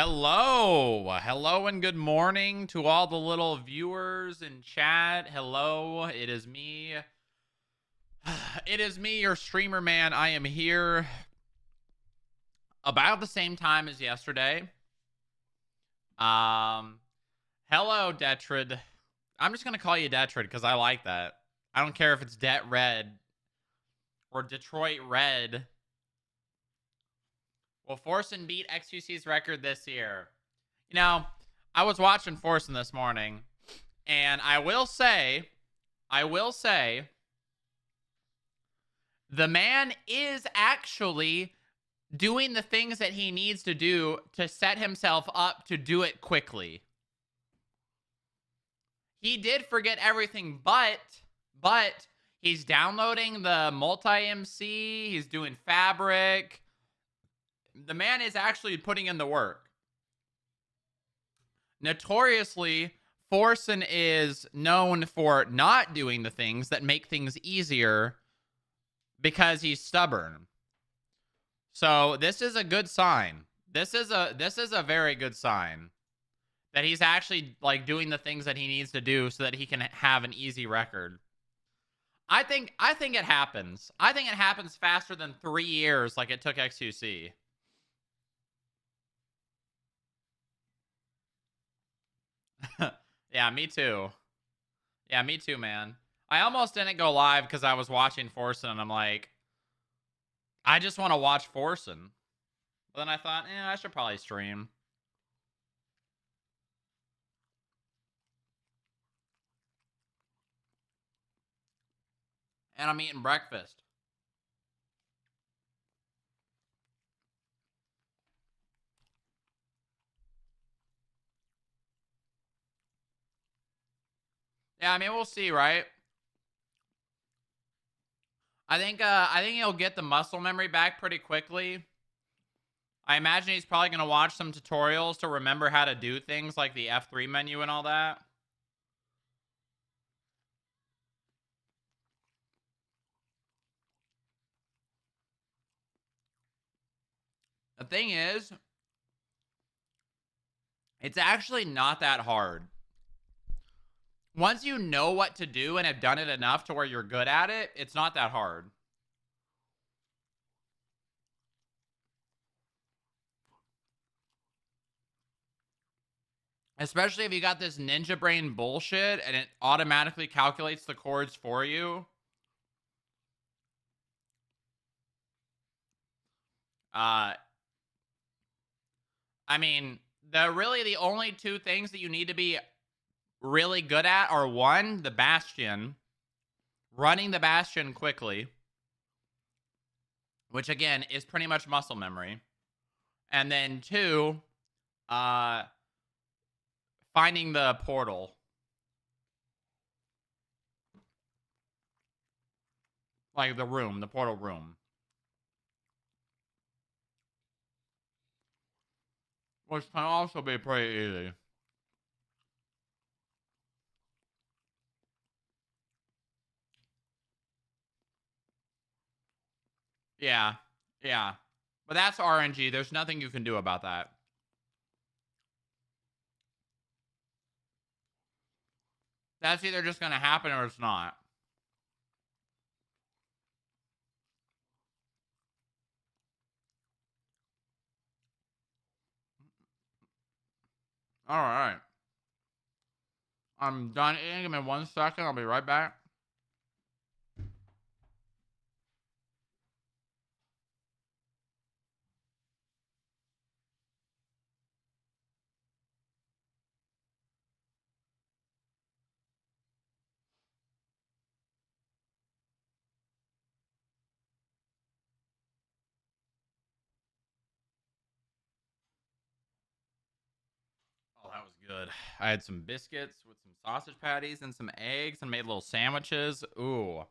Hello and good morning to all the little viewers in chat. Hello, it is me. It is me, your streamer man. I am here about the same time as yesterday. Hello, Detrid. I'm just gonna call you Detrid because I like that. I don't care if it's Det Red or Detroit Red. Will Forsen beat XQC's record this year? You know, I was watching Forsen this morning, and I will say, the man is actually doing the things that he needs to do to set himself up to do it quickly. He did forget everything, but he's downloading the multi-MC, he's doing Fabric. The man is actually putting in the work. Notoriously, Forsen is known for not doing the things that make things easier because he's stubborn. So this is a good sign. This is a very good sign that he's actually like doing the things that he needs to do so that he can have an easy record. I think it happens. I think it happens faster than 3 years like it took XQC. Yeah, me too. Yeah, me too, man. I almost didn't go live because I was watching Forsen and I'm like, I just want to watch Forsen. But then I thought, I should probably stream. And I'm eating breakfast. Yeah, I mean, we'll see, right? I think he'll get the muscle memory back pretty quickly. I imagine he's probably going to watch some tutorials to remember how to do things like the F3 menu and all that. The thing is, it's actually not that hard. Once you know what to do and have done it enough to where you're good at it, it's not that hard. Especially if you got this ninja brain bullshit and it automatically calculates the chords for you. I mean, the only two things that you need to be really good at are one, the Bastion, running the Bastion quickly, which again is pretty much muscle memory. And then two, finding the portal. Like the room, the portal room. Which can also be pretty easy. Yeah, yeah. But that's RNG. There's nothing you can do about that. That's either just going to happen or it's not. All right. I'm done eating. Give me 1 second. I'll be right back. Oh, that was good. I had some biscuits with some sausage patties and some eggs and made little sandwiches. Ooh.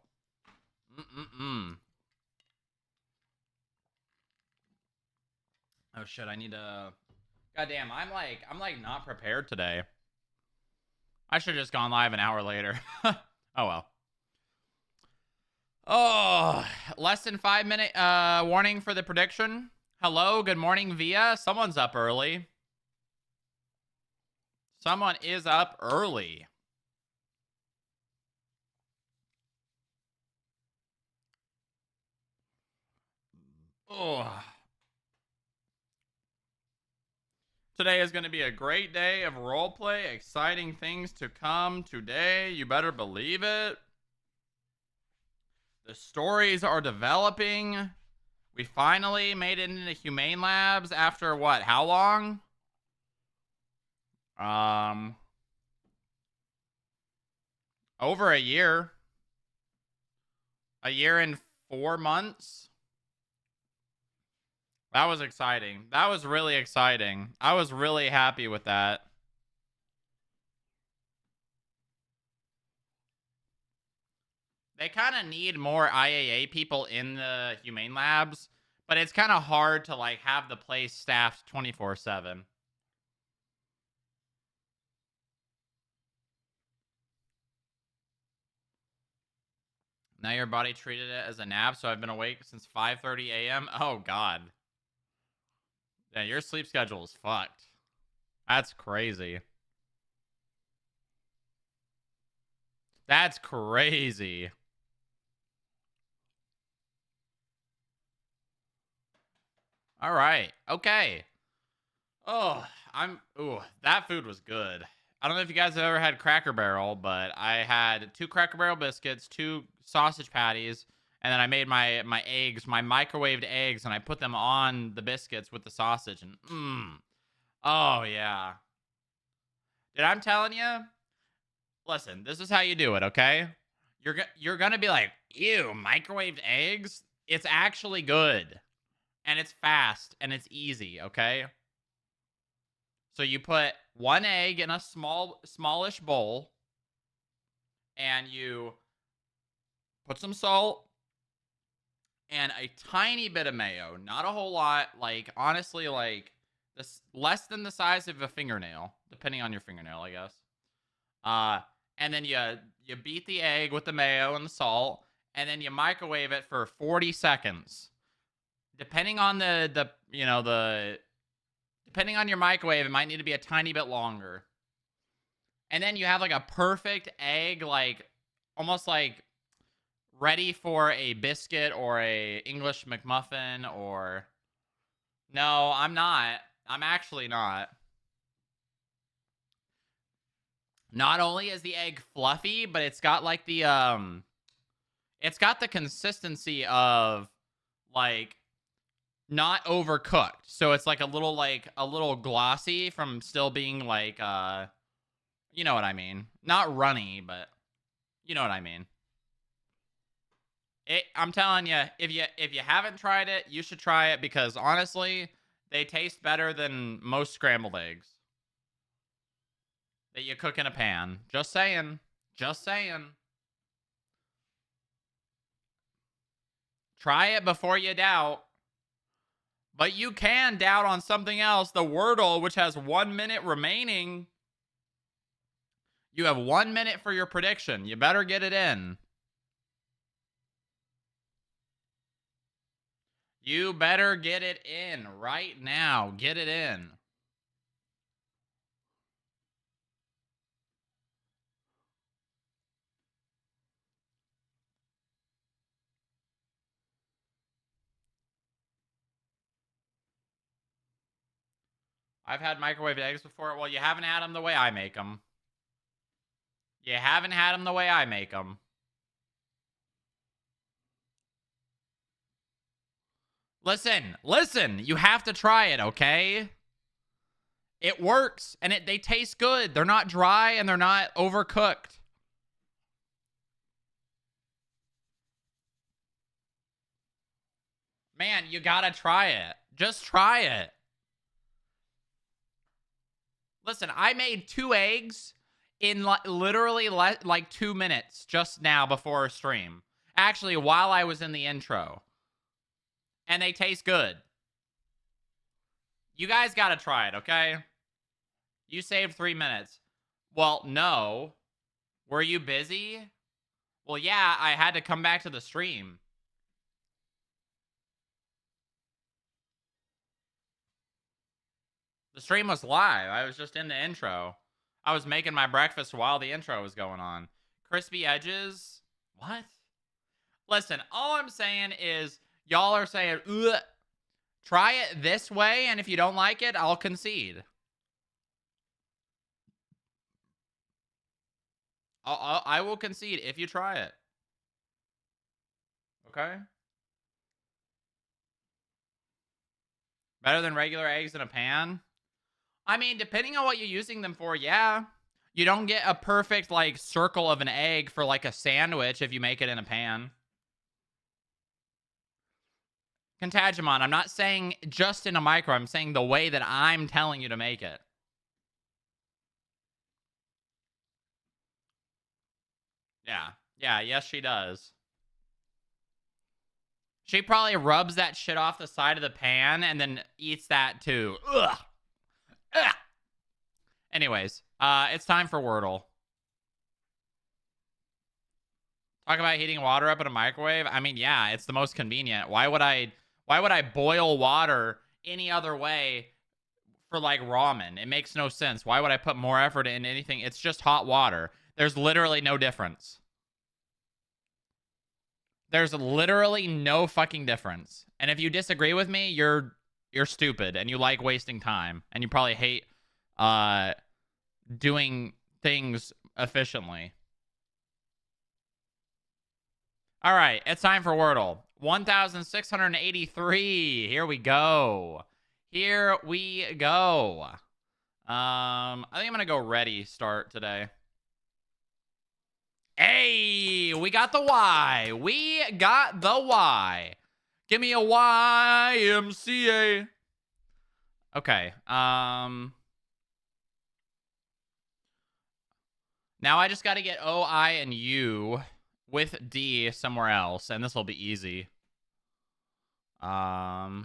Mm-mm-mm. Oh shit, I need to... Goddamn, I'm like not prepared today. I should have just gone live an hour later. Oh well. Oh, less than 5 minute warning for the prediction. Hello, good morning, Via. Someone's up early. Someone is up early. Oh. Today is going to be a great day of roleplay. Exciting things to come today. You better believe it. The stories are developing. We finally made it into Humane Labs after what? How long? Over a year. A year and 4 months. That was exciting. That was really exciting. I was really happy with that. They kind of need more IAA people in the Humane Labs, but it's kind of hard to like have the place staffed 24/7. Now your body treated it as a nap, so I've been awake since 5:30 a.m. Oh god. Yeah, your sleep schedule is fucked. That's crazy. That's crazy. All right. Okay. Oh, that food was good. I don't know if you guys have ever had Cracker Barrel, but I had 2 Cracker Barrel biscuits, 2 sausage patties, and then I made my eggs, my microwaved eggs, and I put them on the biscuits with the sausage, and oh yeah. Dude, I'm telling you, listen, this is how you do it, okay? You're gonna be like, ew, microwaved eggs? It's actually good, and it's fast, and it's easy, okay? So you put 1 egg in a smallish bowl, and you put some salt and a tiny bit of mayo, not a whole lot, like honestly like this less than the size of a fingernail, depending on your fingernail, I guess. Uh and then you beat the egg with the mayo and the salt, and then you microwave it for 40 seconds. Depending on the you know the depending on your microwave, it might need to be a tiny bit longer. And then you have like a perfect egg, like almost like ready for a biscuit or a English McMuffin. Or no, I'm not. I'm actually not. Not only is the egg fluffy, but it's got the consistency of like not overcooked. So it's like a little glossy from still being like you know what I mean. Not runny, but you know what I mean. I'm telling you, if you haven't tried it, you should try it, because honestly, they taste better than most scrambled eggs that you cook in a pan. Just saying. Just saying. Try it before you doubt. But you can doubt on something else. The Wordle, which has 1 minute remaining. You have 1 minute for your prediction. You better get it in. You better get it in right now. Get it in. I've had microwave eggs before. Well, you haven't had them the way I make them. You haven't had them the way I make them. Listen. You have to try it, okay? It works, and they taste good. They're not dry, and they're not overcooked. Man, you gotta try it. Just try it. Listen, I made 2 eggs in literally like 2 minutes just now before a stream. Actually, while I was in the intro. And they taste good. You guys gotta try it, okay? You saved 3 minutes. Well, no. Were you busy? Well, yeah, I had to come back to the stream. The stream was live. I was just in the intro. I was making my breakfast while the intro was going on. Crispy edges? What? Listen, all I'm saying is y'all are saying, ugh. Try it this way, and if you don't like it, I'll concede. I will concede if you try it. Okay? Better than regular eggs in a pan? I mean, depending on what you're using them for, yeah. You don't get a perfect, like, circle of an egg for, like, a sandwich if you make it in a pan. Contagion, I'm not saying just in a micro. I'm saying the way that I'm telling you to make it. Yeah. Yeah, yes, she does. She probably rubs that shit off the side of the pan and then eats that too. Ugh. Ugh. Anyways, it's time for Wordle. Talk about heating water up in a microwave. I mean, yeah, it's the most convenient. Why would I boil water any other way for like ramen? It makes no sense. Why would I put more effort in anything? It's just hot water. There's literally no difference. There's literally no fucking difference. And if you disagree with me, you're stupid and you like wasting time and you probably hate doing things efficiently. All right, it's time for Wordle. 1683. Here we go. Here we go. I think I'm going to go ready start today. Hey, we got the Y. We got the Y. Give me a YMCA. Okay. Now I just got to get O, I, and U with D somewhere else, and this will be easy. I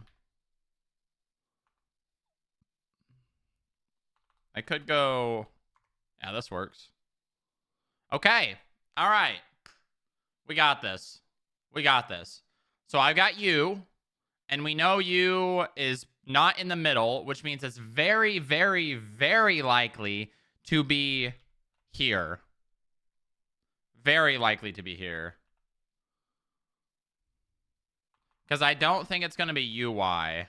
could go... Yeah, this works. Okay. All right. We got this. We got this. So I've got U, and we know U is not in the middle, which means it's very, very, very likely to be here. Very likely to be here. Because I don't think it's going to be UY.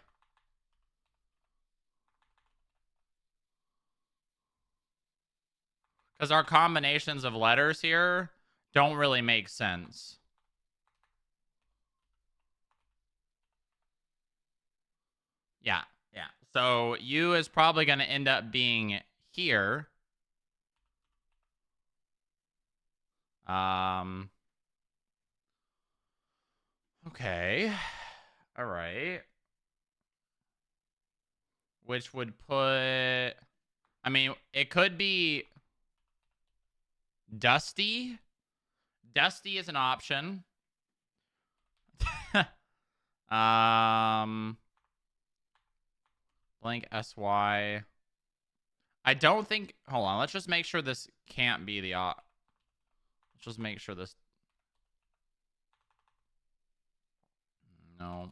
Because our combinations of letters here don't really make sense. Yeah, yeah. So U is probably going to end up being here. Okay. All right. Which would put... I mean, it could be Dusty. Dusty is an option. Blank SY. I don't think... Hold on. Let's just make sure this can't be the... Let's just make sure this... No.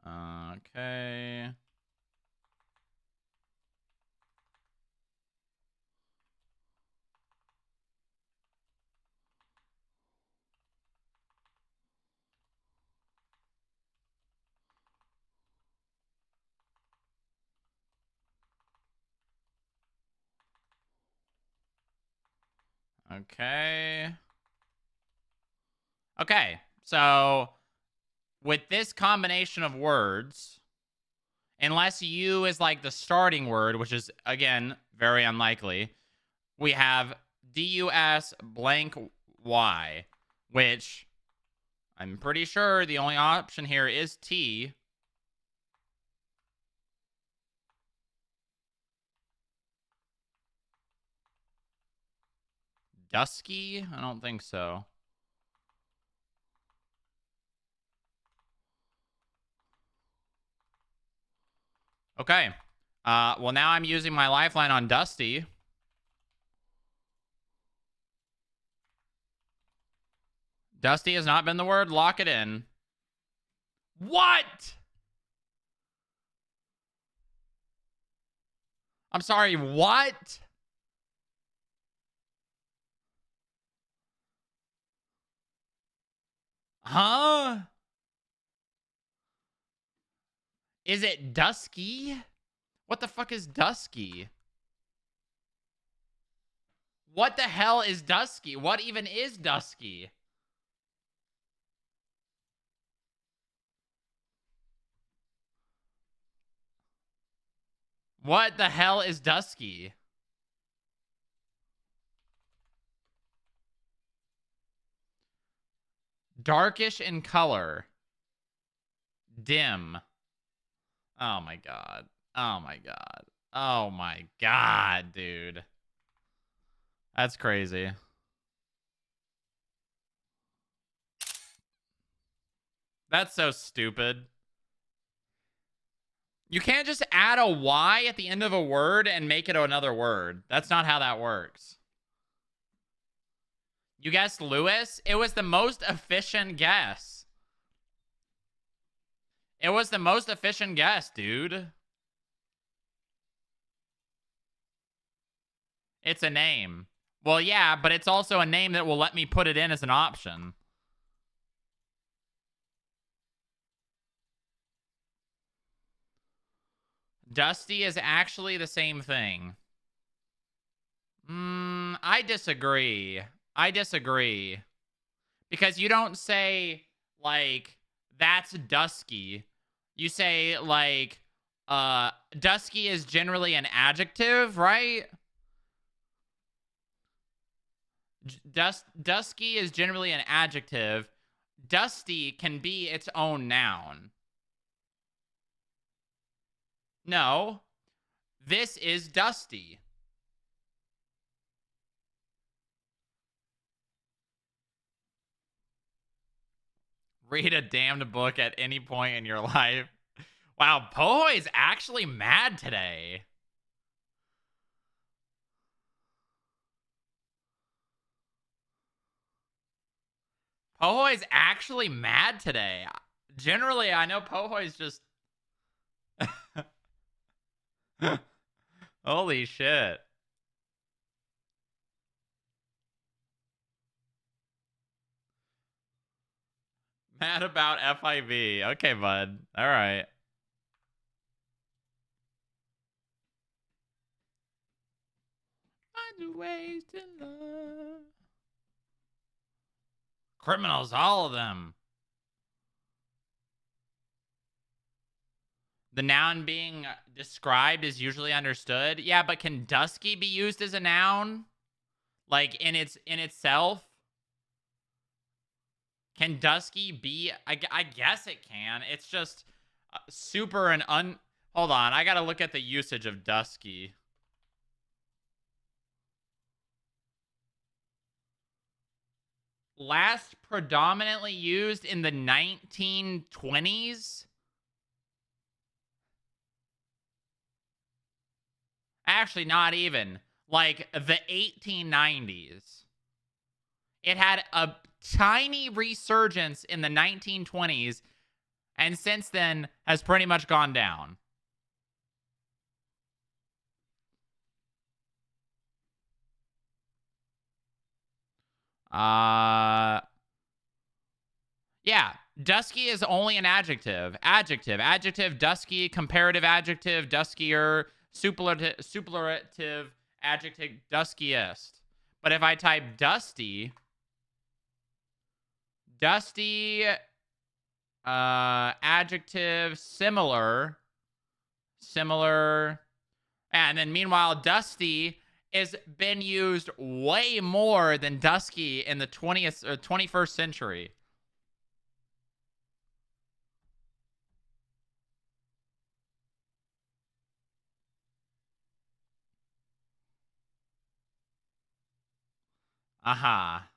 Okay. Okay. Okay. So, with this combination of words, unless U is like the starting word, which is, again, very unlikely, we have DUS blank Y, which I'm pretty sure the only option here is T. Dusky? I don't think so. Okay. Well, now I'm using my lifeline on Dusty. Dusty has not been the word. Lock it in. What? I'm sorry, what? Huh? Is it dusky? What the fuck is dusky? What the hell is dusky? What even is dusky? What the hell is dusky? Darkish in color. Dim. Oh my god. Oh my god. Oh my god, dude. That's crazy. That's so stupid. You can't just add a Y at the end of a word and make it another word. That's not how that works. You guessed Lewis? It was the most efficient guess. It was the most efficient guess, dude. It's a name. Well, yeah, but it's also a name that will let me put it in as an option. Dusty is actually the same thing. I disagree. I disagree. Because you don't say, like, that's dusky. You say, like, dusky is generally an adjective, right? Dusky is generally an adjective. Dusty can be its own noun. No. This is dusty. Read a damned book at any point in your life. Wow, Poho is actually mad today. Poho is actually mad today. Generally, I know Poho is just... Holy shit. Mad about FIV. Okay, bud. All right. Find ways to love. Criminals, all of them. The noun being described is usually understood. Yeah, but can dusky be used as a noun? Like in itself? Can dusky be? I guess it can. It's just super and Hold on, I gotta look at the usage of dusky. Last predominantly used in the 1920s? Actually, not even. Like the 1890s. It had a tiny resurgence in the 1920s, and since then has pretty much gone down. Yeah, dusky is only an adjective. Adjective, dusky, comparative adjective, duskier, superlative adjective, duskiest. But if I type dusty, adjective, similar, and then meanwhile, dusty is been used way more than dusky in the 20th or 21st century. Aha.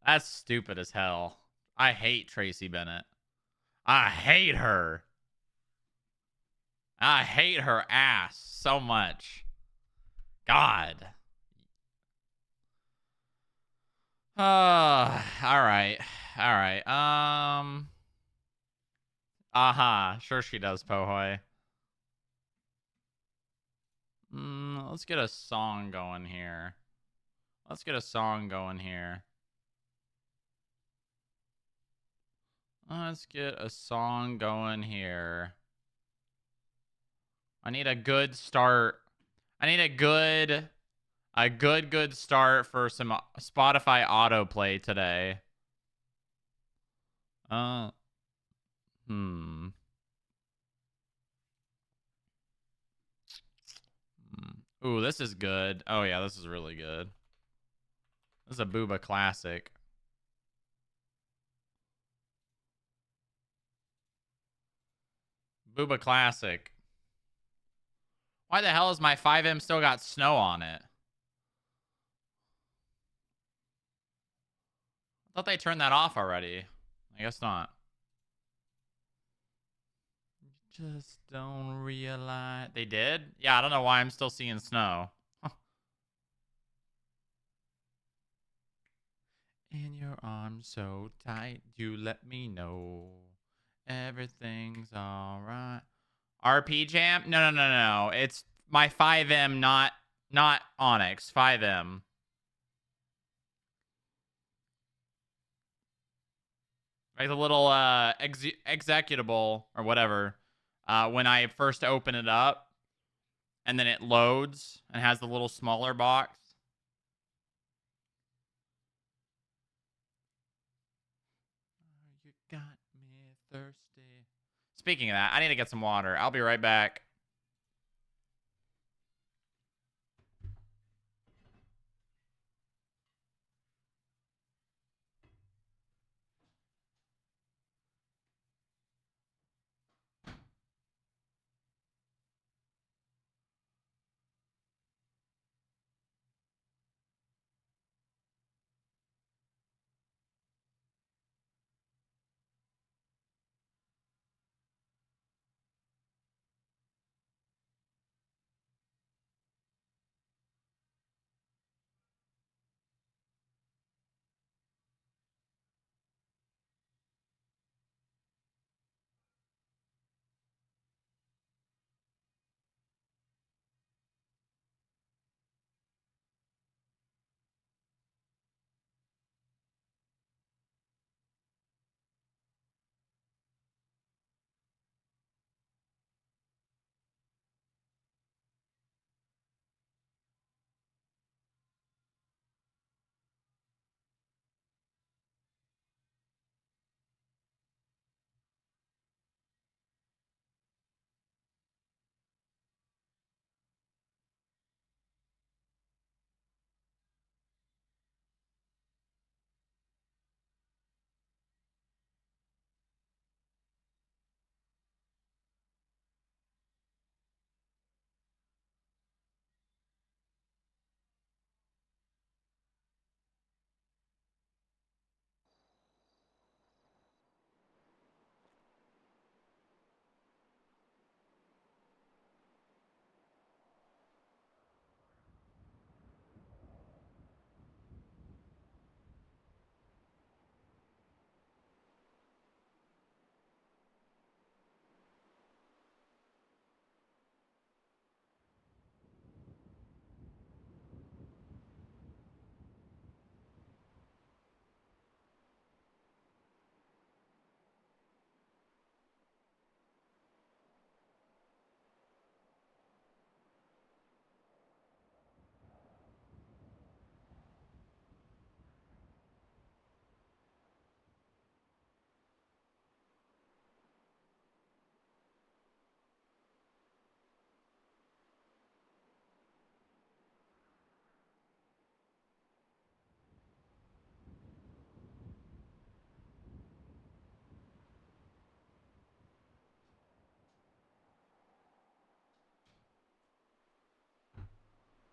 That's stupid as hell. I hate Tracy Bennett. I hate her. I hate her ass so much. God. All right. All right. Aha. Sure she does, Pohoy. Let's get a song going here. Let's get a song going here. Let's get a song going here. I need a good start. I need a good start for some Spotify autoplay today. Ooh, this is good. Oh yeah, this is really good. This is a Booba classic. Booba classic. Why the hell is my 5M still got snow on it? I thought they turned that off already. I guess not. Just don't realize. They did? Yeah, I don't know why I'm still seeing snow. In your arms so tight, you let me know everything's alright. RP Jam? No. It's my 5M, not Onyx. 5M. Like the little executable or whatever. When I first open it up, and then it loads and has the little smaller box. You got me thirsty. Speaking of that, I need to get some water. I'll be right back.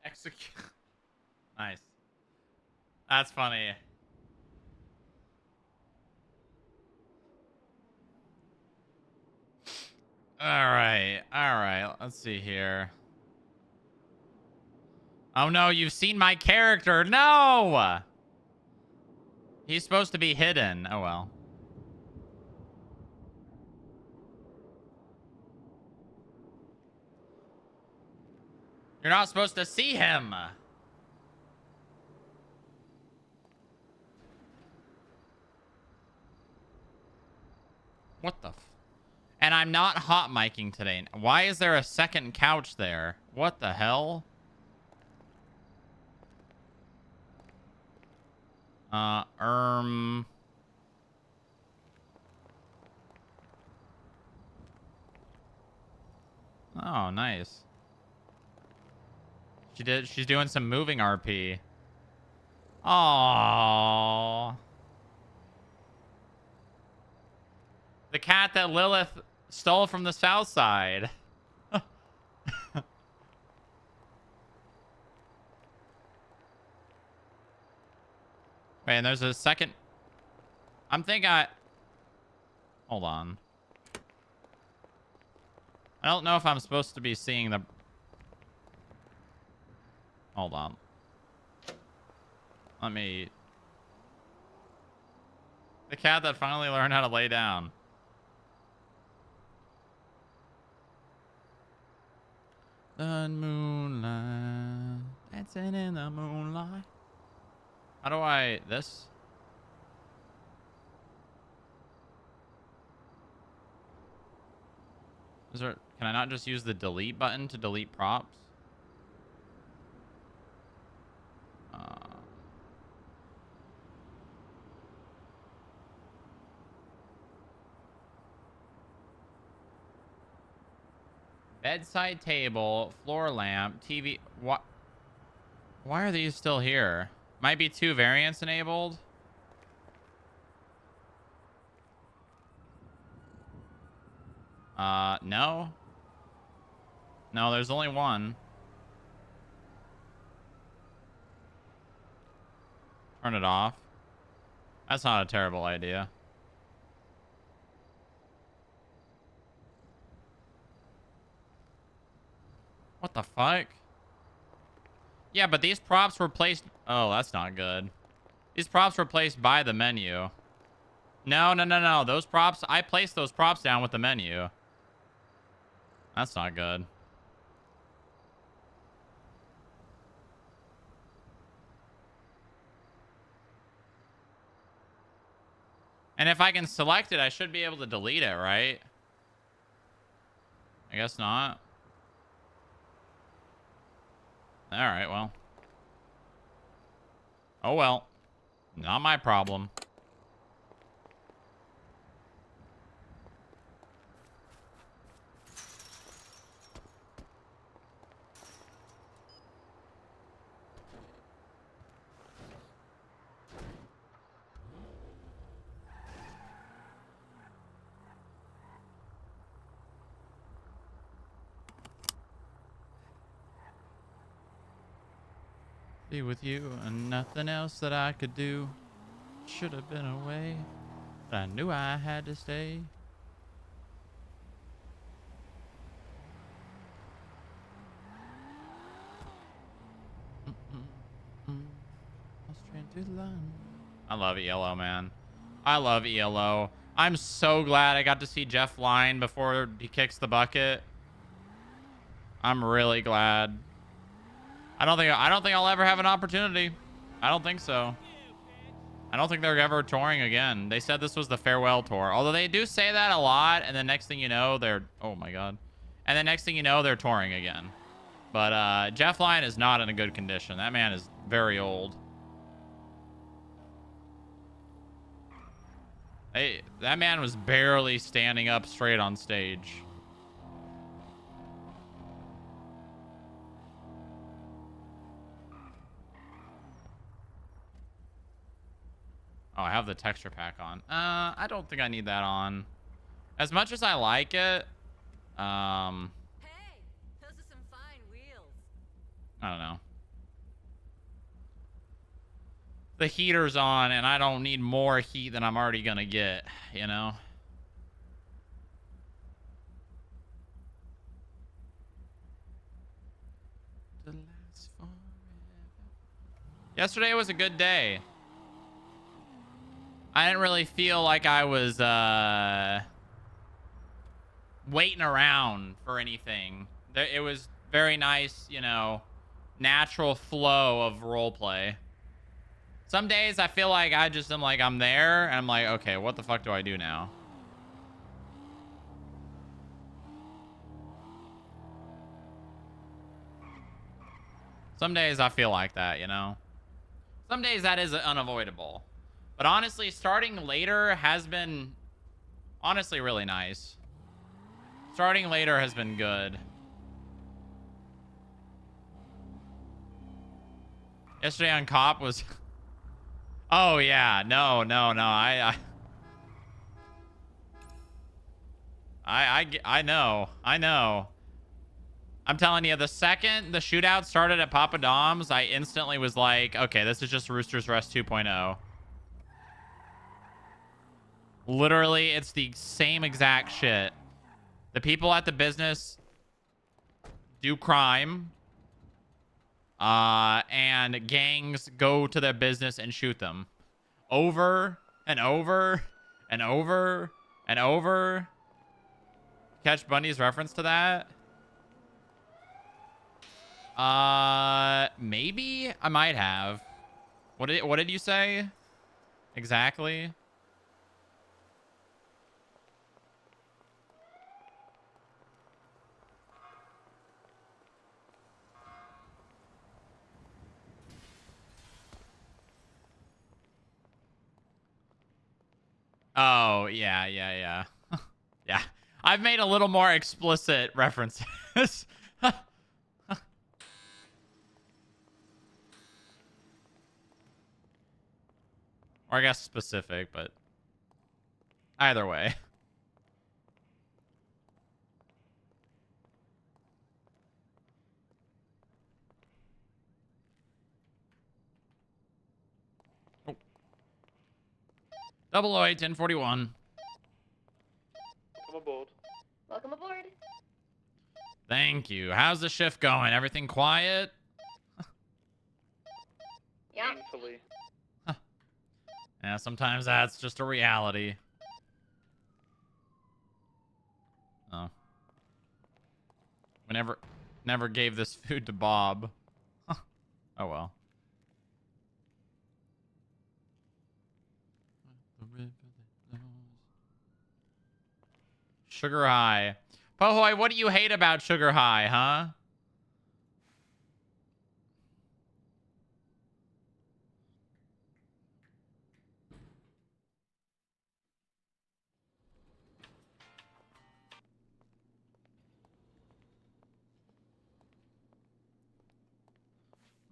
Execute. Nice. That's funny. All right. Let's see here. Oh no, you've seen my character. No! He's supposed to be hidden. Oh well. You're not supposed to see him. What the f... And I'm not hot micing today. Why is there a second couch there? What the hell? Oh, nice. She's doing some moving RP. Oh. The cat that Lilith stole from the south side. Wait, and there's a second. Hold on. I don't know if I'm supposed to be seeing the... Hold on. Let me... The cat that finally learned how to lay down. The moonlight, dancing in the moonlight. How do I... This? Is there... Can I not just use the delete button to delete props? Bedside table, floor lamp, TV. What? Why are these still here? Might be 2 variants enabled. No. No, there's only one. Turn it off. That's not a terrible idea. What the fuck? Yeah, but these props were placed... Oh, that's not good. These props were placed by the menu. No. Those props... I placed those props down with the menu. That's not good. And if I can select it, I should be able to delete it, right? I guess not. Alright, well. Oh well. Not my problem. Be with you and nothing else that I could do. Should have been away, but I knew I had to stay. I love ELO, man. I love ELO. I'm so glad I got to see Jeff Line before he kicks the bucket. I'm really glad. I don't think I'll ever have an opportunity. I don't think so. I don't think they're ever touring again. They said this was the farewell tour. Although they do say that a lot, and the next thing you know, they're... Oh, my God. And the next thing you know, they're touring again. But Jeff Lyon is not in a good condition. That man is very old. Hey, that man was barely standing up straight on stage. Oh, I have the texture pack on. I don't think I need that on. As much as I like it, Hey, those are some fine wheels. I don't know. The heater's on, and I don't need more heat than I'm already gonna get, you know? Yesterday was a good day. I didn't really feel like I was waiting around for anything. It was Very nice, you know, natural flow of roleplay. Some days I feel like I just am like, I'm there, and I'm like, okay, what the fuck do I do now? Some days I feel like that, you know? Some days that is unavoidable. But honestly, starting later has been honestly really nice. Starting later has been good. Yesterday on Cop was... Oh, yeah. No. I know. I'm telling you, the second the shootout started at Papa Dom's, I instantly was like, okay, this is just Rooster's Rest 2.0. Literally, it's the same exact shit. The people at the business do crime, and gangs go to their business and shoot them. Over and over and over and over. Catch Bundy's reference to that? Maybe I might have. What did you say? Exactly. Oh, yeah. Yeah. I've made a little more explicit references. Or I guess specific, but either way. Oh. 008 1041. Welcome aboard. Welcome aboard. Thank you. How's the shift going? Everything quiet? Yeah. Painfully. Yeah, sometimes that's just a reality. Oh. We never gave this food to Bob. Oh well. Sugar High. Pohoy, what do you hate about Sugar High, huh?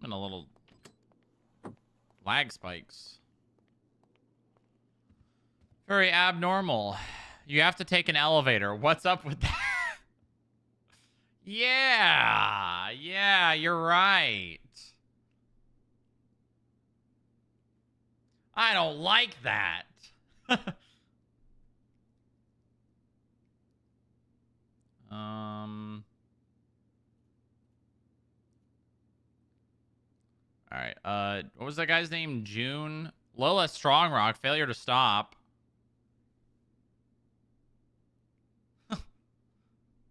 I'm in a little lag spikes. Very abnormal. You have to take an elevator. What's up with that? Yeah, you're right. I don't like that. All right. What was that guy's name? June. Lola Strongrock. Failure to stop.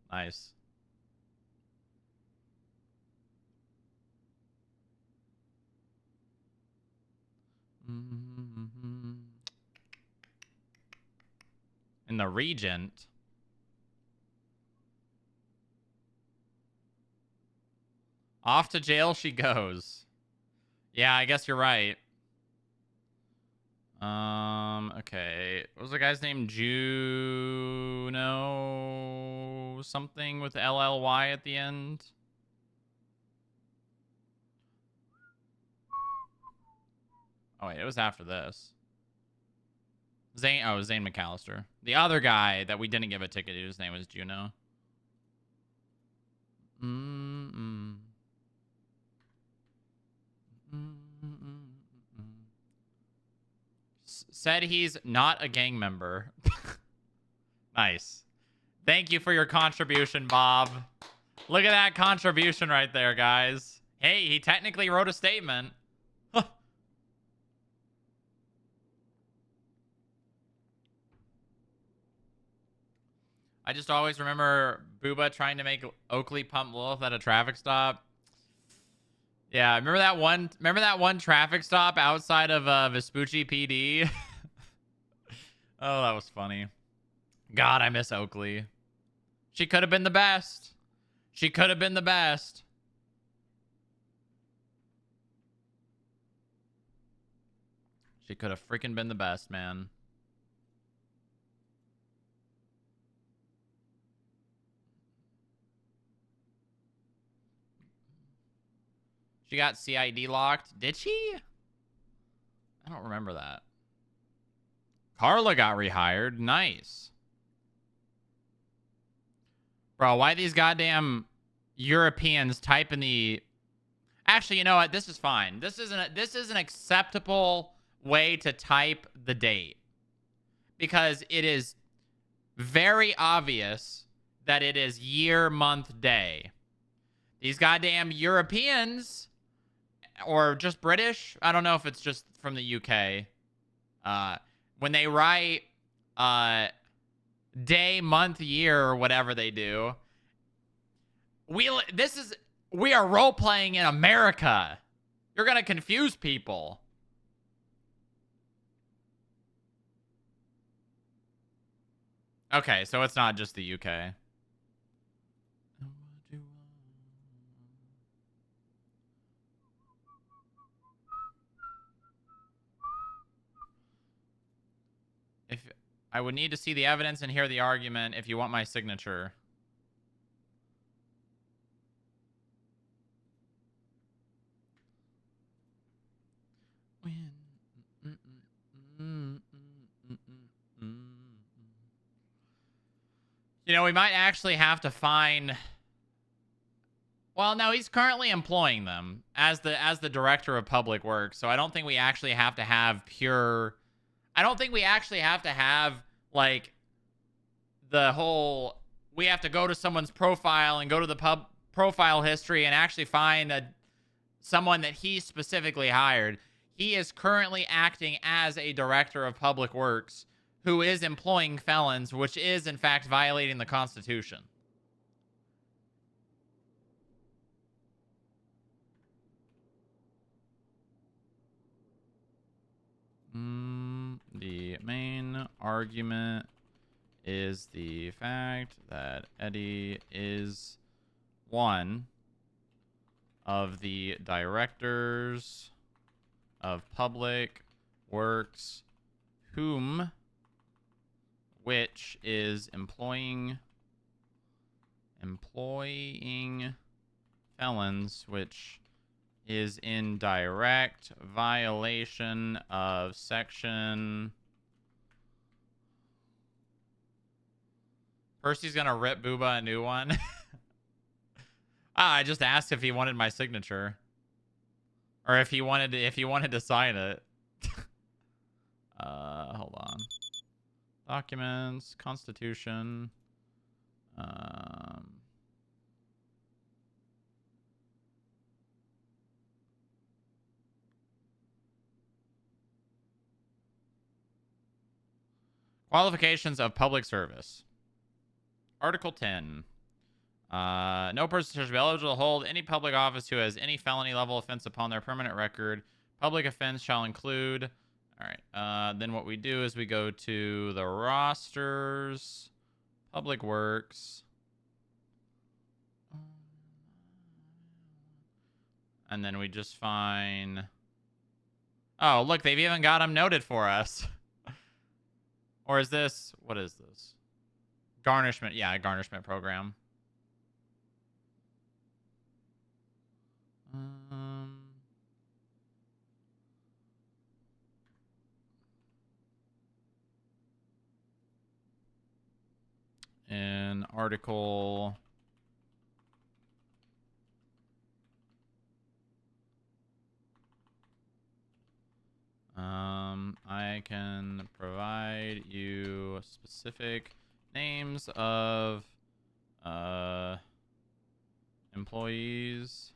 Nice. In the Regent. Off to jail she goes. Yeah, I guess you're right. Okay. What was the guy's name? Juno something with LLY at the end. Oh wait, it was after this. Zane McAllister. The other guy that we didn't give a ticket to, his name was Juno. Said he's not a gang member. Nice. Thank you for your contribution, Bob. Look at that contribution right there, guys. Hey, he technically wrote a statement. I just always remember Booba trying to make Oakley pump Lilith at a traffic stop. Yeah, remember that one traffic stop outside of Vespucci PD? Oh, that was funny. God, I miss Oakley. She could have been the best. She could have been the best. She could have freaking been the best, man. She got CID locked. Did she? I don't remember that. Carla got rehired. Nice. Bro, why these goddamn Europeans type in the... Actually, you know what? This is fine. This is an acceptable way to type the date. Because it is very obvious that it is year, month, day. These goddamn Europeans, or just British, I don't know if it's just from the UK, when they write day, month, year, or whatever they do, we are role-playing in America. You're gonna confuse people. Okay, so it's not just the UK. If I would need to see the evidence and hear the argument if you want my signature. You know, we might actually have to find... Well, no, he's currently employing them as the director of public works, so I don't think we actually have to have pure... I don't think we actually have to have, like, the whole... We have to go to someone's profile and go to the profile history and actually find someone that he specifically hired. He is currently acting as a director of public works who is employing felons, which is, in fact, violating the Constitution. The main argument is the fact that Eddie is one of the directors of public works which is employing felons, which is in direct violation of section... Percy's gonna rip Booba a new one. I just asked if he wanted my signature, or if he wanted to sign it. Hold on. Documents, Constitution. Qualifications of public service. Article 10. No person shall be eligible to hold any public office who has any felony level offense upon their permanent record. Public offense shall include... All right. Then what we do is we go to the rosters, public works. And then we just find... Oh, look, they've even got them noted for us. Or is this... What is this? Garnishment. Yeah, garnishment program. In article... I can provide you specific names of employees,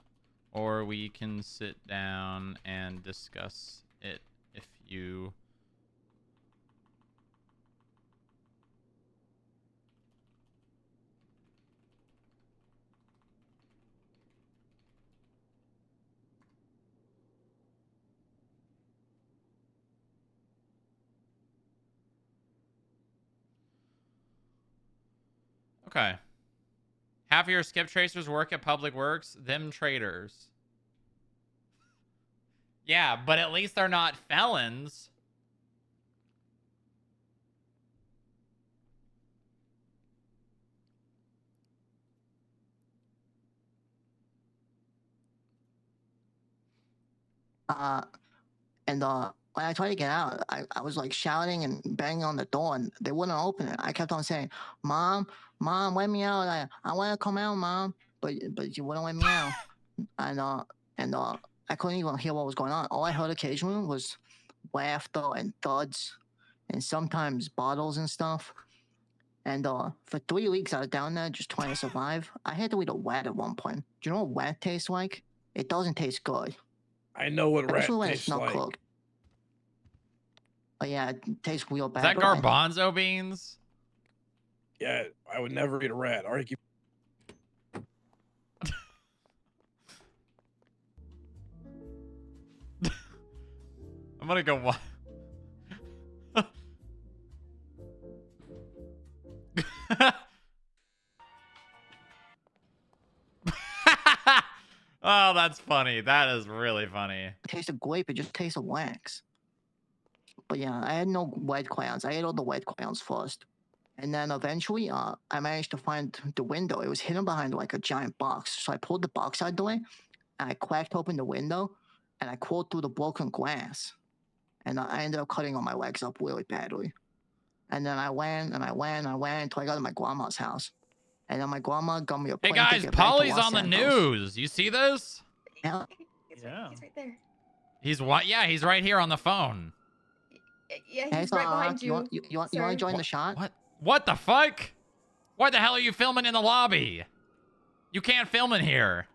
or we can sit down and discuss it if you... Okay. Half of your skip tracers work at Public Works. Them traitors. Yeah, but at least they're not felons. And when I tried to get out, I was like shouting and banging on the door, and they wouldn't open it. I kept on saying, "Mom, Mom, let me out! I want to come out, Mom," but you wouldn't let me out. And I couldn't even hear what was going on. All I heard occasionally was laughter and thuds, and sometimes bottles and stuff. And for 3 weeks I was down there just trying to survive. I had to eat a rat at one point. Do you know what rat tastes like? It doesn't taste good. I know what rat Especially when tastes it's not like. cooked. But yeah, it tastes real bad. Is that but I- garbanzo beans? Yeah, I would never eat a rat. All right, keep... I'm gonna go watch. Oh, that's funny. That is really funny. It tastes of grape, it just tastes of wax. But yeah, I had no white crayons. I ate all the white crayons first. And then eventually, I managed to find the window. It was hidden behind like a giant box. So I pulled the box out of the way, and I cracked open the window, and I crawled through the broken glass. And I ended up cutting all my legs up really badly. And then I went until I got to my grandma's house. And then my grandma got me a Hey plane guys, ticket back to Polly's Los on the Santos. news. You see this? Yeah. Yeah. He's right there. He's what? Yeah, he's right here on the phone. Yeah, Hey, he's right behind Doc, you. you want to sir. join the shot? What? What the fuck? Why the hell are you filming in the lobby? You can't film in here.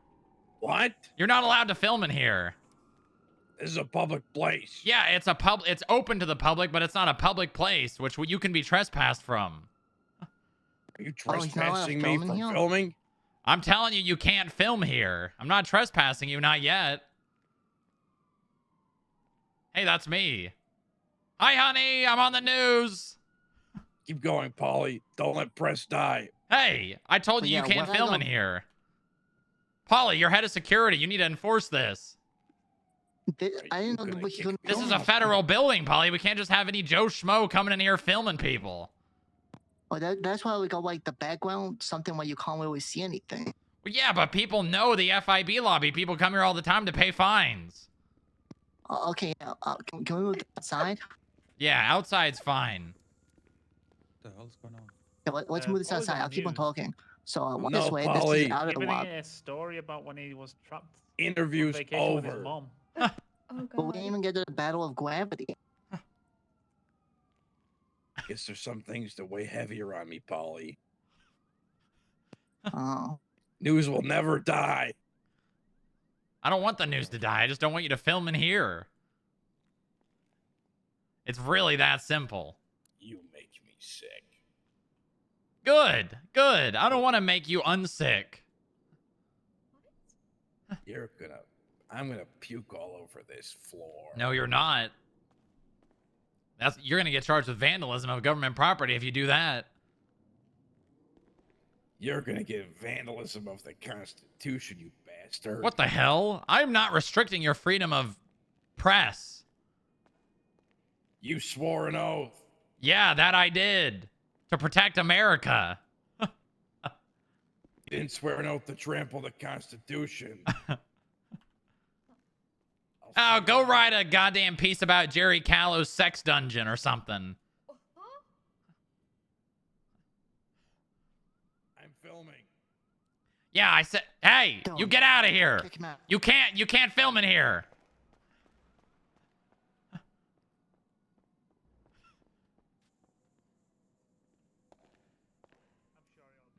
What? You're not allowed to film in here. This is a public place. Yeah, it's open to the public, but it's not a public place, which you can be trespassed from. Are you Oh, he's not allowed to trespassing me film in from here? filming? I'm telling you, you can't film here. I'm not trespassing you, not yet. Hey, that's me. Hi, honey. I'm on the news. Keep going, Polly. Don't let press die. Hey, I told you Yeah, you can't when I film in go- here. Polly, you're head of security. You need to enforce this. I didn't know gonna that we kick couldn't This film is a outside. federal building, Polly. We can't just have any Joe Schmo coming in here filming people. Oh, that's why we got like the background, something where you can't really see anything. Well, yeah, but people know the FIB lobby. People come here all the time to pay fines. Okay, can we move outside? Yeah, outside's fine. What the hell's going on? Yeah, let's move this What was outside. on I'll keep on news? talking. So No, this way, Polly. this is out of the Giving lobby. a story about when he was trapped on Interview's vacation with his over. mom. Oh But we god. didn't even get to the battle of gravity. Guess there's some things that weigh heavier on me, Polly. Oh, News will never die. I don't want the news to die. I just don't want you to film in here. It's really that simple. You make me sick. Good, good. I don't want to make you unsick. I'm gonna puke all over this floor. No, you're not. You're gonna get charged with vandalism of government property if you do that. You're gonna get vandalism of the Constitution, you bastard. What the hell? I'm not restricting your freedom of press. You swore an oath. Yeah, that I did. To protect America. You didn't swear an oath to trample the Constitution. Oh, go write a goddamn piece about Jerry Callow's sex dungeon or something. I'm filming. Yeah, I said, hey, you Don't. get out of here. kick him out. You can't film in here.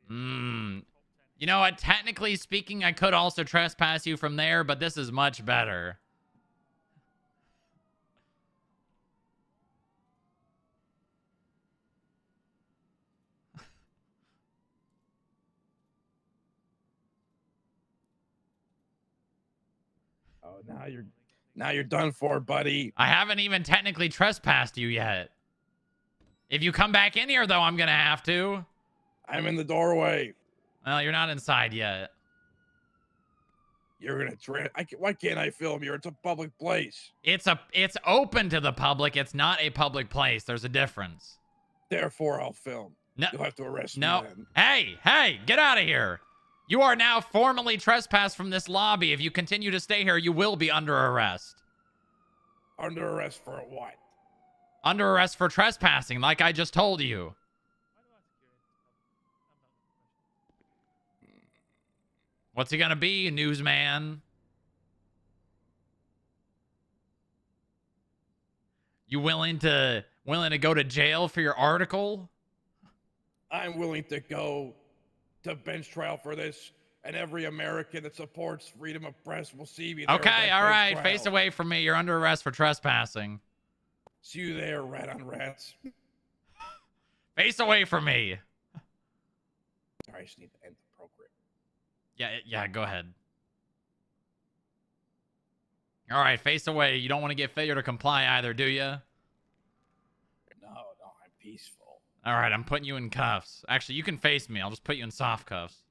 You know what? Technically speaking, I could also trespass you from there, but this is much better. Oh, now you're done for, buddy. I haven't even technically trespassed you yet. If you come back in here, though, I'm gonna have to. I'm in the doorway. Well, you're not inside yet. You're gonna why can't I film here? It's a public place. It's open to the public. It's not a public place. There's a difference. Therefore, I'll film. No, You'll have to arrest no. me then. Hey, get out of here. You are now formally trespassed from this lobby. If you continue to stay here, you will be under arrest. Under arrest for what? Under arrest for trespassing, like I just told you. What's he gonna be, newsman? You willing to go to jail for your article? I'm willing to go to bench trial for this, and every American that supports freedom of press will see me there. Okay, all right. Face away from me. You're under arrest for trespassing. See you there, rat on rats. Face away from me. Sorry, I just need to end the program. Yeah, go ahead. All right, face away. You don't want to get failure to comply either, do you? No, I'm peaceful. All right, I'm putting you in cuffs. Actually, you can face me. I'll just put you in soft cuffs.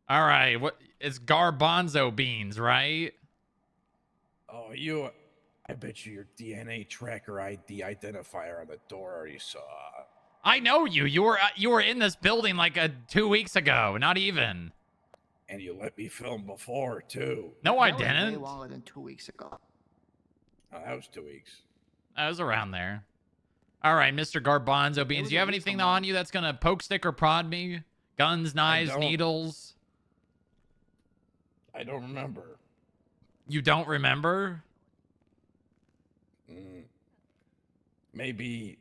All right, it's garbanzo beans, right? Oh, I bet you your DNA tracker ID identifier on the door already saw. I know you. You were in this building like 2 weeks ago. Not even. And you let me film before too. No, I That was didn't. way longer than 2 weeks ago. Oh, that was 2 weeks. I was around there. All right, Mr. Garbanzo Beans. Do you have anything on you that's gonna poke, stick, or prod me? Guns, knives, needles? I don't remember. You don't remember? Maybe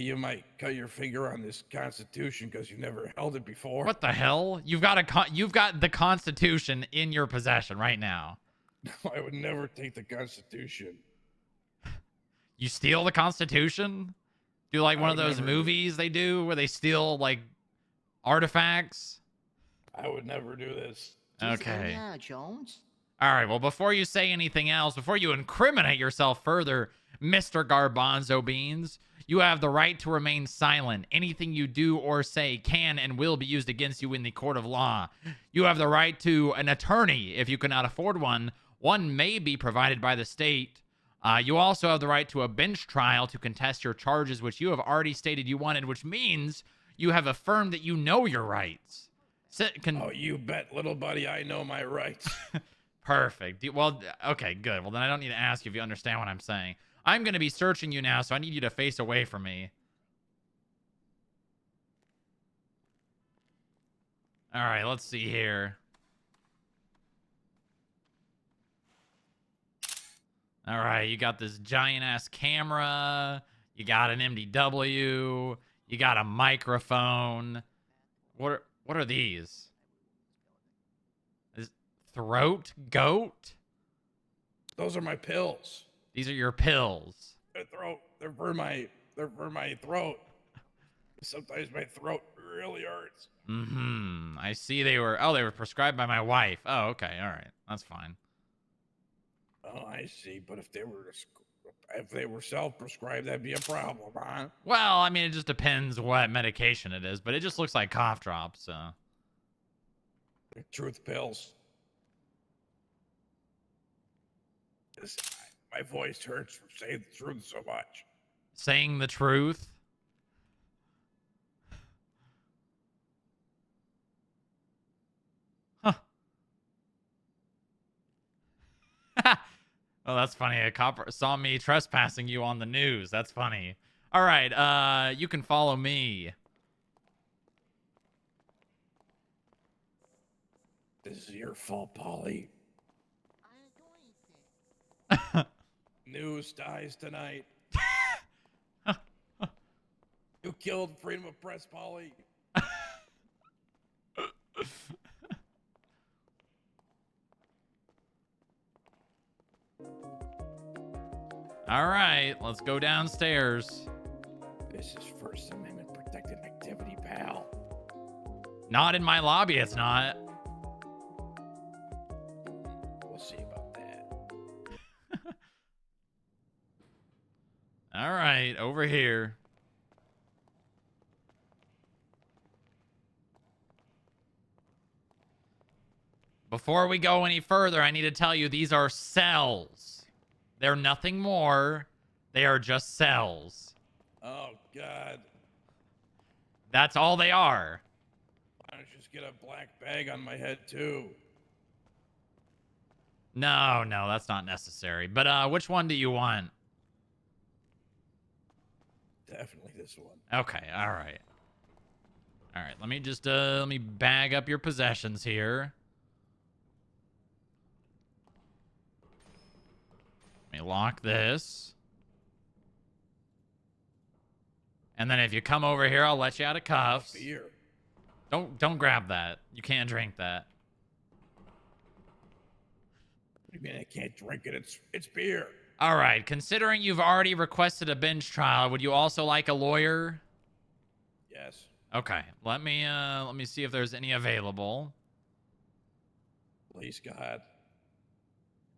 you might cut your finger on this Constitution because you've never held it before. What the hell? You've got the Constitution in your possession right now. I would never take the Constitution. You steal the Constitution? Do like one of those movies they do where they steal like artifacts? I would never do this. Okay. Yeah, Jones. All right. Well, before you say anything else, before you incriminate yourself further, Mr. Garbanzo Beans, you have the right to remain silent. Anything you do or say can and will be used against you in the court of law. You have the right to an attorney if you cannot afford one. One may be provided by the state. You also have the right to a bench trial to contest your charges, which you have already stated you wanted, which means you have affirmed that you know your rights. Oh, you bet, little buddy, I know my rights. Perfect. Well, okay, good. Well, then I don't need to ask you if you understand what I'm saying. I'm going to be searching you now, so I need you to face away from me. All right, let's see here. All right, you got this giant-ass camera. You got an MDW. You got a microphone. What are these? Is throat goat? Those are my pills. These are your pills. They're for my throat. Sometimes my throat really hurts. I see they were prescribed by my wife. Oh, okay. All right. That's fine. Oh, I see. But if they were self-prescribed, that'd be a problem, huh? Well, I mean, it just depends what medication it is, but it just looks like cough drops, so. They're truth pills. My voice hurts from saying the truth so much. Saying the truth? Huh. Oh, that's funny. A cop saw me trespassing you on the news. That's funny. All right, you can follow me. This is your fault, Polly. I didn't do anything. News dies tonight. You killed freedom of press, Polly. All right, let's go downstairs. This is First Amendment protected activity, pal. Not in my lobby, it's not. We'll see about that. right, over here. Before we go any further, I need to tell you these are cells. They're nothing more. They are just cells. Oh, God. That's all they are. Why don't you just get a black bag on my head, too? No, that's not necessary. But which one do you want? Definitely this one. Okay, all right. All right, let me just let me bag up your possessions here. Let me lock this. And then if you come over here, I'll let you out of cuffs. Beer. Don't grab that. You can't drink that. What do you mean I can't drink it? It's beer. All right, considering you've already requested a bench trial, would you also like a lawyer? Yes. Okay, let me see if there's any available. Please, God.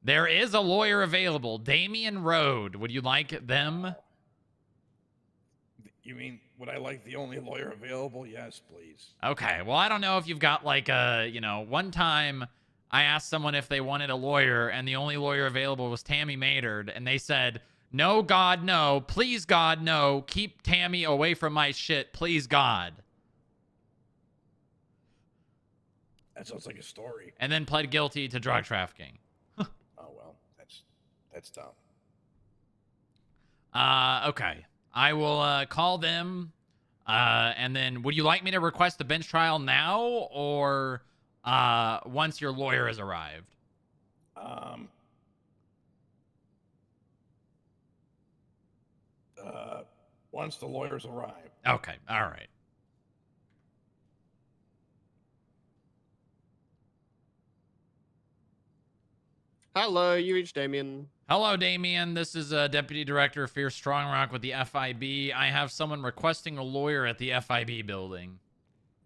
There is a lawyer available, Damian Road. Would you like them? You mean, would I like the only lawyer available? Yes, please. Okay, well, I don't know if you've got like a, one time I asked someone if they wanted a lawyer, and the only lawyer available was Tammy Maynard, and they said, no, God, no. Please, God, no. Keep Tammy away from my shit. Please, God. That sounds like a story. And then pled guilty to drug trafficking. Oh, well, that's dumb. Okay. I will call them, and then would you like me to request the bench trial now, or once your lawyer has arrived? Once the lawyers arrive. Okay, all right. Hello, you reached Damien. Hello, Damien. This is Deputy Director Fierce Strongrock with the FIB. I have someone requesting a lawyer at the FIB building.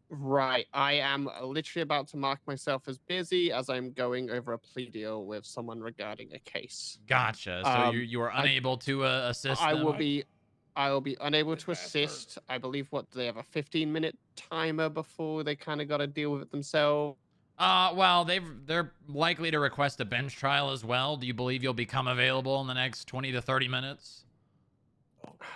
Right, I am literally about to mark myself as busy as I'm going over a plea deal with someone regarding a case. Gotcha. So you are unable to assist them? I will be unable to Bastard. assist. I believe they have a 15-minute timer before they kind of got to deal with it themselves. Well, they're likely to request a bench trial as well. Do you believe you'll become available in the next 20 to 30 minutes?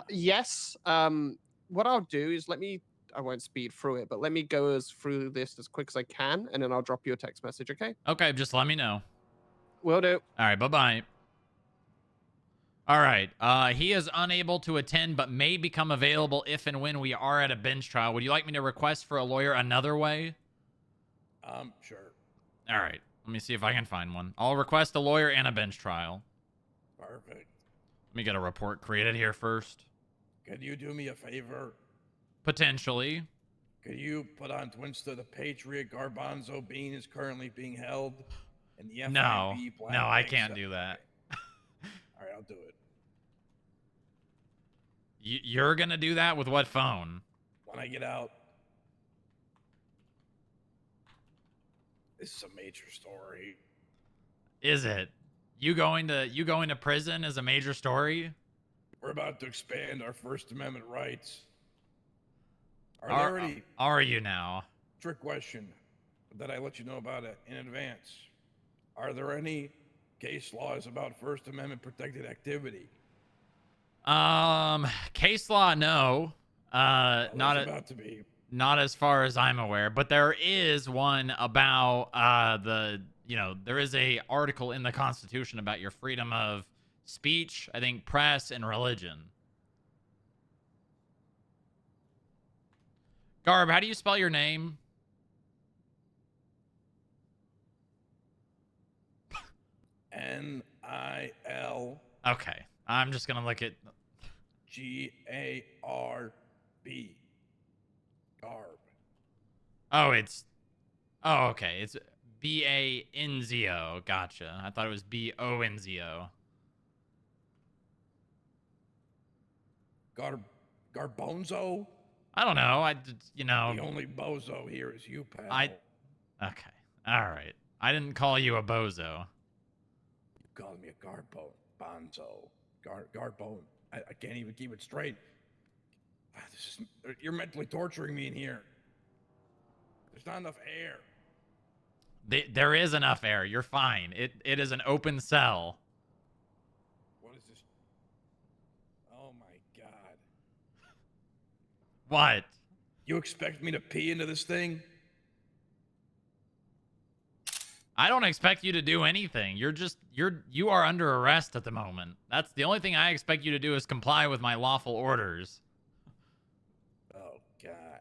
Yes. What I'll do is I won't speed through it, but let me go through this as quick as I can, and then I'll drop you a text message, okay? Okay, just let me know. Will do. All right, bye-bye. All right, he is unable to attend, but may become available if and when we are at a bench trial. Would you like me to request for a lawyer another way? Sure. All right, let me see if I can find one. I'll request a lawyer and a bench trial. Perfect. Let me get a report created here first. Could you do me a favor? Potentially. Could you put on Twinsta the Patriot Garbanzo Bean is currently being held in the FIB No, Black I Bag can't set? do that. All right, I'll do it. You're gonna do that with what phone? When I get out. This is a major story. Is it? You going to prison is a major story? We're about to expand our First Amendment rights. Are there any... Are you now? Trick question that I let you know about it in advance. Are there any case laws about First Amendment protected activity? Case law, no. About to be. Not as far as I'm aware, but there is one about there is a article in the Constitution about your freedom of speech, I think press and religion. Garb, how do you spell your name? N-I-L. Okay. I'm just going to look at G-A-R-B. Garb. Oh, okay. It's B-A-N-Z-O. Gotcha. I thought it was B-O-N-Z-O. Garbonzo? I don't know. The only bozo here is you, pal. Okay. All right. I didn't call you a bozo. You called me a Bonzo. Garbone. I can't even keep it straight. You're mentally torturing me in here. There's not enough air. There is enough air. You're fine. It is an open cell. What is this? Oh my god. What? You expect me to pee into this thing? I don't expect you to do anything. You are under arrest at the moment. That's the only thing I expect you to do is comply with my lawful orders. Oh god.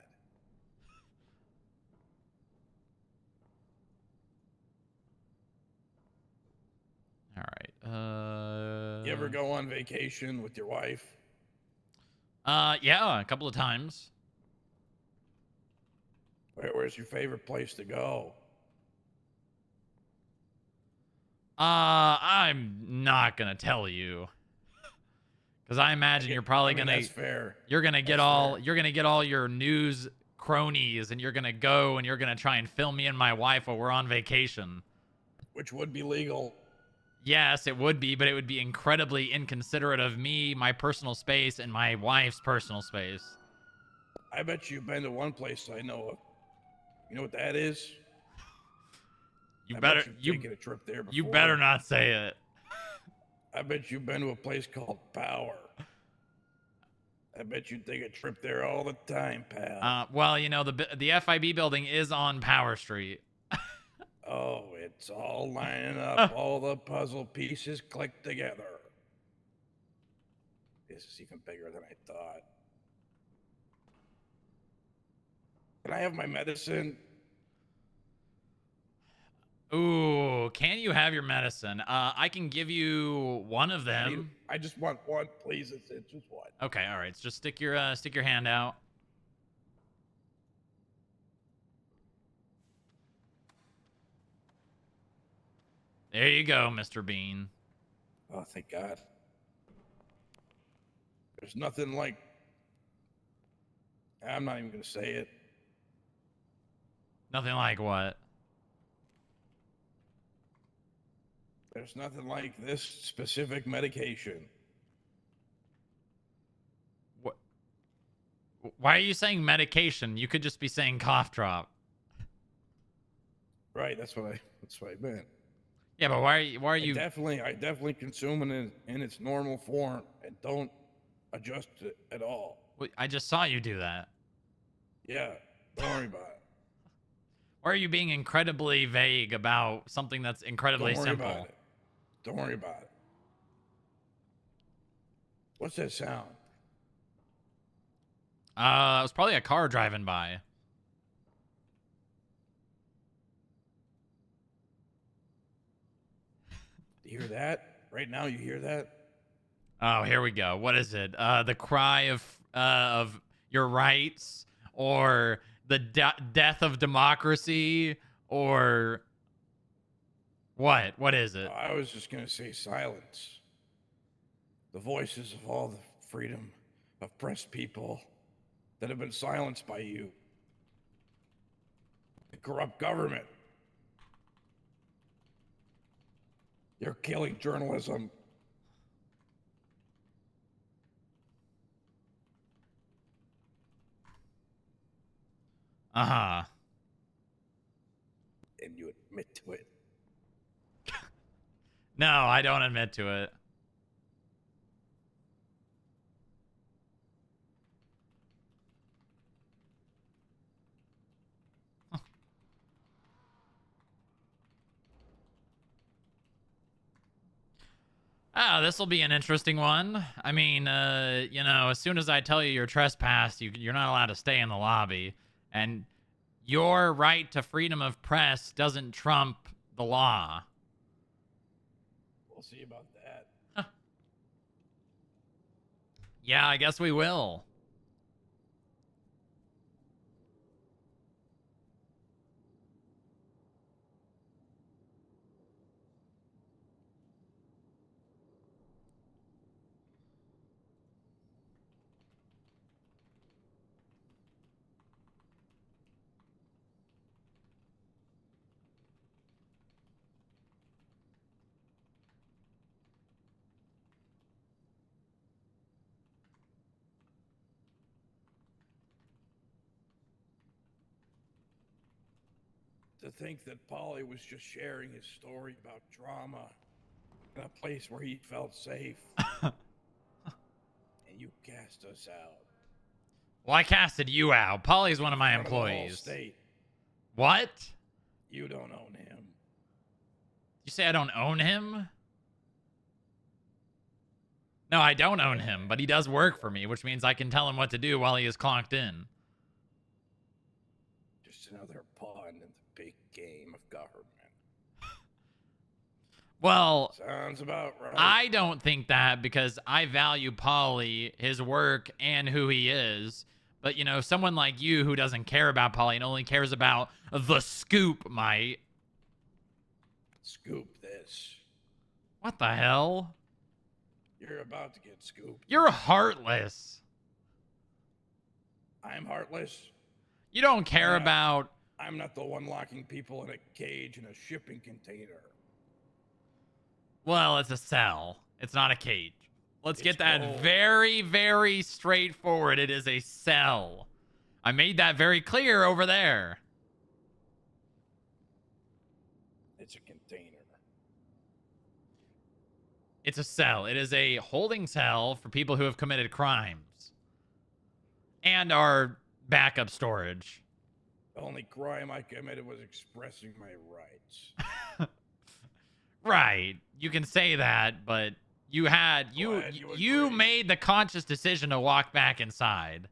All right. You ever go on vacation with your wife? Yeah, a couple of times. Where's your favorite place to go? I'm not gonna tell you. Because I imagine you're probably gonna That's fair. you're gonna get That's all fair. you're gonna get all your news cronies and you're gonna go and you're gonna try and film me and my wife while we're on vacation. Which would be legal. Yes, it would be, but it would be incredibly inconsiderate of me, my personal space, and my wife's personal space. I bet you've been to one place I know of. You know what that is? You I better bet you've taken a trip there before. you better not say it. I bet you've been to a place called Power. I bet you take a trip there all the time, pal. Well, you know, the FIB building is on Power Street. Oh, it's all lining up. All the puzzle pieces click together. This is even bigger than I thought. Can I have my medicine? Ooh, can you have your medicine? I can give you one of them. I just want one, please. It's just one. Okay, all right. Just stick your hand out. There you go, Mr. Bean. Oh, thank God. There's nothing like... I'm not even going to say it. Nothing like what? There's nothing like this specific medication. What? Why are you saying medication? You could just be saying cough drop. Right, that's what I meant. Yeah, but why are you... I definitely consume it in its normal form and don't adjust it at all. I just saw you do that. Yeah, don't worry about it. Or are you being incredibly vague about something that's incredibly Don't worry simple? about it. Don't worry about it. What's that sound? It was probably a car driving by. Do you hear that? Right now, you hear that? Oh, here we go. What is it? The cry of your rights, or the death of democracy, or what? What is it? I was just going to say silence. The voices of all the freedom oppressed people that have been silenced by you. The corrupt government. You're killing journalism. Uh-huh. And you admit to it. No, I don't admit to it. Ah, this will be an interesting one. I mean, you know, as soon as I tell you you're trespassed, you're not allowed to stay in the lobby. And your right to freedom of press doesn't trump the law. We'll see about that. Yeah, I guess we will. to think that Polly was just sharing his story about drama in a place where he felt safe. And you cast us out. Well, I casted you out. Polly's one of my In front of the whole employees. state. What? You don't own him. You say I don't own him? No, I don't own him, but he does work for me, which means I can tell him what to do while he is clocked in. Just another pawn in the big game of government. Well, Sounds about right. I don't think that because I value Polly, his work, and who he is. But, you know, someone like you who doesn't care about Polly and only cares about the scoop might. Scoop this. What the hell? You're about to get scooped. You're heartless. I'm heartless. You don't care Yeah. about... I'm not the one locking people in a cage in a shipping container. Well, it's a cell. It's not a cage. Let's get It's that gold. very, very straightforward. It is a cell. I made that very clear over there. It's a container. It's a cell. It is a holding cell for people who have committed crimes. And our backup storage. The only crime I committed was expressing my rights. Right. You can say that, but you had Glad you you agree. made the conscious decision to walk back inside.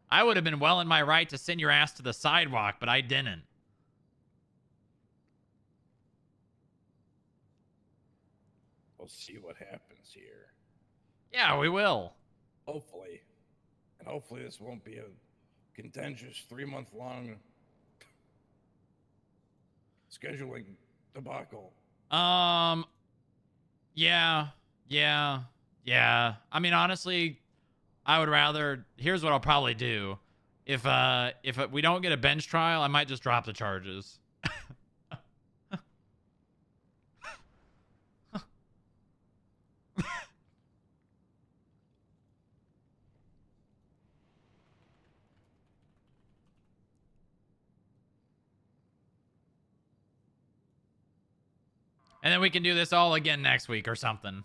I would have been well in my right to send your ass to the sidewalk, but I didn't. We'll see what happens here. Yeah, we will. Hopefully. And hopefully this won't be a contentious 3-month-long scheduling debacle. Yeah. I mean, honestly, I would rather. Here's what I'll probably do. If we don't get a bench trial, I might just drop the charges. And then we can do this all again next week or something.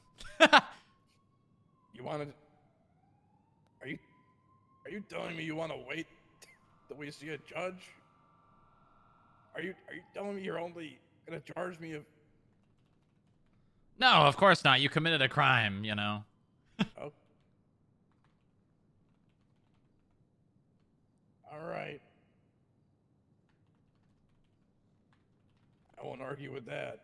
You wanted... Are you telling me you want to wait till we see a judge? Are you telling me you're only gonna charge me of... No, of course not. You committed a crime, you know. Oh. All right. I won't argue with that.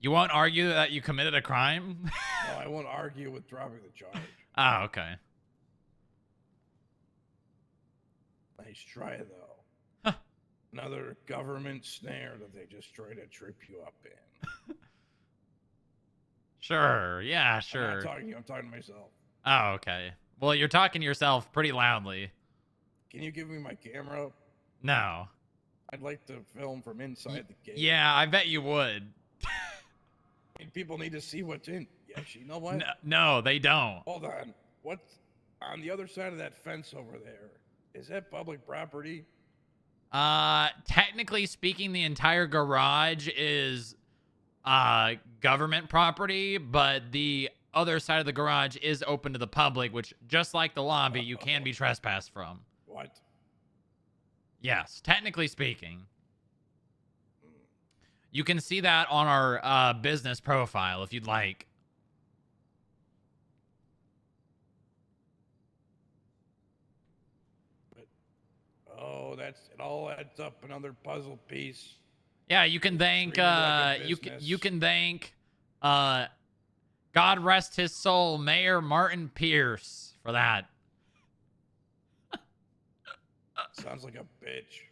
You won't argue that you committed a crime? No, I won't argue with dropping the charge. Oh, okay. Nice try, though. Another government snare that they just try to trip you up in. Sure. Yeah, I'm sure. not talking to you, I'm talking to myself. Oh, okay. Well, you're talking to yourself pretty loudly. Can you give me my camera? No. I'd like to film from inside the gate. Yeah, I bet you would. I mean, people need to see what's in. Actually, you know what? No, they don't. Hold on. What's on the other side of that fence over there? Is that public property? Technically speaking, the entire garage is government property, but the other side of the garage is open to the public, which, just like the lobby, you can be trespassed from. What? Yes, technically speaking. You can see that on our business profile if you'd like. Oh, it all adds up another puzzle piece. Yeah, you can thank Treated like a you business. can thank God rest his soul, Mayor Martin Pierce, for that. Sounds like a bitch.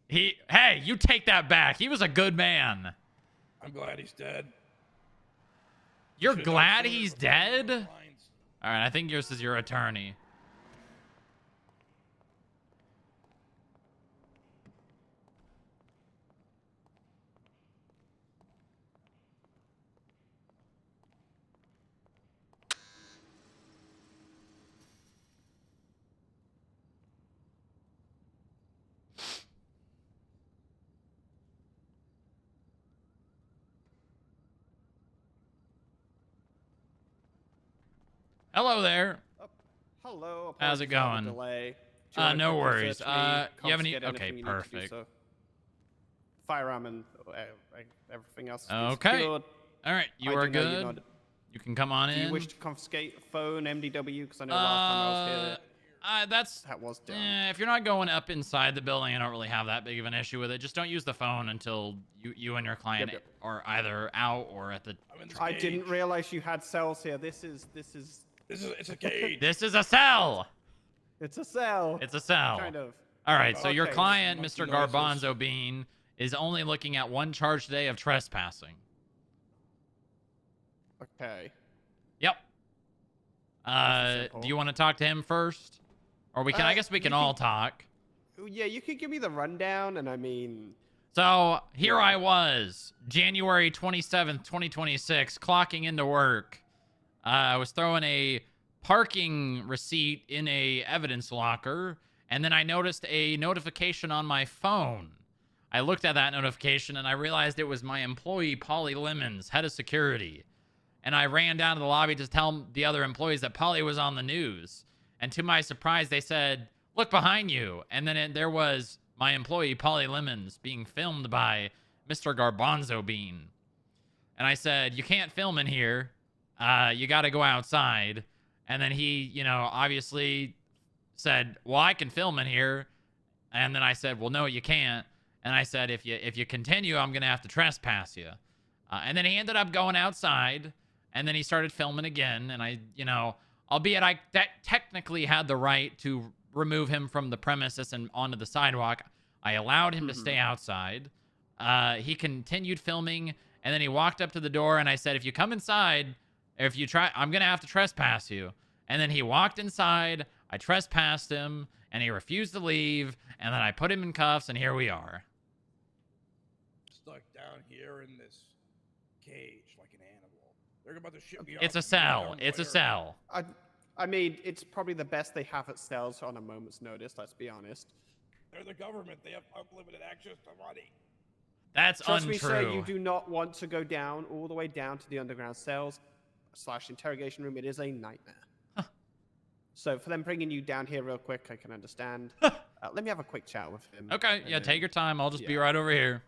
Hey, you take that back. He was a good man. I'm glad he's dead. You're Should've glad known sooner he's before he dead? lines. All right, I think yours is your attorney. Hello there. Oh, hello. How's it apologies about the going? delay. Do you wanna No quickly worries. search me, You have any? confiscate Okay, anything you need to do perfect. so? Firearm and everything else is being Okay. secured. All right, you I are do know you're good. not- You can come on Do in. you wish to confiscate a phone, MDW? Because I know last time I was here, That's that was done. if you're not going up inside the building, I don't really have that big of an issue with it. Just don't use the phone until you and your client Yep. are either out or at the. I'm in this I cage. didn't realize you had cells here. It's It's a cage. This is a cell. it's a cell. It's a cell. Kind of. All right, so your Okay. client, Monkey Mr. noises. Garbanzo Bean, is only looking at one charge today of trespassing. Okay. Yep. simple. Do you want to talk to him first, or we can? I guess we you can can- all talk. Yeah, you could give me the rundown, and I mean, So here I was, January 27th, 2026, clocking into work. I was throwing a parking receipt in a evidence locker, and then I noticed a notification on my phone. I looked at that notification, and I realized it was my employee, Polly Lemons, head of security. And I ran down to the lobby to tell the other employees that Polly was on the news. And to my surprise, they said, "Look behind you." And then there was my employee, Polly Lemons, being filmed by Mr. Garbanzo Bean. And I said, "You can't film in here. You got to go outside." And then he, obviously said, "Well, I can film in here." And then I said, "Well, no, you can't." And I said, if you continue, I'm going to have to trespass you. And then he ended up going outside, and then he started filming again. And I, albeit I technically had the right to remove him from the premises and onto the sidewalk, I allowed him to stay outside. He continued filming, and then he walked up to the door, and I said, "If you come inside, if you try, I'm going to have to trespass you." And then he walked inside, I trespassed him, and he refused to leave, and then I put him in cuffs, and here we are. Stuck down here in this cage like an animal. They're about to ship me It's off a to cell. the It's a lawyer. cell. I mean, it's probably the best they have at cells on a moment's notice. Let's be honest. They're the government. They have unlimited access to money. That's Trust untrue. me, sir, you do not want to go down all the way down to the underground cells / interrogation room. It is a nightmare. So for them bringing you down here real quick, I can understand. Let me have a quick chat with him. Okay, and yeah, then- take your time. I'll just be yeah. right over here.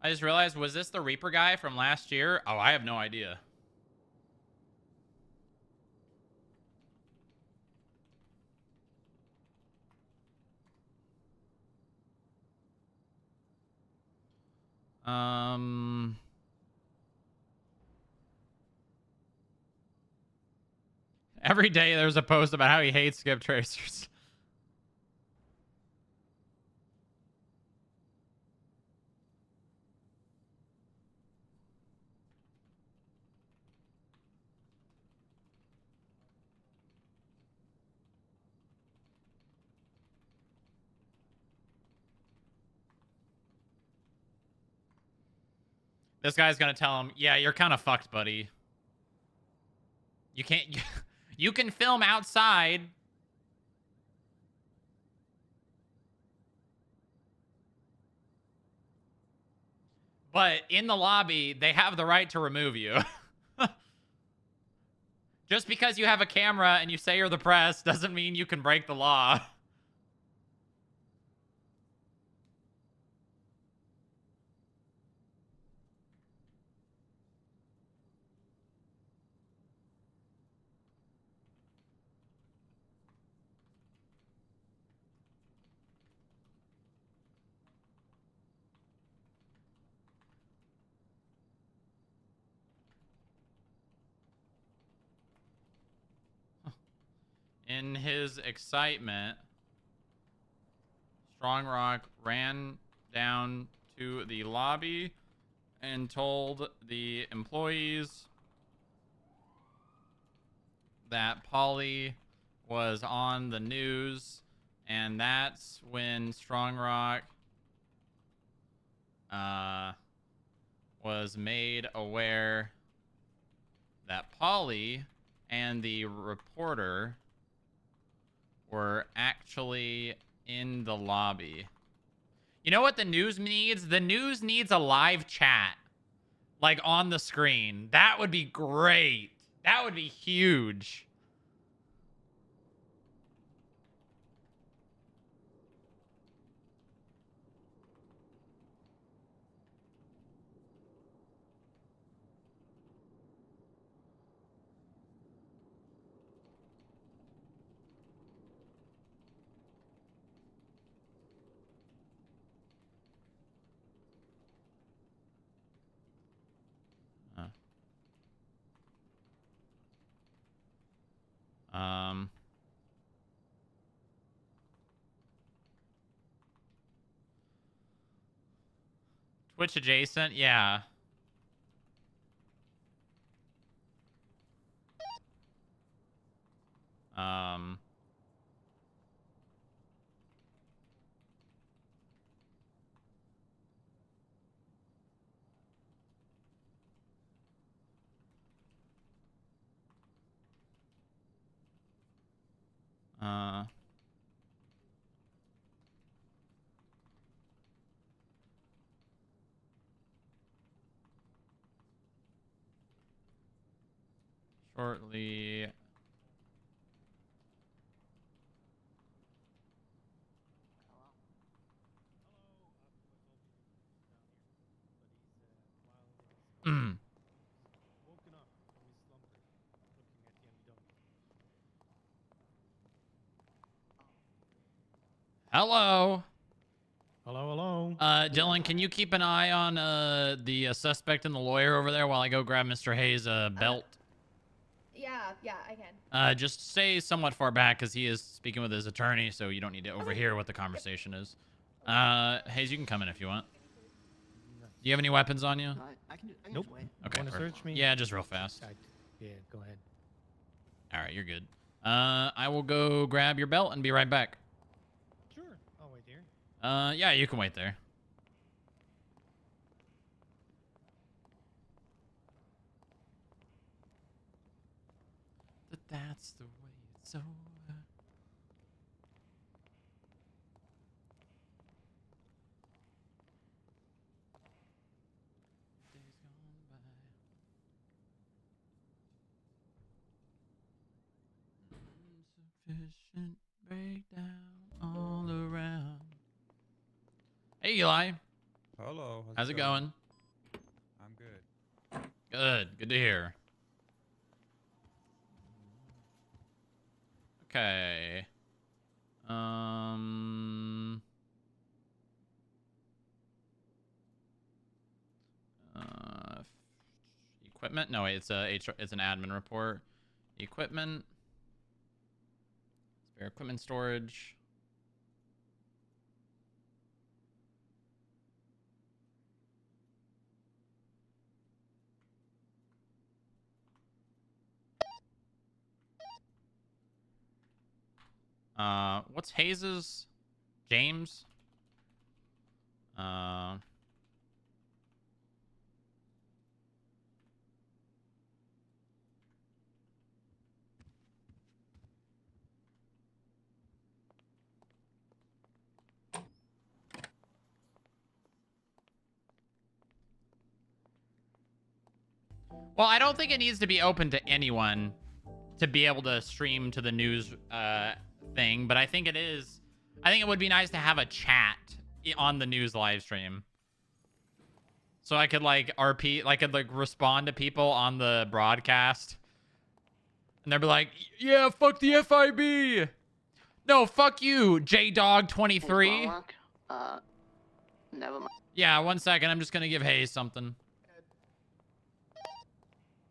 I just realized, was this the Reaper guy from last year? Oh, I have no idea. Every day there's a post about how he hates skip tracers. This guy's gonna tell him, "Yeah, you're kind of fucked, buddy. You can't. You can film outside." But in the lobby, they have the right to remove you. Just because you have a camera and you say you're the press doesn't mean you can break the law. In his excitement, Strong Rock ran down to the lobby and told the employees that Polly was on the news And that's when Strong Rock was made aware that Polly and the reporter were actually in the lobby. You know what the news needs? The news needs a live chat, like on the screen. That would be great. That would be huge. Um, Twitch adjacent, yeah. Um, uh, Shortly. Mm. Hello. Hello, hello. Dylan, can you keep an eye on the suspect and the lawyer over there while I go grab Mr. Hayes' belt? Yeah, I can. Just stay somewhat far back because he is speaking with his attorney, so you don't need to overhear what the conversation is. Hayes, you can come in if you want. Do you have any weapons on you? I can Nope. just wait. Okay. Want to search me? Yeah, just real fast. Yeah, go ahead. All right, you're good. I will go grab your belt and be right back. Sure. I'll wait here. Yeah, you can wait there. But that's the way it's over. Days gone by. Insufficient breakdown all around. Hey, Eli. Hello. How's it going? I'm good. Good. Good to hear. Okay. Equipment? No, wait, it's it's an admin report. Equipment. Spare equipment storage. What's Hayes's? James? Well, I don't think it needs to be open to anyone to be able to stream to the news thing, but I think it is. I think it would be nice to have a chat on the news live stream. So I could like RP, like I could like respond to people on the broadcast. And they'd be like, yeah, fuck the FIB. No, fuck you, JDog23. Never mind. Yeah, 1 second. I'm just going to give Hayes something.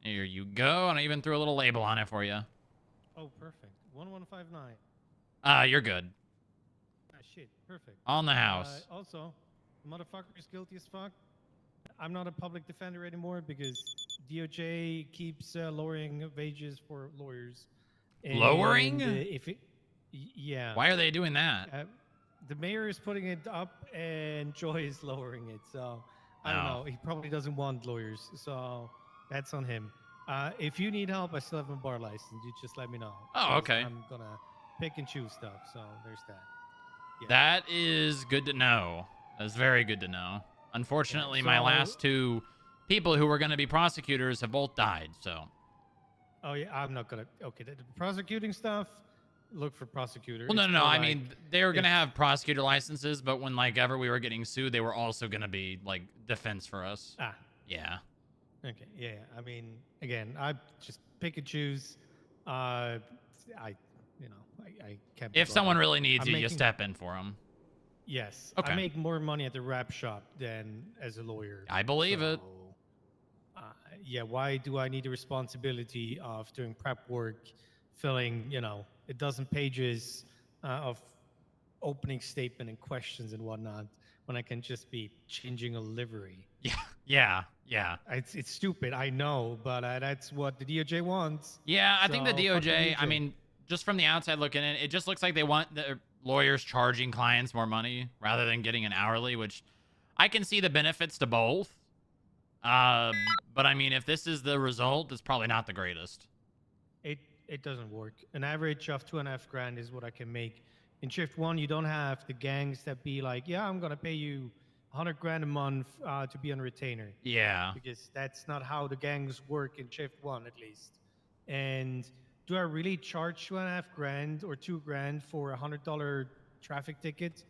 Here you go. And I even threw a little label on it for you. Oh, perfect. 1159. You're good. Ah, shit. Perfect. On the house. Also, the motherfucker is guilty as fuck. I'm not a public defender anymore because DOJ keeps lowering wages for lawyers. And, Lowering? Yeah. Why are they doing that? The mayor is putting it up, and Joy is lowering it. So I don't Oh. know. He probably doesn't want lawyers, so that's on him. If you need help, I still have a bar license. You just let me know. Oh, 'cause okay. I'm gonna pick and choose stuff. So there's that. Yeah. That is good to know. That's very good to know. Unfortunately, my so- last two people who were going to be prosecutors have both died, so. Oh yeah, I'm not gonna. Okay, the prosecuting stuff. Look for prosecutor. Well, no, It's no, no. more I like mean, they were going to if- have prosecutor licenses, but when, like, ever we were getting sued, they were also going to be, like, defense for us. Ah. Yeah. Okay. Yeah. I mean, again, I just pick and choose. I can't. be If someone bothered. really needs I'm you, you making- step in for them. Yes. Okay. I make more money at the rap shop than as a lawyer. I believe it. Yeah. Why do I need the responsibility of doing prep work, filling a dozen pages of opening statement and questions and whatnot, when I can just be changing a livery? Yeah. It's stupid, I know, but that's what the DOJ wants. Yeah, I think the So, fuck the DOJ, I DOJ. mean, just from the outside looking in, it just looks like they want the lawyers charging clients more money rather than getting an hourly, which I can see the benefits to both. But I mean, if this is the result, it's probably not the greatest. It doesn't work. An average of 2.5 grand is what I can make. In shift one, you don't have the gangs that be like, yeah, I'm gonna pay you 100 grand a month to be on retainer. Yeah. Because that's not how the gangs work in shift one, at least. And do I really charge 2.5 grand or 2 grand for a $100 traffic ticket?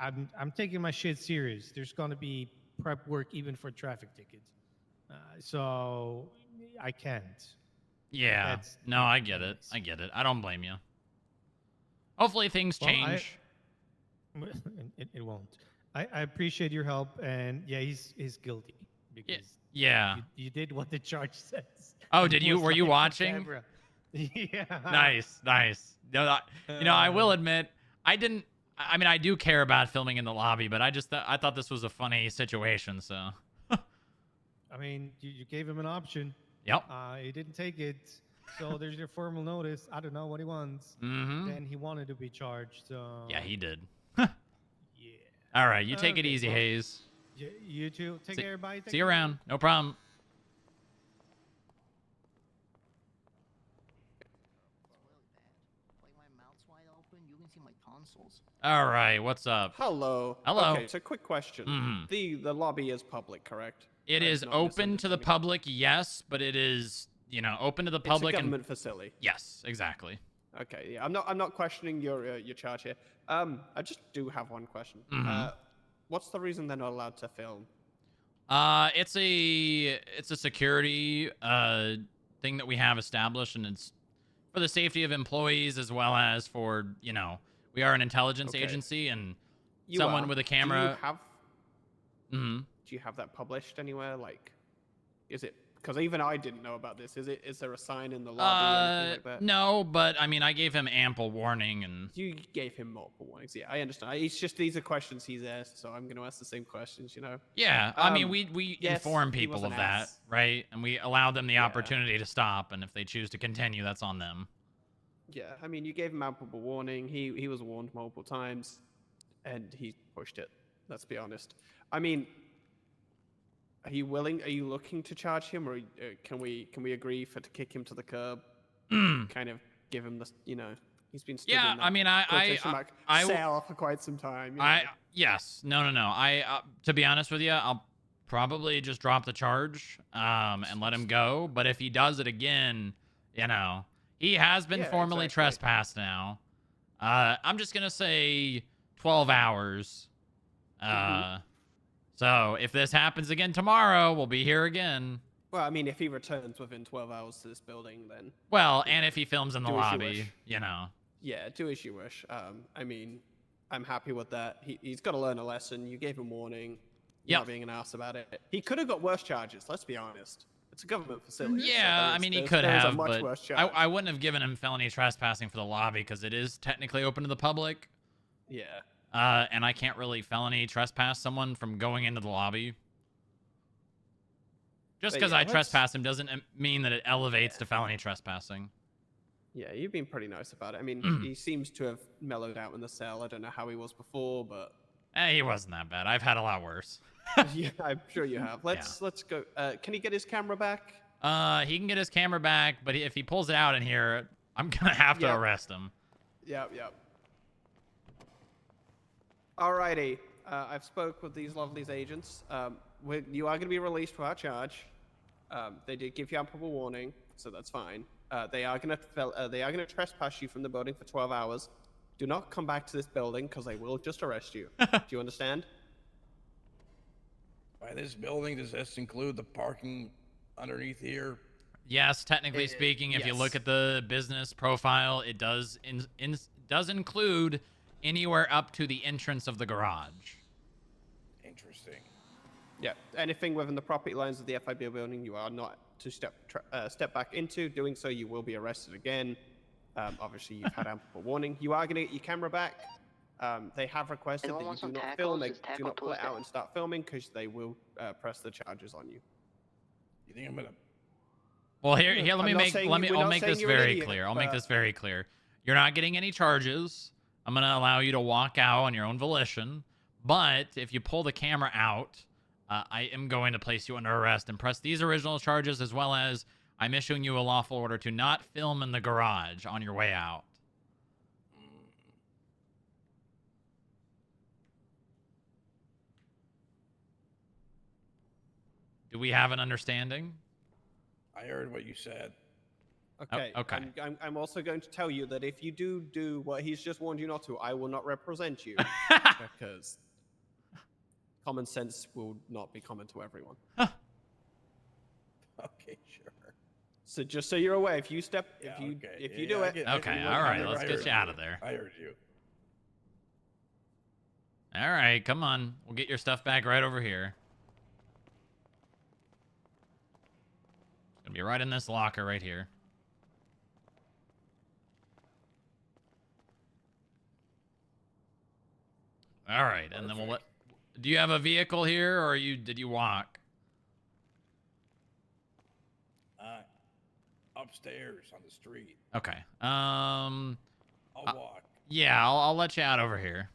I'm taking my shit serious. There's gonna be prep work even for traffic tickets. So I can't. Yeah. No, I get it. I get it. I don't blame you. Hopefully things Well, change. It won't. I appreciate your help, and yeah, he's guilty because Yeah. you did what the charge says. Oh, It did you? was Were you live on watching? camera. Yeah. Nice. No, I will admit, I didn't. I mean, I do care about filming in the lobby, but I thought this was a funny situation. So. I mean, you gave him an option. Yep. He didn't take it, so there's your formal notice. I don't know what he wants. Mm-hmm. Then he wanted to be charged. So Yeah, he did. yeah. All right, you take it Okay, easy, well, Hayes. You too. Take care, everybody. Take See you care. around. No problem. Like my mouth's wide open, you can see my tonsils. All right, what's up? Hello. Hello. Okay, so quick question. Mhm. The lobby is public, correct? It is not open to the misunderstanding. public, yes, but it is, open to the public. It's a government facility. Yes, exactly. Okay, yeah, I'm not questioning your charge here. I just do have one question. Mhm. What's the reason they're not allowed to film? It's a security thing that we have established, and it's for the safety of employees as well as for we are an intelligence Okay. agency, and You someone are. with a Do camera. you have Mhm. Do you have that published anywhere? Like, is it? Because even I didn't know about this. Is there a sign in the lobby or anything like that? No, but I mean, I gave him ample warning, and You gave him multiple warnings. Yeah, I understand. It's just these are questions he's asked, so I'm going to ask the same questions. yeah, I mean, Um, we yes, inform he people was of an that, ass. right? And we allow them the Yeah. opportunity to stop, and if they choose to continue, that's on them. Yeah, I mean, you gave him ample warning. He was warned multiple times, and he pushed it. Let's be honest. I mean, are you willing? Are you looking to charge him, or can we agree to kick him to the curb? Kind of give him the he's been stood Yeah, in that I mean, quotation mark I cell for quite some time. Yes, no. I to be honest with you, I'll probably just drop the charge and let him go. But if he does it again, he has been Yeah, formally exactly. trespassed now. I'm just gonna say 12 hours. So if this happens again tomorrow, we'll be here again. Well, I mean, if he returns within 12 hours to this building, then Well, and if he films in the Do as you lobby, wish. Yeah, do as you wish. I mean, I'm happy with that. He's got to learn a lesson. You gave him warning. You're Yep. not being an ass about it. He could have got worse charges. Let's be honest. It's a government facility. so Yeah, there I is- mean, he there's- could there is a have, much but worse charge. I wouldn't have given him felony trespassing for the lobby because it is technically open to the public. Yeah. And I can't really felony trespass someone from going into the lobby. Just But because yeah, I let's- trespass him doesn't mean that it elevates to felony trespassing. Yeah, you've been pretty nice about it. I mean, he seems to have mellowed out in the cell. I don't know how he was before, but He wasn't that bad. I've had a lot worse. yeah, I'm sure you have. Let's go. Can he get his camera back? He can get his camera back, but if he pulls it out in here, I'm gonna have to arrest him. Yep. Alrighty. I've spoke with these lovely agents. You are going to be released without charge. They did give you ample warning, so that's fine. They are going to trespass you from the building for 12 hours. Do not come back to this building because they will just arrest you. Do you understand? By this building, does this include the parking underneath here? Yes, technically speaking, if you look at the business profile, it does does include anywhere up to the entrance of the garage. Interesting. Yeah. Anything within the property lines of the FIB building, you are not to step back into. Doing so, you will be arrested again. Obviously, you've had ample warning. You are going to get your camera back. They have requested that you do not film it, do not pull it out and start filming because they will press the charges on you. You think I'm gonna? Well, here, I'll make this very clear. I'll make this very clear. You're not getting any charges. I'm gonna allow you to walk out on your own volition. But if you pull the camera out, I am going to place you under arrest and press these original charges, as well as I'm issuing you a lawful order to not film in the garage on your way out. Do we have an understanding? I heard what you said. Okay. Oh, okay. I'm also going to tell you that if you do what he's just warned you not to, I will not represent you because common sense will not be common to everyone. Okay, sure. So just so you're aware, if you do it. Okay, all right, let's get you out of there. I heard you. All right, come on. We'll get your stuff back right over here. It's gonna be right in this locker right here. All right, and then we'll let. Do you have a vehicle here, or did you walk? Upstairs on the street. Okay. I'll walk. Yeah, I'll let you out over here.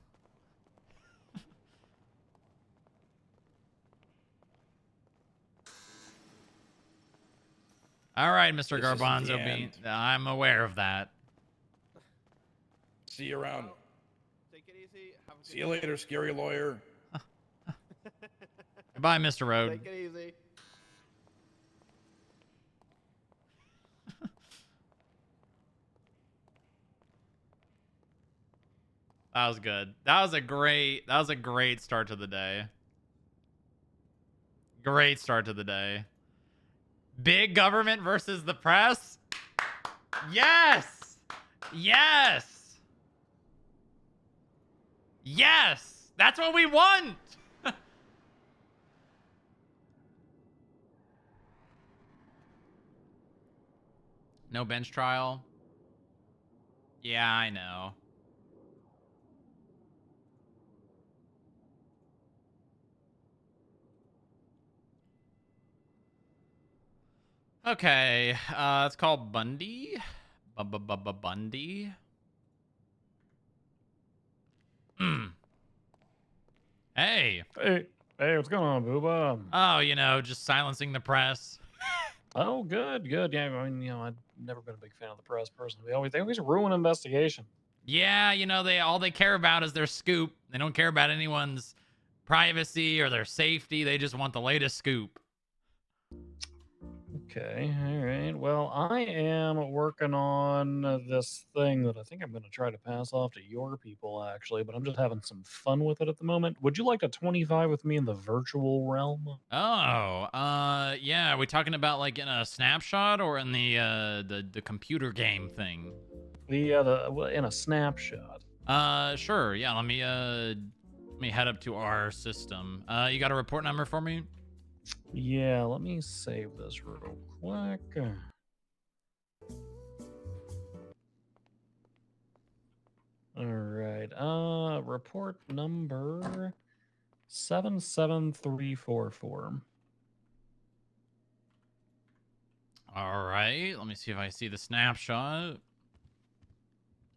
All right, Mr. Garbanzo Bean. I'm aware of that. See you around. Take it easy. See you later, scary lawyer. Goodbye, Mr. Road. Take it easy. That was good. That was a great start to the day. Great start to the day. Big government versus the press? Yes! Yes! Yes! That's what we want! No bench trial? Yeah, I know. Okay, it's called Bundy. Bundy. Hey. Hey, what's going on, Booba? Oh, just silencing the press. Oh, good. Yeah, I mean, I've never been a big fan of the press personally. They always ruin investigation. Yeah, all they care about is their scoop. They don't care about anyone's privacy or their safety. They just want the latest scoop. Okay, all right. Well, I am working on this thing that I think I'm going to try to pass off to your people, actually, but I'm just having some fun with it at the moment. Would you like to 25 with me in the virtual realm? Oh, yeah. Are we talking about like in a snapshot or in the computer game thing? In a snapshot. Sure. Yeah. Let me head up to our system. You got a report number for me? Yeah, let me save this real quick. All right. Report number 77344. All right. Let me see if I see the snapshot.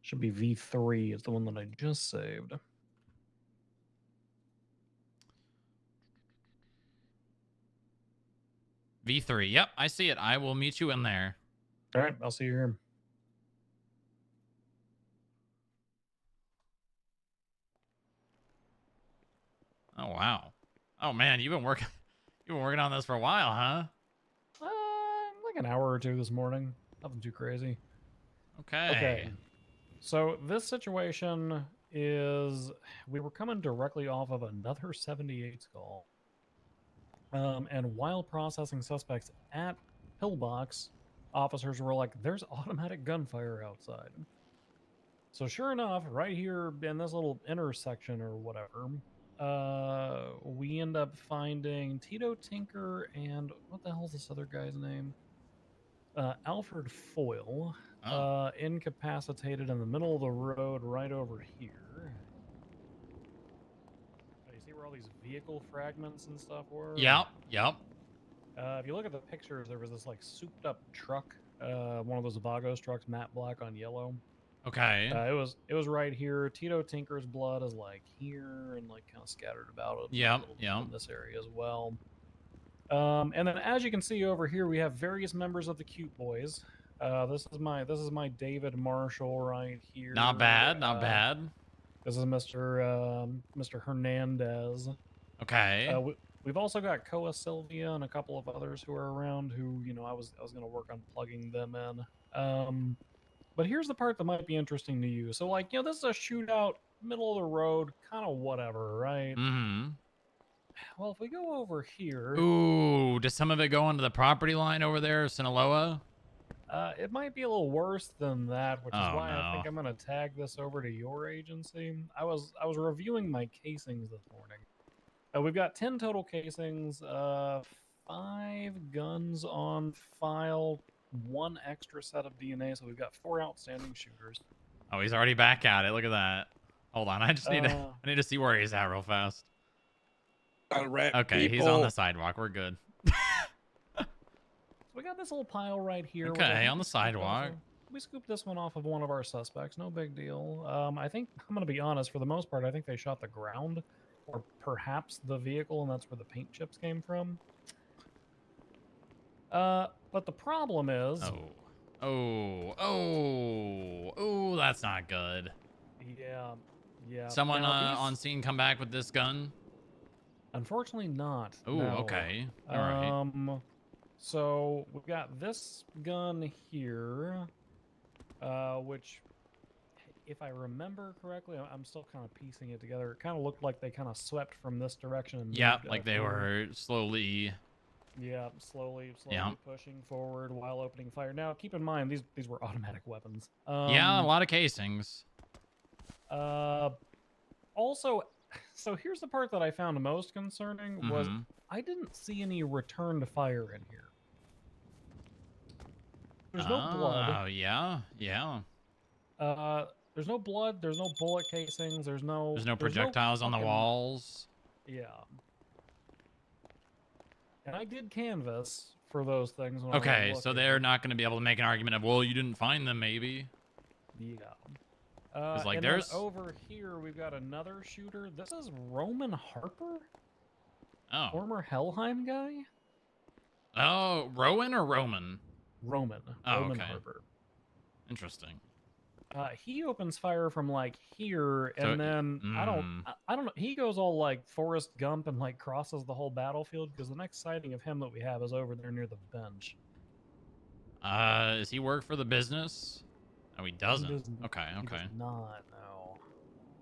Should be V3 is the one that I just saved. V3. Yep, I see it. I will meet you in there. All right, I'll see you here. Oh wow. Oh man, you've been working on this for a while, huh? Like an hour or two this morning. Nothing too crazy. Okay. Okay. So this situation is we were coming directly off of another 78 call. And while processing suspects at Pillbox, officers were like, there's automatic gunfire outside. So sure enough, right here in this little intersection or whatever, we end up finding Tito Tinker and what the hell's this other guy's name? Alfred Foyle, incapacitated in the middle of the road right over here. You see where all these vehicle fragments and stuff were? Yep. If you look at the pictures, there was this like souped up truck, one of those Vagos trucks, matte black on yellow. Okay. It was right here. Tito Tinker's blood is like here and like kind of scattered about it. Yep. In this area as well. And then as you can see over here, we have various members of the Cute Boys. This is my David Marshall right here. Not bad. Not bad. This is Mr. Hernandez. Okay. We've also got Koa Sylvia and a couple of others who are around who, I was going to work on plugging them in. But here's the part that might be interesting to you. So, like, this is a shootout, middle of the road, kind of whatever, right? Mm-hmm. Well, if we go over here... Ooh, does some of it go onto the property line over there, Sinaloa? It might be a little worse than that, which is why no. I think I'm going to tag this over to your agency. I was reviewing my casings this morning. We've got 10 total casings, 5 guns on file, 1 extra set of DNA, so we've got 4 outstanding shooters. Oh, he's already back at it. Look at that. Hold on, I just need I need to see where he's at real fast. Okay, he's on the sidewalk. We're good. We got this little pile right here. Okay, on the sidewalk. We scooped this one off of one of our suspects. No big deal. I think, I'm going to be honest, for the most part, I think they shot the ground or perhaps the vehicle, and that's where the paint chips came from. But the problem is... Oh, that's not good. Yeah. Someone on scene come back with this gun? Unfortunately not. Oh, no. okay. All right. So we've got this gun here, which, if I remember correctly, I'm still kind of piecing it together. It kind of looked like they kind of swept from this direction. And yeah, like they were slowly... Yeah, slowly yeah. pushing forward while opening fire. Now, keep in mind, these were automatic weapons. Yeah, a lot of casings. Also, so here's the part that I found most concerning was I didn't see any return to fire in here. There's no blood. Oh, yeah. There's no blood. There's no bullet casings. There's no projectiles on the walls. Yeah. And I did canvas for those things. When okay, so they're not going to be able to make an argument of, well, you didn't find them, maybe. Yeah. Like and there's then over here we've got another shooter. This is Roman Harper. Oh. Former Helheim guy. Oh, Rowan or Roman? Roman. Oh, Roman okay. Harper. Interesting. He opens fire from like here, and So, then I don't know. He goes all like Forrest Gump and like crosses the whole battlefield because the next sighting of him that we have is over there near the bench. Does he work for the business? No, he doesn't. Okay. He does not,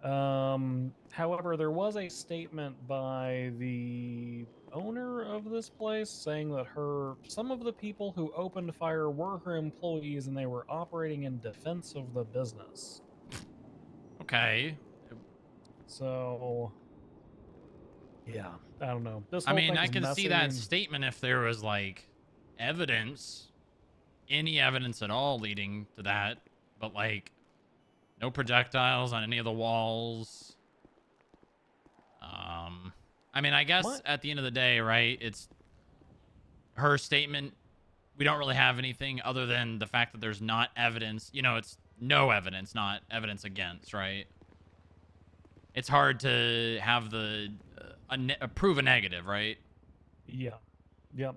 no. However, there was a statement by the owner of this place saying that some of the people who opened fire were her employees and they were operating in defense of the business. Okay. So, yeah, I don't know. I mean, I can see that statement if there was like evidence, any evidence at all leading to that, but like no projectiles on any of the walls. I mean, I guess at the end of the day, right, it's her statement. We don't really have anything other than the fact that there's not evidence. You know, it's no evidence, not evidence against, right? It's hard to have prove a negative, right? Yeah. Yep.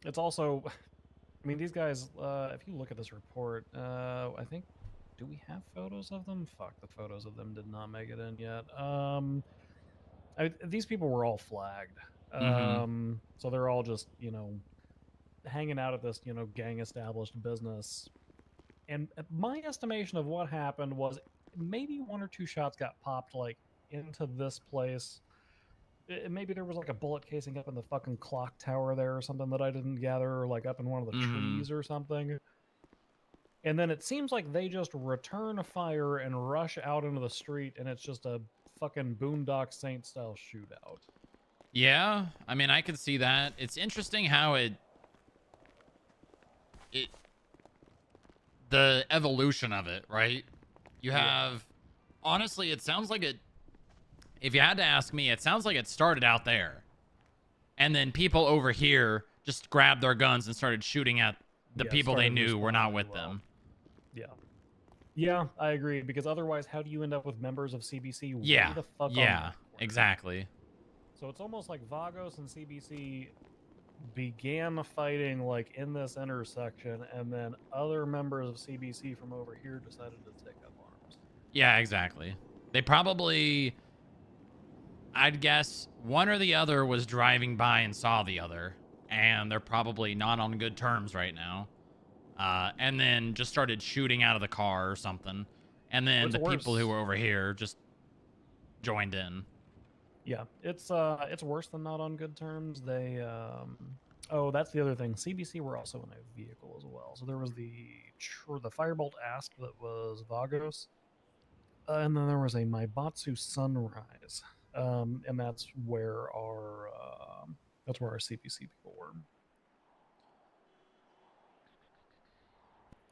It's also, I mean, these guys, if you look at this report, I think, do we have photos of them? Fuck, the photos of them did not make it in yet. These people were all flagged. So they're all just, you know, hanging out at this, you know, gang established business. And my estimation of what happened was maybe 1 or 2 shots got popped, like, into this place. Maybe there was like a bullet casing up in the fucking clock tower there or something that I didn't gather, or like up in one of the trees or something. And then it seems like they just return fire and rush out into the street, and it's just a fucking Boondock Saint style shootout. Yeah, I mean, I could see that. It's interesting how the evolution of it, right? You have, honestly, it sounds like it, if you had to ask me, it sounds like it started out there. And then people over here just grabbed their guns and started shooting at the people they knew were not with them. Yeah. Yeah, I agree, because otherwise, how do you end up with members of CBC? Yeah, Way the fuck yeah, exactly. So it's almost like Vagos and CBC began fighting like in this intersection, and then other members of CBC from over here decided to take up arms. Yeah, exactly. They probably, I'd guess, one or the other was driving by and saw the other, and they're probably not on good terms right now. And then just started shooting out of the car or something. And then the people who were over here just joined in. Yeah, it's worse than not on good terms. They oh, that's the other thing. CBC were also in a vehicle as well. So there was the Firebolt Asp that was Vagos, and then there was a Maibatsu Sunrise, and that's where our CBC people were.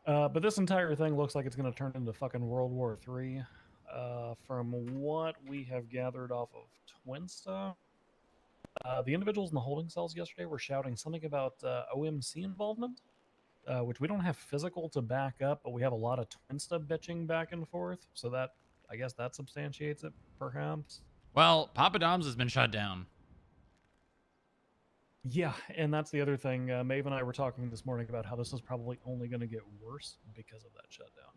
But this entire thing looks like it's going to turn into fucking World War III. From what we have gathered off of Twinsta, the individuals in the holding cells yesterday were shouting something about OMC involvement, which we don't have physical to back up, but we have a lot of Twinsta bitching back and forth. So that, I guess that substantiates it, perhaps. Well, Papa Dom's has been shut down. Yeah, and that's the other thing. Maeve and I were talking this morning about how this is probably only going to get worse because of that shutdown.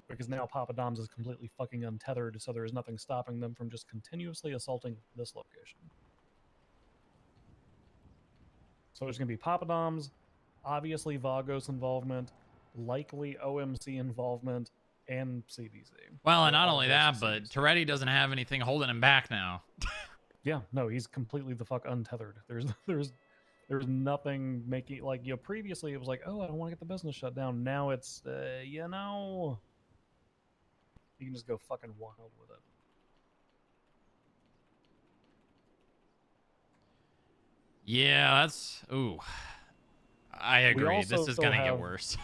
Because now Papa Dom's is completely fucking untethered, so there is nothing stopping them from just continuously assaulting this location. So there's going to be Papa Dom's, obviously Vagos involvement, likely OMC involvement, and CBC. Well, and not only that, but Toretti doesn't have anything holding him back now. Yeah, no, he's completely the fuck untethered. There's nothing making, like, you know, previously it was like, oh, I don't want to get the business shut down. Now it's, you know, you can just go fucking wild with it. Yeah, that's, ooh. I agree. This is going to get worse.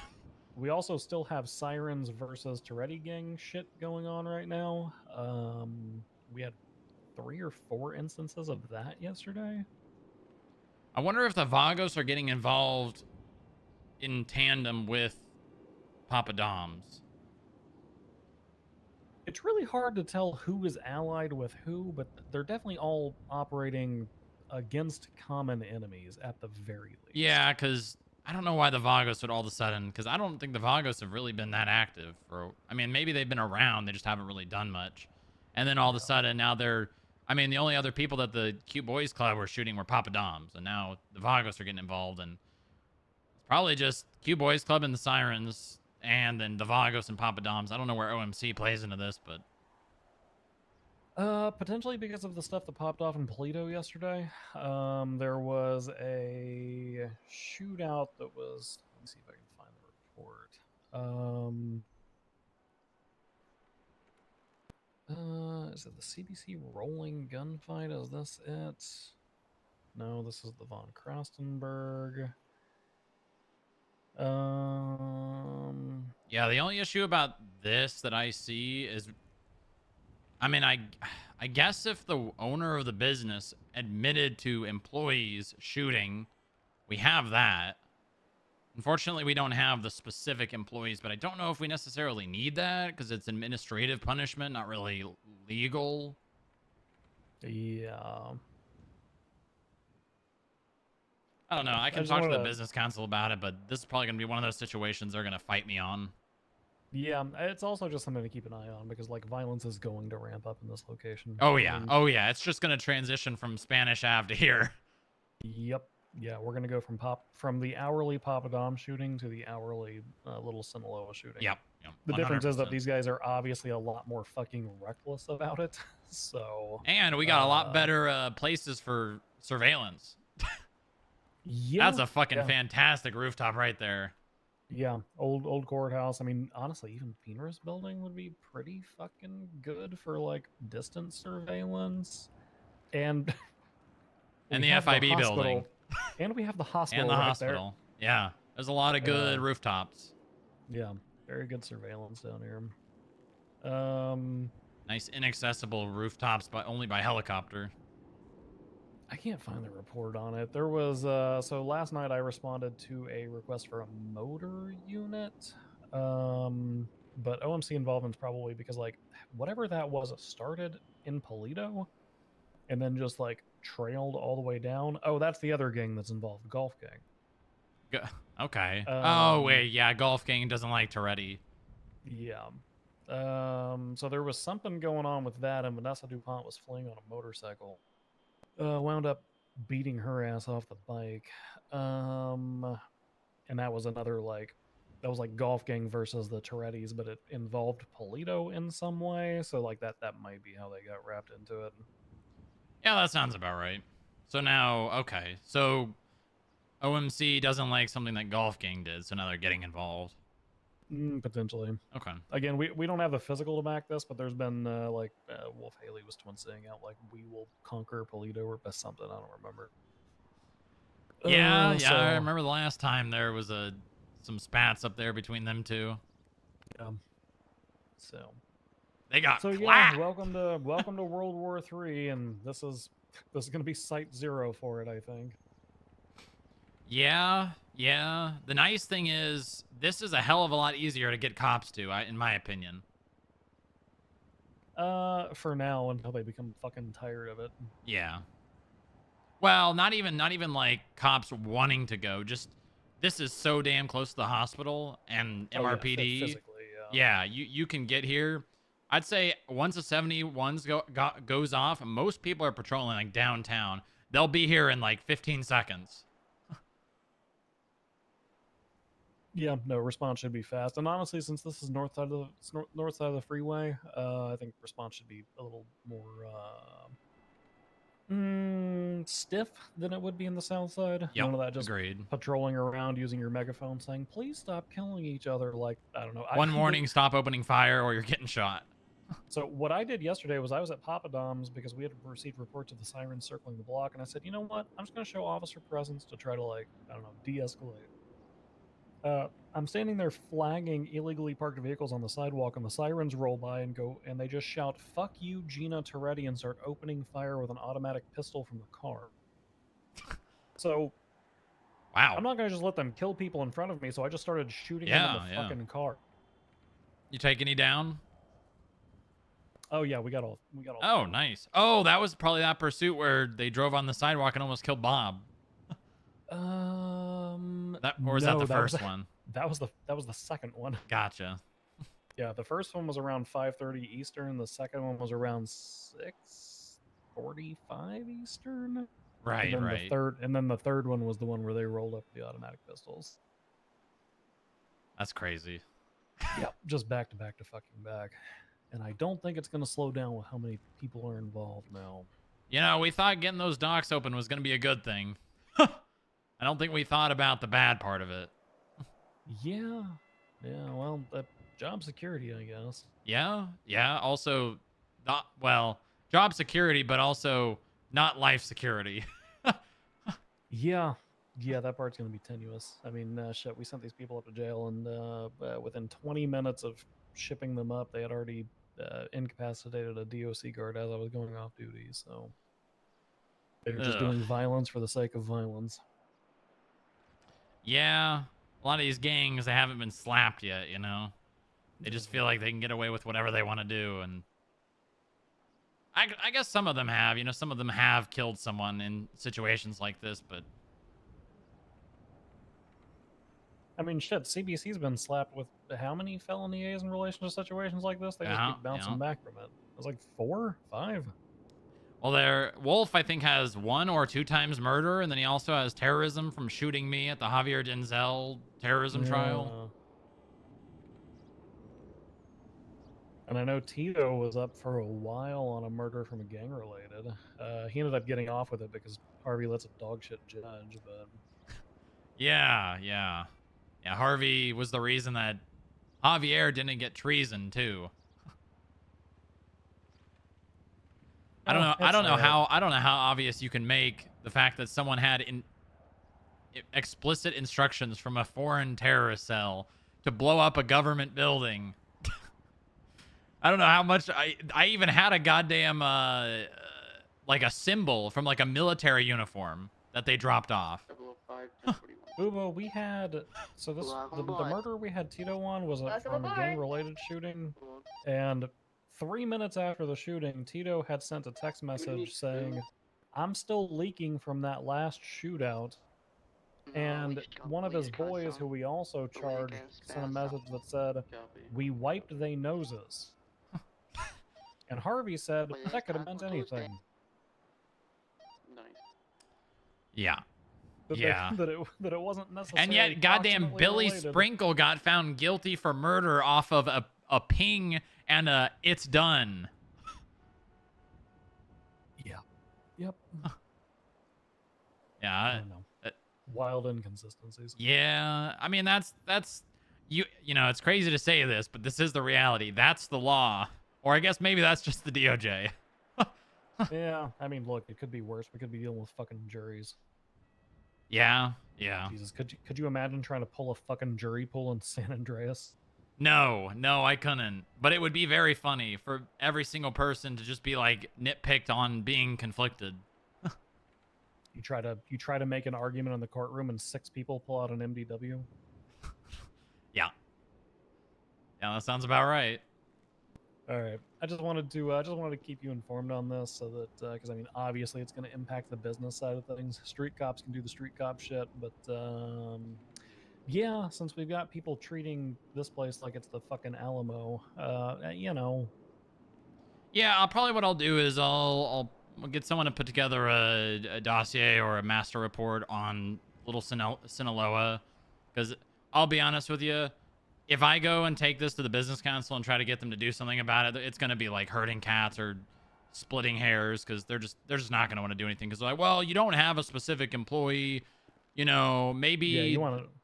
We also still have Sirens versus Toretti gang shit going on right now. We had 3 or 4 instances of that yesterday. I wonder if the Vagos are getting involved in tandem with Papa Dom's. It's really hard to tell who is allied with who, but they're definitely all operating against common enemies at the very least. Yeah, because I don't know why the Vagos would all of a sudden, because I don't think the Vagos have really been that active. I mean, maybe they've been around, they just haven't really done much. And then all of a sudden, now they're, I mean, the only other people that the Cute Boys Club were shooting were Papa Dom's, and now the Vagos are getting involved, and it's probably just Cute Boys Club and the Sirens, and then the Vagos and Papa Dom's. I don't know where OMC plays into this, but... Potentially because of the stuff that popped off in Polito yesterday. There was a shootout that was... Let me see if I can find the report. Is it the CBC rolling gunfight? Is this it? No, this is the Von Krastenberg. Yeah, the only issue about this that I see is, I mean, I guess if the owner of the business admitted to employees shooting, we have that. Unfortunately, we don't have the specific employees, but I don't know if we necessarily need that because it's administrative punishment, not really legal. Yeah. I don't know. I can just talk to the wanna- business council about it, but this is probably going to be one of those situations they're going to fight me on. Yeah, it's also just something to keep an eye on because like violence is going to ramp up in this location. Oh I yeah, mean, oh yeah. It's just going to transition from Spanish Ave to here. Yep. Yeah, we're gonna go from the hourly Papa Dom shooting to the hourly Little Sinaloa shooting. Yep. The difference is that 100%. these guys are obviously a lot more fucking reckless about it. So. And we got a lot better places for surveillance. Yeah. That's a fucking fantastic rooftop right there. Yeah, old courthouse. I mean, honestly, even Penrose building would be pretty fucking good for like distance surveillance, and And we the have FIB hospital, building. and we have the hospital And the right hospital. Yeah, there's a lot of good rooftops. Yeah, very good surveillance down here. Nice inaccessible rooftops, but only by helicopter. I can't find the report on it. There was so last night I responded to a request for a motor unit. But OMC involvement's probably because like whatever that was, it started in Polito and then just like trailed all the way down. Oh, that's the other gang that's involved, the golf gang. Okay. Oh wait, yeah, golf gang doesn't like Toretti. Yeah. So there was something going on with that, and Vanessa DuPont was fleeing on a motorcycle. Wound up beating her ass off the bike. And that was another like golf gang versus the Torettis, but it involved Polito in some way. So like that might be how they got wrapped into it. Yeah, that sounds about right. So now, okay, so OMC doesn't like something that golf gang did, so now they're getting involved. Potentially. Okay. Again, we don't have the physical to back this, but there's been Wolf Haley was twin saying out like we will conquer Polito or something. I don't remember. Yeah, So- I remember the last time there was some spats up there between them two. Yeah. So they got yeah. clapped. Welcome to World War III, and this is going to be Site 0 for it, I think. Yeah. The nice thing is, this is a hell of a lot easier to get cops to, in my opinion. For now, until they become fucking tired of it. Yeah. Well, not even like cops wanting to go. Just this is so damn close to the hospital and MRPD. Physically, yeah. You can get here. I'd say once a 71 goes off, most people are patrolling like downtown. They'll be here in like 15 seconds. Yeah, no, response should be fast. And honestly, since this is north side of the freeway, I think response should be a little more stiff than it would be in the south side. Yep, None of that just agreed. patrolling around using your megaphone saying, please stop killing each other. Like, I don't know. One warning, stop opening fire or you're getting shot. So what I did yesterday was I was at Papa Dom's because we had received reports of the sirens circling the block. And I said, you know what? I'm just going to show officer presence to try to, like, I don't know, de-escalate. I'm standing there flagging illegally parked vehicles on the sidewalk, and the sirens roll by and they just shout, fuck you, Gina Toretti, and start opening fire with an automatic pistol from the car. So, wow. I'm not going to just let them kill people in front of me, so I just started shooting them in the fucking car. You take any down? Oh, yeah, we got all. Oh, nice. Oh, that was probably that pursuit where they drove on the sidewalk and almost killed Bob. Was that the first one? That was the second one. Gotcha. Yeah, the first one was around 5:30 Eastern. The second one was around 6:45 Eastern. Right, and then right. The third one was the one where they rolled up the automatic pistols. That's crazy. Yep, just back to fucking back. And I don't think it's going to slow down with how many people are involved now. You know, we thought getting those docks open was going to be a good thing. I don't think we thought about the bad part of it. Yeah, well, job security, I guess. Yeah. Also, job security, but also not life security. Yeah, that part's going to be tenuous. I mean, shit, we sent these people up to jail, and within 20 minutes of shipping them up, they had already incapacitated a DOC guard as I was going off duty, so they're just doing violence for the sake of violence. Yeah. A lot of these gangs, they haven't been slapped yet, you know? They just feel like they can get away with whatever they want to do, and I guess some of them have, you know, some of them have killed someone in situations like this, but I mean, shit, CBC's been slapped with how many felony A's in relation to situations like this? They just keep bouncing back from it. It was like 4, 5. Well, Wolf, I think, has 1 or 2 times murder, and then he also has terrorism from shooting me at the Javier Denzel terrorism trial. And I know Tito was up for a while on a murder from a gang-related. He ended up getting off with it because Harvey lets a dogshit judge, but... Yeah, Harvey was the reason that Javier didn't get treason, too. I don't know how obvious you can make the fact that someone had explicit instructions from a foreign terrorist cell to blow up a government building. I don't know how much I even had a goddamn like a symbol from like a military uniform that they dropped off. Ubo, we had the murder we had Tito on was from a gang-related shooting, and 3 minutes after the shooting, Tito had sent a text message saying, "I'm still leaking from that last shootout." And one of his boys, who we also charged, sent a message that said, "We wiped they noses." And Harvey said, that could have meant anything. Yeah. That it wasn't necessarily. And yet, goddamn Billy related. Sprinkle got found guilty for murder off of a ping and a "it's done." Yeah. Yep. Yeah. I don't know. Wild inconsistencies. Yeah. I mean, that's you know, it's crazy to say this, but this is the reality. That's the law. Or I guess maybe that's just the DOJ. Yeah. I mean, look, it could be worse. We could be dealing with fucking juries. Yeah. Jesus, could you imagine trying to pull a fucking jury pool in San Andreas? No, I couldn't. But it would be very funny for every single person to just be like nitpicked on being conflicted. You try to make an argument in the courtroom and 6 people pull out an MDW. Yeah, that sounds about right. All right, I just wanted to keep you informed on this so that because I mean obviously it's going to impact the business side of things. Street cops can do the street cop shit, but yeah, since we've got people treating this place like it's the fucking Alamo, you know. Yeah, what I'll do is I'll get someone to put together a dossier or a master report on Little Sinaloa, because I'll be honest with you, if I go and take this to the business council and try to get them to do something about it, it's going to be like herding cats or splitting hairs, because they're just not going to want to do anything, because they're like, well, you don't have a specific employee, you know, maybe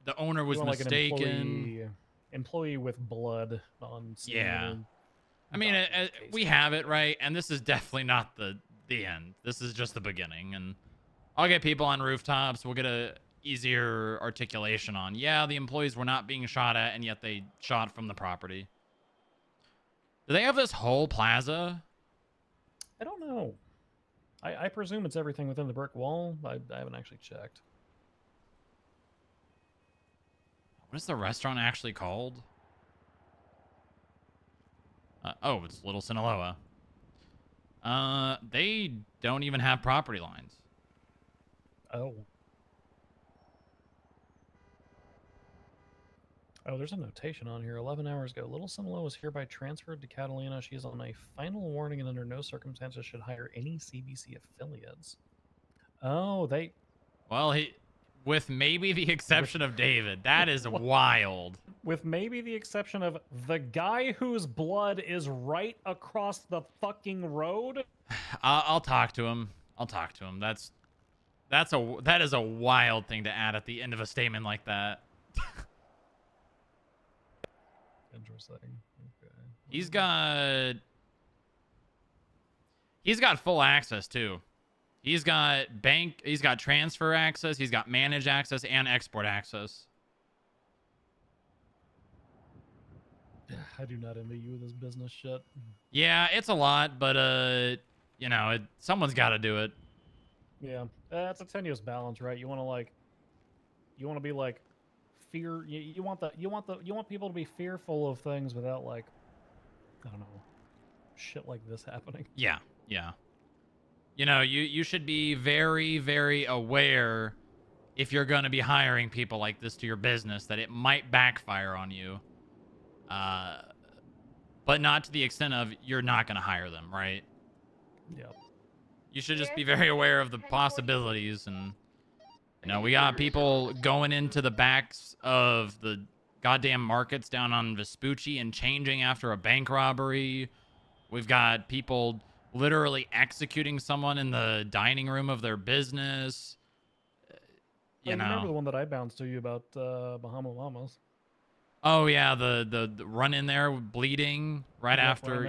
the owner was mistaken. Like an employee with blood on scene. Yeah. I mean, we have it, right? And this is definitely not the end. This is just the beginning. And I'll get people on rooftops. We'll get a easier articulation on, yeah, the employees were not being shot at, and yet they shot from the property. Do they have this whole plaza? I don't know. I presume it's everything within the brick wall. I haven't actually checked. What is the restaurant actually called? Oh, it's Little Sinaloa. They don't even have property lines. Oh, there's a notation on here. 11 hours ago, Little Sinaloa is hereby transferred to Catalina. She is on a final warning and under no circumstances should hire any CBC affiliates. Oh, Well, with maybe the exception of David. That is wild. With maybe the exception of the guy whose blood is right across the fucking road. I'll talk to him. That is a wild thing to add at the end of a statement like that. Interesting. Okay. He's got full access too. He's got transfer access, he's got managed access and export access. I do not envy you with this business shit. Yeah, it's a lot, but you know, someone's got to do it. Yeah, it's a tenuous balance, right? You want to be like fear. You want people to be fearful of things without like, I don't know, shit like this happening. Yeah, yeah. You know, you should be very, very aware if you're going to be hiring people like this to your business that it might backfire on you. But not to the extent of you're not going to hire them, right? Yep. You should just be very aware of the possibilities. And, you know, we got people going into the backs of the goddamn markets down on Vespucci and changing after a bank robbery. We've got people literally executing someone in the dining room of their business. You know. Remember the one that I bounced to you about Bahama Mamas? Oh yeah, the run in there bleeding right after,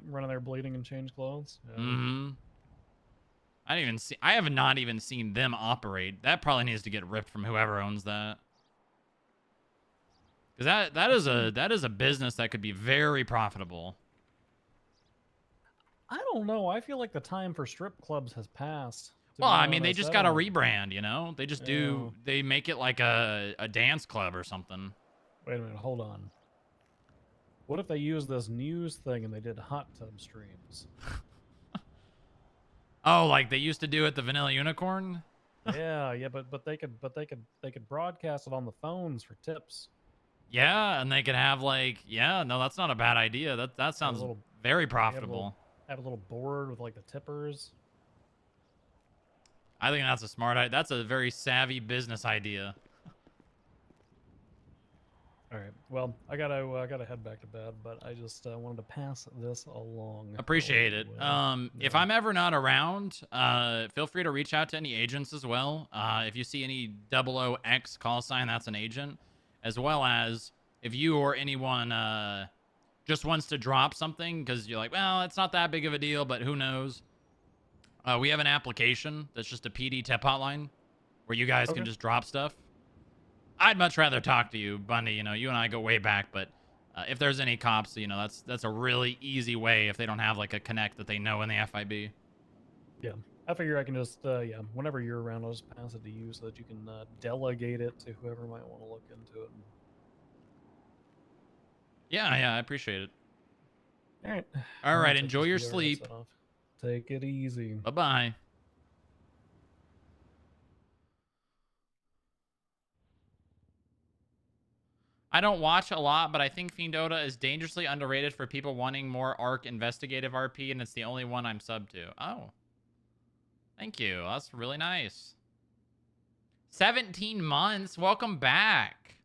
running there bleeding and change clothes. Yeah. Mm-hmm. I have not even seen them operate. That probably needs to get ripped from whoever owns that. Because that is a business that could be very profitable. I don't know. I feel like the time for strip clubs has passed. Well, I mean, they just got a rebrand, you know? They just they make it like a dance club or something. Wait a minute, hold on. What if they use this news thing and they did hot tub streams? Oh, like they used to do at the Vanilla Unicorn? yeah, but they could broadcast it on the phones for tips. Yeah, and they could have like, no, that's not a bad idea. That sounds very profitable. Have a little board with like the tippers. I think that's a smart idea. That's a very savvy business idea. All right. Well, I gotta head back to bed, but I just wanted to pass this along. Appreciate it. If I'm ever not around, feel free to reach out to any agents as well. If you see any 00X call sign, that's an agent. As well as if you or anyone just wants to drop something because you're like, well, it's not that big of a deal, but who knows? We have an application that's just a PD tip hotline where you guys can just drop stuff. I'd much rather talk to you, Bundy. You know, you and I go way back, but if there's any cops, you know, that's a really easy way if they don't have like a connect that they know in the FIB. Yeah, I figure I can just, whenever you're around, I'll just pass it to you so that you can delegate it to whoever might want to look into it. Yeah, I appreciate it. All right. Enjoy your sleep. Take it easy. Bye-bye. I don't watch a lot, but I think Fiendota is dangerously underrated for people wanting more ARC investigative RP, and it's the only one I'm sub to. Oh. Thank you. That's really nice. 17 months. Welcome back.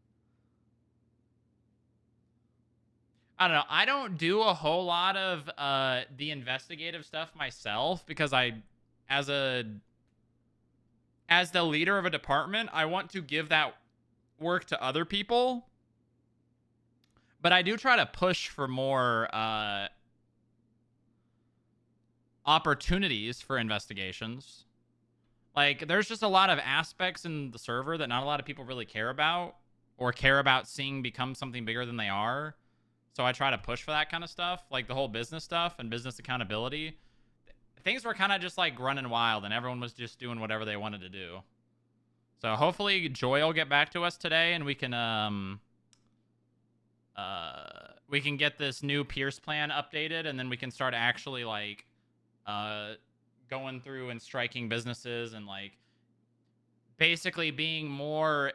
I don't know. I don't do a whole lot of the investigative stuff myself because as the leader of a department, I want to give that work to other people. But I do try to push for more opportunities for investigations. Like, there's just a lot of aspects in the server that not a lot of people really care about or care about seeing become something bigger than they are. So I try to push for that kind of stuff, like the whole business stuff and business accountability. Things were kind of just like running wild and everyone was just doing whatever they wanted to do. So hopefully Joy will get back to us today and we can get this new Pierce plan updated and then we can start actually like going through and striking businesses and like basically being more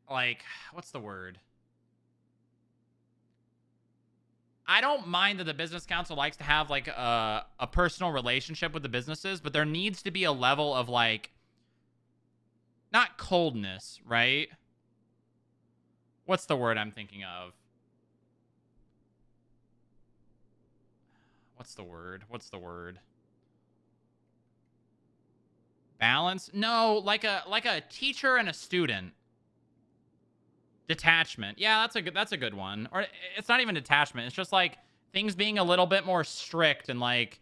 like, what's the word? I don't mind that the business council likes to have like a personal relationship with the businesses, but there needs to be a level of like, not coldness, right? What's the word I'm thinking of? What's the word? Balance? No, like a teacher and a student. Detachment. Yeah, that's a good one. Or it's not even detachment. It's just like things being a little bit more strict and like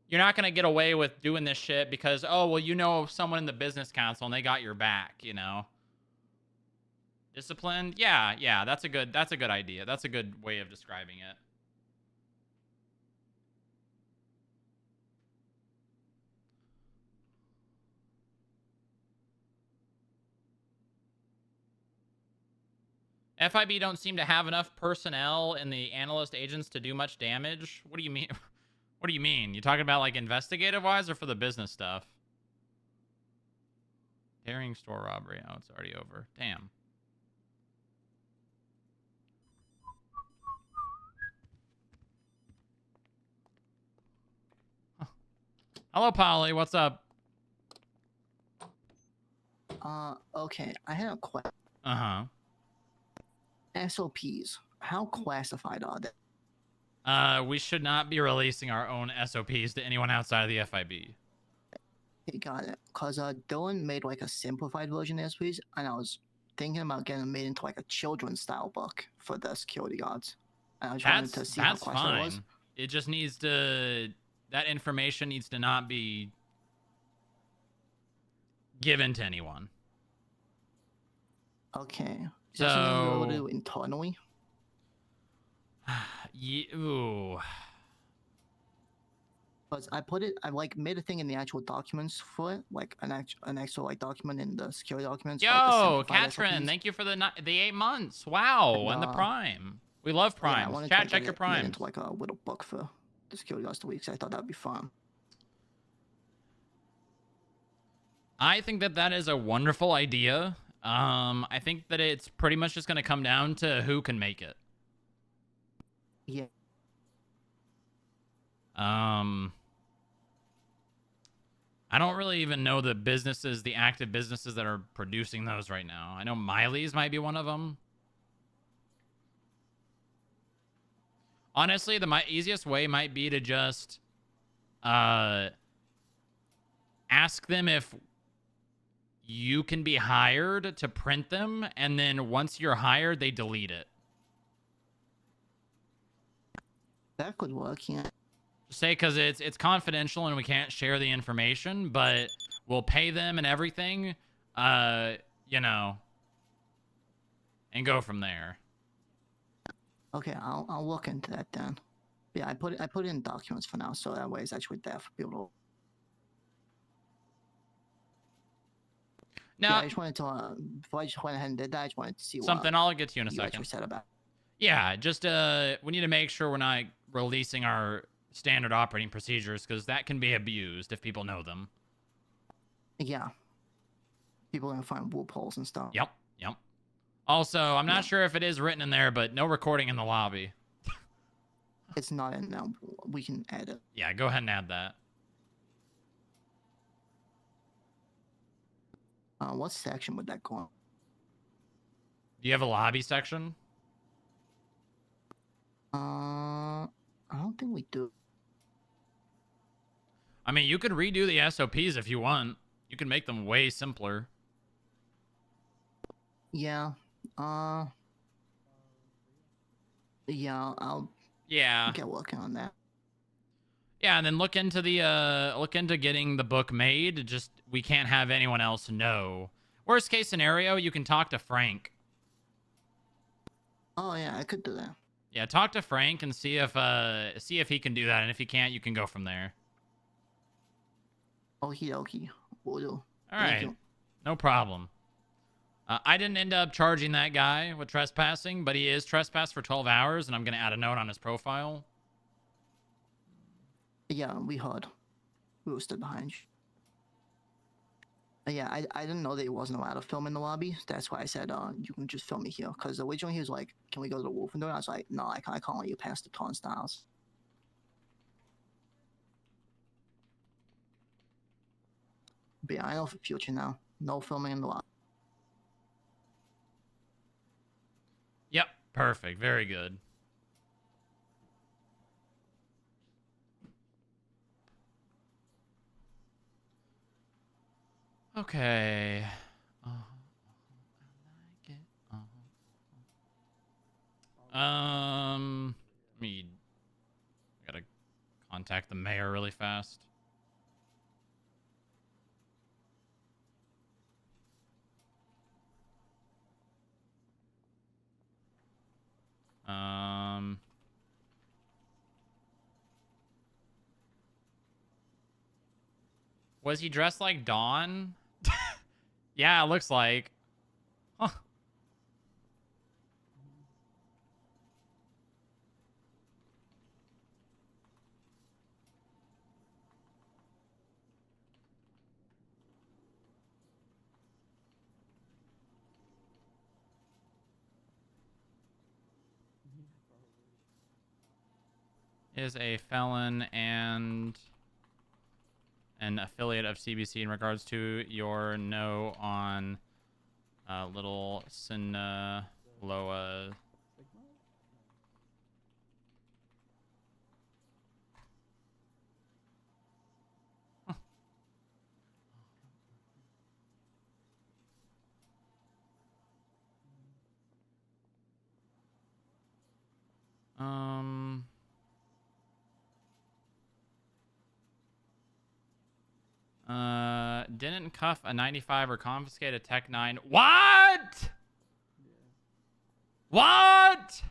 you're not going to get away with doing this shit because, oh, well, you know someone in the business council and they got your back, you know? Disciplined? Yeah, that's a good idea. That's a good way of describing it. FIB don't seem to have enough personnel and the analyst agents to do much damage. What do you mean? What do you mean? You talking about like investigative wise or for the business stuff? Daring store robbery. Oh, it's already over. Damn. Huh. Hello, Polly. What's up? Okay. I had a question. Uh-huh. SOPs. How classified are they? We should not be releasing our own SOPs to anyone outside of the FIB. Okay, got it. Cause Dylan made like a simplified version of SOPs, and I was thinking about getting them made into like a children's style book for the security guards. And I was wanted to see how That's classified it was. fine. It just needs to... That information needs to not be given to anyone. Okay. Is that something we're able to So... do internally? Ooh. Because I like made a thing in the actual documents for it, like an actual like document in the security documents. Yo, like the Katrin, SOPs. thank you for the 8 months. Wow, and the Prime. We love Yeah, I Primes. wanted Chat, to check get your it made Primes. into like a little book for the security guards to weeks. I thought that'd be fun. I think that is a wonderful idea. I think that it's pretty much just going to come down to who can make it. Yeah. I don't really even know the businesses, the active businesses that are producing those right now. I know Miley's might be one of them. Honestly, the easiest way might be to just ask them if you can be hired to print them, and then once you're hired, they delete it. That could work, yeah. Say, because it's confidential and we can't share the information, but we'll pay them and everything, you know, and go from there. Okay, I'll look into that then. Yeah, I put it in documents for now, so that way it's actually there for people to. Now, yeah, I just wanted to before I just went ahead and did that, I just wanted to see something. what I'll get to you in a you second. actually said about. Yeah, just we need to make sure we're not releasing our standard operating procedures, because that can be abused if people know them. Yeah. People are gonna find loopholes and stuff. Yep. Also, I'm not sure if it is written in there, but no recording in the lobby. It's not in now. We can add it. Yeah, go ahead and add that. What section would that go on? Do you have a lobby section? I don't think we do. I mean, you could redo the SOPs if you want. You can make them way simpler. Yeah. Yeah, I'll get working on that. Yeah, and then look into getting the book made. Just we can't have anyone else know. Worst case scenario, you can talk to Frank. Oh yeah, I could do that. Yeah, talk to Frank and see if he can do that, and if he can't, you can go from there. Okie dokie. Will do. All right, no problem. I didn't end up charging that guy with trespassing, but he is trespassed for 12 hours, and I'm gonna add a note on his profile. Yeah, we heard. We were stood behind you. Yeah, I didn't know that he wasn't allowed to film in the lobby. That's why I said, you can just film me here. Because originally he was like, can we go to the Wolfen door? And I was like, no, I can't let you pass the turnstiles. But yeah, I know for future now. No filming in the lobby. Yep, perfect. Very good. Okay. I gotta contact the mayor really fast. Was he dressed like Dawn? Yeah, it looks like. Huh. is a felon and an affiliate of CBC in regards to your no on Little Sinaloa. Didn't cuff a 95 or confiscate a Tech 9. What? What?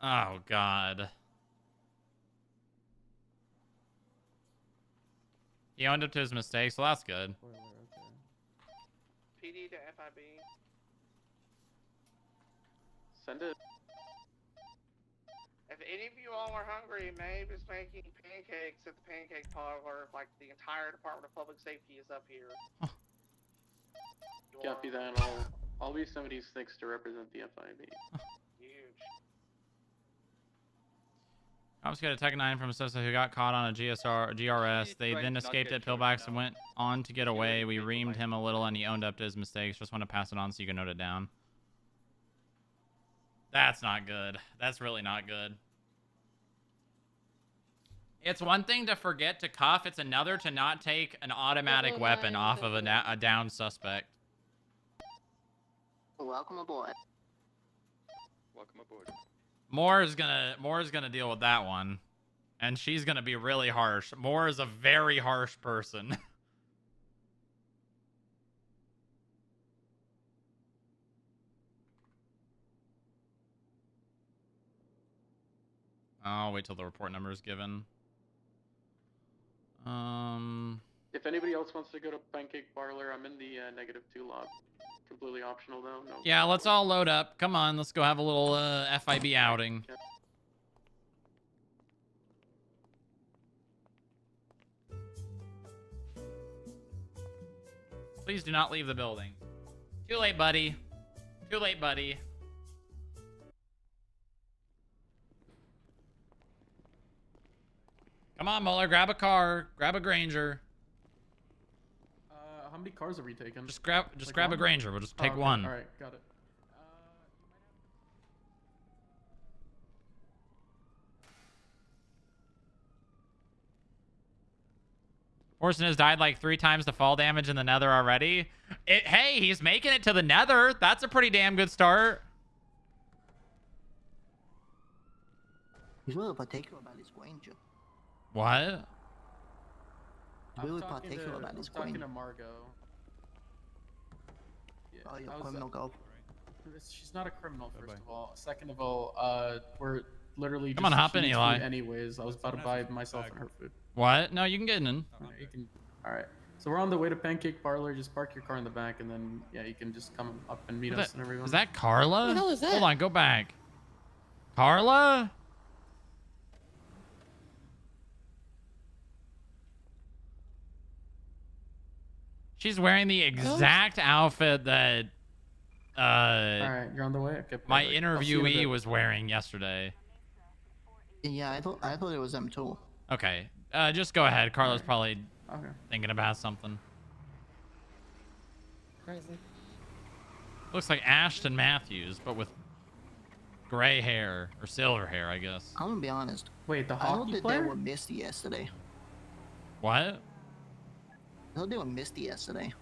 Oh, God. He owned up to his mistakes, so that's good. PD to FIB. Send it. If any of you all are hungry, Maeve is making pancakes at the pancake parlor. Like the entire Department of Public Safety is up here. Copy that. I'll be 76 to represent the FIB. Huge. Confiscated a Tech 9 from a citizen who got caught on a GRS. They then escaped at pillbacks and went on to get away. We reamed him a little and he owned up to his mistakes. Just want to pass it on so you can note it down. That's not good. That's really not good. It's one thing to forget to cuff. It's another to not take an automatic weapon off of a down suspect. Welcome aboard. Welcome aboard. Moore is gonna deal with that one, and she's gonna be really harsh. Moore is a very harsh person. I'll wait till the report number is given. If anybody else wants to go to Pancake Parlor, I'm in the -2 lobby. Completely optional though. No. Yeah, let's all load up. Come on, let's go have a little FIB outing. Yep. Please do not leave the building. Too late, buddy. Too late, buddy. Come on, Muller. Grab a car. Grab a Granger. How many cars are we taking? Just grab a Granger. We'll just take one. All right, got it. Orson has died like 3 times to fall damage in the nether already. Hey, he's making it to the nether. That's a pretty damn good start. He's really particular about his Granger. What? He's really particular about his I'm talking Granger. to Margot. Yeah, Oh, your I was, criminal go. She's not a criminal, first of all. Second of all, we're literally Come on, just hop in, she needs Eli. food anyways. I was about to buy myself and her food. What? No, you can get in. Alright, you can. All right. So we're on the way to Pancake Parlor. Just park your car in the back, and then yeah, you can just come up and meet us and everyone. Is that Carla? What the hell is that? Hold on, go back. Carla? She's wearing the exact outfit that All right, you're on the way. Okay. my perfect. I'll see you in a interviewee bit. was wearing yesterday. Yeah, I thought it was them too. Okay. Just go ahead. Carla's probably Okay. thinking about something. Crazy. Looks like Ashton Matthews, but with gray hair or silver hair, I guess. I'm gonna be honest. Wait, the I thought hockey that player? they were misty yesterday. What? I thought they were misty yesterday.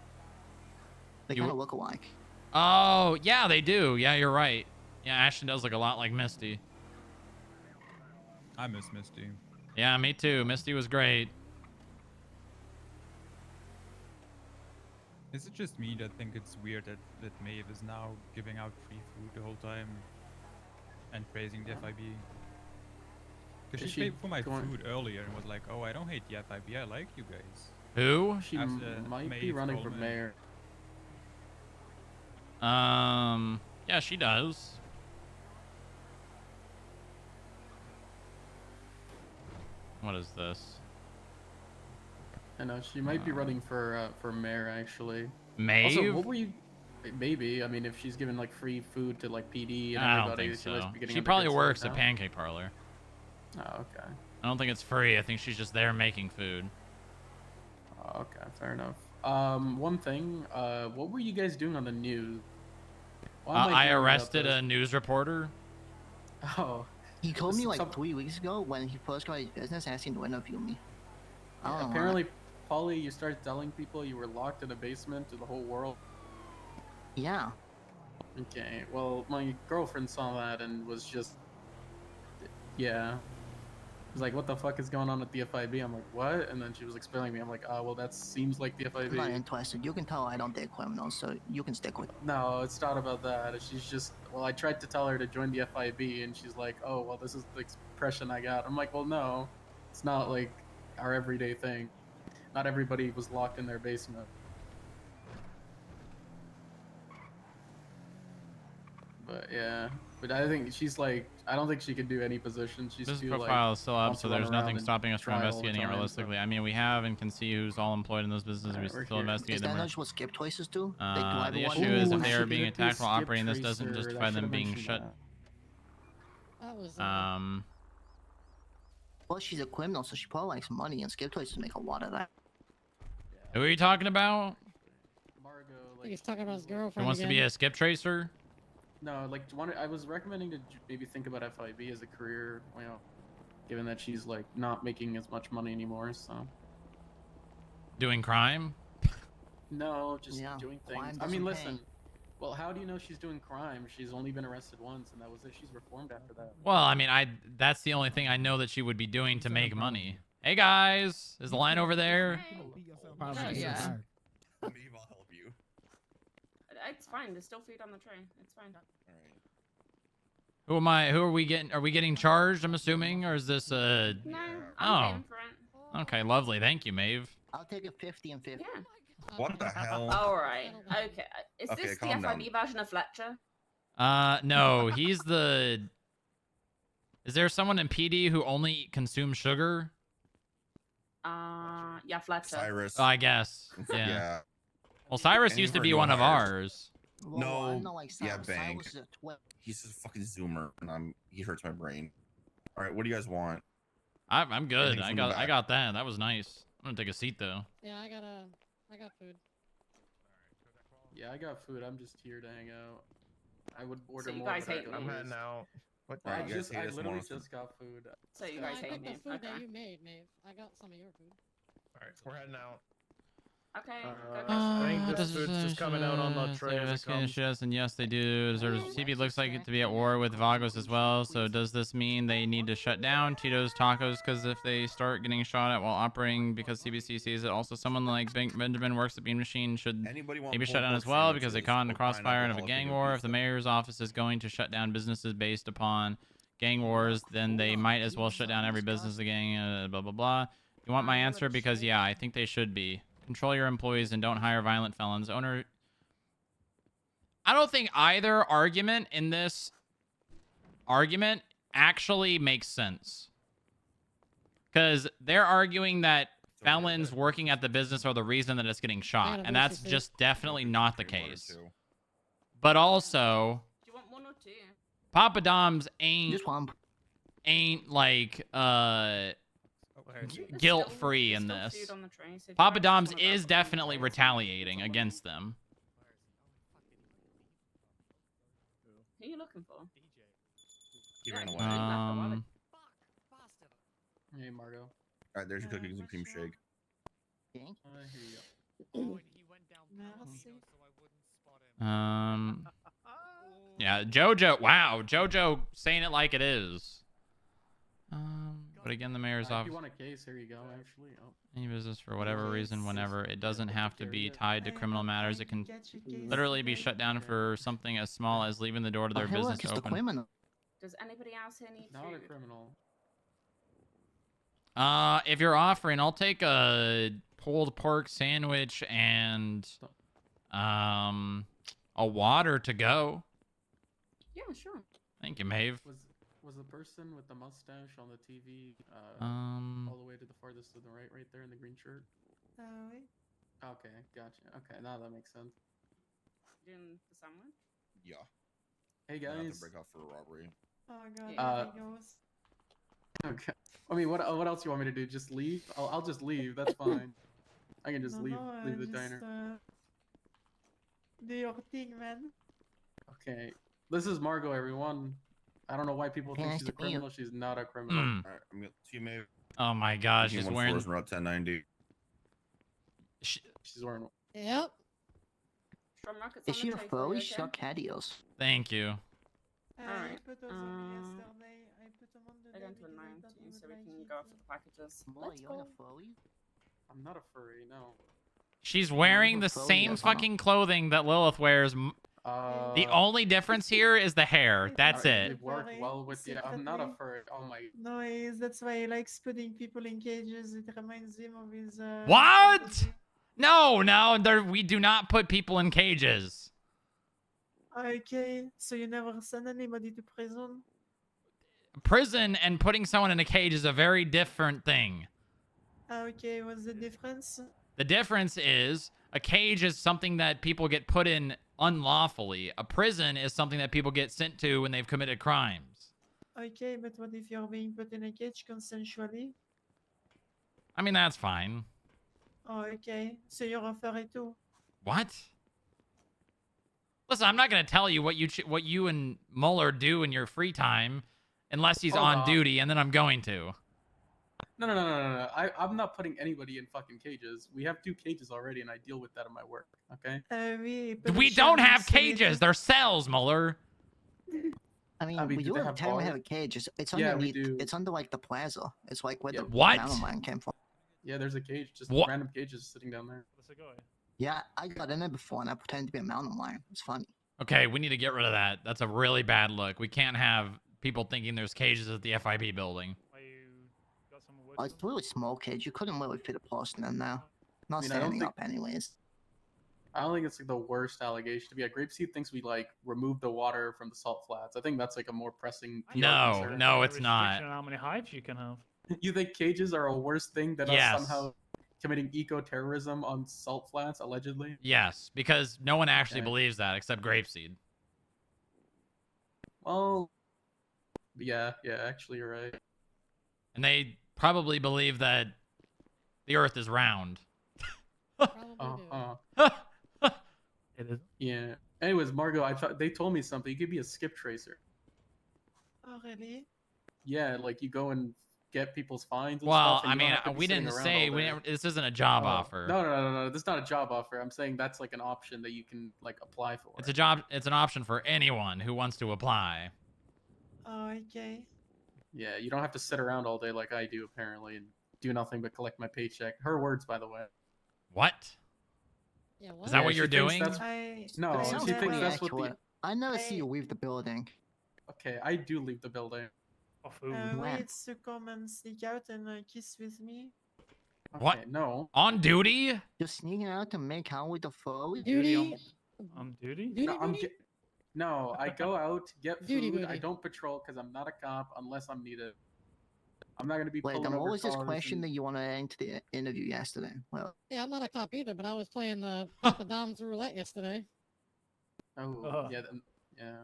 They You- kind of look alike. Oh, yeah, they do. Yeah, you're right. Yeah, Ashton does look a lot like Misty. I miss Misty. Yeah, me too. Misty was great. Is it just me that think it's weird that Maeve is now giving out free food the whole time and praising the FIB? Because Is she she paid for my going- food earlier and was like, "Oh, I don't hate the FIB. I like you guys." Who? She After might be Maeve running for Coleman. mayor. Yeah, she does. What is this? I know she might be running for mayor actually. Maeve? Also, what were you? Maybe. I mean, if she's giving like free food to like PD and I don't everybody, think she must so. be getting She under probably good works side at now. Pancake Parlor. Oh, okay. I don't think it's free. I think she's just there making food. Oh, okay, fair enough. One thing. What were you guys doing on the news? Why am I hearing about arrested this? a news reporter. Oh. He told me like Some- 3 weeks ago when he first got his business asking to interview me. I don't know why. Apparently, Polly, you started telling people you were locked in a basement to the whole world. Yeah. Okay, well, my girlfriend saw that and was just, yeah. Was like, what the fuck is going on at the FIB? I'm like, what? And then she was explaining to me. I'm like, oh, well, that seems like the I'm not FIB. interested. You can tell I don't date criminals, so you can stick with. No, it's not about that. She's just, well, I tried to tell her to join the FIB, and she's like, oh, well, this is the expression I got. I'm like, well, no, it's not like our everyday thing. Not everybody was locked in their basement. But yeah, but I think she's like, I don't think she could do any position. She's This too profile like, is still up, wants so to run there's around nothing and stopping us from try all the investigating it time, so- realistically. I mean, we have and can see who's all employed in those businesses. We Alright, still we're here. investigate Is them. that what skip choices do? They do The everyone. issue is if Ooh, they I are should being get attacked while skip operating, this doesn't tracer. I justify them should've being mentioned shut. That was Well, she's a criminal, so she probably likes money, and skip choices make a lot of that. Who are you talking about? Margot, I think like, he's talking about his Who girlfriend wants to be again. a skip tracer? no, like I was recommending to maybe think about FIB as a career, you know, given that she's like not making as much money anymore. So Doing crime? no, just Yeah, doing crime things. I mean, doesn't pay. listen. Well, how do you know she's doing crime? She's only been arrested once, and that was it. She's reformed after that. Well, I mean, that's the only thing I know that she would be doing to make money. Hey guys, is the line over there? Yeah. Maybe I'll help you. It's fine. There's still food on the tray. It's fine. Who am I? Who are we getting? Are we getting charged? I'm assuming, or is this a? No, Oh. I'm paying for it. Okay, lovely. Thank you, Maeve. I'll take a 50 and 50. Yeah. What the hell? All right. Okay. Is Okay, this the calm FIB down. version of Fletcher? No, he's the. Is there someone in PD who only consumes sugar? Yeah, Fletcher. Cyrus. I guess. Yeah. Yeah. Well, Cyrus Any used to of our be new one of hires. ours. Well, No, I'm not like yeah, Cyrus. Bang. Cyrus is a 12. He's a fucking zoomer, and he hurts my brain. All right, what do you guys want? I'm good. Anything I from the got back? that. That was nice. I'm gonna take a seat though. Yeah, I got food. Yeah, I got food. I'm just here to hang out. I would order you more. guys but I hate don't me. always- out. What? All right, I you guys hate I us literally more. just got food. So you No, guys I hate got me. the food that Okay. you made, Maeve. I got some of your food. Alright, we're heading out. Okay. Go I think guys. this food's just coming out on the tray as it comes. Yes, and yes, they do. CB looks like it to be at war with Vagos as well. So does this mean they need to shut down Tito's Tacos? Because if they start getting shot at while operating because CBC sees it, also someone like Benjamin Works at Bean Machine should Anybody want maybe pulled shut down pork as well because they sandwiches caught in the or crossfire of a pineapple gang jalapeno war. If pizza? the mayor's office is going to shut down businesses based upon gang wars, then they might as well shut down every business again. Blah blah blah. You want my answer? Because yeah, I think they should be. Control your employees and don't hire violent felons. Owner. I don't think either argument in this argument actually makes sense. Because they're arguing that felons working at the business are the reason that it's getting shot. And that's just definitely not the case. But also, Do you want one or two? Papa Dom's ain't Just one. like There's guilt still- free there's in still this. food on the tray, so if you Papa guys just Dom's wanna grab is some definitely fries, retaliating some against them. Who are you looking for? He ran away. Hey, Margo. All right, there's your cookies and cream shake. Here you go. Yeah, Jojo. Wow, Jojo saying it like it is. But again, the mayor's If office. you want a case, here you go. Actually, oh. Any business for whatever reason, whenever. It doesn't have to be tied to criminal matters. It can literally be shut down for something as small as leaving the door to their business is the open. criminal. Does anybody else here need Not a food? criminal. If you're offering, I'll take a pulled pork sandwich and a water to go. Yeah, sure. Thank you, Maeve. Was the person with the mustache on the TV all the way to the farthest to the right there in the green shirt? Okay, gotcha. Okay, now that makes sense. doing the summer? Yeah. Hey I have to guys. break out for a robbery. Oh god, Yeah. there he goes. Okay. I mean, what else you want me to do? Just leave? I'll just leave. That's fine. I can just leave the diner. Do your thing, man. Okay. This is Margot, everyone. I don't know why people think Nice she's a to meet you. criminal. She's not a criminal. Mm. Alright, I'm gonna see you, Maeve. Oh my gosh, she's 1814 wearing. is Route 1090. She's wearing. Yep. Strum rockets Is on she the a tray foe? for you, She's okay? got catios. Thank you. Alright, I put those on me yesterday. I put them on the I day got to a because I 19, thought you so would we like can it. go for the packages. Muller, Let's you go. want a foe? I'm not a furry, no. She's wearing the Chloe same does, huh? fucking clothing that Lilith wears. The only difference here is the hair. That's They it. work well with you. I'm not a furry. Oh my. No, that's why he likes putting people in cages. It reminds him of his. What? fantasy. No, we do not put people in cages. Okay, so you never send anybody to prison? Prison and putting someone in a cage is a very different thing. Okay, what's the difference? The difference is a cage is something that people get put in unlawfully. A prison is something that people get sent to when they've committed crimes. Okay, but what if you're being put in a cage consensually? I mean, that's fine. Oh, okay, so you're a furry too. What? Listen, I'm not going to tell you what you and Muller do in your free time unless he's Hold on on. duty, and then I'm going to. No. I'm not putting anybody in fucking cages. We have 2 cages already, and I deal with that in my work. Okay. We don't have cages. They're cells, Muller. I mean, do we do they have have time. We bars? have a cage. It's Yeah, we underneath. do. It's under like the plaza. It's like where the What? mountain lion came from. Yeah, there's a cage, just What? random cages sitting down there. Yeah, I got in there before and I pretended to be a mountain lion. It's funny. Okay, we need to get rid of that. That's a really bad look. We can't have people thinking there's cages at the FIB building. Oh, it's a really small cage. You couldn't really fit a person in there. Not I mean, I don't standing think- up, anyways. I don't think it's like the worst allegation to be. Grapeseed thinks we like remove the water from the salt flats. I think that's like a more pressing. PR concern. No, it's not. How many hives you can have? You think cages are a worse thing than Yes. us somehow committing eco-terrorism on salt flats, allegedly? Yes, because no one actually Okay. believes that except Grapeseed. Well, yeah, actually, you're right. And they probably believe that the Earth is round. It is. Yeah. Anyways, Margot, I thought they told me something. You could be a skip tracer. Oh, really? Yeah, like you go and get people's fines and Well, stuff. and I you don't mean, have to be we sitting didn't around say all day. this isn't a job Oh, offer. No. This is not a job offer. I'm saying that's like an option that you can like apply for. It's a job. It's an option for anyone who wants to apply. Oh, okay. Yeah, you don't have to sit around all day like I do apparently and do nothing but collect my paycheck. Her words, by the way. What? Yeah, Is that what she you're thinks doing? that's- No, That sounds she thinks pretty that's what the. accurate. I never see you leave the building. Okay, I do leave the building. Wait to come and sneak out and kiss with me. What? Okay, no. On duty? You're sneaking out to make out with the foe? Duty. On duty? No, I go out, get Duty food. I booty. don't patrol because I'm not a cop unless I'm needed. I'm not gonna be Wait, pulling then what over was this cars question and- that you wanted to into the interview yesterday? Well, Yeah, I'm not a cop either, but I was playing Papa Dom's roulette yesterday. Oh, yeah, yeah.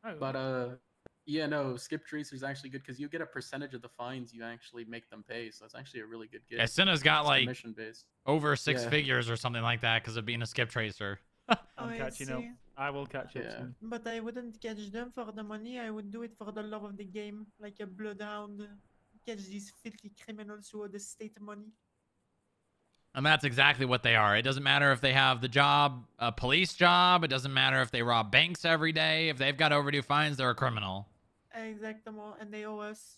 Oh. But yeah, no, skip tracer is actually good because you get a percentage of the fines you actually make them pay, so it's actually a really good gig. Yeah, Cinna's got It's like commission based. over 6 Yeah. figures or something like that because of being a skip tracer. Oh, I'm I catching up. see. I will catch up Yeah. soon. But I wouldn't catch them for the money. I would do it for the love of the game, like a bloodhound. Catch these filthy criminals who owe the state money. And that's exactly what they are. It doesn't matter if they have the job, a police job. It doesn't matter if they rob banks every day. If they've got overdue fines, they're a criminal. Exactement, and they owe us.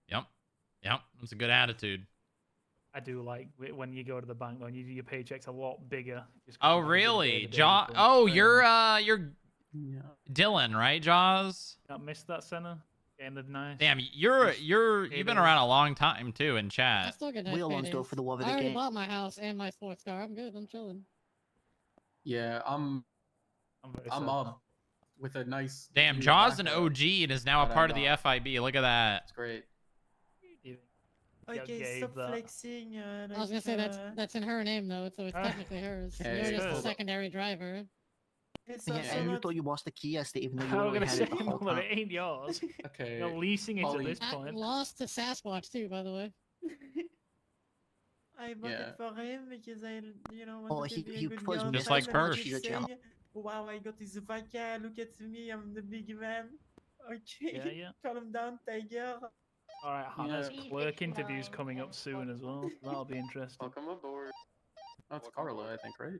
Yep. That's a good attitude. I do like when you go to the bank though, and your paycheck's a lot bigger. just 'cause Oh, you've had a good day really? the day Jaw? before. Oh, Yeah. you're Yeah. Dylan, right, Jaws? Not missed that center. Getting the nice. Damn, you've been around a long time too in I chat. still get nice Real ones go paydays. for the love of I the already game. bought my house and my sports car. I'm good. I'm chilling. Yeah, I'm very I'm sad. up with a nice. Damn, view Jaws an back OG and is now a that part I of the got. FIB. Look at that. It's great. Okay, gave stop that. flexing. I was gonna say that's in her name though, so it's technically hers. Hey, You're just a hold up. secondary driver. It's Yeah, also and you not. thought you lost the key yesterday, even though you I was literally gonna had say, it the whole Muller, time. it ain't yours. Okay. You're leasing it at Polly. this I point. lost to Sasquatch too, by the way. I bought Yeah. it for him because I, Oh, wanted to be a he good prefers girlfriend. Just like and I'm Percy. He's a just gentleman. saying, wow, I got his vodka. Look at me, I'm the big man. Okay, Yeah, yeah. calm down, tiger. All right, Hannah's Yeah. clerk interview's coming up soon as well. So that'll be interesting. Welcome aboard. Oh, it's Carla, I think, right?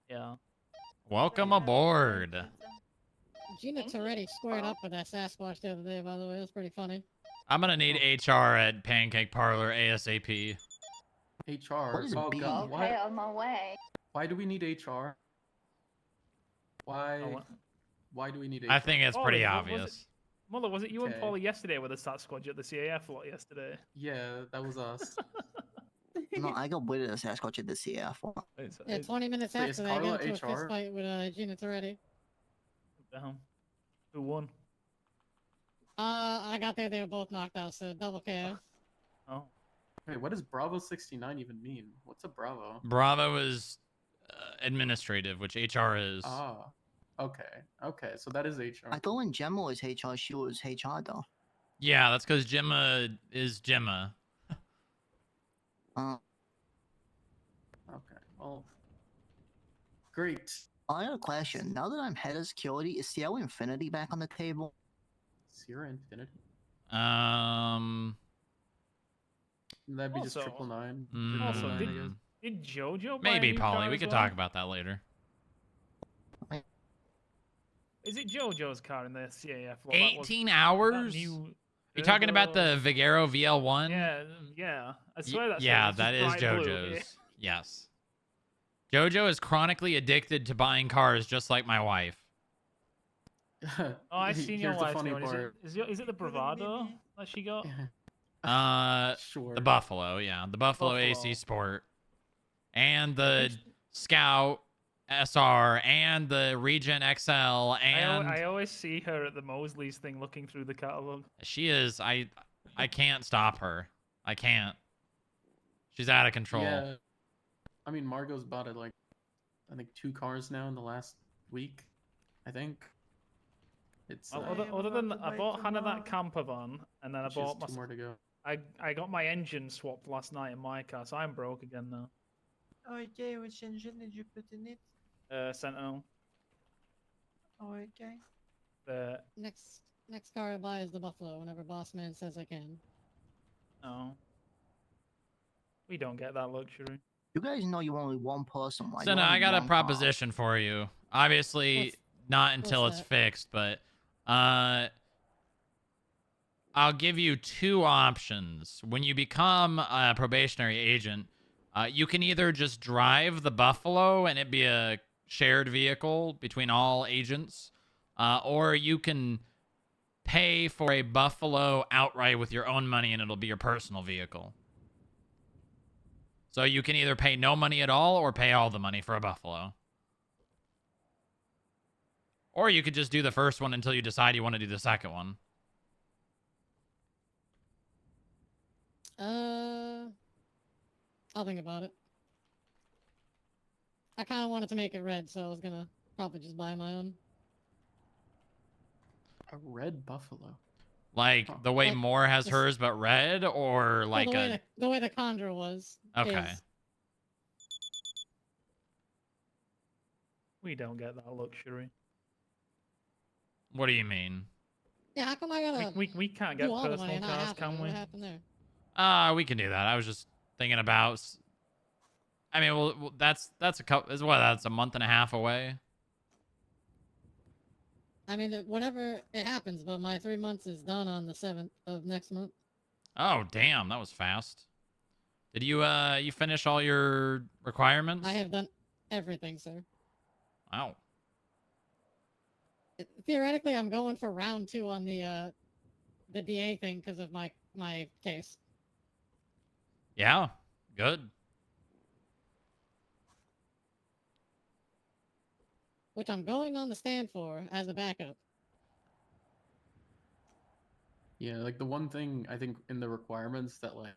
Yeah. Welcome aboard. Gina Toretti squared up with that Sasquatch the other day, by the way. It was pretty funny. I'm gonna need HR at Pancake Parlor ASAP. HR. What is Oh B? God. Okay, on my way. Why do we need HR? Why? Oh, what? Why do we need HR? I think it's pretty Ollie, was it- obvious. Muller, was it you and Okay. Polly yesterday with the stat squad at the CAF lot yesterday? Yeah, that was us. No, I got with a Sasquatch at the CF. Yeah, 20 minutes Wait, is after that, I Carla got into a fist HR? fight with Gina Toretti. Damn. Who won? I got there, they were both knocked out, so double KO. Oh. Wait, what does Bravo 69 even mean? What's a Bravo? Bravo is administrative, which HR is. Ah, okay, okay, so that is HR. I thought when Gemma was HR, she was HR though. Yeah, that's because Gemma is Gemma. Okay, well, great. I got a question. Now that I'm head of security, is Sierra Infinity back on the table? Sierra Infinity? That'd be just Also- 999. Also, 999, I did, guess. did JoJo buy Maybe, a new Polly. car We as could well? talk about that later. Is it JoJo's car in the CAF lot? That was- 18 that hours? new You talking about the turbo- Vigero VL1? Yeah, yeah. I Y- swear that's yeah, it. It's that is just bright blue. JoJo's. Yes. JoJo is chronically addicted to buying cars just like my wife. Oh, I've seen your Here's the wife's funny new one. part. Is it the Bravado that she got? Sure. The Buffalo, yeah. The Buffalo AC Buffalo. Sport. And the Scout SR and the Regen XL and I always see her at the Mosley's thing looking through the catalog. she is I can't stop her. I can't. She's out of control. Yeah. I mean, Margot's bought it like, I think 2 cars now in the last week. I think. It's. Other than I bought Hannah that camper van, and then I She has bought my. 2 more to go. I got my engine swapped last night in my car, so I'm broke again now. Okay, which engine did you put in it? Sentinel. Oh, okay. Next car I buy is the Buffalo whenever Boss Man says I can. No. We don't get that luxury. You guys know you're only one person. Why? So You no, only I got a one car. proposition for you. Obviously, not until what's it's that? fixed, but I'll give you 2 options. When you become a probationary agent, you can either just drive the Buffalo and it be a shared vehicle between all agents, or you can pay for a Buffalo outright with your own money and it'll be your personal vehicle. So you can either pay no money at all or pay all the money for a Buffalo. Or you could just do the first one until you decide you want to do the second one. I'll think about it. I kind of wanted to make it red, so I was gonna probably just buy my own. A red Buffalo. Like the way Like, Moore has just- hers, but red, or Well, like the way the Condor was. Okay. is- We don't get that luxury. What do you mean? Yeah, how come I gotta We can't get do all the money personal and not cars, have to? can we? What happened there? We can do that. I was just thinking about. I mean, well, that's a couple. Is what? That's a month and a half away. I mean, whenever it happens, but my 3 months is done on the 7th of next month. Oh, damn, that was fast. Did you you finish all your requirements? I have done everything, sir. Wow. Theoretically, I'm going for round 2 on the DA thing because of my case. Yeah. Good. Which I'm going on the stand for as a backup. Yeah, like the one thing I think in the requirements that like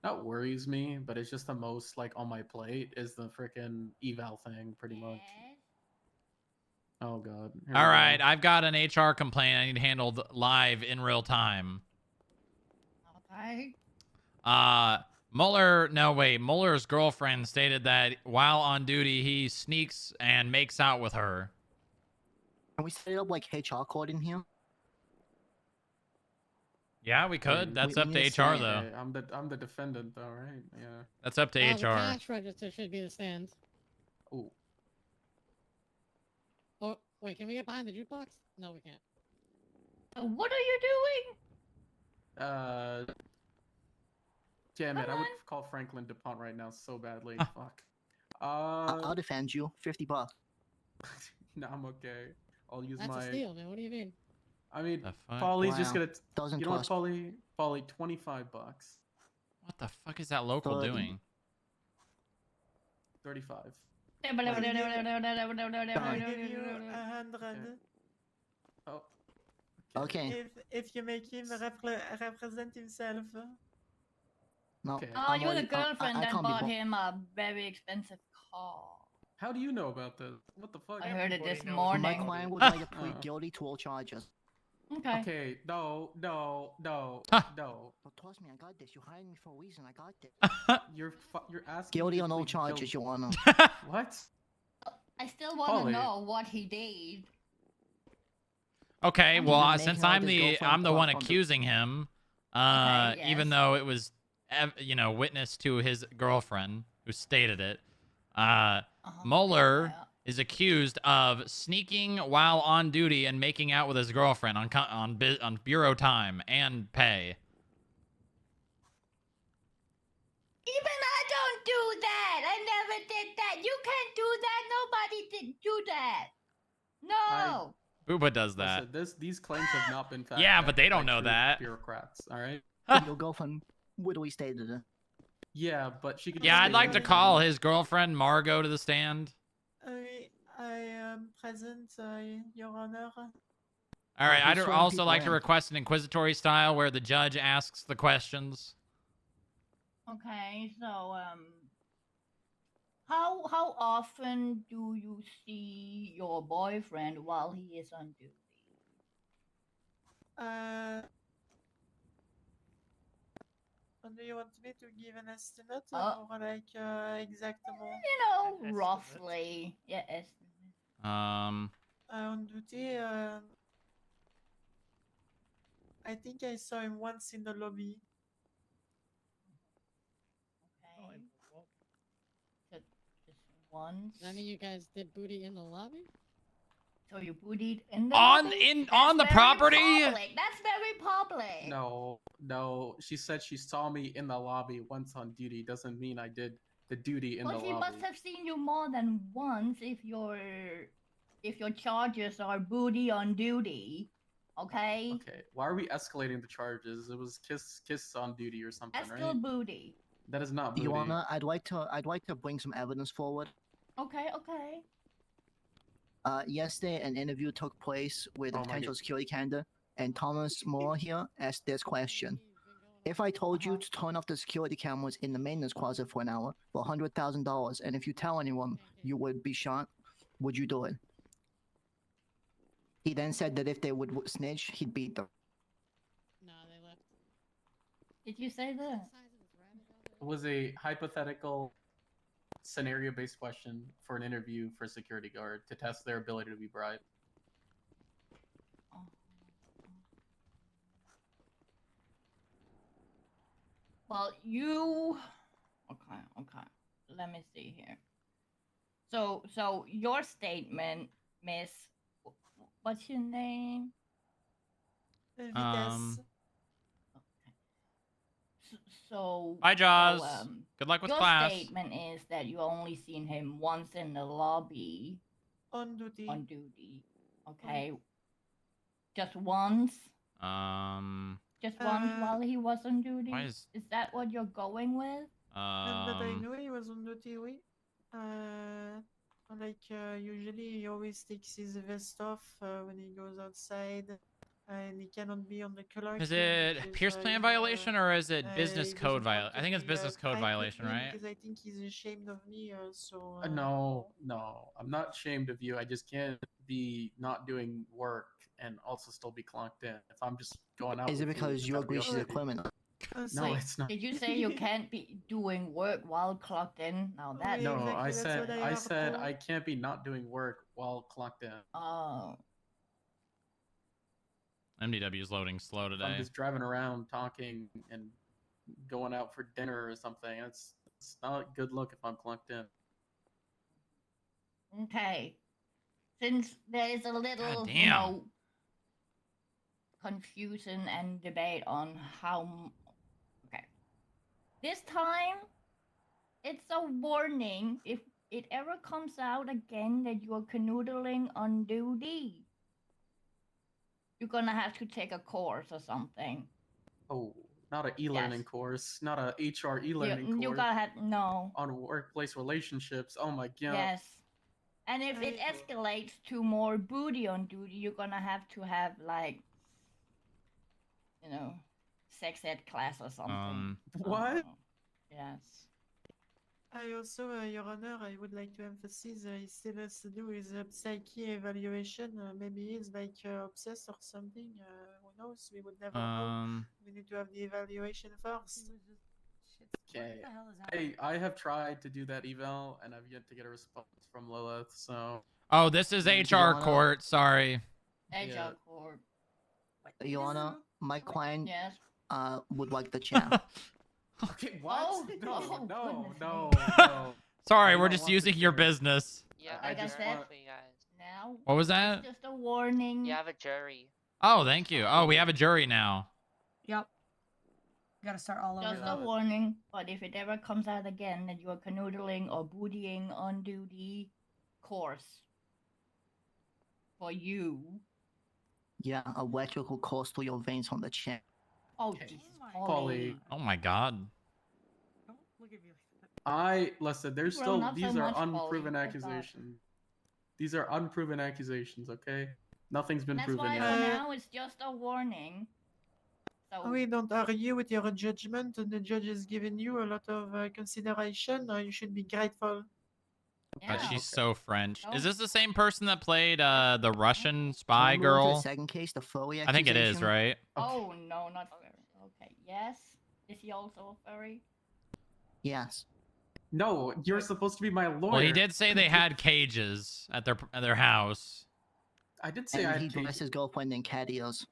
not worries me, but it's just the most like on my plate is the freaking eval thing, pretty much. Oh god. All right, I've got an HR complaint I need handled live in real time. Okay. Muller's girlfriend stated that while on duty, he sneaks and makes out with her. Can we set up like HR code in here? Yeah, we could. That's we up need to a HR stand. though. Okay, I'm the defendant though, right? Yeah. That's up to The HR. cash register should be the stand. Ooh. Oh, wait, can we get behind the jukebox? No, we can't. What are you doing? Damn it! Come I would on. call Franklin DuPont right now so badly. Ah. Fuck. I'll defend you. $50. No, I'm okay. I'll use That's my. a steal, man. What do you mean? I mean, The fuck? Polly's just Wow. gonna. Doesn't You know what, cost Polly? Polly, $25. What the fuck is that local 30. doing? 35. I give you 100. Oh. Okay. If you make him represent himself. No. Okay. Oh, I'm you're the already- girlfriend I that can't be bought bo- him a very expensive car. How do you know about this? What the fuck? I heard it this Everybody knows morning. My about client it. would like to plead guilty to all charges. Okay. Okay. No. Huh. No. But trust me, I got this. You hired me for a reason. I got this. You're asking. Guilty me on to all plead charges, guilty. Your Honor. What? I still want Polly. to know what he did. Okay, well, Even since making out I'm his the girlfriend one on the- accusing him, Okay, even yes. though it was, witness to his girlfriend who stated it, Muller Yeah. is accused of sneaking while on duty and making out with his girlfriend on bureau time and pay. Even I don't do that. I never did that. You can't do that. Nobody did do that. No. Booba does that. Listen, these claims have not been fact. Yeah, but they don't by know true that. Bureaucrats. All right. Your girlfriend wittily stated it. Yeah, but she could. Yeah, just I'd say like to anything. call his girlfriend Margot to the stand. I am present, Your Honor. All right, I'd He's sworn also people like to in. request an inquisitory style where the judge asks the questions. Okay, so how often do you see your boyfriend while he is on duty? Do you want me to give an estimate Uh, or like exactement? You know, roughly. Yeah, estimate. On duty, I think I saw him once in the lobby. Okay. Just once. None of you guys did booty in the lobby? So you bootied in the On lobby? on the That's very property? public. That's very public. No. She said she saw me in the lobby once on duty. Doesn't mean I did the duty in Well, the he lobby. must have seen you more than once if your charges are booty on duty. Okay? Okay. Why are we escalating the charges? It was kiss on duty or something, That's right? still booty. That is not booty. Your Honor, I'd like to bring some evidence forward. Okay, okay. Yesterday, an interview took place with a Oh my potential God. security candidate, and Thomas Moore here asked this question. If I told you to turn off the security cameras in the maintenance closet for an hour for $100,000, and if you tell anyone you would be shot, would you do it? He then said that if they would snitch, he'd beat them. No, they left. Did you say that? It was a hypothetical scenario-based question for an interview for a security guard to test their ability to be bribed. Well, you. Okay. Let me see here. So your statement, Miss. What's your name? Vitesse. So. Hi, Jaws. So, Good luck with your class. statement is that you only seen him once in the lobby. On duty. On duty. Okay. Just once. Just once while he was on duty. why Is is- that what you're going with? And that I knew he was on duty, oui. Usually he always takes his vest off when he goes outside, and he cannot be on the clock. Is it Pierce plan violation or is it business code violation? I think it's business code violation, right? Because I think he's ashamed of me, so... No, I'm not ashamed of you. I just can't be not doing work and also still be clocked in if I'm just going out. Is it with because you you agree she's a criminal? No, it's not. Did you say you can't be doing work while clocked in? Now that No, I said I can't be not doing work while clocked in. Oh. MDW is loading slow If I'm today. just driving around talking and going out for dinner or something, it's not a good look if I'm clocked in. Okay. Since there is a little, damn. you know, confusion and debate on how. Okay. This time, it's a warning if it ever comes out again that you're canoodling on duty. You're gonna have to take a course or something. Oh, not an e-learning course, not a HR e-learning course. You gotta have no. On workplace relationships. Oh my god. Yes. And if it escalates to more booty on duty, you're gonna have to have like, you know, sex ed class or something. What? Yes. I also, Your Honor, I would like to emphasize he still has to do his psyche evaluation. Maybe he's like obsessed or something. Who knows? We would never know. We need to have the evaluation first. Okay. I have tried to do that eval and I've yet to get a response from Lilith, so Oh, this is HR court. Sorry. HR court. Your Honor, my client Yes. would like the chat. Okay, what? Oh, no. Sorry, I we're don't just want using to your hear it. business. Yeah, Like I just said, want for you guys. now. What was that? It's just a warning. You have a jury. Oh, thank you. Oh, we have a jury now. Yep. Gotta start all over. Just a warning, but if it ever comes out again that you're canoodling or bootying on duty, course for you. Yeah, electrical course to your veins on the chin. Oh, Jesus, Polly. Oh my god. Listen, there's Grown still up so these are much, Polly. unproven Good God. accusations. These are unproven accusations, okay? Nothing's been That's proven why yet. for now it's just a warning. So We don't argue with your judgment. The judge has given you a lot of consideration. You should be grateful. God, Yeah. she's so French. Oh. Is this the same person that played the Russian Can spy we move on to the girl? second case, the furry I think it is, accusation? right? Oh no, not furry. Okay, yes. Is he also a furry? Yes. No, you're supposed to be my lawyer. Well, he did say they had cages at their house. I did say And I he had dressed cages. his girlfriend in cat ears.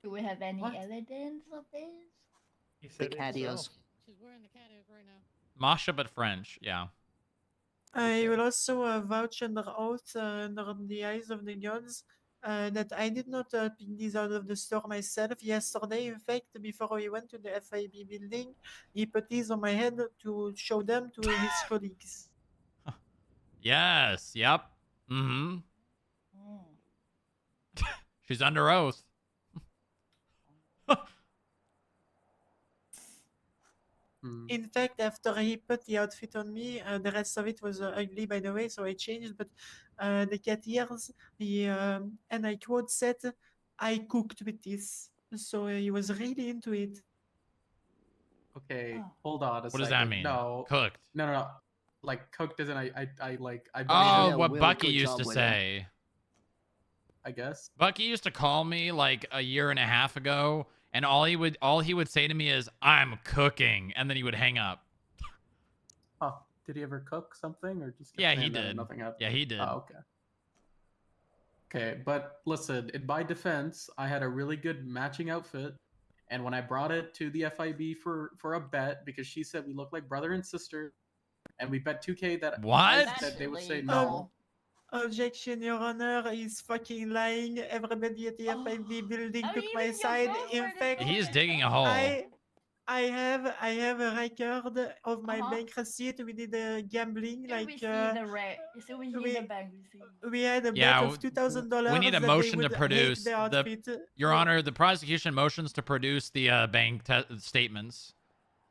Do we have any evidence of this? He The said it cat ears. himself. She's wearing the cat ears right now. Masha, but French. Yeah. I will also vouch under oath, under the eyes of the gods, that I did not pick these out of the store myself. Yesterday, in fact, before we went to the FIB building, he put these on my head to show them to his colleagues. Yes. Yep. Mm-hmm. She's under oath. In fact, after he put the outfit on me, the rest of it was ugly, by the way, so I changed. But the cat ears, and I quote said, "I cooked with this," so he was really into it. Okay, hold on a second. What does that mean? No. Cooked. No. Like cooked isn't I Oh, believe what it. Bucky used to say. I guess. Bucky used to call me like a year and a half ago, and all he would say to me is, "I'm cooking," and then he would hang up. Oh, did he ever cook something or just? kept Yeah, saying he that and did. Nothing happened. Yeah, he did. Oh, okay. Okay, but listen, in my defense, I had a really good matching outfit, and when I brought it to the FIB for a bet, because she said we look like brother and sister, and we bet 2K that that they would say no. Objection, Your Honor, he's fucking lying. Everybody at the FIB building took my even your side. In girlfriend is fact, He's digging a hole. I have a record of my bank receipt. We did gambling, We see the bank receipt. we had a Yeah, bet of $2,000. we need a that motion they to would produce hate the outfit. Your Honor, the prosecution motions to produce the bank statements.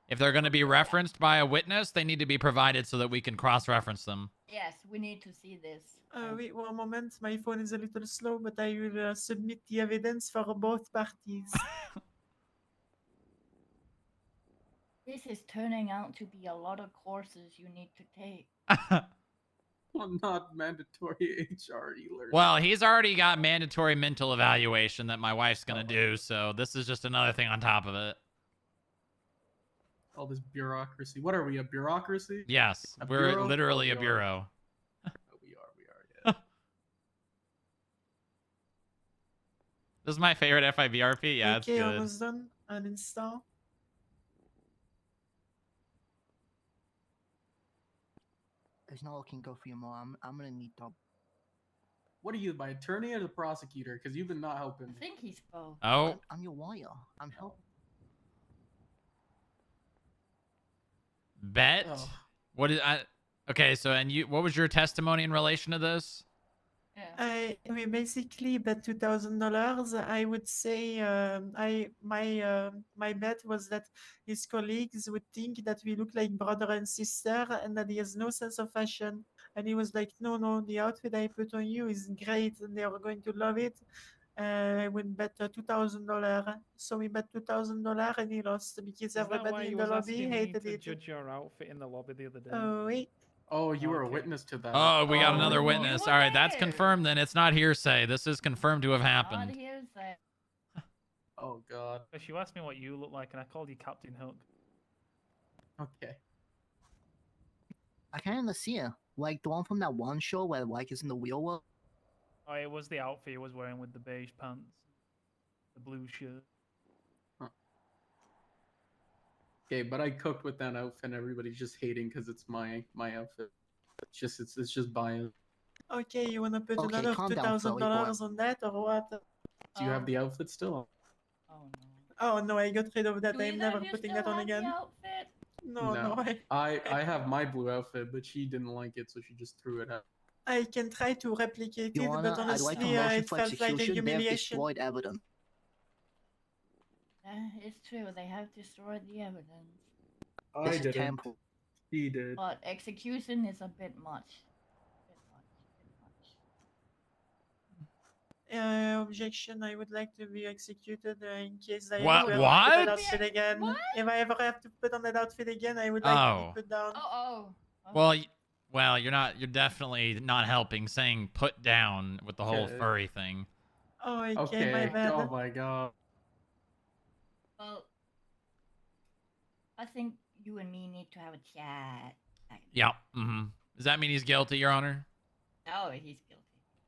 If they're going to be referenced by a witness, they need to be provided so that we can cross-reference them. Yes, we need to see this. Wait one moment. My phone is a little slow, but I will submit the evidence for both parties. This is turning out to be a lot of courses you need to take. I'm not mandatory HR e-learning. Well, he's already got mandatory mental evaluation that my wife's gonna do, so this is just another thing on top of it. All this bureaucracy. What are we, a bureaucracy? Yes, A we're bureau? literally Oh, a we are. bureau. Oh, we are, yeah. This is my favorite FIVRP. Yeah, it's Okay, good. almost done. Uninstall. There's no looking good for you, Mom. I'm gonna need to. What are you, my attorney or the prosecutor? Because you've been not helping. I think he's both. Oh, I'm your lawyer. I'm helping. bet. Oh. What is I? Okay, so and you, what was your testimony in relation to this? We basically bet $2,000. I would say my bet was that his colleagues would think that we look like brother and sister, and that he has no sense of fashion. And he was like, "No, the outfit I put on you is great, and they are going to love it." I would bet $2,000. So we bet $2,000, and he lost because Is that why everybody he in the was lobby asking me hated to it. judge your outfit in the lobby the other day? Oh wait. Oh, you were a Okay. witness to that. Oh, we got Oh, another no. witness. All right, that's confirmed. Then it's not hearsay. This is confirmed to have Not happened. hearsay. Oh god. Because you asked me what you look like, and I called you Captain Hook. Okay. I kind of see it. Like the one from that one show where like is in the wheel well. Oh, it was the outfit he was wearing with the beige pants, the blue shirt. Okay, but I cooked with that outfit and everybody's just hating because it's my outfit. It's just bias. Okay, you wanna put Okay, another calm down, Philly boy. $2,000 on that or what? Do you have the outfit still? Oh no, I got rid of that. Do I'm either never of you putting still that on have the again. outfit? No. I have my blue outfit, but she didn't like it, so she just threw it out. I can try to replicate Your it, Honor, but I'd like to honestly, motion it for felt like a execution. They have humiliation. destroyed evidence. It's true. They have destroyed the evidence. I This is didn't. temple. He did. But execution is a bit much. Objection, I would like to be executed in case I What- ever have to put what? that outfit again. What? If I ever have to put on that outfit again, I would like to Oh. be put down. Well, you're not. You're definitely not helping. Saying put down with the whole Okay. furry thing. Oh, okay, Okay. my bad. Oh my god. Well, I think you and me need to have a chat. Yeah. Mm-hmm. Does that mean he's guilty, Your Honor? No, he's guilty.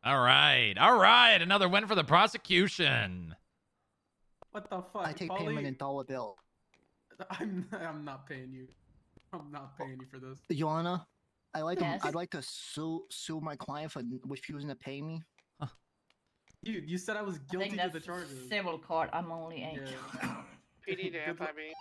All right. All right. Another win for the prosecution. What the fuck? I take Polly? payment in dollar bill. I'm not paying you. I'm not paying you for this. Your Honor, Yes? I'd like to sue my client for refusing to pay me. You said I was I guilty think to the that's charges. civil court. I'm only 18. PD to FIB.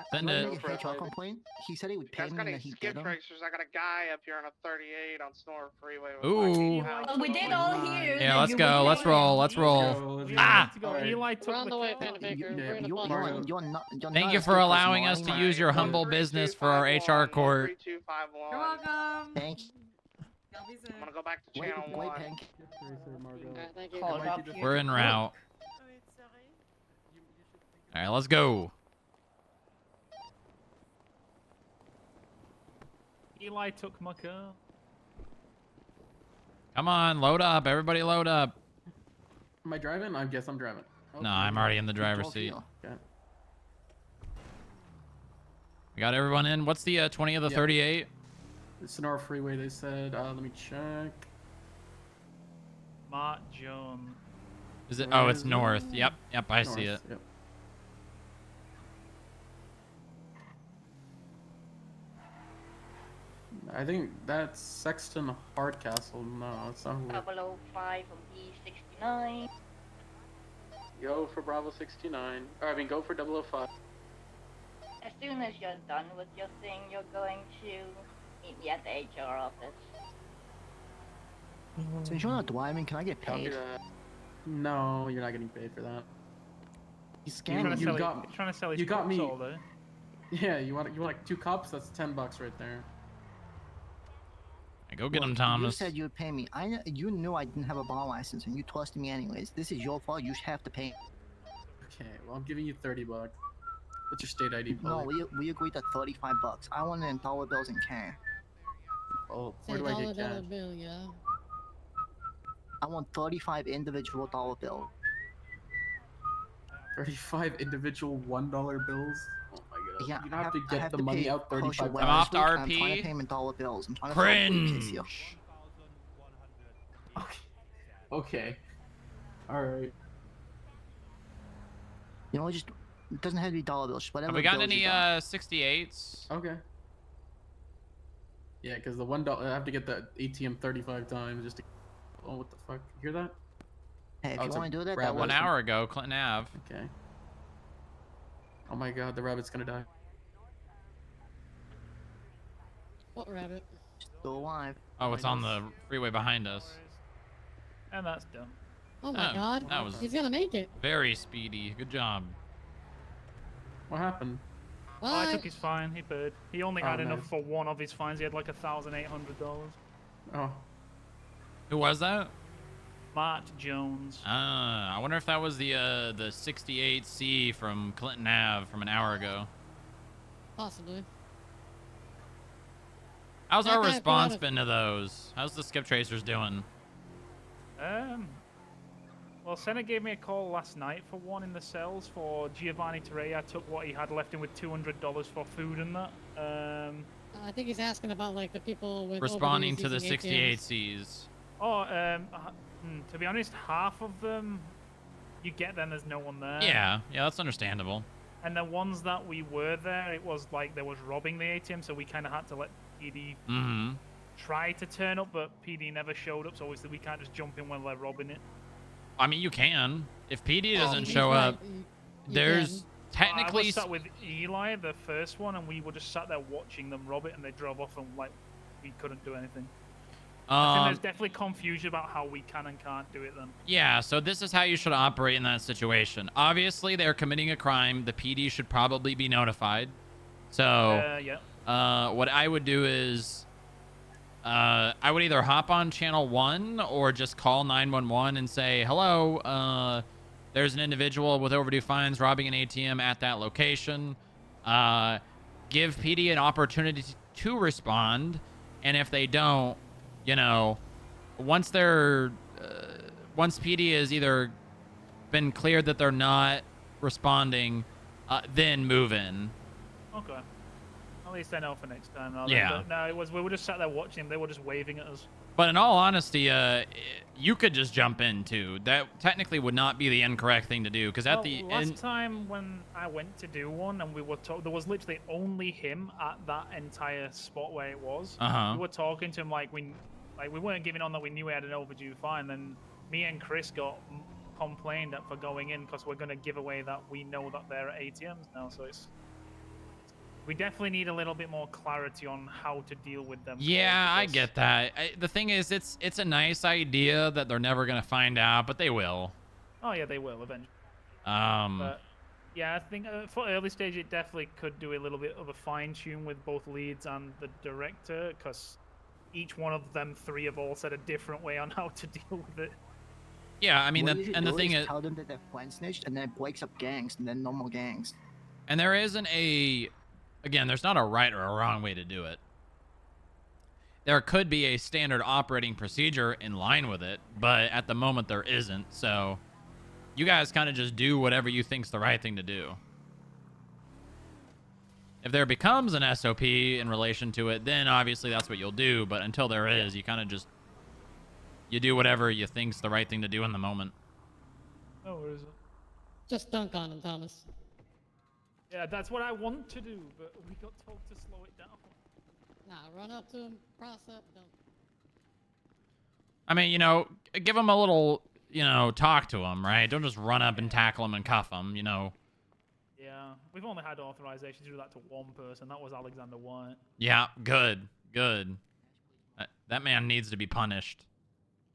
Send I it. made a HR complaint. He said he would You pay guys me got and any then he skip didn't. tracers? I got a guy up here on a 38 on Snore Freeway. With Ooh. like 80 Well, we did all hear. Yeah, that let's you go. were Let's paying roll. him. Let's roll. We Ah! need to go. Alright. Eli took We're on the way, car. Pandabaker. We're in a You're bus. not Thank you as for good as allowing us to mine. use your humble business for our HR court. 3251. You're welcome. Thank you. Y'all be safe. I'm gonna go back to Wait, channel 1. Pank. Thank you. Called might up be the here We're to en court. route. All right, let's go. Eli took my car. Come on, load up. Everybody load up. Am I driving? I guess I'm driving. Oh, No, I'm already in the driver's seat. Okay. We got everyone in. What's the 20 of the Yeah. 38? The Sonora Freeway, they said. Let me check. Mark John. Is it? Where Oh, it's is it? north. Yep, I see it. North, Yep. I think that's Sexton Hardcastle. No, it's not. Who 005 from B69. Go for Bravo 69. Or, I mean, go for 005. As soon as you're done with your thing, you're going to meet me at the HR office. Since you're not driving, can I get Copy paid? that. No, you're not getting paid for that. He's You're trying scamming to you. sell, got you're trying to sell his you got cups me. all day. Yeah, you want like 2 cups? That's $10 right there. Hey, go get Look, him, Thomas. You said you'd pay me. You knew I didn't have a bar license, and you trusted me anyways. This is your fault. You should have to pay. Okay, well I'm giving you $30. What's your state ID? No, Polly? we agreed at $35. I want it in dollar bills and cash. Oh, Say where do I dollar get cash? bill, yeah. I want 35 individual dollar bills. 35 individual $1 bills? Oh my god. Yeah, You I have to I get have the to money pay out partial 35 rent I'm times. off this to week, and I'm trying to RP. pay him in dollar bills. I'm trying to solve briefcase here. Cringe. Okay. Alright. You know, just it doesn't have to be dollar bills. Just Have whatever we got bills any you got. 68s? Okay. Yeah, because the $1, I have to get that ATM 35 times just to... Oh, what the fuck? You hear that? Hey, if Oh, you it's a want to do that, that rabbit. One works. hour ago, Clinton Ave. Okay. Oh my god, the rabbit's gonna die. What rabbit? Still alive. Oh, it's on the freeway behind us. And that's done. Oh my god. That was He's gonna make it. very speedy. Good job. What happened? Oh, I took his fine. He paid. He only Oh, had enough nice. for one of his fines. He had like $1,800. Oh. Who was that? Matt Jones. I wonder if that was the 68C from Clinton Ave from an hour ago. Possibly. How's That our guy response brought a- been to those? How's the skip tracers doing? Well, Senna gave me a call last night for one in the cells for Giovanni Torre. I took what he had left in with $200 for food and that. I think he's asking about like the people with Responding to the overuse using ATMs. 68Cs. Oh, to be honest, half of them, you get them, there's no one there. Yeah, that's understandable. And the ones that we were there, it was like there was robbing the ATM, so we kind of had to let PD try to turn up, but PD never showed up, so obviously we can't just jump in when they're robbing it. I mean, you can. If PD doesn't he's show right. up, there's I technically... was sat with Eli, the first one, and we were just sat there watching them rob it, and they drove off, and like we couldn't do anything. I think there's definitely confusion about how we can and can't do it then. Yeah, so this is how you should operate in that situation. Obviously, they're committing a crime. The PD should probably be notified. So, yeah. what I would do is, I would either hop on channel 1 or just call 911 and say, hello, there's an individual with overdue fines robbing an ATM at that location. Give PD an opportunity to respond, and if they don't, you know, once PD has either been cleared that they're not responding, then move in. Okay. At least I know for next time. Yeah. But no, we were just sat there watching them. They were just waving at us. But in all honesty, you could just jump in too. That technically would not be the incorrect thing to do, because at the last end, time when I went to do one and we were there was literally only him at that entire spot where it was. Uh-huh. We were talking to him like we weren't giving on that we knew we had an overdue fine. Then me and Chris got complained at for going in because we're going to give away that we know that they're at ATMs now. So we definitely need a little bit more clarity on how to deal with them. yeah, I get that. The thing is, it's a nice idea that they're never gonna find out, but they will. Oh yeah, they will eventually. But Yeah, I think for early stage it definitely could do a little bit of a fine tune with both leads and the director, because each one of them three have all said a different way on how to deal with it. yeah, I mean, What you should and the do thing is is, tell them that they're friend snitched, and then it breaks up gangs, and then no more gangs. and there isn't again, there's not a right or a wrong way to do it. There could be a standard operating procedure in line with it, but at the moment there isn't. So you guys kind of just do whatever you think's the right thing to do. If there becomes an SOP in relation to it, then obviously that's what you'll do. But until there is, you kind of just, you do whatever you think's the right thing to do in the moment. Oh, where is it? Just dunk on him, Thomas. Yeah, that's what I want to do, but we got told to slow it down. Nah, run up to him, cross up, dunk. I mean, you know, give him a little, you know, talk to him, right? Don't just run up and tackle him and cuff him, you know. Yeah, we've only had authorization to do that to one person. That was Alexander White. Yeah, good. That man needs to be punished.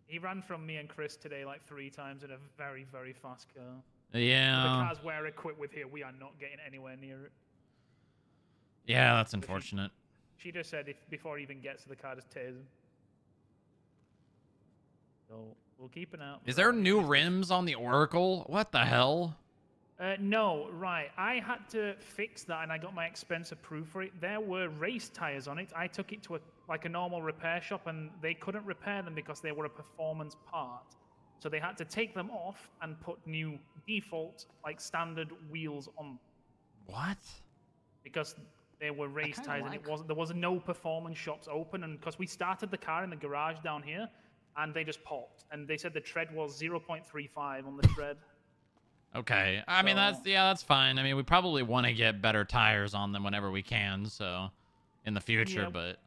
He ran from me and Chris today like 3 times in a very, very fast car. Yeah. The cars we're equipped with here, we are not getting anywhere near it. Yeah, that's unfortunate. She just said before he even gets to the car, just tase him. So we'll keep an eye out. Is there new rims on the Oracle? What the hell? No, right. I had to fix that, and I got my expense approved for it. There were race tires on it. I took it to a normal repair shop, and they couldn't repair them because they were a performance part. So they had to take them off and put new default, like standard wheels on. What? Because they were race tires, and there was no performance shops open, and because we started the car in the garage down here, and they just popped, and they said the tread was 0.35 on the tread. Okay. I mean, that's fine. I mean, we probably want to get better tires on them whenever we can, so in the future, Yeah. but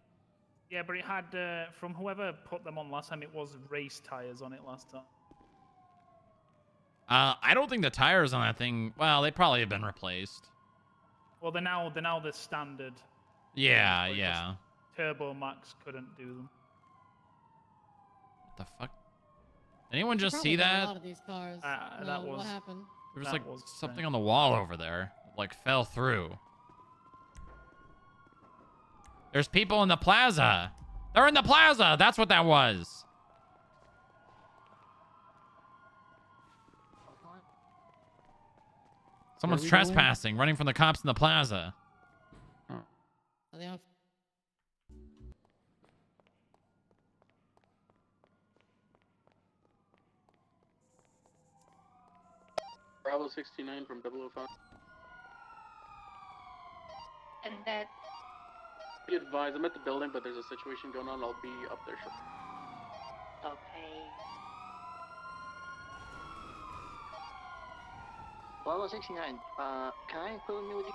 Yeah, but it had, from whoever put them on last time, it was race tires on it last time. I don't think the tires on that thing, well, they probably have been replaced. Well, they're now the standard. Yeah, ones, yeah. Turbo Max couldn't do them. What the fuck? Anyone just Probably see got that? A lot of these cars. That No, was. what happened? There was that like was something on the wall over there, like fell through. There's people in the plaza. They're in the plaza. That's what that was. Someone's trespassing, running from the cops in the plaza. Are they on? Bravo 69 from 005. And that. Be advised, I'm at the building, but there's a situation going on. I'll be up there shortly. Okay. Bravo 69, can I put me with you?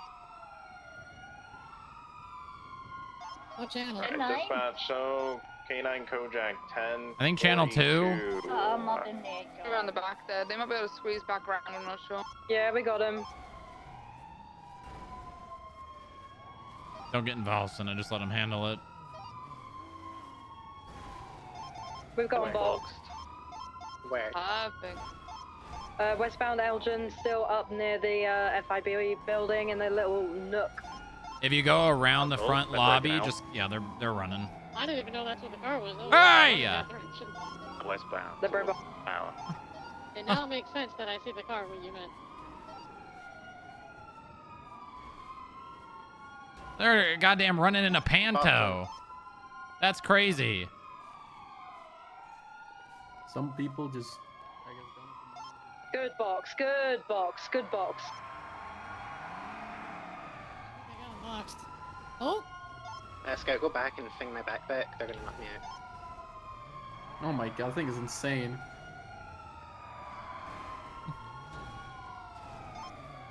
What channel? Dispatch, so K9 Kojak 10. I think channel 2. I'm up in there. Around the back there. They might be able to squeeze back around, I'm not sure. Yeah, we got him. Don't get involved, Senna. Just let him handle it. We've got him boxed. Where? Perfect. Westbound Elgin still up near the FIB building in the little nook. If you go around the front they're lobby, breaking out. just they're running. I didn't even know that's what the car was. Oh, Hey! Westbound. The Burbo. Power. It now makes sense that I see the car when you meant. They're goddamn running in a panto. That's crazy. Some people just. Good box, good box, good box. I got him boxed. Oh! Let's go back and thing my backpack. They're gonna knock me out. Oh my god, that thing is insane.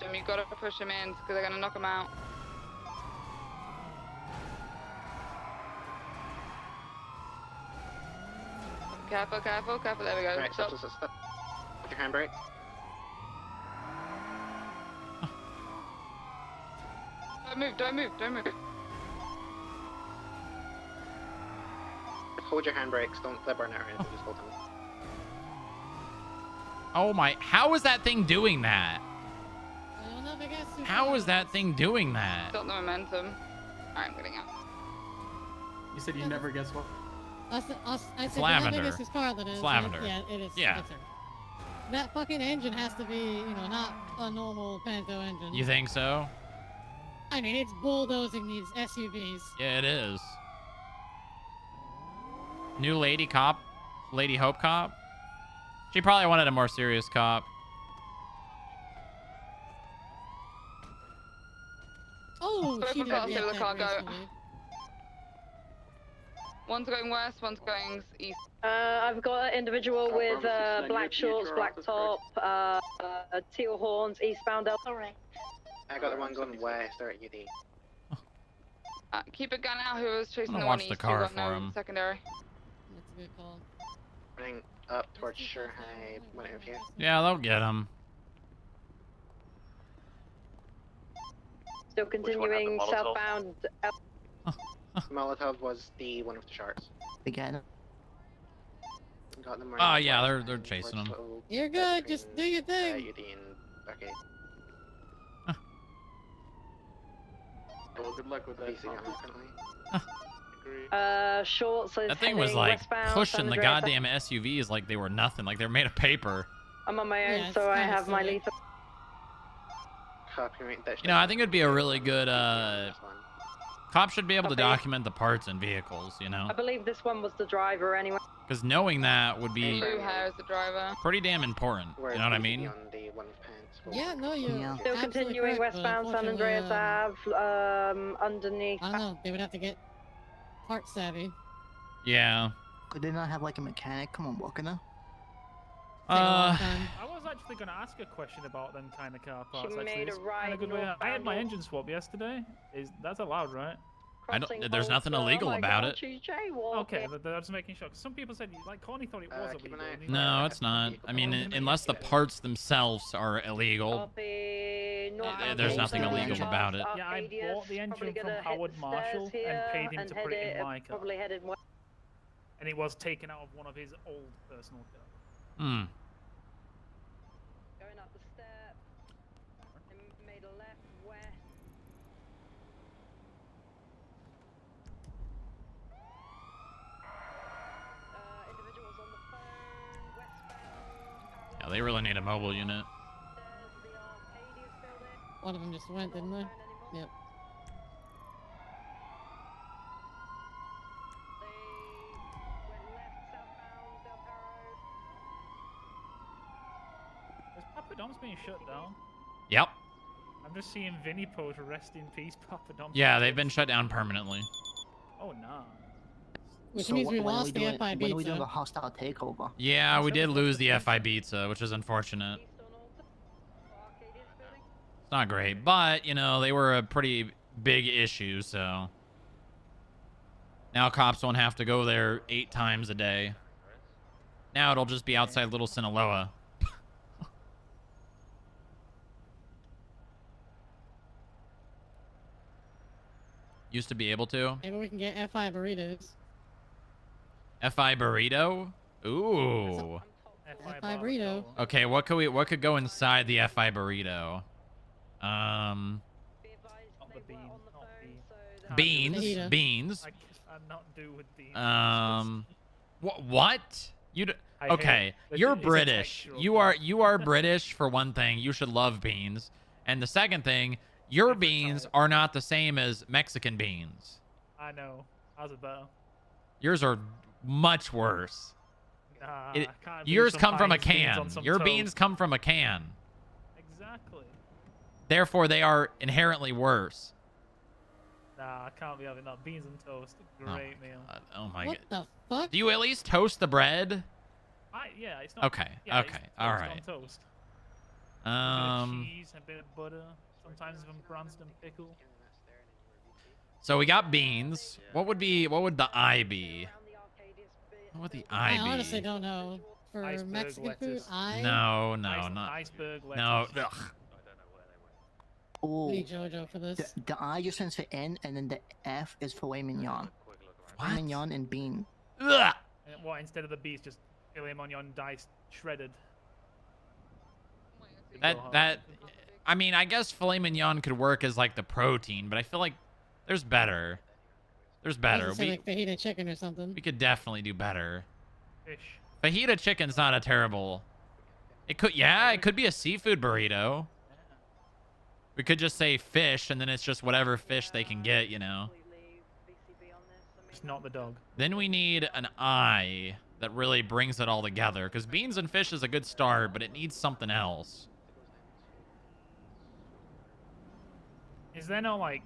Jim, you gotta push him in, because they're gonna knock him out. Careful, careful, careful. There we go. Right, stop. Put your handbrake. Don't move. Hold your handbrakes. Don't let burn out or anything. Just hold them. Oh my! How is that thing doing that? I don't know if I got super How is that thing doing that? Got the momentum. Alright, I'm getting out. You said you never guess what? I said, It's how lavender. big is this car that is? It's lavender. Yeah, it is. Yeah. It's her. That fucking engine has to be, not a normal Panto engine. You think so? I mean, it's bulldozing these SUVs. Yeah, it is. New lady cop, Lady Hope cop. She probably wanted a more serious cop. Oh, Both she of didn't us get over the that car go. gracefully. One's going west, one's going east. I've got an individual with black shorts, black top, teal horns, eastbound. Correct. I got the one going west. They're at UD. Keep a gun out. Whoever's chasing I'm the gonna one watch the east, car you got for no him. secondary. That's a good call. Running up towards Shanghai. One of you. Yeah, they'll get him. Still continuing Molotov? southbound. Molotov was the one with the sharks. Again. Got them. Oh yeah, they're chasing him. You're good. Just do your thing. UD and okay. Well, good luck with that. Easy on Agree. Shorts is That thing was heading like westbound, pushing San the Andreas. goddamn SUVs like they were nothing, like they were made of paper. I'm on my own, Yeah, it's so I kinda have my silly. lethal. You know, I think it'd be a really good, cops should be able to document the parts and vehicles, you know? I believe this one was the driver anyway. Because knowing that would be Who hires the driver? pretty damn important. You know what I mean? Yeah, no, you're Still absolutely continuing correct, but westbound San Andreas unfortunately, Ave, underneath. I don't know. They would have to get part savvy. Yeah. Could they not have like a mechanic come and work in there? I was actually going to ask a question about them kind of car parts. She Actually, made a It's right kinda good way. I had my northbound. engine swap yesterday. That's allowed, right? I don't. There's nothing illegal about it. Okay, but I was making sure. 'Cause some people said, like, Connie thought it was illegal. and he's No, like, it's not. I mean, unless the parts themselves are illegal, there's nothing illegal about it. Yeah, I bought the engine from Howard Marshall and paid him to put it in my car. And it was taken out of one of his old personal cars. Hmm. Going up the step. And made a left west. Individuals on the phone, westbound. Yeah, they really need a mobile unit. One of them just went, didn't they? Yep. Is Papa Dom's being shut down? Yep. I'm just seeing Vinny post rest in peace, Papa Dom. Yeah, they've been shut down permanently. Oh no. Which So means we when are lost the doing, FI when are we pizza. doing a hostile takeover? Yeah, we did lose the FI pizza, which is unfortunate. It's not great, but, you know, they were a pretty big issue, so... Now cops won't have to go there 8 times a day. Now it'll just be outside Little Sinaloa. Used to be able to. Maybe we can get FI burritos. FI burrito? Ooh. FI burrito. Okay, what could go inside the FI burrito? Beans. Fajita. Beans. I cannot do with beans. What? I Okay, hate- you're it's a British. textural You are British for one thing. You should love beans. And the second thing, your beans are not the same as Mexican beans. I know. How's it better? Yours are much worse. Nah, It- can't be yours some come from a Heinz beans on can. some Your toast. beans come from a can. Exactly. Therefore, they are inherently worse. Nah, I can't be having that. Beans and toast. Great meal. Oh my What god. the fuck? Do you at least toast the bread? Yeah, it's not. Okay, Yeah, okay, it's all toast right. On toast. A bit of Um, cheese, a bit of butter, sometimes even Branston pickle. so we got beans. What would the I be? What would the I I be? honestly don't know. For Iceberg Mexican food, lettuce. No, not. Iceberg No. lettuce. Ugh. Oh, We need JoJo for this. the I just stands for N, and then the F is filet mignon. What? Filet mignon and bean. Ugh. And what, instead of the beef, just filet mignon diced, shredded. That. I mean, I guess filet mignon could work as like the protein, but I feel like there's better. There's better. Say like fajita chicken or something. We could definitely do better. Fish. Fajita chicken's not a terrible. It could be a seafood burrito. We could just say fish, and then it's just whatever fish they can get, you know. Just not the dog. Then we need an I that really brings it all together, because beans and fish is a good start, but it needs something else. Is there no, like,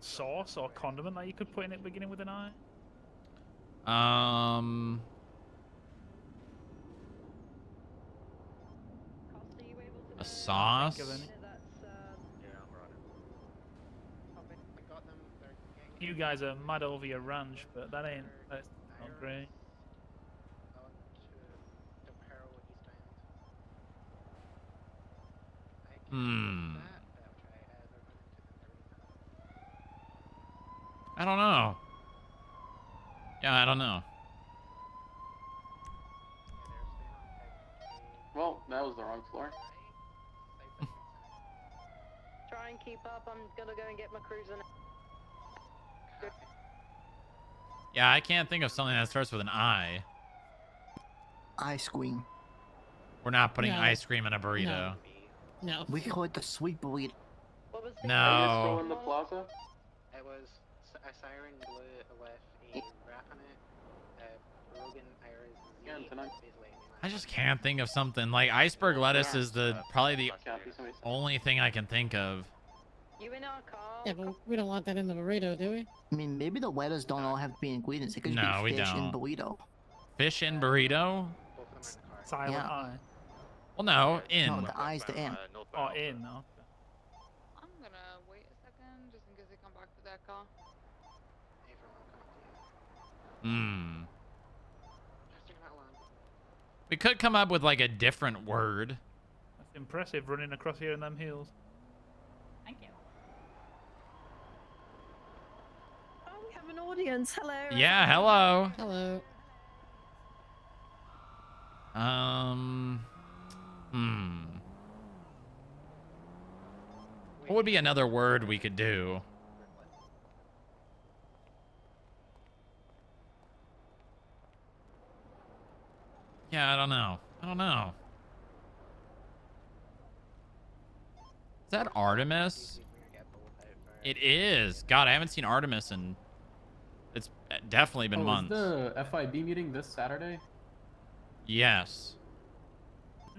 sauce or condiment that you could put in it beginning with an I? A sauce? You guys are mad over your ranch, but that's not great. I don't know. Yeah, I don't know. Well, that was the wrong floor. Try and keep up. I'm gonna go and get my cruiser now. Yeah, I can't think of something that starts with an I. Ice cream. We're not putting No. ice cream in a burrito. No. We call it the sweet burrito. No. in the plaza? It was a siren blue with a wrap on it. Rogan, Iris, Z, basically. I just can't think of something. Like, iceberg lettuce is probably the only thing I can think of. You in our car? Yeah, but we don't want that in the burrito, do we? I mean, maybe the lettuce don't all have to be ingredients. It could just No, we be fish and don't. burrito. Fish in burrito? Silent Yeah. I. Well, no, in. No, the I's the in. Oh, in. No. I'm gonna wait a second just in case they come back to that car. Hmm. We could come up with like a different word. That's impressive running across here in them hills. Thank you. Oh, we have an audience. Hello. Yeah, hello. Hello. What would be another word we could do? Yeah, I don't know. Is that Artemis? It is. God, I haven't seen Artemis in... It's definitely been months. Is the FIB meeting this Saturday? Yes.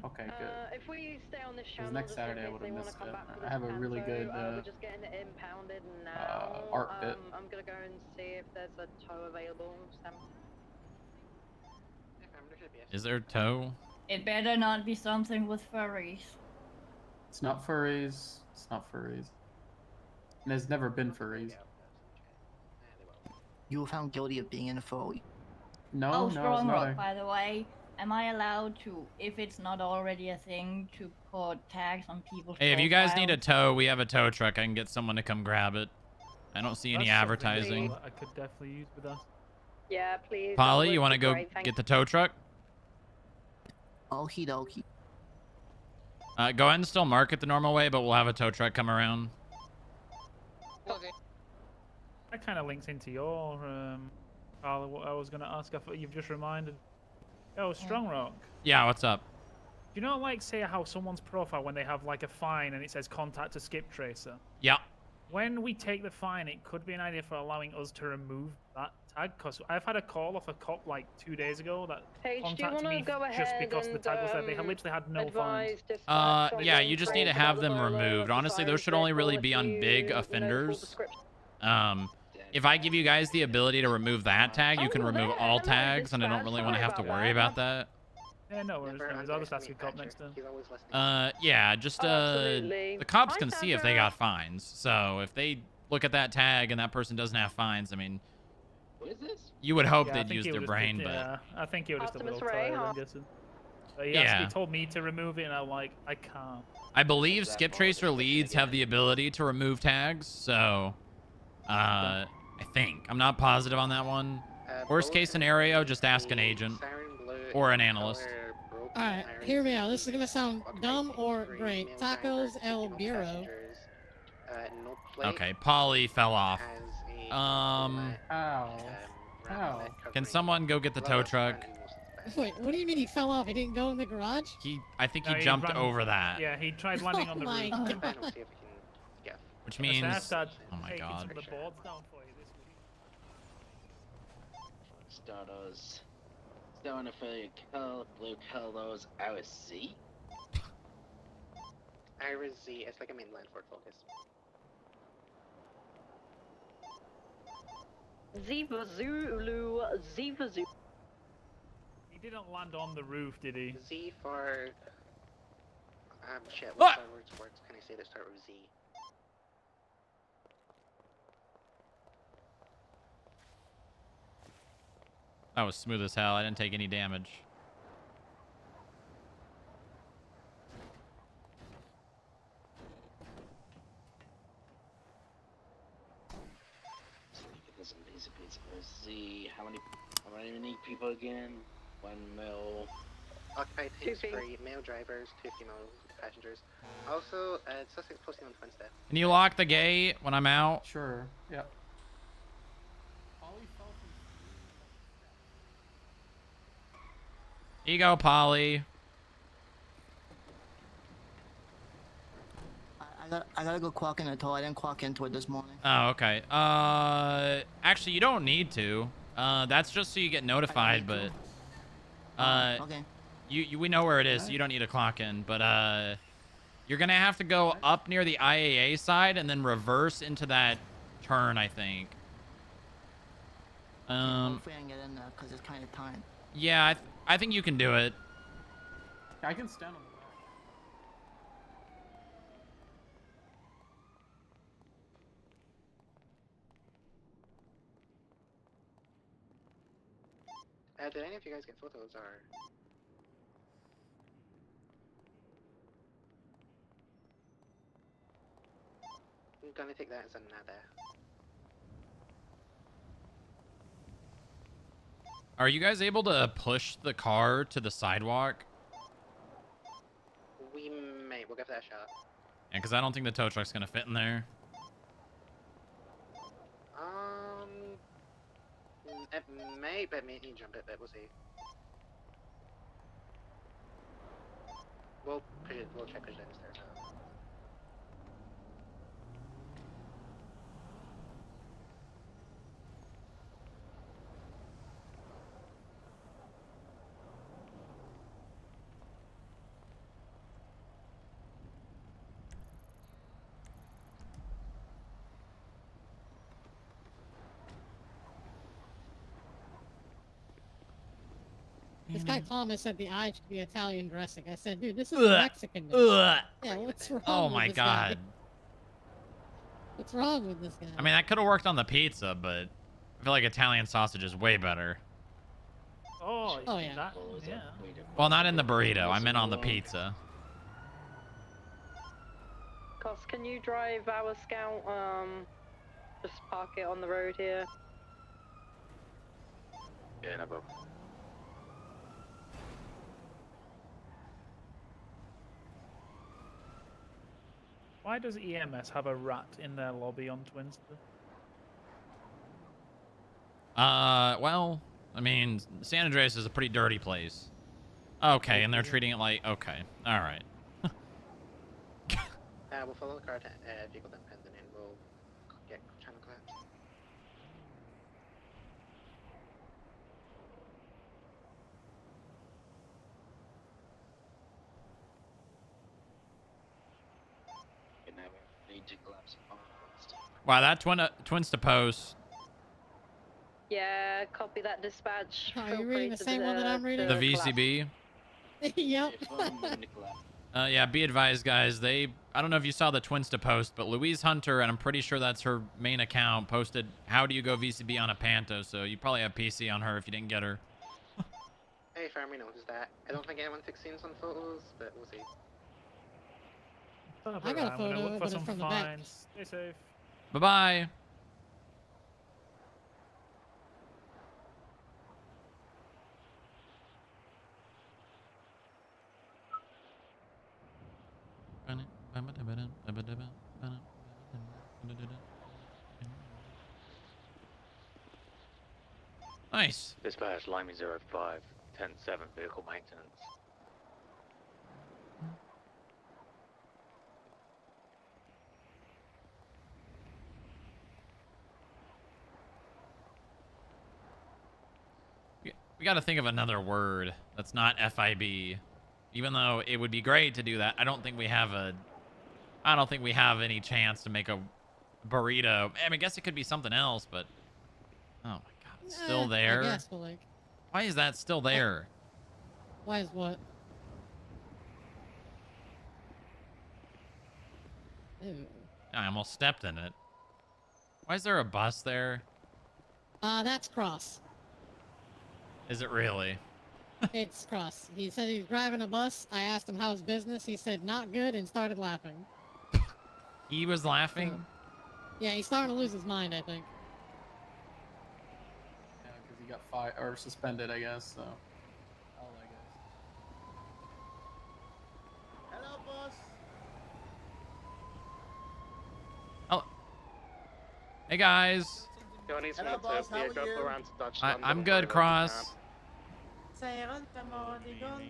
Okay, good. If we stay on this Because channel, next just in Saturday I case would they have wanna missed come it. back for I this have a really panto, good we're just getting it impounded now. art bit. I'm gonna go and see if there's a tow available. Sam. Is there toe? It better not be something with furries. It's not furries. It's not furries. And there's never been furries. You were found guilty of being in a furry. No, Oh, no, it's Strong not. Rock, by the way. Am I allowed to, if it's not already a thing, to put tags on people's Hey, if you guys need a profiles? tow, we have a tow truck. I can get someone to come grab it. I don't see any That's something advertising. that I could definitely use with us. Yeah, please. Polly, you want to go get the tow truck? Okie dokie. Go ahead and still mark it the normal way, but we'll have a tow truck come around. That kind of links into your, what I was going to ask. I thought you've just reminded. Oh, Strong Rock. Yeah, what's up? Do you know, like, say how someone's profile when they have, like, a fine and it says contact a skip tracer? Yeah. When we take the fine, it could be an idea for allowing us to remove that tag, because I've had a call off a cop, like, 2 days ago that Paige, do you contacted wanna me go just ahead because the and, tag was there. They had literally had no fines. Yeah, you just need to have them removed. Honestly, those should only really be on big offenders. If I give you guys the ability to remove that tag, you can remove all tags, and I don't really want to have to worry about that. Yeah, no worries, no worries. I'll just ask a cop next time. Yeah, just the cops can see if they got fines. So if they look at that tag and that person doesn't have fines, I mean, you would hope Yeah, I they'd think use he their was brain, just, but yeah, I think you were just a little Optimus Ray, tired, huh? I'm guessing. But Yeah. he told me to remove it, and I'm like, I can't. I believe Skip Tracer leads have the ability to remove tags, so I think. I'm not positive on that one. Worst case scenario, just ask an agent or an analyst. Alright, hear me out. This is gonna sound dumb or great. Tacos El Bureau. Okay, Polly fell off. Ow. Can someone go get the tow truck? Wait, what do you mean he fell off? He didn't go in the garage? I think No, he jumped ran- over that. Yeah, he tried landing on the Oh my roof. God. Which means, I have to start oh my taking god. some of the boards down for you this week. Stardust. Stone affiliate blue colors RSC. Iris Z, it's like a mainland Ford Focus. Ziva Zulu, Ziva Zulu. He didn't land on the roof, did he? Z for... shit, Ah! what words can I say that start with Z? That was smooth as hell. I didn't take any damage. Z. How many people again? 1 mil. Occupied tanks for male drivers, 2 female passengers. Also, suspects posting on the front step. Can you lock the gate when I'm out? Sure. Yeah. Here you go, Polly. I gotta go clock in the toll. I didn't clock into it this morning. Oh, okay. Actually, you don't need to. That's just so you get notified, but Okay. we know where it is, so you don't need to clock in. But you're gonna have to go up near the IAA side and then reverse into that turn, I think. Hopefully I can get in there because it's kind of tight. Yeah, I think you can do it. I can stand on the back. Did any of you guys get photos or? I'm gonna take that as a nada. Are you guys able to push the car to the sidewalk? We may. We'll give that a shot. Yeah, because I don't think the tow truck's gonna fit in there. It may, but may need to jump it, but we'll see. We'll check it downstairs. This guy Thomas said the eye should be Italian dressing. I said, dude, this is Ugh. Mexican. Ugh. Yeah, what's wrong Oh with my this guy? god. What's wrong with this guy? I mean, that could have worked on the pizza, but I feel like Italian sausage is way better. Oh, yeah. Yeah. Well, not in the burrito. I meant on the pizza. Cos, can you drive our scout? Just park it on the road here. Yeah, no problem. Why does EMS have a rat in their lobby on Twinster? Well, I mean, San Andreas is a pretty dirty place. Okay, and they're treating it like, okay, all right. We'll follow the car to vehicle then pens and then we'll get channel collapse. Wow, that twins to post. Yeah, copy that dispatch. Are Feel you free reading the to same one that I'm reading? The to collapse. VCB. Yep. Yeah, be advised, guys. I don't know if you saw the twins to post, but Louise Hunter, and I'm pretty sure that's her main account, posted, how do you go VCB on a Panto? So you probably have PC on her if you didn't get her. Hey, Farm, we noticed that. I don't think anyone took scenes on photos, but we'll see. I got a photo, look but for it's some from the back. fines. Stay safe. Bye-bye. Nice. Dispatch, Limey 05, 10-7, vehicle maintenance. We got to think of another word that's not FIB. Even though it would be great to do that, I don't think we have any chance to make a burrito. I mean, I guess it could be something else, but oh my god, it's still there. I guess, but like, why is that still there? why is what? Ew. I almost stepped in it. Why is there a bus there? That's Cross. Is it really? It's Cross. He said he was driving a bus. I asked him how's business. He said not good and started laughing. He was laughing? Yeah, he's starting to lose his mind, I think. Yeah, because he got fired or suspended, I guess. So. Hello, boss. Oh. Hey guys. Hello, boss. How are you? I'm good, Cross. Siren, come on,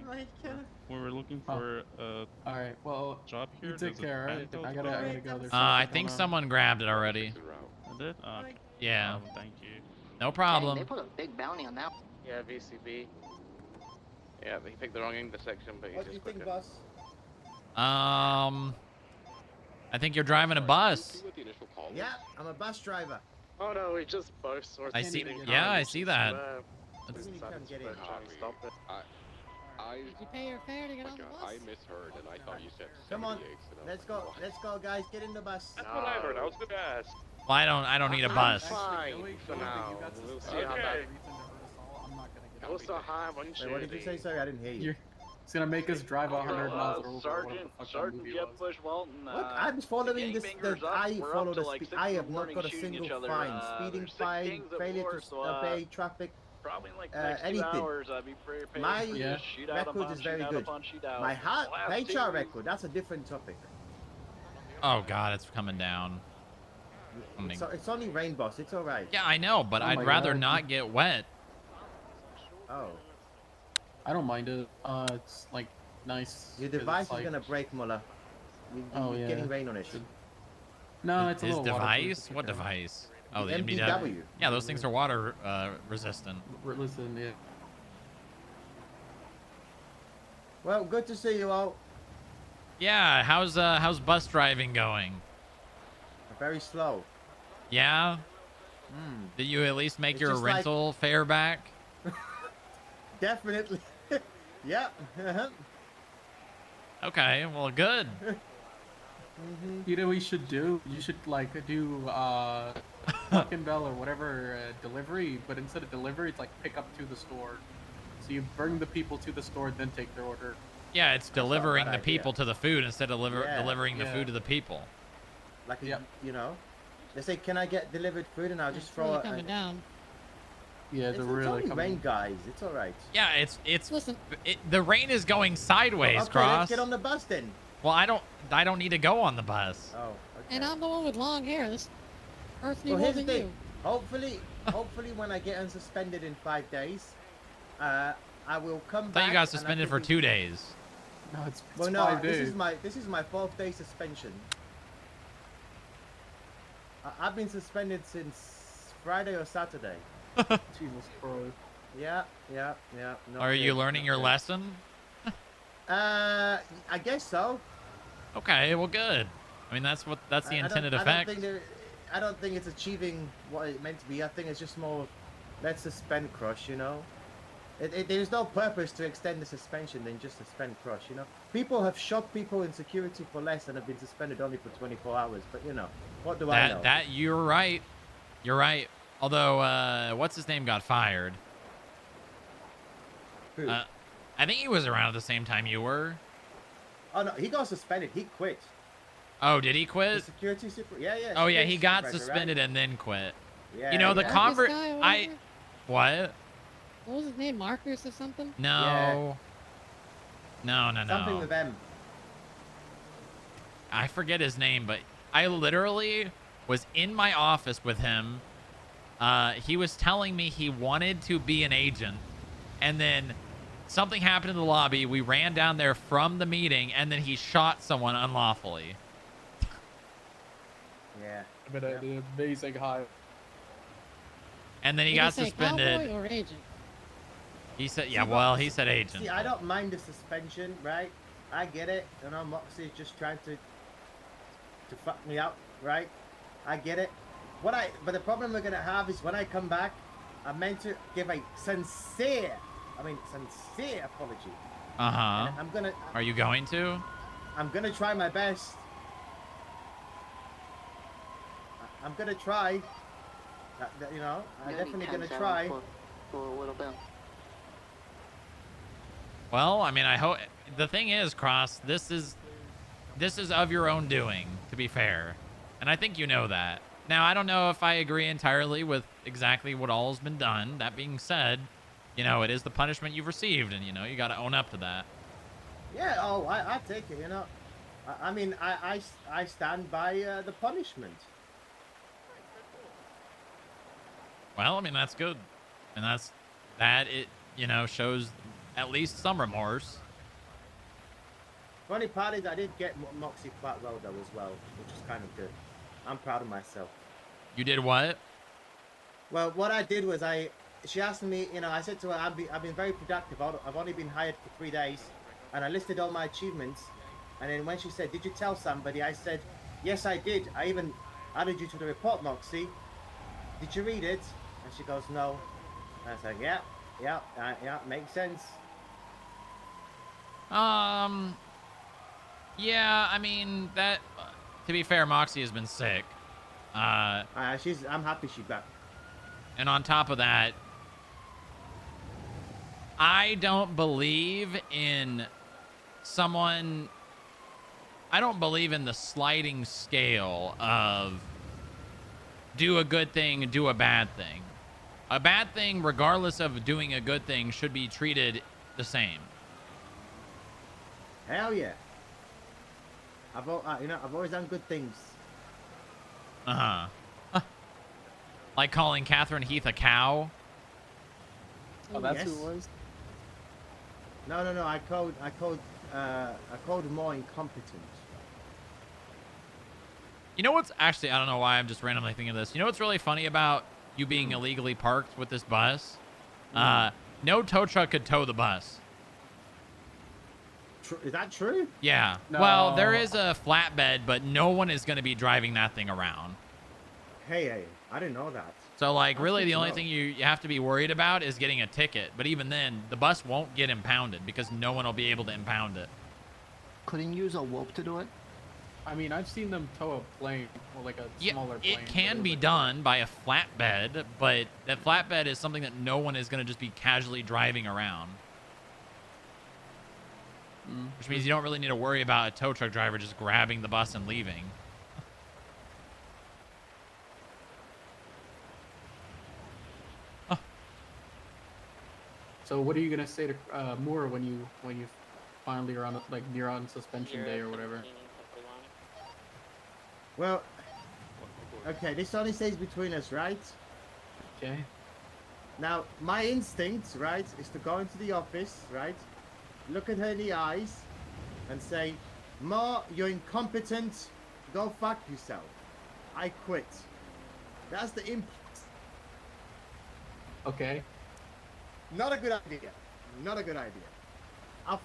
Michael. We were looking for a Alright, well, job you here. take There's a care, alright? panto I gotta go. There's I traffic think going on. someone grabbed it already. I did? Okay. Yeah. Thank you. No Dang, problem. they put a big bounty on that. Yeah, VCB. Yeah, he picked the wrong intersection, but he's What do you just think, quicker. boss? I think you're driving a bus. Yeah, I'm a bus driver. Oh no, we just both sorted. I see. Yeah, I see that. What do you mean you can't get in? Stop it. Did you pay your fare to get on the bus? I misheard, and I thought you said. Come on, 78, so let's go, guys. Get in the bus. That's what I heard. I was gonna ask. Well, I don't need a bus. Fine for now. We'll see how that. Also, hi, Wait, what did you say? Sorry, I didn't hear you. It's gonna make us drive 100 miles over. Sergeant Jeb Bush Walton. What? I'm following this. I follow the speed. I have not got a single fine. Speeding fine, failure to obey traffic. Probably in like anything. 2 hours, I'd be prepared My for just shoot out record is very good. My HR record, that's a different topic. Oh God, it's coming down. It's only rain, boss. It's all right. Yeah, I know, but I'd rather not get wet. Oh. I don't mind it. It's like nice. Your 'cause device it's, like... is gonna break, Muller. You're getting rain on it. No, it's a His little device? What device? Oh, the MDW. MDW. Yeah, those things are water resistant. Listen, yeah. Well, good to see you all. Yeah, how's bus driving going? Very slow. Yeah. Did you at least make It's your just like- rental fare back? Definitely. Yep. Okay, well, good. You know what you should do? You should like do Fucking Bell or whatever delivery, but instead of delivery, it's like pick up to the store. So you bring the people to the store, then take their order. Yeah, it's delivering bad the idea. people to the food instead of Yeah. delivering the Yeah. food to the people. Like, you know, they say, "Can I get delivered food?" And I'll just It's throw really it. coming down. Yeah, It's they're really only coming. rain, guys. It's all right. Yeah, it's the rain is going sideways, Okay, Cross. let's get on the bus then. Well, I don't need to go on the bus. Oh. And I'm the one with long hair. This earth me Well, more here's the than thing. you. Hopefully, when I get unsuspended in 5 days, I will come I back. thought you got and I suspended can for be- 2 days. No, it's Well, no, 5 this days. is my 4th day suspension. I've been suspended since Friday or Saturday. Jesus Christ. Yeah. Not Are you good, learning not your good. lesson? I guess so. Okay, well, good. I mean, that's the intended effect. I don't think it's achieving what it meant to be. I think it's just more, let's suspend Crush, you know? There's no purpose to extend the suspension than just suspend Crush, you know? People have shot people in security for less and have been suspended only for 24 hours, but you know, what do I know? That you're right. You're right. Although, what's his name got fired? Who? I think he was around at the same time you were. Oh no, he got suspended. He quit. Oh, did he The quit? security super. Yeah. Oh yeah, security he got supervisor, suspended right? and then quit. Yeah. You know the yeah. convert. This guy over I here? what? What was his name? Marcus or something? No. No. Something with them. I forget his name, but I literally was in my office with him. He was telling me he wanted to be an agent, and then something happened in the lobby. We ran down there from the meeting, and then he shot someone unlawfully. Yeah. I mean, an amazing high. And then he Did got say suspended. Cowboy or agent? He said, See, yeah, but- well, he said agent. See, I don't mind the suspension, right? I get it, and I'm obviously just trying to fuck me up, right? I get it. But the problem we're gonna have is when I come back, I'm meant to give a sincere apology. Uh-huh. And I'm gonna. Are you going to? I'm gonna try my best. I'm gonna try. You know, I'm definitely gonna try. For a little bit. Well, I mean, I hope the thing is, Cross, this is of your own doing, to be fair. And I think you know that. Now, I don't know if I agree entirely with exactly what all has been done. That being said, you know, it is the punishment you've received, and, you know, you got to own up to that. Yeah, I take it, you know. I mean, I stand by the punishment. Well, I mean, that's good. And you know, shows at least some remorse. Funny part is I did get Moxie quite well though as well, which is kind of good. I'm proud of myself. You did what? Well, what I did was she asked me, you know, I said to her, I've been very productive. I've only been hired for 3 days, and I listed all my achievements. And then when she said, "Did you tell somebody?" I said, "Yes, I did. I even added you to the report, Moxie. Did you read it?" And she goes, "No." And I was like, "Yeah, makes sense." Yeah, I mean that. To be fair, Moxie has been sick. I'm happy she's back. And on top of that, I don't believe in someone. I don't believe in the sliding scale of do a good thing, do a bad thing. A bad thing, regardless of doing a good thing, should be treated the same. Hell yeah. I've always done good things. Like calling Catherine Heath a cow. Oh, that's who it was? No. I called her more incompetent. You know what's actually, I don't know why I'm just randomly thinking of this. You know what's really funny about you being illegally parked with this bus? No tow truck could tow the bus. Is that true? Yeah. No. Well, there is a flatbed, but no one is going to be driving that thing around. Hey, I didn't know that. So, like, That's really good the to only know. thing you have to be worried about is getting a ticket. But even then, the bus won't get impounded because no one will be able to impound it. Couldn't use a rope to do it? I mean, I've seen them tow a plane, or like a smaller plane. It can be done by a flatbed, but that flatbed is something that no one is going to just be casually driving around. Which means you don't really need to worry about a tow truck driver just grabbing the bus and leaving. So what are you gonna say to Moore when you finally are on like you're on suspension day or whatever? Well, okay, this only stays between us, right? Okay. Now, my instinct, right, is to go into the office, right, look at her in the eyes, and say, "Ma, you're incompetent. Go fuck yourself. I quit." That's the impulse. Okay. Not a good idea. Not a good idea.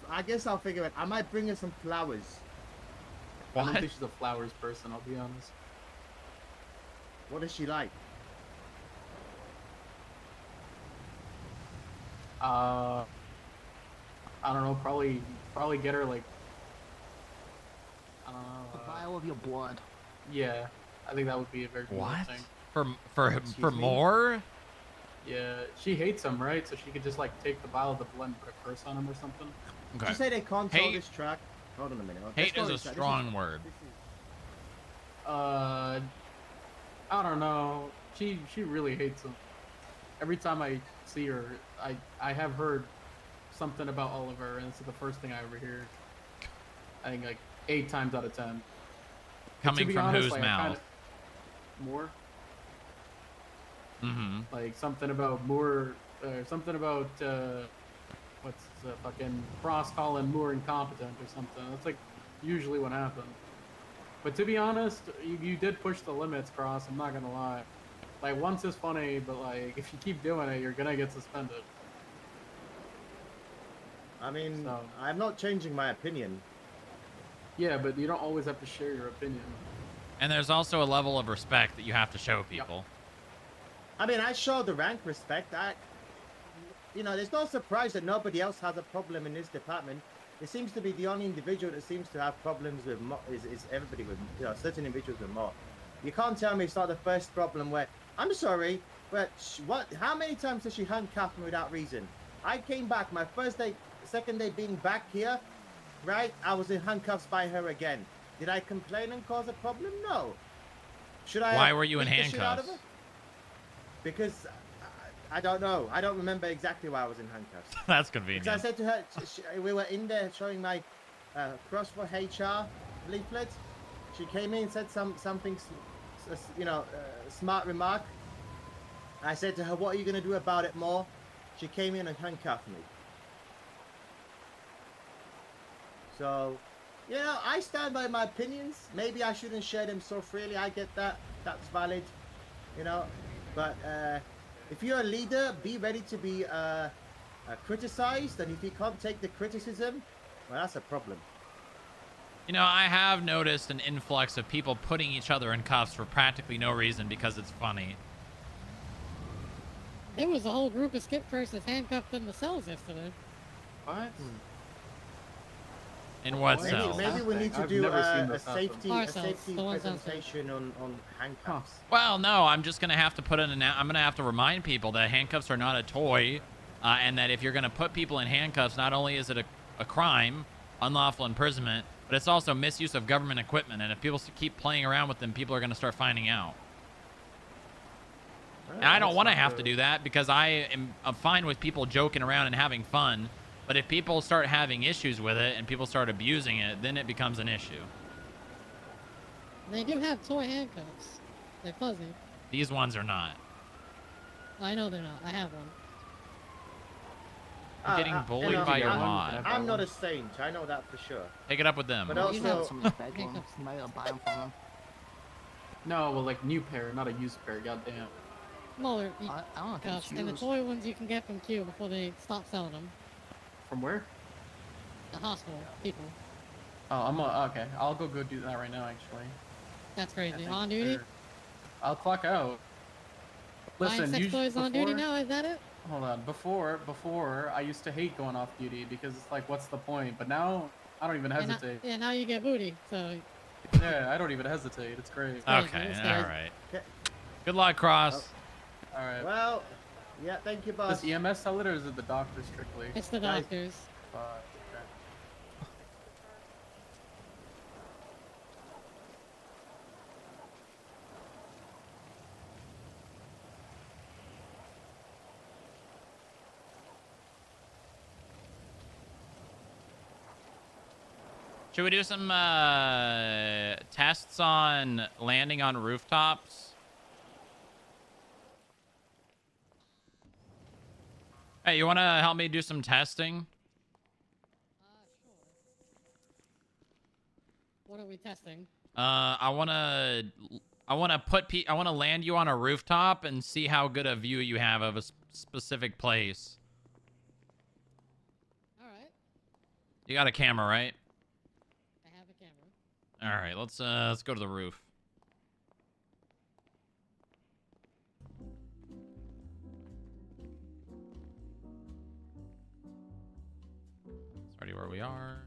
I guess I'll figure it. I might bring her some flowers. I don't think she's a flowers person, I'll be honest. What is she like? I don't know, probably get her like A vial of your blood. Yeah, I think that would be a very good What? thing. For more? Yeah, she hates him, right? So she could just like take the vial of the blood and put a curse on him or something. Did you say they control Hate- this track? Hold on a minute. Hate is a strong word. I don't know. She really hates him. Every time I see her, I have heard something about Oliver, and it's the first thing I ever hear. I think like 8 times out of 10. But to Coming be from honest, whose like, mouth? More. Mm-hmm. Like something about Moore, something about what's fucking Cross calling Moore incompetent or something. That's like usually what happens. But to be honest, you did push the limits, Cross. I'm not gonna lie. Like once is funny, but like if you keep doing it, you're gonna get suspended. I mean, I'm not changing my opinion. Yeah, but you don't always have to share your opinion. And there's also a level of respect that you have to show people. I mean, I show the rank respect. There's no surprise that nobody else has a problem in this department. It seems to be the only individual that seems to have problems with is everybody with, certain individuals with more. You can't tell me it's not the first problem where, I'm sorry, but how many times has she handcuffed me without reason? I came back, my first day, second day being back here, right? I was in handcuffs by her again. Did I complain and cause a problem? No. Should I? Why were you in beat the shit out of handcuffs? her? Because I don't know. I don't remember exactly why I was in handcuffs. That's convenient. Because I said to her, we were in there showing my Cross for HR leaflet. She came in and said something, smart remark. I said to her, "What are you going to do about it, more?" she came in and handcuffed me. So, you know, I stand by my opinions. Maybe I shouldn't share them so freely. I get that. That's valid, you know. But if you're a leader, be ready to be criticized. And if you can't take the criticism, well, that's a problem. You know, I have noticed an influx of people putting each other in cuffs for practically no reason because it's funny. There was a whole group of skip persons handcuffed in the cells yesterday. What? In what maybe, cell? Maybe we need to I've do never seen a this happen. safety presentation on handcuffs. Well, no, I'm just gonna have to put I'm gonna have to remind people that handcuffs are not a toy, and that if you're gonna put people in handcuffs, not only is it a crime, unlawful imprisonment, but it's also misuse of government equipment. And if people keep playing around with them, people are gonna start finding out. And I don't want to have to do that because I'm fine with people joking around and having fun. But if people start having issues with it and people start abusing it, then it becomes an issue. They do have toy handcuffs. They're fuzzy. These ones are not. I know they're not. I have one. I'm getting bullied by your mod. I'm not a saint. I know that for sure. Take it up with them. But also, You might have buy them from them. No, well, like new pair, not a used pair. Goddamn. Muller, I don't know if cuffs, it's and the used. toy ones you can get from Q before they stop selling them. From where? The hospital people. Oh, okay. I'll go do that right now, actually. That's crazy. think On duty? I'll clock out. Buying Listen, sex toys on duty now? Is that it? Hold on. Before, I used to hate going off duty because it's like, what's the point? But now, I don't even hesitate. Yeah, now you get booty. So. Yeah, I don't even hesitate. It's great. Okay, all right. Good luck, Cross. All right. Well, yeah, thank you, boss. Does EMS sell it or is it the doctor strictly? It's the doctors. Okay. Should we do some tests on landing on rooftops? Hey, you want to help me do some testing? Sure. What are we testing? I want to land you on a rooftop and see how good a view you have of a specific place. All right. You got a camera, right? I have a camera. All right, let's go to the roof. That's already where we are.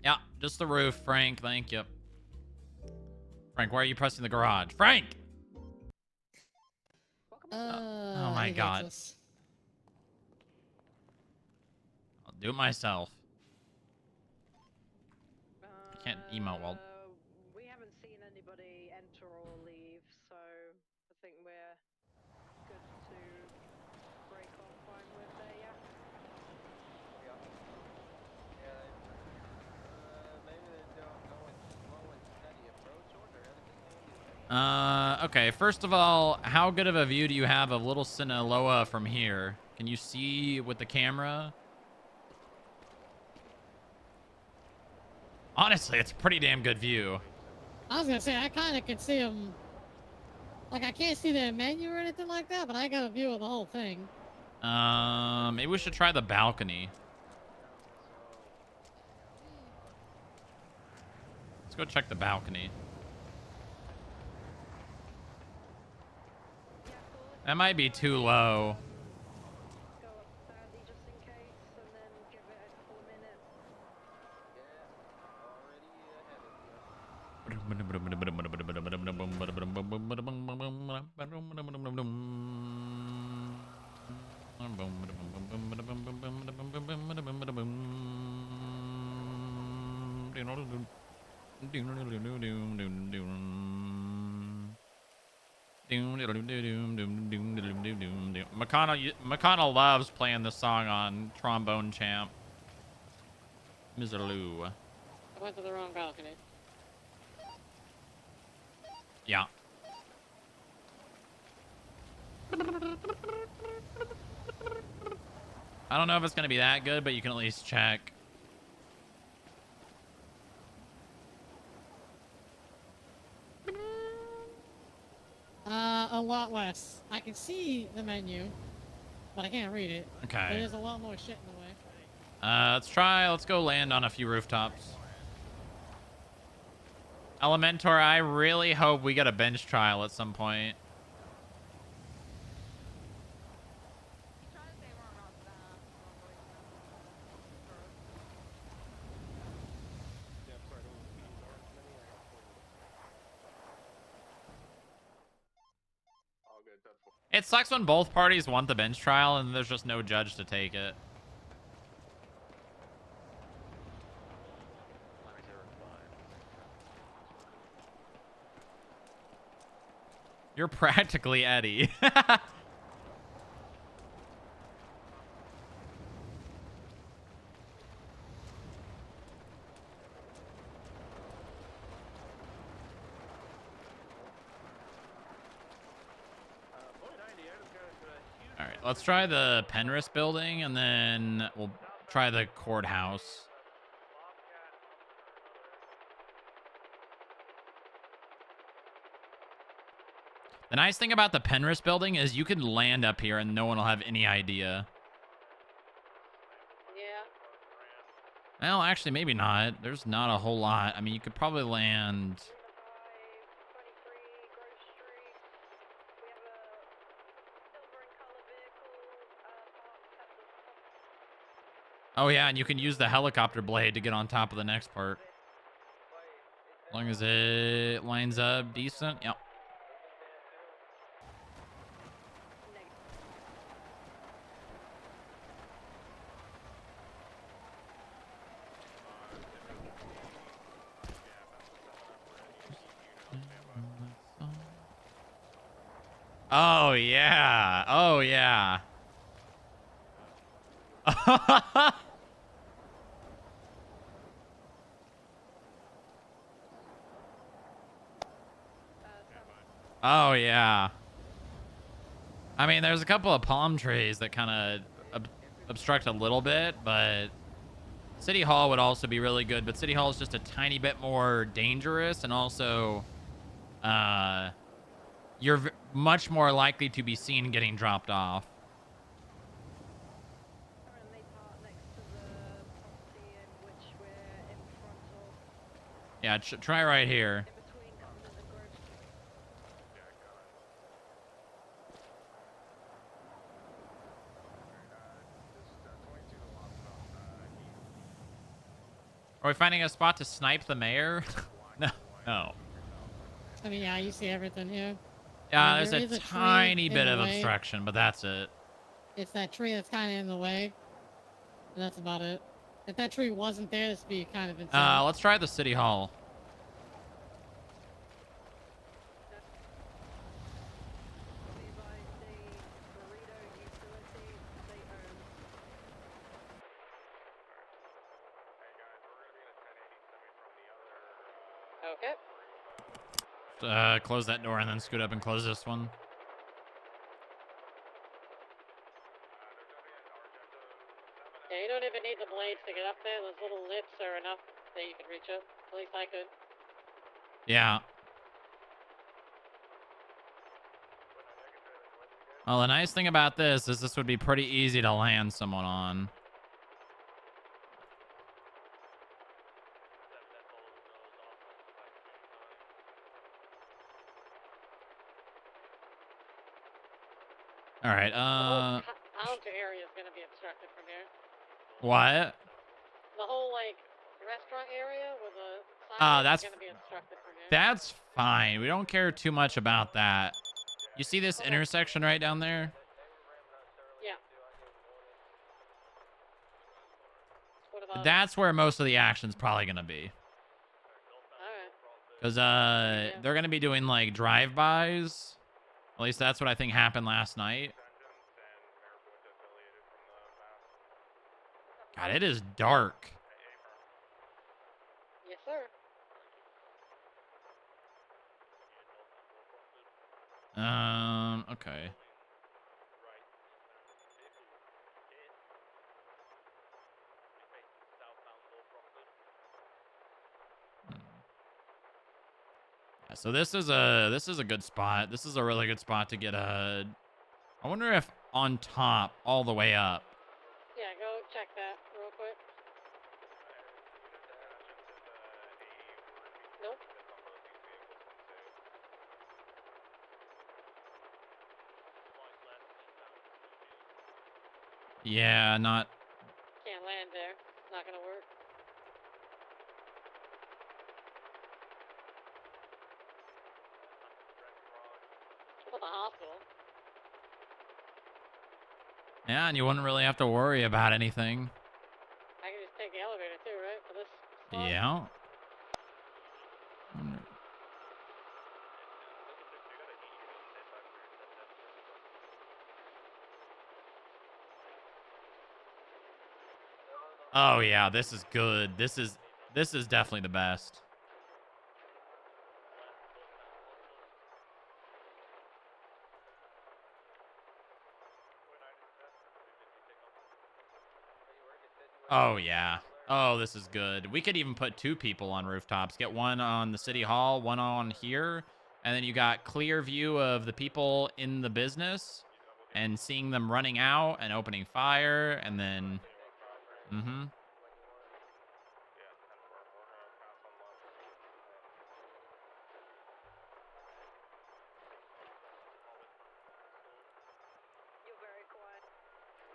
Yeah, just the roof, Frank. Thank you. Frank, why are you pressing the garage? Frank! Oh my god. I'll do it myself. I can't emote well. We haven't seen anybody enter or leave, so I think we're good to break on fine with there, yeah? Okay, first of all, how good of a view do you have of Little Sinaloa from here? Can you see with the camera? Honestly, it's a pretty damn good view. I was gonna say, I kind of can see them. Like, I can't see their menu or anything like that, but I got a view of the whole thing. Maybe we should try the balcony. Let's go check the balcony. That might be too low. McConnell loves playing this song on Trombone Champ. Miserloo. I went to the wrong balcony. Yeah. I don't know if it's going to be that good, but you can at least check. A lot less. I can see the menu, but I can't read it. Okay. There's a lot more shit in the way. Let's go land on a few rooftops. Elementor, I really hope we get a bench trial at some point. It sucks when both parties want the bench trial and there's just no judge to take it. You're practically Eddie. All right, let's try the Penrith building and then we'll try the courthouse. The nice thing about the Penrith building is you can land up here and no one will have any idea. Yeah. Well, actually, maybe not. There's not a whole lot. I mean, you could probably land... Oh, yeah, and you can use the helicopter blade to get on top of the next part. As long as it lines up decent. Yep. Oh, yeah. Oh, yeah. Oh, yeah. I mean, there's a couple of palm trees that kind of obstruct a little bit, but City Hall would also be really good. But City Hall is just a tiny bit more dangerous, and also you're much more likely to be seen getting dropped off. Yeah, try right here. Are we finding a spot to snipe the mayor? No. No. I mean, yeah, you see everything here. Yeah, There there's is a a tree tiny in bit the of way. obstruction, but that's it. It's that tree that's kind of in the way. And that's about it. If that tree wasn't there, this would be kind of insane. Let's try the City Hall. Okay. Close that door and then scoot up and close this one. Yeah, you don't even need the blades to get up there. Those little lips are enough that you can reach up. At least I could. Yeah. Well, the nice thing about this is this would be pretty easy to land someone on. All right. The whole counter area is gonna be obstructed from here. What? The whole like restaurant area with the sign That's is gonna be obstructed from here. that's fine. We don't care too much about that. You see this intersection right down there? Yeah. What about That's where most of the action's probably gonna be. Alright. Because they're gonna be doing like drive-bys. At least that's what I think happened last night. God, it is dark. Yes, sir. Okay. So this is a good spot. This is a really good spot to get a. I wonder if on top all the way up. Yeah, go check that real quick. Nope. Yeah, not. Can't land there. Not gonna work. For the hospital. Yeah, and you wouldn't really have to worry about anything. I can just take the elevator too, right? For this spot? Yeah. Oh yeah, this is good. This is definitely the best. Oh yeah. Oh, this is good. We could even put 2 people on rooftops. Get one on the city hall, one on here, and then you got clear view of the people in the business and seeing them running out and opening fire, and then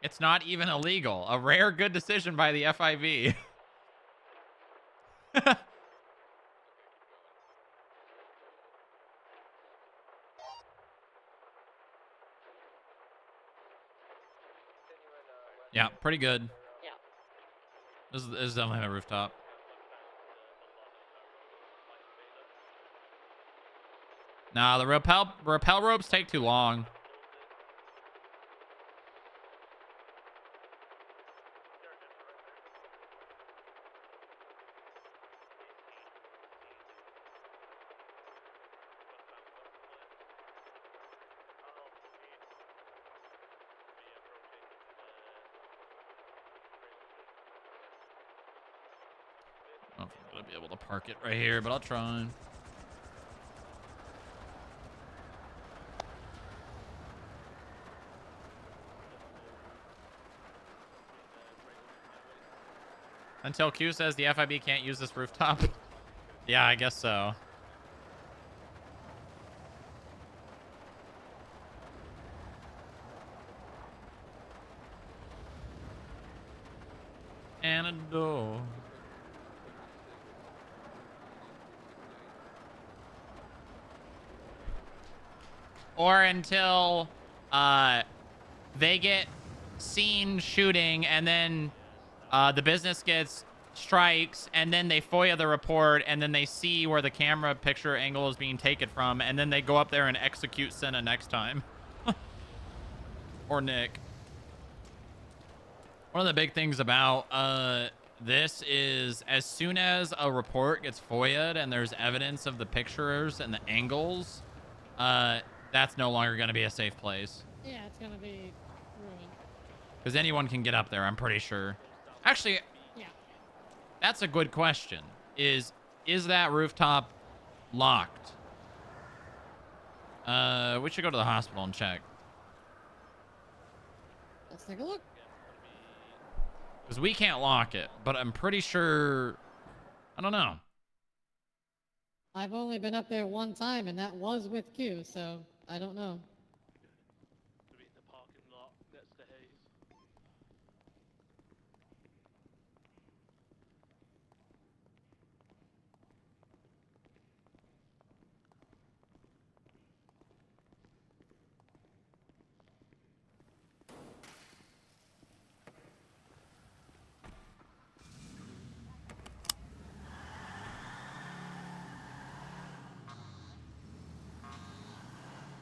It's not even illegal. A rare good decision by the FIV. Yeah, pretty good. Yeah. This is definitely a rooftop. Nah, the rappel ropes take too long. I don't know if I'm gonna be able to park it right here, but I'll try. Until Q says the FIB can't use this rooftop. Yeah, I guess so. And a door. Or until they get seen shooting, and then the business gets strikes, and then they FOIA the report, and then they see where the camera picture angle is being taken from, and then they go up there and execute Senna next time. Or Nick. One of the big things about this is as soon as a report gets FOIA'd and there's evidence of the pictures and the angles, that's no longer going to be a safe place. Yeah, it's gonna be ruined. Because anyone can get up there, I'm pretty sure. Actually, yeah, that's a good question. Is that rooftop locked? We should go to the hospital and check. Let's take a look. Because we can't lock it, but I'm pretty sure... I don't know. I've only been up there one time, and that was with Q, so I don't know.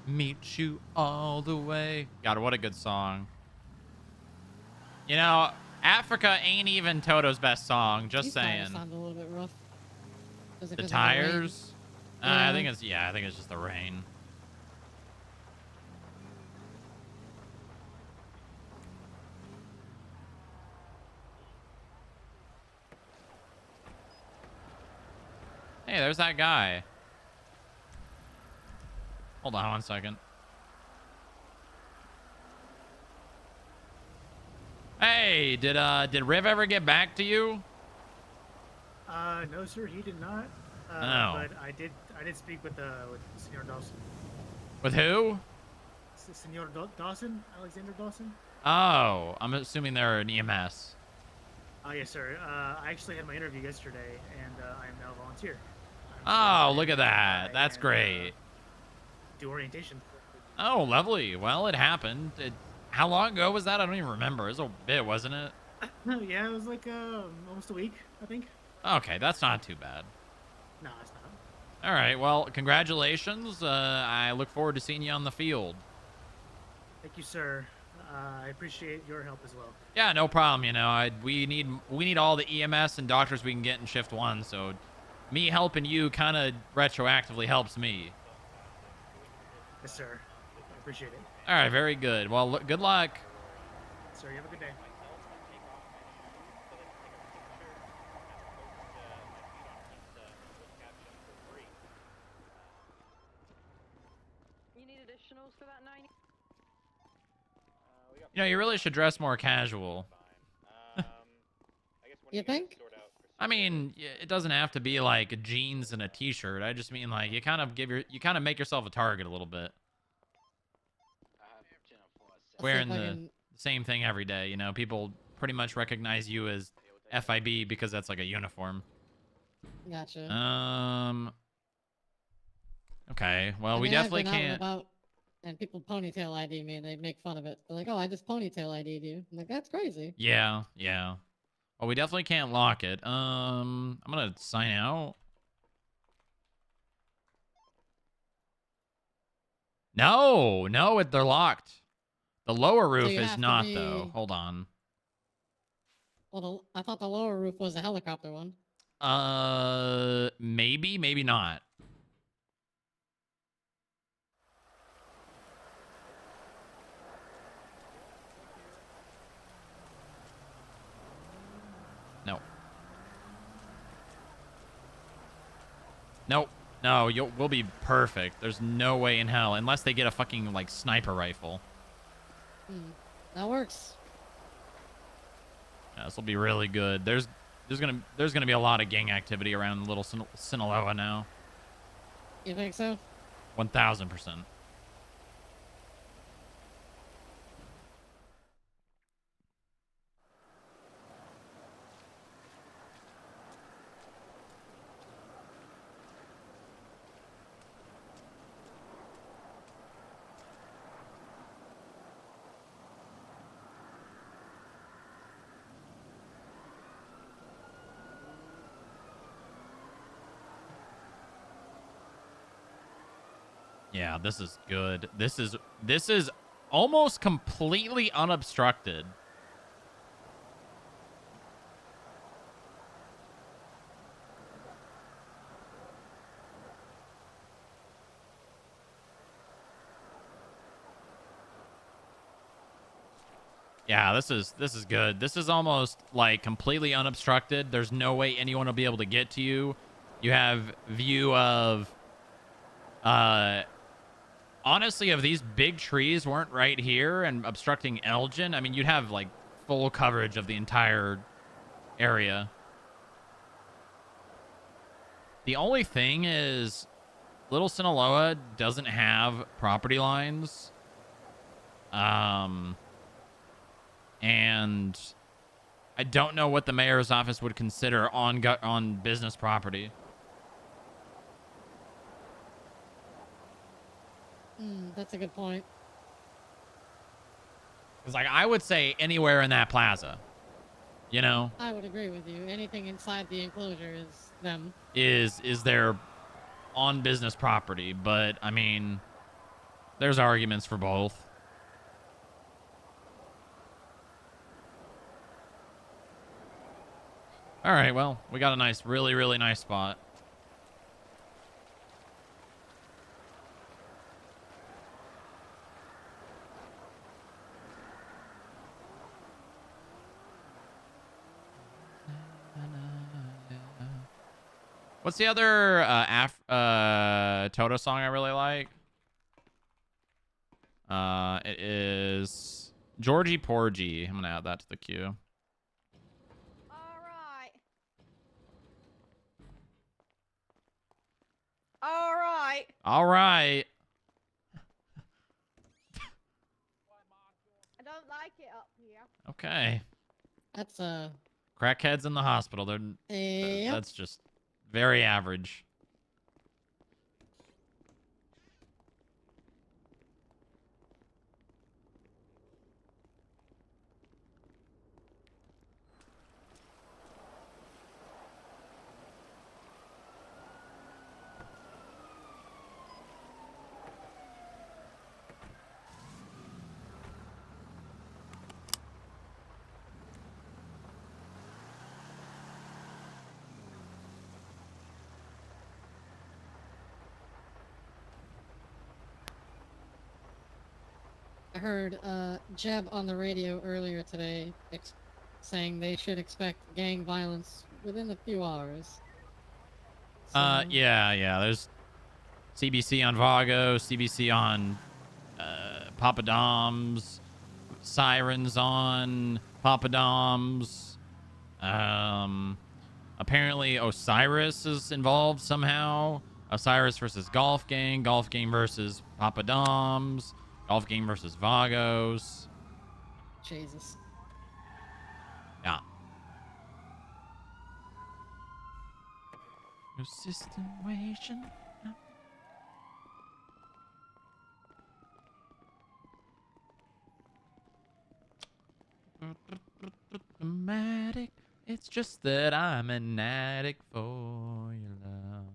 Meet you all the way. God, what a good song. You know, Africa ain't even Toto's best song. Just These saying. tires sound a little bit rough. Is it The 'cause of rain? tires? Yeah. I think it's just the rain. Hey, there's that guy. Hold on 1 second. Hey, did Riv ever get back to you? No, sir, he did not. Oh. But I did speak with Senor Dawson. With who? Senor Dawson, Alexander Dawson. Oh, I'm assuming they're an EMS. Yes, sir. I actually had my interview yesterday, and I am now a volunteer. Oh, look at that. That's great. Do orientation. Oh, lovely. Well, it happened. How long ago was that? I don't even remember. It was a bit, wasn't it? Yeah, it was like almost a week, I think. Okay, that's not too bad. No, it's not. All right. Well, congratulations. I look forward to seeing you on the field. Thank you, sir. I appreciate your help as well. Yeah, no problem. You know, we need all the EMS and doctors we can get in shift 1. So, me helping you kind of retroactively helps me. Yes, sir. I appreciate it. All right, very good. Well, good luck. Sir, you have a good day. You need additionals for that 90? You know, you really should dress more casual. You think? I mean, it doesn't have to be like jeans and a t-shirt. I just mean like you kind of make yourself a target a little bit. Wearing the same thing every day, you know, people pretty much recognize you as FIB because that's like a uniform. Gotcha. Okay, well, I we mean, I've definitely been out and can't. about, and people ponytail ID me and they make fun of it. They're like, "Oh, I just ponytail ID'd you." I'm like, "That's crazy." Yeah. Well, we definitely can't lock it. I'm gonna sign out. No, they're locked. The lower roof you is have to not, be- though. Hold on. Well, I thought the lower roof was a helicopter one. Maybe not. No. Nope. No, we'll be perfect. There's no way in hell, unless they get a fucking like sniper rifle. That works. Yeah, this will be really good. There's gonna be a lot of gang activity around Little Sinaloa now. You think so? 1000%. Yeah, this is good. This is almost completely unobstructed. Yeah, this is good. This is almost like completely unobstructed. There's no way anyone will be able to get to you. You have view of honestly, if these big trees weren't right here and obstructing Elgin, I mean, you'd have like full coverage of the entire area. The only thing is Little Sinaloa doesn't have property lines. And I don't know what the mayor's office would consider on business property. That's a good point. Because, like, I would say anywhere in that plaza, you know, I would agree with you. Anything inside the enclosure is them. is their on business property. But, I mean, there's arguments for both. All right, well, we got a nice, really, really nice spot. What's the other Toto song I really like? It is Georgie Porgy. I'm gonna add that to the queue. Alright. Alright. All right. I don't like it up here. Okay. That's Crackheads in the hospital. They're Yep. that's just very average. I heard Jeb on the radio earlier today saying they should expect gang violence within a few hours. Yeah. There's CBC on Vago, CBC on Papadom's, Sirens on Papadom's. Apparently Osiris is involved somehow. Osiris versus Golf Gang versus Papadom's, Golf Gang versus Vagos. Jesus. Yeah. Your situation. Dramatic. It's just that I'm an addict for your love.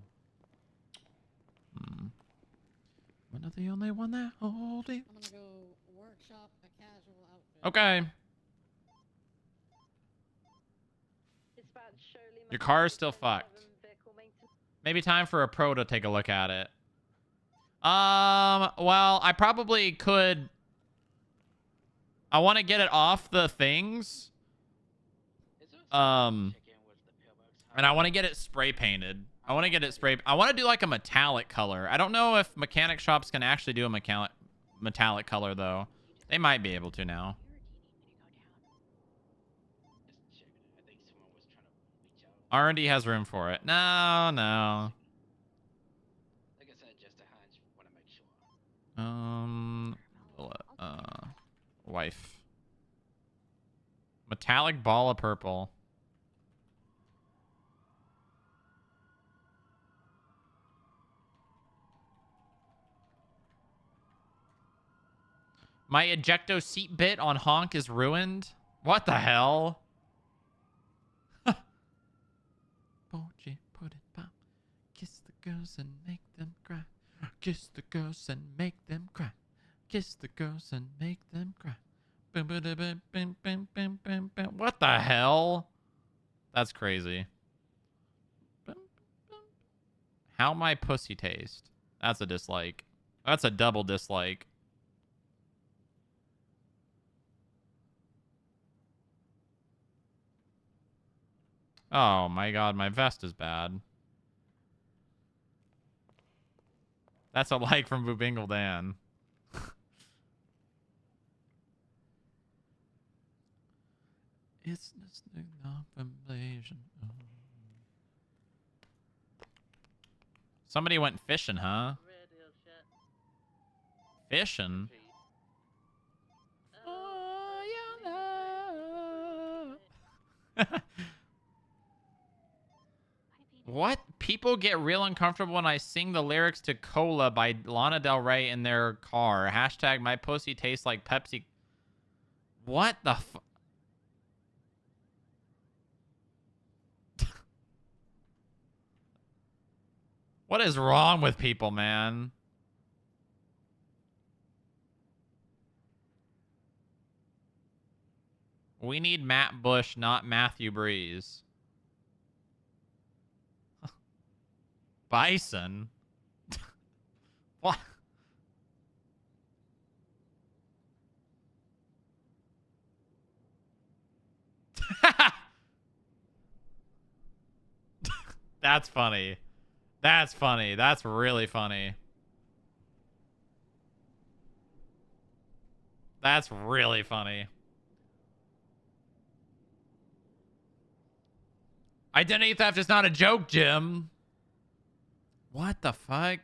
We're not the only one that hold it. I'm gonna go workshop a casual outfit. Okay. Your car is still fucked. Maybe time for a pro to take a look at it. Well, I probably could. I want to get it off the things. And I want to get it spray painted. I want to do like a metallic color. I don't know if mechanic shops can actually do a metallic color though. They might be able to now. R&D has room for it. No. Wife. Metallic ball of purple. My ejecto seat bit on honk is ruined. What the hell? Put it pop. Kiss the girls and make them cry. Kiss the girls and make them cry. Kiss the girls and make them cry. What the hell? That's crazy. How my pussy taste? That's a dislike. That's a double dislike. Oh my god, my vest is bad. That's a like from Boobingle Dan. It's just an invasion. Somebody went fishing, huh? Fishing? What? People get real uncomfortable when I sing the lyrics to Cola by Lana Del Rey in their car. Hashtag my pussy tastes like Pepsi. What the f... What is wrong with people, man? We need Matt Bush, not Matthew Breeze. Bison? What? That's funny. That's funny. That's really funny. That's really funny. Identity theft is not a joke, Jim. What the fuck?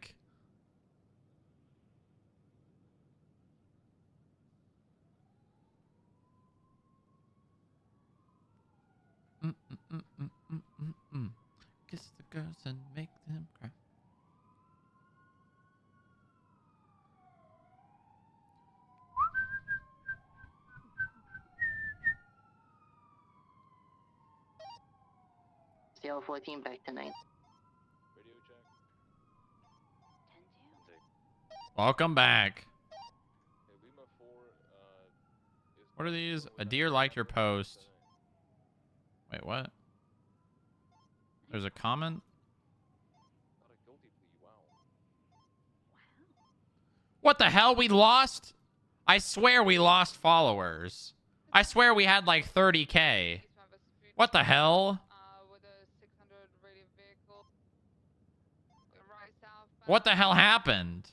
Kiss the girls and make them cry. CL 14 back tonight. Welcome back. What are these? A deer liked your post. Wait, what? There's a comment? What the hell? We lost? I swear we lost followers. I swear we had like 30K. What the hell? What the hell happened?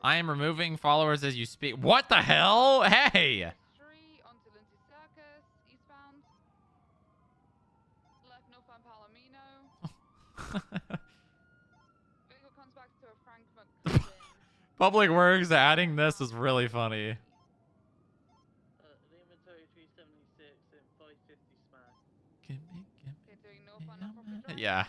I am removing followers as you speak. What the hell? Hey! Public Works adding this is really funny. Yeah.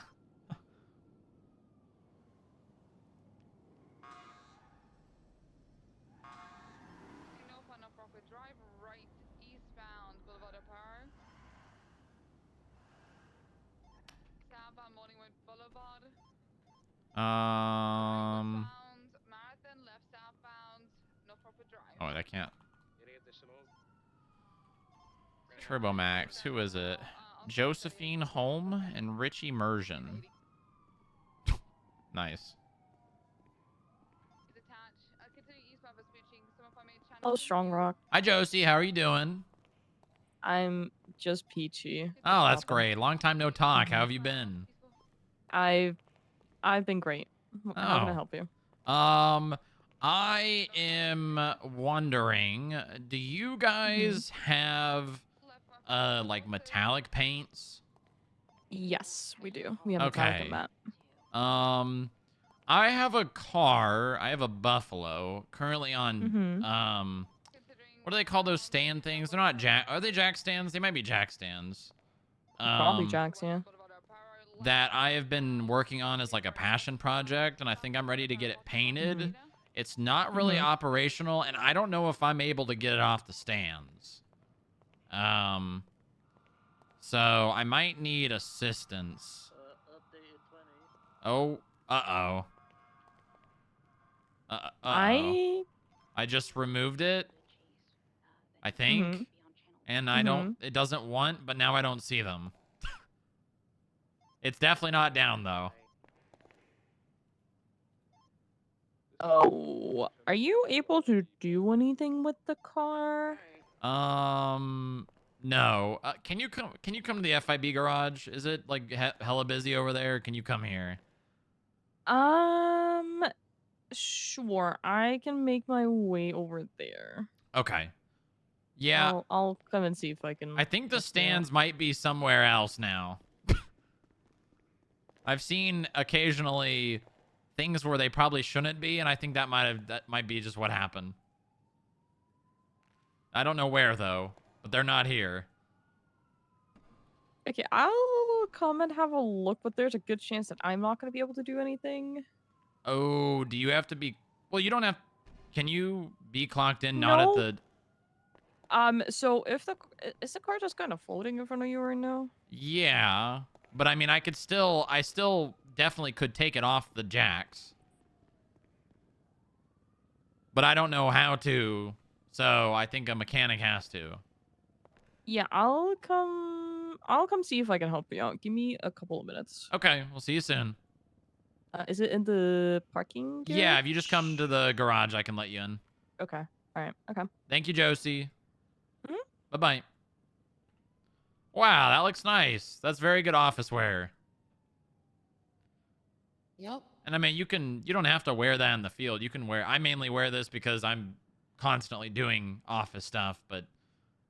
Oh, I can't. Turbo Max. Who is it? Josephine Holm and Rich Immersion. Nice. Oh, Strong Rock. Hi, Josie. How are you doing? I'm just peachy. Oh, that's great. Long time no talk. How have you been? I've been great. How can I help you? I am wondering, do you guys have like metallic paints? Yes, we do. We have a metallic on that. I have a car. I have a Buffalo currently on what do they call those stand things? They're not jack. Are they jack stands? They might be jack stands. Probably jacks, yeah. That I have been working on as like a passion project, and I think I'm ready to get it painted. It's not really operational, and I don't know if I'm able to get it off the stands. So I might need assistance. Oh, uh-oh. Uh-oh. I just removed it, I think. And I don't, it doesn't want, but now I don't see them. It's definitely not down, though. Oh, are you able to do anything with the car? No. Can you come to the FIB garage? Is it like hella busy over there? Can you come here? Sure. I can make my way over there. Okay. Yeah. I'll come and see if I can. I think the stands might be somewhere else now. I've seen occasionally things where they probably shouldn't be, and I think that might be just what happened. I don't know where though, but they're not here. Okay, I'll come and have a look, but there's a good chance that I'm not going to be able to do anything. Oh, do you have to be? Well, you don't have. Can you be clocked in? Not at the. So if is the car just kind of floating in front of you right now? Yeah, but I mean, I still definitely could take it off the jacks. But I don't know how to, so I think a mechanic has to. Yeah, I'll come see if I can help you out. Give me a couple of minutes. Okay, we'll see you soon. Is it in the parking garage? Yeah, if you just come to the garage, I can let you in. Okay. All right. Okay. Thank you, Josie. Bye-bye. Wow, that looks nice. That's very good office wear. Yep. And I mean, you don't have to wear that in the field. You can wear, I mainly wear this because I'm constantly doing office stuff, but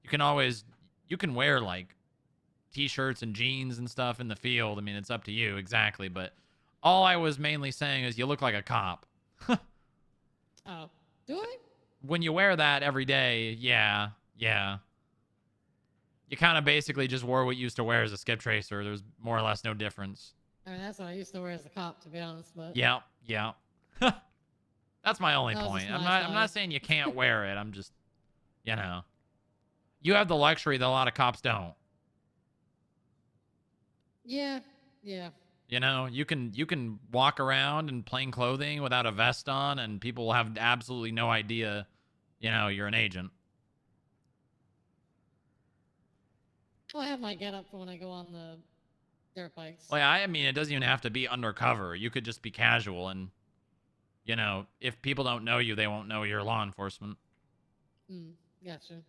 you can wear like t-shirts and jeans and stuff in the field. I mean, it's up to you exactly, but all I was mainly saying is you look like a cop. Oh, do I? When you wear that every day, yeah. You kind of basically just wore what you used to wear as a skip tracer. There's more or less no difference. I mean, that's what I used to wear as a cop, to be honest. But Yeah. That's my only That was point. just I'm my not style. saying you can't wear it. I'm just, you have the luxury that a lot of cops don't. yeah. You can walk around in plain clothing without a vest on, and people will have absolutely no idea, you're an agent. Well, I have my get up for when I go on the dirt bikes. Well, I mean, it doesn't even have to be undercover. You could just be casual, and if people don't know you, they won't know you're law enforcement. Gotcha.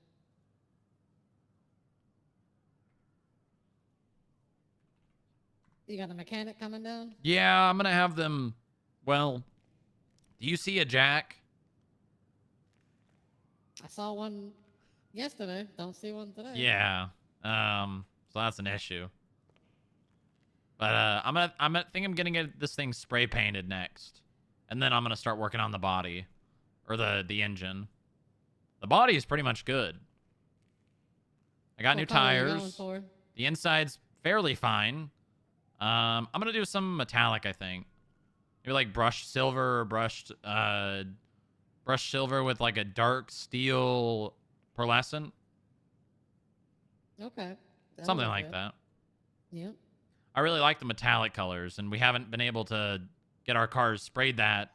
You got a mechanic coming down? Yeah, I'm gonna have them. Well, do you see a jack? I saw one yesterday. Don't see one today. Yeah. So that's an issue. But I'm gonna get this thing spray painted next, and then I'm gonna start working on the body, or the engine. The body is pretty much good. I got new What color are you going tires. for? The inside's fairly fine. I'm gonna do some metallic, I think. Maybe like brushed silver or brushed silver with like a dark steel pearlescent. Okay. Something like that. Yep. I really like the metallic colors, and we haven't been able to get our cars sprayed that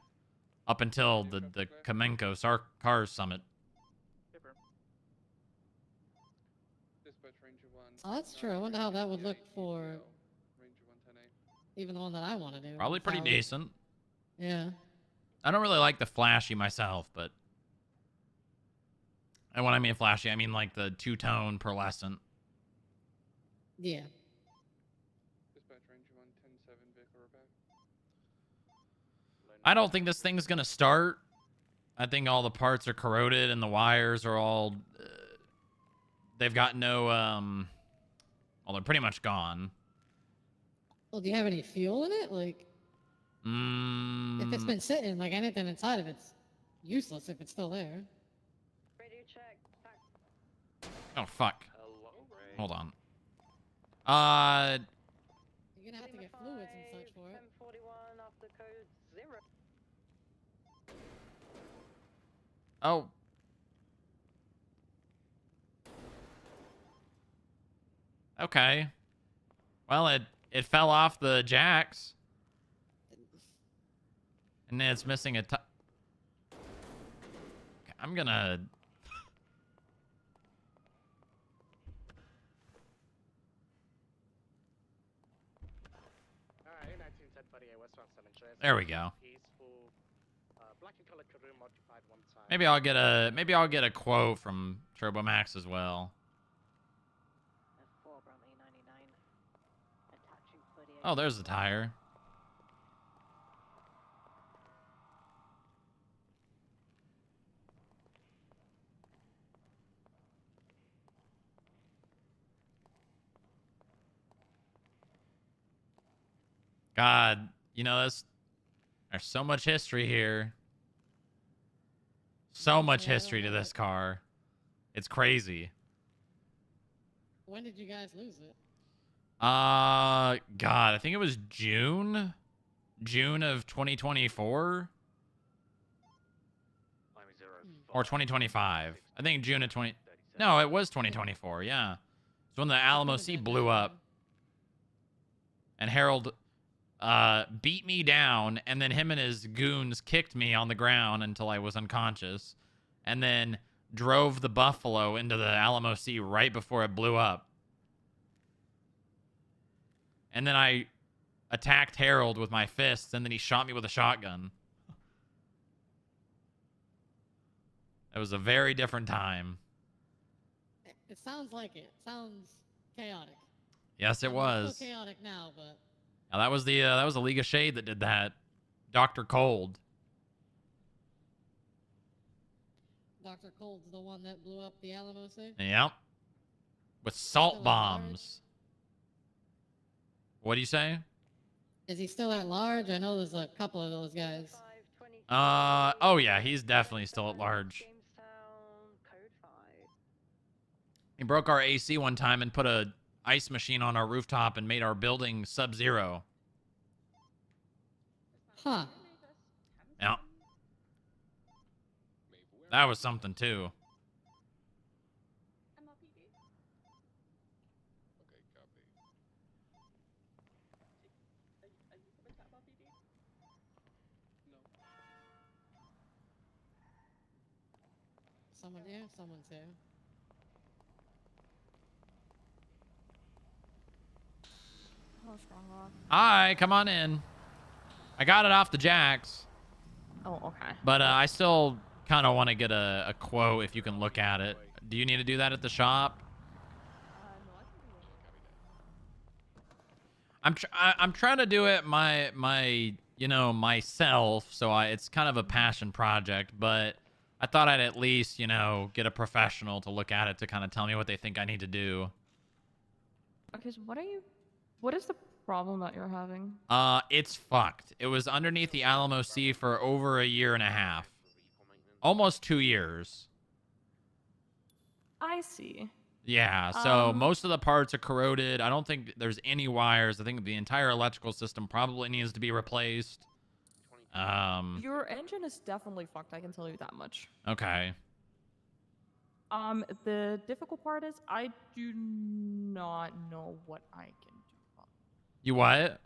up until the Kamenko Cars Summit. Oh, that's true. I wonder how that would look for even the one that I want to do. Probably pretty Metallic. decent. Yeah. I don't really like the flashy myself, but... And when I mean flashy, I mean like the two-tone pearlescent. Yeah. I don't think this thing's gonna start. I think all the parts are corroded and the wires are all... they've got no... well, they're pretty much gone. Well, do you have any fuel in it? Like, if it's been sitting, like anything inside of it's useless if it's still there. Radio check. Oh, fuck. Hold on. You're gonna have to get fluids and such for it. 1041 after code 0. Oh. Okay. Well, it fell off the jacks. And then it's missing a I'm gonna... There we go. Maybe I'll get a quote from Turbo Max as well. Oh, there's the tire. God, there's so much history here. So much history to this car. It's crazy. When did you guys lose it? God, I think it was June of 2024 or 2025. I think June of 20. No, it was 2024. Yeah, it's when the Alamo Sea blew up, and Harold beat me down, and then him and his goons kicked me on the ground until I was unconscious, and then drove the Buffalo into the Alamo Sea right before it blew up. And then I attacked Harold with my fists, and then he shot me with a shotgun. It was a very different time. It sounds like it. Sounds chaotic. Yes, it I mean, was. It's still chaotic now, but Now, that was the League of Shade that did that. Dr. Cold. Dr. Cold's the one that blew up the Alamo safe. Yep. With salt Still at large? bombs. What do you say? Is he still at large? I know there's a couple of those guys. Oh yeah, he's definitely still at large. He broke our AC one time and put a ice machine on our rooftop and made our building sub-zero. Huh. Yeah. That was something too. Someone here? Someone's here. Oh, strong lock. Hi, come on in. I got it off the jacks. Oh, okay. But I still kind of want to get a quote if you can look at it. Do you need to do that at the shop? I'm trying to do it myself, so it's kind of a passion project, but I thought I'd at least, get a professional to look at it to kind of tell me what they think I need to do. Okay, so what is the problem that you're having? It's fucked. It was underneath the Alamo Sea for over 1.5 years. Almost 2 years. I see. Yeah, so most of the parts are corroded. I don't think there's any wires. I think the entire electrical system probably needs to be replaced. Your engine is definitely fucked, I can tell you that much. Okay. The difficult part is I do not know what I can do. You what?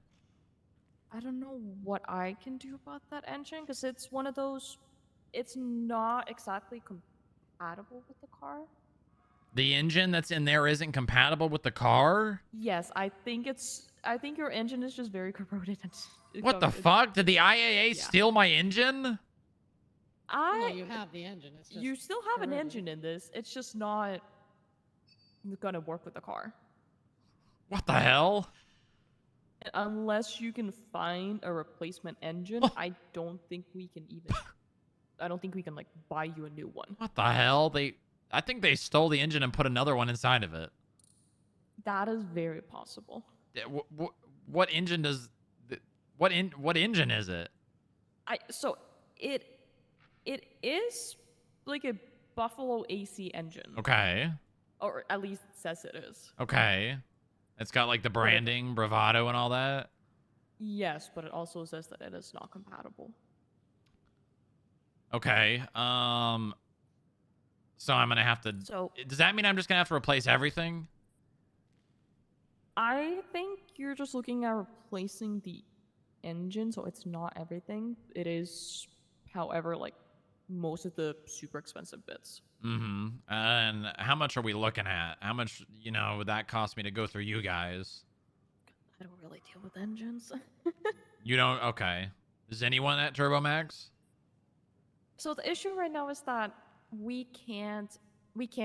I don't know what I can do about that engine because it's one of those. It's not exactly compatible with the car. The engine that's in there isn't compatible with the car? Yes, I think your engine is just very corroded. What the fuck? Did the IAA steal my engine? No, you have the engine. It's just You still have an corroded. engine in this. It's just not gonna work with the car. What the hell? Unless you can find a replacement engine, I don't think we can like buy you a new one. What the hell? I think they stole the engine and put another one inside of it. That is very possible. What engine does? What engine is it? It is like a Buffalo AC engine. Okay. Or at least it says it is. Okay. It's got like the branding, bravado, and all that. Yes, but it also says that it is not compatible. Okay. So I'm gonna have to. So does that mean I'm just gonna have to replace everything? I think you're just looking at replacing the engine, so it's not everything. It is, however, like most of the super expensive bits. Mm-hmm. And how much are we looking at? How much, would that cost me to go through you guys? I don't really deal with engines. You don't? Okay. Is anyone at TurboMax? So the issue right now is that we can't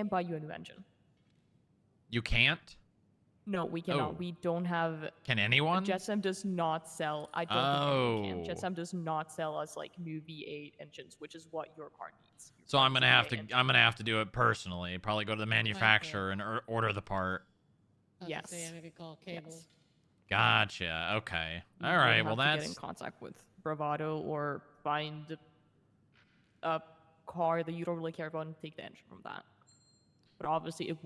buy you a new engine. You can't? No, we cannot. Oh. We don't have. Can anyone? Jetsam does not sell. I don't think anyone can. Jetsam does not sell us like new V8 engines, which is what your car needs. So I'm gonna have to do it personally. Probably go to the manufacturer and order the part. Yes. Maybe call cable. Yes. Gotcha. Okay. You All right. will Well, have to that's. get in contact with Bravado or find a car that you don't really care about and take the engine from that. But obviously, it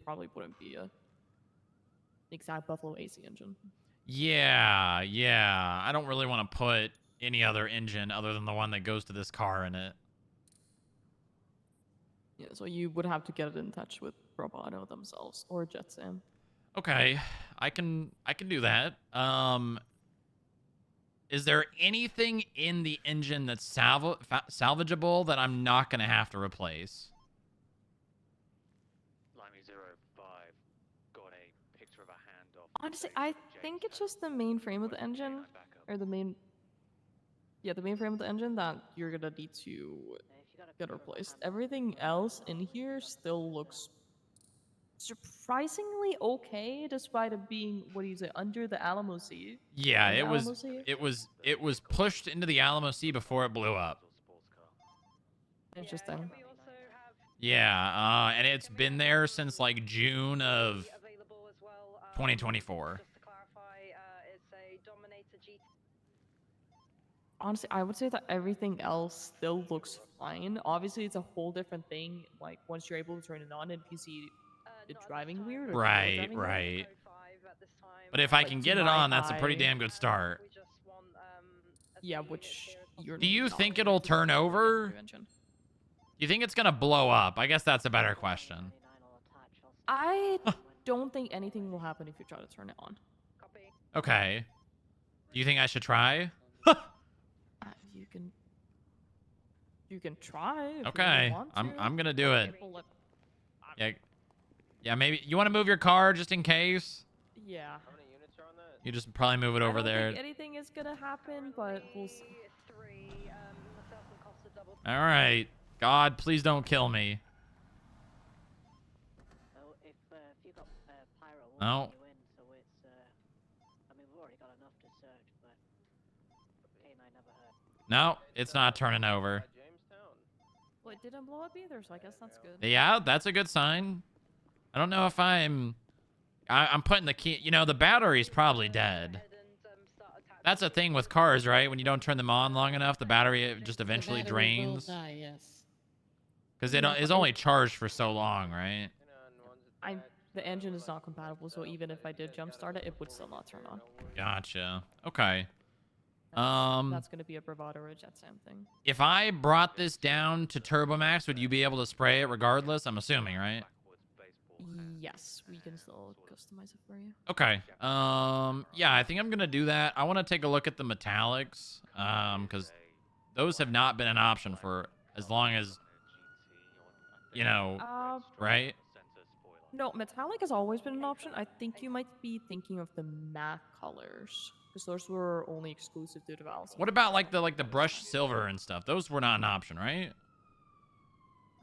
probably wouldn't be a exact Buffalo AC engine. Yeah. I don't really want to put any other engine other than the one that goes to this car in it. Yeah, so you would have to get in touch with Bravado themselves or Jetsam. Okay, I can do that. Is there anything in the engine that's salvageable that I'm not gonna have to replace? Honestly, I think it's just the main frame of the engine, or the main frame of the engine that you're gonna need to get replaced. Everything else in here still looks surprisingly okay, despite it being, what do you say, under the Alamo Sea. Yeah, In the it Alamo was. Sea. It was pushed into the Alamo Sea before it blew up. Interesting. Yeah, and it's been there since like June of 2024. Honestly, I would say that everything else still looks fine. Obviously, it's a whole different thing. Like once you're able to turn it on, and if you see it driving weird or people Right, driving weird. right. But if I can get it on, that's a pretty damn good start. Yeah, which you're. Do you not think gonna it'll do turn with over? prevention. Do you think it's gonna blow up? I guess that's a better question. I don't think anything will happen if you try to turn it on. Okay. Do you think I should try? You can try. If you Okay, really want to. I'm gonna do it. People let- Yeah, yeah. Maybe you want to move your car just in case. Yeah. You just probably move it over I don't there. think anything is gonna happen, but we'll see. All right. God, please don't kill me. No. No, it's not turning over. Well, it didn't blow up either, so I guess that's good. Yeah, that's a good sign. I don't know if I'm putting the key. You know, the battery's probably dead. That's a thing with cars, right? When you don't turn them on long enough, the battery just eventually The battery will drains. die, yes. Because it is only charged for so long, right? The engine is not compatible, so even if I did jumpstart it, it would still not turn on. Gotcha. Okay. That's gonna be a Bravado or a Jetsam thing. If I brought this down to Turbo Max, would you be able to spray it regardless? I'm assuming, right? Yes, we can still customize it for you. Okay. Yeah, I think I'm gonna do that. I want to take a look at the metallics, because those have not been an option for as long as, you know, right? No, metallic has always been an option. I think you might be thinking of the matte colors, because those were only exclusive to the Valve. What about like the brushed silver and stuff? Those were not an option, right?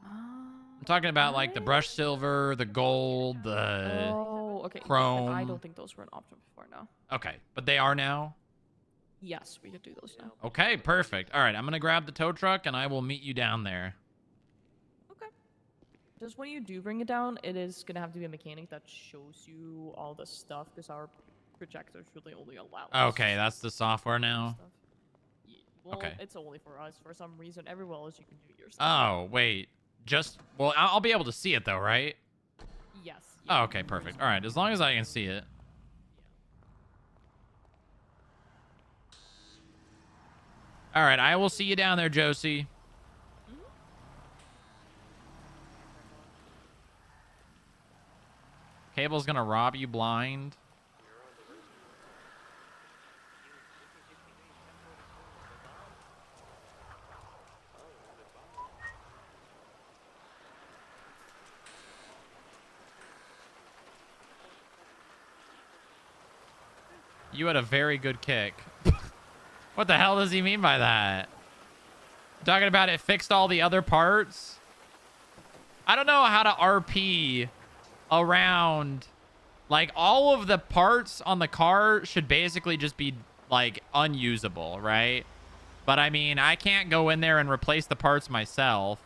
I'm talking about like the brushed silver, the gold, the Oh, okay. chrome. I don't think those were an option before now. Okay, but they are now. Yes, we could do those now. Okay, perfect. All right, I'm gonna grab the tow truck and I will meet you down there. Just when you do bring it down, it is gonna have to be a mechanic that shows you all the stuff, because our projectors really only allow us Okay, that's the software now. stuff. Well, Okay. it's only for us for some reason. Everywhere else you can do your stuff. Oh, wait. Well, I'll be able to see it though, right? Yes. Oh, okay, perfect. All right, as long as I can see it. All right, I will see you down there, Josie. Cable's gonna rob you blind. You had a very good kick. What the hell does he mean by that? Talking about it fixed all the other parts? I don't know how to RP around. Like, all of the parts on the car should basically just be, like, unusable, right? But, I mean, I can't go in there and replace the parts myself.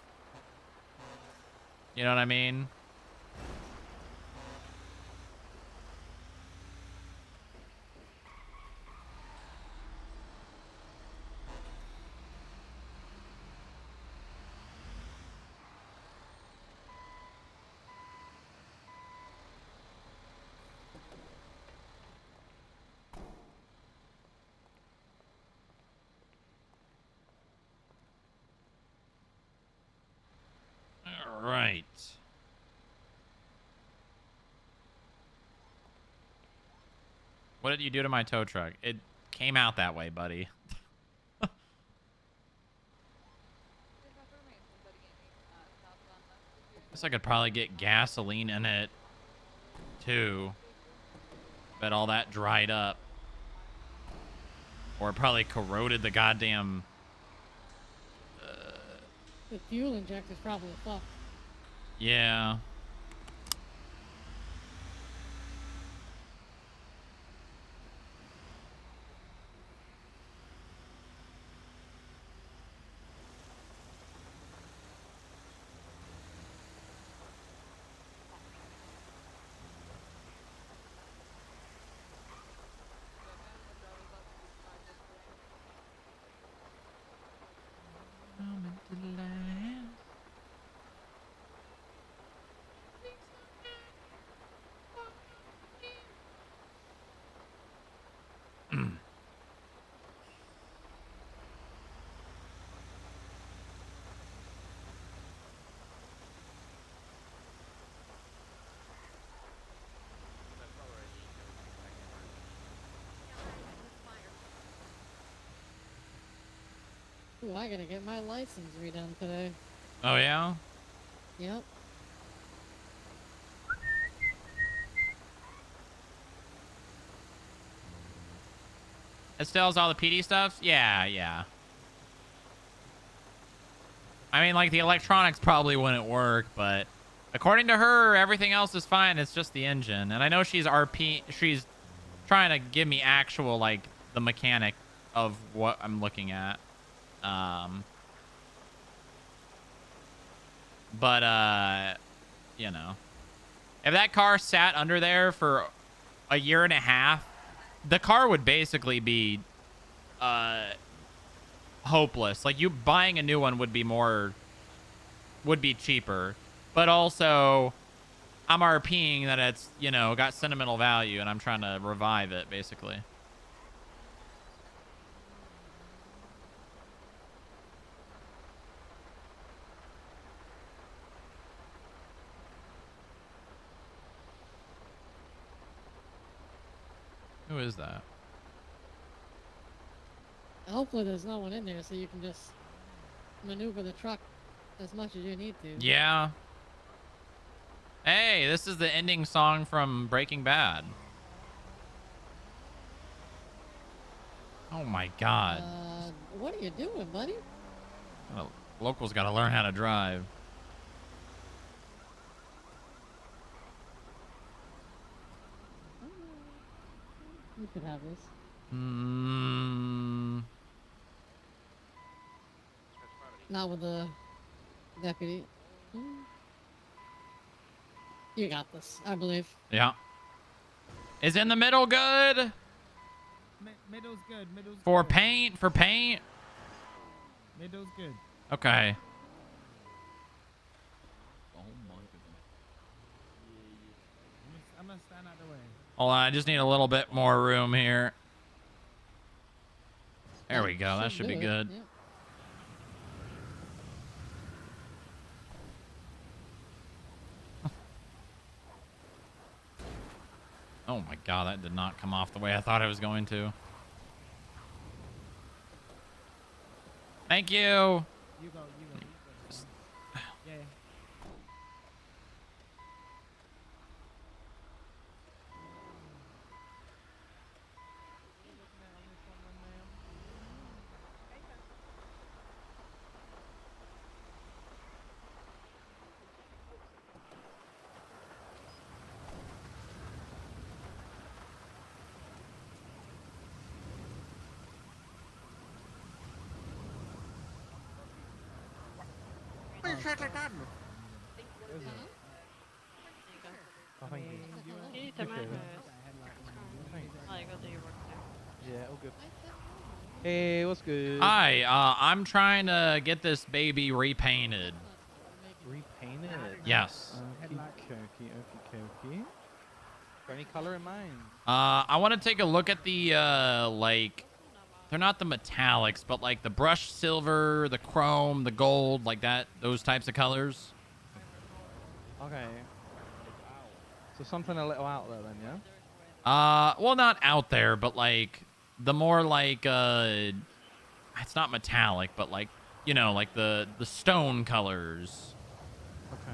You know what I mean? All right. What did you do to my tow truck? It came out that way, buddy. Guess I could probably get gasoline in it, too. Bet all that dried up. Or it probably corroded the goddamn... The fuel injector's probably fucked. Yeah. Ooh, I gotta get my license redone today. Oh yeah. Yep. It still has all the PD stuff? Yeah, yeah. I mean, like, the electronics probably wouldn't work, but according to her, everything else is fine. It's just the engine. And I know she's she's trying to give me actual, like, the mechanic of what I'm looking at. But, you know. If that car sat under there for a year and a half, the car would basically be, hopeless. Like, you buying a new one would be cheaper. But also, I'm RPing that it's, you know, got sentimental value, and I'm trying to revive it, basically. Who is that? Hopefully there's no one in there so you can just maneuver the truck as much as you need to. Yeah. Hey, this is the ending song from Breaking Bad. Oh my god. What are you doing, buddy? Well, locals gotta learn how to drive. You could have this. Not with the deputy. You got this, I believe. Yeah. Is in the middle good? Middle's good. Middle's For good. paint? For paint? Middle's good. Okay. Oh my goodness. I'm gonna stand out the way. Hold on, I just need a little bit more room here. There we go. That should be good. Yep. Oh my god, that did not come off the way I thought it was going to. Thank you. You go. Yeah. Oh, thank you. You tomatoes. Oh, you go do your work too. Yeah, all good. Hey, what's good? Hi, I'm trying to get this baby repainted. Repainted? Yes. Okay. Got any color in mind? I want to take a look at the, like, they're not the metallics, but like the brushed silver, the chrome, the gold, like that, those types of colors. Okay. So something a little out there then, yeah? Well, not out there, but like the more like, it's not metallic, but like, you know, like the stone colors. Okay.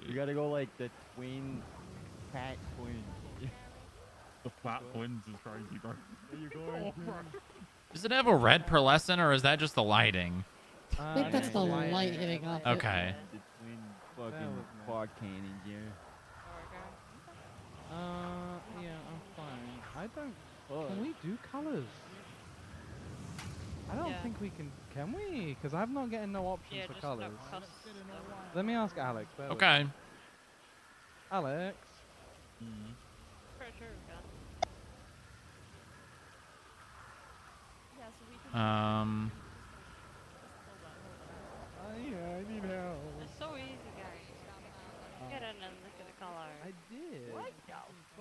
You gotta go like the twin cat twins. The flat twins is crazy, bro. You're going Does it have a red pearlescent, or is that just the lighting? I think that's the light hitting off it. Okay. The twin fucking quad cannons, yeah. Yeah, I'm fine. I don't... Can we do colors? I don't think we can... Can we? Because I'm not getting no options for colors. Let me ask Alex. bear with Okay. me. Alex? Yeah, I need help. It's so easy, guys. Get in and look at the color. I did.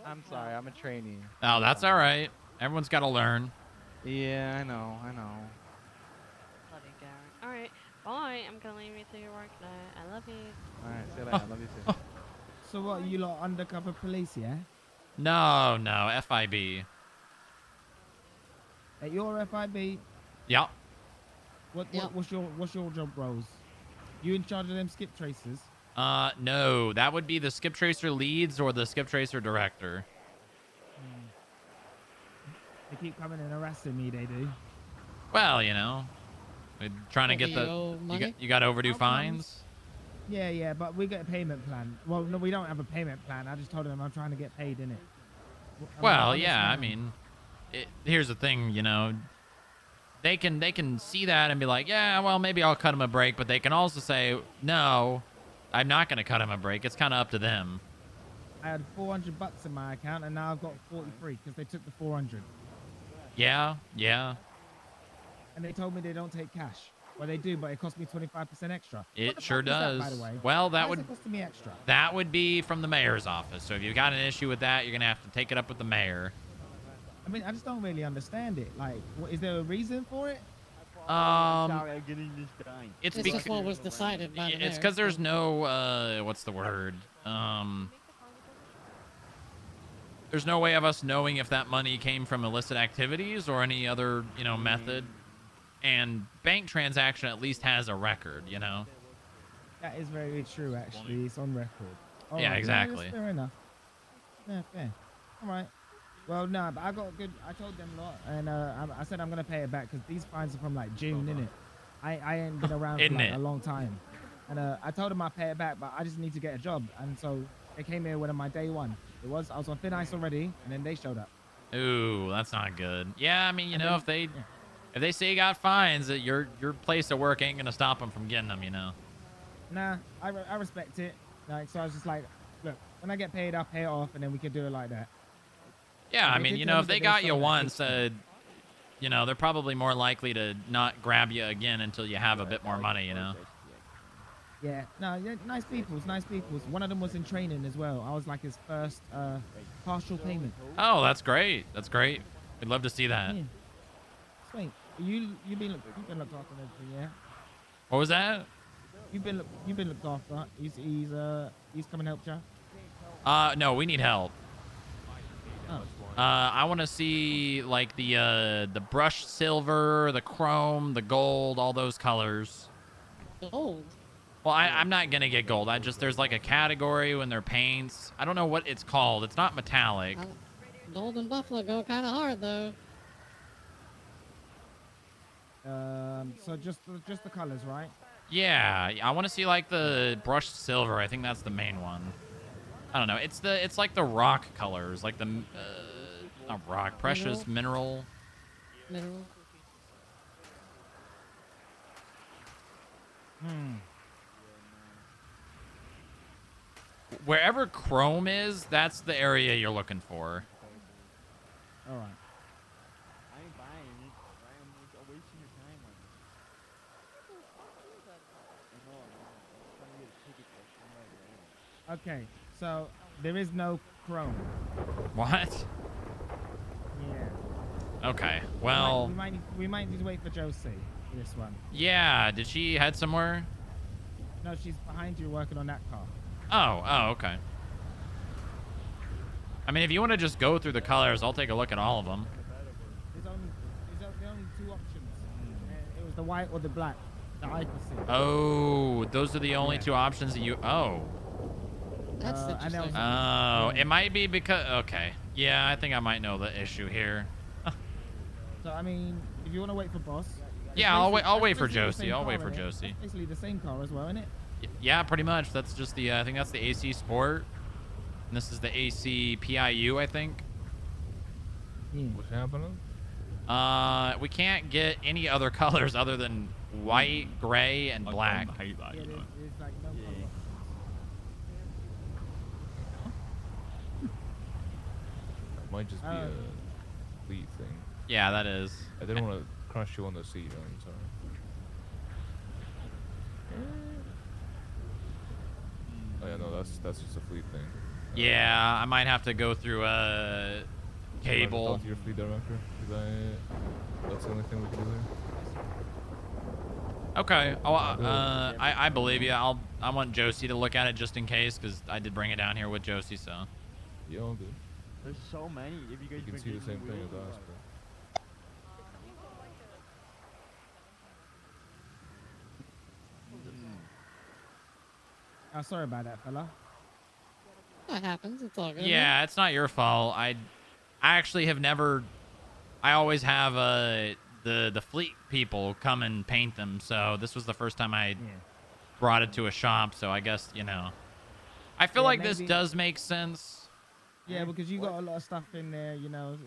I'm sorry, I'm a trainee. Oh, that's all right. Everyone's got to learn. Yeah, I know. Bloody Gary. Alright, Bye. I'm gonna leave you to your work now. I love you. Alright, see you later. Love you too. So what? You lot undercover police, yeah? No, no, FIB. At your FIB, Yeah. what's your job roles? You in charge of them skip tracers? No, that would be the skip tracer leads or the skip tracer director. They keep coming and harassing me. They do. Well, you know, we're trying to What, get do the you owe money? you got overdue How comes? fines. Yeah, but we get a payment plan. Well, no, we don't have a payment plan. I just told them I'm trying to get paid in it. Well, yeah, I mean, here's the thing, you know, they can see that and be like, yeah, well, maybe I'll cut him a break, but they can also say, no, I'm not going to cut him a break. It's kind of up to them. I had $400 in my account, and now I've got 43 because they took the 400. Yeah. And they told me they don't take cash. Well, they do, but it cost me 25% extra. It What the sure fuck is that, does. by the way? Well, Why is it costing me extra? that would be from the mayor's office. So if you've got an issue with that, you're going to have to take it up with the mayor. I mean, I just don't really understand it. Like, is there a reason for it? It's just what was decided by the mayor. It's because there's no what's the word? There's no way of us knowing if that money came from illicit activities or any other, you know, method. And bank transaction at least has a record, you know. That is very true, actually. It's on record. All Yeah, right. No, exactly. that's fair enough. Yeah, fair. All right. Well, no, but I got good. I told them a lot, and I said I'm gonna pay it back because these fines are from like June, innit? I ain't been around for like a long time, and I told them I pay it back, but I just need to get a job, and so they came here when on my day one. I was on thin ice already, and then they showed up. Ooh, that's not good. Yeah, I mean, you know, if they say you got fines, that your place of work ain't gonna stop them from getting them, you know. Nah, I respect it. Like, so I was just like, look, when I get paid, I'll pay it off, and then we can do it like that. Yeah, I mean, you know, if they got you once, you know, they're probably more likely to not grab you again until you have a bit more money, you know. Yeah, no, yeah, nice peoples. One of them was in training as well. I was like his first partial payment. Oh, that's great. That's great. We'd love to see that. Yeah. Sweet. You've been looked after and everything, yeah. What was that? You've been looked after. He's come and helped you. No, we need help. Oh. I want to see like the brushed silver, the chrome, the gold, all those colors. Gold. Well, I'm not gonna get gold. There's like a category when they're paints. I don't know what it's called. It's not metallic. Gold and buffalo go kind of hard though. So just the colors, right? Yeah, I want to see like the brushed silver. I think that's the main one. I don't know. It's like the rock colors, like the not rock, precious mineral. Wherever chrome is, that's the area you're looking for. All right. I ain't buying it. I'm wasting your time on it. Okay, so there is no chrome. What? Yeah. Okay. Well. We might need to wait for Josie for this one. Yeah. Did she head somewhere? No, she's behind you working on that car. Oh, okay. I mean, if you want to just go through the colors, I'll take a look at all of them. There's only two options. It was the white or the black that I could see. Oh, those are the only two options that you. Oh. That's interesting. Oh, it might be because. Okay. Yeah, I think I might know the issue here. So I mean, if you want to wait for Boss. Yeah, I'll wait for basically the Josie. same I'll wait car, for innit? Josie. That's basically the same car as well, isn't it? Yeah, pretty much. That's just the. I think that's the AC Sport. And this is the AC PIU, I think. What's happening? We can't get any other colors other than white, gray, and black. I hate that, you know. It might just be a fleet thing. Yeah, that is. I didn't want to crush you on the seat. I'm sorry. Oh yeah, no, that's just a fleet thing. Yeah, I might have to go through a cable. Talk to your fleet director, because that's the only thing we can do here. Okay. Oh, I believe you. I want Josie to look at it just in case, because I did bring it down here with Josie. So. Yeah, all good. There's so many. If you guys You can been see the getting same thing wheels as or us, what? bro. Oh, sorry about that, fella. That happens. It's all good. man. Yeah, it's not your fault. I actually have never. I always have the fleet people come and paint them. So this was the first time I brought it to a shop. So I guess I feel Yeah, like this maybe- does make sense. Yeah, because you got a lot of stuff in there, you know,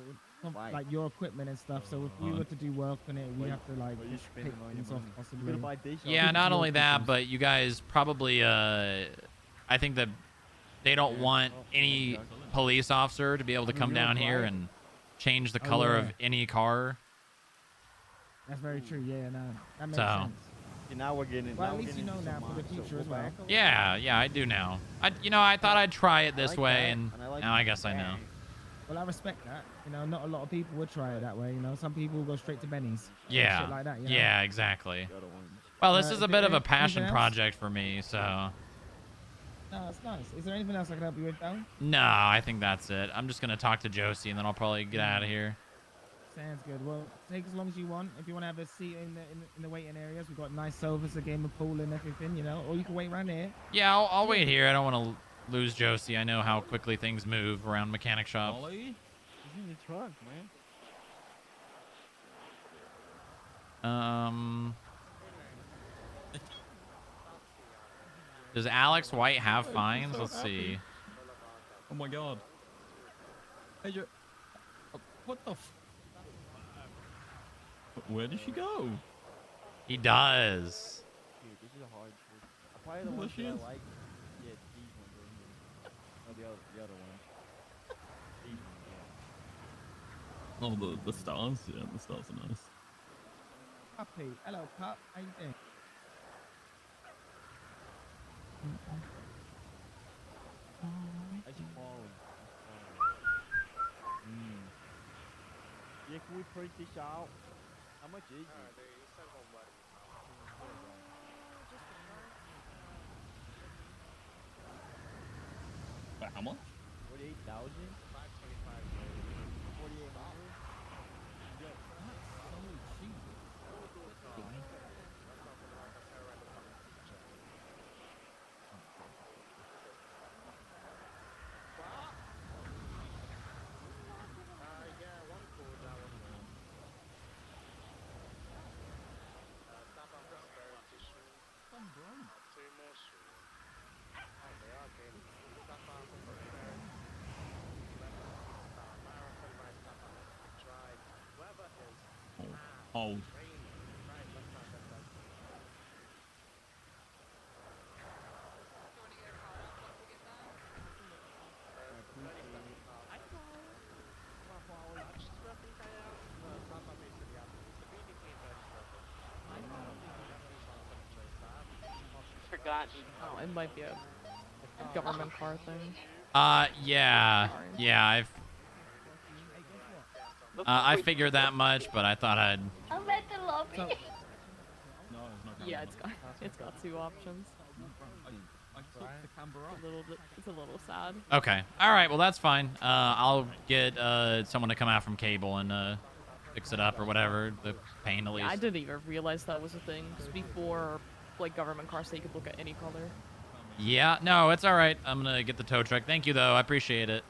like your equipment and stuff. So if we were to do work on it, we have to like just take things off possibly. Yeah, not only that, but you guys probably I think that they don't want any police officer to be able to come down here and change the color of any car. That's very true. Yeah, no, that makes So. sense. Okay, now we're getting. Well, now at we're least you getting know into now some for the mods, so future as go well. back. Yeah, I do now. I thought I'd try it this like way, that, and and I like now I guess I know. Well, I respect that. You know, not a lot of people would try it that way. You know, some people go straight to Benny's. Yeah. Shit like that. You know? Yeah, exactly. Well, this is a bit of a passion anything else? project for me, so. No, that's nice. Is there anything else I can help you with, though? No, I think that's it. I'm just gonna talk to Josie, and then I'll probably get out of here. Sounds good. Well, take as long as you want. If you want to have a seat in the waiting areas, we've got nice sofas, a game of pool and everything, you know. Or you can wait around here. Yeah, I'll wait here. I don't want to lose Josie. I know how quickly things move around mechanic shops. He's in the trunk, man. Does Alex White have fines? Let's see. Oh my god. Hey, what the where did she go? He does. Dude, this is a hard choice. Probably the Well, ones she that I is. like. Yeah, these ones right here. Oh, the other ones. These ones, yeah. Oh, the stars. Yeah, the stars are nice. Puppy. Hello, pup. How you doing? I just followed. Yeah, can we print this out? How much is it? Wait, how much? 48,000? 4,800? Oh. Forgotten. Oh, it might be a government car thing. Yeah. I figured that much, but I thought I'd. I'm at the lobby. Yeah, it's got two options. It's a little sad. Okay. All right. Well, that's fine. I'll get someone to come out from cable and fix it up or whatever. The paint at least. Yeah, I didn't even realize that was a thing. Because before, like, government cars, they could look at any color. Yeah. No, it's all right. I'm gonna get the tow truck. Thank you, though. I appreciate it.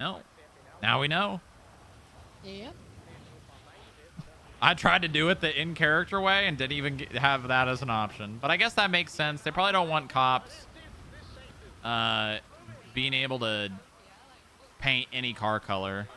No. Now we know. Yep. I tried to do it the in-character way and didn't even have that as an option. But I guess that makes sense. They probably don't want cops being able to paint any car color.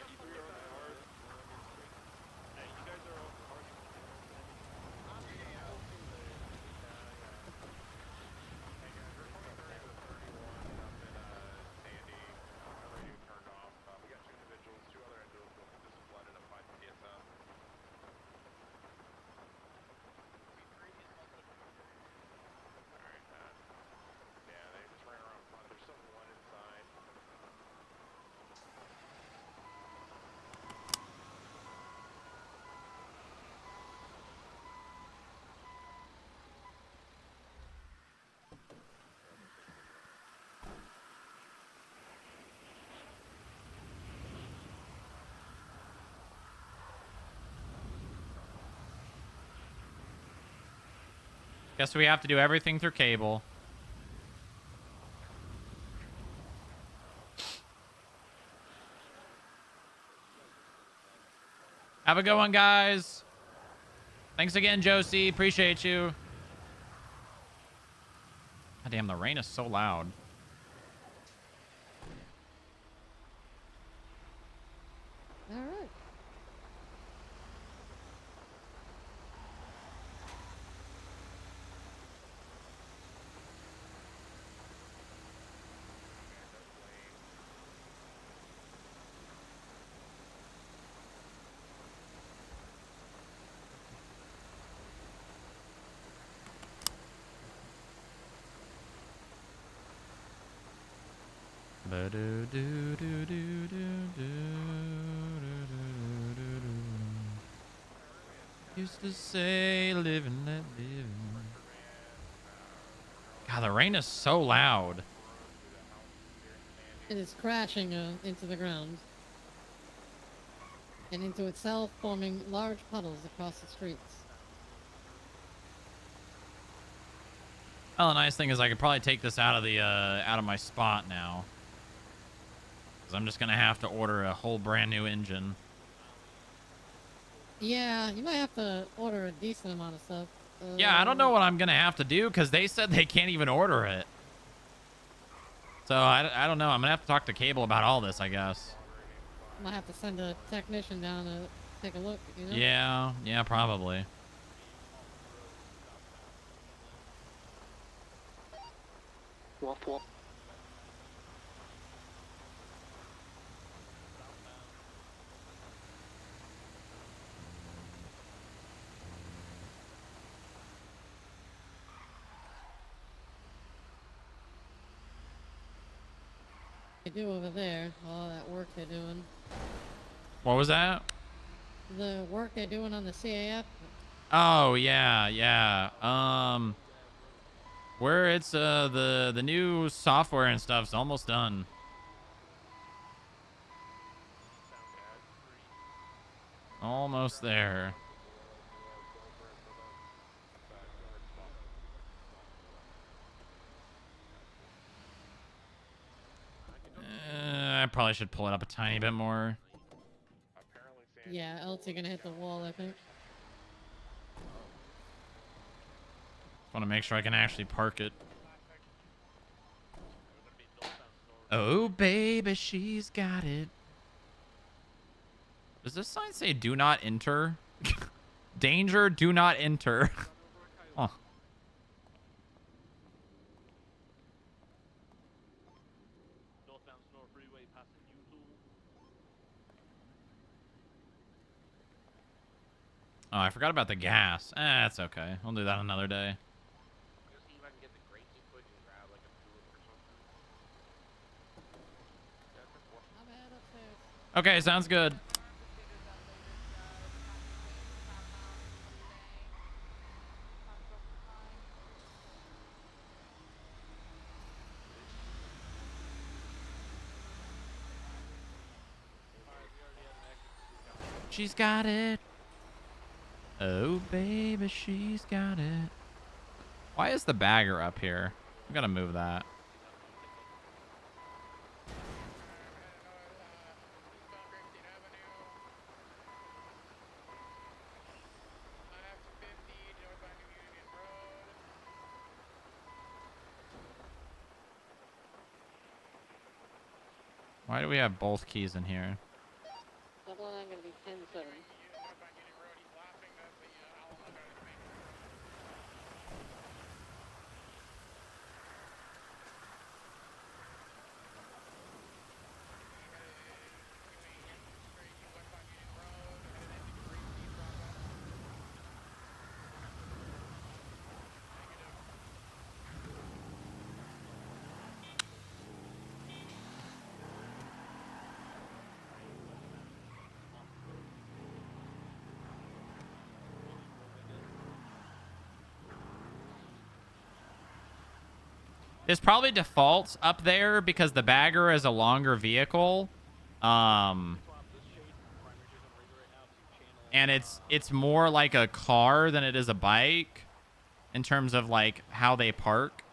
Guess we have to do everything through cable. Have a good one, guys. Thanks again, Josie. Appreciate you. God damn, the rain is so loud. All right. Used to say, live and let live. God, the rain is so loud. It is crashing into the ground and into itself, forming large puddles across the streets. Well, the nice thing is I could probably take this out of my spot now. Because I'm just going to have to order a whole brand new engine. Yeah, you might have to order a decent amount of stuff. Yeah, I don't know what I'm going to have to do because they said they can't even order it. So I don't know. I'm going to have to talk to Cable about all this, I guess. Might have to send a technician down to take a look, you know? Yeah, probably. Wolf, wolf. They do over there, all that work they're doing. What was that? The work they're doing on the CAF. Oh, yeah. Where it's the new software and stuff's almost done. Almost there. I probably should pull it up a tiny bit more. Yeah, else you're gonna hit the wall, I think. Want to make sure I can actually park it. Oh, baby, she's got it. Does this sign say do not enter? Danger, do not enter. Oh. Oh, I forgot about the gas. That's okay. We'll do that another day. Okay, sounds good. She's got it. Oh, baby, she's got it. Why is the bagger up here? I'm gonna move that. Why do we have both keys in here? Double line gonna be 10-7. This probably defaults up there because the bagger is a longer vehicle. And it's more like a car than it is a bike. in terms of like how they park.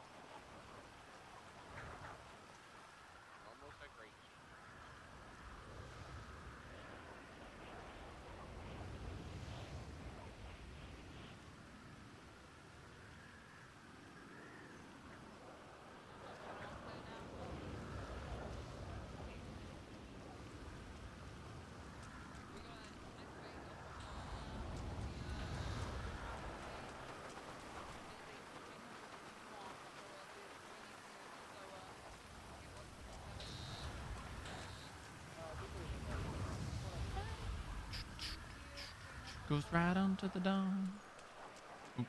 Goes right on to the dawn.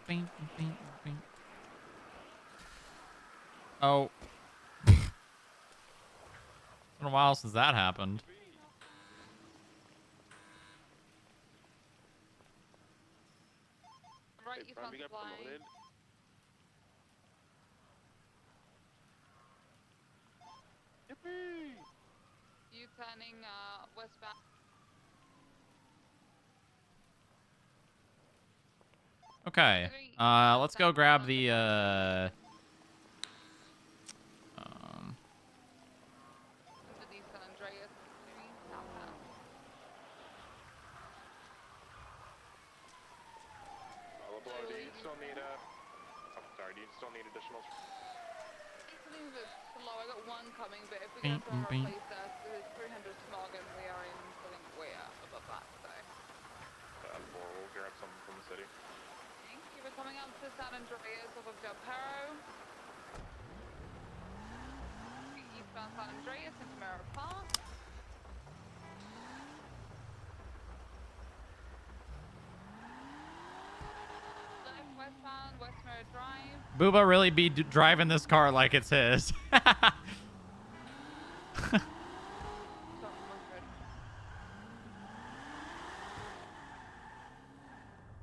Bing, bing, bing. Oh. It's been a while since that happened. Right, you found flying. Yippee! You turning westbound. Okay. Let's go grab the Underneath San Andreas, continuing southbound. Do you still need do you still need additional? It's a little bit slow. I got one coming, but if we're going to try and replace that, there's 300 smog and we are in, I think, way above that, so. We'll grab some from the city. Thank you. We're coming up to San Andreas off of Del Perro. Eastbound San Andreas into Merritt Park. Left westbound, West Merritt Drive. Booba really be driving this car like it's his.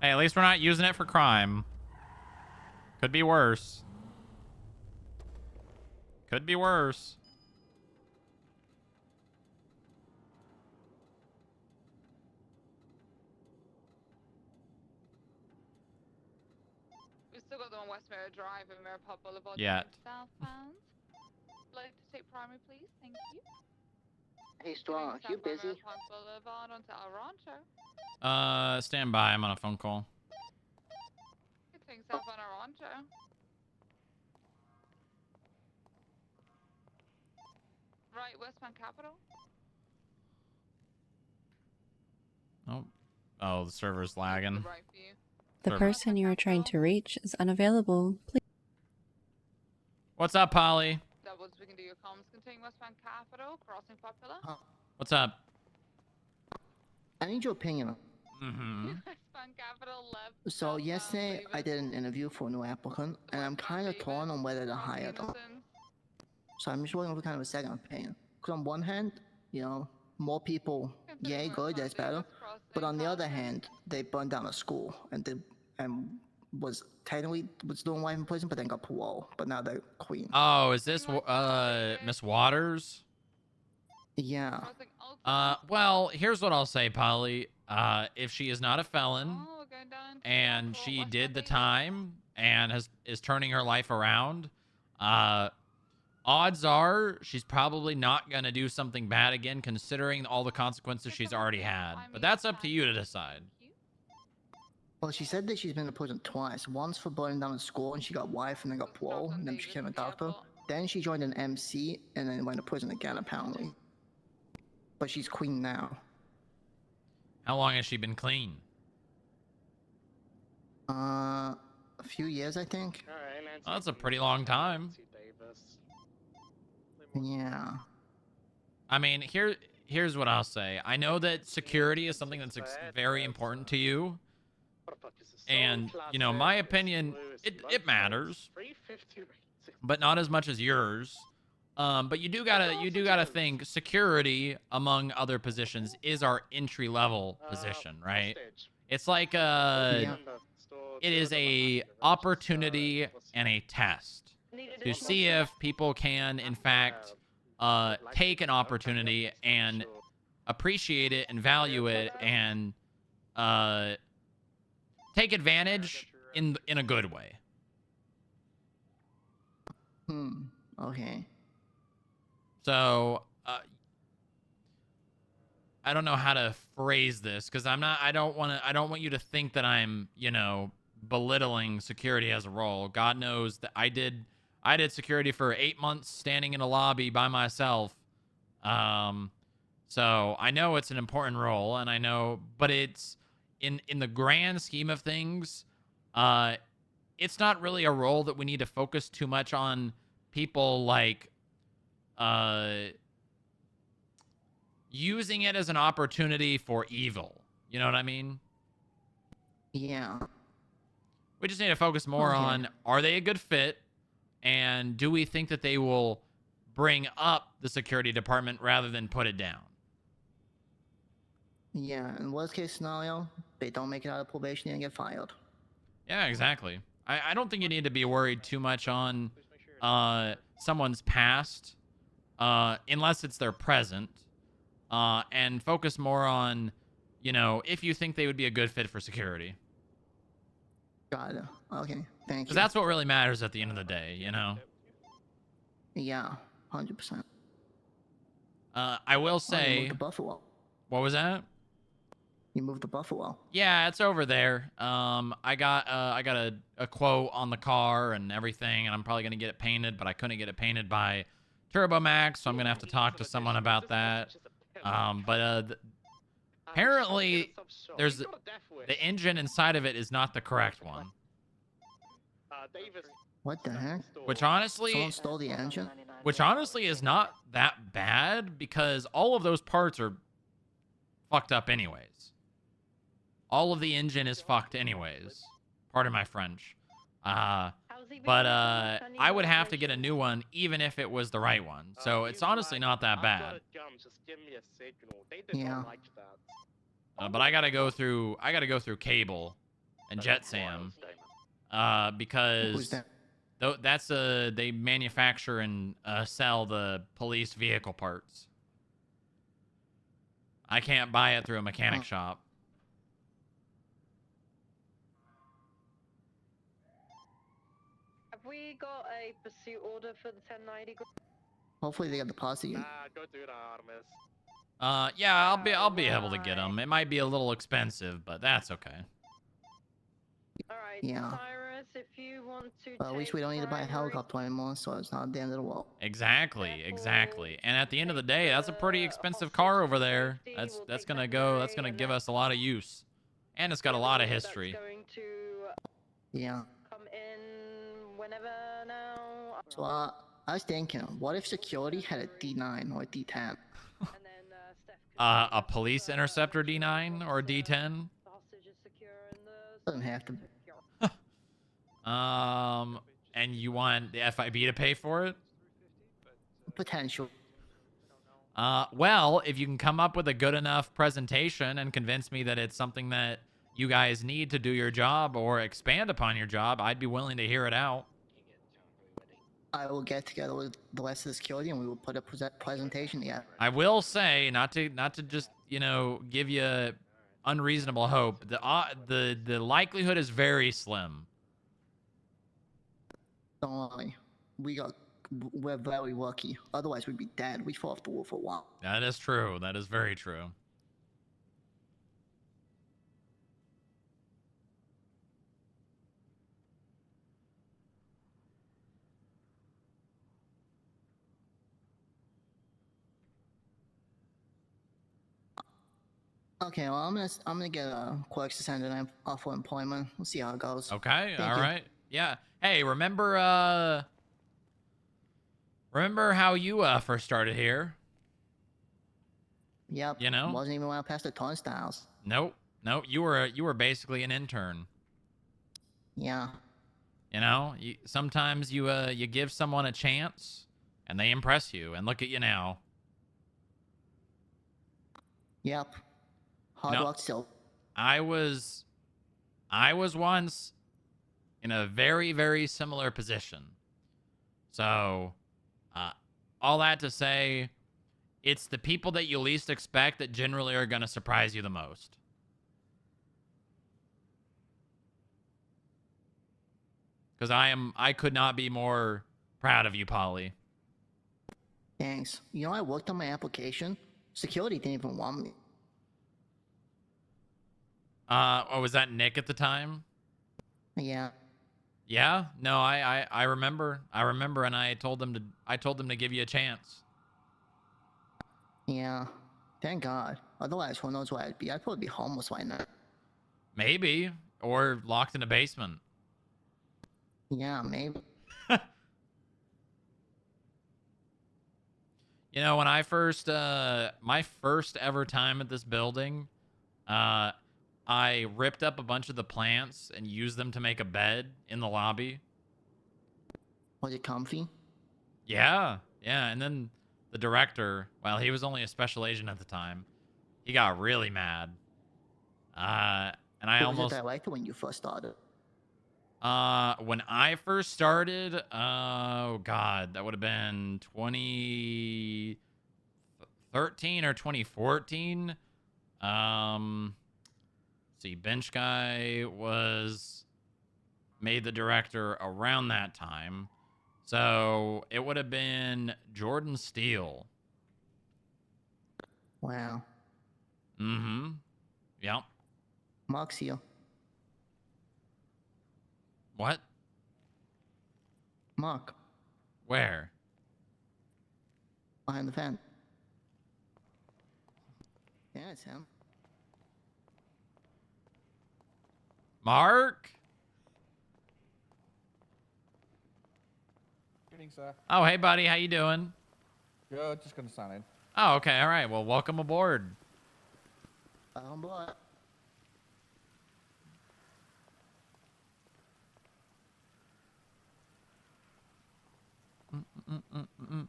Hey, at least we're not using it for crime. Could be worse. Could be worse. We've still got them on West Merritt Drive and Merritt Park Boulevard. Yeah. Southbound. Like to take primary, please. Thank you. Hey, Strong, you busy? Merritt Park Boulevard onto El Rancho. Stand by. I'm on a phone call. Getting southbound El Rancho. Right, westbound Capital. Oh. Oh, the server's lagging. The person you are trying to reach is unavailable. Please. What's up, Polly? Doubles, we can do your comms. Continuing westbound Capital, crossing Popular. What's up? I need your opinion. Westbound Capital left. So yesterday I did an interview for a new applicant, and I'm kind of torn on whether to hire them. So I'm just looking for kind of a second opinion. Because on one hand, you know, more people, yay, good, that's better. But on the other hand, they burned down a school and was doing life in prison, but then got parole. But now they're clean. Oh, is this Miss Waters? Yeah. Well, here's what I'll say, Polly. If she is not a felon and she did the time and is turning her life around, odds are she's probably not going to do something bad again, considering all the consequences she's already had. But that's up to you to decide. Well, she said that she's been to prison twice. Once for burning down a school, and she got wife and then got parole, and then she became a doctor. Then she joined an MC and then went to prison again, apparently. But she's clean now. How long has she been clean? A few years, I think. Oh, that's a pretty long time. Yeah. I mean, here's what I'll say. I know that security is something that's very important to you. And, you know, my opinion, it matters. But not as much as yours. But you do gotta think security, among other positions, is our entry level position, right? It's like it is a opportunity and a test to see if people can, in fact, take an opportunity and appreciate it and value it and take advantage in a good way. Okay. So, I don't know how to phrase this because I don't want you to think that I'm, belittling security as a role. God knows that I did security for 8 months standing in a lobby by myself. So I know it's an important role, and I know, but it's in the grand scheme of things, it's not really a role that we need to focus too much on people like using it as an opportunity for evil. You know what I mean? Yeah. We just need to focus more on, are they a good fit? And do we think that they will bring up the security department rather than put it down? Yeah, in worst case scenario, they don't make it out of probation and get fired. Yeah, exactly. I don't think you need to be worried too much on someone's past, unless it's their present, and focus more on, if you think they would be a good fit for security. Got it. Okay, thank you. Because that's what really matters at the end of the day, Yeah, 100%. I will say... you moved to Buffalo. What was that? You moved to Buffalo. Yeah, it's over there. I got a quote on the car and everything, and I'm probably gonna get it painted, but I couldn't get it painted by TurboMax, so I'm gonna have to talk to someone about that. Apparently, there's the engine inside of it is not the correct one. What the heck? Which honestly, someone stole the engine. Which honestly is not that bad because all of those parts are fucked up anyways. All of the engine is fucked anyways. Pardon my French. I would have to get a new one even if it was the right one. So it's honestly not that bad. Yeah. But I gotta go through Cable and JetSam because that's they manufacture and sell the police vehicle parts. I can't buy it through a mechanic shop. Have we got a pursuit order for the 1090? Hopefully they got the posse. Go do that, Artemis. Yeah, I'll be able to get them. It might be a little expensive, but that's okay. Alright, Yeah. Cyrus, if you want to At least we don't need to buy a helicopter anymore, so it's not the end of the world. Exactly. And at the end of the day, that's a pretty expensive car over there. That's gonna give us a lot of use, and it's got a lot of history. Yeah. Come in whenever now. So I was thinking, what if security had a D9 or a D10? A police interceptor D9 or D10? Doesn't have to. And you want the FIB to pay for it? Potential. Well, if you can come up with a good enough presentation and convince me that it's something that you guys need to do your job or expand upon your job, I'd be willing to hear it out. I will get together with the rest of the security and we will put a presentation together. I will say, not to just, give you unreasonable hope. The likelihood is very slim. Don't worry. We're very lucky. Otherwise we'd be dead. We'd fall off the roof for a while. That is true. That is very true. Okay, well I'm gonna get a clerk suspended and offer employment. We'll see how it goes. Okay, Thank all you. right. Yeah. Hey, remember how you first started here? Yep. Wasn't even allowed past the turnstiles. Nope. You were basically an intern. Yeah. Sometimes you give someone a chance and they impress you, and look at you now. Yep. Hard luck still. I was once in a very, very similar position. So, all that to say, it's the people that you least expect that generally are going to surprise you the most. Because I could not be more Proud of you, Polly. Thanks. You know, I worked on my application. Security didn't even want me. Oh, was that Nick at the time? Yeah. Yeah? No, I remember. I remember, and I told them to give you a chance. Yeah. Thank God. Otherwise, who knows where I'd be? I'd probably be homeless right now. Maybe. Or locked in a basement. Yeah, maybe. You know, when I first, my first ever time at this building, I ripped up a bunch of the plants and used them to make a bed in the lobby. Was it comfy? Yeah, yeah. And then the director, well, he was only a special agent at the time. He got really mad. And I Who almost... was the director when you first started? When I first started, oh God, that would have been 2013 or 2014. See, Bench Guy was made the director around that time. So it would have been Jordan Steele. Wow. Mm-hmm. Yep. Mark's here. What? Mark. Where? Behind the fence. Yeah, it's him. Mark? Good evening, sir. Oh, hey, buddy. How you doing? Good, just gonna sign in. Oh, okay. All right. Well, welcome aboard. On board. Mm-mm-mm-mm-mm.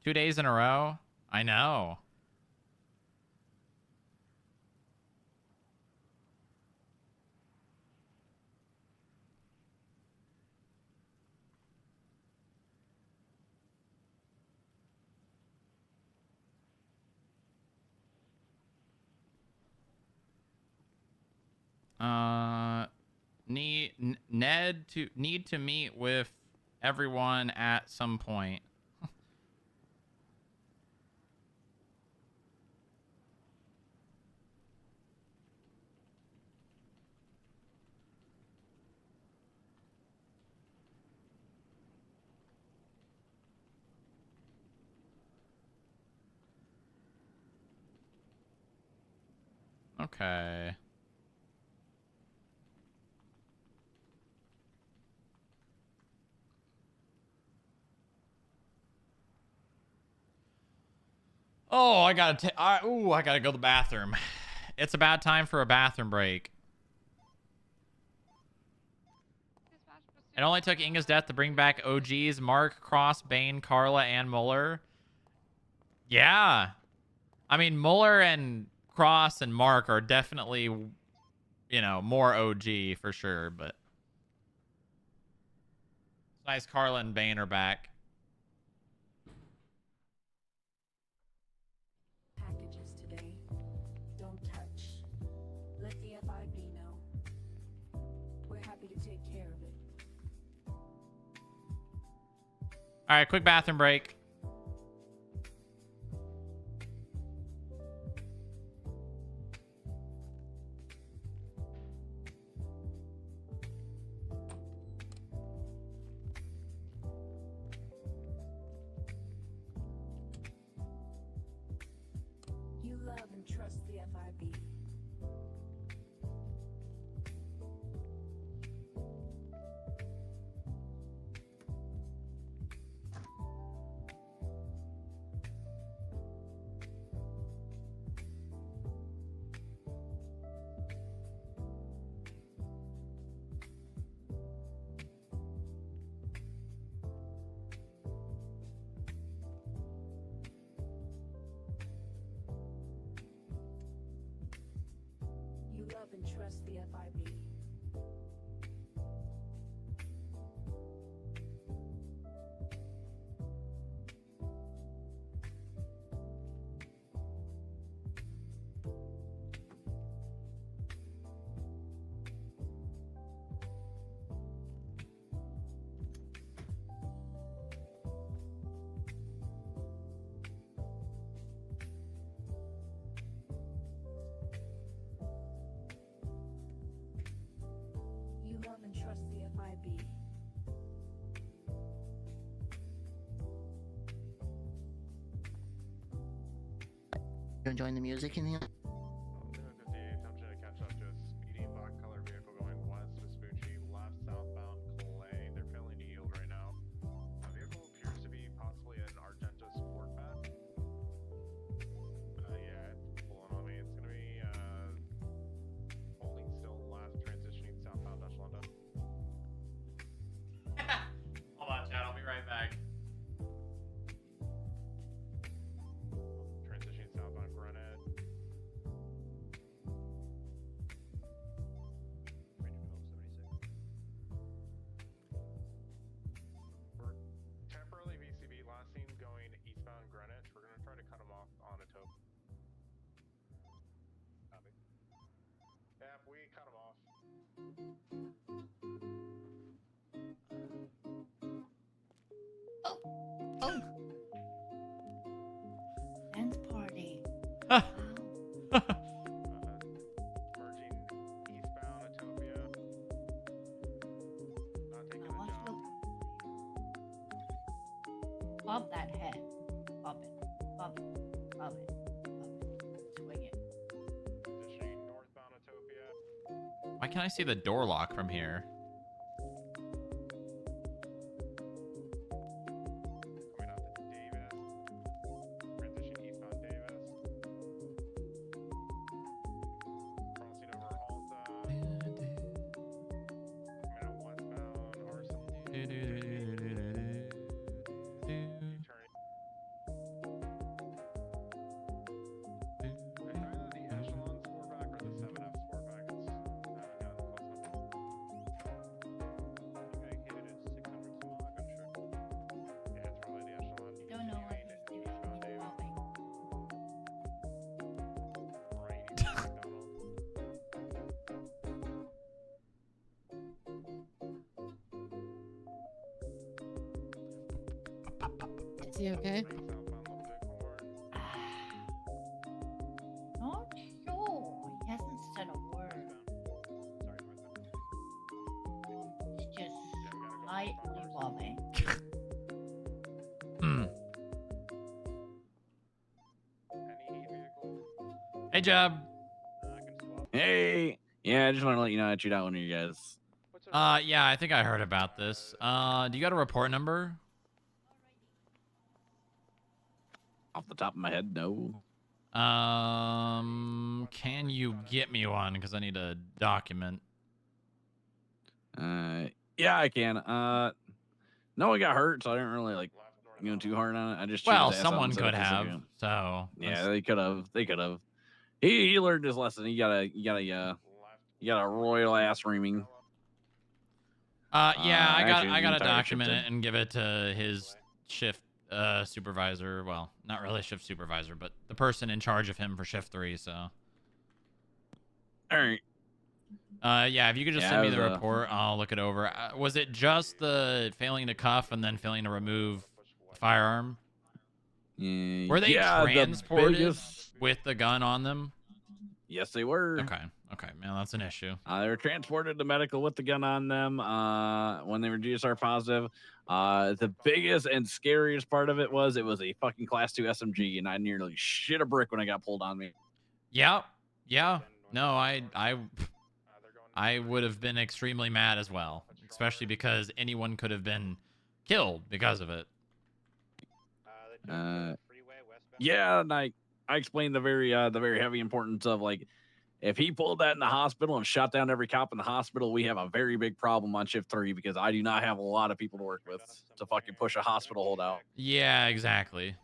2 days in a row? I know. Need to meet with everyone at some point. Okay. Oh, I gotta go to the bathroom. It's about time for a bathroom break. It only took Inga's death to bring back OGs Mark, Cross, Bane, Carla, and Muller. Yeah. I mean, Muller and Cross and Mark are definitely, you know, more OG for sure, but it's nice Carla and Bane are back. Packages today. Don't touch. Let the FIB know. We're happy to take care of it. All right, quick bathroom break. You love and trust the FIB. You love and trust the FIB. You enjoying the music in here? 58, attempting to catch up to a speeding black color vehicle going west to Spoochie, left southbound Clay. They're failing to yield right now. The vehicle appears to be possibly an Argento Sportback. Yeah, it's pulling on me. It's gonna be holding still left, transitioning southbound Dutchlanda. Hold on, Chad. I'll be right back. Transitioning southbound Granite. We're temporarily VCB, last seen going eastbound Greenwich. We're gonna try to cut him off on a tope. Copy. Yeah, we cut him off. Oh. Dance party. Merging eastbound Atopia. Not taking a jump. Bob that head. Bob it. Bob it. Bob it. Swing it. Transitioning northbound Atopia. Why can't I see the door lock from here? Coming out to Davis. Transition eastbound Davis. Crossing over Alta. Coming out westbound Arsenal. U-turning. Either the Echelon Sportback or the 7F Sportback. It's gotten close enough. Okay, hit it at 600 smog, I'm sure. Yeah, it's probably the Echelon. Don't know what he's doing. Eastbound He's Davis. bobbing. Right, eastbound McDonald. Is he okay? Southbound Little Bighorn. Not sure. He hasn't said a word. He's just slightly bobbing. Hmm. Any heat vehicle? Hey, Jeb. Hey, yeah, I just want to let you know I chewed out one of you guys. Yeah, I think I heard about this. Do you got a report number? Off the top of my head, no. Can you get me one? Because I need a document. Yeah, I can. No one got hurt, so I didn't really like go too hard on it. I just chewed Well, his ass out someone and said could it for a have. second. So Yeah, they could have. They could have. He learned his lesson. He got a royal ass reaming. Yeah, actually, I the gotta entire document shift it and give it to his shift supervisor. Well, not really shift supervisor, but the person in charge of him for shift 3. So. All right. Yeah, if you could just Yeah, send me it the was, report, I'll look it over. Was it just the failing to cuff and then failing to remove the firearm? Were they yeah, the transported biggest- with the gun on them? Yes, they were. Okay, man, that's an issue. They were transported to medical with the gun on them when they were GSR positive. The biggest and scariest part of it was a fucking class 2 SMG, and I nearly shit a brick when it got pulled on me. Yeah. No, I would have been extremely mad as well, especially because anyone could have been killed because of it. Yeah, and I explained the very heavy importance of, like, if he pulled that in the hospital and shot down every cop in the hospital, we have a very big problem on shift 3 because I do not have a lot of people to work with to fucking push a hospital holdout. Yeah, exactly.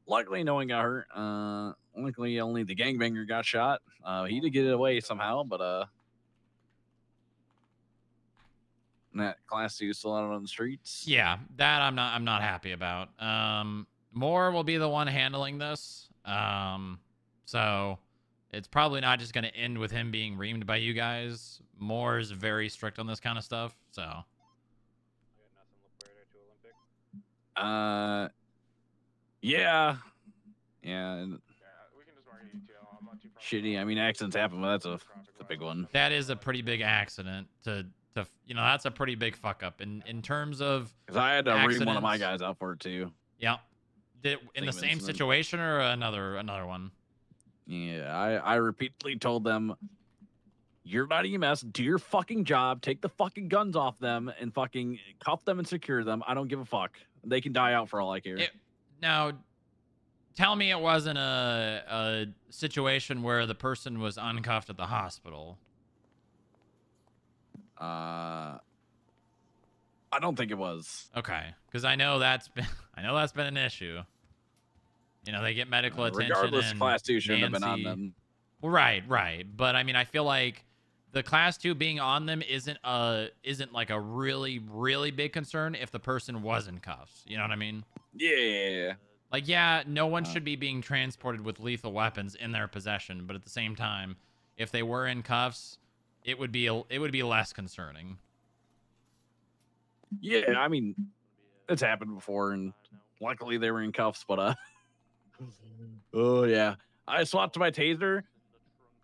Luckily, no one got hurt. Luckily, only the gangbanger got shot. He did get it away somehow, but that class 2 still out on the streets. Yeah, that I'm not happy about. Moore will be the one handling this. So it's probably not just going to end with him being reamed by you guys. Moore is very strict on this kind of stuff. So. Yeah. And shitty. I mean, accidents happen, but that's a big one. That is a pretty big accident to that's a pretty big fuck up in terms of. Because I had to ream one of my accidents. guys out for it too. Yeah. In the same incident. situation or another one? Yeah, I repeatedly told them, you're not EMS. Do your fucking job. Take the fucking guns off them and fucking cuff them and secure them. I don't give a fuck. They can die out for all I care. Now, tell me it wasn't a situation where the person was uncuffed at the hospital. I don't think it was. Okay, because I know that's been an issue. You know, they get medical attention. Regardless, and class 2 shouldn't have been Nancy- on them. Well, right. But I mean, I feel like the class 2 being on them isn't like a really, really big concern if the person was in cuffs. You know what I mean? Yeah. Like, yeah, no one should be being transported with lethal weapons in their possession, but at the same time, if they were in cuffs, it would be less concerning. Yeah, I mean, it's happened before, and luckily they were in cuffs, but oh yeah. I swapped to my taser,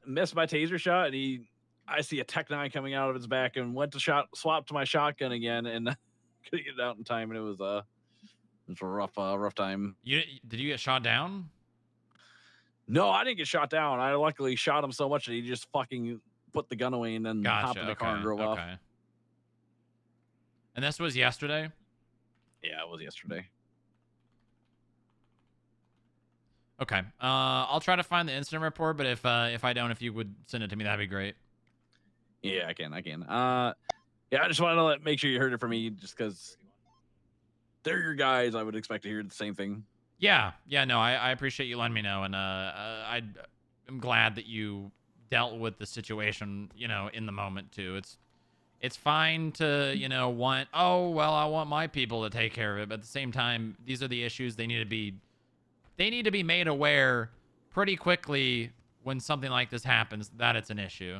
missed my taser shot, and I see a Tech 9 coming out of his back, and went to swap to my shotgun again, and couldn't get it out in time, and it was a rough time. Did you get shot down? No, I didn't get shot down. I luckily shot him so much that he just fucking put the gun away and then hopped in the car and drove off. And this was yesterday? Yeah, it was yesterday. Okay. I'll try to find the incident report, but if I don't, if you would send it to me, that'd be great. Yeah, I can. Yeah, I just wanted to make sure you heard it from me, just because they're your guys. I would expect to hear the same thing. Yeah. No, I appreciate you letting me know, and I'm glad that you dealt with the situation, in the moment too. It's fine to, want, I want my people to take care of it, but at the same time, these are the issues they need to be made aware pretty quickly when something like this happens that it's an issue.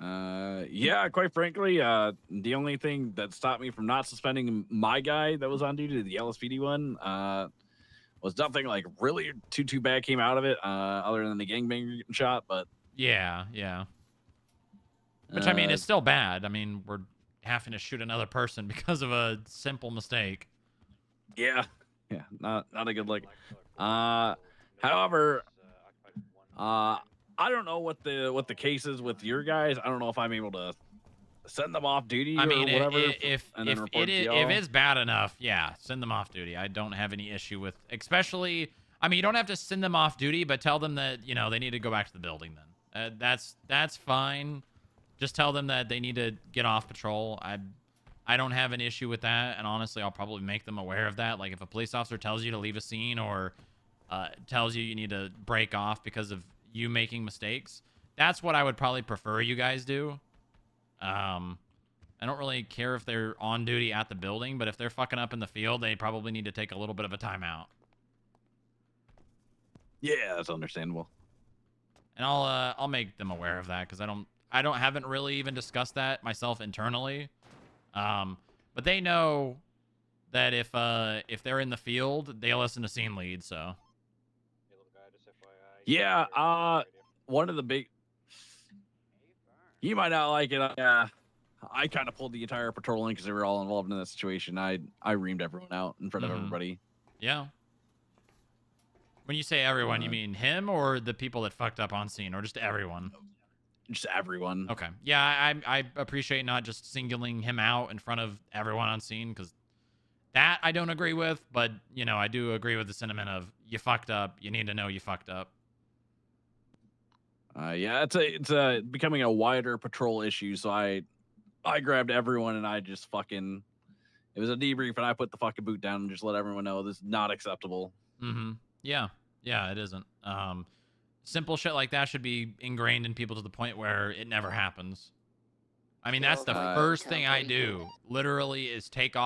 Yeah, quite frankly, the only thing that stopped me from not suspending my guy that was on duty, the LSPD one, was nothing like really too bad came out of it, other than the gangbanger getting shot, but yeah. Which, I mean, it's still bad. I mean, we're having to shoot another person because of a simple mistake. Yeah, not a good look. However, I don't know what the case is with your guys. I don't know if I'm able to send them off duty or whatever. If it's bad enough, yeah, send them off duty. I don't have any issue with, especially, I mean, you don't have to send them off duty, but tell them that, they need to go back to the building then. That's fine. Just tell them that they need to get off patrol. I don't have an issue with that, and honestly, I'll probably make them aware of that. Like, if a police officer tells you to leave a scene or tells you need to break off because of you making mistakes, that's what I would probably prefer you guys do. I don't really care if they're on duty at the building, but if they're fucking up in the field, they probably need to take a little bit of a timeout. Yeah, that's understandable. And I'll make them aware of that, because I haven't really even discussed that myself internally. But they know that if they're in the field, they listen to scene lead, so. Yeah, one of the big, you might not like it. I kind of pulled the entire patrol in because they were all involved in that situation. I reamed everyone out in front of everybody. Yeah. When you say everyone, you mean him or the people that fucked up on scene, or just everyone? Just everyone. Okay. Yeah, I appreciate not just singling him out in front of everyone on scene, because that I don't agree with, but, I do agree with the sentiment of you fucked up. You need to know you fucked up. Yeah, it's a becoming a wider patrol issue, so I grabbed everyone and I just fucking, it was a debrief and I put the fucking boot down and just let everyone know this is not acceptable. Mm-hmm. Yeah, it isn't. Simple shit like that should be ingrained in people to the point where it never happens. I mean, that's the first thing I do, literally, is take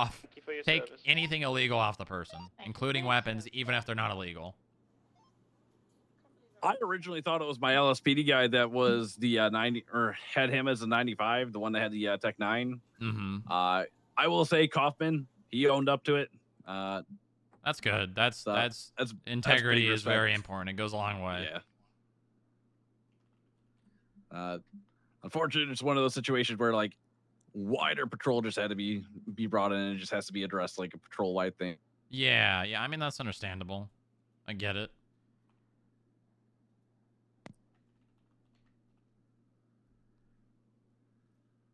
anything illegal off the person, including weapons, even if they're not illegal. I originally thought it was my LSPD guy that was the 90, or had him as a 95, the one that had the Tech 9. Mm-hmm. I will say Kaufman, he owned up to it. That's good. That's integrity is very important. It goes a long way. Yeah. Unfortunately, it's one of those situations where like wider patrol just had to be brought in, and it just has to be addressed like a patrol wide thing. Yeah, yeah. I mean, that's understandable. I get it.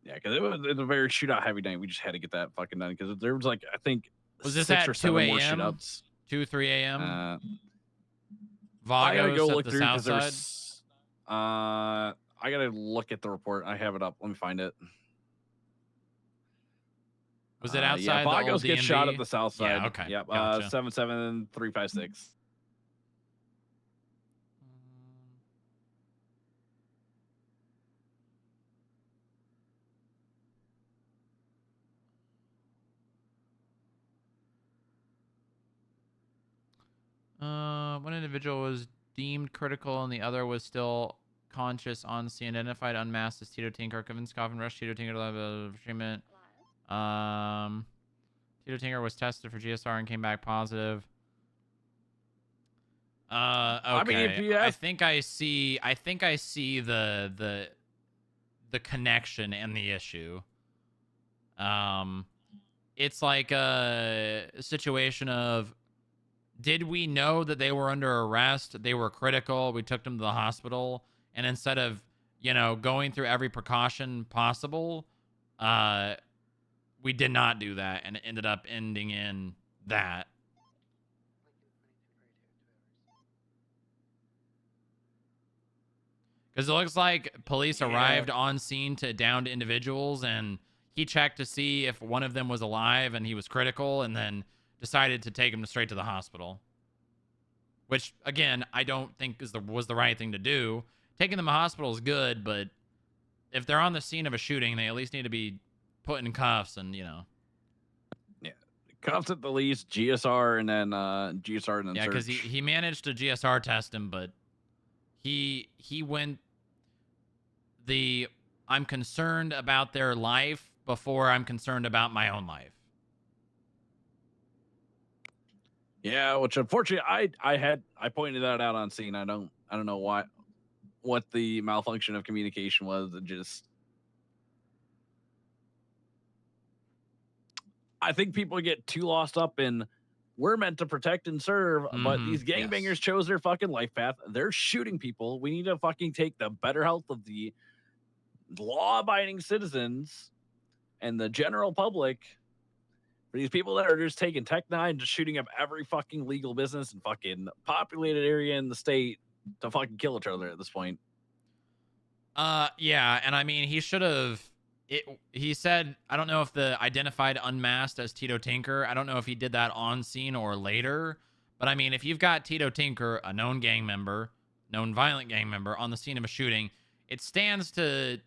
Yeah, because it was a very shootout heavy night. We just had to get that fucking done because there was like I think Was this 6 at or 2 7 more a.m.? shootouts. 2, 3 a.m.? I gotta Vagos go at look the through south because there side? was. I gotta look at the report. I have it up. Let me find it. Was it Yeah, outside the old Vagos get shot at DMV? the south side. Yeah, okay. Yep. Gotcha. 77356. One individual was deemed critical and the other was still conscious on scene. Identified unmasked as Tito Tinker. Convinced coffin rushed Tito Tinker to level of treatment. Tito Tinker was tested for GSR and came back positive. Okay. I mean, if you ask... I think I see the connection and the issue. It's like a situation of, did we know that they were under arrest? They were critical. We took them to the hospital, and instead of, you know, going through every precaution possible, we did not do that, and it ended up ending in that. Because it looks like police arrived on scene to downed individuals, and he checked to see if one of them was alive, and he was critical, and then decided to take him straight to the hospital. Which, again, I don't think was the right thing to do. Taking them to the hospital is good, but if they're on the scene of a shooting, they at least need to be put in cuffs and, you know. Yeah, cuffs at the least, GSR, and then GSR, and then yeah, because search. he managed to GSR test him, but he went the I'm concerned about their life before I'm concerned about my own life. Yeah, which unfortunately I pointed that out on scene. I don't know what the malfunction of communication was. It just, I think people get too lost up in, we're meant to protect and serve, but these gangbangers chose their fucking life path. They're shooting people. We need to fucking take the better health of the law-abiding citizens and the general public. For these people that are just taking Tech 9 and just shooting up every fucking legal business and fucking populated area in the state to fucking kill each other at this point. Yeah, and I mean, he should have... He said, I don't know if the identified unmasked as Tito Tinker, I don't know if he did that on scene or later, but I mean, if you've got Tito Tinker, a known gang member, known violent gang member, on the scene of a shooting, it stands to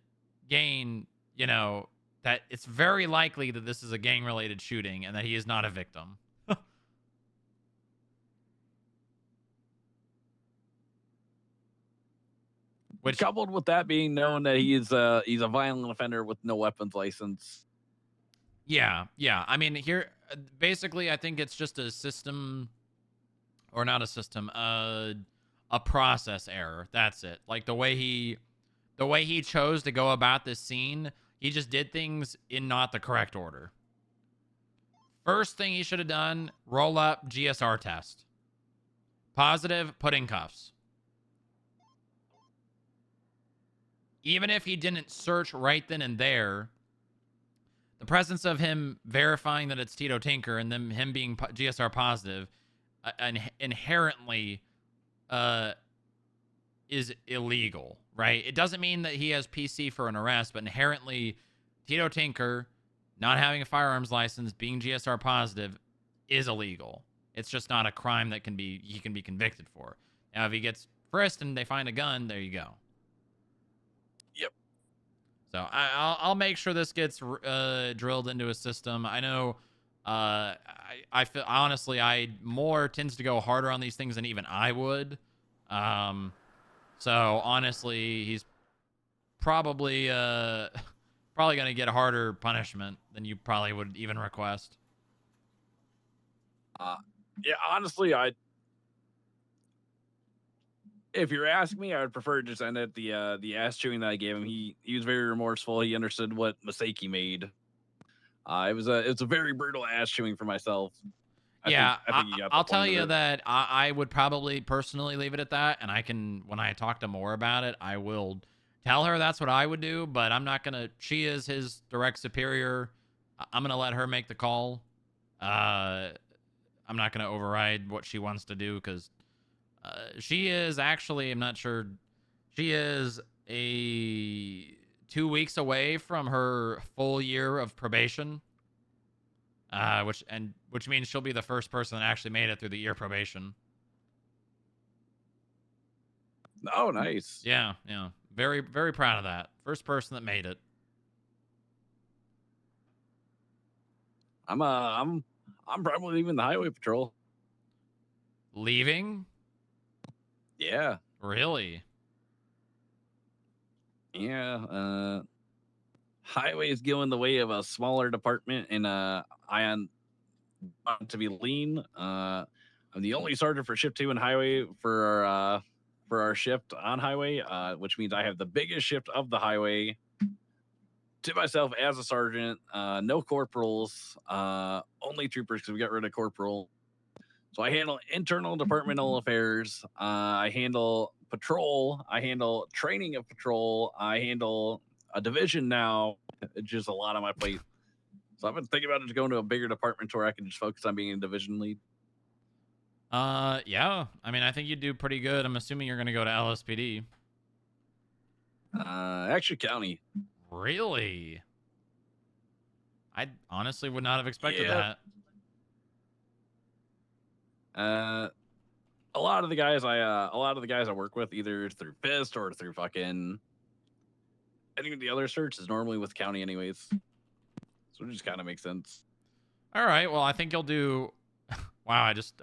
gain, you know, that it's very likely that this is a gang-related shooting and that he is not a victim. Which, coupled with that being known that he's a violent offender with no weapons license. Yeah. I mean, here, basically, I think it's just a system, or not a system, a process error. That's it. Like the way he chose to go about this scene, he just did things in not the correct order. First thing he should have done, roll up GSR test. Positive, put in cuffs. Even if he didn't search right then and there, the presence of him verifying that it's Tito Tinker and then him being GSR positive inherently is illegal, right? It doesn't mean that he has PC for an arrest, but inherently Tito Tinker not having a firearms license, being GSR positive, is illegal. It's just not a crime that he can be convicted for. Now, if he gets frisked and they find a gun, there you go. Yep. So I'll make sure this gets drilled into a system. I know. I feel honestly, Moore tends to go harder on these things than even I would. So honestly, he's probably gonna get a harder punishment than you probably would even request. Yeah, honestly, if you're asking me, I would prefer to just end at the ass chewing that I gave him. He was very remorseful. He understood what mistake he made. It was a very brutal ass chewing for myself. Yeah, I think you got the I'll point tell of you it. that I would probably personally leave it at that, and I can, when I talk to more about it, I will tell her that's what I would do, but I'm not gonna, she is his direct superior. I'm gonna let her make the call. I'm not gonna override what she wants to do, because she is actually, I'm not sure, she is 2 weeks away from her full year of probation. Which means she'll be the first person that actually made it through the year probation. Oh, nice. Yeah, yeah. Very, very proud of that. First person that made it. I'm probably leaving the highway patrol. Leaving? Yeah. Really? Yeah. Highway is going the way of a smaller department, and I want to be lean. I'm the only sergeant for shift 2 in highway for our shift on highway, which means I have the biggest shift of the highway to myself as a sergeant. No corporals, only troopers because we got rid of corporal. So I handle internal departmental affairs. I handle patrol. I handle training of patrol. I handle a division now. It's just a lot on my plate. So I've been thinking about just going to a bigger department where I can just focus on being a division lead. Yeah. I mean, I think you do pretty good. I'm assuming you're going to go to LSPD. Actually, county. Really? I honestly would not have expected that. A lot of the guys I work with, either through Fist or through fucking any of the other certs, is normally with county anyways. So it just kind of makes sense. All right. Well, I think you'll do. Wow. I just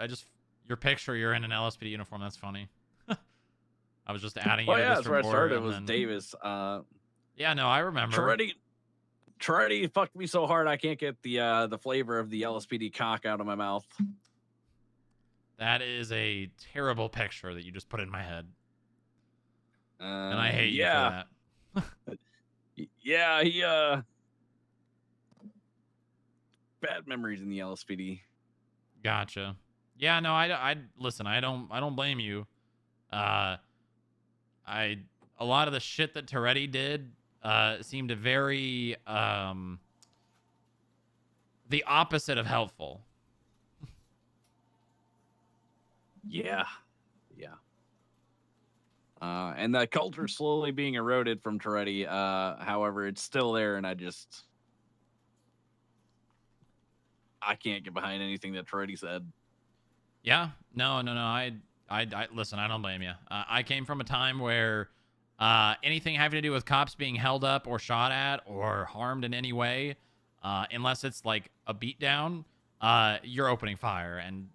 your picture. You're in an LSPD uniform. That's funny. I was just adding you to this That's where I report, started. and Was then... Davis. Yeah. No, I remember. Tretti fucked me so hard I can't get the flavor of the LSPD cock out of my mouth. That is a terrible picture that you just put in my head. And I hate you for that. Yeah, he bad memories in the LSPD. Gotcha. Yeah, no, I listen, I don't blame you. A lot of the shit that Toretti did seemed very the opposite of helpful. Yeah. And the culture slowly being eroded from Toretti. However, it's still there, and I can't get behind anything that Toretti said. Yeah, no. I listen. I don't blame you. I came from a time where anything having to do with cops being held up or shot at or harmed in any way, unless it's like a beatdown, you're opening fire. And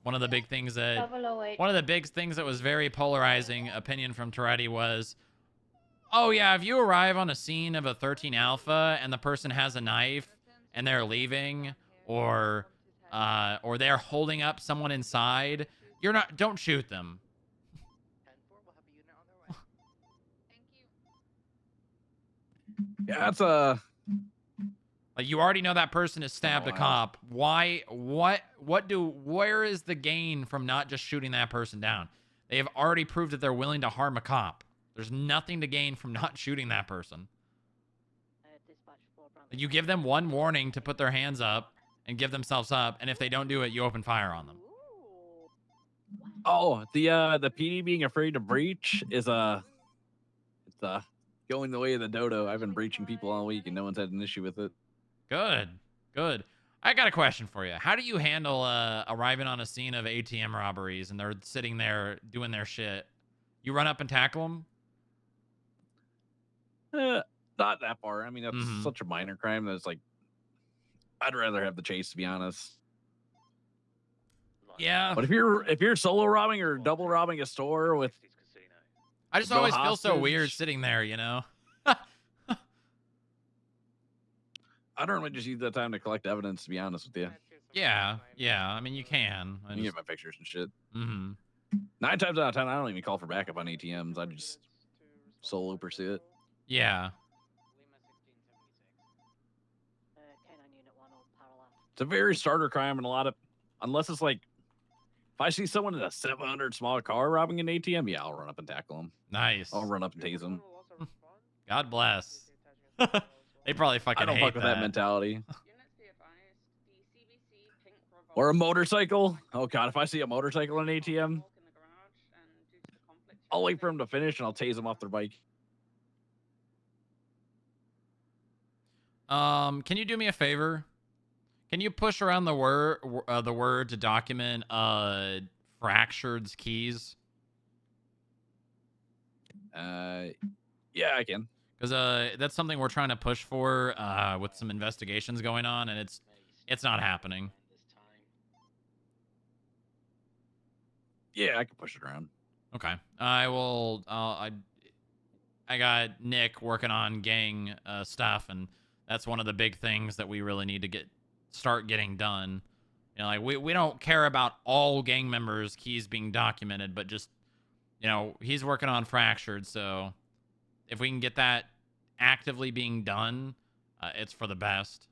one of the big things that was very polarizing opinion from Toretti was, oh yeah, if you arrive on a scene of a 13 Alpha and the person has a knife and they're leaving, or they're holding up someone inside, don't shoot them. Yeah, that's a... Like, you already know that person has stabbed a cop. Why? Where is the gain from not just shooting that person down? They have already proved that they're willing to harm a cop. There's nothing to gain from not shooting that person. You give them one warning to put their hands up and give themselves up, and if they don't do it, you open fire on them. Oh, the PD being afraid to breach is it's going the way of the dodo. I've been breaching people all week, and no one's had an issue with it. Good. I got a question for you. How do you handle arriving on a scene of ATM robberies and they're sitting there doing their shit? You run up and tackle them? Not that far. I mean, that's such a minor crime that it's like, I'd rather have the chase, to be honest. Yeah. But if you're solo robbing or double robbing a store with, I just always feel so weird sitting there, you know? I normally just use that time to collect evidence, to be honest with you. Yeah. I mean, you can. You get my pictures and shit. Mm-hmm. 9 times out of 10, I don't even call for backup on ATMs. I just solo pursue it. Yeah. It's a very starter crime, and a lot of unless it's like, if I see someone in a 700 small car robbing an ATM, yeah, I'll run up and tackle them. Nice. I'll run up and tase them. God bless. They probably fucking I don't hate fuck with that mentality. Units be advised, the CBC pink revolver Or a motorcycle. Oh god, if I see a motorcycle in an ATM, in the garage, and due to the conflict, I'll wait for them to finish and I'll tase them off their bike. Can you do me a favor? Can you push around the word to document Fractured's keys? Yeah, I can. Because that's something we're trying to push for with some investigations going on, and it's not happening. Yeah, I can push it around. Okay. I will. I got Nick working on gang stuff, and that's one of the big things that we really need to start getting done. You know, like we don't care about all gang members' keys being documented, but just, you know, he's working on Fractured, so if we can get that actively being done, it's for the best.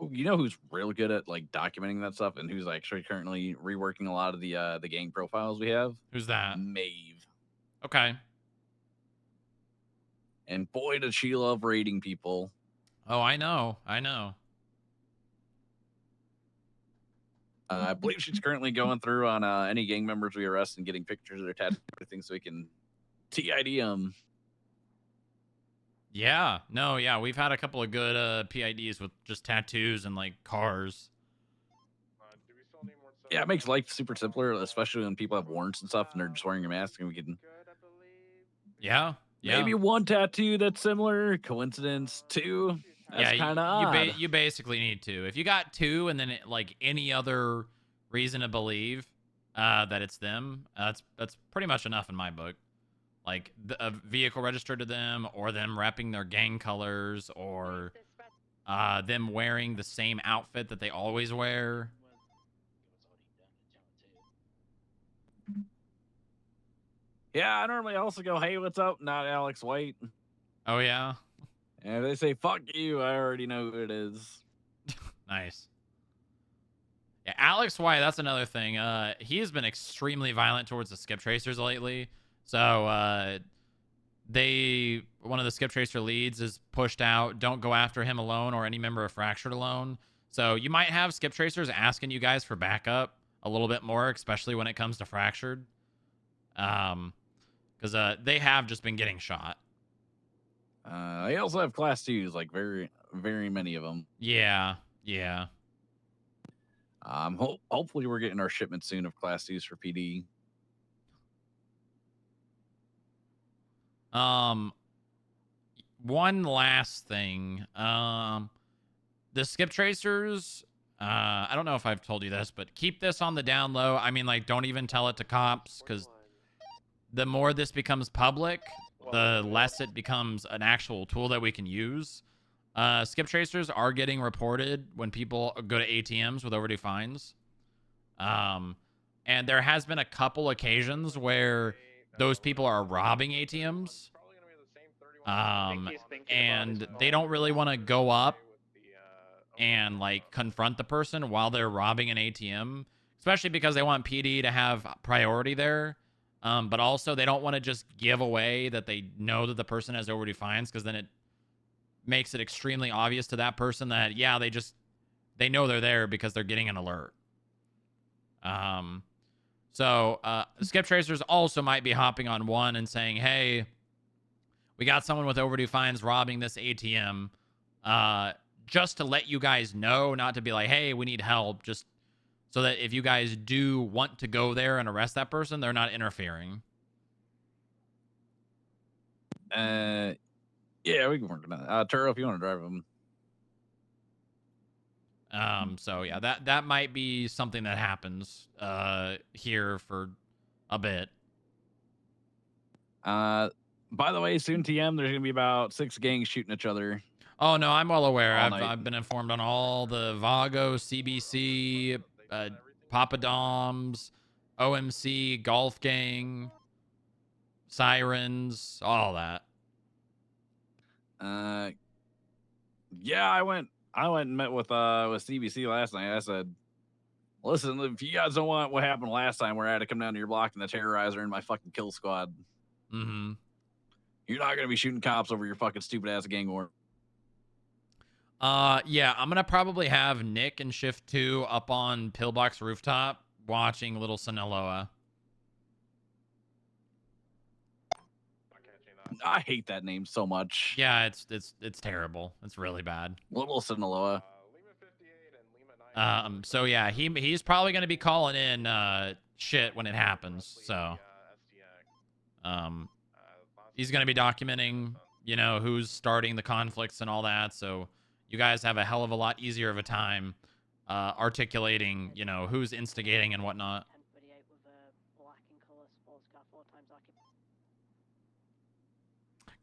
You know who's real good at like documenting that stuff, and who's actually currently reworking a lot of the gang profiles we have? Who's that? Maeve. Okay. And boy, does she love raiding people. Oh, I know. I know. I believe she's currently going through on any gang members we arrest and getting pictures of their tattoos and everything so we can TID them. Yeah. No, yeah. We've had a couple of good PIDs with just tattoos and like cars. Yeah, it makes life super simpler, especially when people have warrants and stuff and they're just wearing a mask and we can... Yeah. Yeah. Maybe one tattoo that's similar. Coincidence. Two. That's kind of odd. You basically need two. If you got two and then like any other reason to believe that it's them, that's pretty much enough in my book. Like a vehicle registered to them, or them repping their gang colors, or them wearing the same outfit that they always wear. Yeah, I normally also go, hey, what's up? Not Alex White. Oh, yeah? And they say, fuck you. I already know who it is. Nice. Yeah, Alex White, that's another thing. He has been extremely violent towards the skip tracers lately. So, one of the skip tracer leads is pushed out. Don't go after him alone or any member of Fractured alone. So you might have skip tracers asking you guys for backup a little bit more, especially when it comes to Fractured. Because they have just been getting shot. They also have class 2s, like very, very many of them. Yeah, yeah. Hopefully we're getting our shipment soon of class 2s for PD. One last thing. The skip tracers, I don't know if I've told you this, but keep this on the down low. I mean, like, don't even tell it to cops, because the more this becomes public, the less it becomes an actual tool that we can use. Skip tracers are getting reported when people go to ATMs with overdue fines. And there has been a couple occasions where those people are robbing ATMs. And they don't really want to go up and like confront the person while they're robbing an ATM, especially because they want PD to have priority there. But also they don't want to just give away that they know that the person has overdue fines, because then it makes it extremely obvious to that person that, yeah, they know they're there because they're getting an alert. So skip tracers also might be hopping on one and saying, hey, we got someone with overdue fines robbing this ATM, just to let you guys know, not to be like, hey, we need help, just so that if you guys do want to go there and arrest that person, they're not interfering. Yeah, we can work on that. Turo, if you want to drive them. So yeah, that might be something that happens here for a bit. By the way, soon TM, there's gonna be about 6 gangs shooting each other. Oh no, I'm well aware. I've been informed on all the Vago, CBC, Papa Doms, OMC, Golf Gang, Sirens, all that. Yeah, I went I went and met with CBC last night. I said, listen, if you guys don't want what happened last time where I had to come down to your block and the terrorizer in my fucking kill squad, Mm-hmm. you're not gonna be shooting cops over your fucking stupid ass gang war. Yeah, I'm gonna probably have Nick and Shift 2 up on Pillbox rooftop watching Little Sinaloa. I hate that name so much. Yeah, it's terrible. It's really bad. Little Sinaloa. So yeah, he's probably gonna be calling in shit when it happens. So he's gonna be documenting, you know, who's starting the conflicts and all that. So you guys have a hell of a lot easier of a time articulating, you know, who's instigating and whatnot.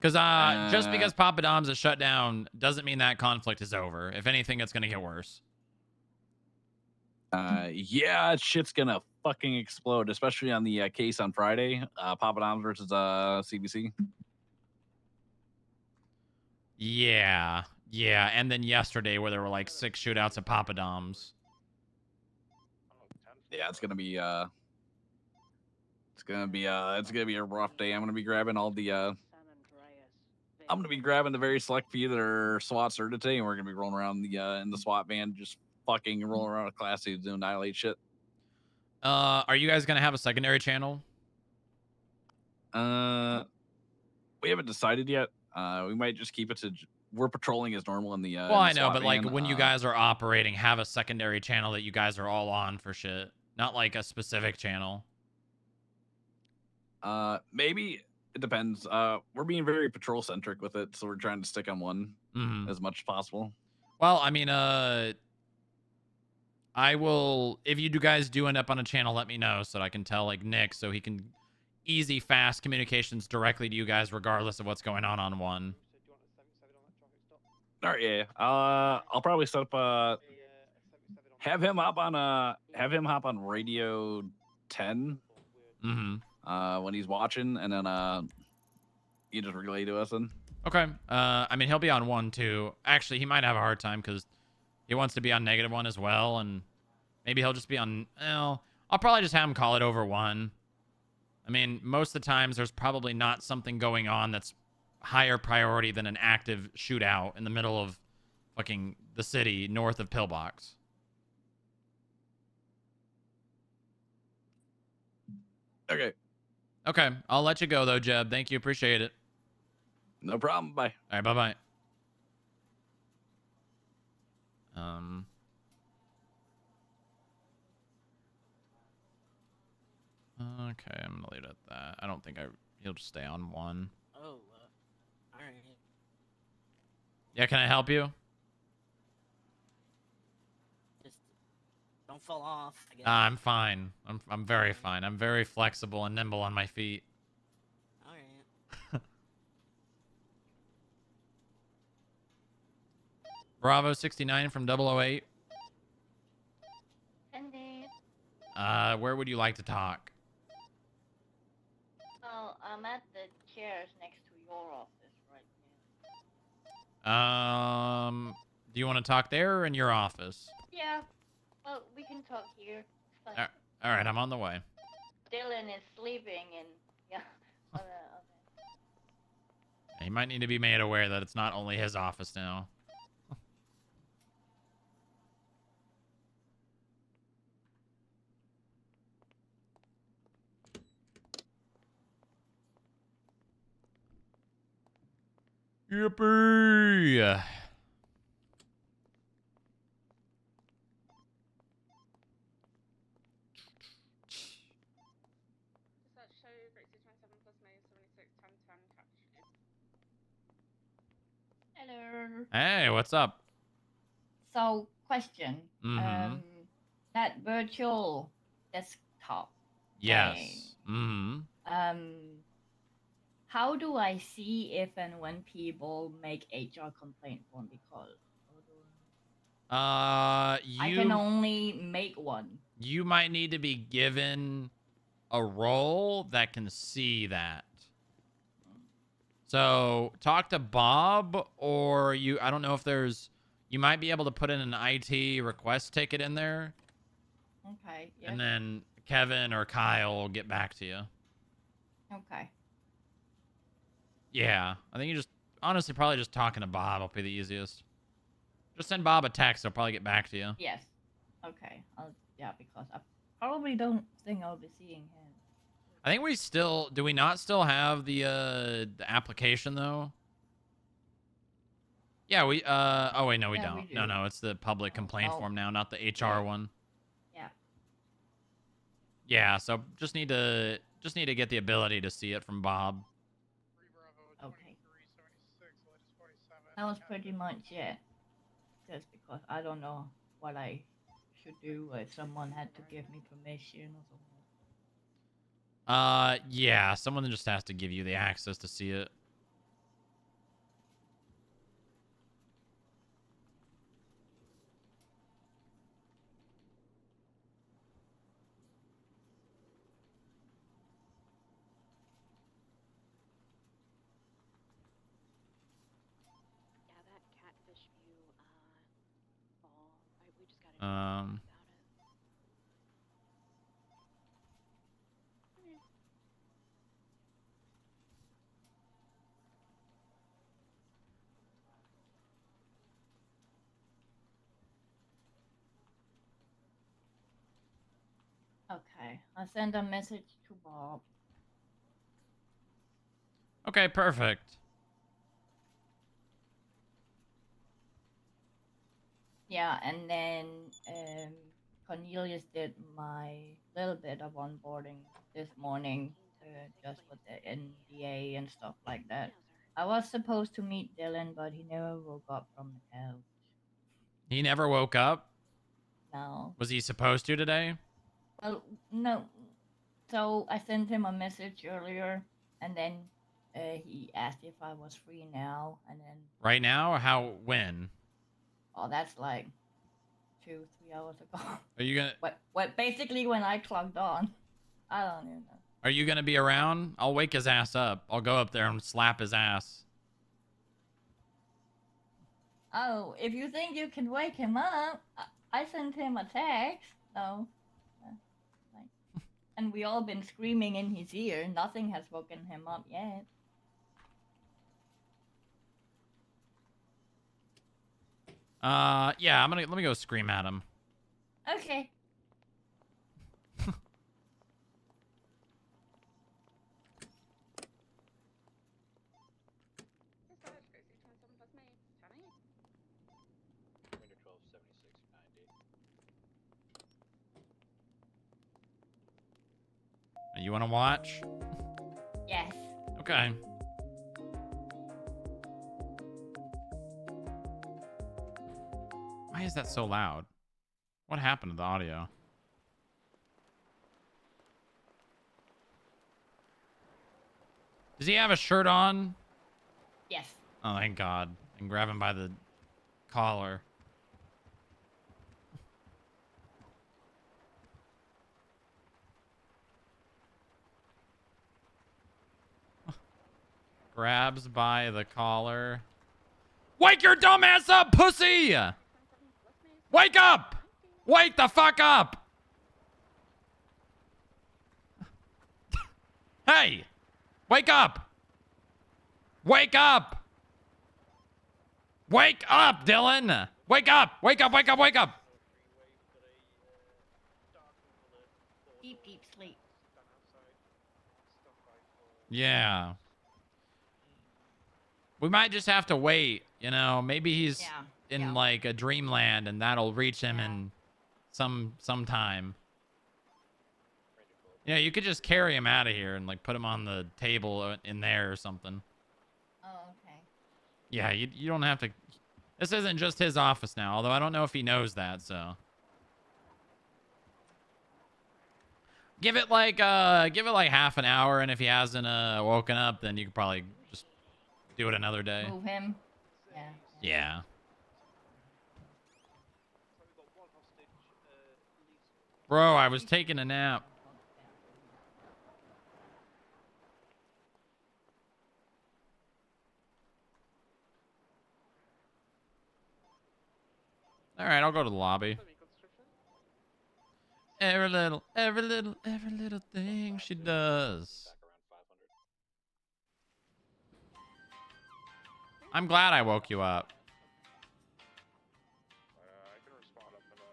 Because just because Papa Dom's is shut down doesn't mean that conflict is over. If anything, it's gonna get worse. Yeah, shit's gonna fucking explode, especially on the case on Friday, Papa Dom's versus CBC. Yeah, and then yesterday where there were like 6 shootouts at Papa Dom's. Yeah, it's gonna be a rough day. I'm gonna be grabbing all the very select few that are SWAT certified today, and we're gonna be rolling around in the SWAT van, just fucking rolling around a class to do annihilate shit. Are you guys gonna have a secondary channel? We haven't decided yet. We might just keep it to we're patrolling as normal in the. Well, I know, SWAT but like van. when you guys are operating, have a secondary channel that you guys are all on for shit, not like a specific channel. Maybe it depends. We're being very patrol centric with it, so we're trying to stick on one as much as possible. Well, I mean, I will, if you guys do end up on a channel, let me know so that I can tell like Nick so he can easy, fast communications directly to you guys regardless of what's going on one. All right, yeah. I'll probably set up have him hop on radio 10 when he's watching, and then you just relay to us then. Okay. I mean, he'll be on 1 too. Actually, he might have a hard time because he wants to be on -1 as well, and maybe he'll just be on. Well, I'll probably just have him call it over 1. I mean, most of the times there's probably not something going on that's higher priority than an active shootout in the middle of fucking the city north of Pillbox. Okay. Okay. I'll let you go though, Jeb. Thank you. Appreciate it. No problem. Bye. All right. Bye-bye. Okay, I'm gonna leave it at that. I don't think he'll just stay on 1. Oh, all right. Yeah, can I help you? Just don't fall off. I guess. I'm fine. I'm very fine. I'm very flexible and nimble on my feet. All right. Bravo 69 from 008. Indeed. Where would you like to talk? Well, I'm at the chairs next to your office right now. Do you want to talk there or in your office? Yeah. Well, we can talk here. It's fine. All right, I'm on the way. Dylan is sleeping and yeah. He might need to be made aware that it's not only his office now. Yippee! Does that show Great 27 plus May 76 10 10 Hello. Hey, what's up? So, question. Mhm. That virtual desktop. Yes. How do I see if and when people make HR complaint form? Because I can only make one. You might need to be given a role that can see that. So talk to Bob, or I don't know if there's You might be able to put in an IT request ticket in there, Okay. Yes. and then Kevin or Kyle will get back to you. Okay. Yeah, I think you just honestly probably just talking to Bob will be the easiest. Just send Bob a text; he'll probably get back to you. Yes. Okay. Yeah, because I probably don't think I'll be seeing him. I think we still do. We not still have the application though? Yeah, we oh wait, no, we Yeah, don't. we do. No, it's the public complaint no. form now, not the HR one. Yeah. Yeah, so just need to get the ability to see it from Bob. Okay. That was pretty much it. Just because I don't know what I should do, if someone had to give me permission or something. Yeah, someone just has to give you the access to see it. Yeah, that catfish view ball. We just gotta do something about it. Okay. I send a message to Bob. Okay, perfect. Yeah, and then Cornelius did my little bit of onboarding this morning, just with the NDA and stuff like that. I was supposed to meet Dylan, but he never woke up from the couch. He never woke up? No. Was he supposed to today? Well, no. So I sent him a message earlier, and then he asked if I was free now, and then Right now or when? oh, that's like 2-3 hours ago. Are you gonna What basically when I clocked on. I don't even know. Are you gonna be around? I'll wake his ass up. I'll go up there and slap his ass. Oh, if you think you can wake him up, I sent him a text. No. And we all been screaming in his ear. Nothing has woken him up yet. Yeah, let me go scream at him. Okay. You want to watch? Yes. Okay. Why is that so loud? What happened to the audio? Does he have a shirt on? Yes. Oh, thank God. And grab him by the collar. Grabs by the collar. Wake your dumb ass up, pussy! Wake up! Wake the fuck up! Hey! Wake up! Wake up! Wake up, Dylan! Wake up! Wake up, wake up, wake up! Deep, deep sleep. Yeah. We might just have to wait, you know. Maybe he's in like a dreamland and that'll reach him in some time. Yeah, you could just carry him out of here and like put him on the table in there or something. Oh, okay. Yeah, you don't have to. This isn't just his office now, although I don't know if he knows that, so. Give it like half an hour, and if he hasn't woken up, then you could probably just do it another day. Move him. Yeah. Yeah. Bro, I was taking a nap. I'll go to the lobby. Every little thing she does. I'm glad I woke you up.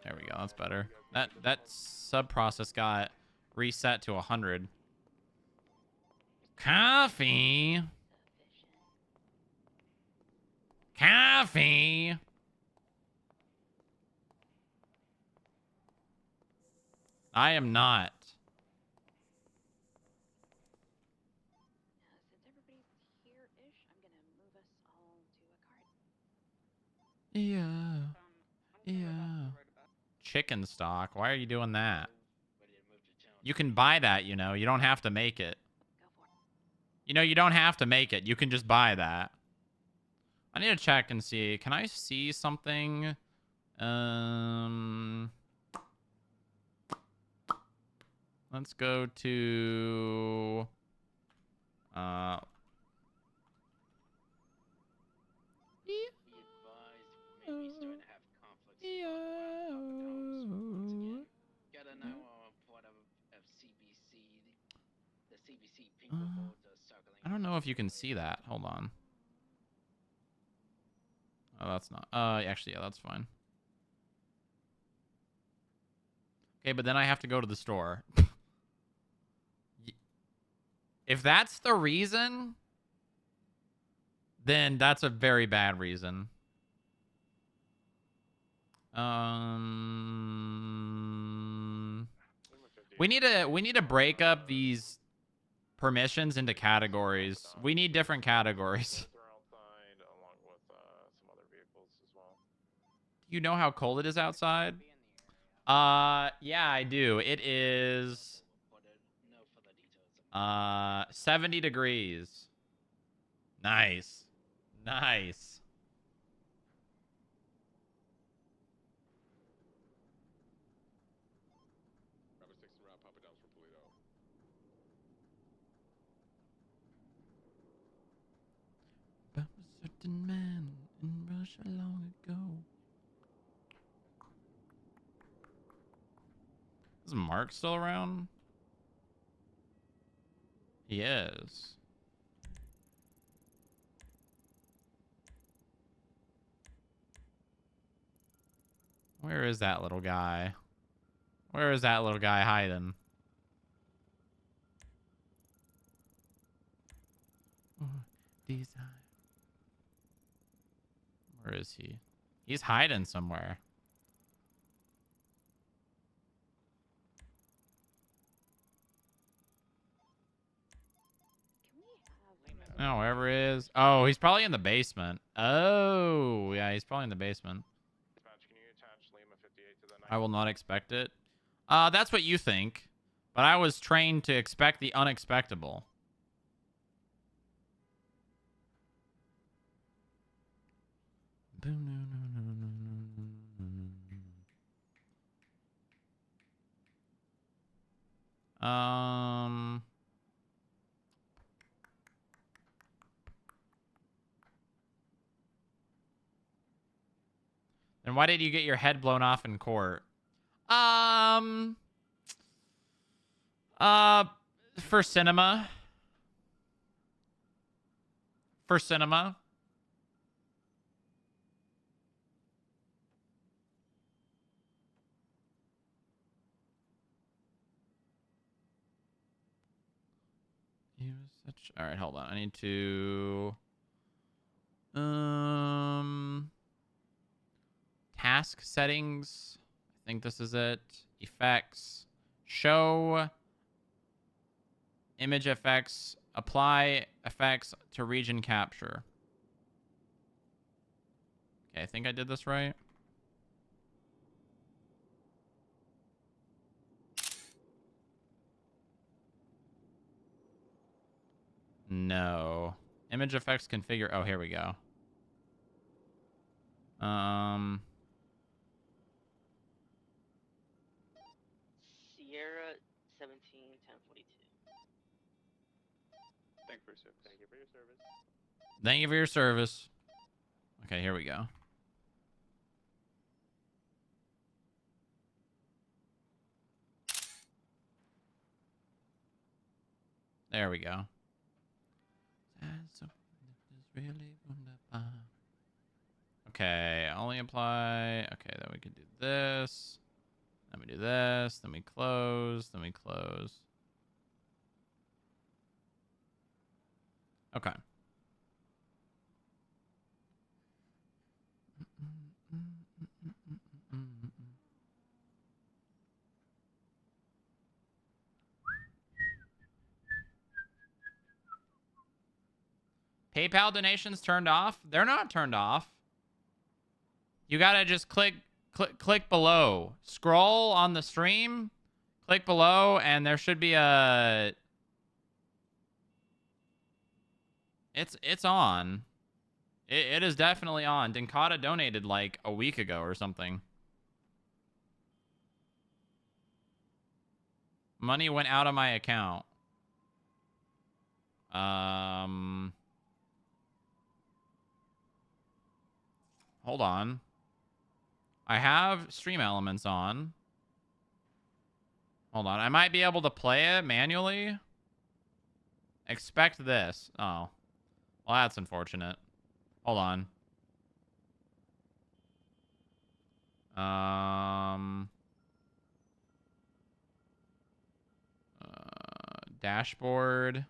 There we go. That's better. That sub process got reset to 100. Coffee. Coffee. I am not. Since everybody's here-ish, I'm gonna move us all to a cart. Yeah. Chicken stock. Why are you doing that? You can buy that, you know. You don't have to make it. You know, you don't have to make it. You can just buy that. I need to check and see. Can I see something? Let's go to Gotta know what of CBC, the CBC people boards are circling. I don't know if you can see that. Hold on. Oh, that's not. Actually, yeah, that's fine. Okay, but then I have to go to the store. If that's the reason, then that's a very bad reason. We need to break up these permissions into categories. We need different categories. You know how cold it is outside? Yeah, I do. It is 70 degrees. Nice. Nice. About a certain man in Russia long ago. Is Mark still around? He is. Where is that little guy? Where is that little guy hiding? Where is he? He's hiding somewhere. No, wherever he is. Oh, he's probably in the basement. Oh, yeah, he's probably in the basement. I will not expect it. That's what you think. But I was trained to expect the unexpectable. Then why did you get your head blown off in court? For cinema. For cinema. All right, hold on. I need to task settings. I think this is it. Effects. Show image effects. Apply effects to region capture. Okay, I think I did this right. No. Image effects configure. Oh, here we go. Sierra 171042. Thank you for your service. Thank you for your service. Okay, here we go. There we go. Okay, only apply. Okay, then we can do this. Then we do this. Then we close. Then we close. Okay. PayPal donations turned off? They're not turned off. You gotta just click below. Scroll on the stream, click below, and there should be a... It's on. It is definitely on. Dinkata donated like a week ago or something. Money went out of my account. Hold on. I have Stream Elements on. Hold on. I might be able to play it manually. Expect this. Oh. Well, that's unfortunate. Hold on. Dashboard.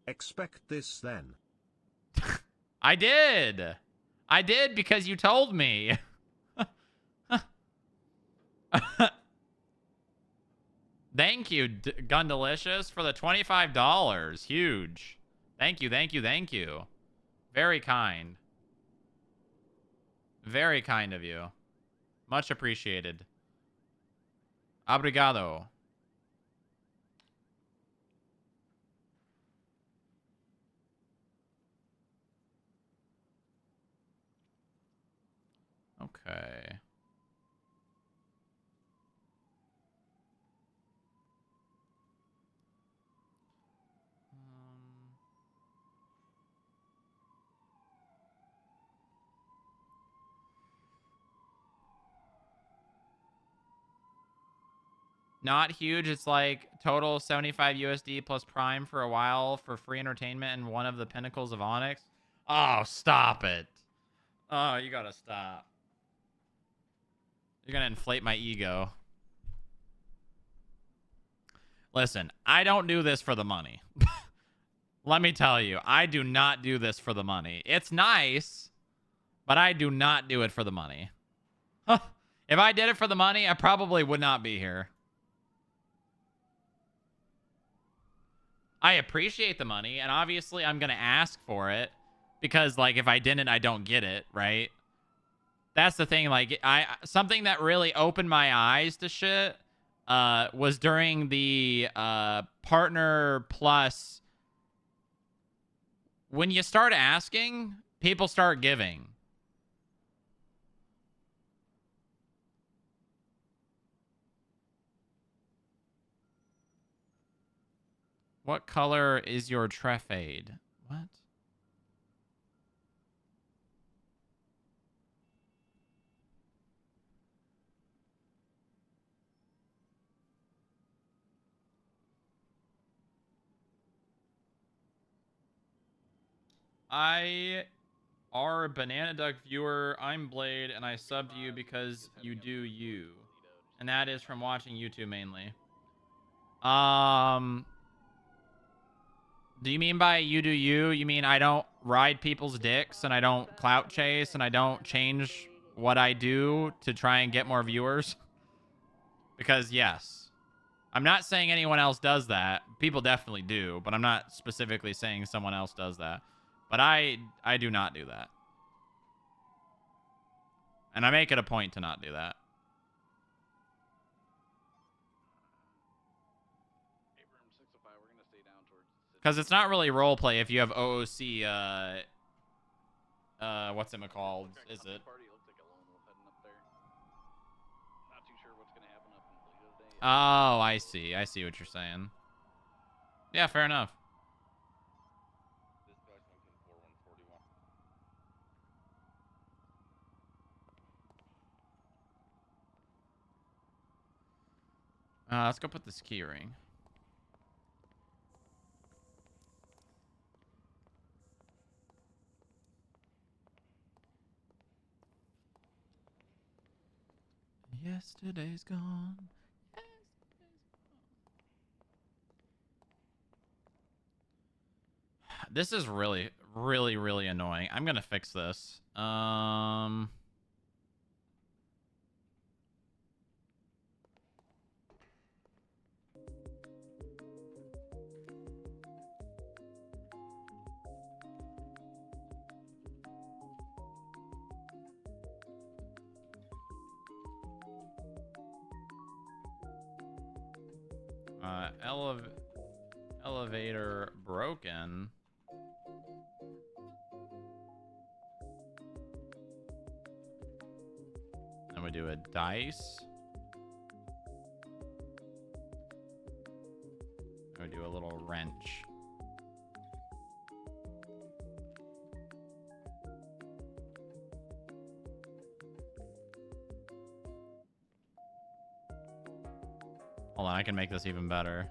Expect this then. I did. I did because you told me. Thank you, Gundelicious, for the $25. Huge. Thank you, thank you, thank you. Very kind. Very kind of you. Much appreciated. Obrigado. Okay. Not huge. It's like total 75 USD plus Prime for a while for free entertainment and one of the pinnacles of Onyx. Oh, stop it. Oh, you gotta stop. You're gonna inflate my ego. Listen, I don't do this for the money. Let me tell you, I do not do this for the money. It's nice, but I do not do it for the money. If I did it for the money, I probably would not be here. I appreciate the money, and obviously I'm going to ask for it because, like, if I didn't, I don't get it, right? That's the thing. Like, something that really opened my eyes to shit was during the Partner Plus. When you start asking, people start giving. What color is your Trefade? What? I are a Banana Duck viewer. I'm Blade, and I subbed you because you do you. And that is from watching YouTube mainly. Do you mean by you do you? You mean I don't ride people's dicks and I don't clout chase and I don't change what I do to try and get more viewers? Because yes. I'm not saying anyone else does that. People definitely do, but I'm not specifically saying someone else does that. But I do not do that. And I make it a point to not do that. Because it's not really roleplay if you have OOC, what's it called, is it? Oh, I see. I see what you're saying. Yeah, fair enough. Let's go put this key ring. Yesterday's gone. This is really, really, really annoying. I'm gonna fix this. Elevator broken. Then we do a dice. And we do a little wrench. Hold on, I can make this even better.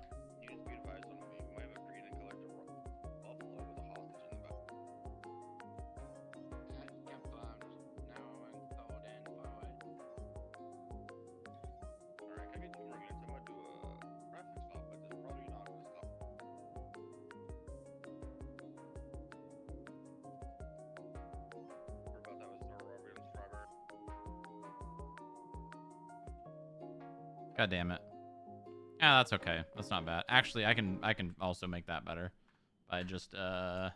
God damn it. Yeah, that's okay. That's not bad. Actually, I can also make that better by just I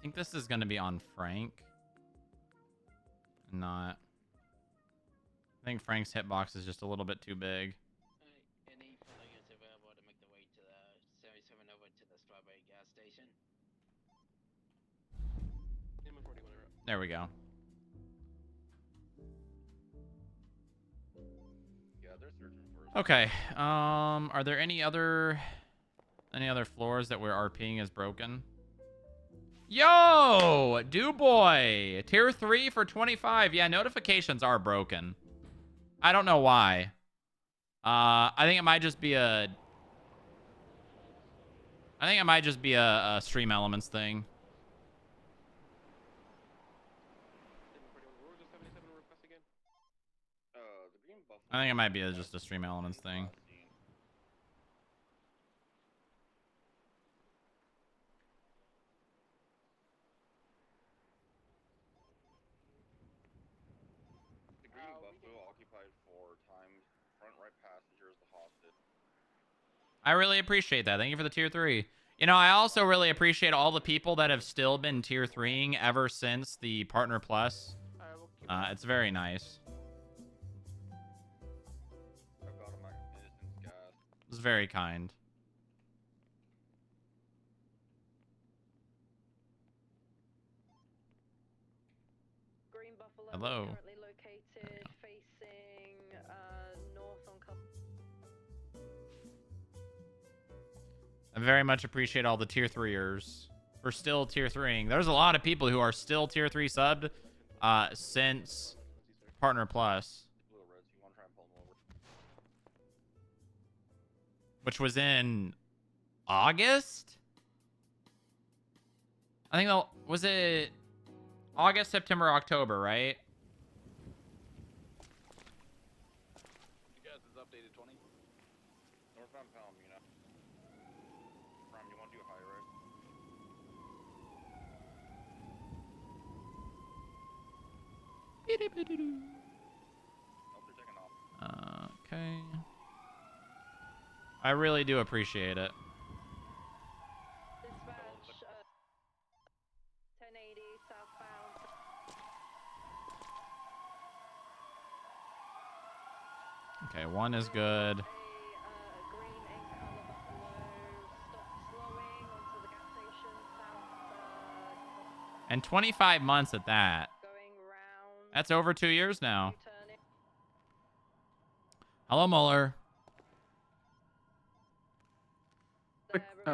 think this is going to be on Frank. Not. I think Frank's hitbox is just a little bit too big. Any players available to make the way to the 77 over to the Strawberry gas station? There we go. Okay. Are there any other floors that where RPing is broken? Yo, Boy, tier 3 for 25. Yeah, notifications are broken. I don't know why. I think it might just be a Stream Elements thing. I think it might be just a Stream Elements thing. The green buffalo occupied 4 times. Front right passenger is the hostage. I really appreciate that. Thank you for the tier 3. You know, I also really appreciate all the people that have still been tier 3ing ever since the Partner Plus. It's very nice. It's very kind. Green Buffalo Hello. currently located facing north on I very much appreciate all the tier 3ers for still tier 3ing. There's a lot of people who are still tier 3 subbed since Partner Plus. Which was in August? I think was it August, September, October, right? You guys is updated 20. Northbound Palm, you know. Prime, you want to do a high right? Okay. I really do appreciate it. dispatch 1080 southbound. Okay, one is good. Green and color buffalo stopped slowing onto the gas station south. And 25 months at that. That's over 2 years now. Hello, Muller.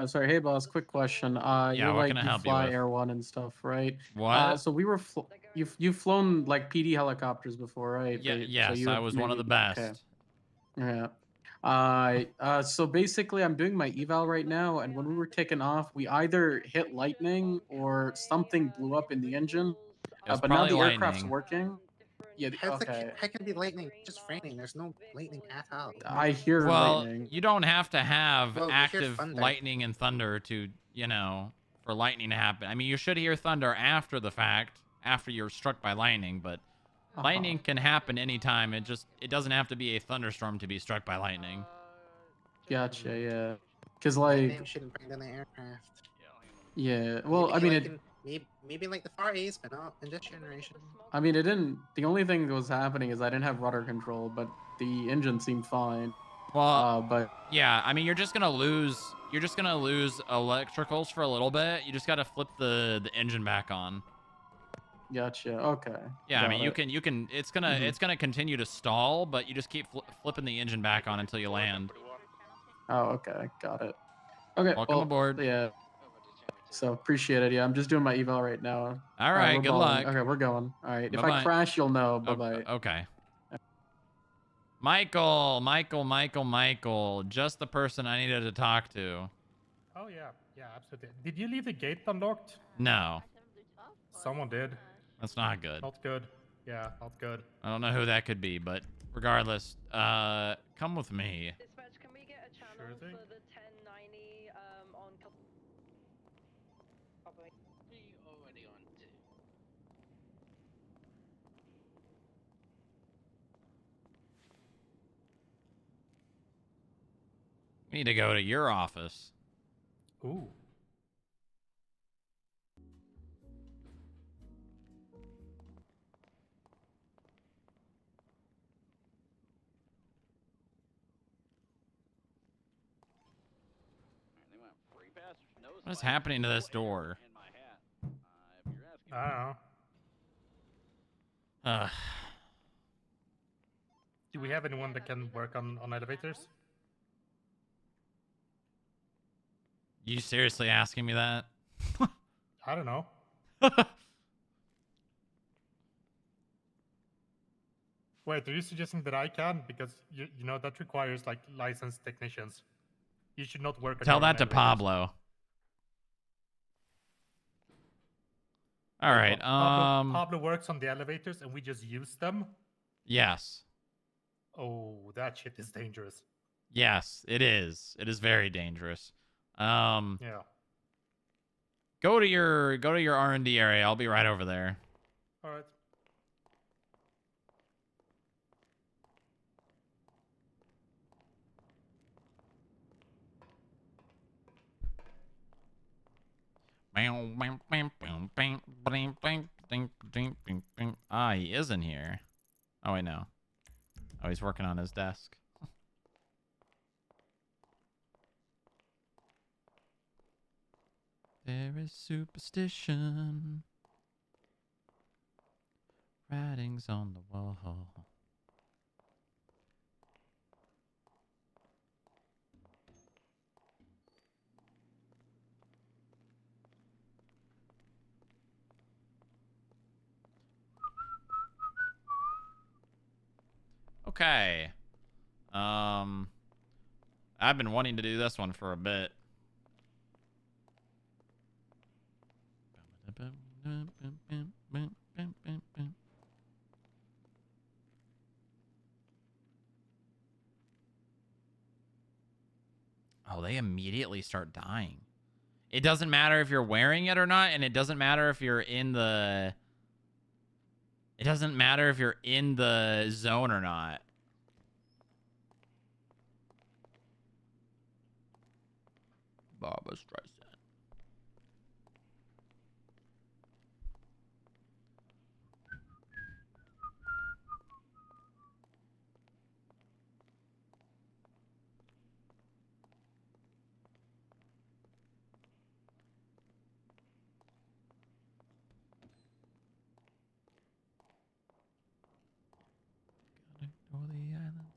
Sorry, hey boss, quick question. Yeah, You're what can like I you help you fly with? Air One and stuff, right? What? So we were you've flown like PD helicopters before, right? Yeah, So yes, you I have was one of the maybe okay. best. Yeah. So basically, I'm doing my eval right now, and when we were taking off, we either hit lightning or something blew up in the engine. It was But now probably the aircraft's lightning. working. Yeah. How can it be lightning? Just raining. There's no lightning at all. I hear Well, lightning. you don't have to have Well, you hear active thunder. lightning and thunder to, for lightning to happen. I mean, you should hear thunder after the fact, after you're struck by lightning, but lightning can happen anytime. It doesn't have to be a thunderstorm to be struck by lightning. Gotcha. Yeah. Because Lightning like. shouldn't bring down the aircraft. Yeah. Well, Maybe I mean, like maybe like the Far East, but not in this generation. I mean, it didn't. The only thing that was happening is I didn't have rudder control, but the engine seemed fine. Well, but yeah, I mean, you're just gonna lose electricals for a little bit. You just gotta flip the engine back on. Gotcha. Okay. Yeah, I Got mean, you it. can. It's gonna continue to stall, but you just keep flipping the engine back on until you land. Oh, okay. Got it. Okay. Welcome aboard. Yeah. So appreciate it. Yeah, I'm just doing my eval right now. All right. We're Good balling. luck. Okay, we're going. All right. If Bye-bye. I crash, you'll know. Bye bye. Okay. Michael, just the person I needed to talk to. Oh yeah, absolutely. Did you leave the gate unlocked? No. Someone did. That's not good. Not good. Yeah, not good. I don't know who that could be, but regardless, come with me. Dispatch, can we get a channel Sure thing. for the 1090 on Copy. Already on two. We need to go to your office. Ooh. They went free passage, no What is slide, happening to no this air door? in my hat. If you're asking I don't know. Do we have anyone that can work on elevators? You seriously asking me that? I don't know. Wait, are you suggesting that I can? Because you know that requires like licensed technicians. You should not work on Tell your own that to elevators. Pablo. All right. Pablo works on the elevators and we just use them? Yes. Oh, that shit is dangerous. Yes, it is. It is very dangerous. Yeah. Go to your R&D area. I'll be right over there. All right. Ah, he is in here. Oh, wait, no. Oh, he's working on his desk. There is superstition. Writings on the wall. Okay. I've been wanting to do this one for a bit. Oh, they immediately start dying. It doesn't matter if you're wearing it or not, and it doesn't matter if you're in the... It doesn't matter if you're in the zone or not. Barbara Streisand. Gotta ignore the islands.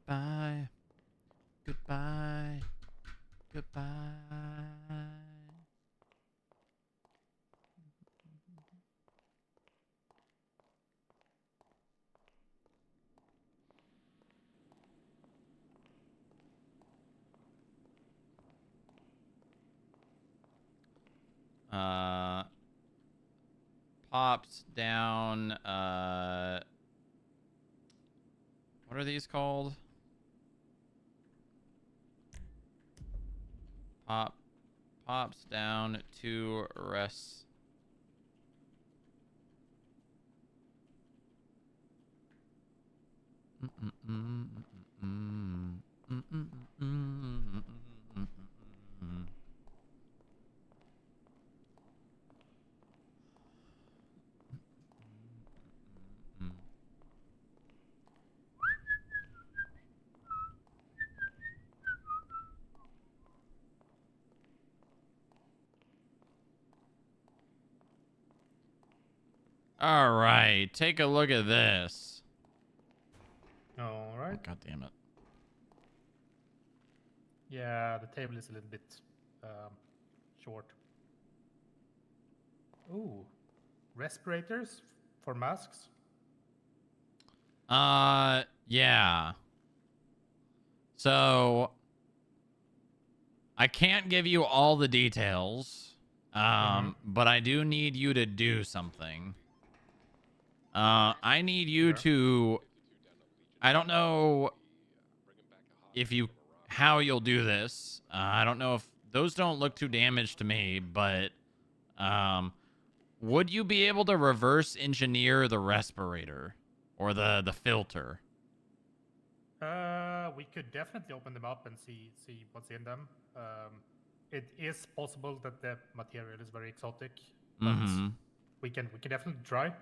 Goodbye. Goodbye. Goodbye. Pops down, what are these called? Pops down to rest. All right, take a look at this. All right. God damn it. Yeah, the table is a little bit short. Ooh, respirators for masks. Yeah. So I can't give you all the details, but I do need you to do something. I need you to, I don't know if you, how you'll do this. I don't know if those don't look too damaged to me, but, would you be able to reverse engineer the respirator or the filter? We could definitely open them up and see what's in them. It is possible that the material is very exotic, but we can definitely try.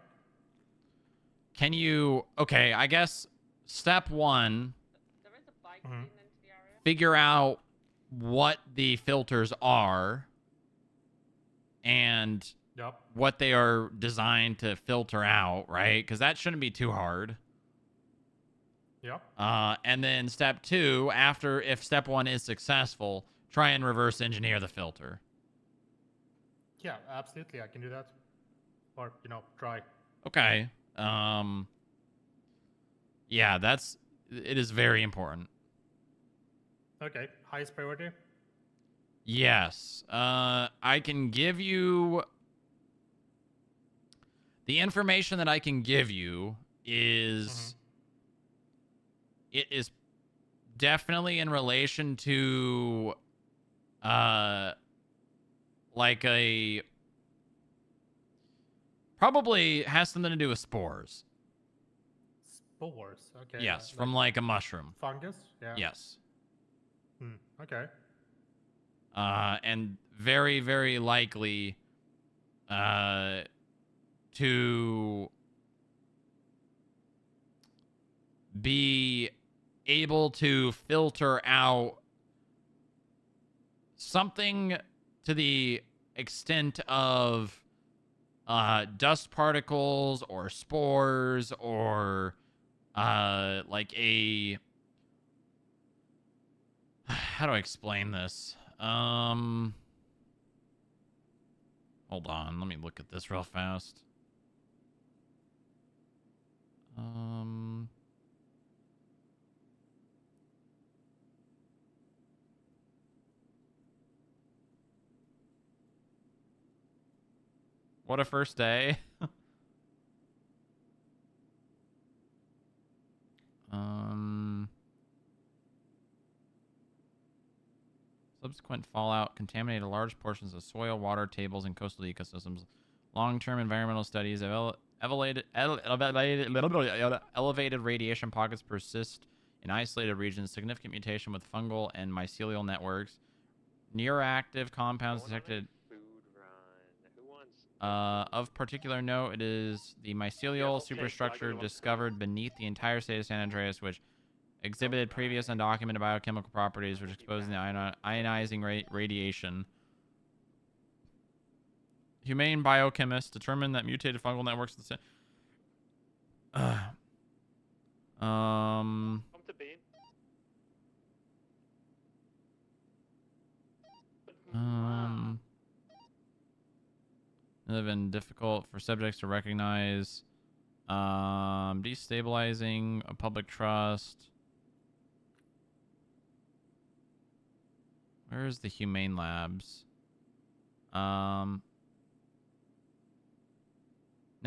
Can you, okay, I guess step one, figure out what the filters are and what they are designed to filter out, right? Because that shouldn't be too hard. Yep. And then step two, after, if step one is successful, try and reverse engineer the filter. Yeah, absolutely, I can do that. Or, try. Okay. Yeah, it is very important. Okay, highest priority? Yes. I can give you... The information that I can give you is... It is definitely in relation to... like a... Probably has something to do with spores. Spores, okay. Yes, from like a mushroom. Fungus? Yeah. Yes. Okay. And very, very likely to be able to filter out something to the extent of dust particles or spores or like a... How do I explain this? Hold on, let me look at this real fast. What a first day. Subsequent fallout contaminated large portions of soil, water tables, and coastal ecosystems. Long-term environmental studies of elevated radiation pockets persist in isolated regions. Significant mutation with fungal and mycelial networks. Near-active compounds detected. Of particular note, it is the mycelial superstructure discovered beneath the entire state of San Andreas, which exhibited previous undocumented biochemical properties, which exposed the ionizing radiation. Humane biochemists determined that mutated fungal networks of the Come to Bean. sensitive and difficult for subjects to recognize. Destabilizing a public trust. Where is the humane labs? No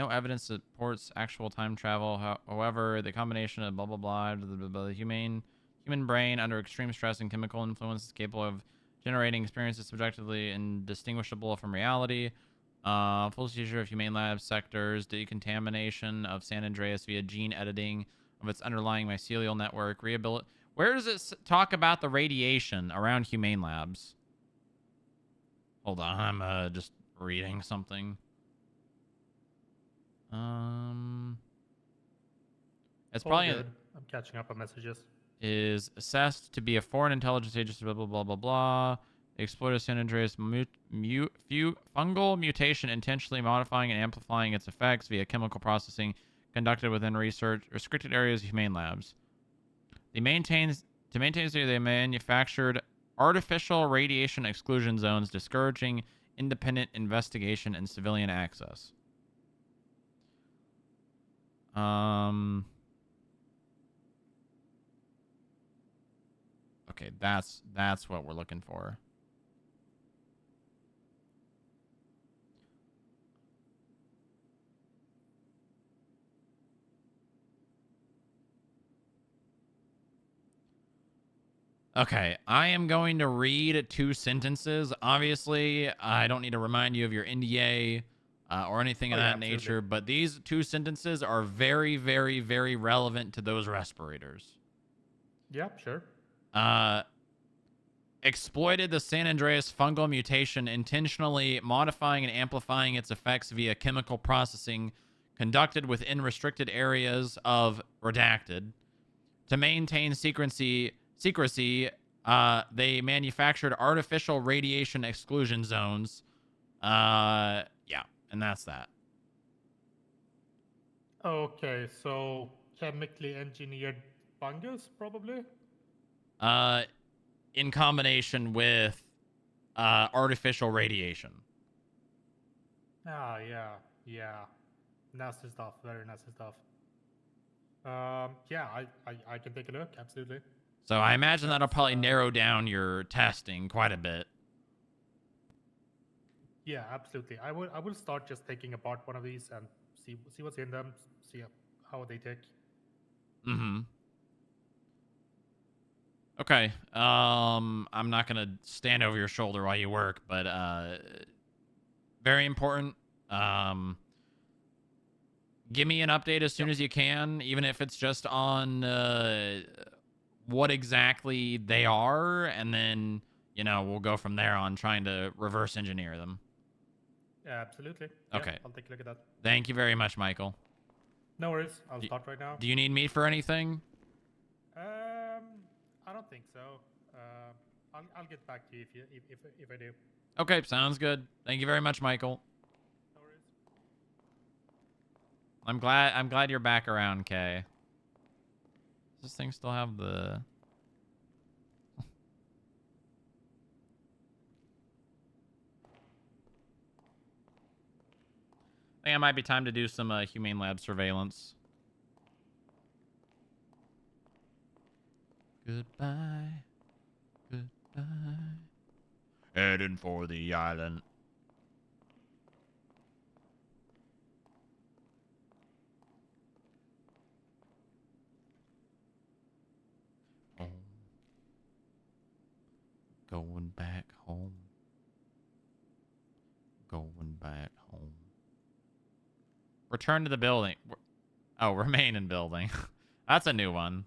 evidence supports actual time travel. However, the combination of blah blah blah, the human brain under extreme stress and chemical influence is capable of generating experiences subjectively indistinguishable from reality. Full seizure of humane lab sectors, decontamination of San Andreas via gene editing of its underlying mycelial network, Where does it talk about the radiation around humane labs? Hold on, I'm just reading something. It's All probably good. I'm catching up on messages. Is assessed to be a foreign intelligence agency. Blah blah blah blah blah. They exploited San Andreas fungal mutation, intentionally modifying and amplifying its effects via chemical processing conducted within restricted areas of humane labs. They manufactured artificial radiation exclusion zones, discouraging independent investigation and civilian access. Okay, that's what we're looking for. Okay, I am going to read 2 sentences. Obviously, I don't need to remind you of your NDA or anything of that nature, but these 2 sentences are very, very, very relevant to those respirators. Yeah, sure. Exploited the San Andreas fungal mutation, intentionally modifying and amplifying its effects via chemical processing conducted within restricted areas of redacted. To maintain secrecy, they manufactured artificial radiation exclusion zones. Yeah, and that's that. Okay, so chemically engineered fungus, probably? In combination with artificial radiation. Ah, yeah. Nasty stuff, very nasty stuff. Yeah, I can take a look, absolutely. So I imagine that'll probably narrow down your testing quite a bit. Yeah, absolutely. I will start just taking apart one of these and see what's in them, see how they tick. Mm-hmm. Okay. I'm not gonna stand over your shoulder while you work, but very important. Give me an update as soon as you can, even if it's just on what exactly they are, and then we'll go from there on trying to reverse engineer them. Yeah, absolutely. Okay. Yeah, I'll take a look at that. Thank you very much, Michael. No worries. I'll start right now. Do you need me for anything? I don't think so. I'll get back to you if I do. Okay, sounds good. Thank you very much, Michael. No worries. I'm glad you're back around, Kay. Does this thing still have the... I think it might be time to do some humane lab surveillance. Goodbye. Goodbye. Heading for the island. Home. Going back home. Going back home. Return to the building. Oh, remain in building. That's a new one.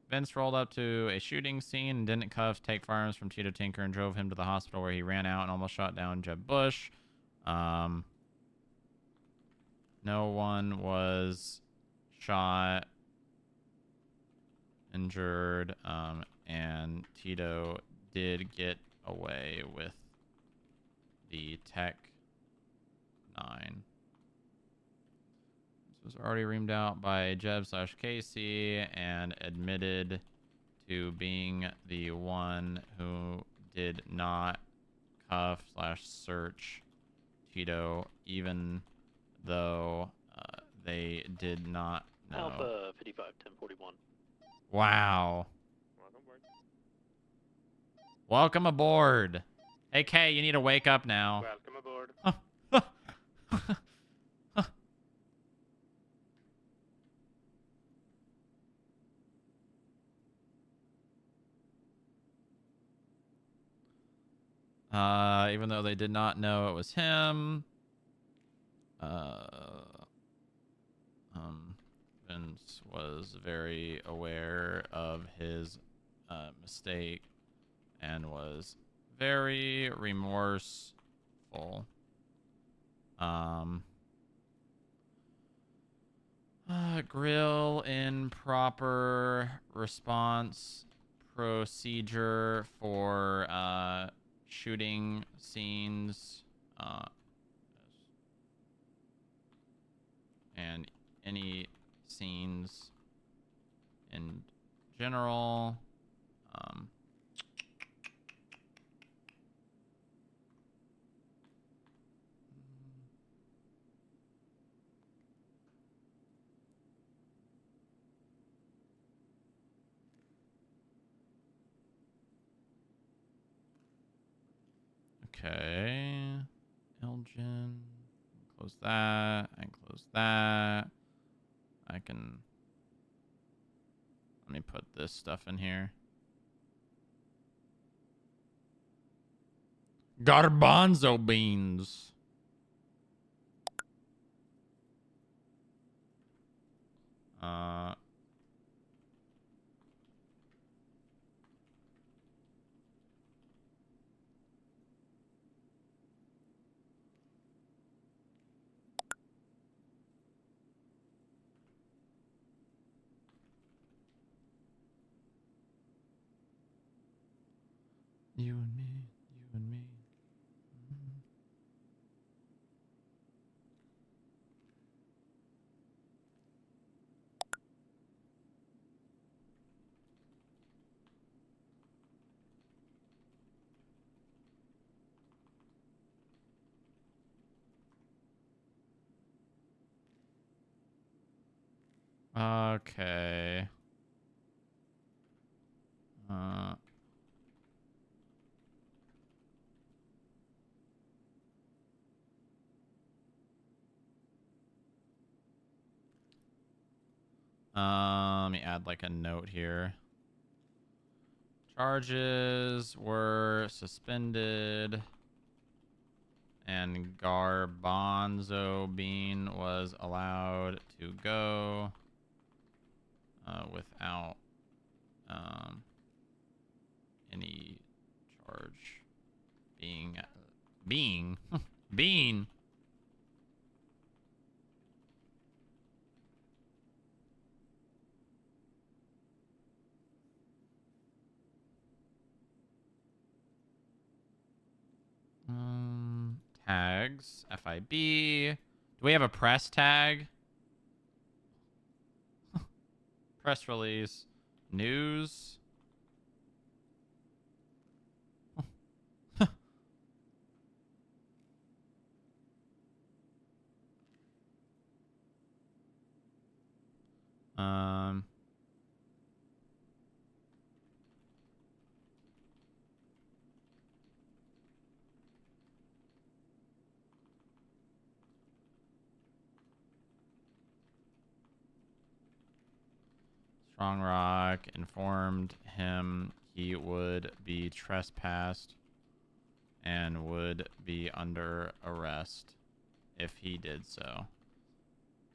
Vince rolled up to a shooting scene and didn't cuff, take firearms from Tito Tinker and drove him to the hospital where he ran out and almost shot down Jeb Bush. No one was shot, injured, and Tito did get away with the Tech 9. This was already reamed out by Jeb/Casey and admitted to being the one who did not cuff/search Tito, even though they did not know. Alpha 55 1041. Wow. Welcome aboard. Hey, Kay, you need to wake up now. Welcome aboard. Even though they did not know it was him. Vince was very aware of his mistake and was very remorseful. Grill improper response procedure for shooting scenes and any scenes in general. Okay. Elgin. Close that. And close that. I can... Let me put this stuff in here. Garbanzo beans. You and me, you and me. Okay. Let me add like a note here. Charges were suspended and Garbanzo Bean was allowed to go without any charge being bean. Tags, FIB. Do we have a press tag? Press release. News. Strong Rock informed him he would be trespassed and would be under arrest if he did so.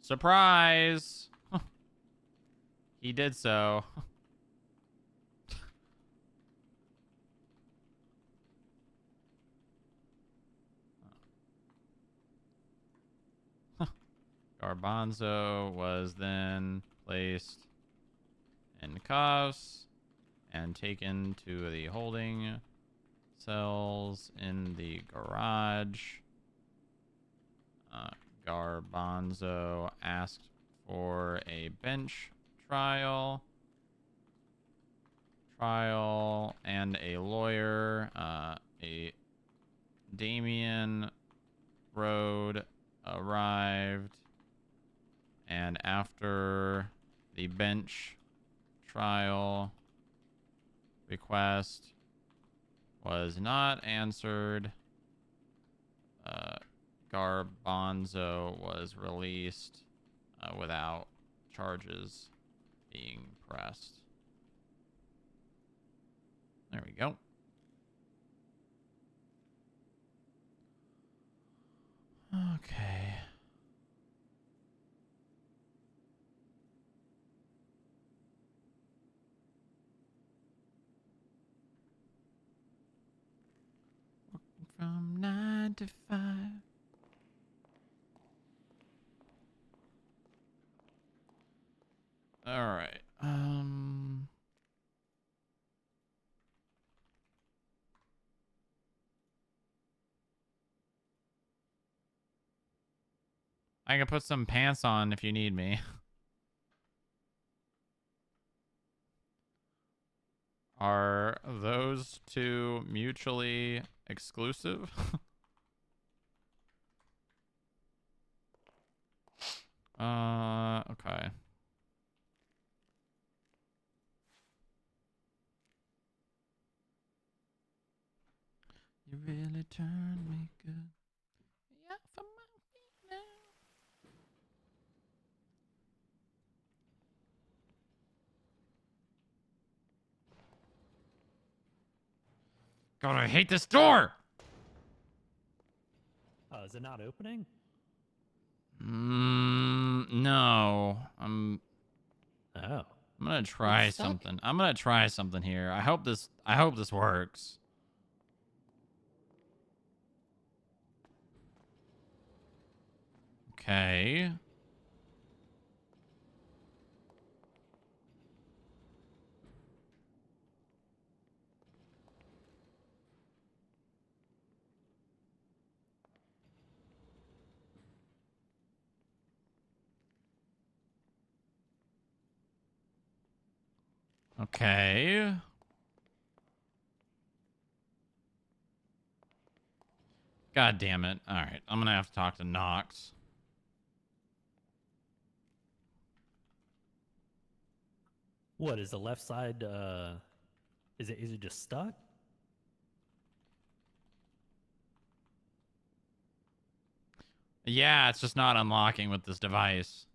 Surprise! He did so. Garbanzo was then placed in cuffs and taken to the holding cells in the garage. Garbanzo asked for a bench trial. And a lawyer. A Damien Road arrived. And after the bench trial request was not answered, Garbanzo was released without charges being pressed. There we go. Okay. From 9 to 5. All right. I can put some pants on if you need me. Are those two mutually exclusive? Okay. You really turned me good. Yeah, for my feet now. God, I hate this door! Oh, is it not opening? No. I'm gonna try It's stuck? something. I'm gonna try something here. I hope this works. Okay. Okay. God damn it. All right. I'm going to have to talk to Knox. What is the left side? Is it just stuck? Yeah, it's just not unlocking with this device.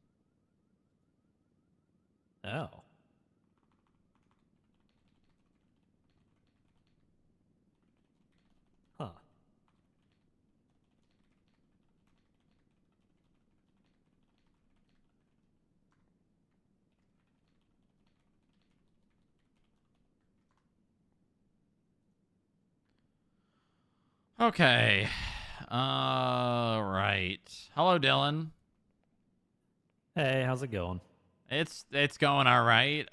Oh. Huh. Okay. Right. Hello, Dylan. Hey, how's it going? It's going all right.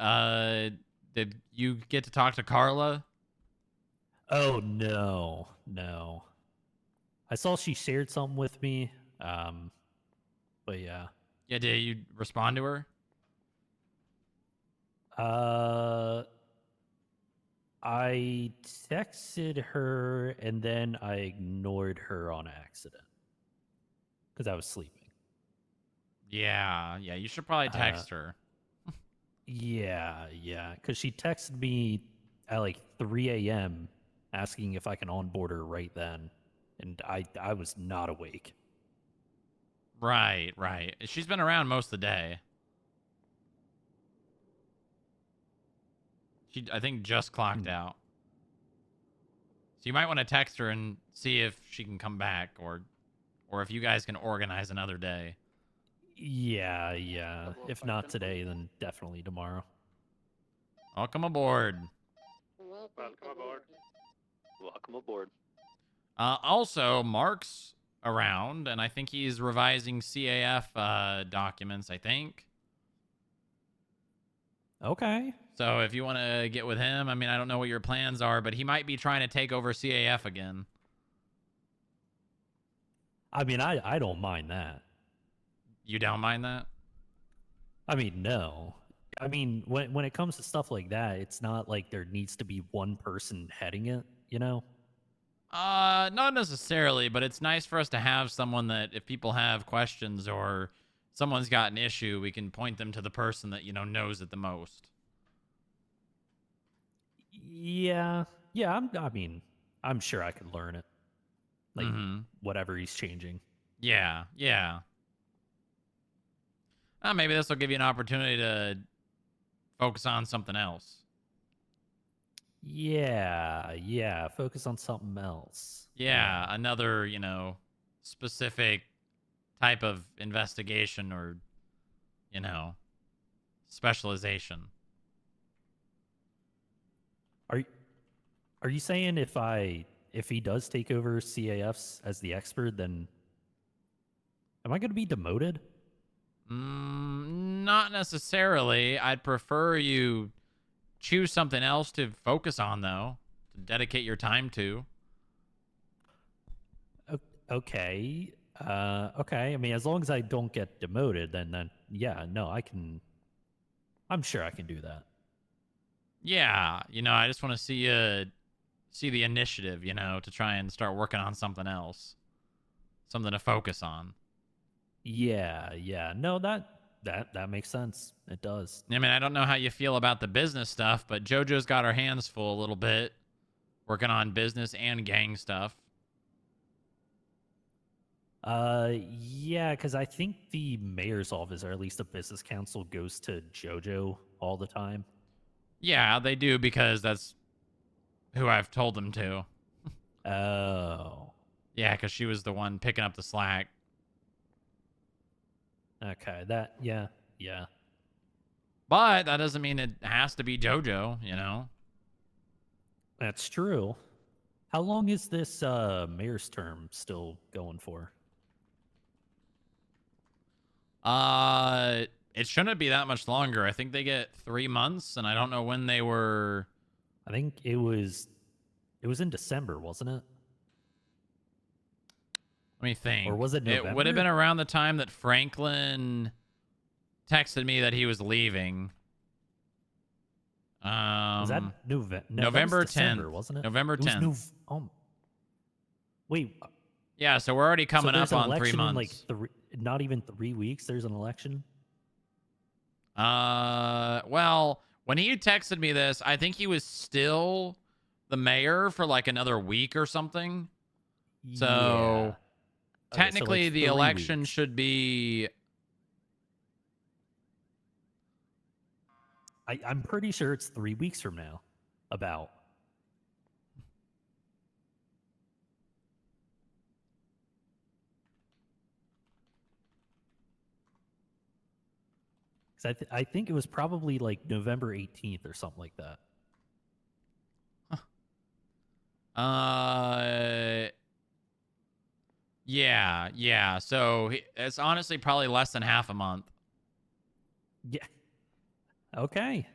Did you get to talk to Carla? Oh no. I saw she shared something with me. But yeah. Yeah, did you respond to her? I texted her and then I ignored her on accident because I was sleeping. Yeah, you should probably text her. Yeah, because she texted me at like 3 a.m. asking if I can onboard her right then, and I was not awake. Right. She's been around most of the day. She, I think, just clocked out. So you might want to text her and see if she can come back, or if you guys can organize another day. Yeah. If not today, then definitely tomorrow. Welcome aboard. Welcome aboard. Also, Mark's around, and I think he's revising CAF documents, I think. Okay. So if you want to get with him, I mean, I don't know what your plans are, but he might be trying to take over CAF again. I mean, I don't mind that. You don't mind that? I mean, no. I mean, when it comes to stuff like that, it's not like there needs to be one person heading it, you know? Not necessarily, but it's nice for us to have someone that if people have questions or someone's got an issue, we can point them to the person that, knows it the most. Yeah. Yeah, I mean, I'm sure I could learn it. Like, Mm-hmm. whatever he's changing. Yeah, yeah. Maybe this will give you an opportunity to focus on something else. Yeah, focus on something else. Yeah, another, specific type of investigation or, specialization. Are you saying if he does take over CAFs as the expert, then am I going to be demoted? Not necessarily. I'd prefer you choose something else to focus on, though, to dedicate your time to. Okay. Okay. I mean, as long as I don't get demoted, then yeah, no, I'm sure I can do that. Yeah, I just want to see the initiative, to try and start working on something else, something to focus on. Yeah. No, that makes sense. It does. I mean, I don't know how you feel about the business stuff, but JoJo's got her hands full a little bit, working on business and gang stuff. Yeah, because I think the mayor's office, or at least the business council, goes to JoJo all the time. Yeah, they do because that's who I've told them to. Oh. Yeah, because she was the one picking up the slack. Okay, yeah. But that doesn't mean it has to be JoJo, That's true. How long is this mayor's term still going for? It shouldn't be that much longer. I think they get 3 months, and I don't know when they were. I think it was in December, wasn't it? Let me think. Or was it November? It would have been around the time that Franklin texted me that he was leaving. Was that November 10th, December, wasn't it? November 10th. Wait. Yeah, so we're already coming up on 3 months. In like not even 3 weeks. There's an election. Well, when he texted me this, I think he was still the mayor for like another week or something. So technically, the election should be. I'm pretty sure it's 3 weeks from now. About. Because I think it was probably like November 18th or something like that. Yeah. So it's honestly probably less than half a month. Yeah. Okay.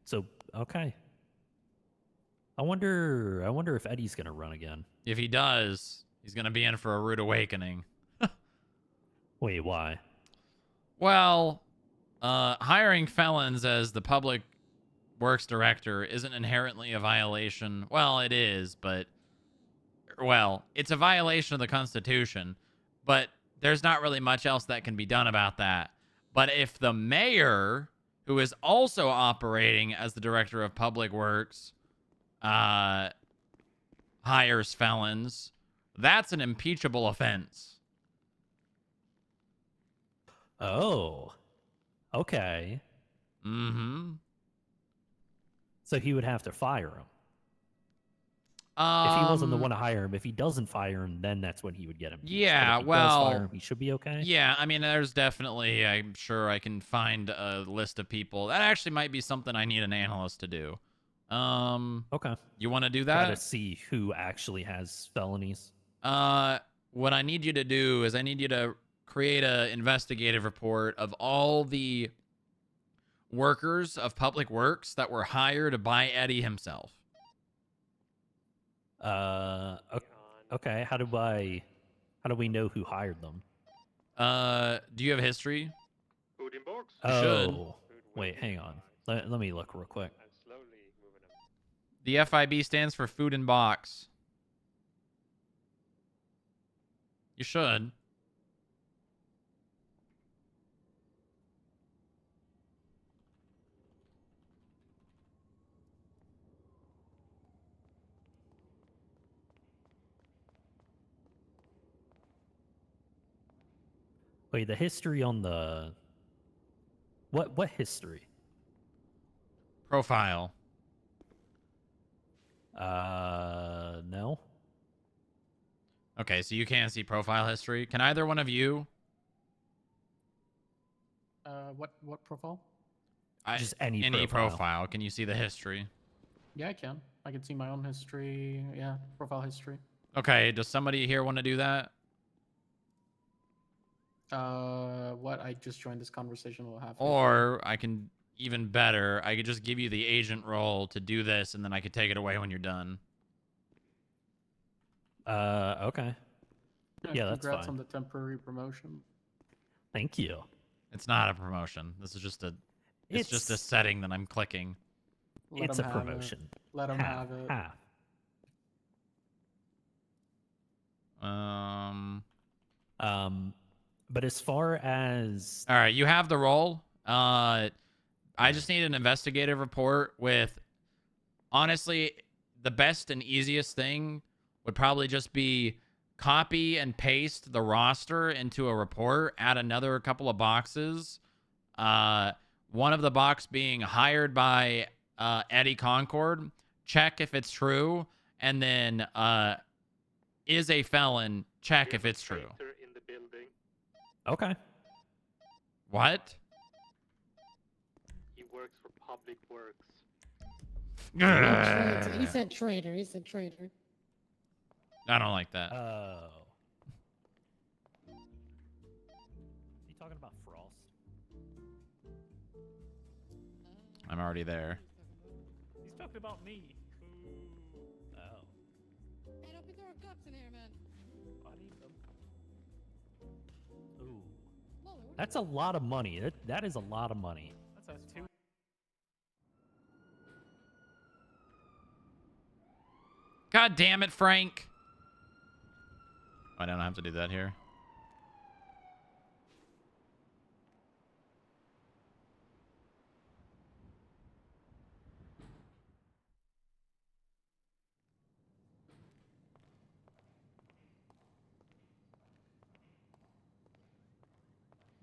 So, okay. I wonder if Eddie's going to run again. If he does, he's going to be in for a rude awakening. Wait, why? Well, hiring felons as the public works director isn't inherently a violation. Well, it is, but it's a violation of the Constitution, but there's not really much else that can be done about that. But if the mayor, who is also operating as the director of public works, hires felons, that's an impeachable offense. Oh. Okay. Mm-hmm. So he would have to fire him. If he wasn't the one to hire him, if he doesn't fire him, then that's when he would get him. Yeah, if he does fire him, he should be okay. Yeah, I mean, there's definitely, I'm sure I can find a list of people. That actually might be something I need an analyst to do. Okay. You want to do that? Try to see who actually has felonies. What I need you to do is I need you to create a investigative report of all the workers of public works that were hired by Eddie himself. Okay. How do we know who hired them? Do you have history? Food in box. You should. Oh, wait, hang on. Let me look real quick. I'm slowly moving them. The FIB stands for food in box. You should. Wait, the history on the what history? Profile. No. Okay, so you can't see profile history. Can either one of you? What profile? Just any profile. Can you see the history? Yeah, I can. I can see my own history. Yeah, profile history. Okay, does somebody here want to do that? What? I just joined this conversation. We'll have. Or I can, even better, I could just give you the agent role to do this, and then I could take it away when you're done. Okay. Yeah, that's congrats fine. on the temporary promotion. Thank you. It's not a promotion. This is just a. It's just a setting that I'm clicking. It's a promotion. Let him have it. But as far as all right, you have the role. I just need an investigative report with. Honestly, the best and easiest thing would probably just be copy and paste the roster into a report. Add another couple of boxes. One of the box being hired by Eddie Concord. Check if it's true, and then is a felon. Check if it's true. In the building. Okay. What? He works for Public Works. He said traitor. He said traitor. I don't like that. Oh. You talking about Frost? I'm already there. He's talking about me. Oh. Hey, don't be throwing guts in here, man. I need them. Ooh. That's a lot of money. That is a lot of money. That's two. God damn it, Frank. I don't have to do that here.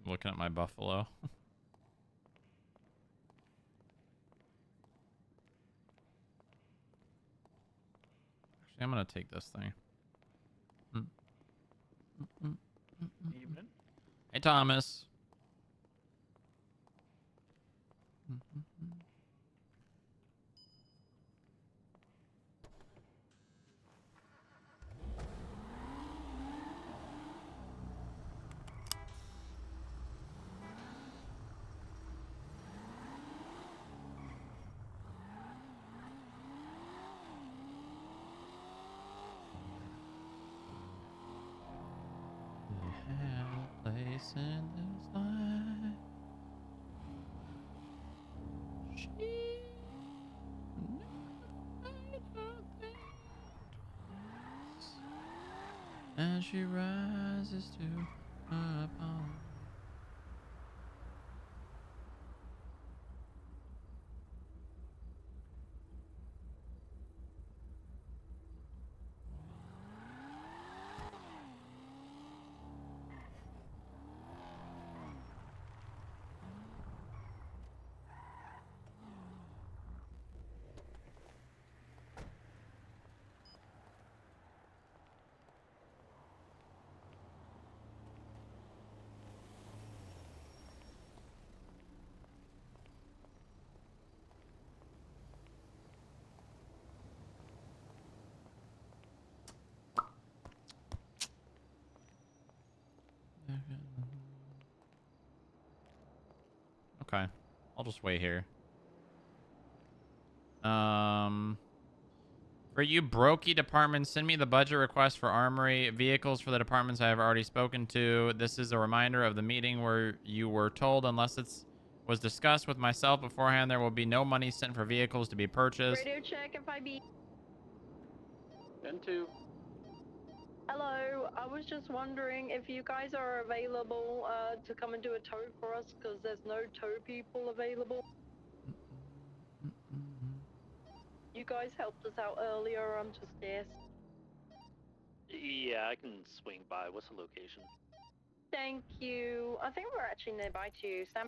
Looking at my buffalo. Actually, I'm gonna take this thing. Evening. Hey, Thomas. Place in this life. She and she rises to her palm. Okay, I'll just wait here. For you brokey departments, send me the budget request for armory vehicles for the departments I have already spoken to. This is a reminder of the meeting where you were told unless it was discussed with myself beforehand, there will be no money sent for vehicles to be purchased. Radio check FIB. Gen 2. Hello, I was just wondering if you guys are available to come and do a tow for us, because there's no tow people available. You guys helped us out earlier, I'm just asked. Yeah, I can swing by. What's the location? Thank you. I think we're actually nearby to you, Sam.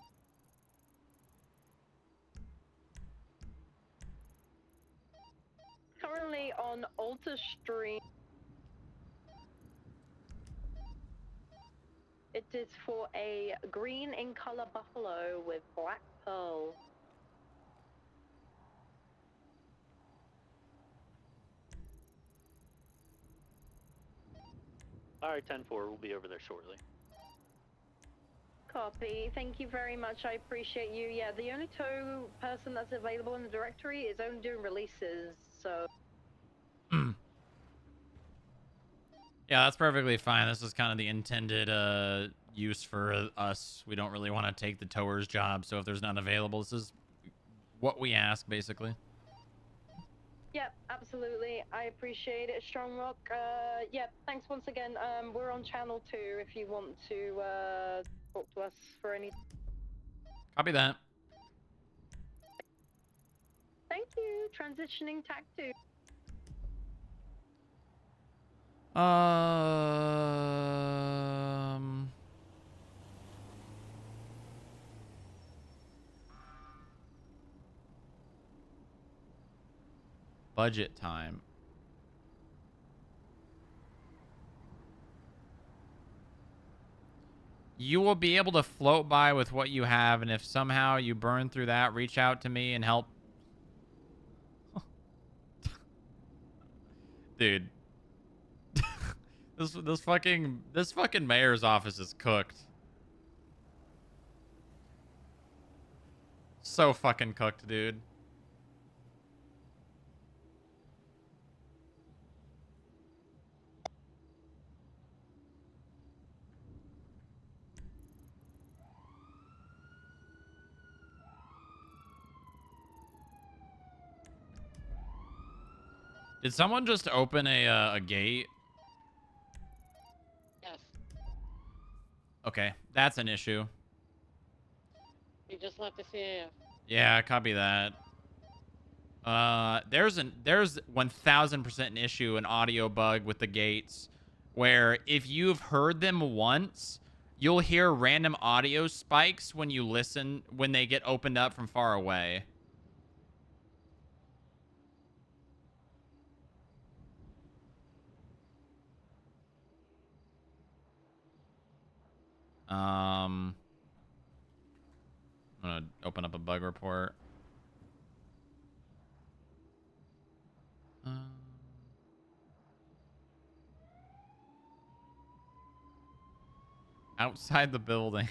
Currently on Alta Street. It is for a green in color buffalo with black pearl. Alright, 10-4. We'll be over there shortly. Copy. Thank you very much. I appreciate you. Yeah, the only tow person that's available in the directory is only doing releases, so... Yeah, that's perfectly fine. This is kind of the intended use for us. We don't really want to take the tower's job, so if there's none available, this is what we ask, basically. Yep, absolutely. I appreciate it, Strong Rock. Yep, thanks once again. We're on channel 2 if you want to talk to us for any... Copy that. Thank you. Transitioning tac 2. Budget time. You will be able to float by with what you have, and if somehow you burn through that, reach out to me and help. Dude. This fucking mayor's office is cooked. So fucking cooked, dude. Did someone just open a gate? Yes. Okay, that's an issue. You just left the CAF. Yeah, copy that. There's 1000% an issue, an audio bug with the gates, where if you've heard them once, you'll hear random audio spikes when you listen when they get opened up from far away. I'm gonna open up a bug report. Outside the building.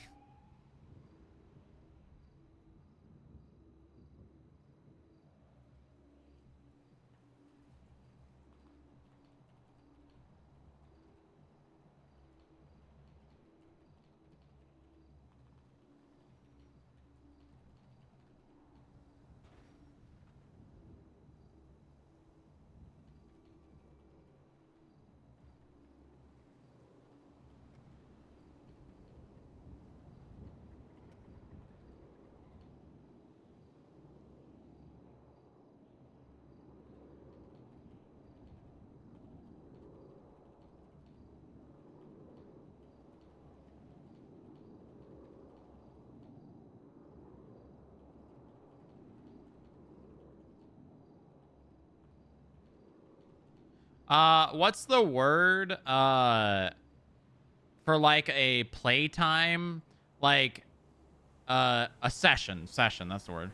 What's the word for like a playtime, like a session, that's the word.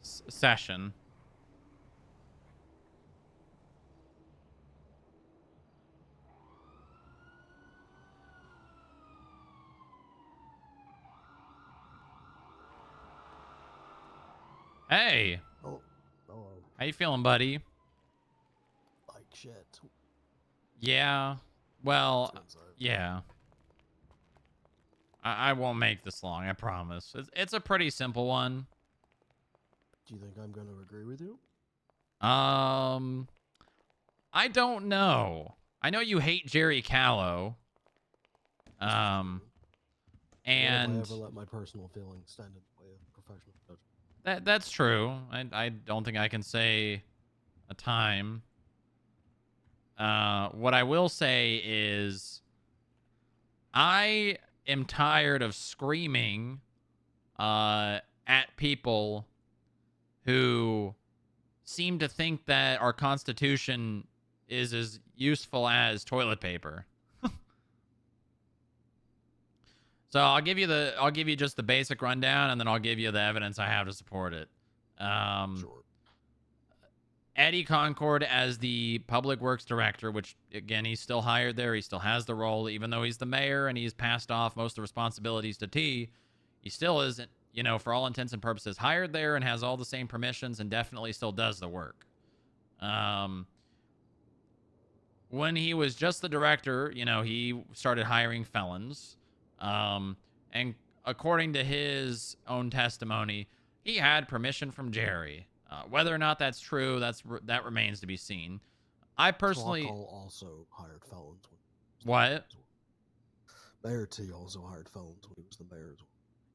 Session. Hey. How you feeling, buddy? Like shit. Yeah. Well, Turns out. yeah. I won't make this long, I promise. It's a pretty simple one. Do you think I'm going to agree with you? I don't know. I know you hate Jerry Callow. And When have I ever let my personal feelings stand in the way of professional judgment? that's true. I don't think I can say a time. What I will say is I am tired of screaming at people who seem to think that our Constitution is as useful as toilet paper. So I'll give you just the basic rundown, and then I'll give you the evidence I have to support it. Sure. Eddie Concord as the Public Works Director, which, again, he's still hired there. He still has the role, even though he's the mayor and he's passed off most of the responsibilities to T. He still isn't, for all intents and purposes, hired there and has all the same permissions and definitely still does the work. When he was just the director, he started hiring felons. And according to his own testimony, he had permission from Jerry. Whether or not that's true, that remains to be seen. I personally also hired felons. What? Mayor T also hired felons when he was the mayor as well.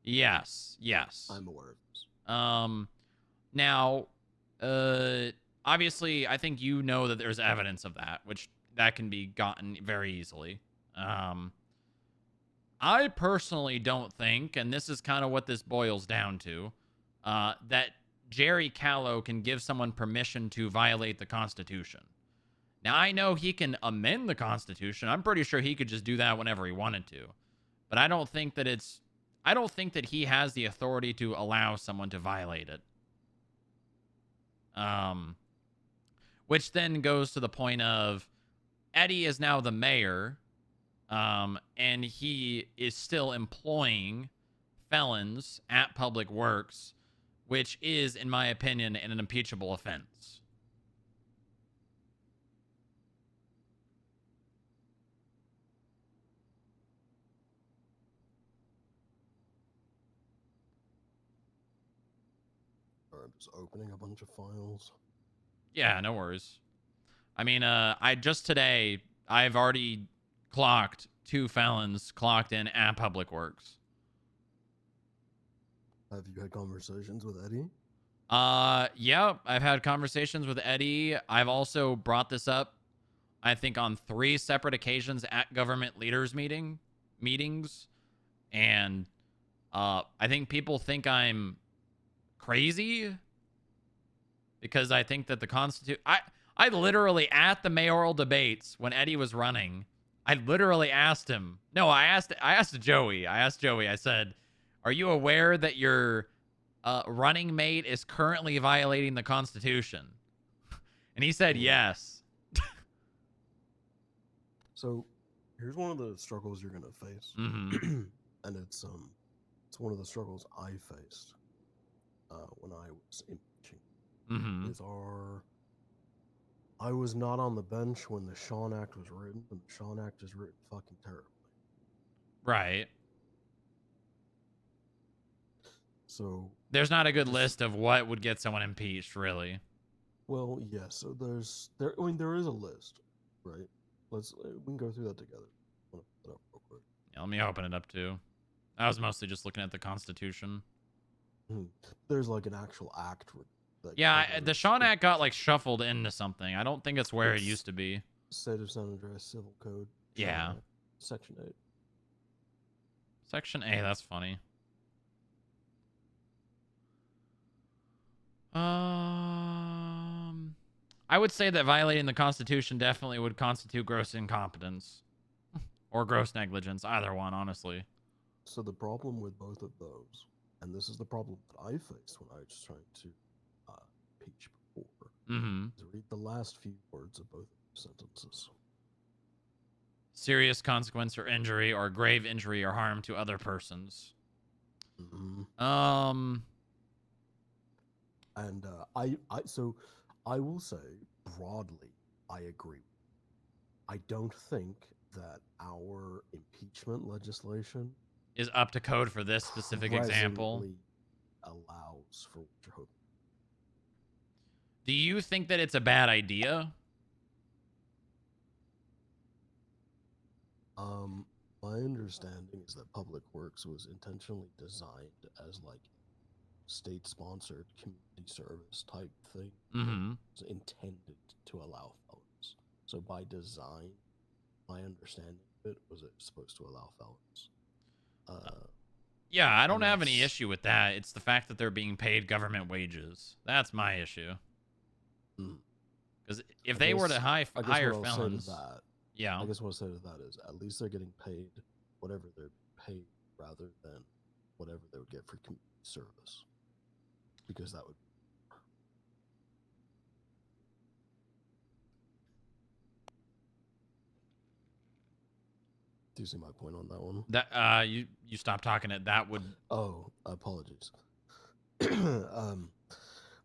Yes. I'm aware of this. Now, obviously, I think you know that there's evidence of that can be gotten very easily. I personally don't think, and this is kind of what this boils down to, that Jerry Callow can give someone permission to violate the Constitution. Now, I know he can amend the Constitution. I'm pretty sure he could just do that whenever he wanted to. But I don't think that he has the authority to allow someone to violate it. Which then goes to the point of Eddie is now the mayor, and he is still employing felons at Public Works, which is, in my opinion, an impeachable offense. I'm just opening a bunch of files. Yeah, no worries. I mean, I've already clocked 2 felons clocked in at Public Works. Have you had conversations with Eddie? Yeah, I've had conversations with Eddie. I've also brought this up, I think, on 3 separate occasions at government leaders meetings. And I think people think I'm crazy because I think that the Constitution... I literally, at the mayoral debates, when Eddie was running, I literally asked him... No, I asked Joey. I said, are you aware that your running mate is currently violating the Constitution? And he said yes. So, here's one of the struggles you're gonna face, Mm-hmm. and it's one of the struggles I faced when I was impeaching. Mm-hmm. I was not on the bench when the Shawn Act was written, and the Shawn Act is written fucking terribly. Right. So there's not a good list of what would get someone impeached, really. Well, yeah. So there is a list, right? We can go through that together. I'm gonna put it up real quick. Yeah, let me open it up too. I was mostly just looking at the Constitution. There's like an actual act. Yeah, the Shawn Act got shuffled into something. I don't think it's where it used to be. State of San Andreas Civil Code. Yeah. Section 8. Section A, that's funny. I would say that violating the Constitution definitely would constitute gross incompetence. Or gross negligence, either one, honestly. So the problem with both of those, and this is the problem that I faced when I was trying to impeach before, is read the last few words of both of the sentences. Serious consequence or injury or grave injury or harm to other persons. And I will say, broadly, I agree. I don't think that our impeachment legislation is up to code for this specific example. presently allows for what you're hoping. Do you think that it's a bad idea? My understanding is that Public Works was intentionally designed as like state-sponsored community service type thing. Mm-hmm. It was intended to allow felons. So by design, my understanding of it was it's supposed to allow felons. Yeah, I don't have any issue with that. It's the fact that they're being paid government wages. That's my issue. Because if they were to hire felons, yeah. I guess what I'll say to that is at least they're getting paid whatever they're paid rather than whatever they would get for community service. Because that would. Do you see my point on that one? That you stop talking it. That would. Oh, apologies.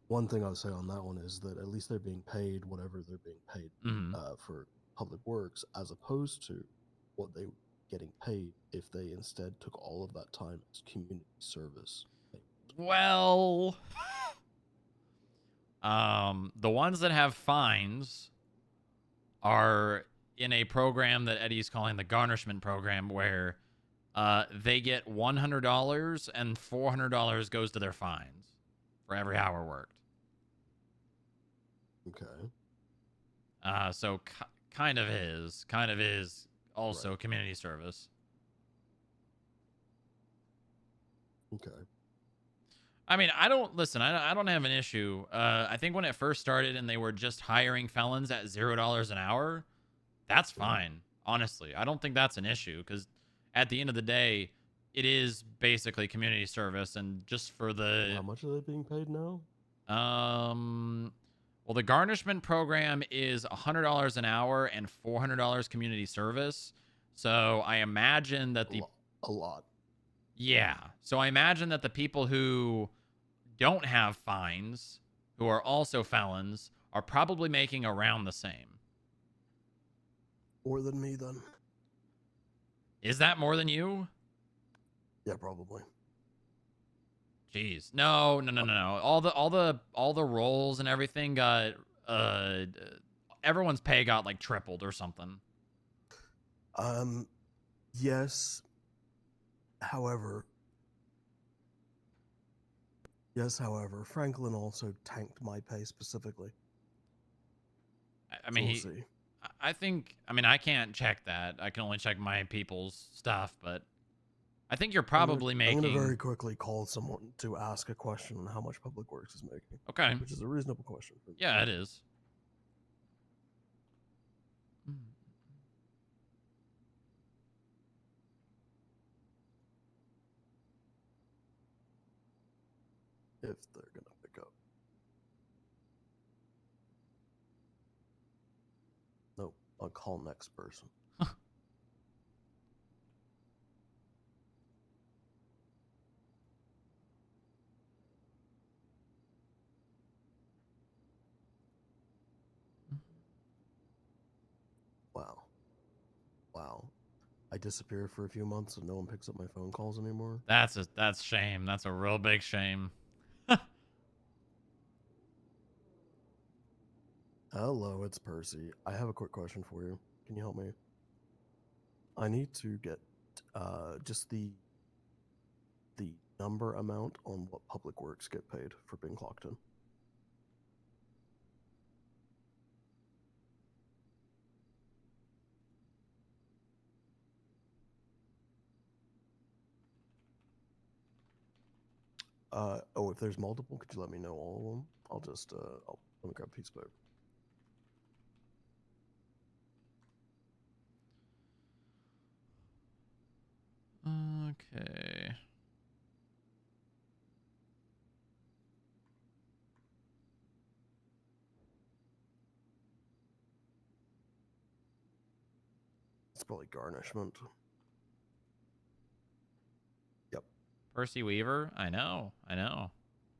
One thing I'll say on that one is that at least they're being paid whatever they're being paid for Public Works, as opposed to what they were getting paid if they instead took all of that time as community service. Well, the ones that have fines are in a program that Eddie's calling the garnishment program, where they get $100 and $400 goes to their fines for every hour worked. Okay. So kind of is also community service. Okay. I mean, I don't have an issue. I think when it first started and they were just hiring felons at $0 an hour, that's fine. Honestly, I don't think that's an issue, because at the end of the day, it is basically community service. And just for the how much are they being paid now? Well, the garnishment program is $100 an hour and $400 community service. So I imagine that a lot. Yeah. So I imagine that the people who don't have fines, who are also felons, are probably making around the same. More than me, then. Is that more than you? Yeah, probably. Jeez. No. All the roles and everything got everyone's pay got like tripled or something. Yes. However, Franklin also tanked my pay specifically. I mean, so we'll see. I think, I mean, I can't check that. I can only check my people's stuff, but I think you're probably making. I'm going to very quickly call someone to ask a question on how much Public Works is making. Okay. Which is a reasonable question. Yeah, it is. If they're going to pick up. Nope. I'll call next person. Wow. I disappear for a few months and no one picks up my phone calls anymore. That's shame. That's a real big shame. Hello, it's Percy. I have a quick question for you. Can you help me? I need to get just the number amount on what Public Works get paid for being clocked in. If there's multiple, could you let me know all of them? I'll just let me grab a piece of paper. Okay. It's probably garnishment. Yep. Percy Weaver? I know.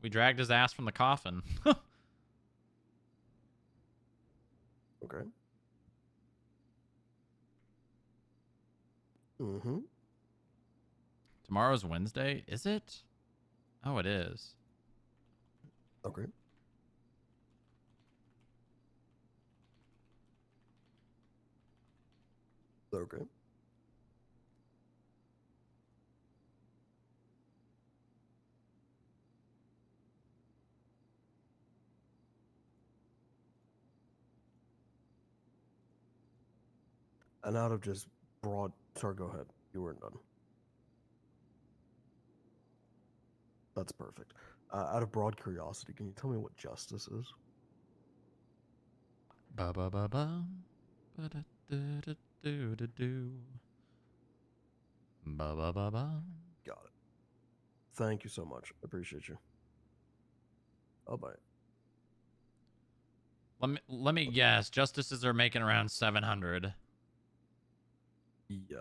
We dragged his ass from the coffin. Okay. Mm-hmm. Tomorrow's Wednesday, is it? Oh, it is. Okay. Okay. And out of just broad... Sorry, go ahead. You weren't done. That's perfect. Out of broad curiosity, can you tell me what justice is? Ba ba ba ba. Ba da da da do da do. Ba ba ba ba. Got it. Thank you so much. I appreciate you. Oh, bye. Let me guess. Justices are making around 700. Yeah.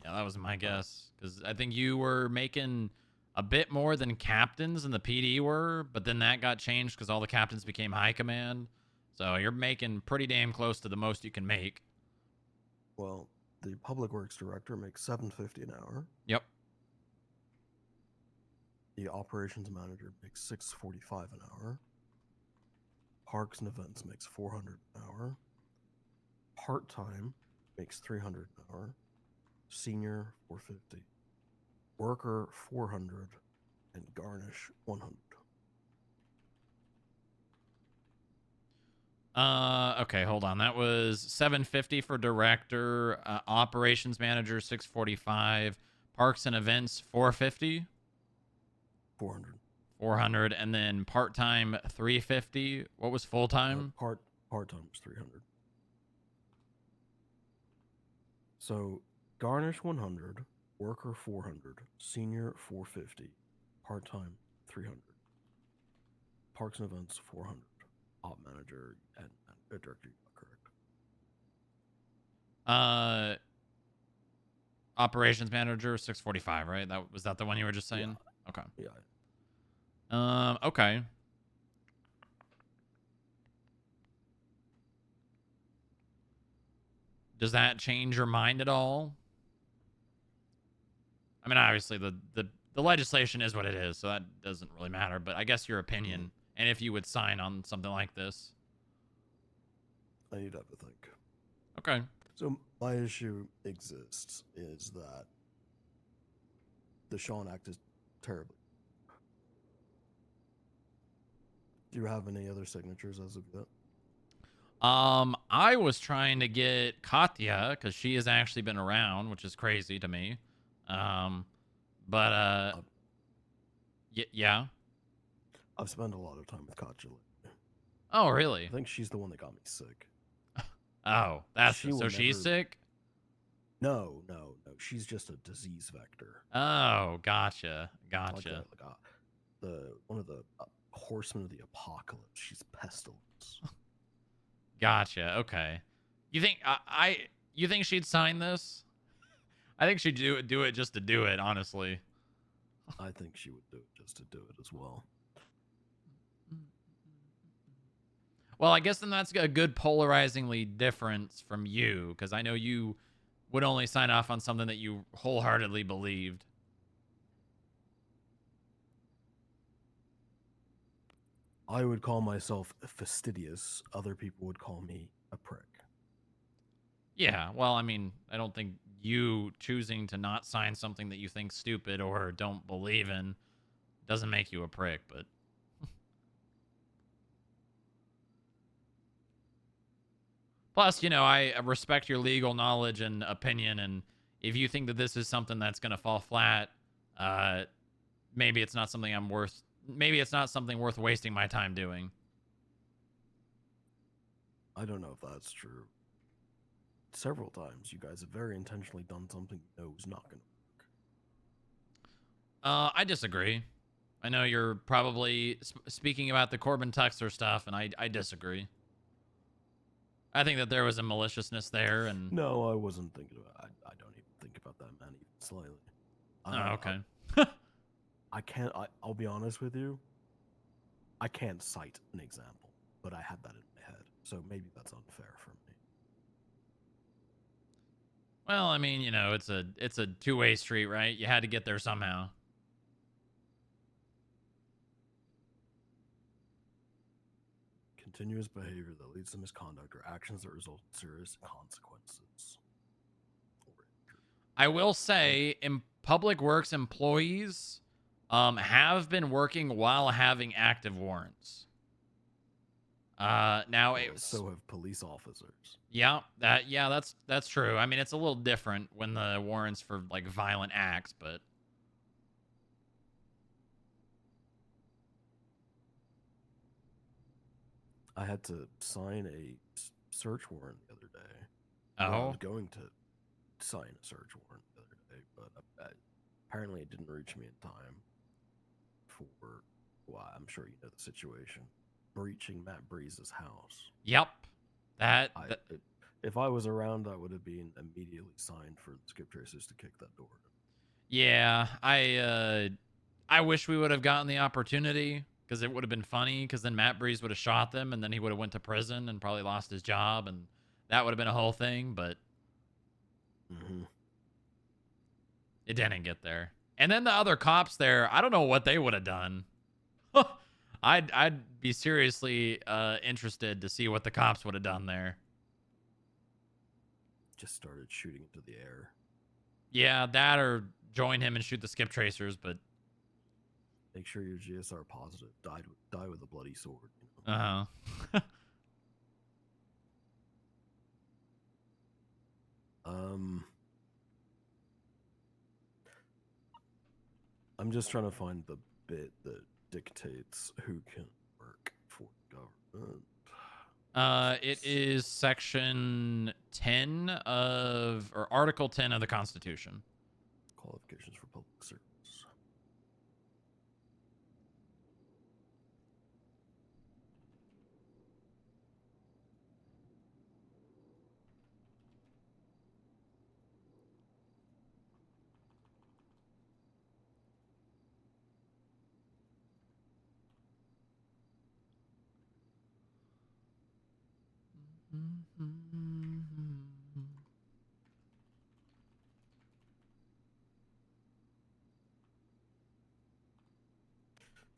Yeah, that was my guess. Because I think you were making a bit more than captains and the PD were, but then that got changed because all the captains became high command. So you're making pretty damn close to the most you can make. Well, the public works director makes $7.50 an hour. Yep. The operations manager makes $6.45 an hour. Parks and events makes $400 an hour. Part-time makes $300 an hour. Senior $450. Worker $400, and garnish $100. Okay, hold on. That was $750 for director, operations manager $645, parks and events $450. $400. 400, and then part-time $350. What was full-time? Part-time was $300. So garnish $100, worker $400, senior $450, part-time $300, parks and events $400, op manager and director. Correct. Operations manager $645, right? Was that the one you were just saying? Yeah. Okay. Yeah. Okay. Does that change your mind at all? I mean, obviously the legislation is what it is, so that doesn't really matter, but I guess your opinion and if you would sign on something like this. I need to have to think. Okay. So my issue exists is that the Sean Act is terribly. Do you have any other signatures as of yet? I was trying to get Katya because she has actually been around, which is crazy to me. Yeah. I've spent a lot of time with Katya lately. Oh, really? I think she's the one that got me sick. Oh, so she's sick? No. She's just a disease vector. Oh, gotcha. Like one of the horsemen of the apocalypse. She's pestilence. Gotcha. Okay. You think you think she'd sign this? I think she'd do it just to do it, honestly. I think she would do it just to do it as well. Well, I guess then that's a good polarizingly difference from you, because I know you would only sign off on something that you wholeheartedly believed. I would call myself fastidious. Other people would call me a prick. Yeah, well, I mean, I don't think you choosing to not sign something that you think stupid or don't believe in doesn't make you a prick, but... Plus, I respect your legal knowledge and opinion, and if you think that this is something that's going to fall flat, maybe it's not something maybe it's not something worth wasting my time doing. I don't know if that's true. Several times, you guys have very intentionally done something you know is not going to work. I disagree. I know you're probably speaking about the Corbin Tuxer stuff, and I disagree. I think that there was a maliciousness there, and... No, I wasn't thinking about... I don't even think about that man even slightly. Oh, okay. I can't... I'll be honest with you. I can't cite an example, but I had that in my head. So maybe that's unfair for me. Well, I mean, it's a two-way street, right? You had to get there somehow. Continuous behavior that leads to misconduct or actions that result in serious consequences. I will say, public works employees have been working while having active warrants. Now so have police officers. Yeah, that's true. I mean, it's a little different when the warrants for like violent acts, but I had to sign a search warrant the other day. Oh. Well, I was going to sign a search warrant the other day, but apparently it didn't reach me in time for, well, I'm sure you know the situation. Breaching Matt Breeze's house. Yep. If I was around, I would have been immediately signed for the skip tracers to kick that door. Yeah, I wish we would have gotten the opportunity because it would have been funny because then Matt Breeze would have shot them and then he would have went to prison and probably lost his job and that would have been a whole thing, but it didn't get there. And then the other cops there, I don't know what they would have done. I'd be seriously interested to see what the cops would have done there. Just started shooting into the air. Yeah, that or join him and shoot the skip tracers, but make sure you're GSR positive. Die with a bloody sword. I'm just trying to find the bit that dictates who can work for government. It is section 10 or Article 10 of the Constitution. Qualifications for public service.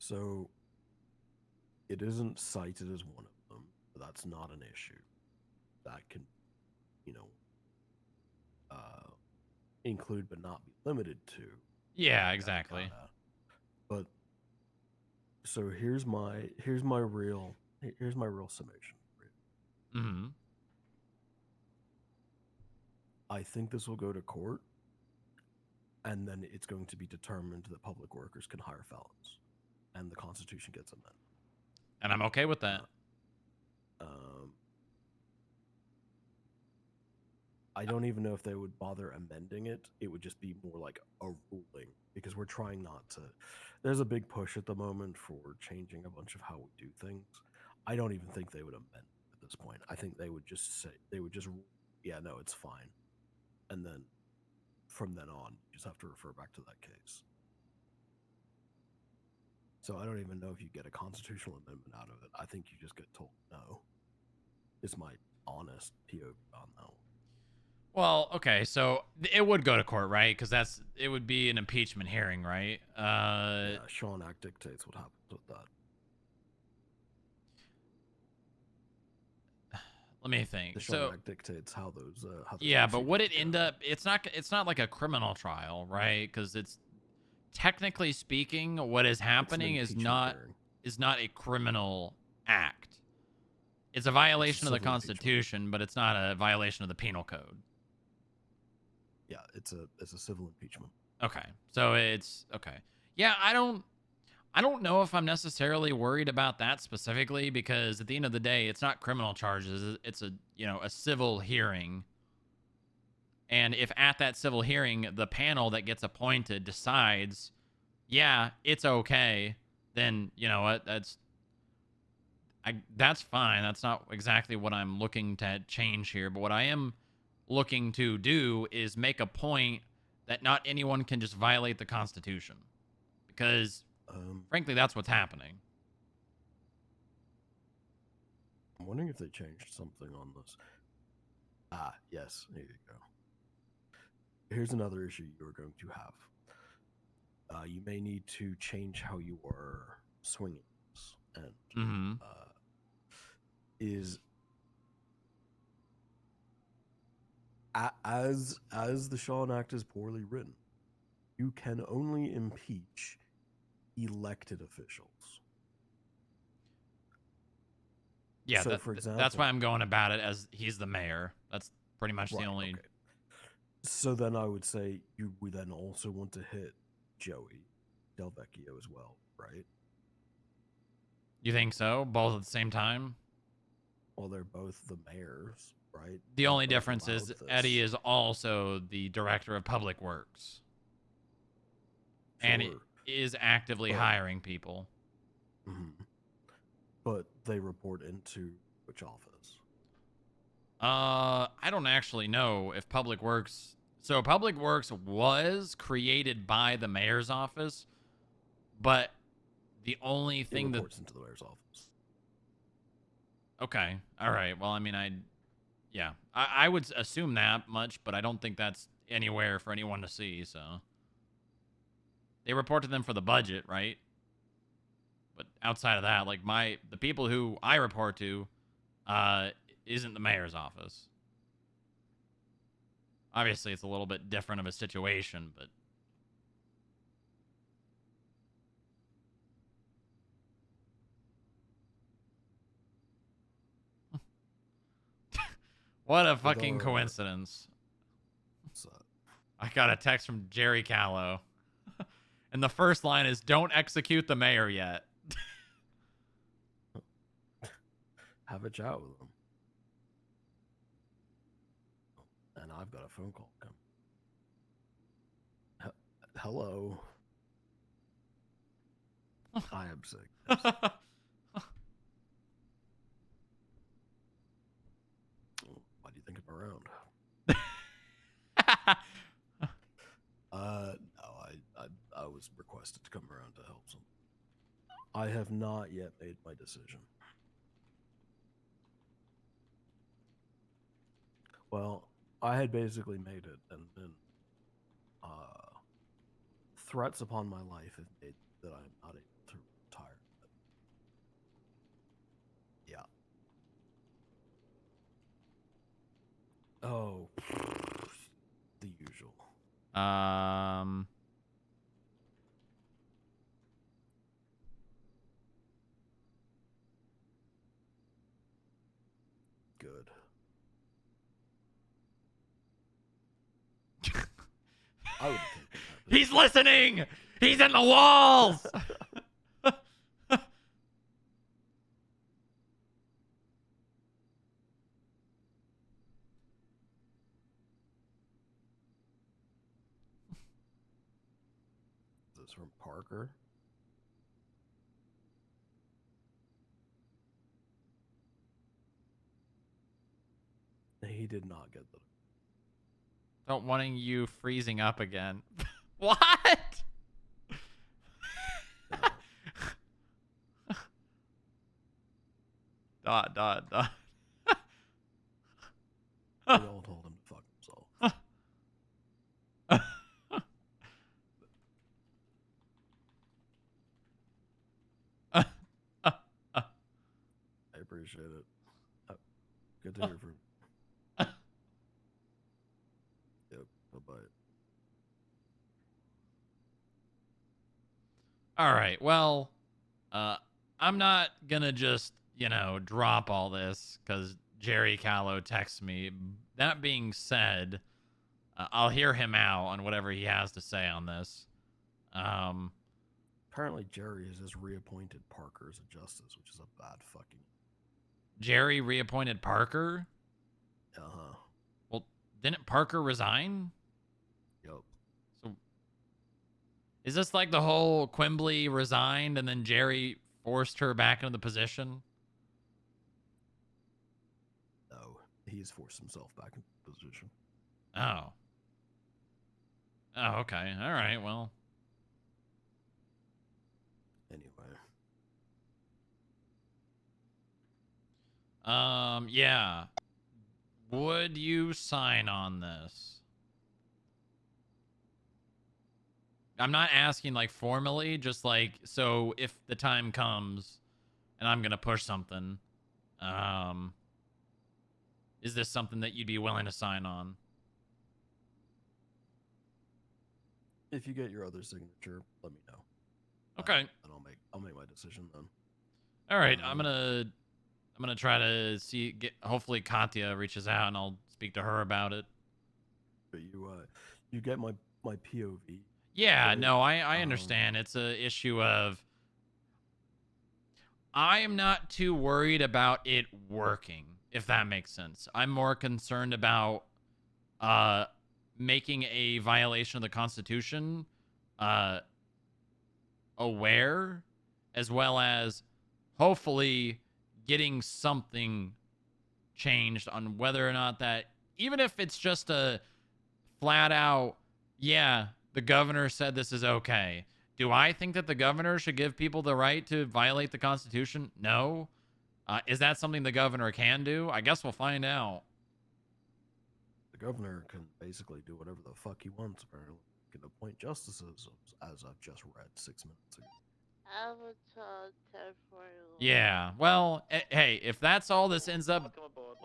So it isn't cited as one of them, but that's not an issue. That can, include but not be limited to. Yeah, exactly. But so here's my real summation. I think this will go to court, and then it's going to be determined that public workers can hire felons, and the Constitution gets amended. And I'm okay with that. I don't even know if they would bother amending it. It would just be more like a ruling, because we're trying not to. There's a big push at the moment for changing a bunch of how we do things. I don't even think they would amend it at this point. I think they would just say, yeah, no, it's fine. And then from then on, you just have to refer back to that case. So I don't even know if you get a constitutional amendment out of it. I think you just get told no. Is my honest POV on that one. Well, okay, so it would go to court, right? Because it would be an impeachment hearing, right? Yeah, Sean Act dictates what happens with that. Let me think. The Sean Act dictates how those. Yeah, but would it end up? It's not like a criminal trial, right? Because it's technically speaking, what is happening is not a criminal act. It's a violation of the Constitution, but it's not a violation of the penal code. Yeah, it's a civil impeachment. Okay, so it's okay. Yeah, I don't know if I'm necessarily worried about that specifically, because at the end of the day, it's not criminal charges. It's a civil hearing. And if at that civil hearing, the panel that gets appointed decides, yeah, it's okay, then you know what, that's fine. That's not exactly what I'm looking to change here. But what I am looking to do is make a point that not anyone can just violate the Constitution, because frankly, that's what's happening. I'm wondering if they changed something on this. Ah, yes, here you go. Here's another issue you're going to have. You may need to change how you are swinging this, and is as the Shawn Act is poorly written, you can only impeach elected officials. Yeah, so for example, that's why I'm going about it as he's the mayor. That's pretty much the only. Okay. So then I would say you would then also want to hit Joey Del Vecchio as well, right? You think so? Both at the same time? Well, they're both the mayors, right? The They're only both difference is allowed this. Eddie is also the director of public works. And it Sure. is actively But- hiring people. But they report into which office? I don't actually know if Public Works. So Public Works was created by the mayor's office, but the only It thing reports into the mayor's office. Okay. All right. Well, I mean, I would assume that much, but I don't think that's anywhere for anyone to see. So they report to them for the budget, right? But outside of that, like the people who I report to, isn't the mayor's office. Obviously, it's a little bit different of a situation, but. What a fucking coincidence. I got a text from Jerry Callow. And the first line is, "Don't execute the mayor yet." Have a chat with them. And I've got a phone call coming. Hello. I am sick. Why do you think I'm around? No, I was requested to come around to help some. I have not yet made my decision. Well, I had basically made it, and then threats upon my life have made that I'm not able to retire. Yeah. Oh, the usual. Good. I would have taken that. He's listening. He's in the walls. Is this from Parker? He did not get the. Don't wanting you freezing up again. What? Dot. We all told him to fuck himself. I appreciate it. Good to hear from you. Yep, bye-bye. All right. Well, I'm not gonna just, drop all this because Jerry Callow texts me. That being said, I'll hear him out on whatever he has to say on this. Apparently, Jerry has just reappointed Parker as a justice, which is a bad fucking. Jerry reappointed Parker? Uh-huh. Well, didn't Parker resign? Yup. So, is this like the whole Quimbley resigned and then Jerry forced her back into the position? No, he's forced himself back into the position. Oh. Oh, okay. All right, well. Anyway. Yeah. Would you sign on this? I'm not asking like formally, just like, so if the time comes and I'm gonna push something, is this something that you'd be willing to sign on? If you get your other signature, let me know. Okay. And I'll make my decision then. All right, I'm gonna try to hopefully Katya reaches out and I'll speak to her about it. But you get my POV. Yeah, right? no, I understand. It's a issue of I am not too worried about it working, if that makes sense. I'm more concerned about making a violation of the Constitution aware, as well as hopefully getting something changed on whether or not that, even if it's just a flat out, yeah, the governor said this is okay. Do I think that the governor should give people the right to violate the Constitution? No. Is that something the governor can do? I guess we'll find out. The governor can basically do whatever the fuck he wants, apparently. He can appoint justices, as I've just read 6 minutes ago. Avatar territorial. Yeah, well, hey, if that's all this ends up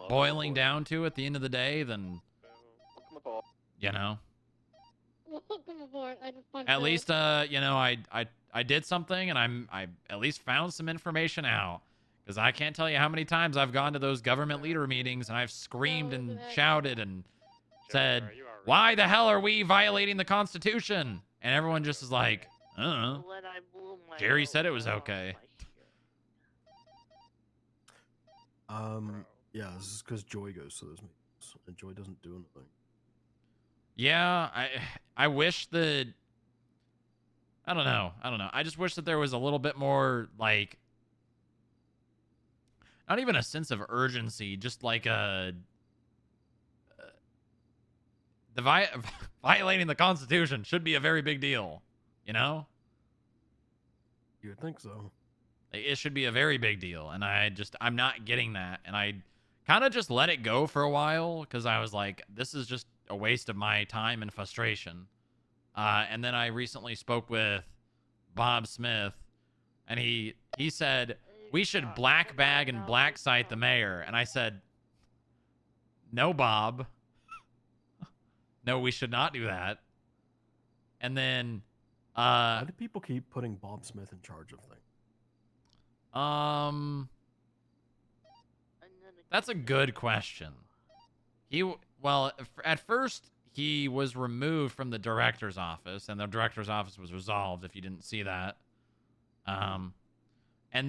boiling down to at the end of the day, then, you know. Welcome aboard. I just punched At out. least, you know, I did something, and I at least found some information out. Because I can't tell you how many times I've gone to those government leader meetings and I've screamed and shouted and said, "Why the hell are we violating the Constitution?" And everyone just is like, "I don't know. When I blew my Jerry said it nose was out okay." Yeah, this is because Joy goes to those meetings, and Joy doesn't do anything. Yeah, I wish that, I don't know. I just wish that there was a little bit more, like, not even a sense of urgency, just like violating the Constitution should be a very big deal, you know? You would think so. It should be a very big deal, and I'm not getting that, and I kind of just let it go for a while because I was like, this is just a waste of my time and frustration. And then I recently spoke with Bob Smith, and he said we should black bag and black site the mayor, and I said, no, Bob. No, we should not do that. And then why do people keep putting Bob Smith in charge of things? That's a good question. Well, at first he was removed from the director's office, and the director's office was resolved, if you didn't see that. And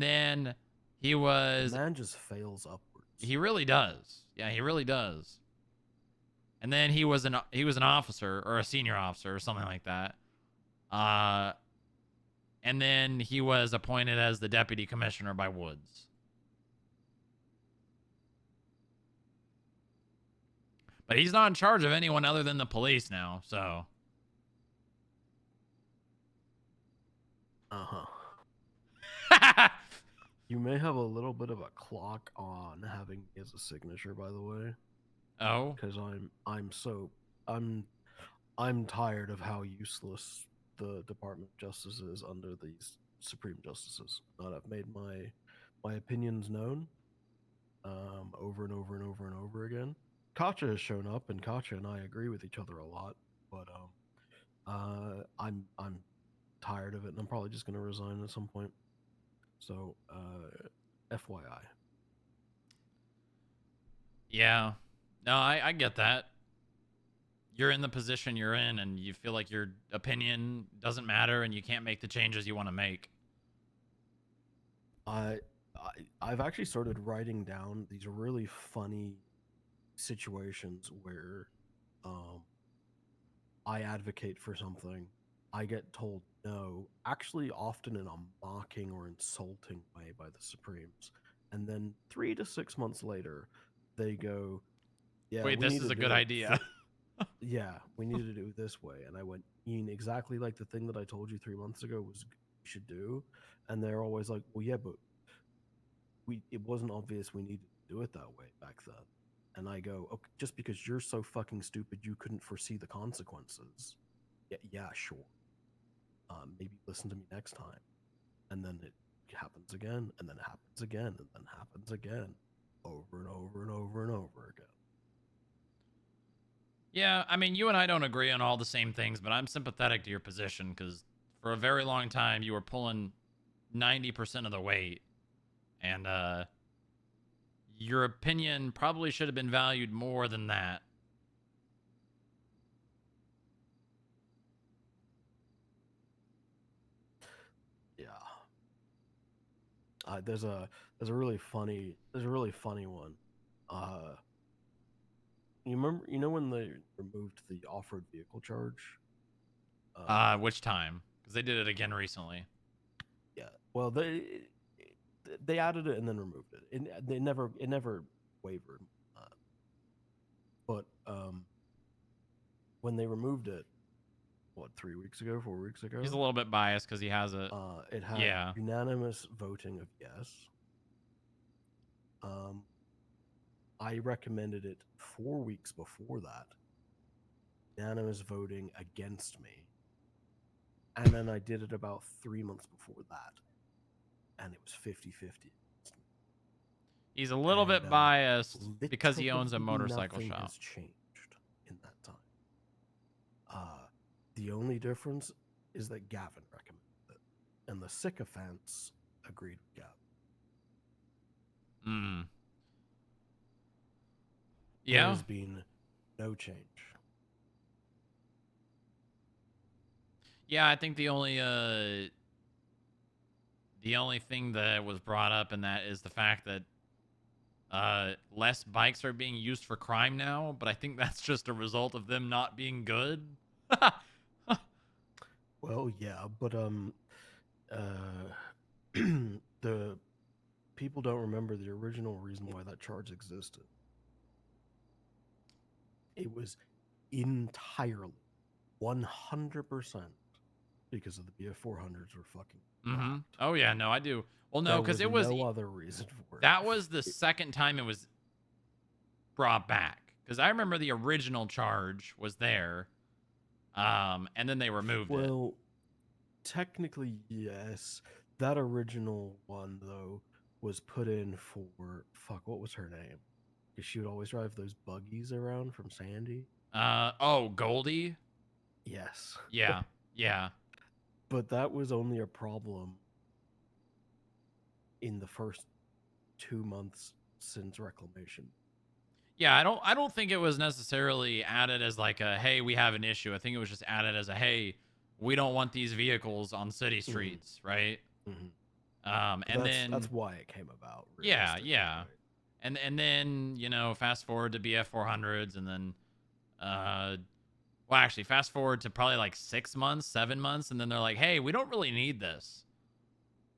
then he was... The man just fails upwards. He really does. Yeah, he really does. And then he was an officer, or a senior officer, or something like that. And then he was appointed as the deputy commissioner by Woods. But he's not in charge of anyone other than the police now, so. You may have a little bit of a clock on having me as a signature, by the way. Oh. Because I'm tired of how useless the Department of Justice is under these Supreme Justices. And I've made my opinions known over and over and over and over again. Katya has shown up, and Katya and I agree with each other a lot. But I'm tired of it, and I'm probably just going to resign at some point. So, FYI. Yeah. No, I get that. You're in the position you're in, and you feel like your opinion doesn't matter, and you can't make the changes you want to make. I've actually started writing down these really funny situations where I advocate for something, I get told no, actually often in a mocking or insulting way by the Supremes. And then 3 to 6 months later, they go, yeah, wait, this is a good idea. Yeah, we need to do it this way. And I went, you mean exactly like the thing that I told you 3 months ago was we should do? And they're always like, well, yeah, but it wasn't obvious we needed to do it that way back then. And I go, okay, just because you're so fucking stupid, you couldn't foresee the consequences. Yeah, sure. Maybe listen to me next time. And then it happens again, and then it happens again, and then happens again, over and over and over and over again. Yeah, I mean, you and I don't agree on all the same things, but I'm sympathetic to your position because for a very long time you were pulling 90% of the weight, and your opinion probably should have been valued more than that. Yeah. There's a really funny one. You know when they removed the off-road vehicle charge? Which time? Because they did it again recently. Yeah. Well, they added it and then removed it. It never wavered. But when they removed it, what, 3 weeks ago, 4 weeks ago? He's a little bit biased because he has a. It had unanimous voting of yes. I recommended it 4 weeks before that. Unanimous voting against me. And then I did it about 3 months before that. And it was 50-50. He's a little bit biased because he owns a motorcycle nothing shop. Has changed in that time. The only difference is that Gavin recommended it, and the sycophants agreed with Gavin. Yeah. There's been no change. Yeah, I think the only thing that was brought up in that is the fact that less bikes are being used for crime now, but I think that's just a result of them not being good. Well, yeah, but the people don't remember the original reason why that charge existed. It was entirely 100% because of the BF400s were fucking. Oh yeah, no, I do. Well, no, because it was no other reason for it. That was the second time it was brought back. Because I remember the original charge was there, and then they removed it. Well, technically, yes. That original one though was put in for what was her name? Because she would always drive those buggies around from Sandy. Oh, Goldie. Yes. Yeah. Yeah. But that was only a problem in the first 2 months since reclamation. Yeah, I don't think it was necessarily added as like a hey, we have an issue. I think it was just added as a hey, we don't want these vehicles on city streets, right? And that's why it came about. Yeah, yeah. Right? And then, you know, fast forward to BF 400s, and then well, actually fast forward to probably like 6 months, 7 months, and then they're like, hey, we don't really need this.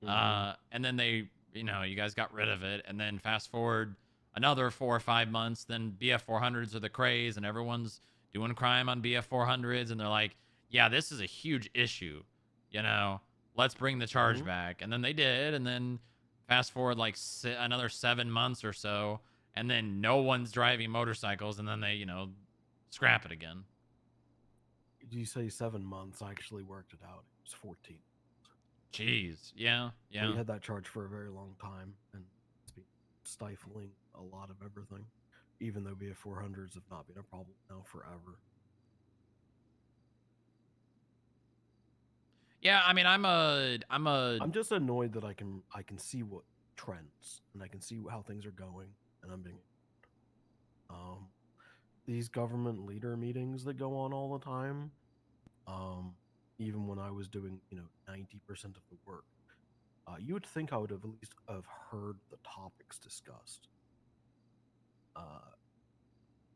And then they, you know, you guys got rid of it, and then fast forward another 4 or 5 months, then BF 400s are the craze, and everyone's doing crime on BF 400s, and they're like, yeah, this is a huge issue, you know, let's bring the charge back. And then they did, and then fast forward like another 7 months or so, and then no one's driving motorcycles, and then they, you know, scrap it again. Did you say 7 months? I actually worked it out. It was 14. Jeez, yeah. We had that charge for a very long time, and it's been stifling a lot of everything, even though BF 400s have not been a problem now forever. Yeah, I mean, I'm just annoyed that I can see what trends, and I can see how things are going, and I'm being these government leader meetings that go on all the time. Even when I was doing, you know, 90% of the work, you would think I would have at least have heard the topics discussed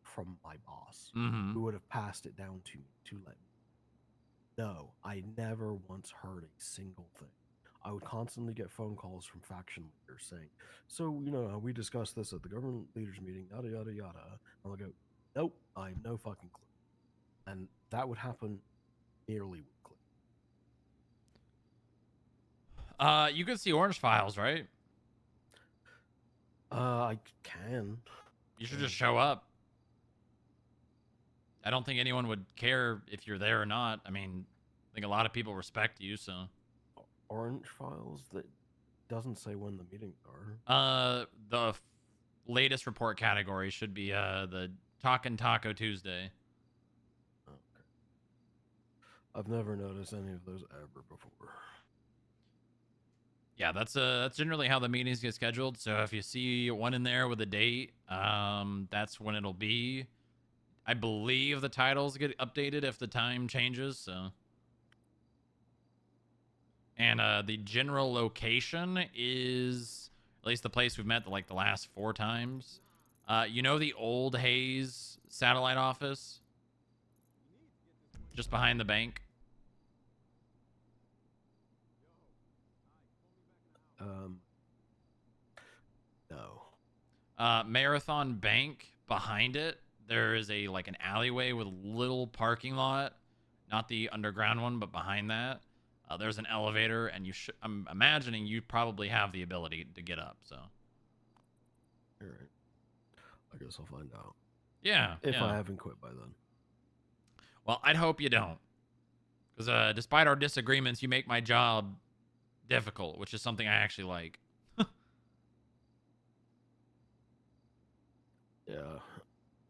from my boss, who would have passed it down to me to let me. No, I never once heard a single thing. I would constantly get phone calls from faction leaders saying, so, you know, we discussed this at the government leaders meeting, yada, yada, yada. And I'll go, nope, I have no fucking clue. And that would happen nearly weekly. You can see Orange Files, right? I can. You should just show up. I don't think anyone would care if you're there or not. I mean, I think a lot of people respect you, so. Orange files that doesn't say when the meetings are. The latest report category should be the Talkin' Taco Tuesday. Okay. I've never noticed any of those ever before. Yeah, that's generally how the meetings get scheduled. So if you see one in there with a date, that's when it'll be. I believe the titles get updated if the time changes. So, and the general location is at least the place we've met like the last 4 times. You know the old Hayes satellite office, just behind the bank. No. Marathon Bank behind it, there is a like an alleyway with a little parking lot, not the underground one, but behind that, there's an elevator, and I'm imagining you probably have the ability to get up. So. All right. I guess I'll find out. Yeah. If yeah. I haven't quit by then. Well, I'd hope you don't, because despite our disagreements, you make my job difficult, which is something I actually like. Yeah.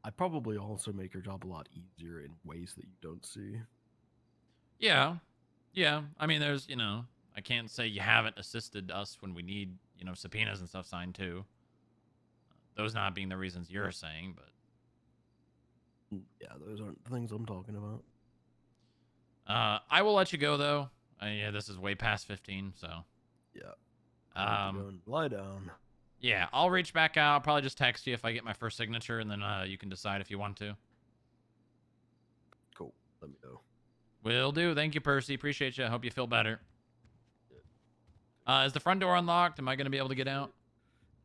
I probably also make your job a lot easier in ways that you don't see. Yeah. Yeah. I mean, there's, I can't say you haven't assisted us when we need, subpoenas and stuff signed too. Those not being the reasons you're saying, but. Yeah, those aren't the things I'm talking about. I will let you go, though. Yeah, this is way past 15, so. Yeah. I need to go and lie down. Yeah, I'll reach back out. I'll probably just text you if I get my first signature, and then you can decide if you want to. Cool. Let me know. Will do. Thank you, Percy. Appreciate you. I hope you feel better. Is the front door unlocked? Am I going to be able to get out?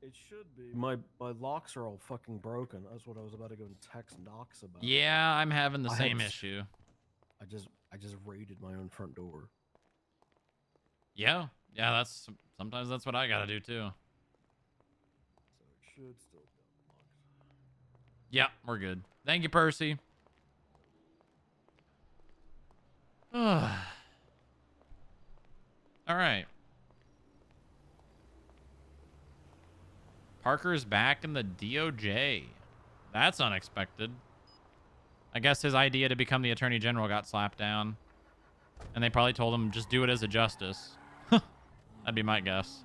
It should be. My locks are all fucking broken. That's what I was about to go and text Knox about. Yeah, I'm having the same issue. I just raided my own front door. Yeah. Yeah, sometimes that's what I got to do too. So it should still be unlocked. Yeah, we're good. Thank you, Percy. All right. Parker's back in the DOJ. That's unexpected. I guess his idea to become the Attorney General got slapped down. And they probably told him, just do it as a justice. That'd be my guess.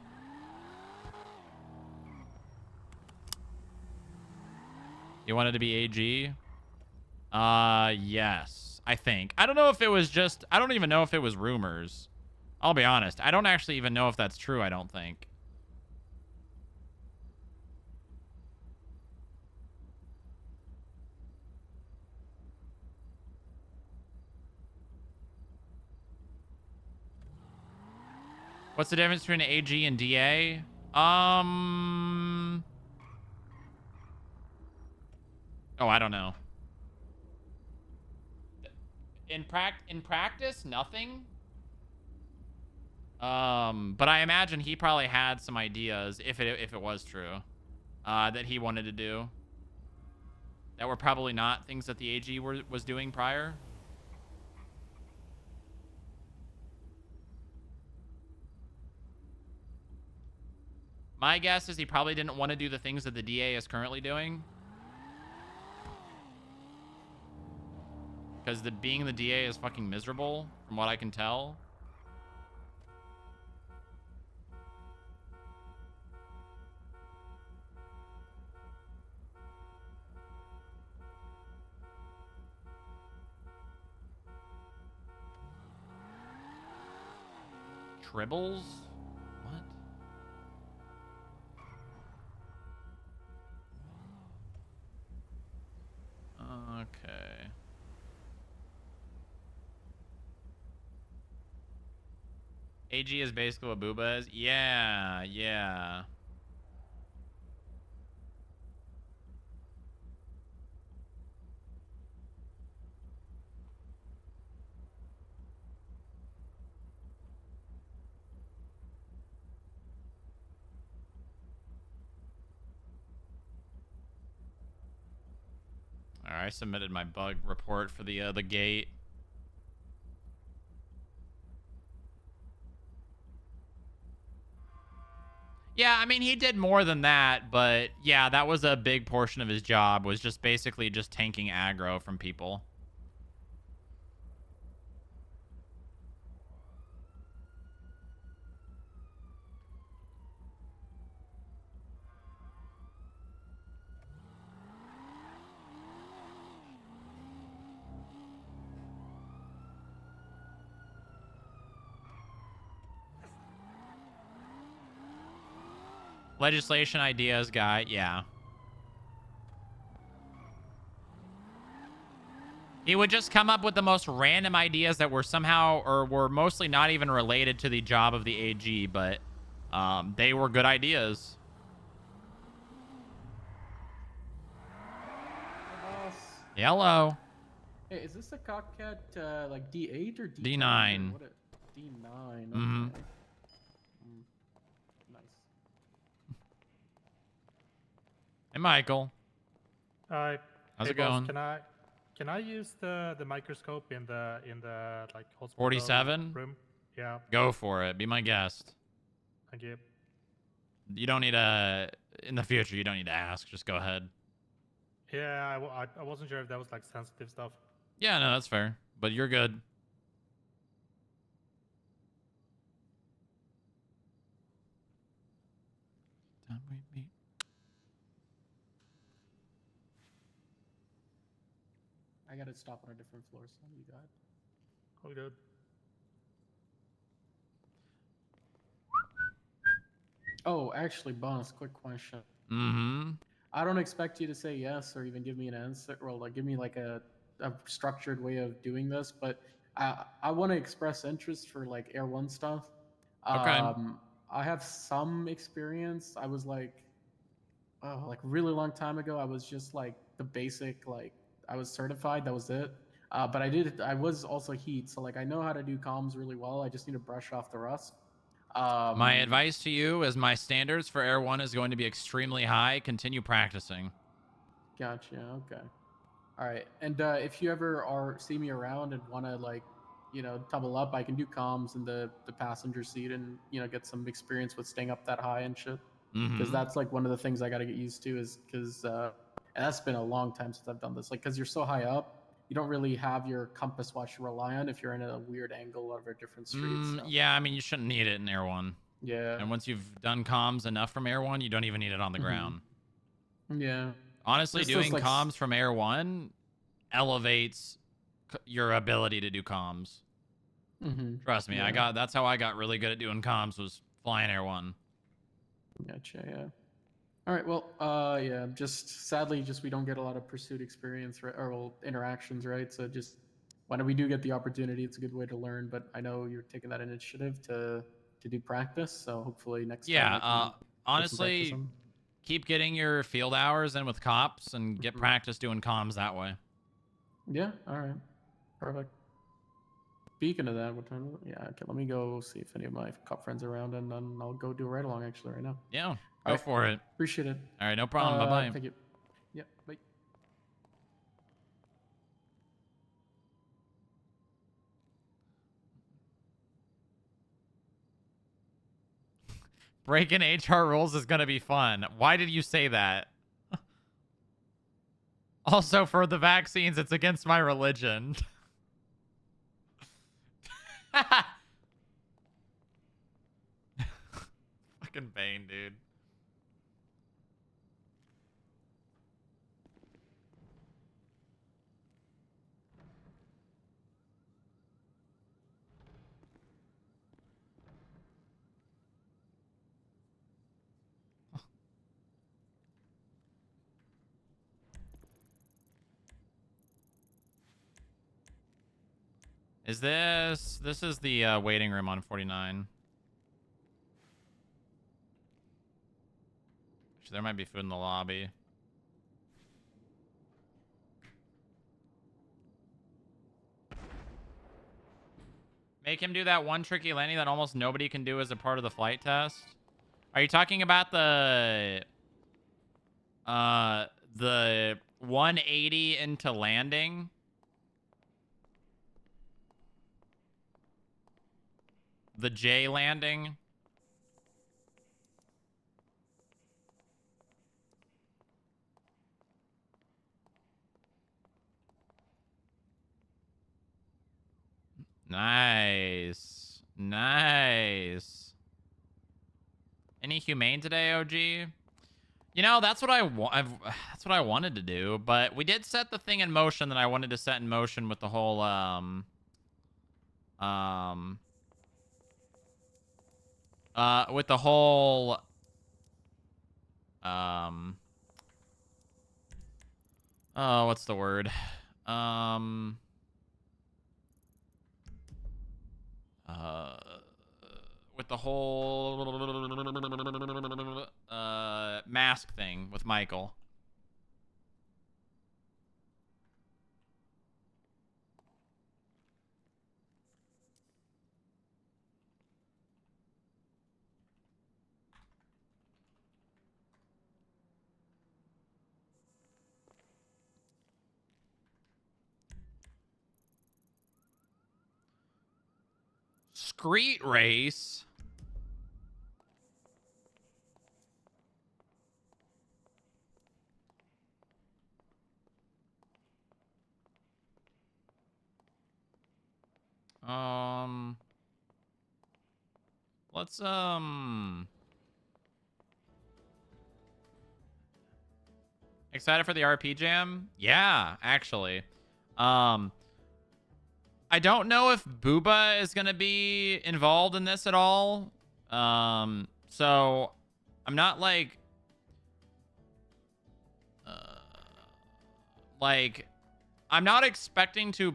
You wanted to be AG? Yes, I think. I don't know if it was just... I don't even know if it was rumors. I'll be honest. I don't actually even know if that's true, I don't think. What's the difference between an AG and DA? Oh, I don't know. In practice, nothing. But I imagine he probably had some ideas, if it was true, that he wanted to do. That were probably not things that the AG was doing prior. My guess is he probably didn't want to do the things that the DA is currently doing. Because being the DA is fucking miserable, from what I can tell. Tribbles? What? Okay. AG is basically what Booba is? Yeah, yeah. I submitted my bug report for the gate. Yeah, I mean, he did more than that, but yeah, that was a big portion of his job, was just basically just tanking aggro from people. Legislation ideas guy, yeah. He would just come up with the most random ideas that were somehow, or were mostly not even related to the job of the AG, but they were good ideas. Hey, boss. Hello. Hey, is this a Cockcat like D8 or D10? D9. Or what D9. Okay. Mm-hmm. Nice. Hey, Michael. Hi. How's Hey, it boss, going? Can I use the microscope in the like hospital 47? room? Yeah. Go for it. Be my guest. Thank you. You don't need in the future, you don't need to ask. Just go ahead. Yeah, I wasn't sure if that was like sensitive stuff. Yeah, no, that's fair. But you're good. Time we meet. I gotta stop on a different floor, so you got it. Oh, good. Oh, actually, boss, quick question. Mm-hmm. I don't expect you to say yes or even give me an answer or like give me like a structured way of doing this, but I want to express interest for like Air 1 stuff. Okay. I have some experience. I was like, oh, like really long time ago, I was just like the basic, like I was certified, that was it. But I was also heat, so like I know how to do comms really well. I just need to brush off the rust. My advice to you is my standards for Air 1 is going to be extremely high. Continue practicing. Gotcha. Okay. All right. And if you ever see me around and want to like, double up, I can do comms in the passenger seat and get some experience with staying up that high and shit. Because that's like one of the things I got to get used to is because and that's been a long time since I've done this. Like because you're so high up, you don't really have your compass watch to rely on if you're in a weird angle over a different street. So. Yeah, I mean you shouldn't need it in Air 1. Yeah. And once you've done comms enough from Air 1, you don't even need it on the ground. Yeah. Honestly, Just doing those, like, comms from Air 1 elevates your ability to do comms. Trust me, Yeah. that's how I got really good at doing comms, was flying Air 1. Gotcha. Yeah. All right. Well, yeah. Just sadly, we don't get a lot of pursuit experience, right, or well, interactions, right? So just when we do get the opportunity, it's a good way to learn. But I know you're taking that initiative to do practice, so hopefully next time. I can Honestly, keep getting your field hours in with cops and get practice doing comms that way. Yeah. All right. Perfect. Speaking of that, what time is it? Yeah. Okay. Let me go see if any of my cop friends are around, and then I'll go do a ride along actually right now. Yeah. Go for it. Appreciate it. All right. No problem. Bye-bye. Thank you. Yeah. Bye. Breaking HR rules is going to be fun. Why did you say that? Also, for the vaccines, it's against my religion. Fucking Bane, dude. Is this is the waiting room on 49. Actually, there might be food in the lobby. Make him do that one tricky landing that almost nobody can do as a part of the flight test. Are you talking about the 180 into landing. The J landing. Nice. Nice. Any humane today, OG? You know, that's what that's what I wanted to do, but we did set the thing in motion that I wanted to set in motion with the whole with the whole oh, what's the word? With the whole mask thing with Michael. Street race. Let's excited for the RP Jam? Yeah, actually. I don't know if Booba is going to be involved in this at all. So I'm not like I'm not expecting to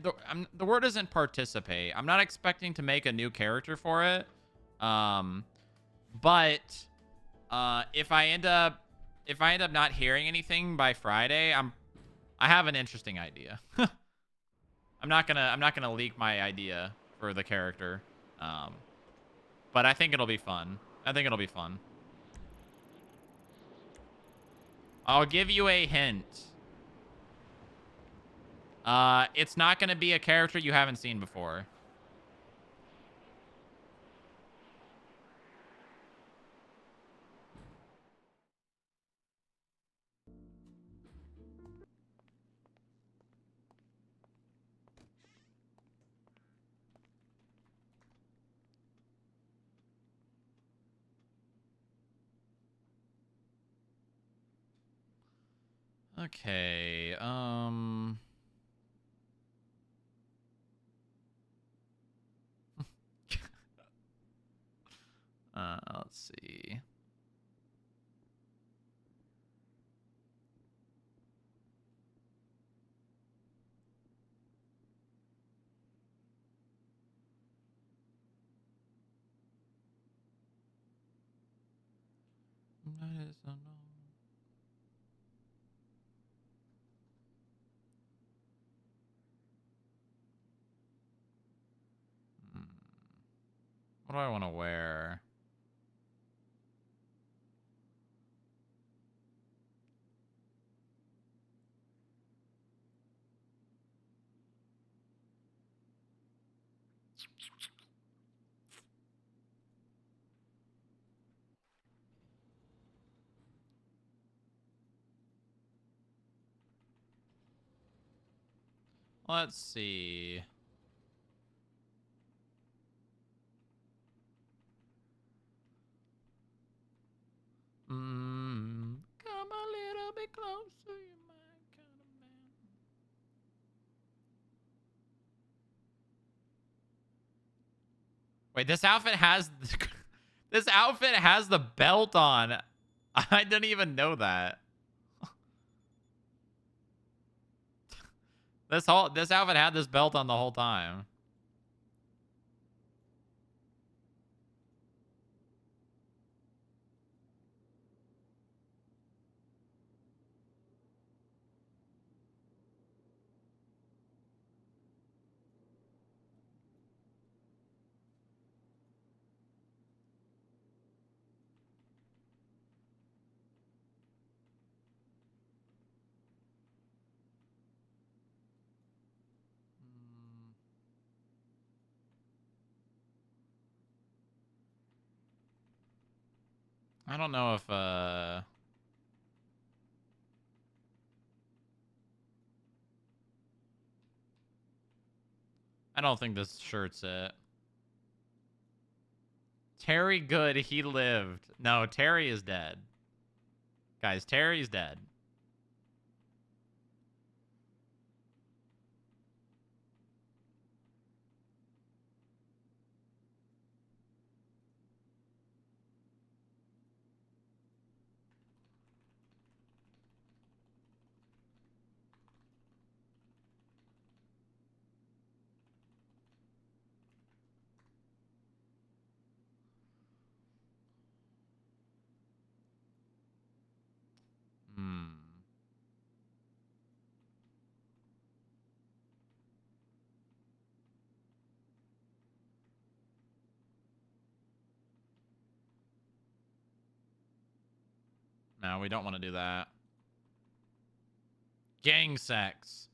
the word isn't participate. I'm not expecting to make a new character for it. But if I end up not hearing anything by Friday, I have an interesting idea. I'm not gonna leak my idea for the character. But I think it'll be fun. I'll give you a hint. It's not gonna be a character you haven't seen before. Okay, let's see. That is unknown. What do I want to wear? Let's see. Come a little bit closer, you might kind of man. Wait, this outfit has the belt on. I didn't even know that. This outfit had this belt on the whole time. I don't know if I don't think this shirt's it. Terry good, he lived. No, Terry is dead. Guys, Terry's dead. Hmm. No, we don't want to do that. Gang sex.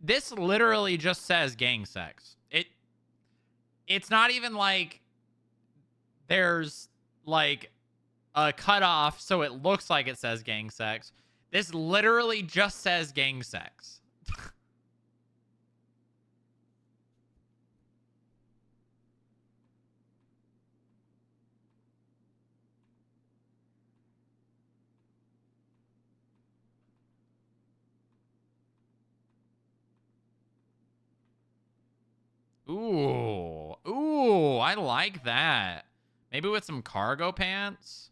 This literally just says gang sex. It's not even like there's like a cutoff so it looks like it says gang sex. This literally just says gang sex. Ooh. Ooh, I like that. Maybe with some cargo pants?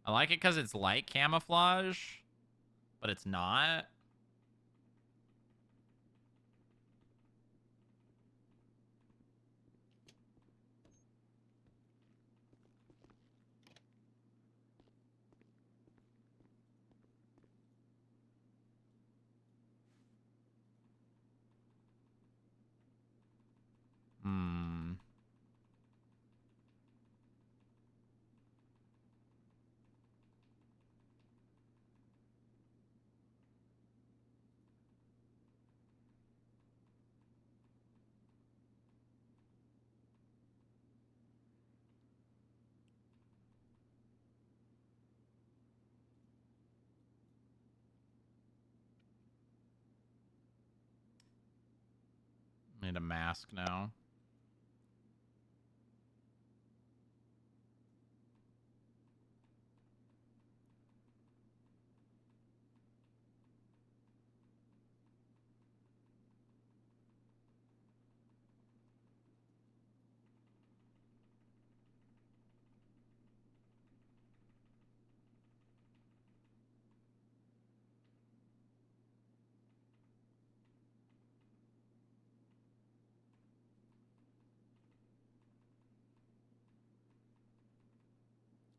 I like it because it's light camouflage, but it's not. Hmm. Need a mask now.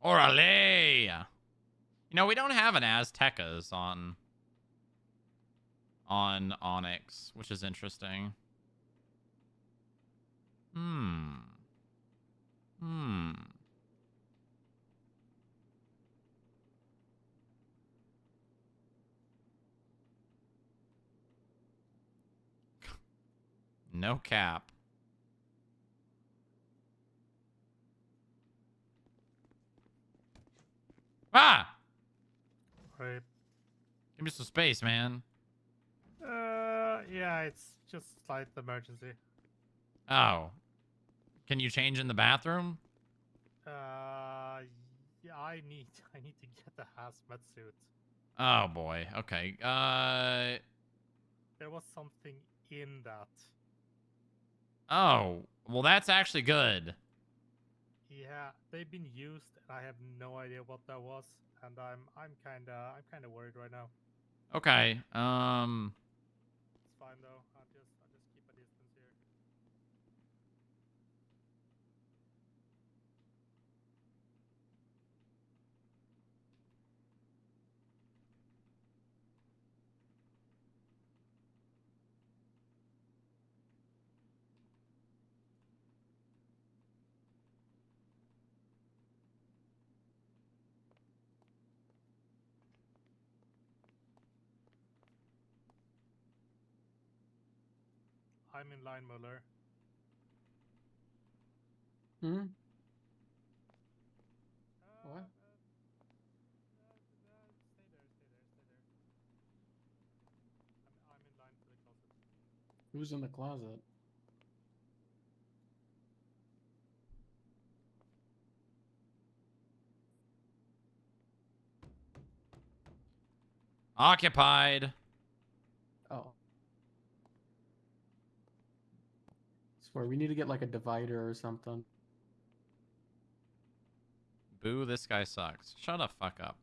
Orale! You know, we don't have an Aztecas on Onyx, which is interesting. Hmm. Hmm. No cap. Ah! Right. Give me some space, man. Yeah, it's just slight emergency. Oh. Can you change in the bathroom? Yeah, I need to get a hazmat suit. Oh boy. Okay. There was something in that. Oh. Well, that's actually good. Yeah, they've been used, and I have no idea what that was, and I'm kinda worried right now. Okay. It's fine though. I'll just keep a distance here. I'm in line, Muller. Hmm? What? Stay there. I'm in line for the closet. Who's in the closet? Occupied. Oh. Swear, we need to get like a divider or something. Boo, this guy sucks. Shut the fuck up.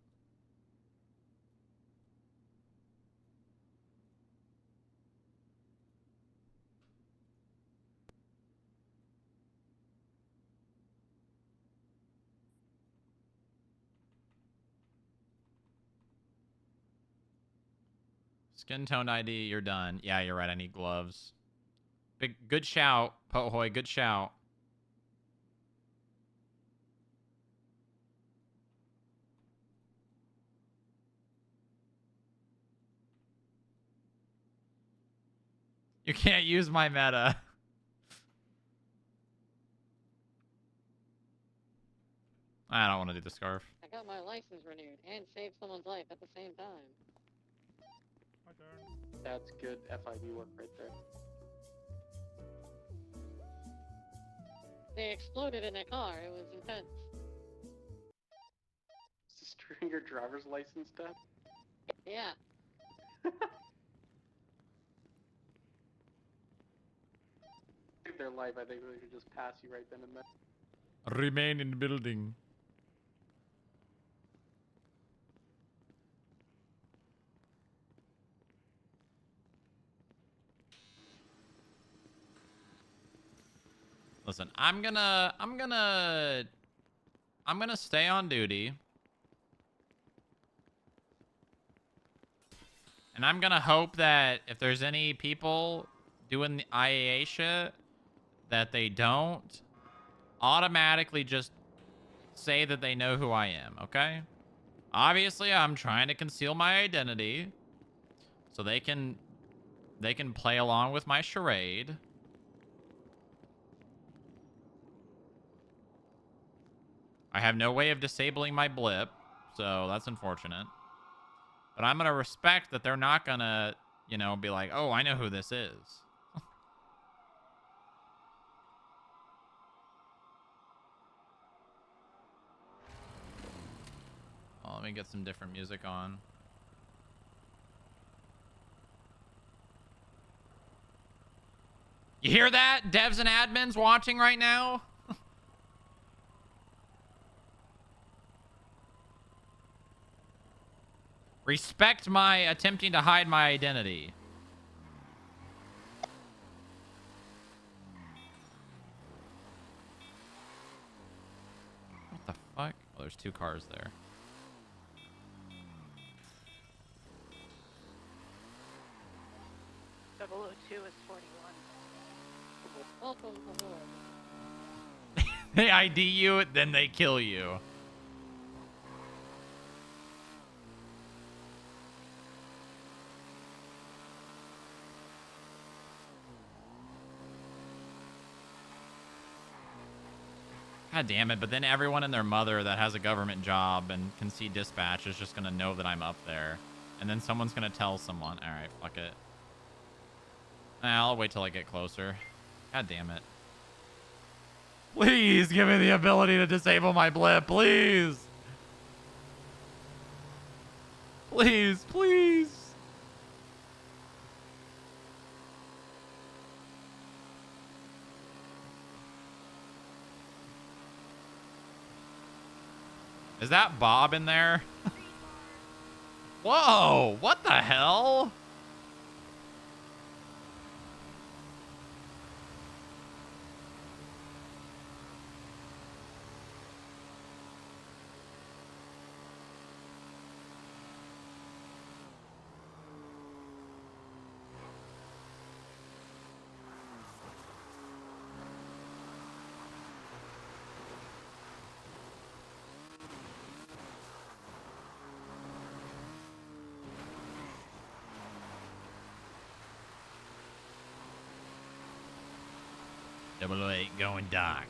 Skin tone ID, you're done. Yeah, you're right. I need gloves. Good shout, Pohoy. Good shout. You can't use my meta. I don't want to do the scarf. I got my license renewed and saved someone's life at the same time. My turn. That's good FIB work right there. They exploded in a car. It was intense. Is this your driver's license death? Yeah. Save their life, I think they could just pass you right then and there. Remain in the building. Listen, I'm gonna stay on duty. And I'm gonna hope that if there's any people doing the IAA shit, that they don't automatically just say that they know who I am, okay? Obviously, I'm trying to conceal my identity so they can play along with my charade. I have no way of disabling my blip, so that's unfortunate. But I'm gonna respect that they're not gonna, you know, be like, oh, I know who this is. Oh, let me get some different music on. You hear that? Devs and admins watching right now? Respect my attempting to hide my identity. What the fuck? Oh, there's two cars there. Double 02 is 41. Welcome aboard. They ID you, then they kill you. God damn it, but then everyone and their mother that has a government job and can see dispatch is just gonna know that I'm up there. And then someone's gonna tell someone. Alright, fuck it. I'll wait till I get closer. God damn it. Please give me the ability to disable my blip, please. Please, please. Is that Bob in there? Whoa, what the hell? Double 08 going dark.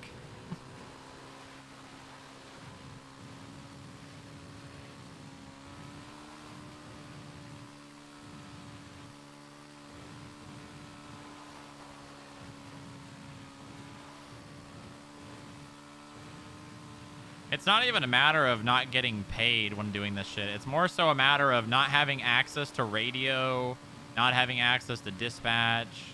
It's not even a matter of not getting paid when doing this shit. It's more so a matter of not having access to radio, not having access to dispatch.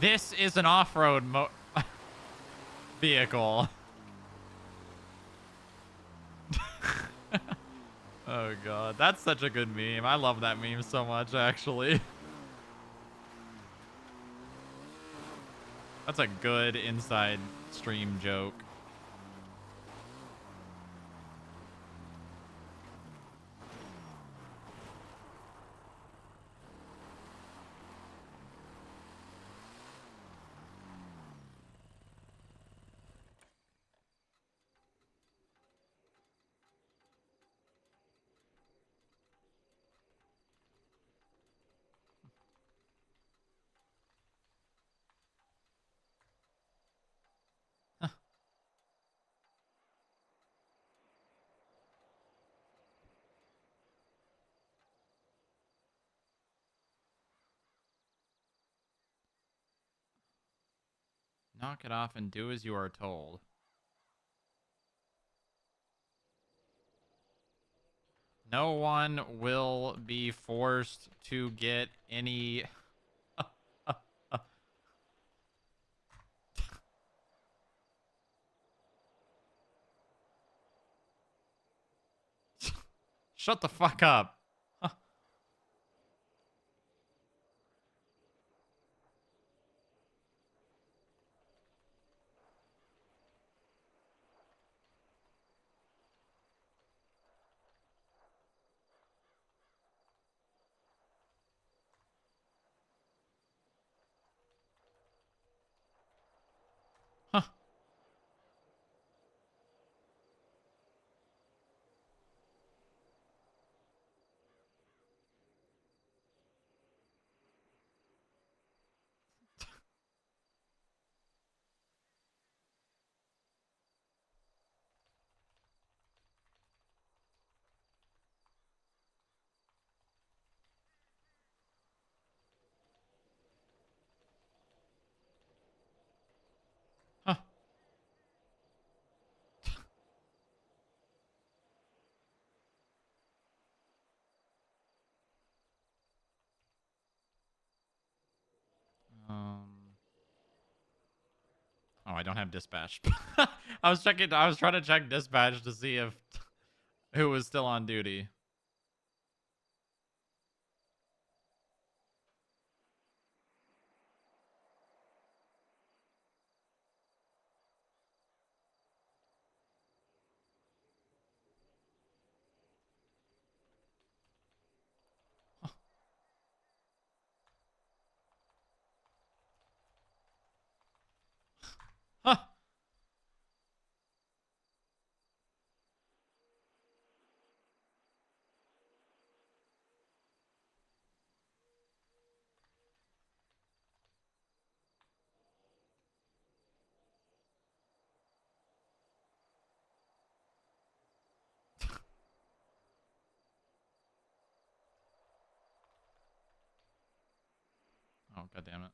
This is an off-road vehicle. Oh god, that's such a good meme. I love that meme so much, actually. That's a good inside stream joke. Knock it off and do as you are told. No one will be forced to get any... Shut the fuck up. Oh, I don't have dispatch. I was trying to check dispatch to see if who was still on duty. Huh. Oh, god damn it.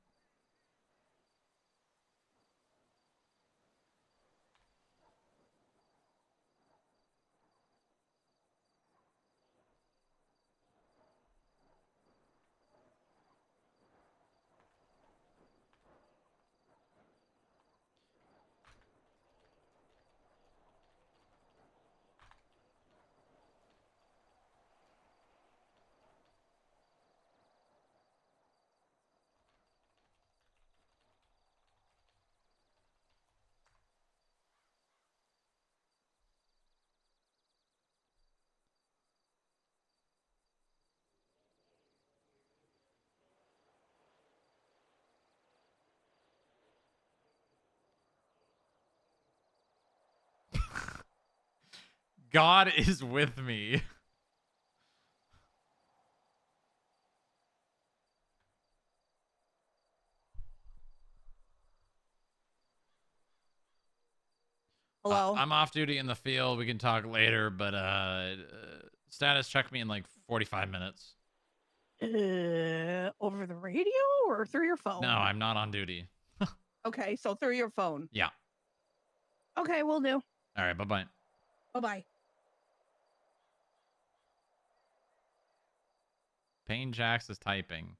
God is with me. Hello? I'm off duty in the field. We can talk later, but status check me in like 45 minutes. Over the radio or through your phone? No, I'm not on duty. Okay, so through your phone. Yeah. Okay, we'll do. All right, bye-bye. Bye-bye. Payne Jax is typing.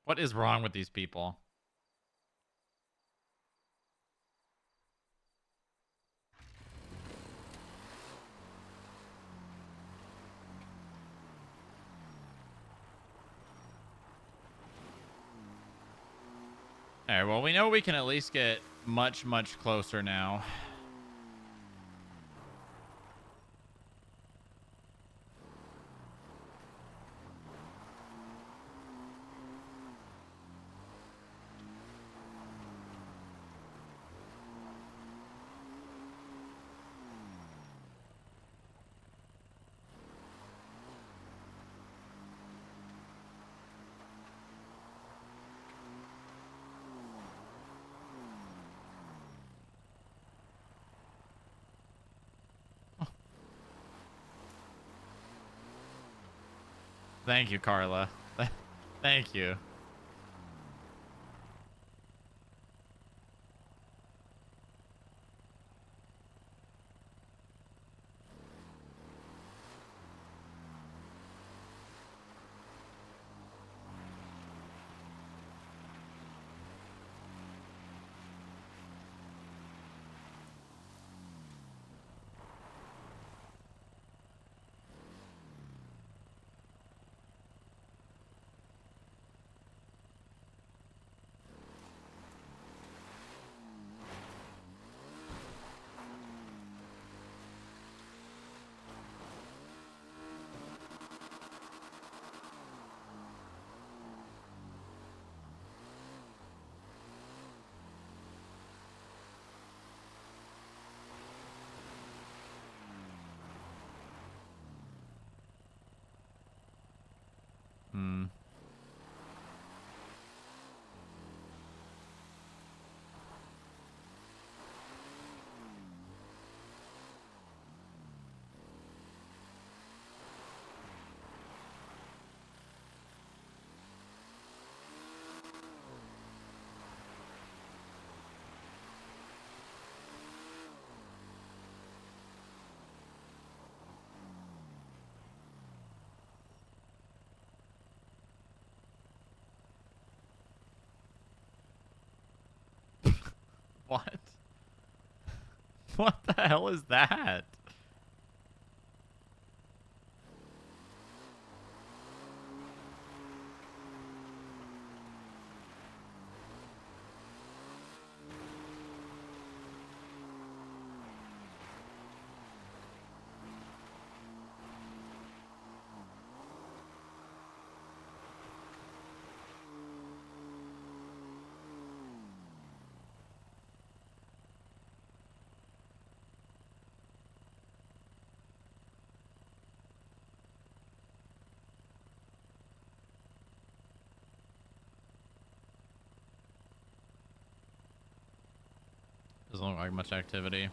What is wrong with these people? All right, well, we know we can at least get much, much closer now. Thank you, Carla. Thank you. Hmm. What? What the hell is that? Doesn't look like much activity.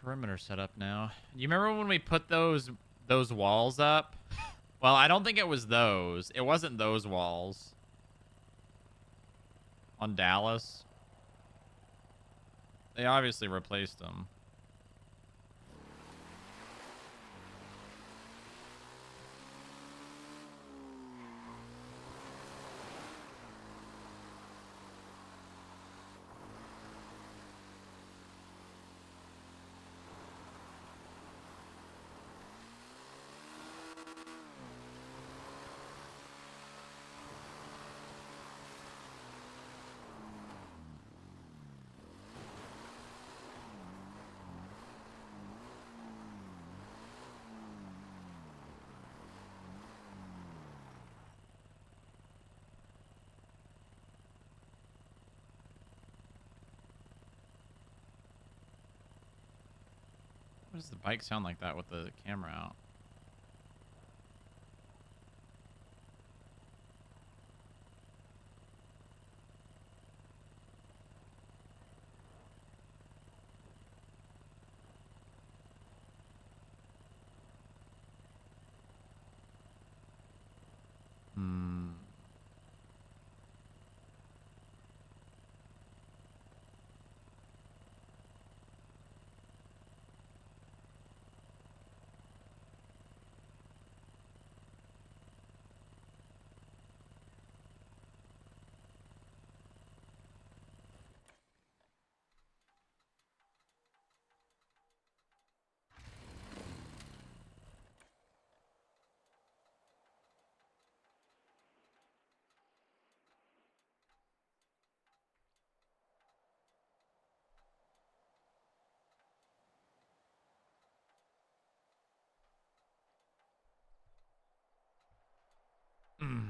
perimeter set up now. You remember when we put those walls up? Well, I don't think it was those. It wasn't those walls. On Dallas. They obviously replaced them. Why does the bike sound like that with the camera out? Hmm.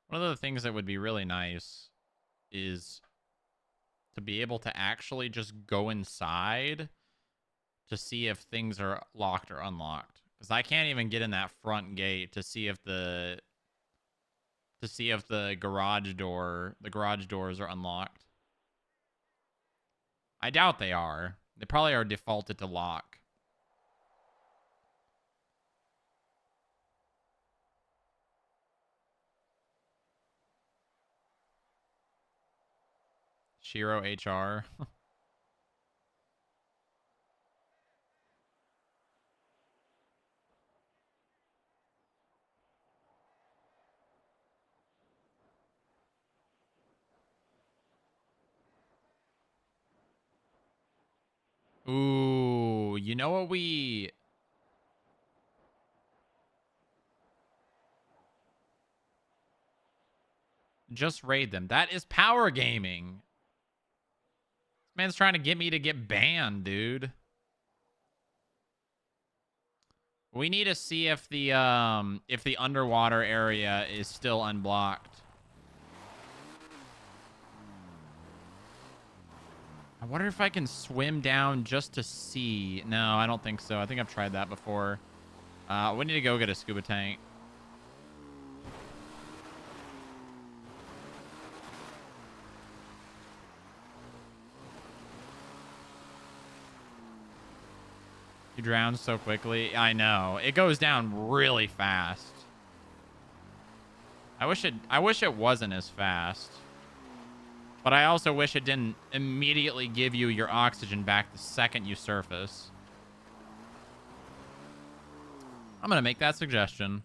One of the things that would be really nice is to be able to actually just go inside to see if things are locked or unlocked. Because I can't even get in that front gate to see if the garage doors are unlocked. I doubt they are. They probably are defaulted to lock. Shiro HR. Ooh, you know what we... Just raid them. That is power gaming. This man's trying to get me to get banned, dude. We need to see if the underwater area is still unblocked. I wonder if I can swim down just to see. No, I don't think so. I think I've tried that before. We need to go get a scuba tank. You drown so quickly. I know. It goes down really fast. I wish it wasn't as fast. But I also wish it didn't immediately give you your oxygen back the second you surface. I'm going to make that suggestion.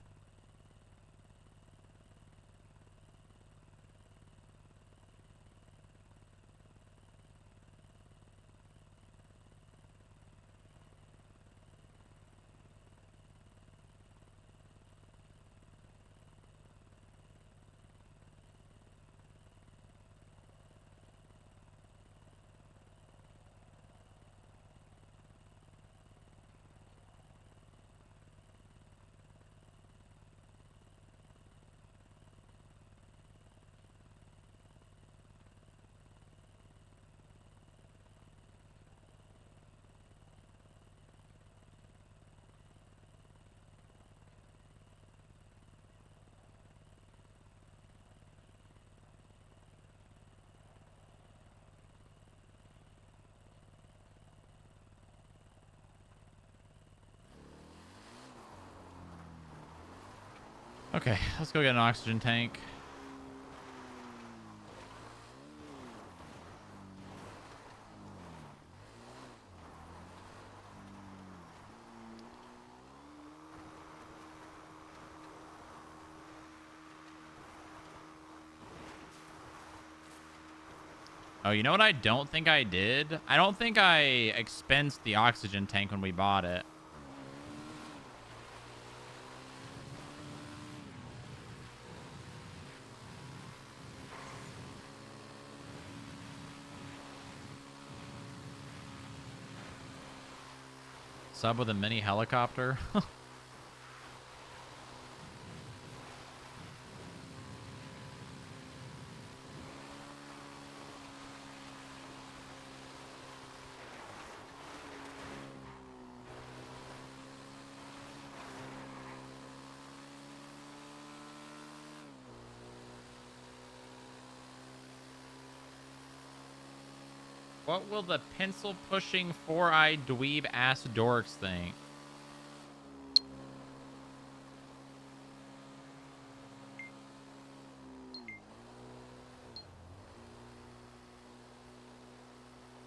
Okay, let's go get an oxygen tank. Oh, you know what I don't think I did? I don't think I expensed the oxygen tank when we bought it. Sub with a mini helicopter. What will the pencil-pushing, four-eyed dweeb-ass dorks think?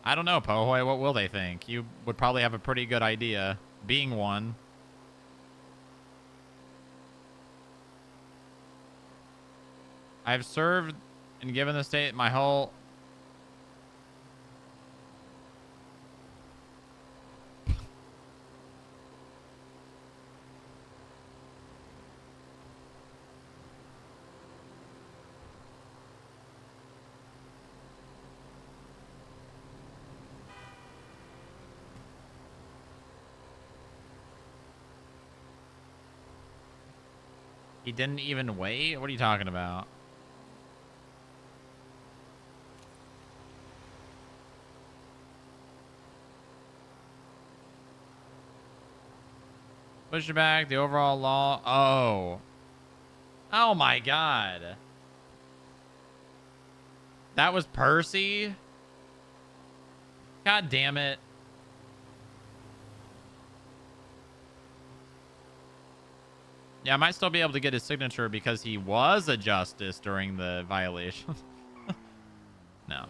I don't know, Pohoy. What will they think? You would probably have a pretty good idea, being one. I've served and given the state my whole... He didn't even wait? What are you talking about? Push it back. The overall law. Oh. Oh my god. That was Percy? God damn it. Yeah, I might still be able to get his signature because he was a justice during the violation. No.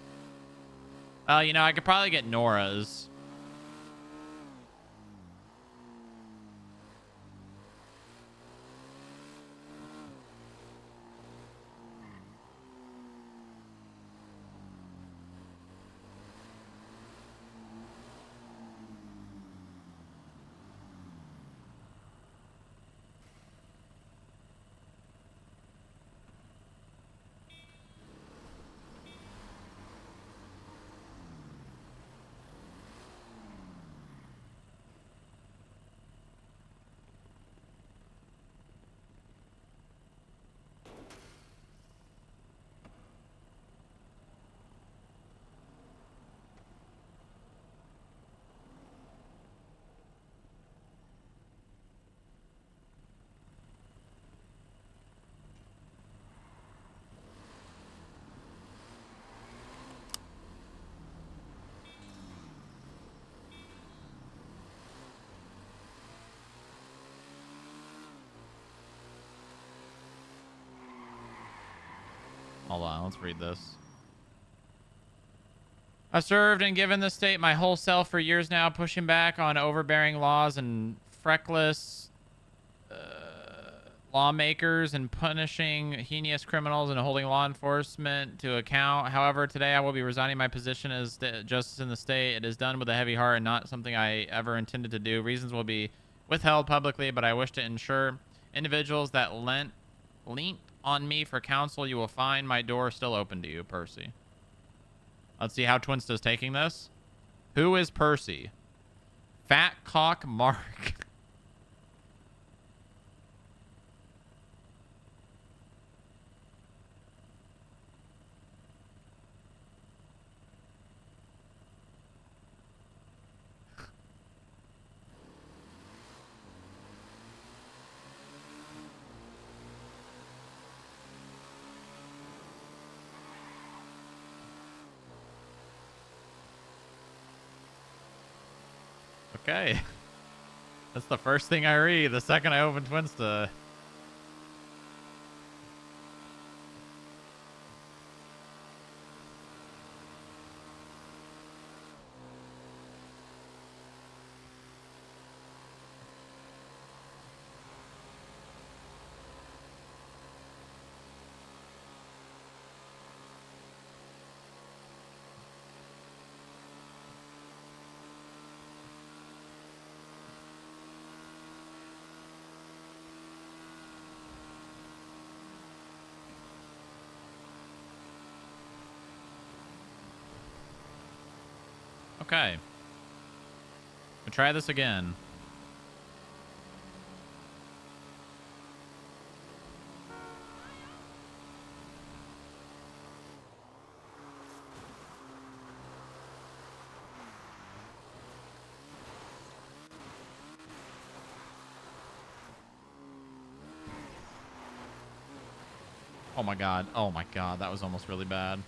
You know, I could probably get Nora's. Hold on, let's read this. I've served and given the state my whole self for years now, pushing back on overbearing laws and freckless lawmakers and punishing heinous criminals and holding law enforcement to account. However, today I will be resigning my position as justice in the state. It is done with a heavy heart and not something I ever intended to do. Reasons will be withheld publicly, but I wish to ensure individuals that leant on me for counsel, you will find my door still open to you, Percy. Let's see how Twinsta's taking this. Who is Percy? Fat Cock Mark. Okay. That's the first thing I read the second I open Twinsta. Okay. We'll try this again. Oh my god. Oh my god. That was almost really bad.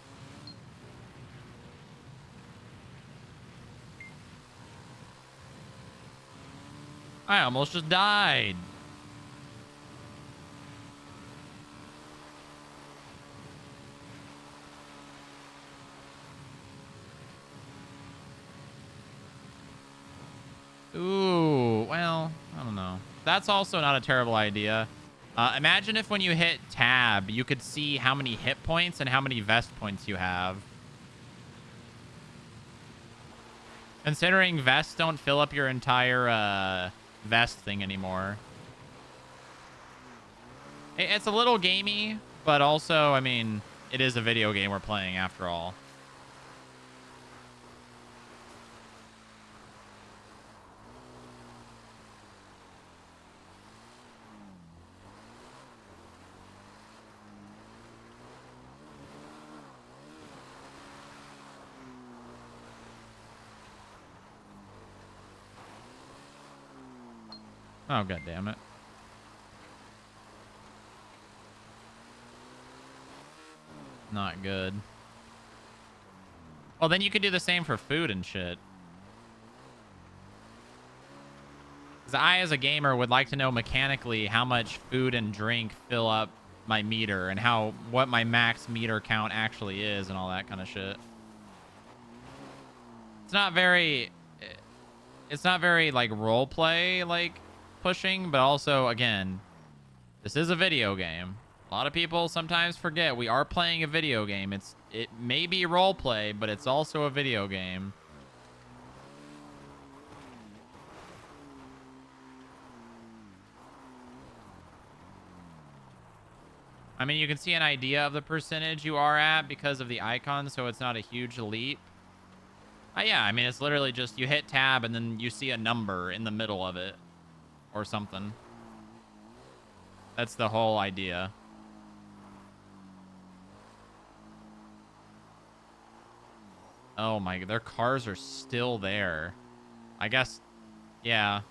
I almost just died. Ooh, well, I don't know. That's also not a terrible idea. Imagine if when you hit tab, you could see how many hit points and how many vest points you have. Considering vests don't fill up your entire vest thing anymore. It's a little gamey, but also, I mean, it is a video game we're playing after all. Oh, god damn it. Not good. Well, then you could do the same for food and shit. Because I, as a gamer, would like to know mechanically how much food and drink fill up my meter and what my max meter count actually is and all that kind of shit. It's not very like role play like pushing, but also again, this is a video game. A lot of people sometimes forget we are playing a video game. It may be role play, but it's also a video game. I mean, you can see an idea of the percentage you are at because of the icon, so it's not a huge leap. Yeah, I mean, it's literally just you hit tab and then you see a number in the middle of it or something. That's the whole idea. Oh my, their cars are still there. I guess, yeah.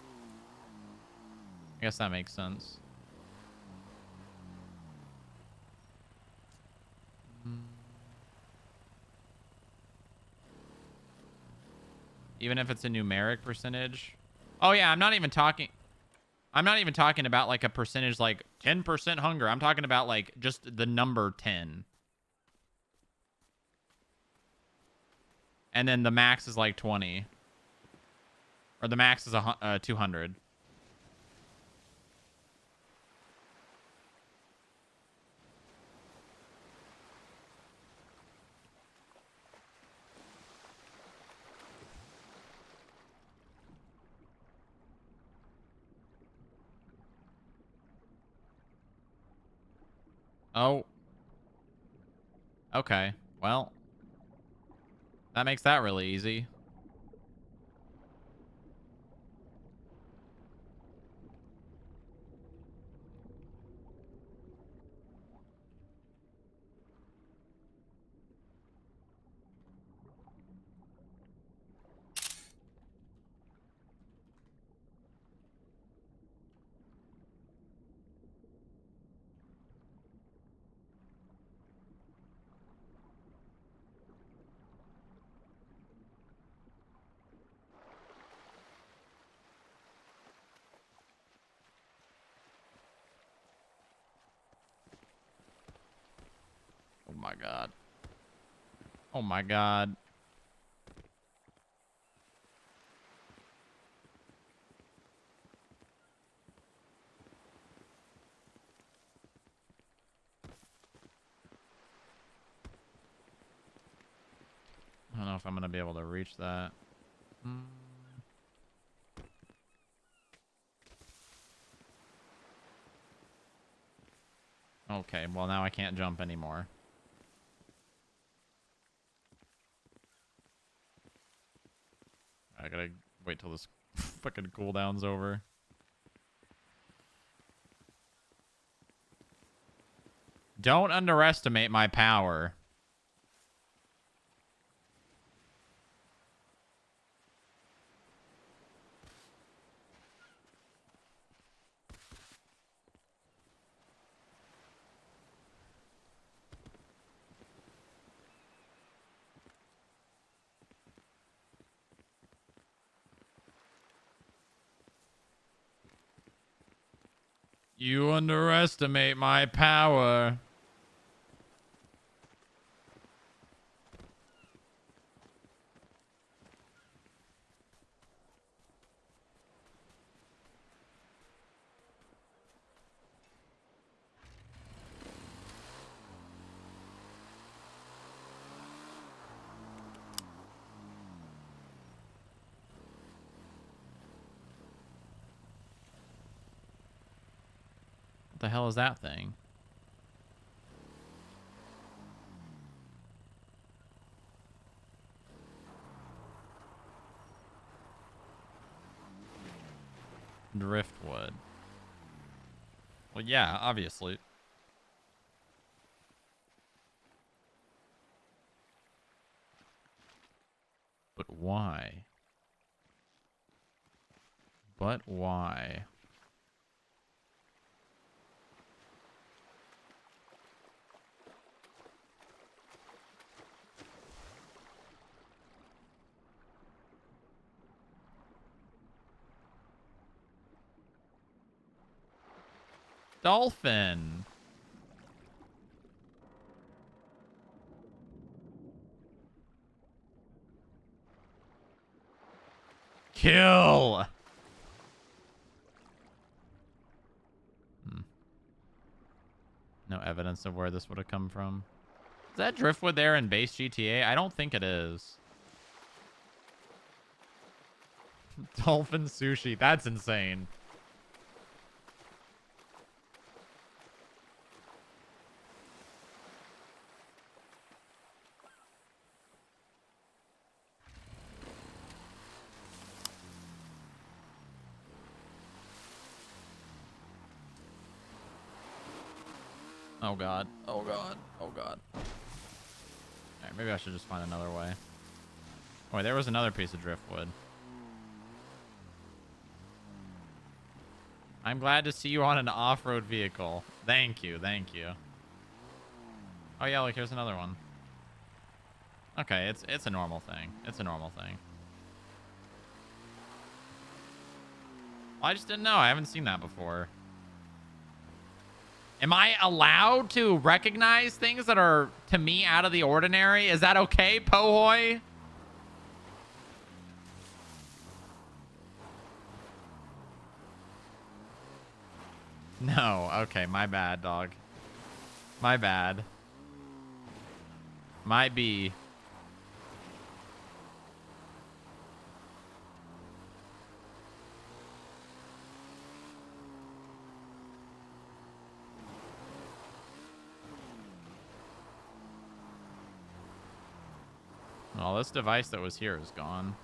I guess that makes sense. Even if it's a numeric percentage. Oh yeah, I'm not even talking about like a percentage like 10% hunger. I'm talking about like just the number 10. And then the max is like 20. Or the max is 200. Oh. Okay. Well, that makes that really easy. Oh my god. Oh my god. I don't know if I'm going to be able to reach that. Okay, well now I can't jump anymore. I gotta wait till this fucking cooldown's over. Don't underestimate my power. You underestimate my power. What the hell is that thing? Driftwood. Well, yeah, obviously. But why? But why? Dolphin. Kill. No evidence of where this would have come from. Is that driftwood there in base GTA? I don't think it is. Dolphin sushi. That's insane. Oh god. Oh god. Oh god. Alright, maybe I should just find another way. Oh, wait, there was another piece of driftwood. I'm glad to see you on an off-road vehicle. Thank you, thank you. Oh yeah, look, here's another one. Okay, it's a normal thing. It's a normal thing. I just didn't know. I haven't seen that before. Am I allowed to recognize things that are, to me, out of the ordinary? Is that okay, Pohoy? No. Okay, my bad, dog. My bad. Might be. Well, this device that was here is gone.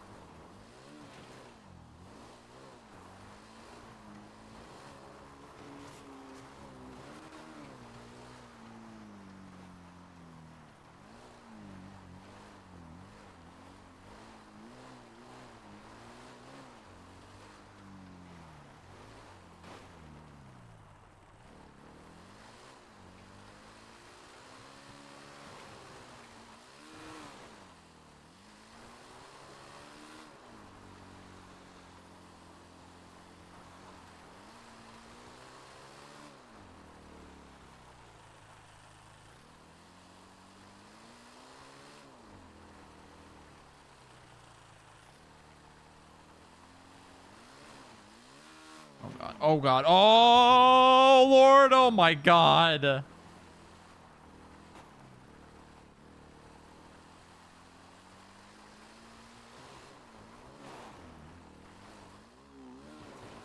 Oh god. Oh Lord. Oh my god.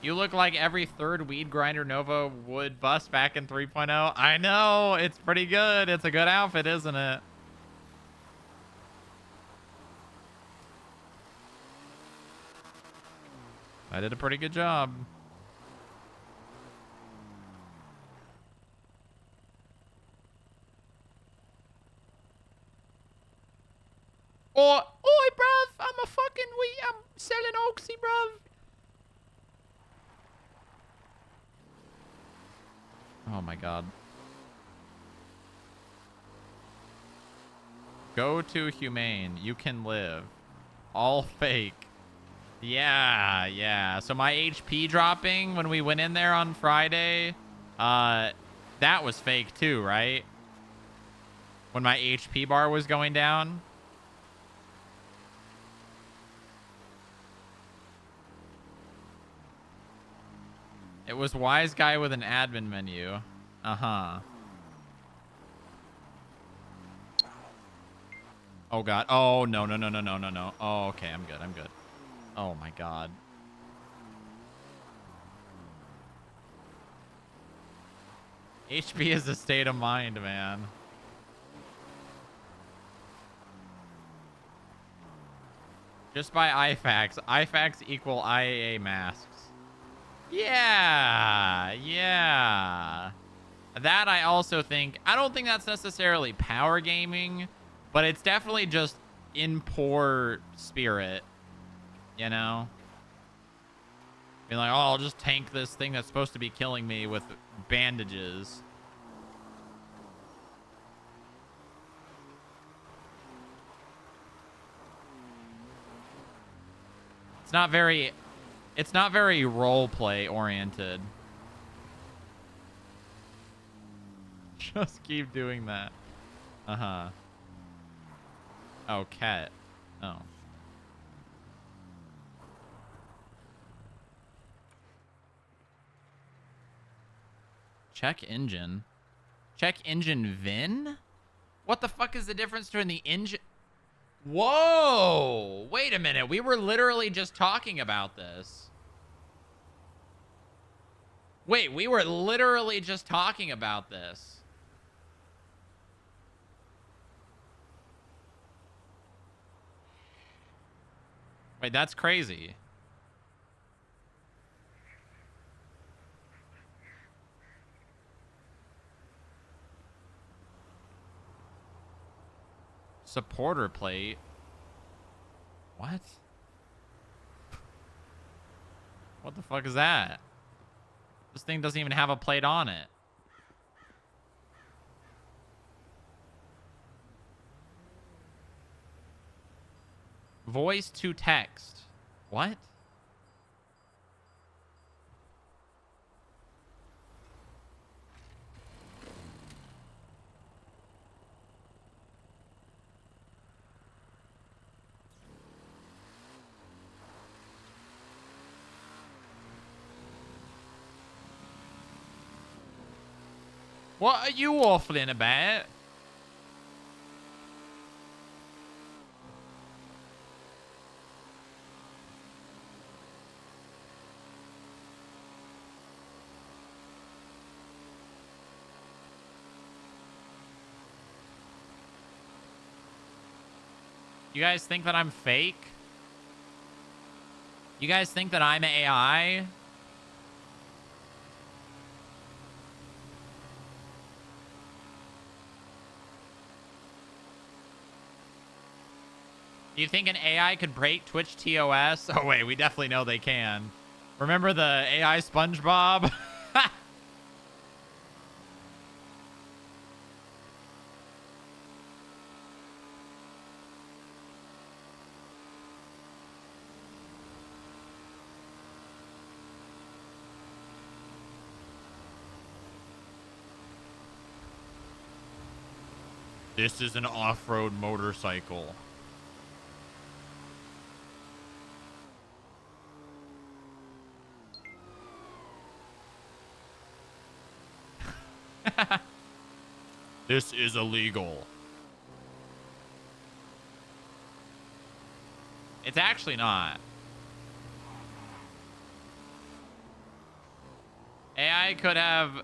You look like every third weed grinder Nova would bust back in 3.0. I know. It's pretty good. It's a good outfit, isn't it? I did a pretty good job. Oi, bruv! I'm selling Oxy, bruv. Oh my god. Go to humane. You can live. All fake. Yeah. So my HP dropping when we went in there on Friday, that was fake too, right? When my HP bar was going down. It was wise guy with an admin menu. Uh-huh. Oh god. Oh no. Oh, okay, I'm good. Oh my god. HP is a state of mind, man. Just buy IFAX. IFAX equal IAA masks. Yeah. That I also think, I don't think that's necessarily power gaming, but it's definitely just in poor spirit, you know? Being like, oh, I'll just tank this thing that's supposed to be killing me with bandages. It's not very role play oriented. Just keep doing that. Uh-huh. Oh, cat. Oh. Check engine. Check engine VIN? What the fuck is the difference between the engine? Whoa! Wait a minute. We were literally just talking about this. Wait, we were literally just talking about this. Wait, that's crazy. Supporter plate. What? What the fuck is that? This thing doesn't even have a plate on it. Voice to text. What? What are you waffling about? You guys think that I'm fake? You guys think that I'm AI? Do you think an AI could break Twitch TOS? Oh, wait, we definitely know they can. Remember the AI SpongeBob? This is an off-road motorcycle. This is illegal. It's actually not. AI could have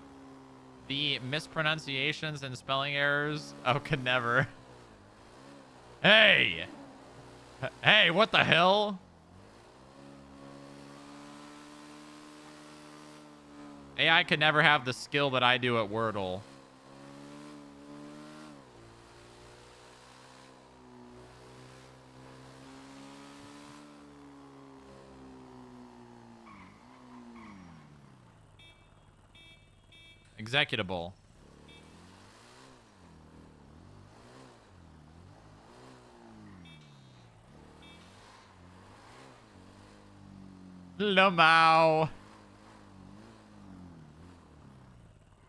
the mispronunciations and spelling errors. Oh, could never. Hey! Hey, what the hell? AI could never have the skill that I do at Wordle. Executable. Lamau.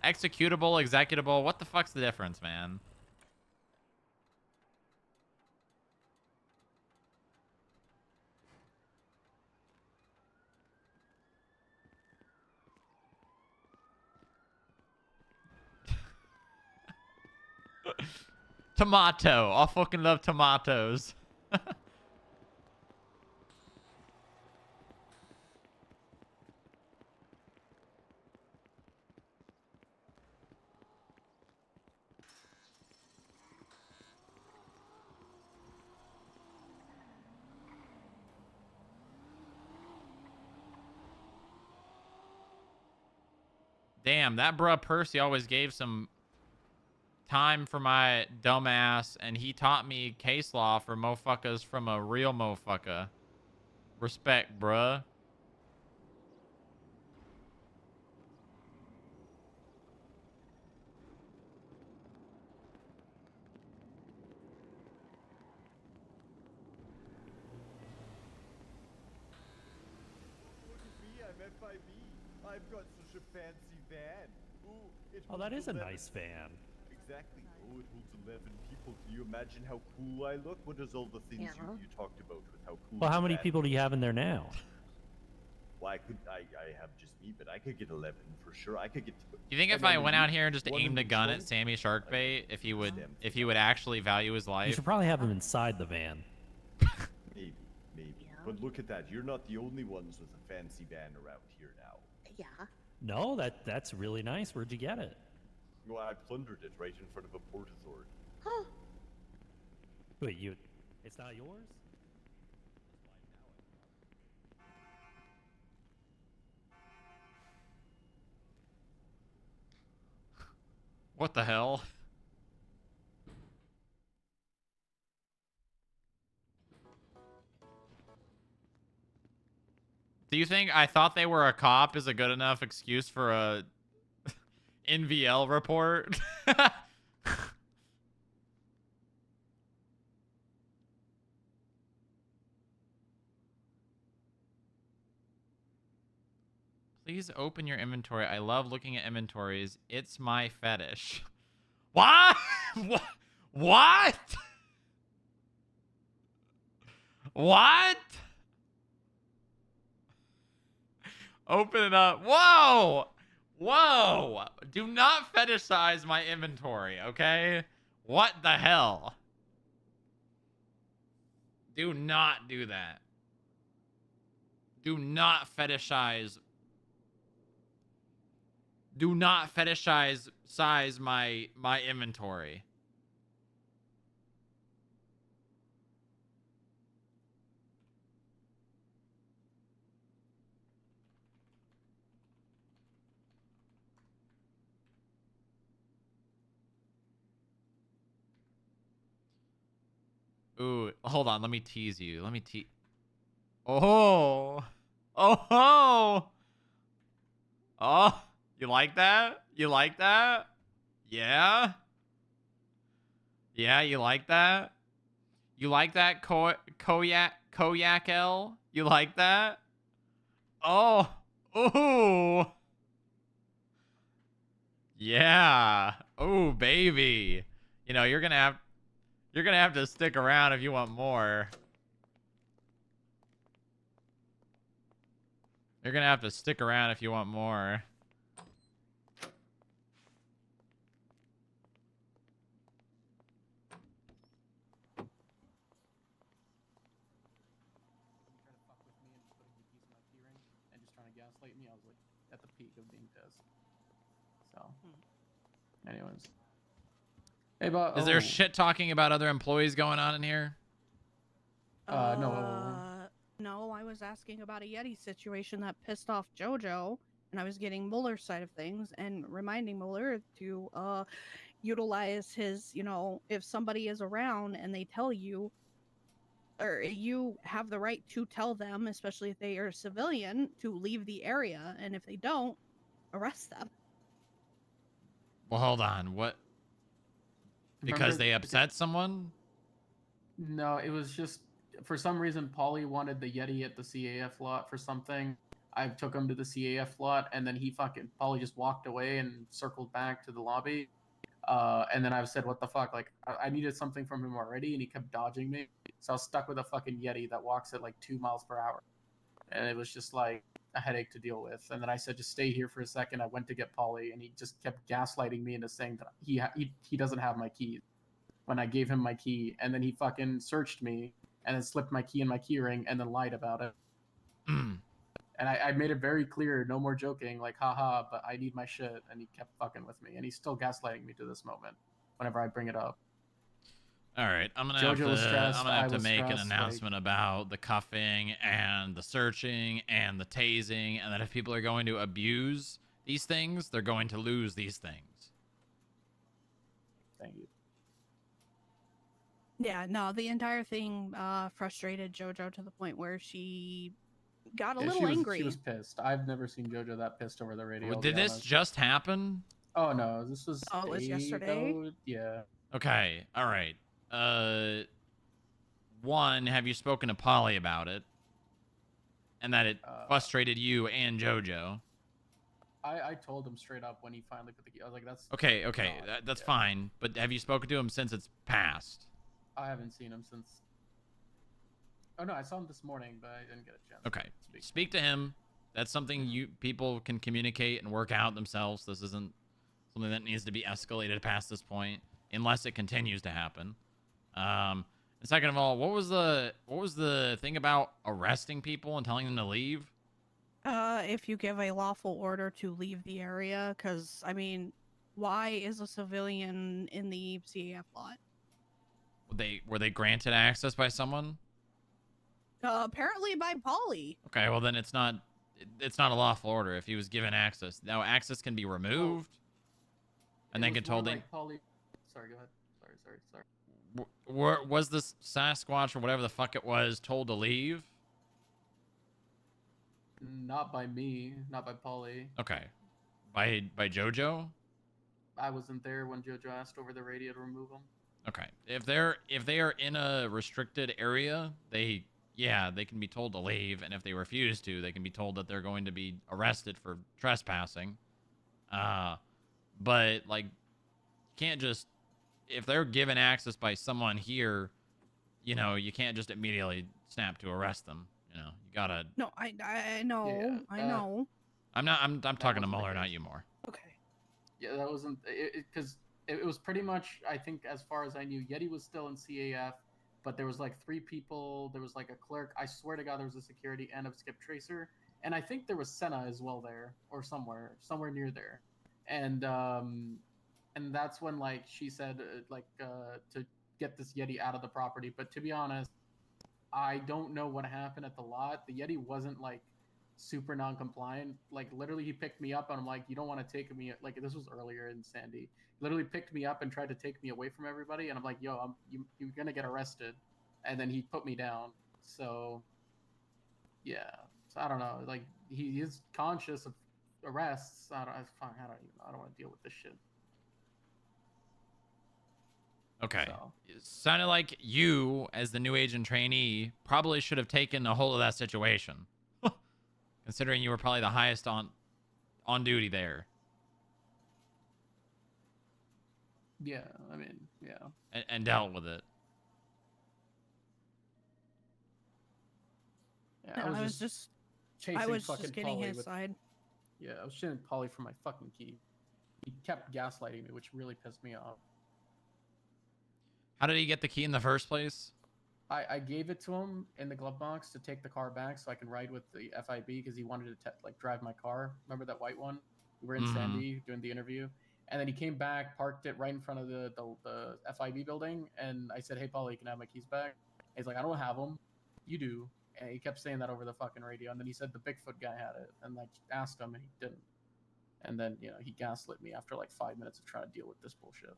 Executable, executable. What the fuck's the difference, man? Tomato. I fucking love tomatoes. Damn, that bruh Percy always gave some time for my dumbass, and he taught me case law for motherfuckers from a real motherfucker. Respect, bruh. Look at me, I'm FIB. I've got such a fancy van. Ooh, it Oh, that holds is a 11 nice van. Exactly. Oh, it holds 11 people. Can you imagine how cool I look? What is all the things you talked about with how cool Well, how the many van people do you have in there now? Well, I have just me, but I could get 11 for sure. I could get. Do you think if I went out here and just aimed a gun at Sammy Sharkbait, if he would actually value his You life? should probably have him inside the van. Maybe. But look at that. You're not the only ones with a fancy van around here now. Yeah. No, that's really nice. Where'd you get it? Well, I plundered it right in front of a port authority. Huh. Wait, it's not yours? What the hell? Do you think I thought they were a cop is a good enough excuse for a NVL report? Please open your inventory. I love looking at inventories. It's my fetish. What? What? What? Open it up. Whoa! Whoa! Do not fetishize my inventory, okay? What the hell? Do not do that. Do not fetishize. Do not fetishize size my inventory. Ooh, hold on. Let me tease you. Let me tease. Oh. Oh. Oh. You like that? You like that? Yeah? Yeah, you like that? You like that, Koyak L? You like that? Oh. Ooh. Yeah. Ooh, baby. You know, you're gonna have to stick around if you want more. You're gonna have to stick around if you want more. And just trying to gaslight me. I was like at the peak of being pissed. So, anyways. Hey, but Is there shit talking about other employees going on in here? No, I was asking about a Yeti situation that pissed off JoJo, and I was getting Muller's side of things and reminding Muller to utilize his, if somebody is around and they tell you, or you have the right to tell them, especially if they are a civilian, to leave the area, and if they don't, arrest them. Well, hold on. What? Because Remember they upset someone? No, it was just for some reason Paulie wanted the Yeti at the CAF lot for something. I took him to the CAF lot, and then Paulie just walked away and circled back to the lobby. And then I said, "What the fuck?" Like I needed something from him already, and he kept dodging me. So I was stuck with a fucking Yeti that walks at like 2 miles per hour, and it was just like a headache to deal with. And then I said, "Just stay here for a second." I went to get Paulie, and he just kept gaslighting me into saying that he doesn't have my keys. When I gave him my key, and then he fucking searched me and then slipped my key in my key ring and then lied about it. And I made it very clear, no more joking, like, haha, but I need my shit. And he kept fucking with me. And he's still gaslighting me to this moment whenever I bring it up. All right, I'm gonna Jojo was stressed, have I to was make an stressed, announcement about the cuffing and the searching and the tasing, and that if people are going to abuse these things, they're going to lose these things. Thank you. Yeah, no, the entire thing frustrated JoJo to the point where she got a little angry. She was pissed. I've never seen JoJo that pissed over the radio. Well, I'll did be this honest. just happen? Oh no, this was. Oh, it was yesterday? Yeah. Okay, all right. One, have you spoken to Polly about it? And that it frustrated you and JoJo? I told him straight up when he finally put the key. I was like, "That's okay. That's fine. But have you spoken to him since it's passed? I haven't seen him since. Oh no, I saw him this morning, but I didn't get a chance. Okay, speak to him. That's something people can communicate and work out themselves. This isn't something that needs to be escalated past this point, unless it continues to happen. And second of all, what was the thing about arresting people and telling them to leave? If you give a lawful order to leave the area, because I mean, why is a civilian in the CAF lot? Were they granted access by someone? Apparently by Polly. Okay, well then it's not a lawful order if he was given access. Now access can be removed, and then told like Polly. Sorry, go ahead. Sorry. Was this Sasquatch or whatever the fuck it was told to leave? Not by me, not by Polly. Okay, by JoJo. I wasn't there when JoJo asked over the radio to remove them. Okay, if they are in a restricted area, they can be told to leave, and if they refuse to, they can be told that they're going to be arrested for trespassing. But like, you can't just, if they're given access by someone here, you can't just immediately snap to arrest them. You gotta. No, I know, Yeah, I know. I'm talking to Muller, not you more. Okay. Yeah, that wasn't because it was pretty much. I think as far as I knew, Yeti was still in CAF, but there was like 3 people. There was like a clerk. I swear to God, there was a security and a skip tracer, and I think there was Senna as well there, or somewhere near there, and that's when like she said to get this Yeti out of the property. But to be honest, I don't know what happened at the lot. The Yeti wasn't like super non-compliant. Like literally, he picked me up, and I'm like, "You don't want to take me." Like this was earlier in Sandy. He literally picked me up and tried to take me away from everybody, and I'm like, "Yo, you're gonna get arrested," and then he put me down. So yeah, so I don't know. Like he is conscious of arrests. I don't want to deal with this shit. Okay. It sounded like you, as the new agent trainee, probably should have taken a hold of that situation. Considering you were probably the highest on duty there. Yeah, I mean, yeah. And dealt with it. Yeah, I was just chasing I was fucking just getting Polly his with, side. Yeah, I was chasing Polly for my fucking key. He kept gaslighting me, which really pissed me off. How did he get the key in the first place? I gave it to him in the glove box to take the car back so I can ride with the FIB because he wanted to drive my car. Remember that white one? We were in Sandy doing the interview, and then he came back, parked it right in front of the FIB building, and I said, "Hey, Paulie, you can have my keys back." And he's like, "I don't have them. You do." And he kept saying that over the fucking radio, and then he said the Bigfoot guy had it, and I asked him, and he didn't. And then, you know, he gaslit me after like 5 minutes of trying to deal with this bullshit.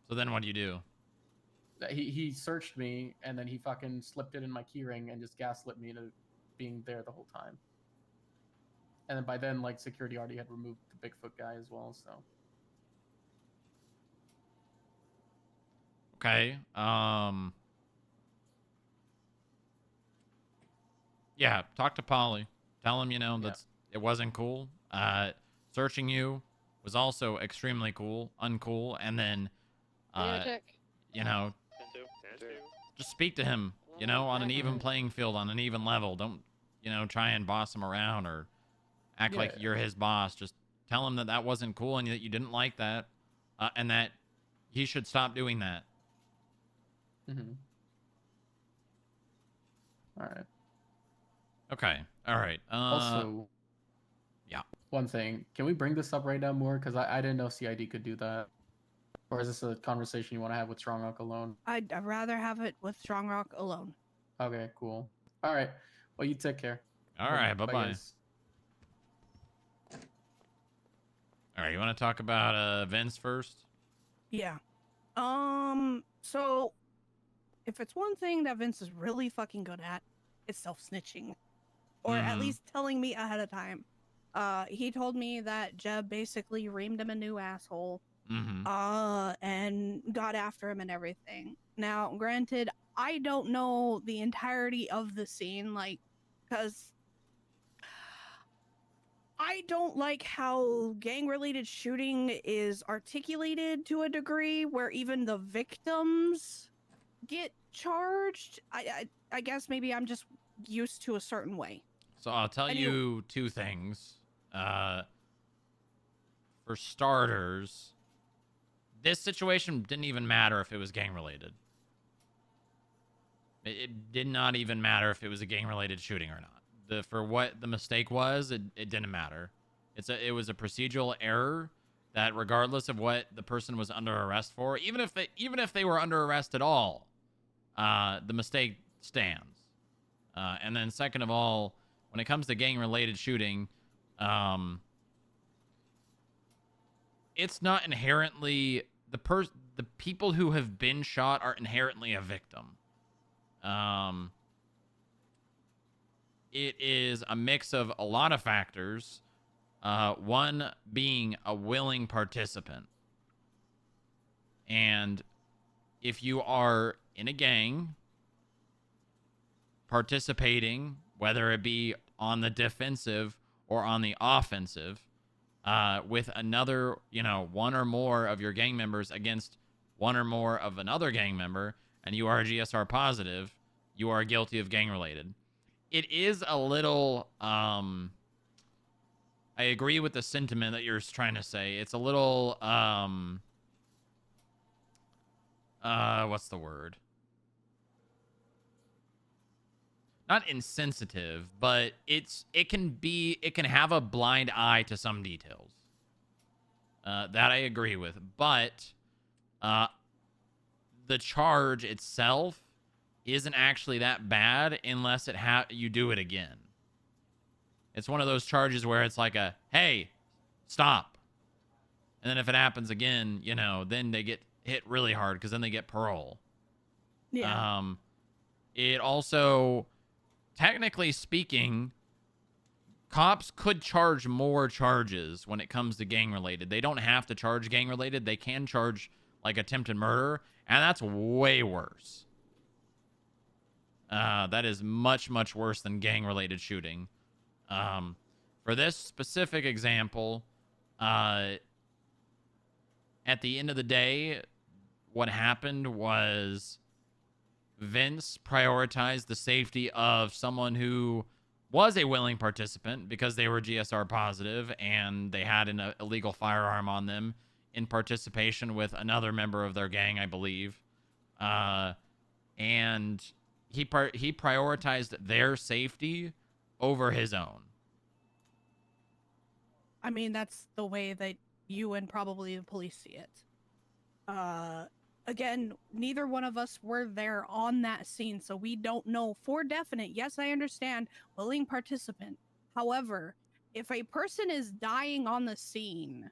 So then what do you do? He searched me, and then he fucking slipped it in my keyring and just gaslit me into being there the whole time. And then by then, like, security already had removed the Bigfoot guy as well, so. Okay. Yeah, talk to Polly. Tell him, you know, that's it wasn't cool. Searching you was also extremely uncool, and then you know, just speak to him, you know, on an even playing field, on an even level. Don't, you know, try and boss him around or act like you're his boss. Just tell him that that wasn't cool and that you didn't like that, and that he should stop doing that. Mm-hmm. All right. Okay. All right. Also, yeah. One thing, can we bring this up right now more? Because I didn't know CID could do that. Or is this a conversation you want to have with Strong Rock alone? I'd rather have it with Strong Rock alone. Okay, cool. All right. Well, you take care. All right. Bye-bye. guys. All right. You want to talk about Vince first? Yeah. So if it's one thing that Vince is really fucking good at, it's self-snitching. Or at least telling me ahead of time. He told me that Jeb basically reamed him a new asshole. And got after him and everything. Now, granted, I don't know the entirety of the scene, like, because I don't like how gang-related shooting is articulated to a degree where even the victims get charged. I guess maybe I'm just used to a certain way. So I'll tell you two things. For starters, this situation didn't even matter if it was gang-related. It did not even matter if it was a gang-related shooting or not. For what the mistake was, it didn't matter. It was a procedural error that, regardless of what the person was under arrest for, even if they were under arrest at all, the mistake stands. And then second of all, when it comes to gang-related shooting, it's not inherently the people who have been shot are inherently a victim. It is a mix of a lot of factors. One being a willing participant. And if you are in a gang participating, whether it be on the defensive or on the offensive, with another, one or more of your gang members against one or more of another gang member, and you are GSR positive, you are guilty of gang related. It is a little, I agree with the sentiment that you're trying to say. It's a little, what's the word? Not insensitive, but it can have a blind eye to some details. That I agree with, but the charge itself isn't actually that bad unless you do it again. It's one of those charges where it's like hey, stop. And then if it happens again, then they get hit really hard because then they get parole. Yeah. It also, technically speaking, cops could charge more charges when it comes to gang-related. They don't have to charge gang-related. They can charge, like, attempted murder, and that's way worse. That is much, much worse than gang-related shooting. For this specific example, at the end of the day, what happened was Vince prioritized the safety of someone who was a willing participant because they were GSR positive and they had an illegal firearm on them in participation with another member of their gang, I believe. And he prioritized their safety over his own. I mean, that's the way that you and probably the police see it. again, neither one of us were there on that scene, so we don't know for definite. Yes, I understand, willing participant. However, if a person is dying on the scene,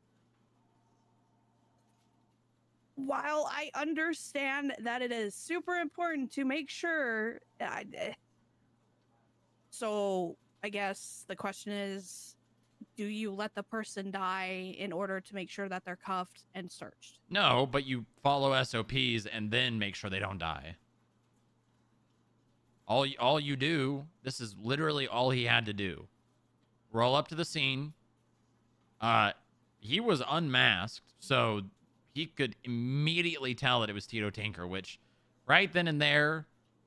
while I understand that it is super important to make sure, so I guess the question is, do you let the person die in order to make sure that they're cuffed and searched? No, but you follow SOPs and then make sure they don't die. All you do, this is literally all he had to do. Roll up to the scene. He was unmasked, so he could immediately tell that it was Tito Tinker, which right then and there,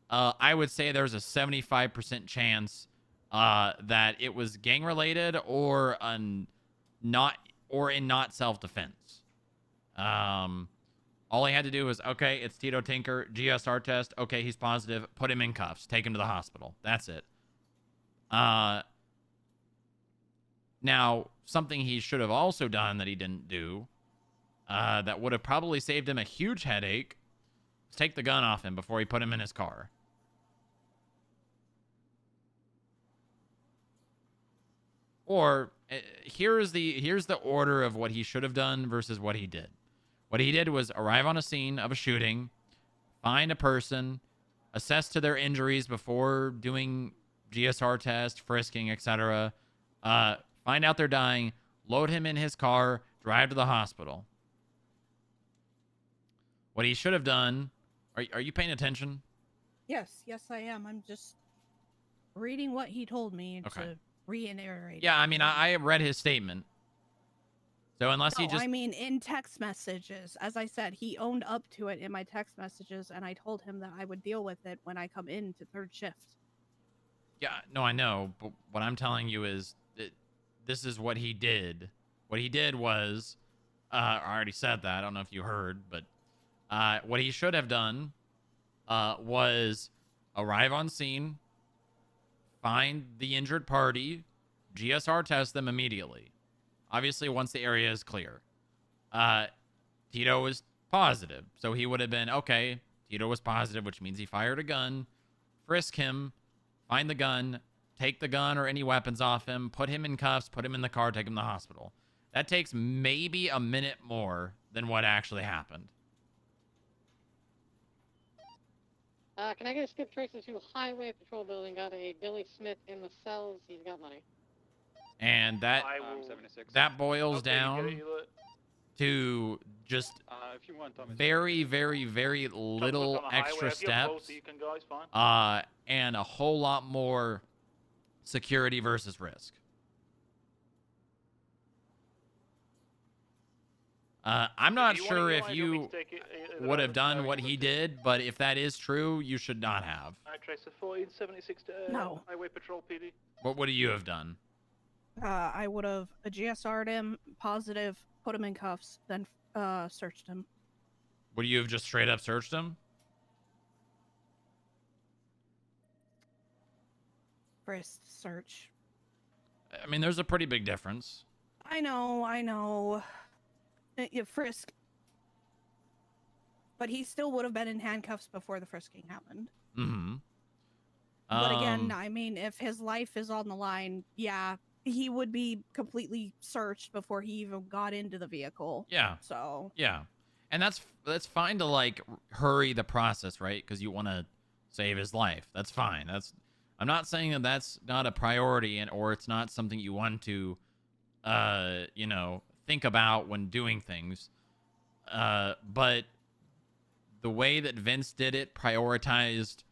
I would say there's a 75% chance that it was gang related or in not self-defense. All he had to do was, okay, it's Tito Tinker, GSR test. Okay, he's positive. Put him in cuffs. Take him to the hospital. That's it. Now, something he should have also done that he didn't do, that would have probably saved him a huge headache, was take the gun off him before he put him in his car. Or here's the order of what he should have done versus what he did. What he did was arrive on a scene of a shooting, find a person, assess to their injuries before doing GSR test, frisking, etc. Find out they're dying, load him in his car, drive to the hospital. What he should have done, are you paying attention? Yes, I am. I'm just reading what he told me to reiterate. Yeah, I mean, I read his statement. So unless he just... I mean, in text messages, as I said, he owned up to it in my text messages, and I told him that I would deal with it when I come into third shift. Yeah, no, I know, but what I'm telling you is that this is what he did. What he did was, I already said that. I don't know if you heard, but what he should have done was arrive on scene, find the injured party, GSR test them immediately. Obviously, once the area is clear. Tito was positive, so he would have been, okay, Tito was positive, which means he fired a gun, frisk him, find the gun, take the gun or any weapons off him, put him in cuffs, put him in the car, take him to the hospital. That takes maybe a minute more than what actually happened. Can I get a skip tracer to Highway Patrol Building? Got a Billy Smith in the cells. He's got money. And that boils down to just very, very, very little extra steps and a whole lot more security versus risk. I'm not sure if you would have done what he did, but if that is true, you should not have. Tracer 1476 to No. Highway Patrol PD. What would you have done? I would have GSR'd him, positive, put him in cuffs, then searched him. Would you have just straight up searched him? First search. I mean, there's a pretty big difference. I know. You frisk. But he still would have been in handcuffs before the frisking happened. Mm-hmm. But again, I mean, if his life is on the line, yeah, he would be completely searched before he even got into the vehicle. Yeah. So. Yeah. And that's fine to, like, hurry the process, right? Because you want to save his life. That's fine. I'm not saying that that's not a priority or it's not something you want to, think about when doing things. But the way that Vince did it prioritized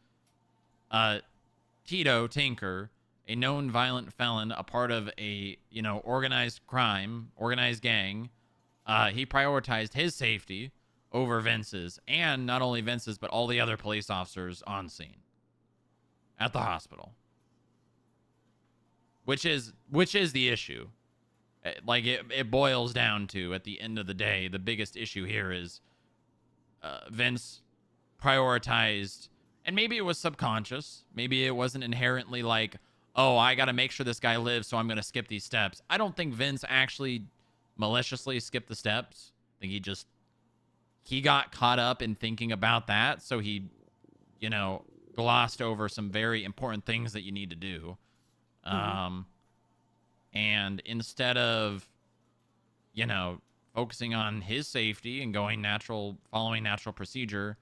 Tito Tinker, a known violent felon, a part of a, organized crime, organized gang. He prioritized his safety over Vince's, and not only Vince's, but all the other police officers on scene at the hospital. Which is the issue. Like, it boils down to, at the end of the day, the biggest issue here is Vince prioritized, and maybe it was subconscious. Maybe it wasn't inherently like, oh, I got to make sure this guy lives, so I'm going to skip these steps. I don't think Vince actually maliciously skipped the steps. I think he just he got caught up in thinking about that, so he, you know, glossed over some very important things that you need to do. And instead of, you know, focusing on his safety and following natural procedure,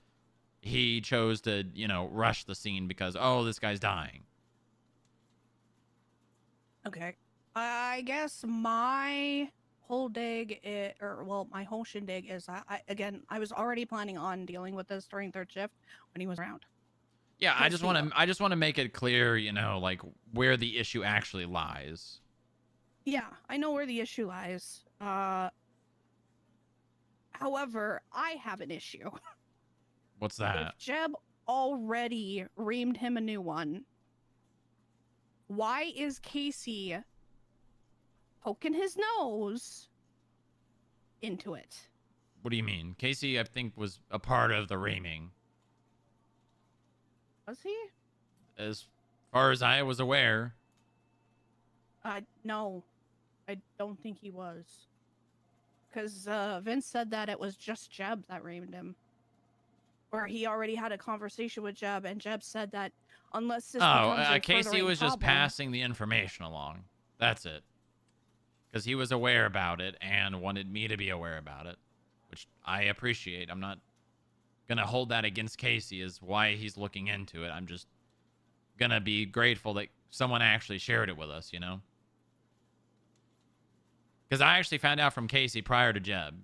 he chose to, you know, rush the scene because, oh, this guy's dying. Okay. I guess my whole dig, my whole shindig is I was already planning on dealing with this during third shift when he was around. Yeah, I just want to make it clear, you know, like where the issue actually lies. Yeah, I know where the issue lies. However, I have an issue. What's that? If Jeb already reamed him a new one, why is Casey poking his nose into it? What do you mean? Casey, I think, was a part of the reaming. Was he? As far as I was aware. No. I don't think he was. Because Vince said that it was just Jeb that reamed him. Or he already had a conversation with Jeb, and Jeb said that unless this becomes a Casey furthering was just problem- passing the information along. That's it. Because he was aware about it and wanted me to be aware about it, which I appreciate. I'm not going to hold that against Casey as why he's looking into it. I'm just going to be grateful that someone actually shared it with us, you know? Because I actually found out from Casey prior to Jeb.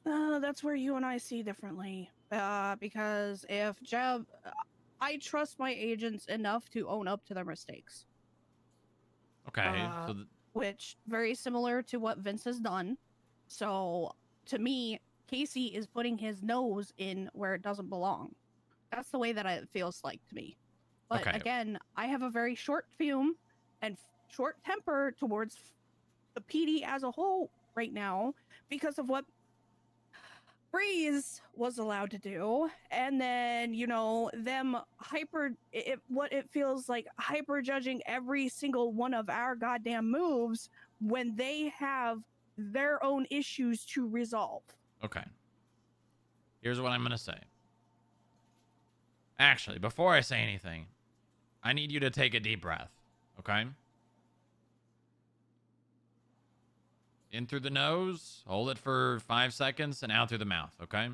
That's where you and I see differently. Because if Jeb... I trust my agents enough to own up to their mistakes. Okay. Which, very similar to what Vince has done. So, to me, Casey is putting his nose in where it doesn't belong. That's the way that it feels like to me. But again, I have a very short fume and short temper towards the PD as a whole right now because of what Breeze was allowed to do, and then, you know, them what it feels like hyper judging every single one of our goddamn moves when they have their own issues to resolve. Okay. Here's what I'm going to say. Actually, before I say anything, I need you to take a deep breath, okay? In through the nose, hold it for 5 seconds, and out through the mouth, okay?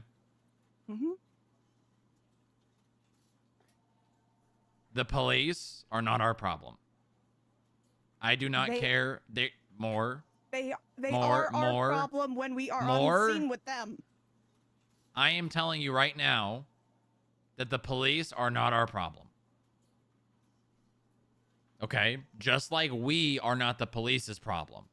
The police are not our problem. I do not care. They are our problem when we are on the scene with them. I am telling you right now that the police are not our problem. Okay? Just like we are not the police's problem.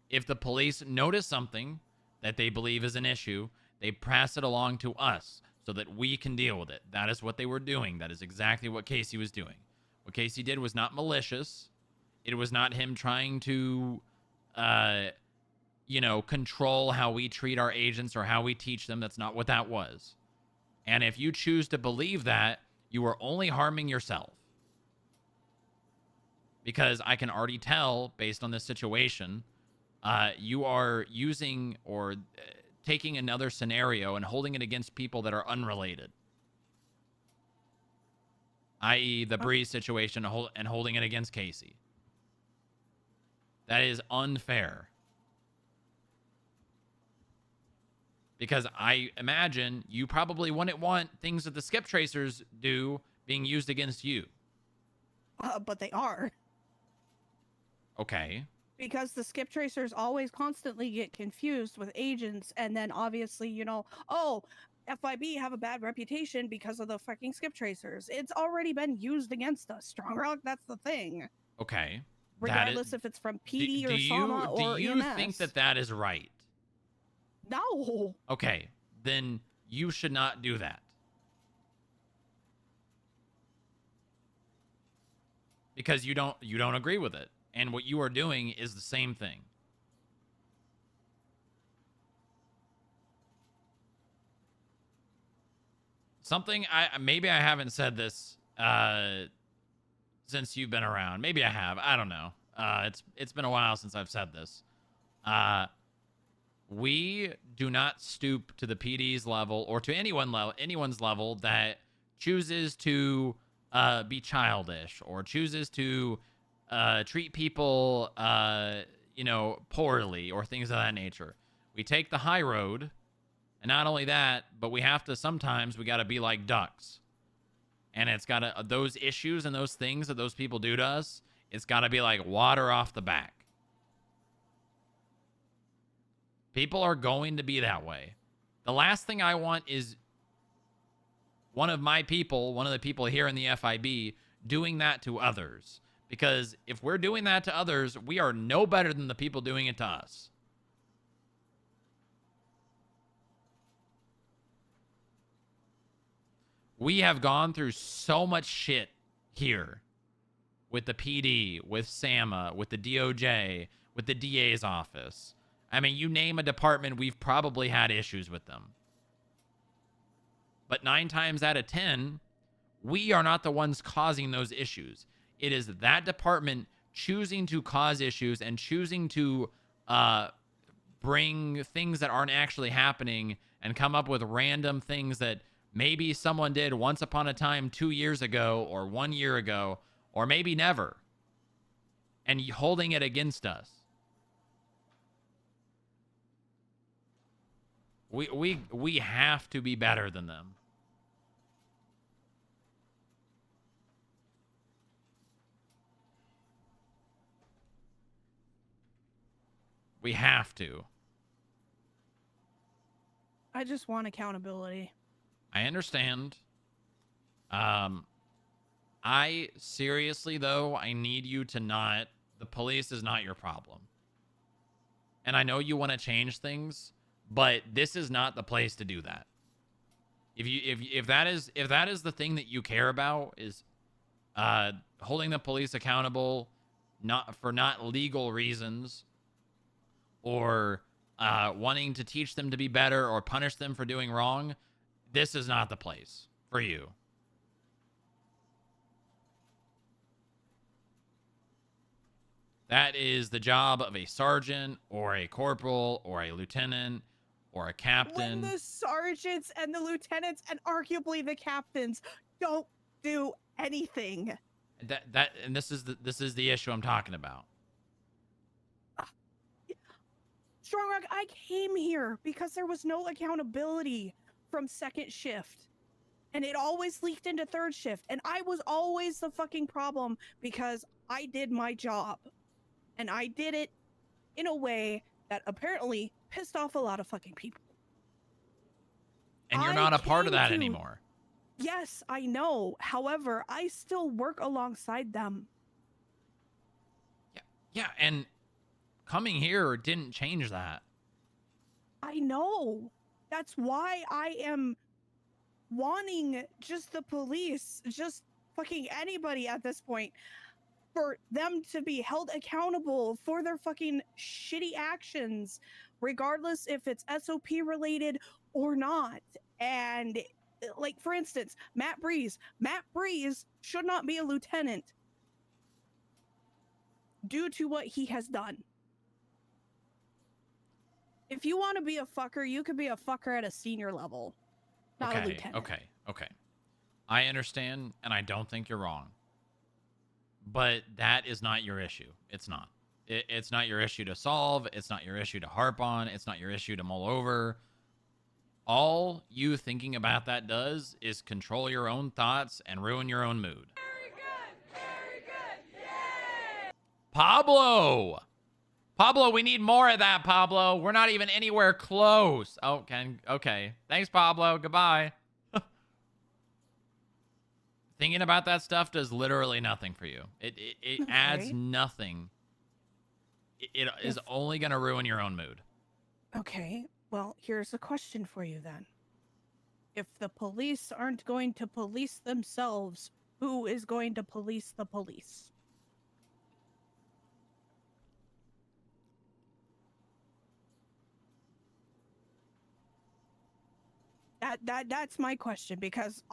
If the police notice something that they believe is an issue, they pass it along to us so that we can deal with it. That is what they were doing. That is exactly what Casey was doing. What Casey did was not malicious. It was not him trying to, control how we treat our agents or how we teach them. That's not what that was. And if you choose to believe that, you are only harming yourself. Because I can already tell, based on this situation, you are using or taking another scenario and holding it against people that are unrelated. I.e. the Breeze situation and holding it against Casey. That is unfair. Because I imagine you probably wouldn't want things that the skip tracers do being used against you. But they are. Okay. Because the skip tracers always constantly get confused with agents, and then obviously, FYB have a bad reputation because of the fucking skip tracers. It's already been used against us, Strong Rock. That's the thing. Okay. Regardless if it's from PD or SAMA or do you EMS. think that is right? No. Okay. Then you should not do that. Because you don't agree with it. And what you are doing is the same thing. Something maybe I haven't said this since you've been around. Maybe I have. I don't know. It's been a while since I've said this. We do not stoop to the PD's level or to anyone's level that chooses to be childish or chooses to treat people poorly or things of that nature. We take the high road, and not only that, but we got to be like ducks. And it's got to, those issues and those things that those people do to us, it's got to be like water off the back. People are going to be that way. The last thing I want is one of the people here in the FIB, doing that to others. Because if we're doing that to others, we are no better than the people doing it to us. We have gone through so much shit here with the PD, with SAMA, with the DOJ, with the DA's office. I mean, you name a department, we've probably had issues with them. But 9 times out of 10, we are not the ones causing those issues. It is that department choosing to cause issues and choosing to bring things that aren't actually happening and come up with random things that maybe someone did once upon a time 2 years ago or 1 year ago, or maybe never, and holding it against us. We have to be better than them. We have to. I just want accountability. I understand. I seriously, though, I need you to not... The police is not your problem. And I know you want to change things, but this is not the place to do that. If that is the thing that you care about, is holding the police accountable for not legal reasons, or wanting to teach them to be better or punish them for doing wrong, this is not the place for you. That is the job of a sergeant or a corporal or a lieutenant or a captain. When the sergeants and the lieutenants and arguably the captains don't do anything. And this is the issue I'm talking about. Strongrock, I came here because there was no accountability from second shift. And it always leaked into third shift. And I was always the fucking problem because I did my job. And I did it in a way that apparently pissed off a lot of fucking people. And you're not a part of that anymore. Yes, I know. However, I still work alongside them. Yeah, and coming here didn't change that. I know. That's why I am wanting just the police, just fucking anybody at this point, for them to be held accountable for their fucking shitty actions, regardless if it's SOP related or not. And like, for instance, Matt Breeze should not be a lieutenant due to what he has done. If you want to be a fucker, you could be a fucker at a senior level, not a lieutenant. Okay. I understand, and I don't think you're wrong. But that is not your issue. It's not. It's not your issue to solve. It's not your issue to harp on. It's not your issue to mull over. All you thinking about that does is control your own thoughts and ruin your own mood. Very good. Yay! Pablo, we need more of that, Pablo. We're not even anywhere close. Oh, okay. Thanks, Pablo. Goodbye. Thinking about that stuff does literally nothing for you. It adds nothing. It is only going to ruin your own mood. Okay, well, here's a question for you then. If the police aren't going to police themselves, who is going to police the police? That's my question, because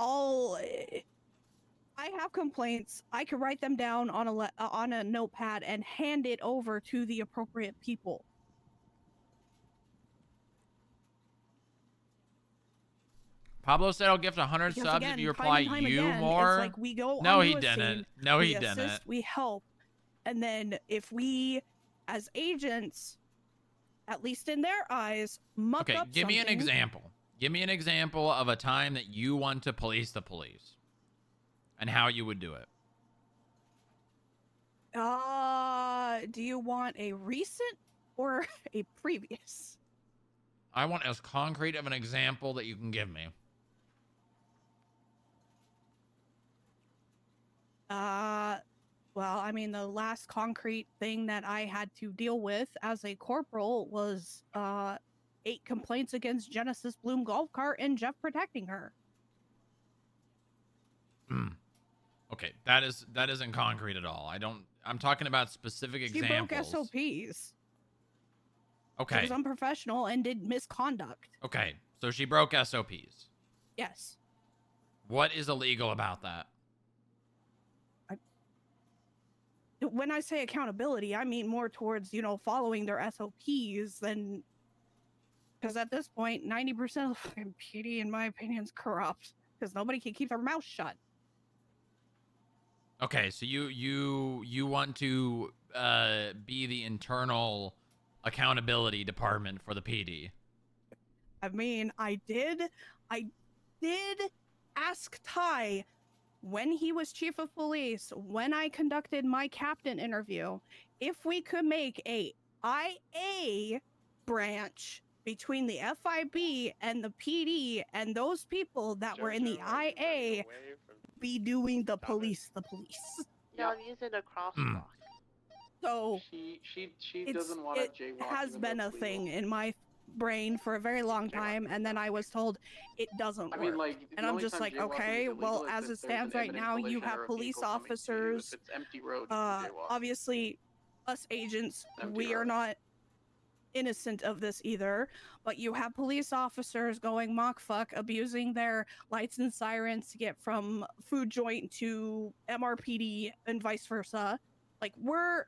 I have complaints. I could write them down on a notepad and hand it over to the appropriate people. Pablo said I'll gift 100 Because subs if again, you time reply and time you again, more. it's like we go No, onto he a didn't. scene, No, he we didn't. assist, we help, and then if we, as agents, at least in their eyes, muck Okay, up give me an something, example. Give me an example of a time that you want to police the police and how you would do it. Do you want a recent or a previous? I want as concrete of an example that you can give me. Well, I mean, the last concrete thing that I had to deal with as a corporal was 8 complaints against Genesis Bloom golf cart and Jeff protecting her. Okay, that isn't concrete at all. I'm talking about specific examples. She broke SOPs. Okay. She was unprofessional and did misconduct. Okay, so she broke SOPs. Yes. What is illegal about that? When I say accountability, I mean more towards, following their SOPs than... Because at this point, 90% of the fucking PD, in my opinion, is corrupt. Because nobody can keep their mouth shut. Okay, so you want to be the internal accountability department for the PD. I mean, I did ask Ty when he was chief of police, when I conducted my captain interview, if we could make a IA branch between the FIB and the PD and those people that were in the IA be doing the police. No, I'm using a crosswalk. So she doesn't want to jaywalk. It has been a thing in my brain for a very long time, and then I was told it doesn't work. I mean, like, and I'm just like, okay, well, as it stands right now, you have police officers. If it's empty road, you can jaywalk. Obviously, us agents, Empty we are road. not innocent of this either, but you have police officers going mock fuck, abusing their lights and sirens to get from food joint to MRPD and vice versa. Like, we're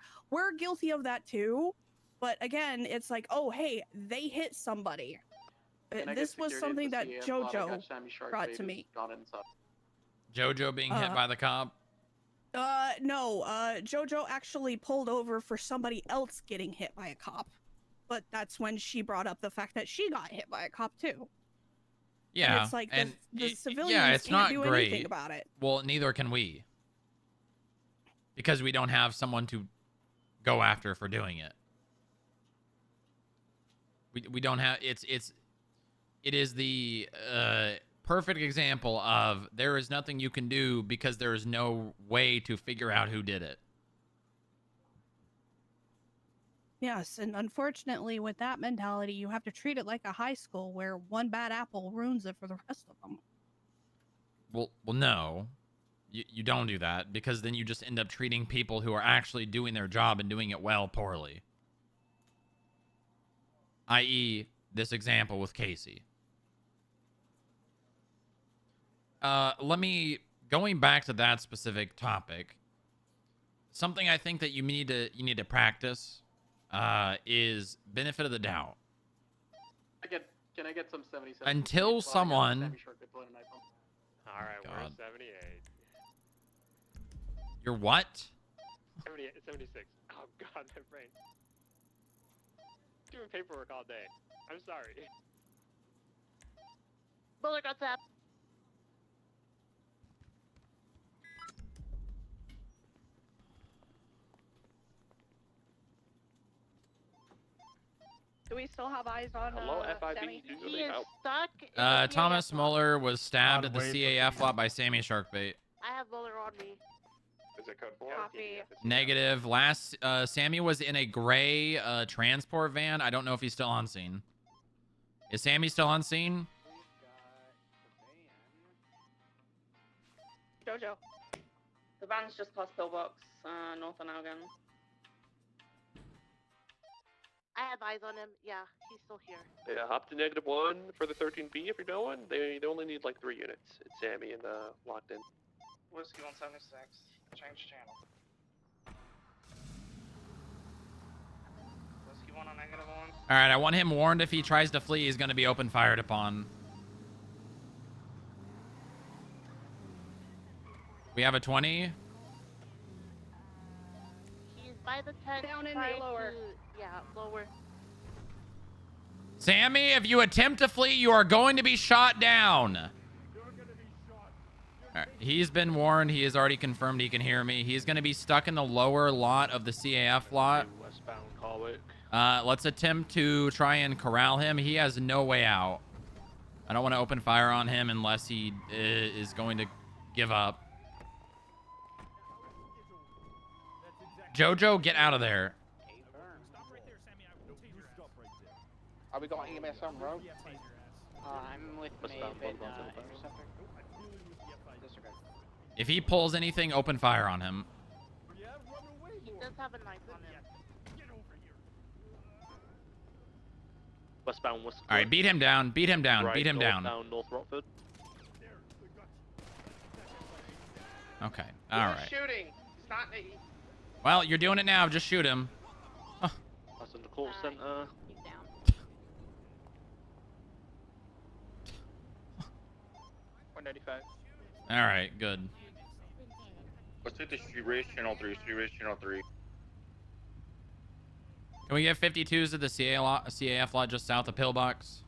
guilty of that too, but again, it's like, oh hey, they hit somebody. This was something that JoJo brought to me. JoJo being hit by the cop? No, JoJo actually pulled over for somebody else getting hit by a cop. But that's when she brought up the fact that she got hit by a cop too. Yeah, and it's like the civilians yeah, it's can't not do great. anything about it. Well, neither can we, because we don't have someone to go after for doing it. We don't have. It is the perfect example of there is nothing you can do because there is no way to figure out who did it. Yes, and unfortunately, with that mentality, you have to treat it like a high school where one bad apple ruins it for the rest of them. Well, no, you don't do that, because then you just end up treating people who are actually doing their job and doing it well poorly. I.e., this example with Casey. Going back to that specific topic, something I think that you need to practice is benefit of the doubt. Can I get some 77? Until someone... All right, God. we're 78. You're what? 76. Oh God, my brain. Doing paperwork all day. I'm sorry. Muller got that. Do we still have eyes on Hello, FIB. Sammy? Do He they is help? stuck. Thomas Muller was stabbed at the Wait, CAF lot by Sammy Sharkbait. I have Muller on me. Is it code 4? Copy. Negative. Sammy was in a gray transport van. I don't know if he's still on scene. Is Sammy still on scene? JoJo. The van's just past Pillbox, north on Algan. I have eyes on him. Yeah, he's still here. Yeah, hop to -1 for the 13B if you're going. They only need like 3 units. It's Sammy and locked in. Whiskey 176. Change channel. Whiskey 1 on -1. All right, I want him warned if he tries to flee, he's going to be open fired upon. We have a 20. He's by the tent. Down in trying the lower. Yeah, lower. Sammy, if you attempt to flee, you are going to be shot down. All right, he's been warned. He has already confirmed he can hear me. He's going to be stuck in the lower lot of the CAF lot. Westbound Colwick. Let's attempt to try and corral him. He has no way out. I don't want to open fire on him unless he is going to give up. Jojo, get out of there. Are we going EMS on road? I'm with Westbound, Maven, Interceptor. Disregard. If he pulls anything, open fire on him. He does have a knife on him. Westbound West. All right, beat him down. Beat him down. Right, Beat him down. northbound North Rockford. Okay. All right. Shooting. It's not. Well, you're doing it now. Just shoot him. That's in the call center. He's down. All right. Good. Let's take the street race, channel 3, street race, channel 3. Can we get 52s at the CAF lot just south of Pillbox?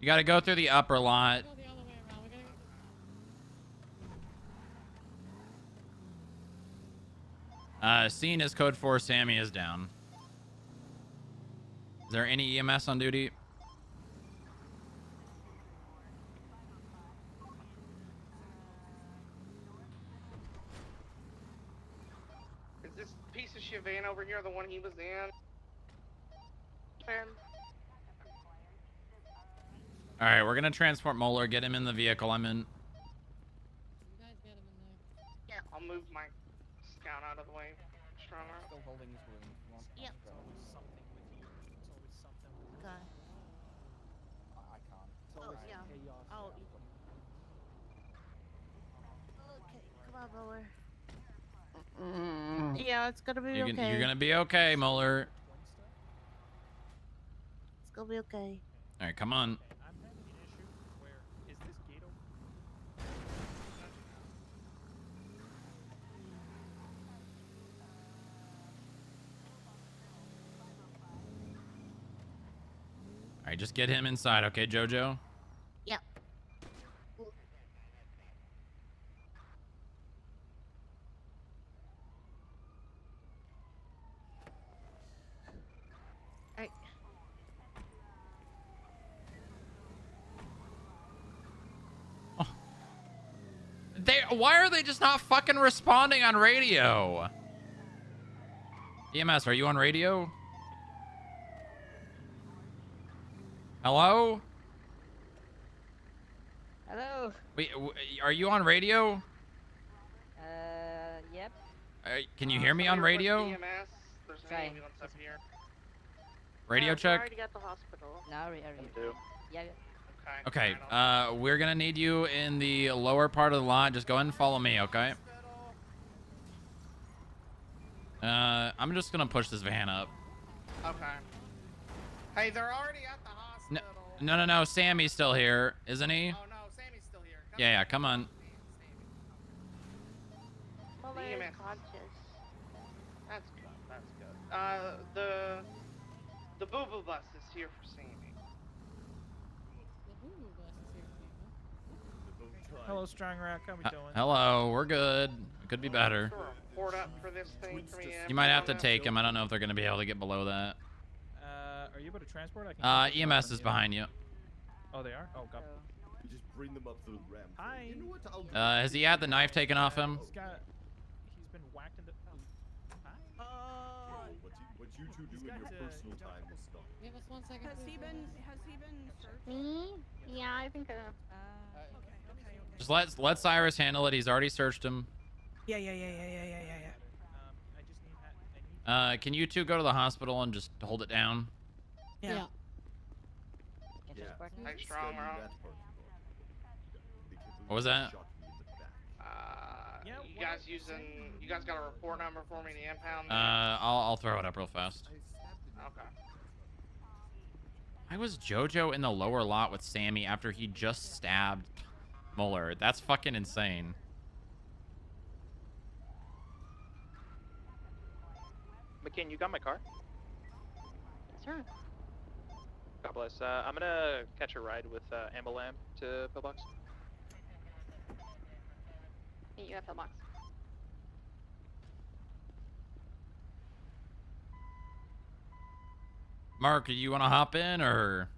You got to go through the upper lot. Scene is code 4. Sammy is down. Is there any EMS on duty? Is this piece of shit van over here the one he was in? All right, we're gonna transport Muller. Get him in the vehicle I'm in. Yeah. I'll move my scout out of the way. Stronger. Still holding his wound. Yep. Okay. I can't. It's Oh, always yeah. chaos. Oh, okay. Come on, Muller. Yeah, it's gonna be okay. You're gonna be okay, Muller. It's gonna be okay. All right, come on. All right, just get him inside, okay, Jojo? Yep. Alright. Why are they just not fucking responding on radio? EMS, are you on radio? Hello? Hello. Wait, are you on radio? Yep. Can you hear me on radio? EMS. There's an Trying. ambulance up here. Radio We check. already got the hospital. Now we are. Yeah. Okay, we're gonna need you in the lower part of the lot. Just go ahead and follow me, okay? I'm just gonna push this van up. Okay. Hey, they're already at the hospital. No. Sammy's still here, isn't he? Oh no, Sammy's still here. Yeah, come on. Muller is EMS. conscious. That's good. The boo boo bus is here for Sammy. Hello, Strong Rock. How we doing? Hello, we're good. It could be better. Port up for this thing for me. You might have to take him. I don't know if they're gonna be able to get below that. Are you able to transport? I can EMS is behind you. Oh, they are? Oh, God. You just bring them up through the ramp. Hi. You know what? I'll do. Has he had the knife taken off him? He's been whacked in the... Hi. What you two do in your personal time will stop. Give us 1 second. Has he been searched? Me? Yeah, I think Just let Cyrus handle it. He's already searched him. Yeah. Can you two go to the hospital and just hold it down? Yeah. Enter the parking lot. Thanks, Strong Rock. What was that? You guys got a report number for me in the impound? I'll throw it up real fast. Okay. Why was JoJo in the lower lot with Sammy after he just stabbed Muller? That's fucking insane. McKean, you got my car? Yes, sir. God bless. I'm gonna catch a ride with Amber Lamb to Pillbox. Meet you at Pillbox. Mark, do you want to hop in or?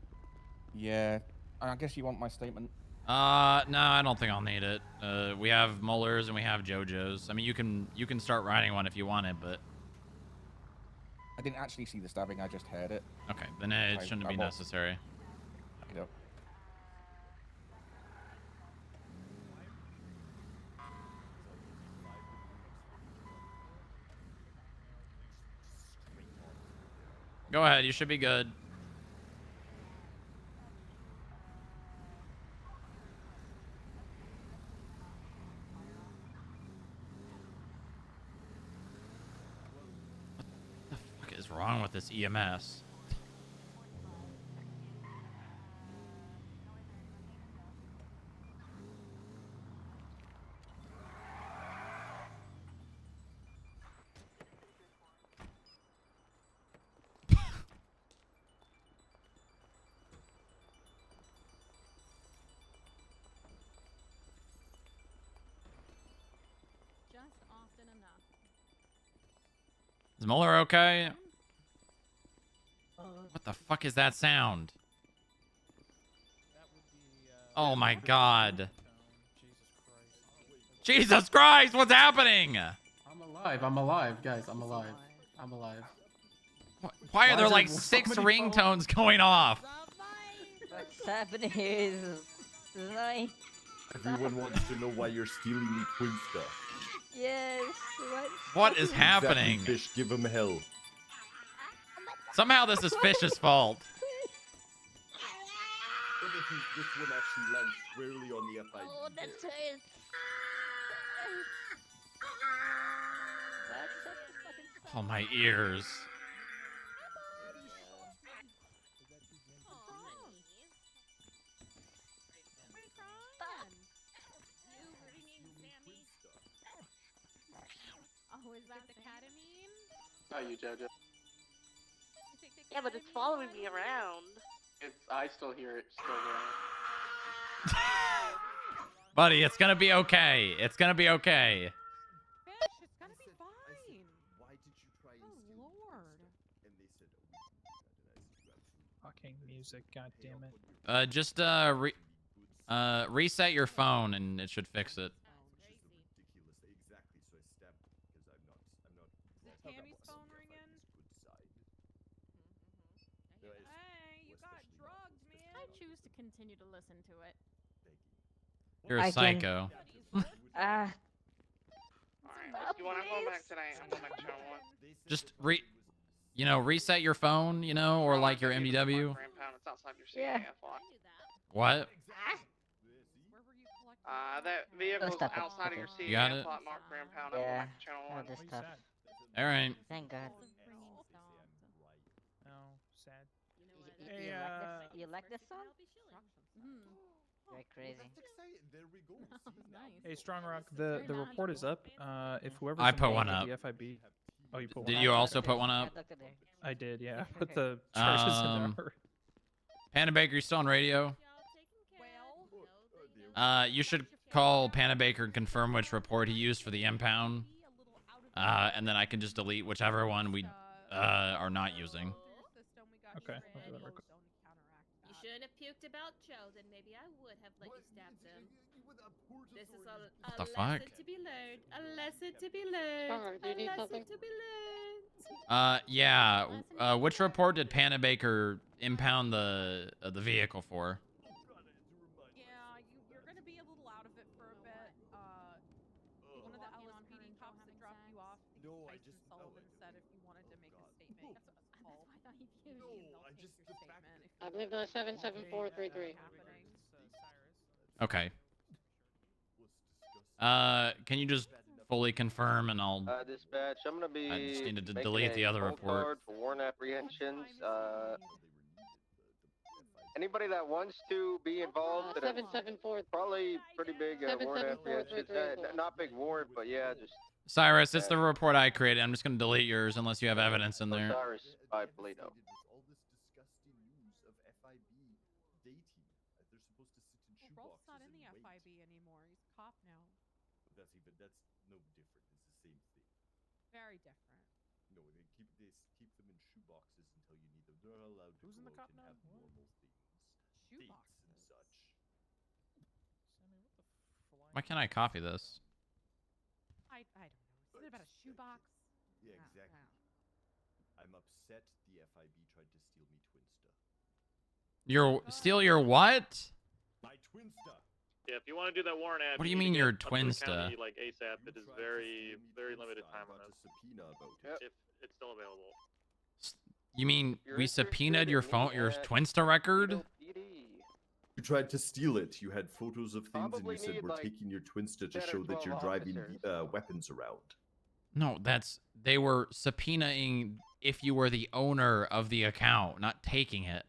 Yeah, I guess you want my statement. No, I don't think I'll need it. We have Muller's and we have JoJo's. I mean, you can start writing one if you want it, but I didn't actually see the stabbing. I just heard it. okay, then it shouldn't be necessary. Okay. Go ahead, you should be good. What the fuck is wrong with this EMS? Just often enough. Is Muller okay? What the fuck is that sound? Oh my god. Jesus Christ, what's happening? I'm alive, guys. I'm alive. I'm alive. Why are there like 6 ringtones going off? What's happening here is tonight. Everyone wants to know why you're stealing me twin stuff. Yes. What is happening? Exactly, Fish, give him hell. Somehow this is Fish's fault. But this one actually lands squarely on the FID. Oh, that's it. Oh, my ears. Oh, is that the ketamine? How you, JoJo? Yeah, but it's following me around. I still hear it. Still there. Buddy, it's gonna be okay. It's gonna be okay. Fish, it's gonna be fine. Why did you try and steal Oh, Lord. And they said, Fucking music, god damn it. Just reset your phone and it should fix it. Exactly, so I stabbed because I'm not. Is Tammy's phone ringing? Hey, you got drugged, man. I choose to continue to listen to it. You're a psycho. Alright, you want to go back today? I'm going back to channel 1. Just reset your phone, or like your MDW. It's outside your Yeah. CAF lot. What? That vehicle's stuff up. outside of your You got it? CAF lot, marked Grand Pound. I'm going Yeah. back to channel 1. This stuff. All right. Thank God. Oh, sad. You like this song? Very crazy. Hey, Strong Rock, the report is up. If whoever's I put involved one with up. the FIB. Oh, you put one Did up? you also put one up? I did, yeah. Put the charges in there. Panda Baker, you still on radio? You should call Panda Baker and confirm which report he used for the impound. And then I can just delete whichever one we are not using. Okay, I'll do that real quick. You shouldn't have puked about Joe, then maybe I would have let you stab them. This is a the lesson fuck? to be learned. A lesson to be learned. Strong, do you need a lesson something? to be learned. Yeah. Which report did Panda Baker impound the vehicle for? Yeah, you're gonna be a little out of it for a bit. One of the LSPD cops that dropped you off, Tyson Sullivan, said if you wanted to make a statement. I believe the 77433. Okay. Can you just fully confirm and I'll... Dispatch, I'm gonna be I just needed to making delete a the other phone report. card for warrant apprehensions. Anybody that wants to be involved in a 774. probably pretty big warrant apprehensions. Not big warrant, but yeah, just Cyrus, it's the report I created. I'm just going to delete yours unless you have evidence in there. Cyrus by Polito. All this disgusting news of FIB dating. They're supposed to sit in shoeboxes not in and the wait. FIB anymore. He's a cop now. That's no different. It's the same thing. Very different. No, they keep them in shoeboxes until you need them. They're not allowed to Who's in go the out cop and now? have normal things, dates and such. Sammy, what the flying? Why can't I copy this? I don't know. Is it about a shoebox? Yeah, Ah, exactly. wow. I'm upset the FIB tried to steal me Twinsta. Steal your what? My Twinsta. Yeah, if you want to do that warrant app, What do you need mean to your get up to the Twinsta? county, like ASAP. It is very limited time on got a this. subpoena about it. If it's still available. You mean You're we subpoenaed your interested in phone, your me at Twinsta record? Polito PD. You tried to steal it. You had photos of things, Probably and you said need, we're like, taking your Twinsta to 10 or show that 12 you're driving officers. weapons around. No, they were subpoenaing if you were the owner of the account, not taking it.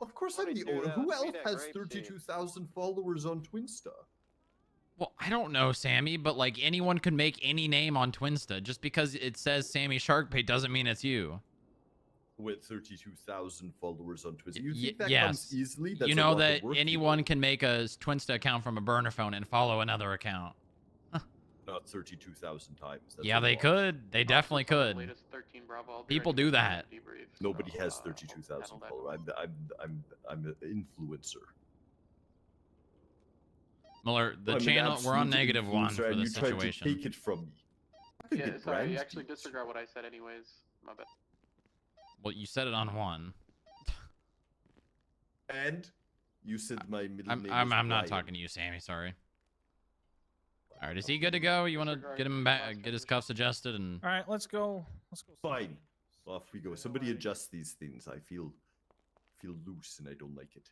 Of course, I'm the 22, owner. that Who was me else that has grape seed. 32,000 followers on Twinsta? Well, I don't know, Sammy, but like anyone could make any name on Twinsta. Just because it says Sammy Sharkbait doesn't mean it's you. With 32,000 followers on Twinsta, you think that yes. comes easily? That's You a know lot that of work, anyone can make a Twinsta account from a burner phone and follow another account. Not 32,000 times. That's Yeah, a they lot. could. They definitely could. Latest 13 Bravo. I'll be People ready to do go that. debrief, Nobody so, has I'll 32,000 handle that. followers. I'm an influencer. Muller, the I'm an channel, we're on absolute -1 influencer, for and this you tried situation. to take it from me. I could Yeah, get sorry, brand actually deals. disregard what I said anyways. My bad. Well, you said it on 1. And you said my middle name I'm is not Brian. talking to you, Sammy. Sorry. All right, is he good to go? You want to get him back, get his cuffs adjusted, and All right, let's go. Let's go. Fine. Off we go. Somebody adjust these things. I feel loose and I don't like it.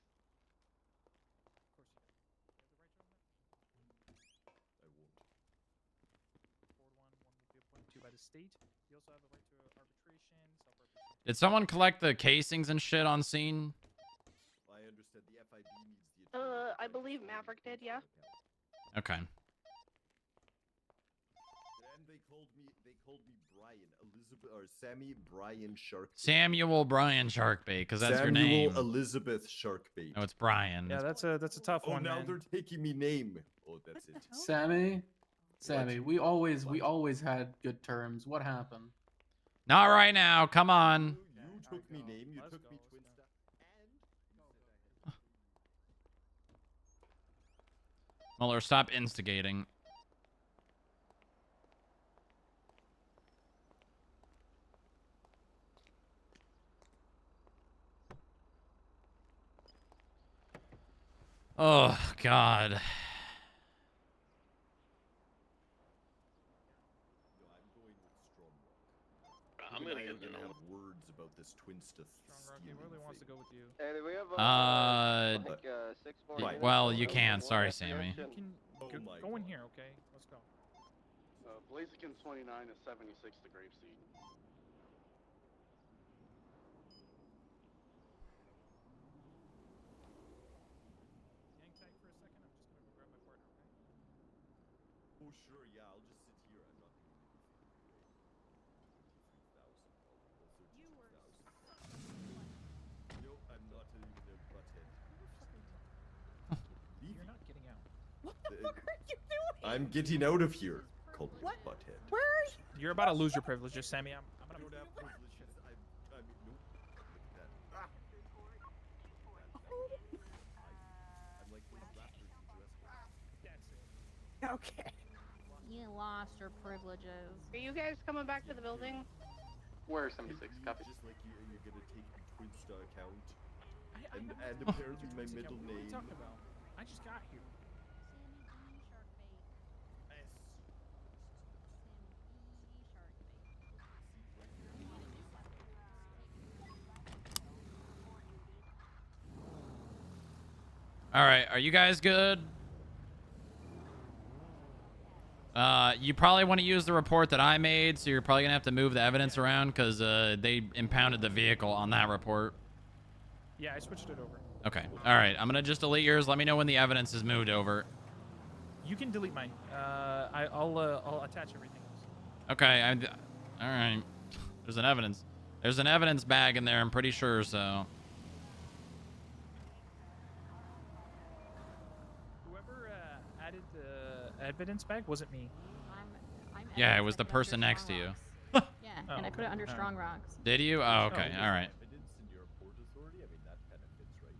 I won't. By the state. You also have a right to arbitration, self-representation. did someone collect the casings and shit on scene? I understand the FIB needs the. I believe Maverick did, yeah. Okay. And they called me Brian Elizabeth or Sammy Brian Sharkbait. Samuel Brian Sharkbait, because that's your Samuel name. Elizabeth Sharkbait. No, it's Brian. Yeah, that's a tough one. now man. they're taking me name. Oh, that's it. Sammy, we always had good terms. What happened? Not right now. Come on. You took me name. You took me Twinsta. Muller, stop instigating. Oh, God. I'm You gonna and I get are the gonna number. have words about this Twinsta He really wants to go with you. Hey, do we have Uh, 6 more y- minutes well, for you the can't. warrant Sorry, Sammy. apprehension? You can go in here, okay? Let's go. Blaziken 29 to 76 the grave seed. Hang tight for a second. I'm just gonna go grab my partner, okay? Oh sure, yeah. I'll just sit here. I'm not doing anything. 33,000. No, I'm not even a butthead. You're not getting out. What the fuck are you doing? I'm getting out of here. Called me a butthead. Where are you? You're about to lose your privileges, Sammy. I'm I gonna. don't have privileges. I'm nope. Look at that. I'm like those raptors in Jurassic Park. That's it. Okay. You lost your privileges. Are you guys coming back to the building? Where 76? Copy. Just like you're gonna take the Twinsta account. And apparently my middle What are you name. talking about? I just got here. All right, are you guys good? You probably want to use the report that I made, so you're probably gonna have to move the evidence around because they impounded the vehicle on that report. Yeah, I switched it over. Okay. All right. I'm gonna just delete yours. Let me know when the evidence is moved over. You can delete mine. I'll attach everything else. Okay. All right. There's an evidence. There's an evidence bag in there. I'm pretty sure. So. Whoever added the evidence bag wasn't me. Yeah, it was the person next to you. Yeah, Oh, and I put it under alright. strong rocks. Did you? Oh, okay. All right. Evidence in your report authority? I mean, that kind of fits, right?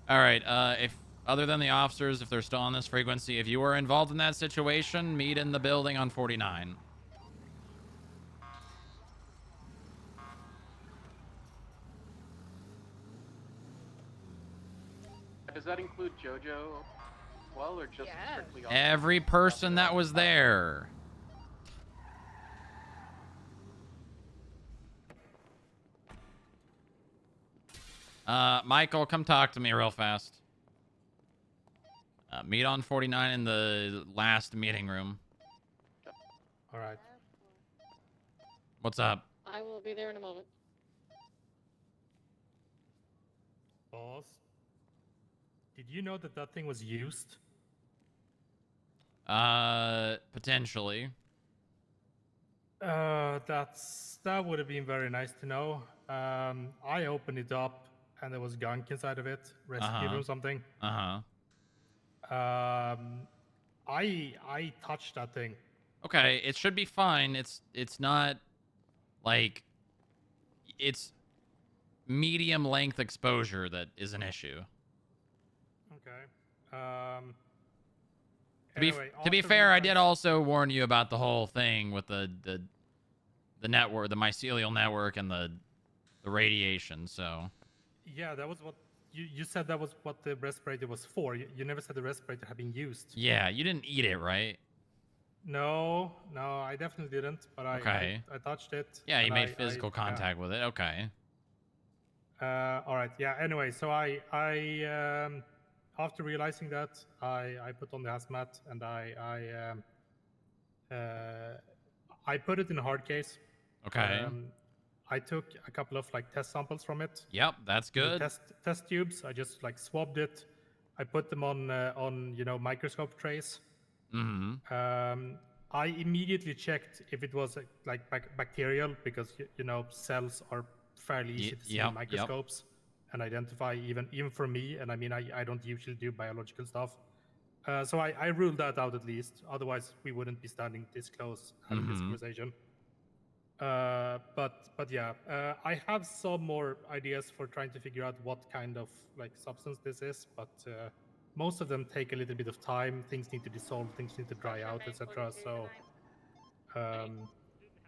All right. If other than the officers, if they're still on this frequency, if you were involved in that situation, meet in the building on 49. Does that include JoJo? Well, or just strictly all? Every person that was there. Michael, come talk to me real fast. Meet on 49 in the last meeting room. All right. What's up? I will be there in a moment. Boss, did you know that that thing was used? Potentially. That would have been very nice to know. I opened it up and there was gunk inside of it, recipe from something. I touched that thing. Okay, it should be fine. It's not like it's medium length exposure that is an issue. Okay. To be after fair, we I did also warn you about the whole thing with the network, the mycelial network, and the radiation. So. Yeah, that was what you said. That was what the respirator was for. You never said the respirator had been used. Yeah, you didn't eat it, right? No, I definitely didn't. But I touched it. Yeah, you and made physical contact with it. Okay. All right. Yeah. Anyway, so I after realizing that, I put on the hazmat and I put it in a hard case. Okay. I took a couple of like test samples from it. Yep, that's good. Test tubes. I just like swabbed it. I put them on microscope trays. I immediately checked if it was like bacterial because cells are fairly easy to see in microscopes and identify even for me. And I mean I don't usually do biological stuff. So I ruled that out at least. Otherwise we wouldn't be standing this close having this conversation. But yeah, I have some more ideas for trying to figure out what kind of like substance this is, but most of them take a little bit of time. Things need to dissolve, things need to dry out, etc. So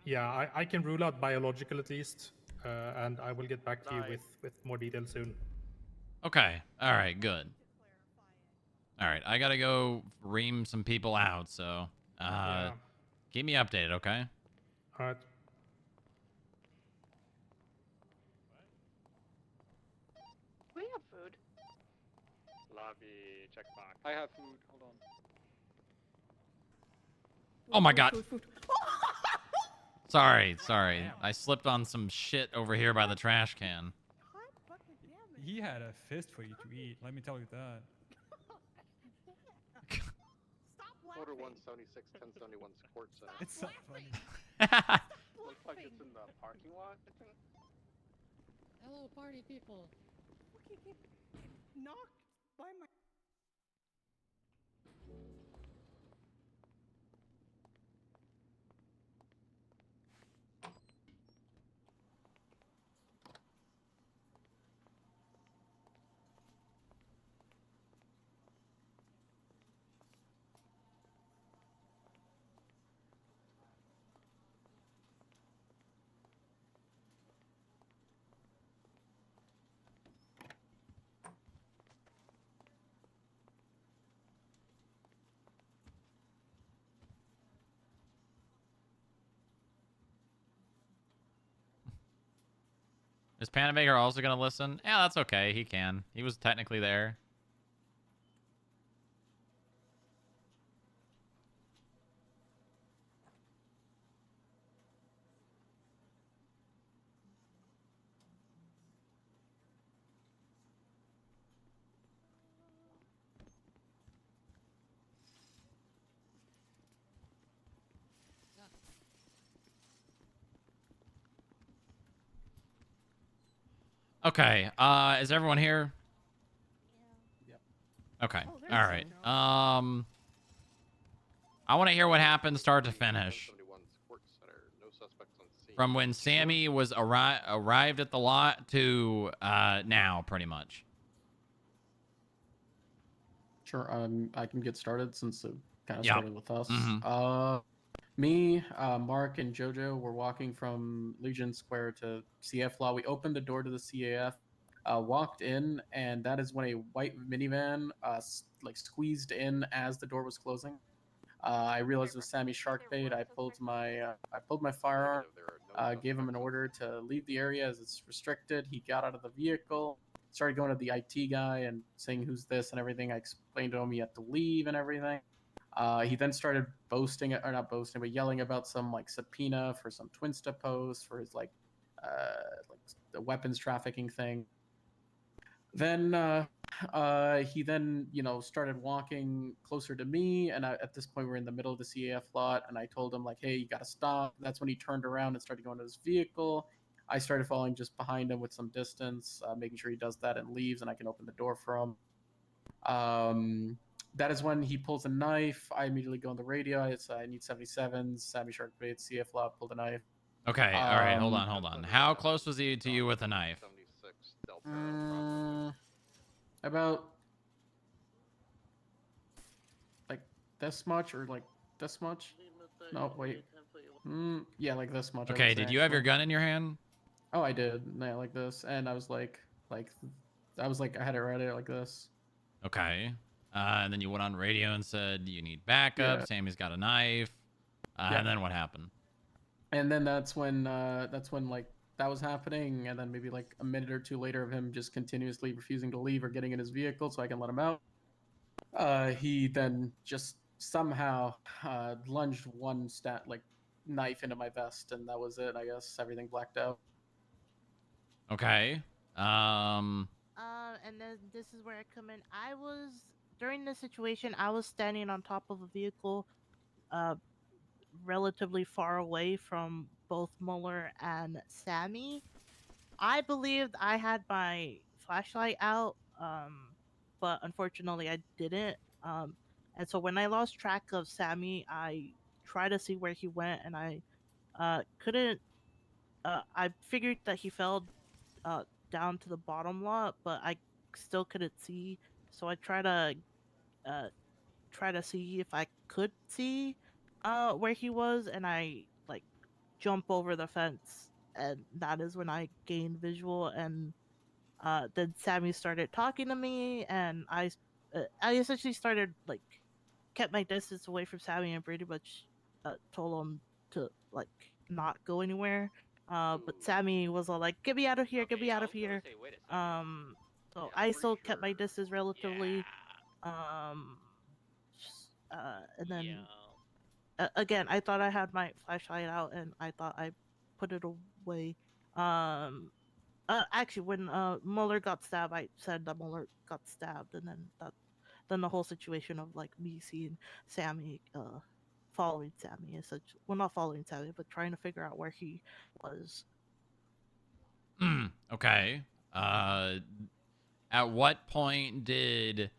yeah, I can rule out biological at least, and I will get back to you with more details soon. Okay. All right. Good. All right. I gotta go ream some people out. So keep me updated. Okay. All right. We have food. Lobby checkbox. I have food. Hold on. Oh my God. Sorry. I slipped on some shit over here by the trash can. He had a fist for you to eat. Let me tell you that. Order 176, 1071 Quartz. It's not funny. Looks like it's in the parking lot, I think. Hello, party people. Knocked by my. Is Panabaker also going to listen? Yeah, that's okay. He can. He was technically there. Okay. Is everyone here? Yep. Okay. Oh, there's All right. I want to hear what happened start to finish. From when Sammy was arrived at the lot to now, pretty much. Sure. I can get started since it kind of Yep. started with us. Mhm. Me, Mark, and JoJo were walking from Legion Square to CF Law. We opened the door to the CAF, walked in, and that is when a white minivan like squeezed in as the door was closing. I realized it was Sammy Sharkbait. I pulled my firearm, gave him an order to leave the area as it's restricted. He got out of the vehicle, started going to the IT guy and saying who's this and everything. I explained to him he had to leave and everything. He then started boasting, or not boasting, but yelling about some like subpoena for some Twinsta post for his like the weapons trafficking thing. Then he then started walking closer to me, and at this point we're in the middle of the CAF lot, and I told him like, hey, you gotta stop. That's when he turned around and started going to his vehicle. I started following just behind him with some distance, making sure he does that and leaves, and I can open the door for him. That is when he pulls a knife. I immediately go on the radio. I need 77s. Sammy Sharkbait, CF Law pulled a knife. Okay. All right. Hold on. How close was he to you with a knife? About like this much or like this much? No, wait. Yeah, like this much. Okay. Did you have your gun in your hand? Oh, I did. Yeah, like this, and I was like, I had it ready like this. Okay. And then you went on radio and said you need backup. Yeah. Sammy's got a knife. Yeah. And then what happened? And then that's when like that was happening, and then maybe like a minute or two later of him just continuously refusing to leave or getting in his vehicle so I can let him out. He then just somehow lunged one knife into my vest, and that was it. I guess everything blacked out. Okay. And then this is where I come in. During this situation, I was standing on top of a vehicle, relatively far away from both Muller and Sammy. I believed I had my flashlight out, but unfortunately I didn't. And so when I lost track of Sammy, I tried to see where he went, and I couldn't. I figured that he fell down to the bottom lot, but I still couldn't see. So I uh, try to see if I could see where he was, and I like jump over the fence, and that is when I gained visual. And then Sammy started talking to me, and I essentially started like kept my distance away from Sammy and pretty much told him to like not go anywhere. But Sammy was all like, "Get me out of here! Get me out of here!" So I still kept my distance relatively. Um, and then again, I thought I had my flashlight out, and I thought I put it away. Actually, when Muller got stabbed, I said that Muller got stabbed, and then the whole situation of like me seeing Sammy, following Sammy, essentially, well, not following Sammy, but trying to figure out where he was. Okay. At what point did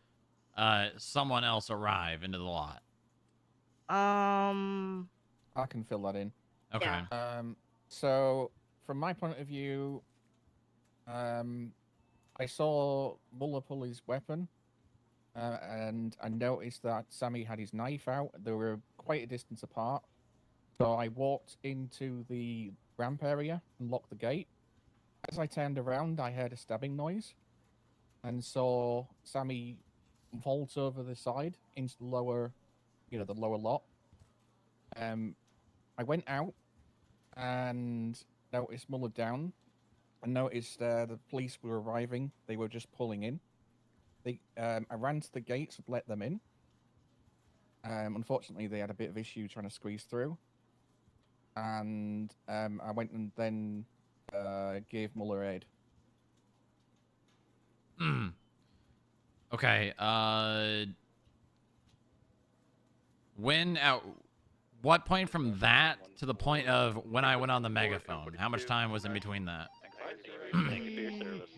someone else arrive into the lot? I can fill that in. Okay. So from my point of view, I saw Muller pull his weapon, and I noticed that Sammy had his knife out. They were quite a distance apart. So I walked into the ramp area and locked the gate. As I turned around, I heard a stabbing noise and saw Sammy vault over the side into the lower, the lower lot. I went out and noticed Muller down. I noticed the police were arriving. They were just pulling in. I ran to the gates and let them in. Unfortunately, they had a bit of issue trying to squeeze through. And I went and then gave Muller aid. Okay. What point from that to the point of when I went on the megaphone? How much time was in between that?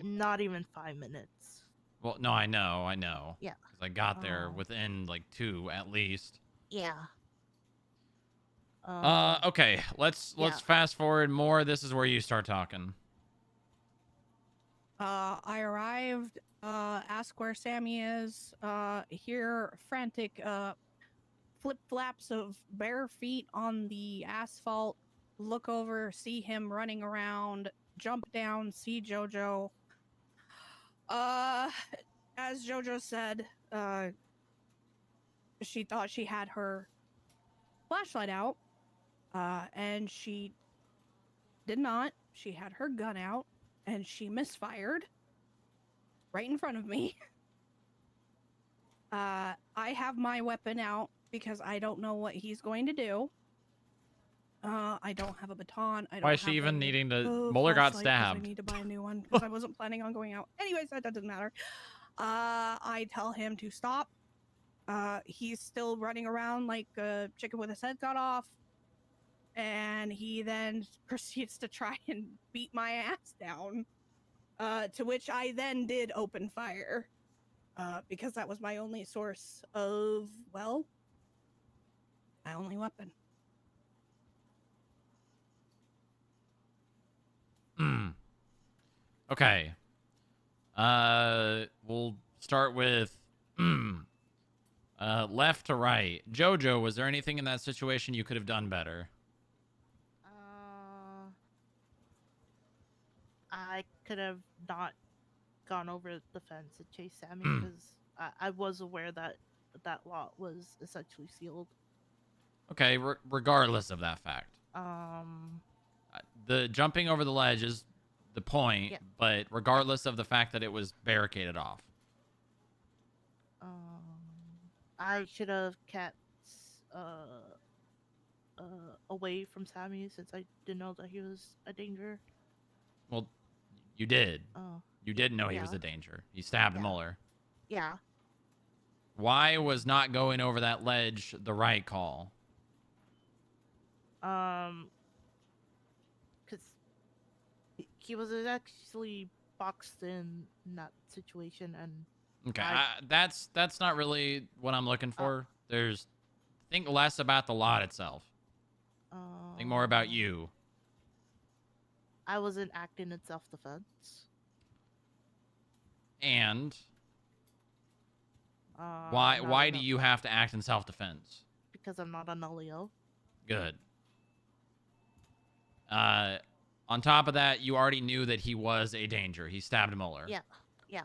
Not even 5 minutes. Well, no, I know. Yeah. Because I got there within like 2 at least. Yeah. Okay. Let's fast forward more. This is where you start talking. I arrived, ask where Sammy is, hear frantic flip-flaps of bare feet on the asphalt, look over, see him running around, jump down, see Jojo. As Jojo said, she thought she had her flashlight out, and she did not. She had her gun out, and she misfired right in front of me. I have my weapon out because I don't know what he's going to do. I don't have a baton. I don't Why is she have even a needing to? Muller got flashlight 'cause I stabbed. need to buy a new one because I wasn't planning on going out. Anyways, that doesn't matter. I tell him to stop. He's still running around like a chicken with his head cut off. And he then proceeds to try and beat my ass down. To which I then did open fire. Because that was my only source of, well, my only weapon. Okay. We'll start with left to right. Jojo, was there anything in that situation you could have done better? I could have not gone over the fence and chased Sammy because I was aware that that lot was essentially sealed. Okay, regardless of that fact. The jumping over the ledge is the point, yeah. But regardless of the fact that it was barricaded off. I should have kept away from Sammy since I didn't know that he was a danger. Well, you did. Oh. You did know he was a danger. He stabbed Muller. Yeah. Why was not going over that ledge the right call? Because he was actually boxed in that situation, and okay, that's not really what I'm looking for. Think less about the lot itself. Think more about you. I wasn't acting in self-defense. And why do you have to act in self-defense? Because I'm not a nullio. Good. On top of that, you already knew that he was a danger. He stabbed Muller. Yeah.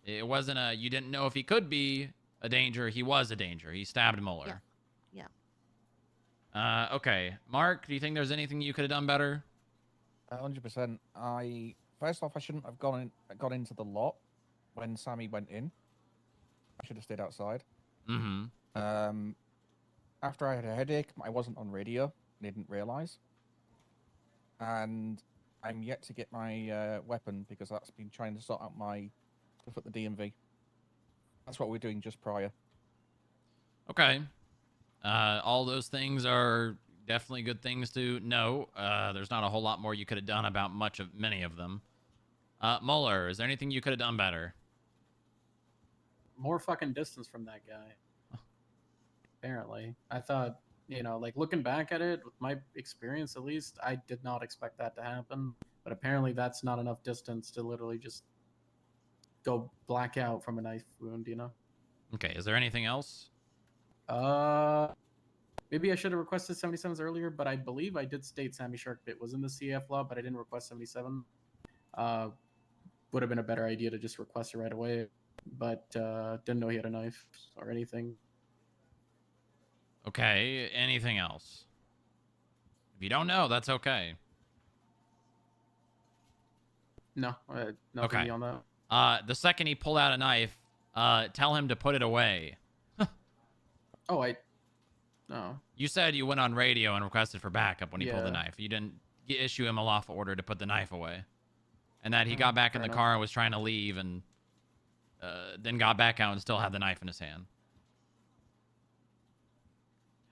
It wasn't you didn't know if he could be a danger. He was a danger. He stabbed Muller. Yeah. Okay. Mark, do you think there's anything you could have done better? 100%. First off, I shouldn't have gone into the lot when Sammy went in. I should have stayed outside. After I had a headache, I wasn't on radio. I didn't realize. And I'm yet to get my weapon because that's been trying to sort out my stuff at the DMV. That's what we're doing just prior. Okay. All those things are definitely good things to know. There's not a whole lot more you could have done about many of them. Muller, is there anything you could have done better? More fucking distance from that guy. Apparently. I thought, like looking back at it, with my experience at least, I did not expect that to happen. But apparently that's not enough distance to literally just go black out from a knife wound, Okay, is there anything else? Maybe I should have requested 77s earlier, but I believe I did state Sammy Sharkbait was in the CF law, but I didn't request 77. Would have been a better idea to just request it right away, but didn't know he had a knife or anything. Okay, anything else? If you don't know, that's okay. No, nothing Okay. beyond that. The second he pulled out a knife, tell him to put it away. Oh, no. You said you went on radio and requested for backup when he pulled the Yeah. knife. You didn't issue him a lawful order to put the knife away. And that he got back in fair the enough. car and was trying to leave and then got back out and still had the knife in his hand.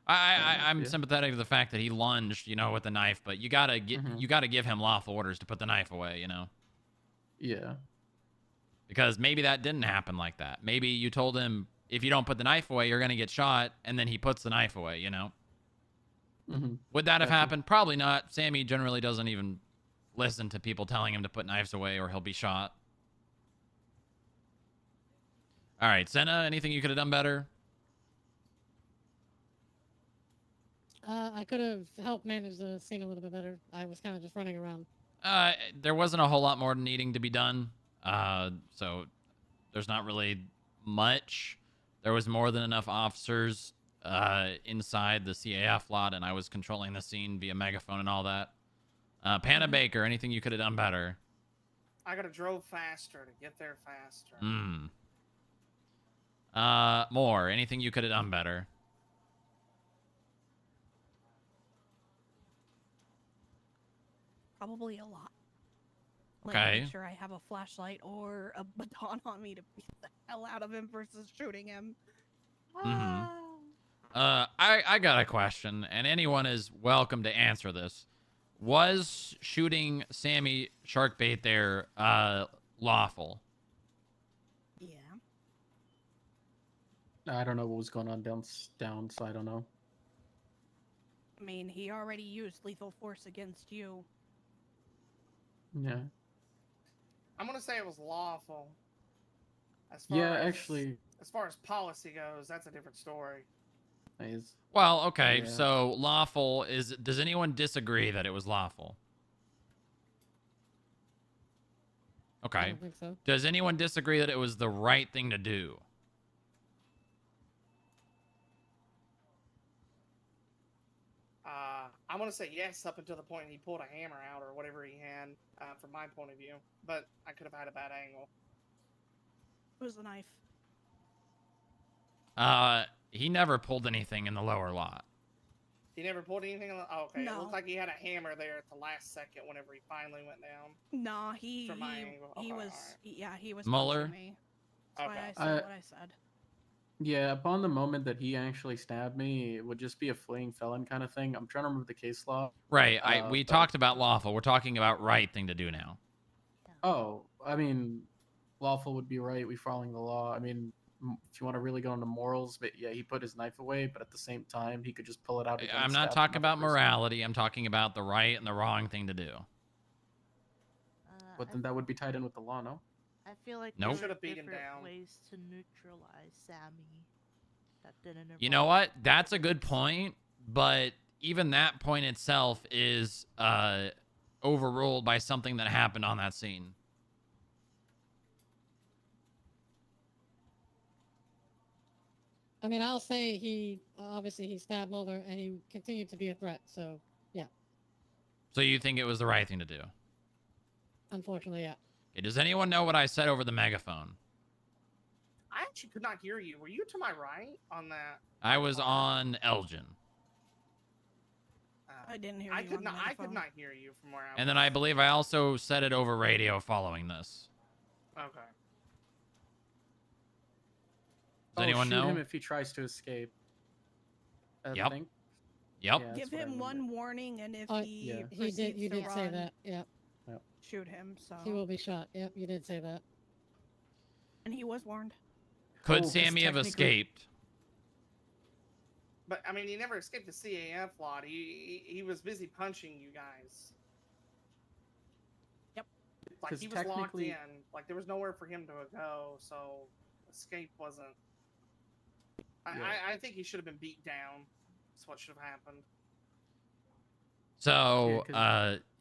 I'm sympathetic to the fact that he lunged, with the knife, but you gotta give him lawful orders to put the knife away, Yeah. Because maybe that didn't happen like that. Maybe you told him, if you don't put the knife away, you're gonna get shot, and then he puts the knife away, Mm-hmm. Would that have Gotcha. happened? Probably not. Sammy generally doesn't even listen to people telling him to put knives away or he'll be shot. All right, Senna, anything you could have done better? I could have helped manage the scene a little bit better. I was kind of just running around. There wasn't a whole lot more needing to be done. So there's not really much. There was more than enough officers inside the CAF lot, and I was controlling the scene via megaphone and all that. Panna Baker, anything you could have done better? I could have drove faster to get there faster. More, anything you could have done better? Probably a lot. Like, Okay. make sure I have a flashlight or a baton on me to beat the hell out of him versus shooting him. Mm-hmm. I got a question, and anyone is welcome to answer this. Was shooting Sammy Sharkbait there lawful? Yeah. I don't know what was going on down, so I don't know. I mean, he already used lethal force against you. Yeah. I'm gonna say it was lawful. As Actually. As far as policy goes, that's a different story. Well, okay, Yeah. so lawful is... Does anyone disagree that it was lawful? Okay. I don't think so. Does anyone disagree that it was the right thing to do? I'm gonna say yes up until the point he pulled a hammer out or whatever he had, from my point of view. But I could have had a bad angle. It was the knife. He never pulled anything in the lower lot. He never pulled anything on the... Oh, okay. It No. looked like he had a hammer there at the last second whenever he finally went down. No, he From my angle. he Okay, was alright. he was Muller? punching me. That's why Okay. I said what I said. Yeah, upon the moment that he actually stabbed me, it would just be a fleeing felon kind of thing. I'm trying to remember the case law. Right, we but- talked about lawful. We're talking about right thing to do now. Oh, I mean, lawful would be right. We following the law. I mean, if you want to really go into morals, but yeah, he put his knife away, but at the same time, he could just pull it out. Again I'm and not stab talking another about person. morality. I'm talking about the right and the wrong thing to do. But then that would be tied in with the law, no? I feel like Nope. there Should've were beat him different down. ways to neutralize Sammy. That didn't You know what? That's a good point, but even that point itself is overruled by something that happened on that scene. I mean, I'll say he obviously he stabbed Muller and he continued to be a threat. So yeah, So you think it was the right thing to do? unfortunately, yeah. Okay, does anyone know what I said over the megaphone? I actually could not hear you. Were you to my right on that? I was on Elgin. I didn't hear I you could on not. the I could megaphone. not hear you from where I was. And then I believe I also said it over radio following this. Okay. Does anyone shoot know? him if he tries to escape. I Yep. think. Yep. Yeah, that's Give what I him remember. one warning, and if Oh, he Yeah. He did. You proceeds did to say run, that. Yeah. shoot him. So He will be shot. Yep. You did say that. and he was warned. Could Oh, 'cause Sammy have technically- escaped? But I mean, he never escaped the CAF lot. He was busy punching you guys. Yep. Like 'Cause he was locked technically- in. Like there was nowhere for him to go. So escape wasn't. I think he should have been beat down. That's what should have happened. So,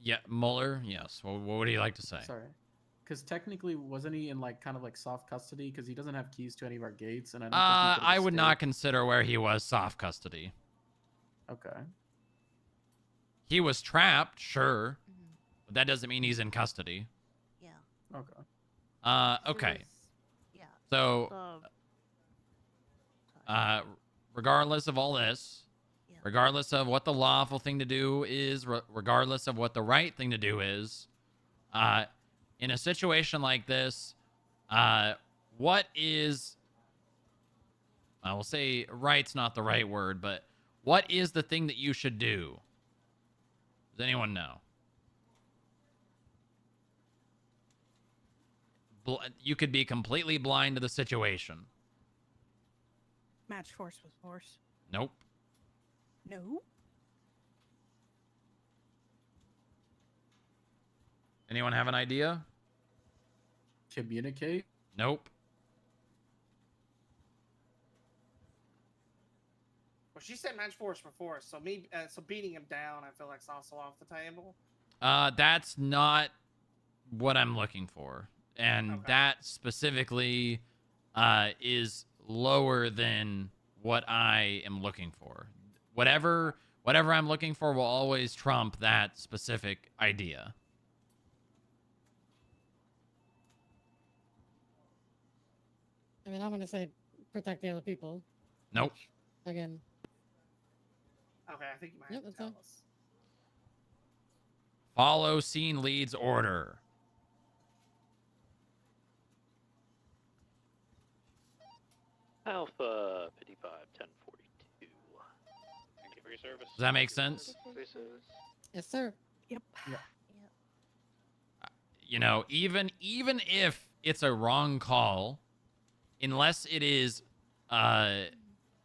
Yeah, Muller, yes. What would you like to say? Sorry. Because technically, wasn't he in like kind of like soft custody? Because he doesn't have keys to any of our gates, and I don't think he could've I would not escaped. consider where he was soft custody. Okay. He was trapped, sure, but that doesn't mean he's in custody. Yeah. Okay. Okay. Yeah. So, regardless of all this, regardless of what the lawful thing to do is, regardless of what the right thing to do is, in a situation like this, what is, I will say right's not the right word, but what is the thing that you should do? Does anyone know? You could be completely blind to the situation. Match force with force. Nope. No. Anyone have an idea? Communicate? Nope. Well, she said match force for force, so so beating him down, I feel like it's also off the table. That's not what I'm looking for, and that specifically is lower than what I am looking for. Whatever I'm looking for will always trump that specific idea. I mean, I'm gonna say protect the other people. Nope. Again. Okay, I think you might have to tell us. Follow scene lead's order. Alpha 55 1042. Thank you for your service. Does that make sense? Yes, sir. Yep. Yeah. You know, even if it's a wrong call, unless it is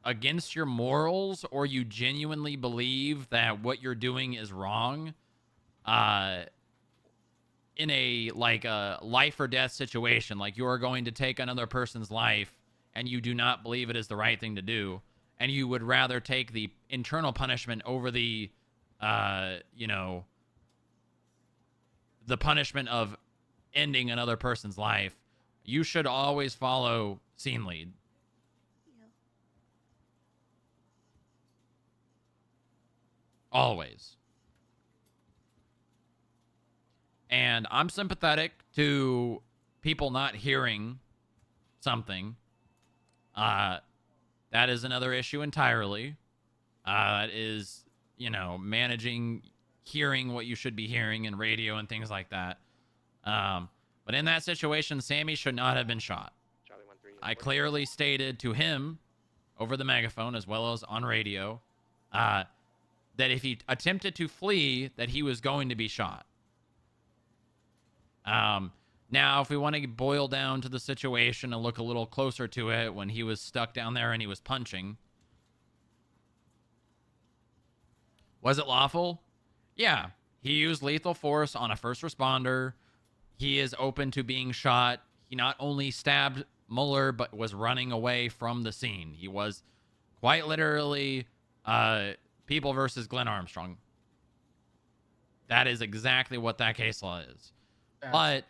against your morals or you genuinely believe that what you're doing is wrong, in a life or death situation, like you are going to take another person's life and you do not believe it is the right thing to do, and you would rather take the internal punishment over the the punishment of ending another person's life, you should always follow scene lead. Always. And I'm sympathetic to people not hearing something. That is another issue entirely. It is, managing hearing what you should be hearing in radio and things like that. But in that situation, Sammy should not have been shot. I clearly stated to him over the megaphone as well as on radio that if he attempted to flee, that he was going to be shot. Now, if we want to boil down to the situation and look a little closer to it, when he was stuck down there and he was punching, was it lawful? Yeah. He used lethal force on a first responder. He is open to being shot. He not only stabbed Muller, but was running away from the scene. He was quite literally people versus Glenn Armstrong. That is exactly what that case law is. But,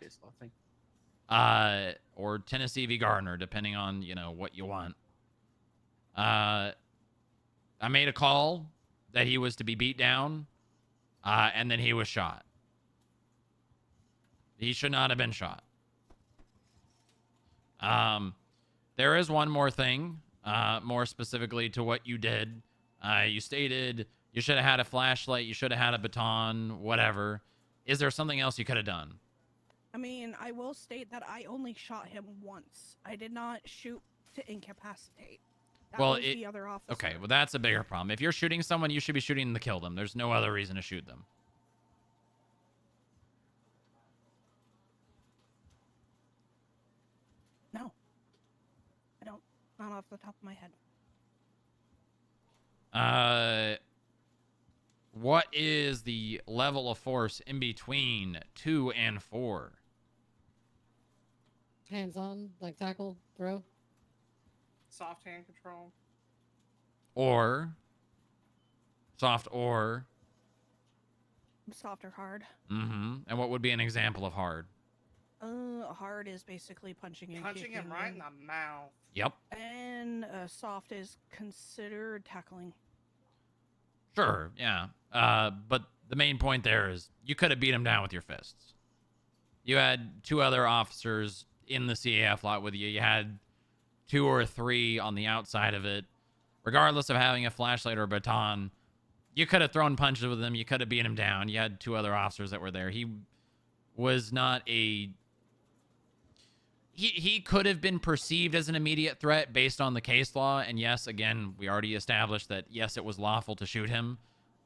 or Tennessee v. Gardner, depending on, what you want. I made a call that he was to be beat down, and then he was shot. He should not have been shot. There is one more thing, more specifically to what you did. You stated you should have had a flashlight, you should have had a baton, whatever. Is there something else you could have done? I mean, I will state that I only shot him once. I did not shoot to incapacitate. That was the other officer. Okay, well, that's a bigger problem. If you're shooting someone, you should be shooting to kill them. There's no other reason to shoot them. No. I don't. Not off the top of my head. What is the level of force in between 2 and 4? Hands on, like tackle, throw. Soft hand control. Or soft or Soft or hard. And what would be an example of hard? Hard is basically punching and Punching him right in the mouth. Yep. And soft is considered tackling. Sure, yeah. But the main point there is you could have beat him down with your fists. You had 2 other officers in the CAF lot with you. You had 2 or 3 on the outside of it. Regardless of having a flashlight or a baton, you could have thrown punches with him. You could have beat him down. You had 2 other officers that were there. He was not a... He could have been perceived as an immediate threat based on the case law. And yes, again, we already established that, yes, it was lawful to shoot him.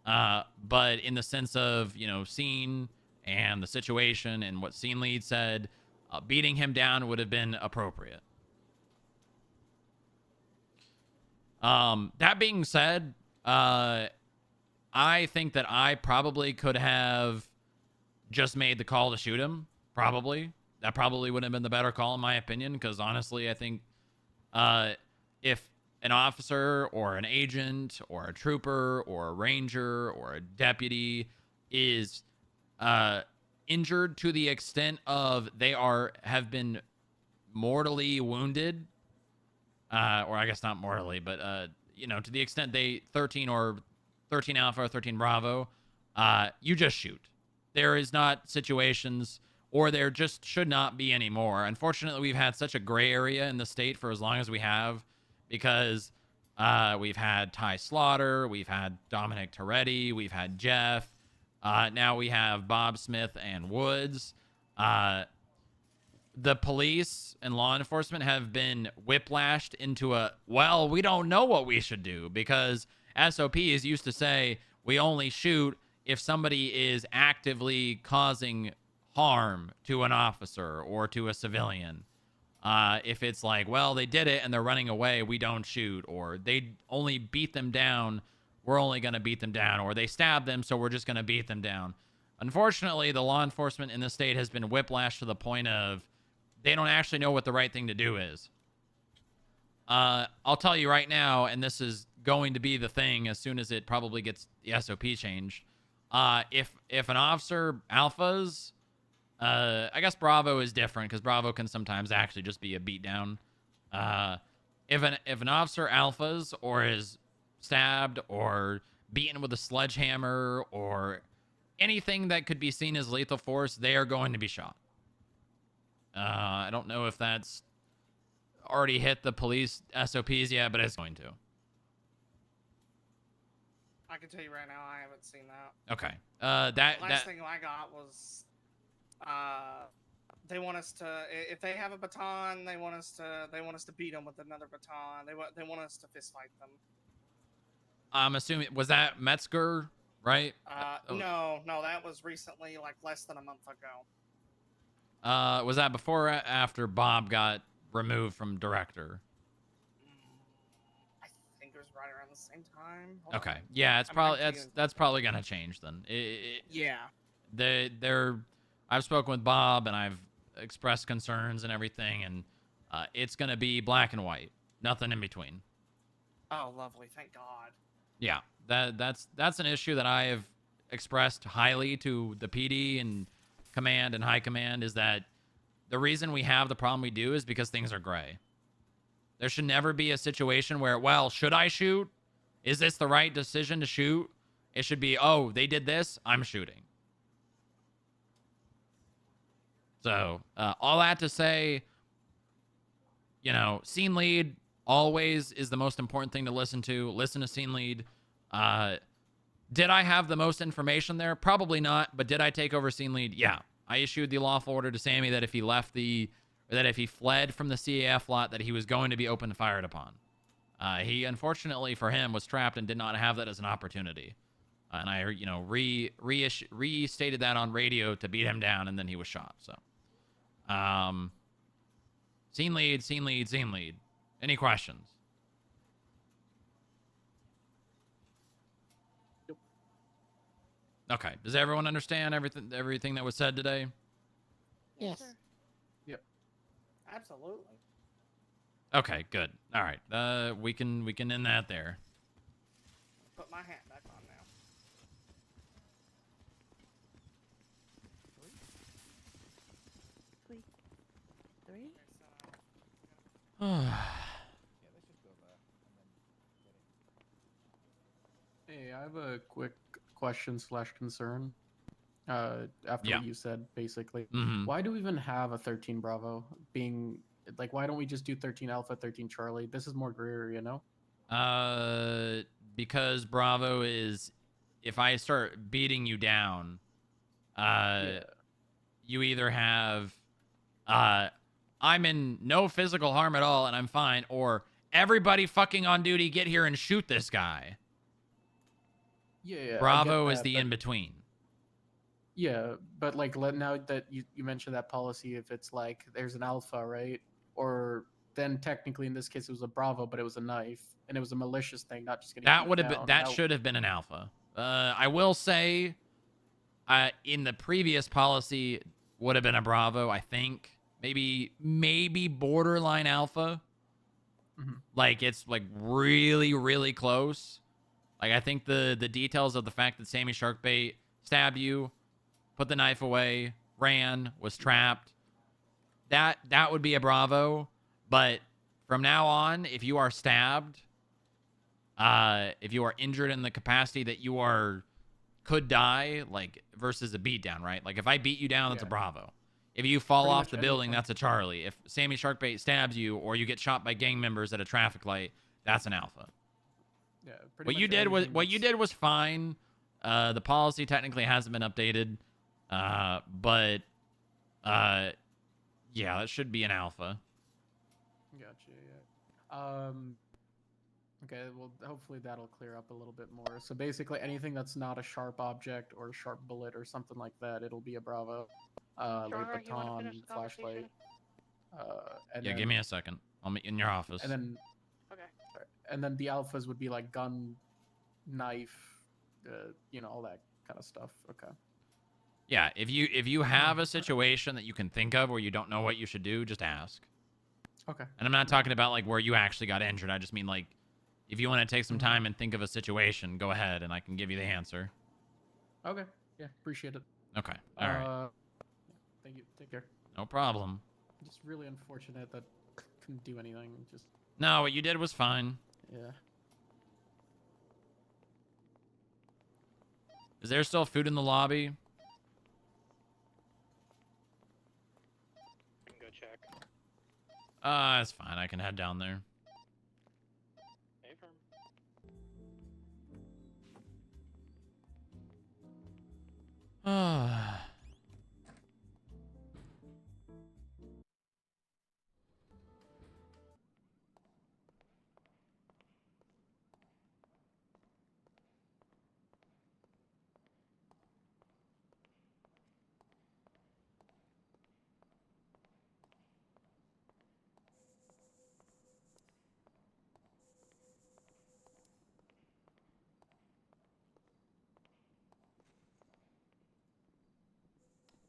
But in the sense of, you know, scene and the situation and what scene lead said, beating him down would have been appropriate. That being said, I think that I probably could have just made the call to shoot him. Probably. That probably would have been the better call in my opinion, because honestly, I think if an officer or an agent or a trooper or a ranger or a deputy is injured to the extent of they have been mortally wounded, or I guess not mortally, but you know, to the extent they 13 Alpha or 13 Bravo, you just shoot. There is not situations, or there just should not be anymore. Unfortunately, we've had such a gray area in the state for as long as we have, because we've had Ty Slaughter, we've had Dominic Toretti, we've had Jeff, now we have Bob Smith and Woods. The police and law enforcement have been whiplashed into a, well, we don't know what we should do, because SOPs used to say we only shoot if somebody is actively causing harm to an officer or to a civilian. If it's like, well, they did it and they're running away, we don't shoot. Or they only beat them down, we're only going to beat them down. Or they stabbed them, so we're just going to beat them down. Unfortunately, the law enforcement in the state has been whiplashed to the point of they don't actually know what the right thing to do is. I'll tell you right now, and this is going to be the thing as soon as it probably gets the SOP changed. If an officer alphas, I guess Bravo is different because Bravo can sometimes actually just be a beatdown. If an officer alphas or is stabbed or beaten with a sledgehammer or anything that could be seen as lethal force, they are going to be shot. I don't know if that's already hit the police SOPs yet, but it's going to. I can tell you right now, I haven't seen that. Okay. The last thing I got was, they want us to, if they have a baton, they want us to beat them with another baton. They want us to fist fight them. I'm assuming, was that Metzger, right? No, that was recently, like less than a month ago. Was that before or after Bob got removed from director? I think it was right around the same time. Okay. Yeah, it's probably that's probably gonna change then. Yeah. I've spoken with Bob and I've expressed concerns and everything, and it's gonna be black and white, nothing in between. Oh, lovely! Thank God. Yeah, that's an issue that I have expressed highly to the PD and command and high command, is that the reason we have the problem we do is because things are gray. There should never be a situation where, well, should I shoot? Is this the right decision to shoot? It should be, oh, they did this, I'm shooting. So, all that to say, you know, scene lead always is the most important thing to listen to. Listen to scene lead. Did I have the most information there? Probably not, but did I take over scene lead? Yeah. I issued the lawful order to Sammy that if he if he fled from the CAF lot, that he was going to be open fired upon. He, unfortunately for him, was trapped and did not have that as an opportunity. And I, you know, restated that on radio to beat him down, and then he was shot. So, scene lead. Any questions? Okay. Does everyone understand everything that was said today? Yes. Yep. Absolutely. Okay, good. All right. We can end that there. Put my hat back on now. Hey, I have a quick question / concern. After Yeah. what you said, basically. Mhm. Why do we even have a 13 Bravo? Being like, why don't we just do 13 Alpha, 13 Charlie? This is more Greer, you know? Because Bravo is, if I start beating you down, you either have, I'm in no physical harm at all and I'm fine, or everybody fucking on duty, get here and shoot this guy. Yeah, Bravo I get is that, the but, in between. Yeah, but like now that you mentioned that policy, if it's like there's an Alpha, right? Or then technically in this case it was a Bravo, but it was a knife and it was a malicious thing, not just getting That beat would have been, down. that should have been an Alpha. I will say, in the previous policy would have been a Bravo, I think. Maybe borderline Alpha. Mhm. Like, it's like really, really close. Like, I think the details of the fact that Sammy Sharkbait stabbed you, put the knife away, ran, was trapped, that would be a Bravo. But from now on, if you are stabbed, if you are injured in the capacity that you could die, like, versus a beatdown, right? Like, if I beat you down, that's a Bravo. If you fall Pretty off much the any building, time. that's a Charlie. If Sammy Sharkbait stabs you or you get shot by gang members at a traffic light, that's an Alpha. Yeah, pretty What much you did was anything fine. The policy technically hasn't been updated, but yeah, that should be an Alpha. Gotcha. Yeah. Okay. Well, hopefully that'll clear up a little bit more. So basically, anything that's not a sharp object or a sharp bullet or something like that, it'll be a Bravo. Like Stronger, you wanna finish baton, the conversation? flashlight. And Yeah, then, give me a second. I'll meet you in your office. And then. Okay. And then the alphas would be like gun, knife, all that kind of stuff. Okay. Yeah, if you have a situation that you can think of where you don't know what you should do, just ask. Okay. And I'm not talking about like where you actually got injured. I just mean like, if you want to take some time and think of a situation, go ahead and I can give you the answer. Okay. Yeah, appreciate it. Okay. All right. Thank you. Take care. No problem. Just really unfortunate that couldn't do anything. Just. No, what you did was fine. Yeah. Is there still food in the lobby? I can go check. That's fine. I can head down there. Affirm.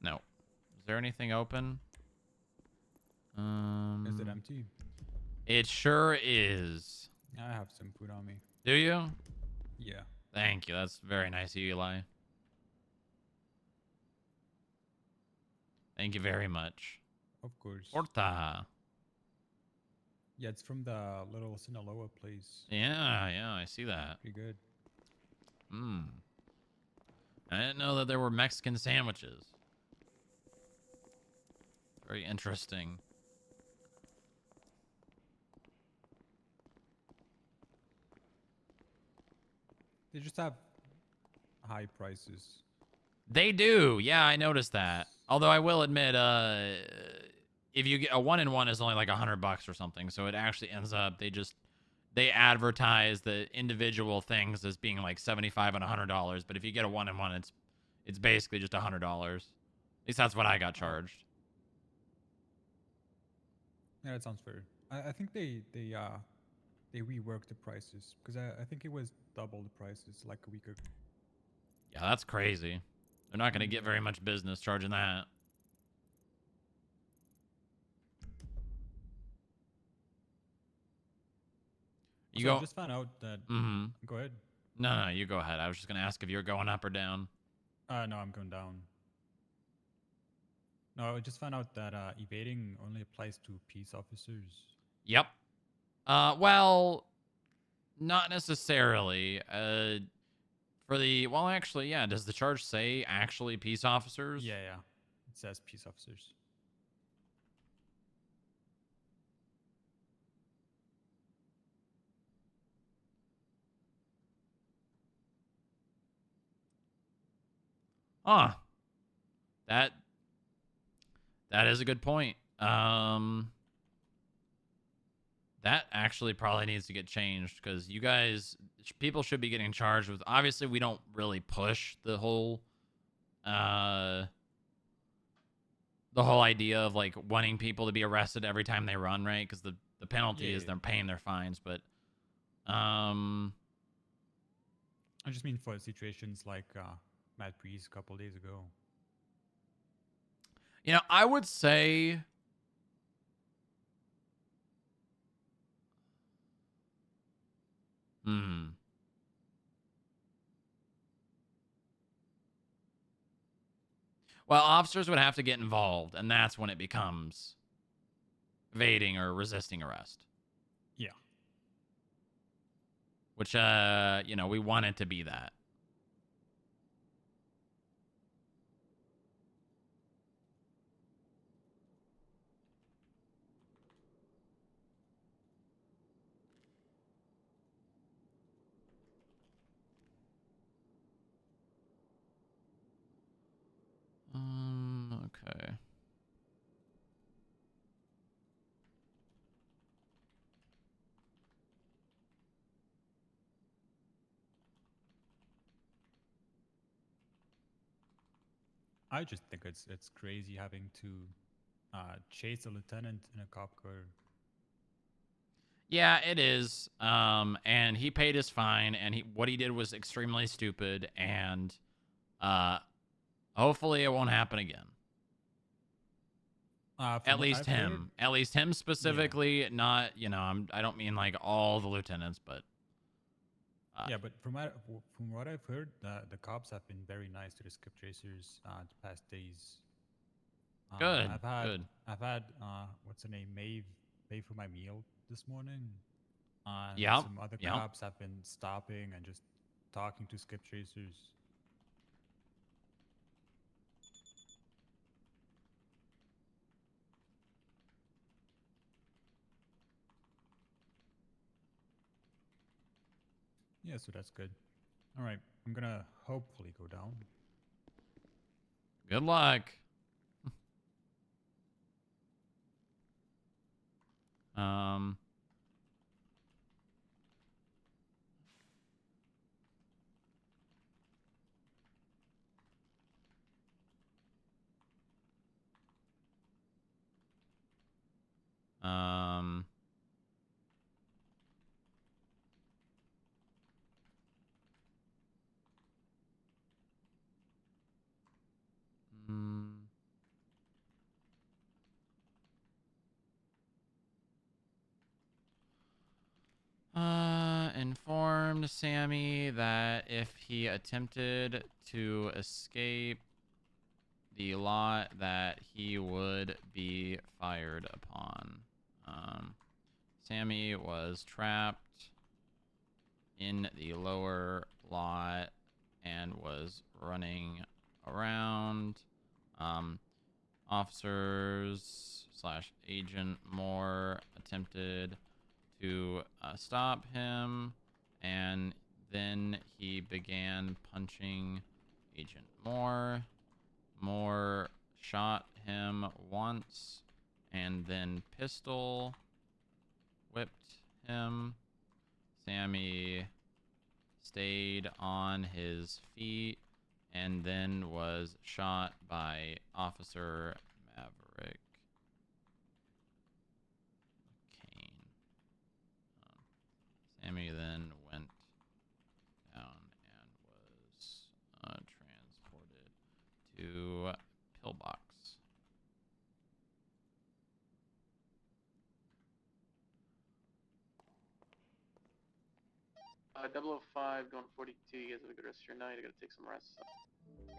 No. Is there anything open? Is it empty? It sure is. I have some food on me. Do you? Yeah. Thank you. That's very nice of you, Eli. Thank you very much. Of course. Horta. Yeah, it's from the little Sinaloa place. Yeah, I see that. Pretty good. I didn't know that there were Mexican sandwiches. Very interesting. They just have high prices. They do. Yeah, I noticed that. Although I will admit, if you get a 1-in-1 is only like $100 or something, so it actually ends up they advertise the individual things as being like $75 and $100, but if you get a 1-in-1, it's basically just $100. At least that's what I got charged. Yeah, that sounds fair. I think they reworked the prices because I think it was double the prices like a week ago. Yeah, that's crazy. They're not going to get very much business charging that. I just found out that. Go ahead. No, you go ahead. I was just going to ask if you were going up or down. No, I'm going down. No, I just found out that evading only applies to peace officers. Yep. Well, not necessarily. For the, well, actually, yeah. Does the charge say actually peace officers? Yeah, yeah. It says peace officers. Ah, that is a good point. That actually probably needs to get changed because you guys, people should be getting charged with. Obviously, we don't really push the whole idea of like wanting people to be arrested every time they run, right? Because the penalty is they're paying their fines, but I just mean for situations like Matt Breeze a couple days ago. You know, I would say well, officers would have to get involved, and that's when it becomes evading or resisting arrest. Yeah. Which, you know, we want it to be that. Okay. I just think it's crazy having to chase a lieutenant in a cop car. Yeah, it is. And he paid his fine, and what he did was extremely stupid, and hopefully it won't happen again. At least him. At least him specifically, not, you know, I don't mean like all the lieutenants, but yeah, but from what I've heard, the cops have been very nice to the skip chasers the past days. Good. I've had what's her name, Maeve pay for my meal this morning. And Yep, some other yep. cops have been stopping and just talking to skip chasers. Yeah, so that's good. All right, I'm gonna hopefully go down. Good luck. Um, mm, informed Sammy that if he attempted to escape the lot that he would be fired upon. Sammy was trapped in the lower lot and was running around. Officers / Agent Moore attempted to stop him, and then he began punching Agent Moore. Moore shot him once and then pistol whipped him. Sammy stayed on his feet and then was shot by Officer Maverick Kane. Sammy then went down and was transported to Pillbox. 005 going 42. You guys have a good rest of your night. I gotta take some rest.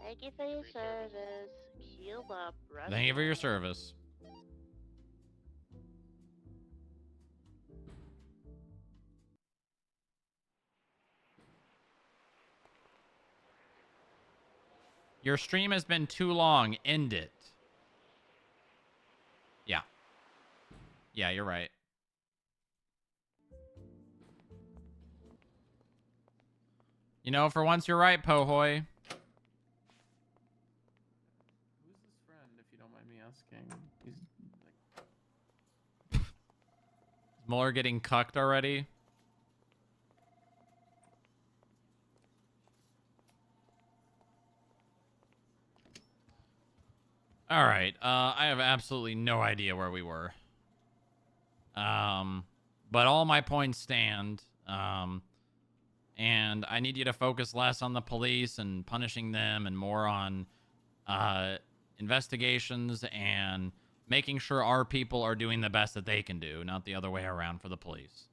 Thank you for your service. Cuba, Thank you for your service. Your stream has been too long. End it. Yeah. Yeah, you're right. You know, for once you're right, Pohoy. Who's this friend, if you don't mind me asking? He's Is Muller getting cucked already? All right. I have absolutely no idea where we were. But all my points stand. And I need you to focus less on the police and punishing them and more on investigations and making sure our people are doing the best that they can do, not the other way around for the police.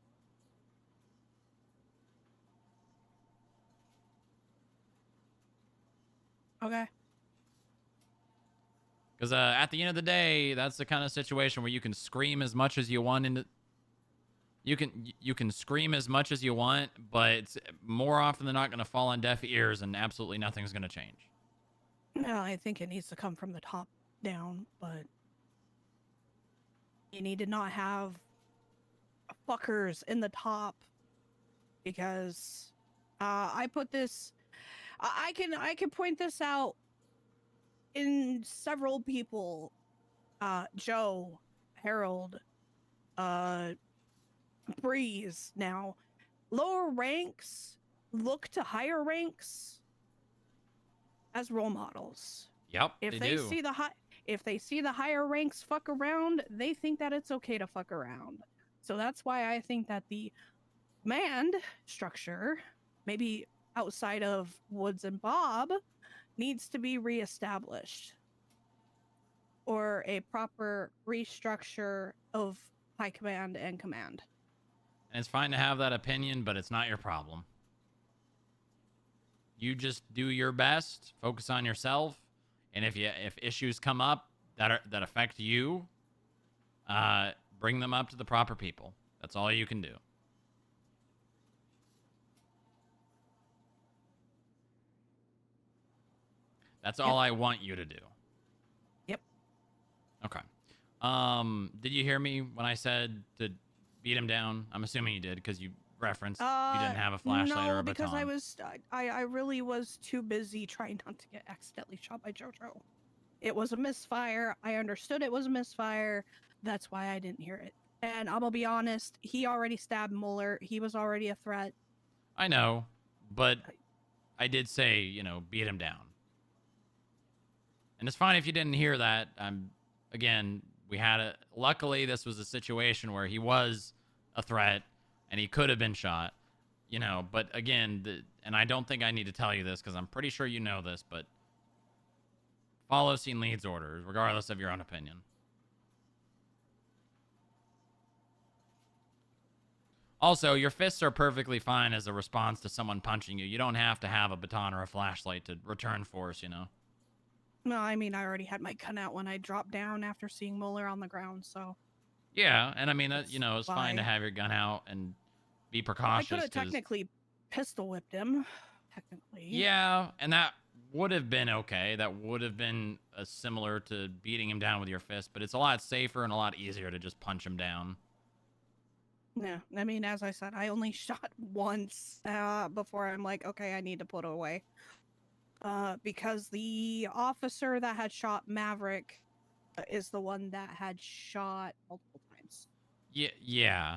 Okay. Because at the end of the day, that's the kind of situation where you can scream as much as you want into... You can scream as much as you want, but it's more often than not going to fall on deaf ears, and absolutely nothing's going to change. No, I think it needs to come from the top down, but you need to not have fuckers in the top, because I put this. I can point this out in several people. Joe, Harold, Breeze. Now, lower ranks look to higher ranks as role models. Yep, If they do. see the if they see the higher ranks fuck around, they think that it's okay to fuck around. So that's why I think that the command structure, maybe outside of Woods and Bob, needs to be reestablished, or a proper restructure of high command and command. And it's fine to have that opinion, but it's not your problem. You just do your best, focus on yourself, and if issues come up that affect you, bring them up to the proper people. That's all you can do. That's all I want you to do. Yep. Okay. Did you hear me when I said to beat him down? I'm assuming you did, because you referenced you didn't have a flashlight or a baton. No, because I really was too busy trying not to get accidentally shot by JoJo. It was a misfire. I understood it was a misfire. That's why I didn't hear it. And I'm gonna be honest, he already stabbed Muller. He was already a threat. I know, but I did say, beat him down. And it's fine if you didn't hear that. Again, luckily this was a situation where he was a threat and he could have been shot, but again, and I don't think I need to tell you this because I'm pretty sure you know this, but follow scene leads orders, regardless of your own opinion. Also, your fists are perfectly fine as a response to someone punching you. You don't have to have a baton or a flashlight to return force, No, I mean, I already had my gun out when I dropped down after seeing Muller on the ground, so... Yeah, and I mean, it's fine to have your gun out and be precautious. I could have technically pistol whipped him, technically. Yeah, and that would have been okay. That would have been similar to beating him down with your fist, but it's a lot safer and a lot easier to just punch him down. Yeah, I mean, as I said, I only shot once before I'm like, okay, I need to put it away. Because the officer that had shot Maverick is the one that had shot multiple times. Yeah.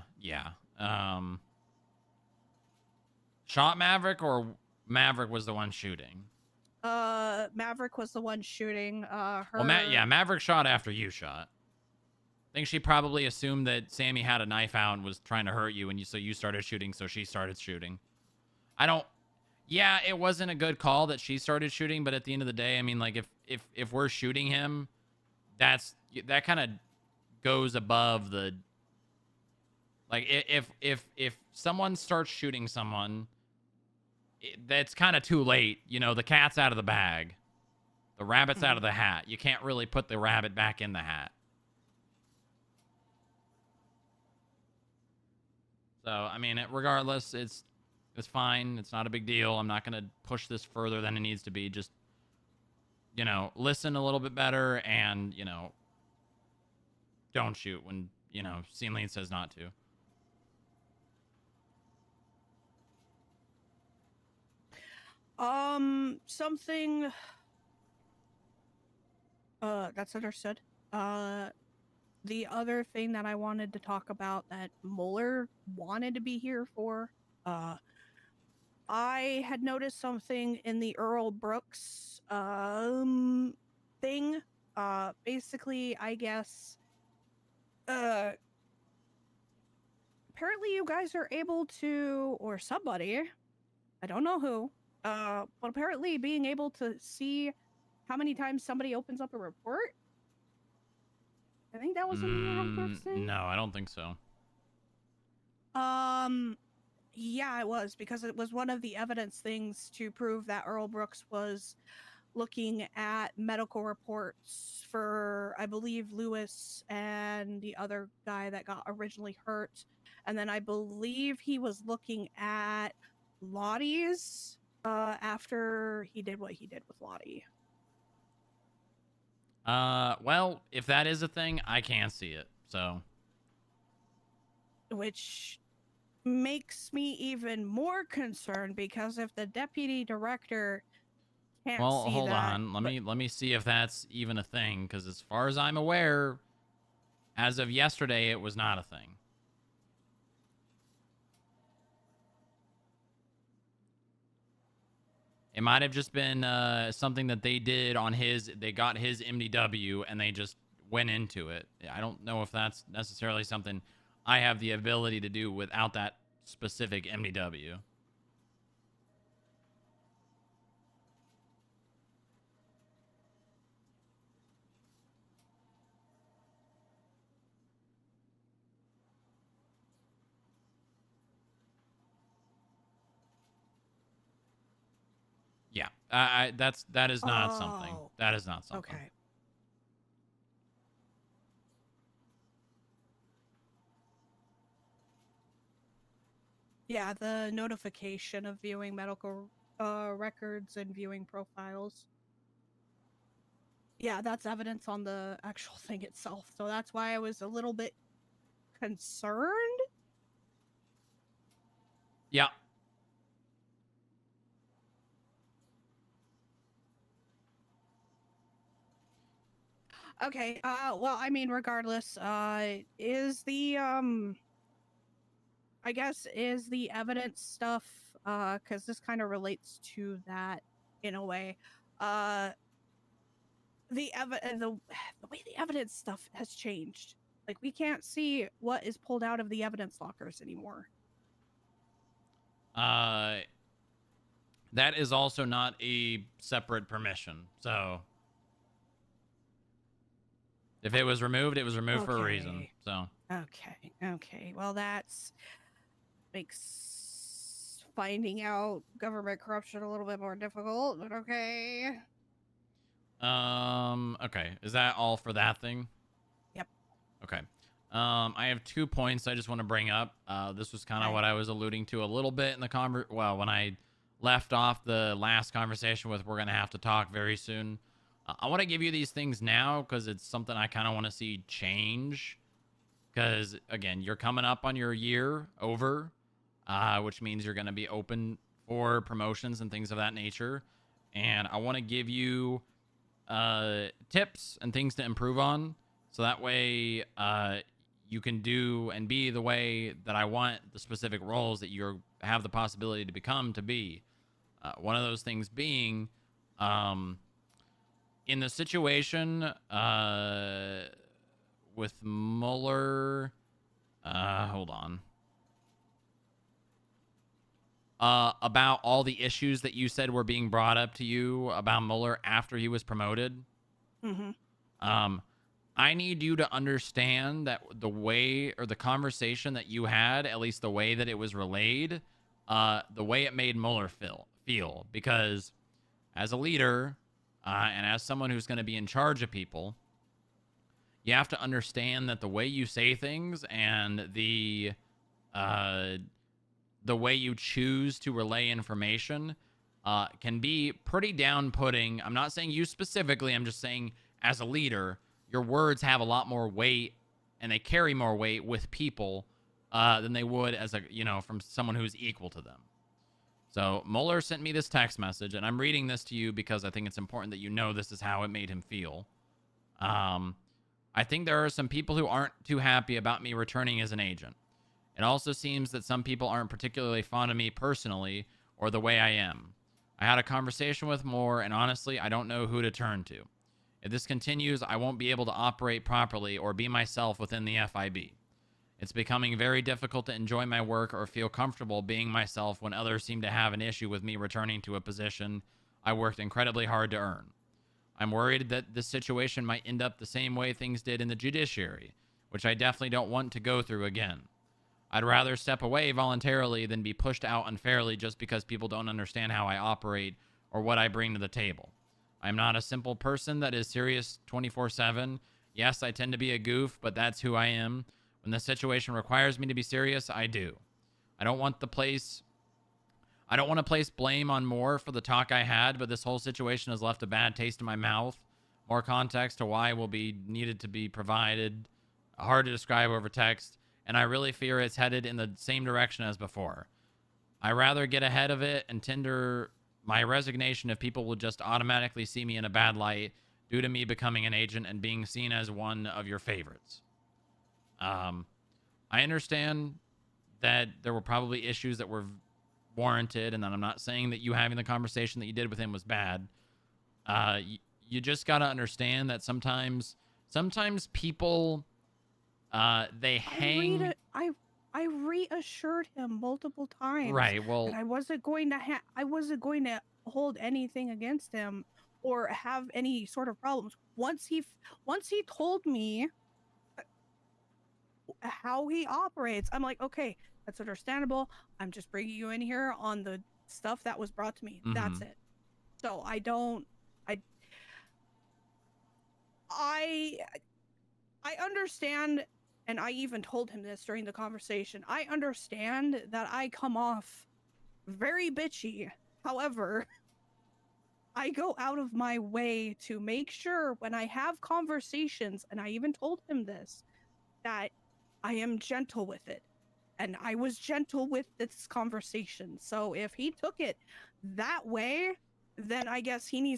Shot Maverick, or Maverick was the one shooting? Maverick was the one shooting. Well, Maverick shot after you shot. I think she probably assumed that Sammy had a knife out and was trying to hurt you, and so you started shooting, so she started shooting. Yeah, it wasn't a good call that she started shooting, but at the end of the day, I mean, like, if we're shooting him, that kind of goes above the... Like, if someone starts shooting someone, that's kind of too late. The cat's out of the bag. The rabbit's out of the hat. You can't really put the rabbit back in the hat. So, I mean, regardless, it's fine. It's not a big deal. I'm not going to push this further than it needs to be. Just you know, listen a little bit better and, you know, don't shoot when, you know, scene lead says not to. Something that's understood. The other thing that I wanted to talk about that Muller wanted to be here for, I had noticed something in the Earl Brooks thing. Basically, I guess apparently you guys are able to, or somebody, I don't know who, but apparently being able to see how many times somebody opens up a report. I think that was in the Earl Brooks thing. No, I don't think so. Yeah, it was, because it was one of the evidence things to prove that Earl Brooks was looking at medical reports for, I believe, Lewis and the other guy that got originally hurt. And then I believe he was looking at Lottie's after he did what he did with Lottie. Well, if that is a thing, I can't see it. So, which makes me even more concerned, because if the deputy director can't well, see hold that, on. Let me see if that's even a thing, because as far as I'm aware, as of yesterday, it was not a thing. It might have just been something that they did on his. They got his MDW and they just went into it. I don't know if that's necessarily something I have the ability to do without that specific MDW. Yeah, that is not something. That is not something. Okay. Yeah, the notification of viewing medical records and viewing profiles. Yeah, that's evidence on the actual thing itself. So that's why I was a little bit concerned. Yeah. Okay, well, I mean, regardless, is the, I guess, is the evidence stuff, because this kind of relates to that in a way, the way the evidence stuff has changed. Like, we can't see what is pulled out of the evidence lockers anymore. That is also not a separate permission. So if it was removed, it was removed for a reason. So Okay. Well, that's makes finding out government corruption a little bit more difficult, but okay. okay. Is that all for that thing? Yep. Okay. I have 2 points I just want to bring up. This was kind of what I was alluding to a little bit in the when I left off the last conversation with we're going to have to talk very soon. I want to give you these things now because it's something I kind of want to see change. Because, again, you're coming up on your year over, which means you're going to be open for promotions and things of that nature. And I want to give you tips and things to improve on. So that way you can do and be the way that I want the specific roles that you have the possibility to become to be. One of those things being in the situation with Muller, hold on. About all the issues that you said were being brought up to you about Muller after he was promoted. Mm-hmm. I need you to understand that the way or the conversation that you had, at least the way that it was relayed, the way it made Muller feel, because as a leader and as someone who's going to be in charge of people, you have to understand that the way you say things and the way you choose to relay information can be pretty down-putting. I'm not saying you specifically. I'm just saying as a leader, your words have a lot more weight and they carry more weight with people than they would as a, from someone who's equal to them. So Muller sent me this text message, and I'm reading this to you because I think it's important that you know this is how it made him feel. I think there are some people who aren't too happy about me returning as an agent. It also seems that some people aren't particularly fond of me personally or the way I am. I had a conversation with Moore, and honestly, I don't know who to turn to. If this continues, I won't be able to operate properly or be myself within the FIB. It's becoming very difficult to enjoy my work or feel comfortable being myself when others seem to have an issue with me returning to a position I worked incredibly hard to earn. I'm worried that this situation might end up the same way things did in the judiciary, which I definitely don't want to go through again. I'd rather step away voluntarily than be pushed out unfairly just because people don't understand how I operate or what I bring to the table. I'm not a simple person that is serious 24/7. Yes, I tend to be a goof, but that's who I am. When the situation requires me to be serious, I do. I don't want to place blame on Moore for the talk I had, but this whole situation has left a bad taste in my mouth. More context to why will be needed to be provided. Hard to describe over text, and I really fear it's headed in the same direction as before. I rather get ahead of it and tender my resignation if people will just automatically see me in a bad light due to me becoming an agent and being seen as one of your favorites. I understand that there were probably issues that were warranted, and that I'm not saying that you having the conversation that you did with him was bad. You just got to understand that sometimes people, they hang... I reassured him multiple times. Right, well... that I wasn't going to hold anything against him or have any sort of problems. Once he told me how he operates, I'm like, okay, that's understandable. I'm just bringing you in here on the stuff that was brought to me. That's it. So I understand, and I even told him this during the conversation. I understand that I come off very bitchy. However, I go out of my way to make sure when I have conversations, and I even told him this, that I am gentle with it. And I was gentle with this conversation. So if he took it that way, then I guess he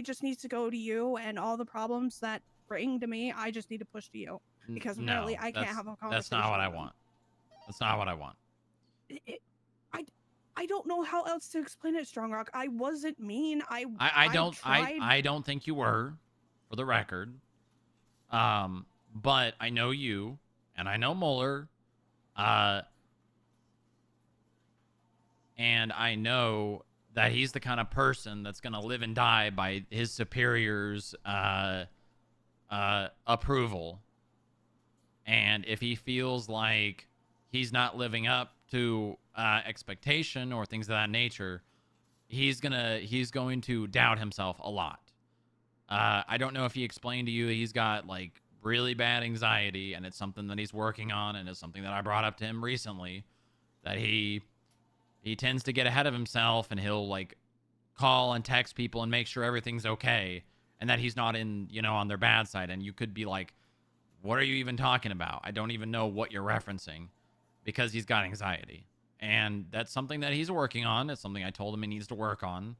just needs to go to you, and all the problems that bring to me, I just need to push to you. Because really, I can't have a conversation. That's not what I want. That's not what I want. I don't know how else to explain it, Strong Rock. I wasn't mean. I don't think you were, for the record. But I know you, and I know Muller. And I know that he's the kind of person that's going to live and die by his superiors' approval. And if he feels like he's not living up to expectation or things of that nature, he's going to doubt himself a lot. I don't know if he explained to you that he's got like really bad anxiety, and it's something that he's working on, and it's something that I brought up to him recently, that he tends to get ahead of himself, and he'll like call and text people and make sure everything's okay, and that he's not on their bad side. And you could be like, what are you even talking about? I don't even know what you're referencing, because he's got anxiety. And that's something that he's working on. It's something I told him he needs to work on.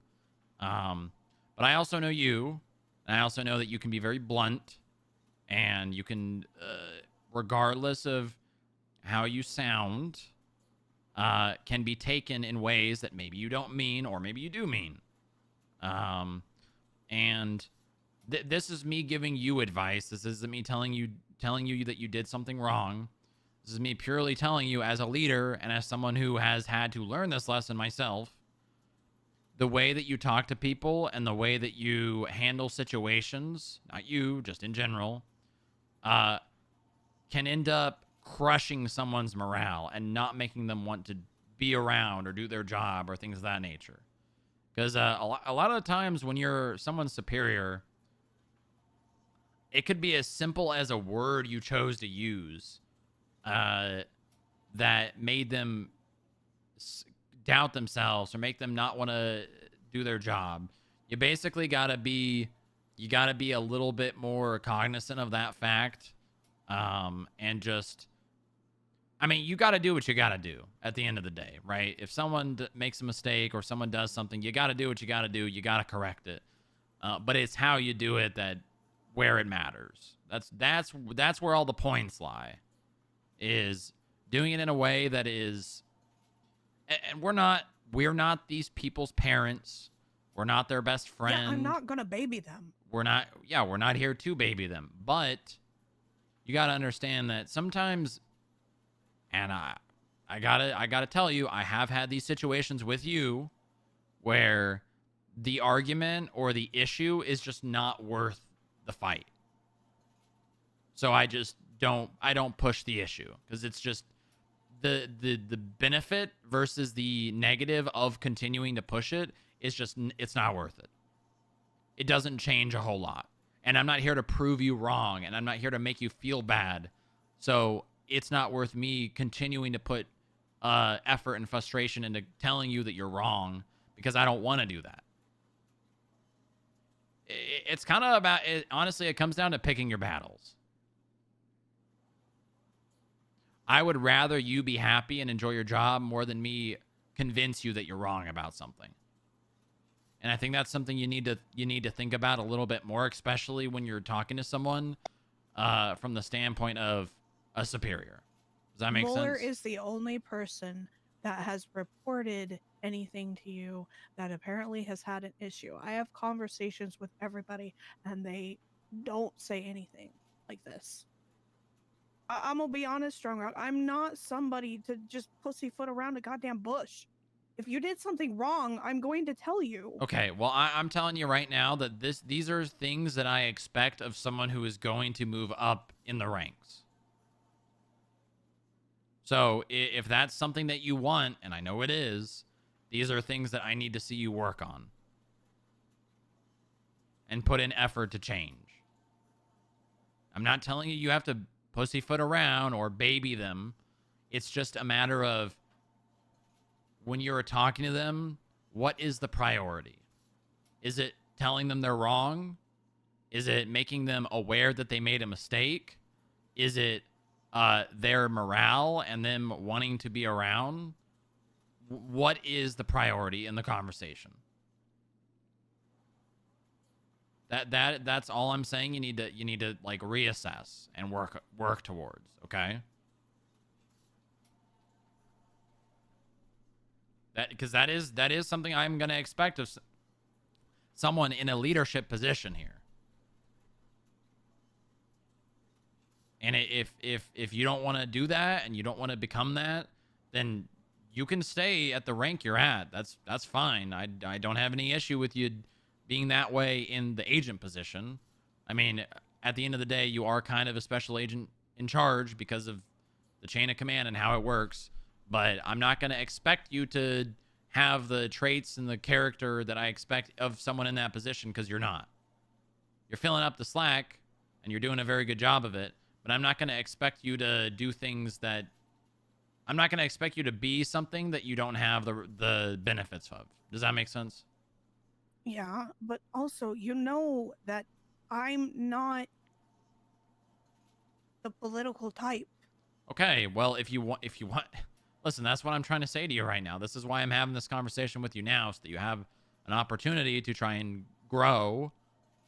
But I also know you, and I also know that you can be very blunt, and you can, regardless of how you sound, can be taken in ways that maybe you don't mean, or maybe you do mean. And this is me giving you advice. This isn't me telling you that you did something wrong. This is me purely telling you, as a leader and as someone who has had to learn this lesson myself, the way that you talk to people and the way that you handle situations, not you, just in general, can end up crushing someone's morale and not making them want to be around or do their job or things of that nature. Because a lot of the times when you're someone's superior, it could be as simple as a word you chose to use that made them doubt themselves or make them not want to do their job. You basically gotta be a little bit more cognizant of that fact, and just, I mean, you gotta do what you gotta do at the end of the day, right? If someone makes a mistake or someone does something, you gotta do what you gotta do. You gotta correct it, but it's how you do it where it matters. That's where all the points lie, is doing it in a way that is, and we're not these people's parents. We're not their best friend. Yeah, I'm not gonna baby them. We're not here to baby them. But you got to understand that sometimes, and I gotta tell you, I have had these situations with you where the argument or the issue is just not worth the fight. So I don't push the issue, because it's just the benefit versus the negative of continuing to push it is just, it's not worth it. It doesn't change a whole lot. And I'm not here to prove you wrong, and I'm not here to make you feel bad. So it's not worth me continuing to put effort and frustration into telling you that you're wrong, because I don't want to do that. It's kind of about it. Honestly, it comes down to picking your battles. I would rather you be happy and enjoy your job more than me convince you that you're wrong about something. And I think that's something you need to think about a little bit more, especially when you're talking to someone from the standpoint of a superior. Does that make Muller sense? is the only person that has reported anything to you that apparently has had an issue. I have conversations with everybody, and they don't say anything like this. I'm gonna be honest, Strong Rock. I'm not somebody to just pussyfoot around a goddamn bush. If you did something wrong, I'm going to tell you. Okay, well, I'm telling you right now that these are things that I expect of someone who is going to move up in the ranks. So if that's something that you want, and I know it is, these are things that I need to see you work on and put in effort to change. I'm not telling you you have to pussyfoot around or baby them. It's just a matter of, when you're talking to them, what is the priority? Is it telling them they're wrong? Is it making them aware that they made a mistake? Is it their morale and them wanting to be around? What is the priority in the conversation? That's all I'm saying. You need to like reassess and work towards, okay? Because that is something I'm going to expect of someone in a leadership position here. And if you don't want to do that and you don't want to become that, then you can stay at the rank you're at. That's fine. I don't have any issue with you being that way in the agent position. I mean, at the end of the day, you are kind of a special agent in charge because of the chain of command and how it works. But I'm not going to expect you to have the traits and the character that I expect of someone in that position, because you're not. You're filling up the slack, and you're doing a very good job of it. But I'm not going to expect you to do things that... I'm not going to expect you to be something that you don't have the benefits of. Does that make sense? Yeah, but also, you know that I'm not the political type. Okay, well, if you want, listen, that's what I'm trying to say to you right now. This is why I'm having this conversation with you now, so that you have an opportunity to try and grow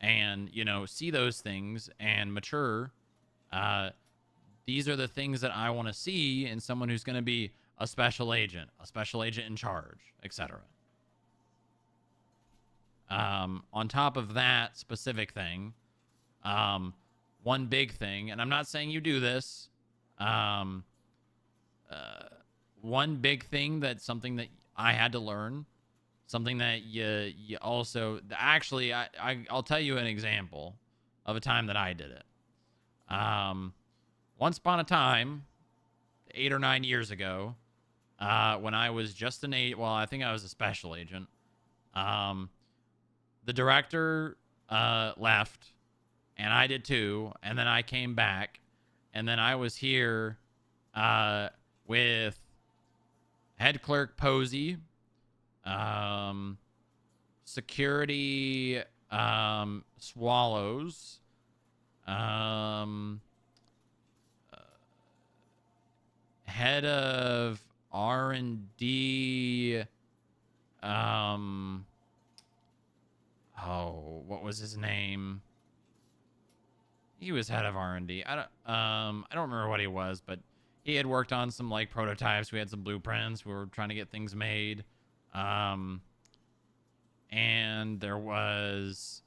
and, you know, see those things and mature. These are the things that I want to see in someone who's going to be a special agent in charge, etc. On top of that specific thing, one big thing, and I'm not saying you do this, one big thing that's something that I had to learn, something that you also, actually, I'll tell you an example of a time that I did it. Once upon a time, 8 or 9 years ago, when I was just I think I was a special agent, the director left, and I did too, and then I came back, and then I was here with head clerk Posey, security swallows. Head of R&D. Oh, what was his name? He was head of R&D. I don't remember what he was, but he had worked on some like prototypes. We had some blueprints. We were trying to get things made. And there was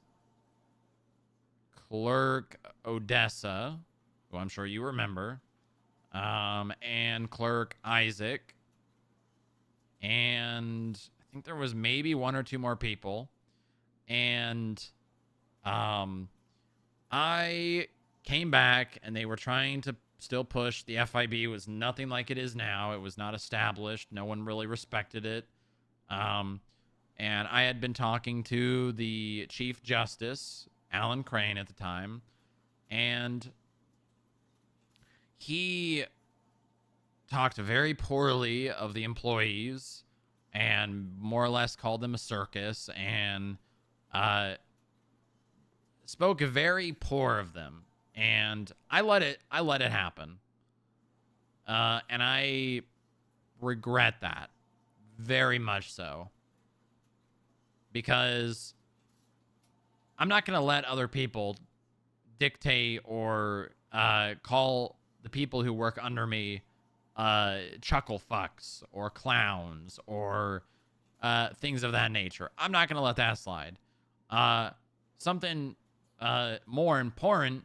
Clerk Odessa, who I'm sure you remember. And Clerk Isaac. And I think there was maybe one or two more people. And I came back and they were trying to still push. The FIB was nothing like it is now. It was not established. No one really respected it. And I had been talking to the Chief Justice, Alan Crane at the time, and he talked very poorly of the employees and more or less called them a circus and spoke very poor of them. And I let it happen. And I regret that very much so. Because I'm not going to let other people dictate or call the people who work under me chuckle fucks or clowns or things of that nature. I'm not going to let that slide. Something more important,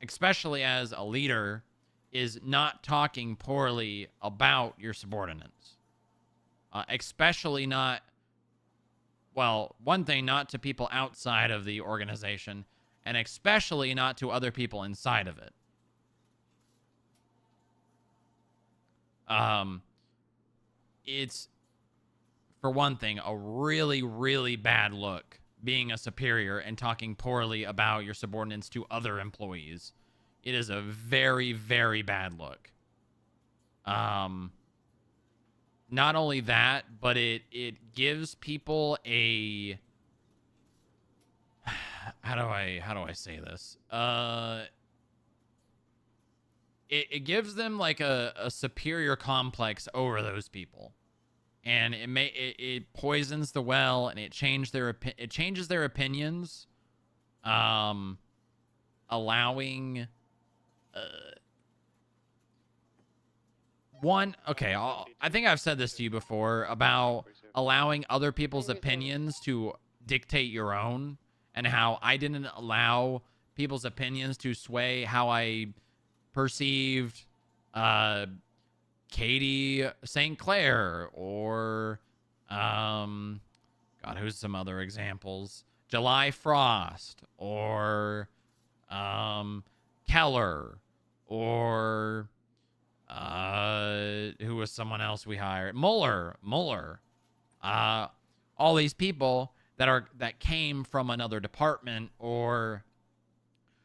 especially as a leader, is not talking poorly about your subordinates. Especially not, well, one thing, not to people outside of the organization, and especially not to other people inside of it. It's, for one thing, a really, really bad look being a superior and talking poorly about your subordinates to other employees. It is a very, very bad look. Not only that, but it gives people a, how do I say this? It gives them like a superior complex over those people. And it poisons the well, and it changes their opinions, allowing I think I've said this to you before about allowing other people's opinions to dictate your own, and how I didn't allow people's opinions to sway how I perceived Katie St. Clair, or God, who's some other examples? July Frost, or Keller, or who was someone else we hired? Muller. All these people that came from another department or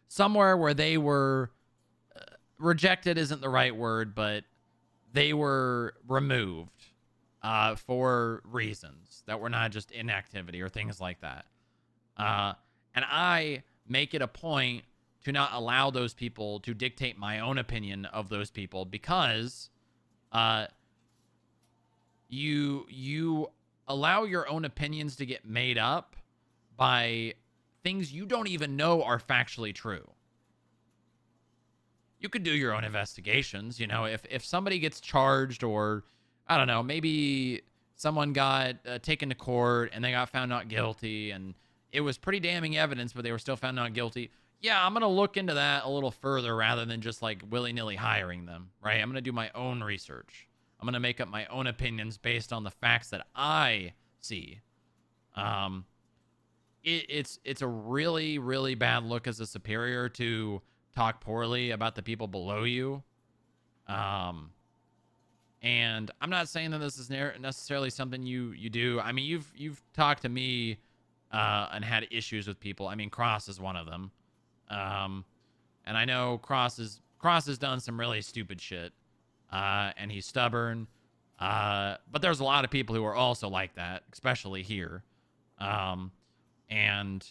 somewhere where they were rejected isn't the right word, but they were removed for reasons that were not just inactivity or things like that. And I make it a point to not allow those people to dictate my own opinion of those people, because you allow your own opinions to get made up by things you don't even know are factually true. You could do your own investigations. You know, if somebody gets charged, or I don't know, maybe someone got taken to court and they got found not guilty, and it was pretty damning evidence, but they were still found not guilty. Yeah, I'm going to look into that a little further rather than just like willy-nilly hiring them, right? I'm going to do my own research. I'm going to make up my own opinions based on the facts that I see. It's a really, really bad look as a superior to talk poorly about the people below you. And I'm not saying that this is necessarily something you do. I mean, you've talked to me and had issues with people. I mean, Cross is one of them. And I know Cross has done some really stupid shit. And he's stubborn. But there's a lot of people who are also like that, especially here. And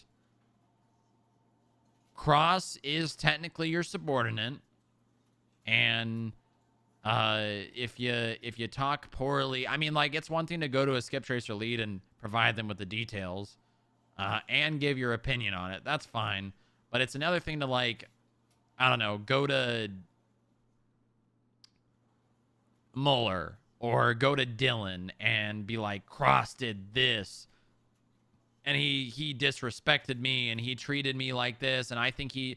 Cross is technically your subordinate, and if you talk poorly, I mean, like, it's one thing to go to a skip tracer lead and provide them with the details, and give your opinion on it. That's fine, but it's another thing to, like, I don't know, go to Muller or go to Dylan and be like, Cross did this, and he disrespected me, and he treated me like this, and I think he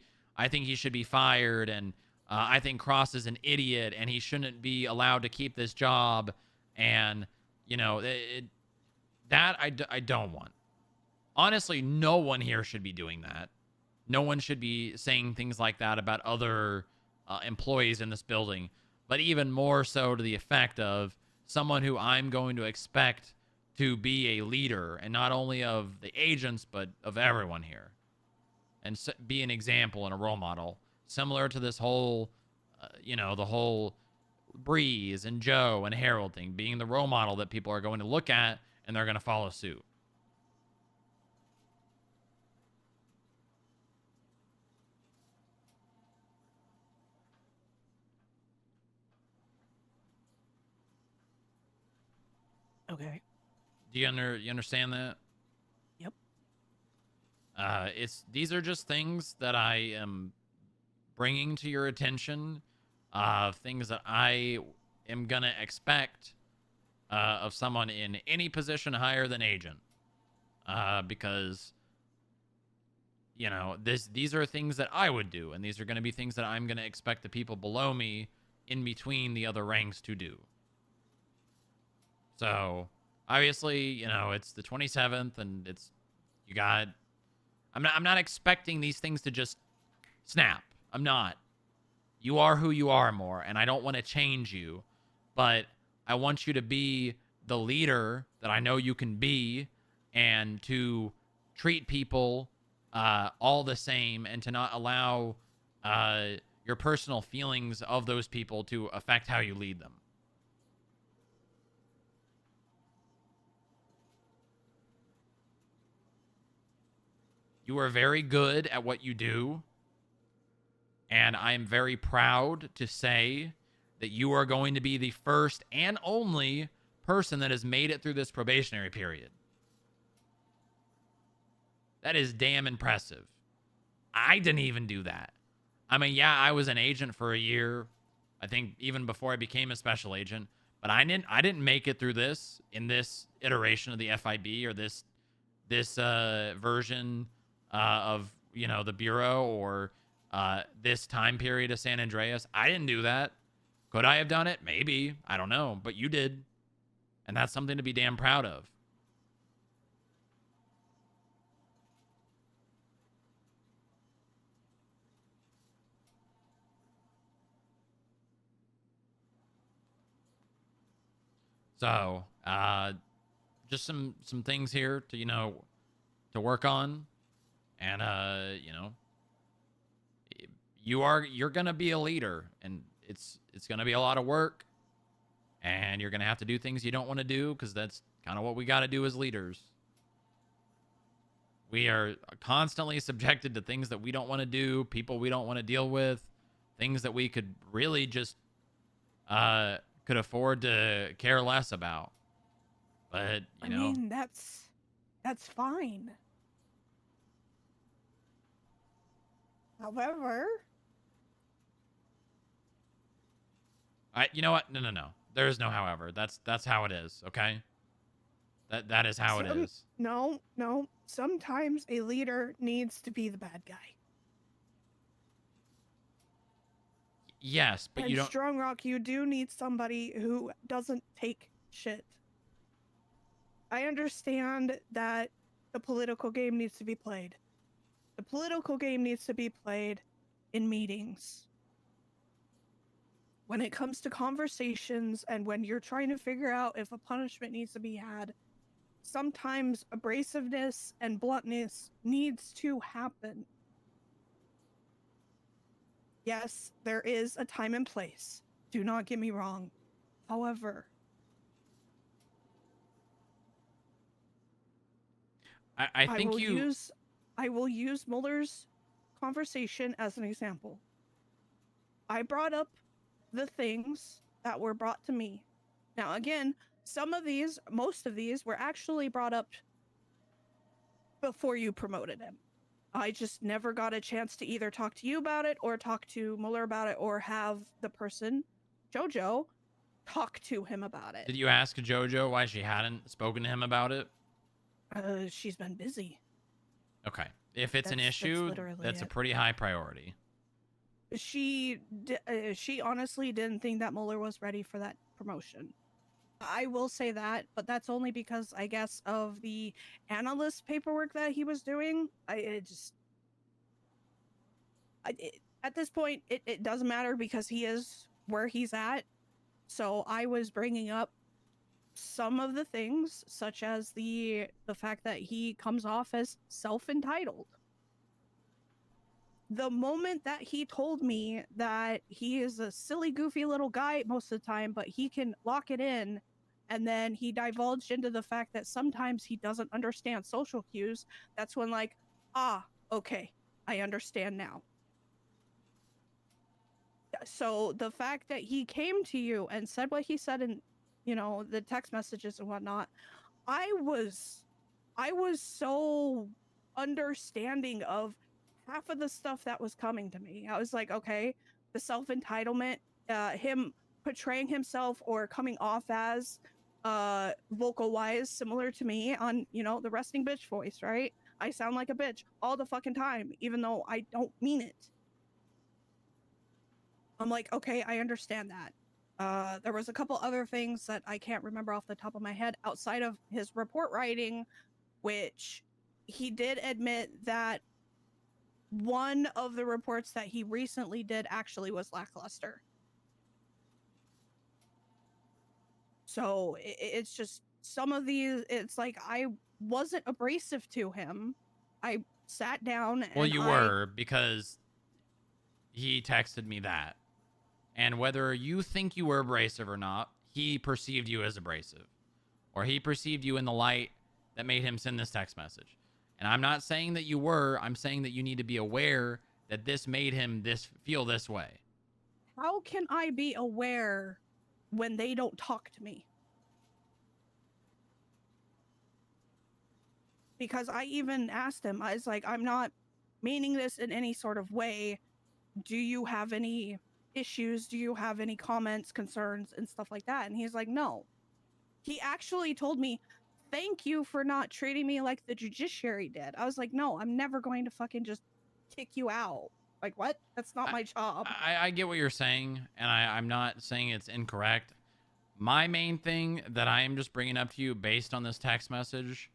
should be fired, and I think Cross is an idiot, and he shouldn't be allowed to keep this job, and that I don't want. Honestly, no one here should be doing that. No one should be saying things like that about other employees in this building, but even more so to the effect of someone who I'm going to expect to be a leader, and not only of the agents, but of everyone here, and be an example and a role model, similar to this whole, the whole Breeze and Joe and Harold thing, being the role model that people are going to look at and they're going to follow suit. Okay. Do you understand that? Yep. These are just things that I am bringing to your attention, things that I am gonna expect of someone in any position higher than agent, because these are things that I would do, and these are going to be things that I'm going to expect the people below me in between the other ranks to do. So obviously, it's the 27th, and I'm not expecting these things to just snap. I'm not. You are who you are, more, and I don't want to change you, but I want you to be the leader that I know you can be, and to treat people all the same, and to not allow your personal feelings of those people to affect how you lead them. You are very good at what you do, and I am very proud to say that you are going to be the first and only person that has made it through this probationary period. That is damn impressive. I didn't even do that. I mean, yeah, I was an agent for a year, I think even before I became a special agent, but I didn't make it through this in this iteration of the FIB, or this version of the Bureau, or this time period of San Andreas. I didn't do that. Could I have done it? Maybe. I don't know, but you did, and that's something to be damn proud of. So, just some things here to to work on, and you're gonna be a leader, and it's gonna be a lot of work, and you're gonna have to do things you don't want to do, because that's kind of what we got to do as leaders. We are constantly subjected to things that we don't want to do, people we don't want to deal with, things that we could really just could afford to care less about. But I mean, that's fine. However, you know what? No. There is no however. That's how it is. Okay. That is how it is. No. Sometimes a leader needs to be the bad guy. Yes, but and you don't. Strong Rock, you do need somebody who doesn't take shit. I understand that the political game needs to be played. The political game needs to be played in meetings. When it comes to conversations, and when you're trying to figure out if a punishment needs to be had, sometimes abrasiveness and bluntness needs to happen. Yes, there is a time and place. Do not get me wrong. However, I think I will use Muller's conversation as an example. I brought up the things that were brought to me. Now, again, most of these were actually brought up before you promoted him. I just never got a chance to either talk to you about it or talk to Muller about it or have the person, JoJo, talk to him about it. Did you ask JoJo why she hadn't spoken to him about it? She's been busy. Okay. If it's an issue, that's a pretty high priority. She honestly didn't think that Muller was ready for that promotion. I will say that, but that's only because I guess of the analyst paperwork that he was doing. At this point, it doesn't matter because he is where he's at. So I was bringing up some of the things, such as the fact that he comes off as self-entitled. The moment that he told me that he is a silly, goofy little guy most of the time, but he can lock it in, and then he divulged into the fact that sometimes he doesn't understand social cues, that's when okay, I understand now. So the fact that he came to you and said what he said in, the text messages and whatnot, I was so understanding of half of the stuff that was coming to me. I was like, okay, the self-entitlement, him portraying himself or coming off as vocal wise similar to me on, the resting bitch voice, right? I sound like a bitch all the fucking time, even though I don't mean it. I'm like, okay, I understand that. There was a couple other things that I can't remember off the top of my head outside of his report writing, which he did admit that one of the reports that he recently did actually was lackluster. So it's just some of these, it's like I wasn't abrasive to him. I sat down and well, you were, because he texted me that. And whether you think you were abrasive or not, he perceived you as abrasive. Or he perceived you in the light that made him send this text message. And I'm not saying that you were. I'm saying that you need to be aware that this made him feel this way. How can I be aware when they don't talk to me? Because I even asked him, I was like, I'm not meaning this in any sort of way. Do you have any issues? Do you have any comments, concerns, and stuff like that? And he's like, no. He actually told me, thank you for not treating me like the judiciary did. I was like, no, I'm never going to fucking just kick you out. Like, what? That's not my job. I get what you're saying, and I'm not saying it's incorrect. My main thing that I am just bringing up to you based on this text message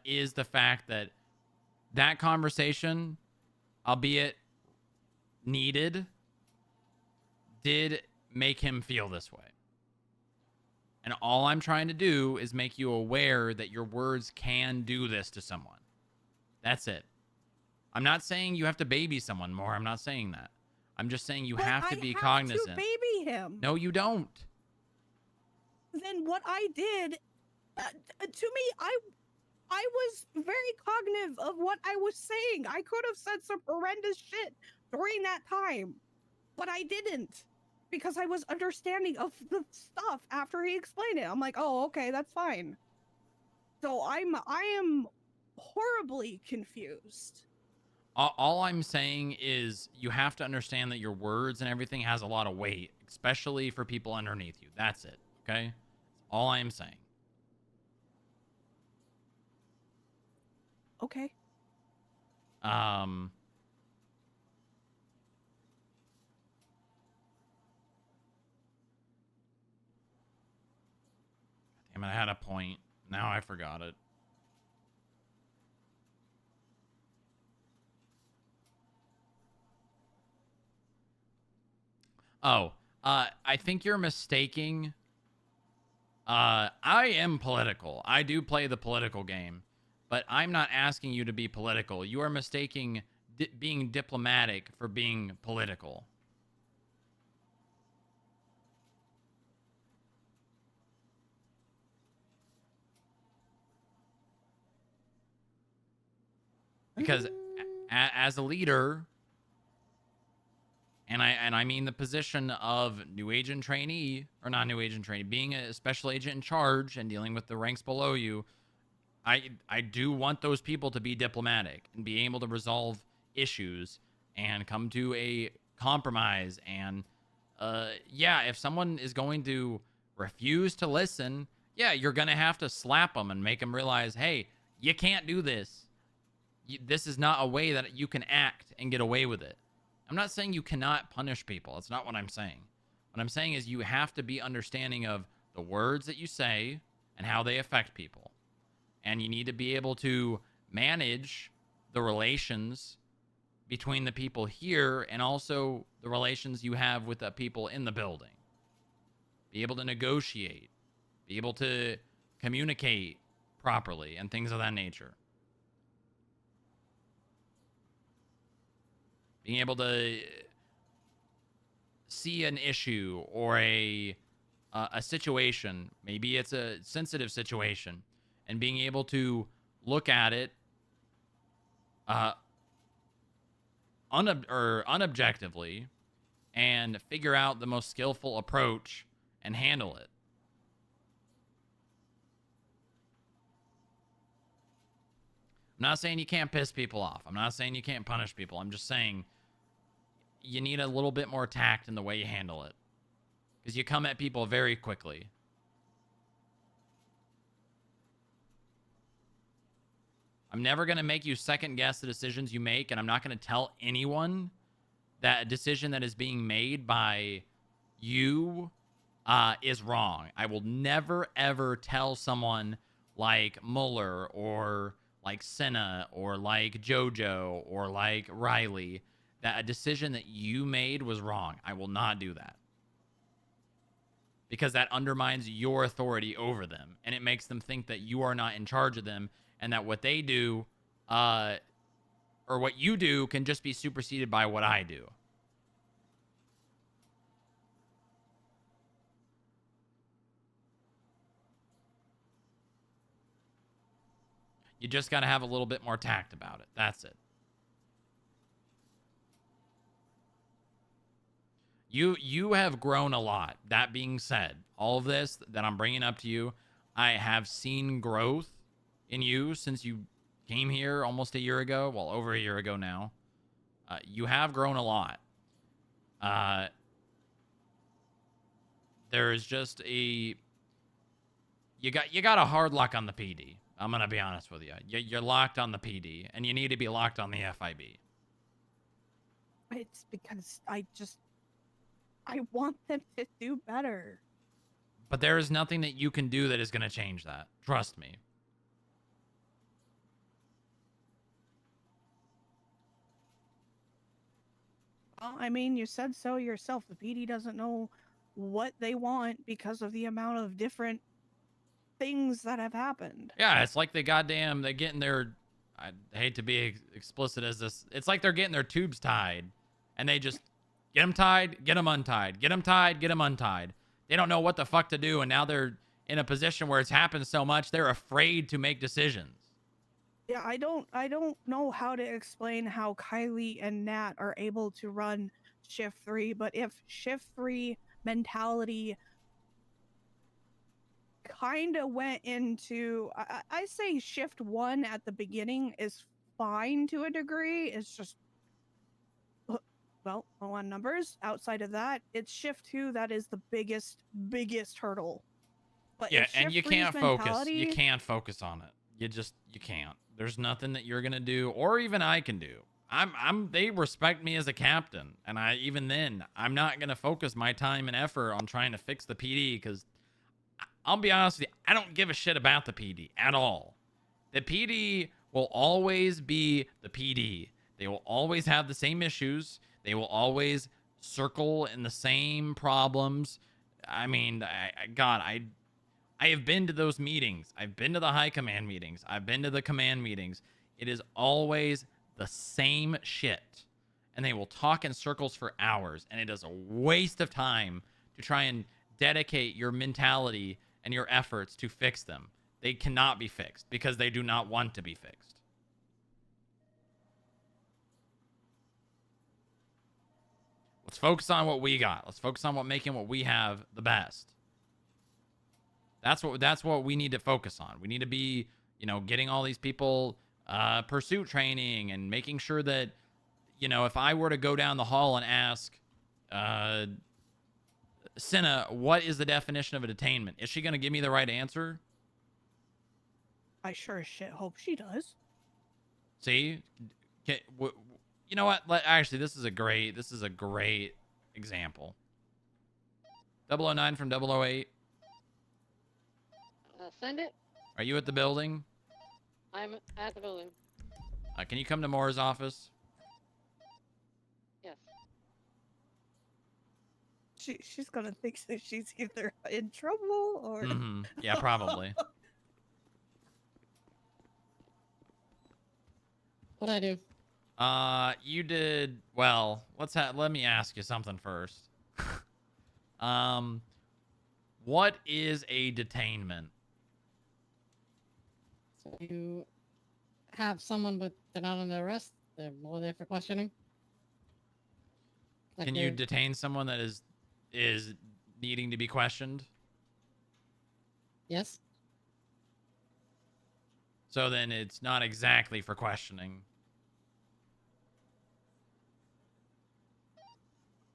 is the fact that that conversation, albeit needed, did make him feel this way. And all I'm trying to do is make you aware that your words can do this to someone. That's it. I'm not saying you have to baby someone more. I'm not saying that. I'm just saying you have to be cognizant. To baby him. No, you don't. Then what I did, to me, I was very cognitive of what I was saying. I could have said some horrendous shit during that time, but I didn't, because I was understanding of the stuff after he explained it. I'm like, oh, okay, that's fine. So I am horribly confused. All I'm saying is you have to understand that your words and everything has a lot of weight, especially for people underneath you. That's it, okay? That's all I am saying. Okay. Damn it, I had a point. Now I forgot it. Oh, I think you're mistaking. I am political. I do play the political game, but I'm not asking you to be political. You are mistaking being diplomatic for being political. Because as a leader, and I mean the position of new agent trainee, or not new agent trainee, being a special agent in charge and dealing with the ranks below you, I do want those people to be diplomatic and be able to resolve issues and come to a compromise. And yeah, if someone is going to refuse to listen, yeah, you're going to have to slap them and make them realize, hey, you can't do this. This is not a way that you can act and get away with it. I'm not saying you cannot punish people. That's not what I'm saying. What I'm saying is you have to be understanding of the words that you say and how they affect people. And you need to be able to manage the relations between the people here and also the relations you have with the people in the building. Be able to negotiate. Be able to communicate properly and things of that nature. Being able to see an issue or a situation, maybe it's a sensitive situation, and being able to look at it unobjectively and figure out the most skillful approach and handle it. I'm not saying you can't piss people off. I'm not saying you can't punish people. I'm just saying you need a little bit more tact in the way you handle it, because you come at people very quickly. I'm never going to make you second guess the decisions you make, and I'm not going to tell anyone that a decision that is being made by you is wrong. I will never, ever tell someone like Muller or like Senna or like JoJo or like Riley that a decision that you made was wrong. I will not do that. Because that undermines your authority over them, and it makes them think that you are not in charge of them, and that what they do, or what you do, can just be superseded by what I do. You just got to have a little bit more tact about it. That's it. You have grown a lot. That being said, all of this that I'm bringing up to you, I have seen growth in you since you came here almost a year ago. Well, over a year ago now. You have grown a lot. There's just a... You got a hard lock on the PD. I'm going to be honest with you. You're locked on the PD, and you need to be locked on the FIB. It's because I want them to do better. But there is nothing that you can do that is going to change that. Trust me. Well, I mean, you said so yourself. The PD doesn't know what they want because of the amount of different things that have happened. Yeah, it's like they're getting their... I hate to be explicit as this. It's like they're getting their tubes tied, and they just get them tied, get them untied, get them tied, get them untied. They don't know what the fuck to do, and now they're in a position where it's happened so much, they're afraid to make decisions. Yeah, I don't know how to explain how Kylie and Nat are able to run Shift 3, but if Shift 3 mentality kind of went into... I say Shift 1 at the beginning is fine to a degree. It's just... well, low on numbers. Outside of that, it's Shift 2 that is the biggest hurdle. But Yeah, and you can't focus. You can't focus on it. You can't. There's nothing that you're gonna do, or even I can do. They respect me as a captain, and even then, I'm not gonna focus my time and effort on trying to fix the PD, because I'll be honest with you, I don't give a shit about the PD at all. The PD will always be the PD. They will always have the same issues. They will always circle in the same problems. I mean, I have been to those meetings. I've been to the high command meetings. I've been to the command meetings. It is always the same shit. And they will talk in circles for hours. And it is a waste of time to try and dedicate your mentality and your efforts to fix them. They cannot be fixed because they do not want to be fixed. Let's focus on what we got. Let's focus on making what we have the best. That's what we need to focus on. We need to be, getting all these people pursuit training and making sure that, if I were to go down the hall and ask Cinna, what is the definition of a detainment? Is she going to give me the right answer? I sure as shit hope she does. See? You know what? Actually, this is a great example. 009 from 008. Send it. Are you at the building? I'm at the building. Can you come to Moore's office? Yes. She's gonna think that she's either in trouble or. Mm-hmm. Yeah, probably. What'd I do? You did well. Let me ask you something first. What is a detainment? So you have someone, but they're not under arrest. They're more there for questioning. Can you detain someone that is needing to be questioned? Yes. So then it's not exactly for questioning.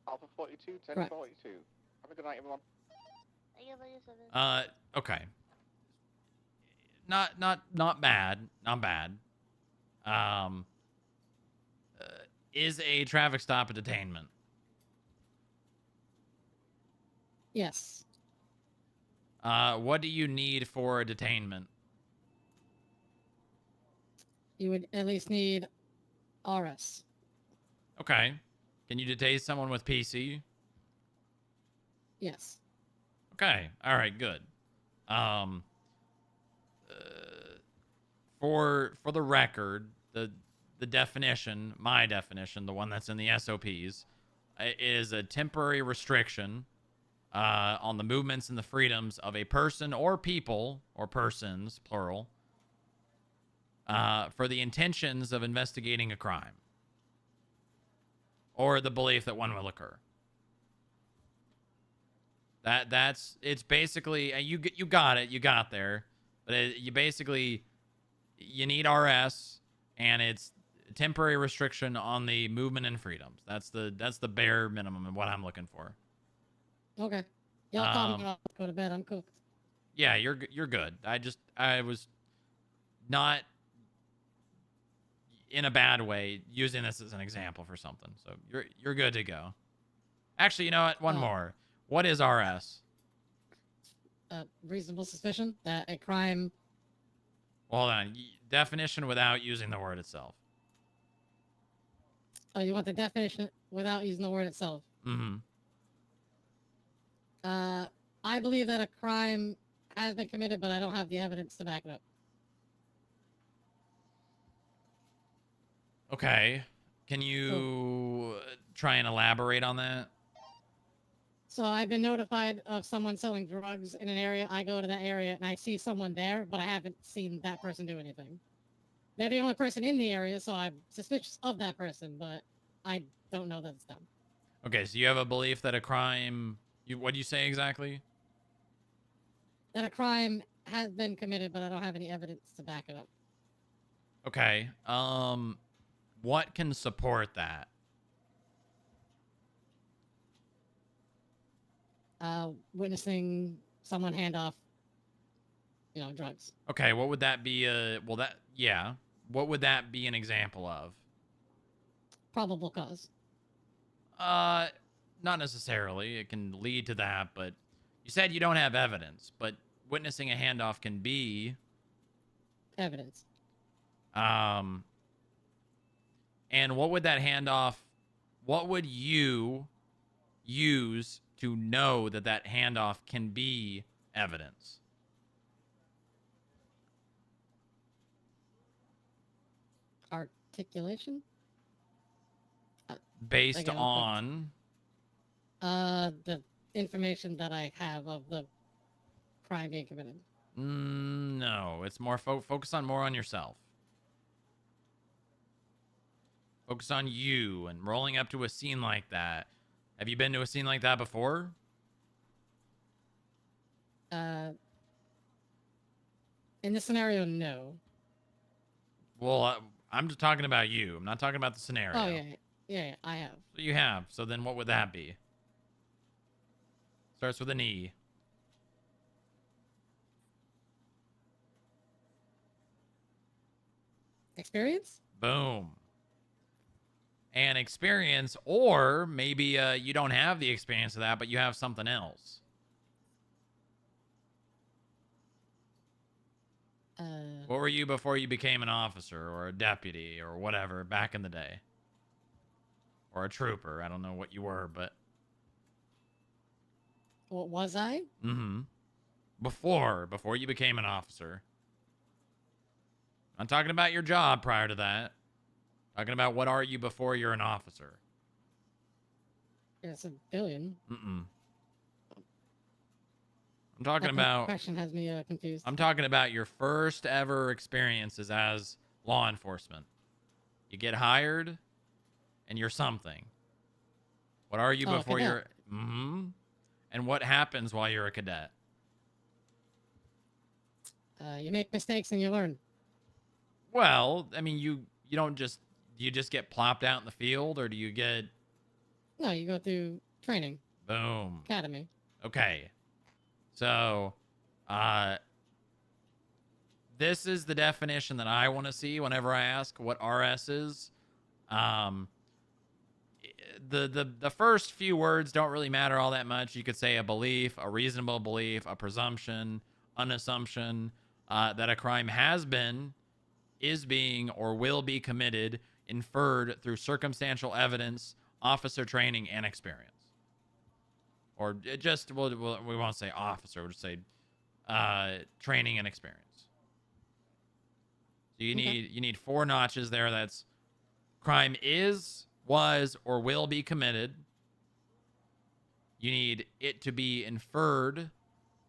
Alpha 42, 10 Right. 42. Have a good night, everyone. Okay. Not bad. Not bad. Is a traffic stop a detainment? Yes. What do you need for a detainment? You would at least need RS. Okay. Can you detain someone with PC? Yes. Okay. All right. Good. For the record, the definition, my definition, the one that's in the SOPs, is a temporary restriction on the movements and the freedoms of a person or people, or persons, plural, for the intentions of investigating a crime or the belief that one will occur. It's basically, you got it, you got there, but you need RS, and it's temporary restriction on the movement and freedoms. That's the bare minimum of what I'm looking for. Okay. Y'all call me. I'll go to bed. I'm cooked. Yeah, you're good. I was not in a bad way using this as an example for something. So you're good to go. Actually, you know what? One more. What is RS? Reasonable suspicion that a crime. Hold on. Definition without using the word itself. Oh, you want the definition without using the word itself? Mm-hmm. I believe that a crime has been committed, but I don't have the evidence to back it up. Okay. Can you try and elaborate on that? So I've been notified of someone selling drugs in an area. I go to that area and I see someone there, but I haven't seen that person do anything. They're the only person in the area, so I'm suspicious of that person, but I don't know that it's them. Okay, so you have a belief that a crime... What do you say exactly? That a crime has been committed, but I don't have any evidence to back it up. Okay. What can support that? Witnessing someone hand off, drugs. Okay, what would that be? Yeah. What would that be an example of? Probable cause. Not necessarily. It can lead to that, but you said you don't have evidence, but witnessing a handoff can be evidence. And what would that handoff, what would you use to know that that handoff can be evidence? Articulation? Based on? The information that I have of the crime being committed. No, it's more focus on more on yourself. Focus on you and rolling up to a scene like that. Have you been to a scene like that before? In this scenario, no. Well, I'm just talking about you. I'm not talking about the scenario. Oh yeah, I have. So you have. So then what would that be? Starts with an E. Experience? Boom. And experience, or maybe you don't have the experience of that, but you have something else. What were you before you became an officer or a deputy or whatever back in the day? Or a trooper. I don't know what you were, but... What was I? Mm-hmm. Before you became an officer. I'm talking about your job prior to that. Talking about what are you before you're an officer. It's a billion. Mm-mm. I'm talking That about... question has me confused. I'm talking about your first ever experiences as law enforcement. You get hired, and you're something. What are you before you're... Mm-hmm. And what happens while you're a cadet? You make mistakes and you learn. Well, I mean, you don't just... Do you just get plopped out in the field, or do you get... No, you go through training. Boom. Academy. Okay. So, this is the definition that I want to see whenever I ask what RS is. The first few words don't really matter all that much. You could say a belief, a reasonable belief, a presumption, an assumption that a crime has been, is being, or will be committed, inferred through circumstantial evidence, officer training, and experience. Or just, we won't say officer, we'll just say training and experience. So you need 4 notches there. That's crime is, was, or will be committed. You need it to be inferred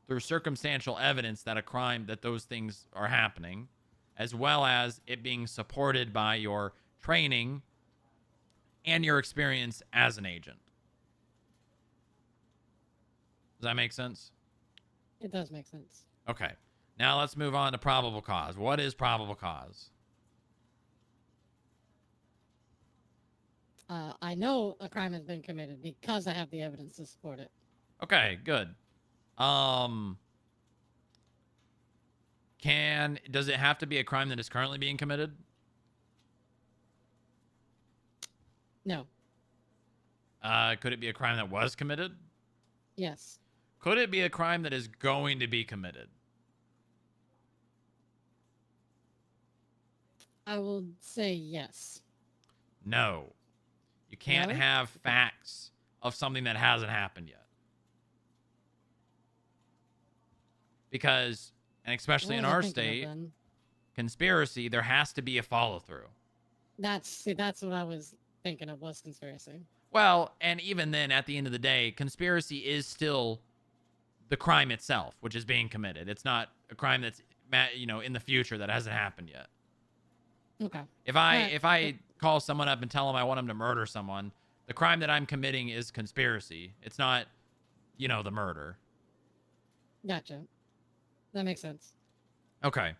through circumstantial evidence that a crime, that those things are happening, as well as it being supported by your training and your experience as an agent. Does that make sense? It does make sense. Okay. Now let's move on to probable cause. What is probable cause? I know a crime has been committed because I have the evidence to support it. Okay, good. Does it have to be a crime that is currently being committed? No. Could it be a crime that was committed? Yes. Could it be a crime that is going to be committed? I will say yes. No. You can't have facts of something that hasn't happened yet. Because, and especially in our state, conspiracy, there has to be a follow-through. That's what I was thinking of, was conspiracy. Well, and even then, at the end of the day, conspiracy is still the crime itself, which is being committed. It's not a crime that's, in the future that hasn't happened yet. Okay. If I call someone up and tell them I want them to murder someone, the crime that I'm committing is conspiracy. It's not, the murder. Gotcha. That makes sense. Okay.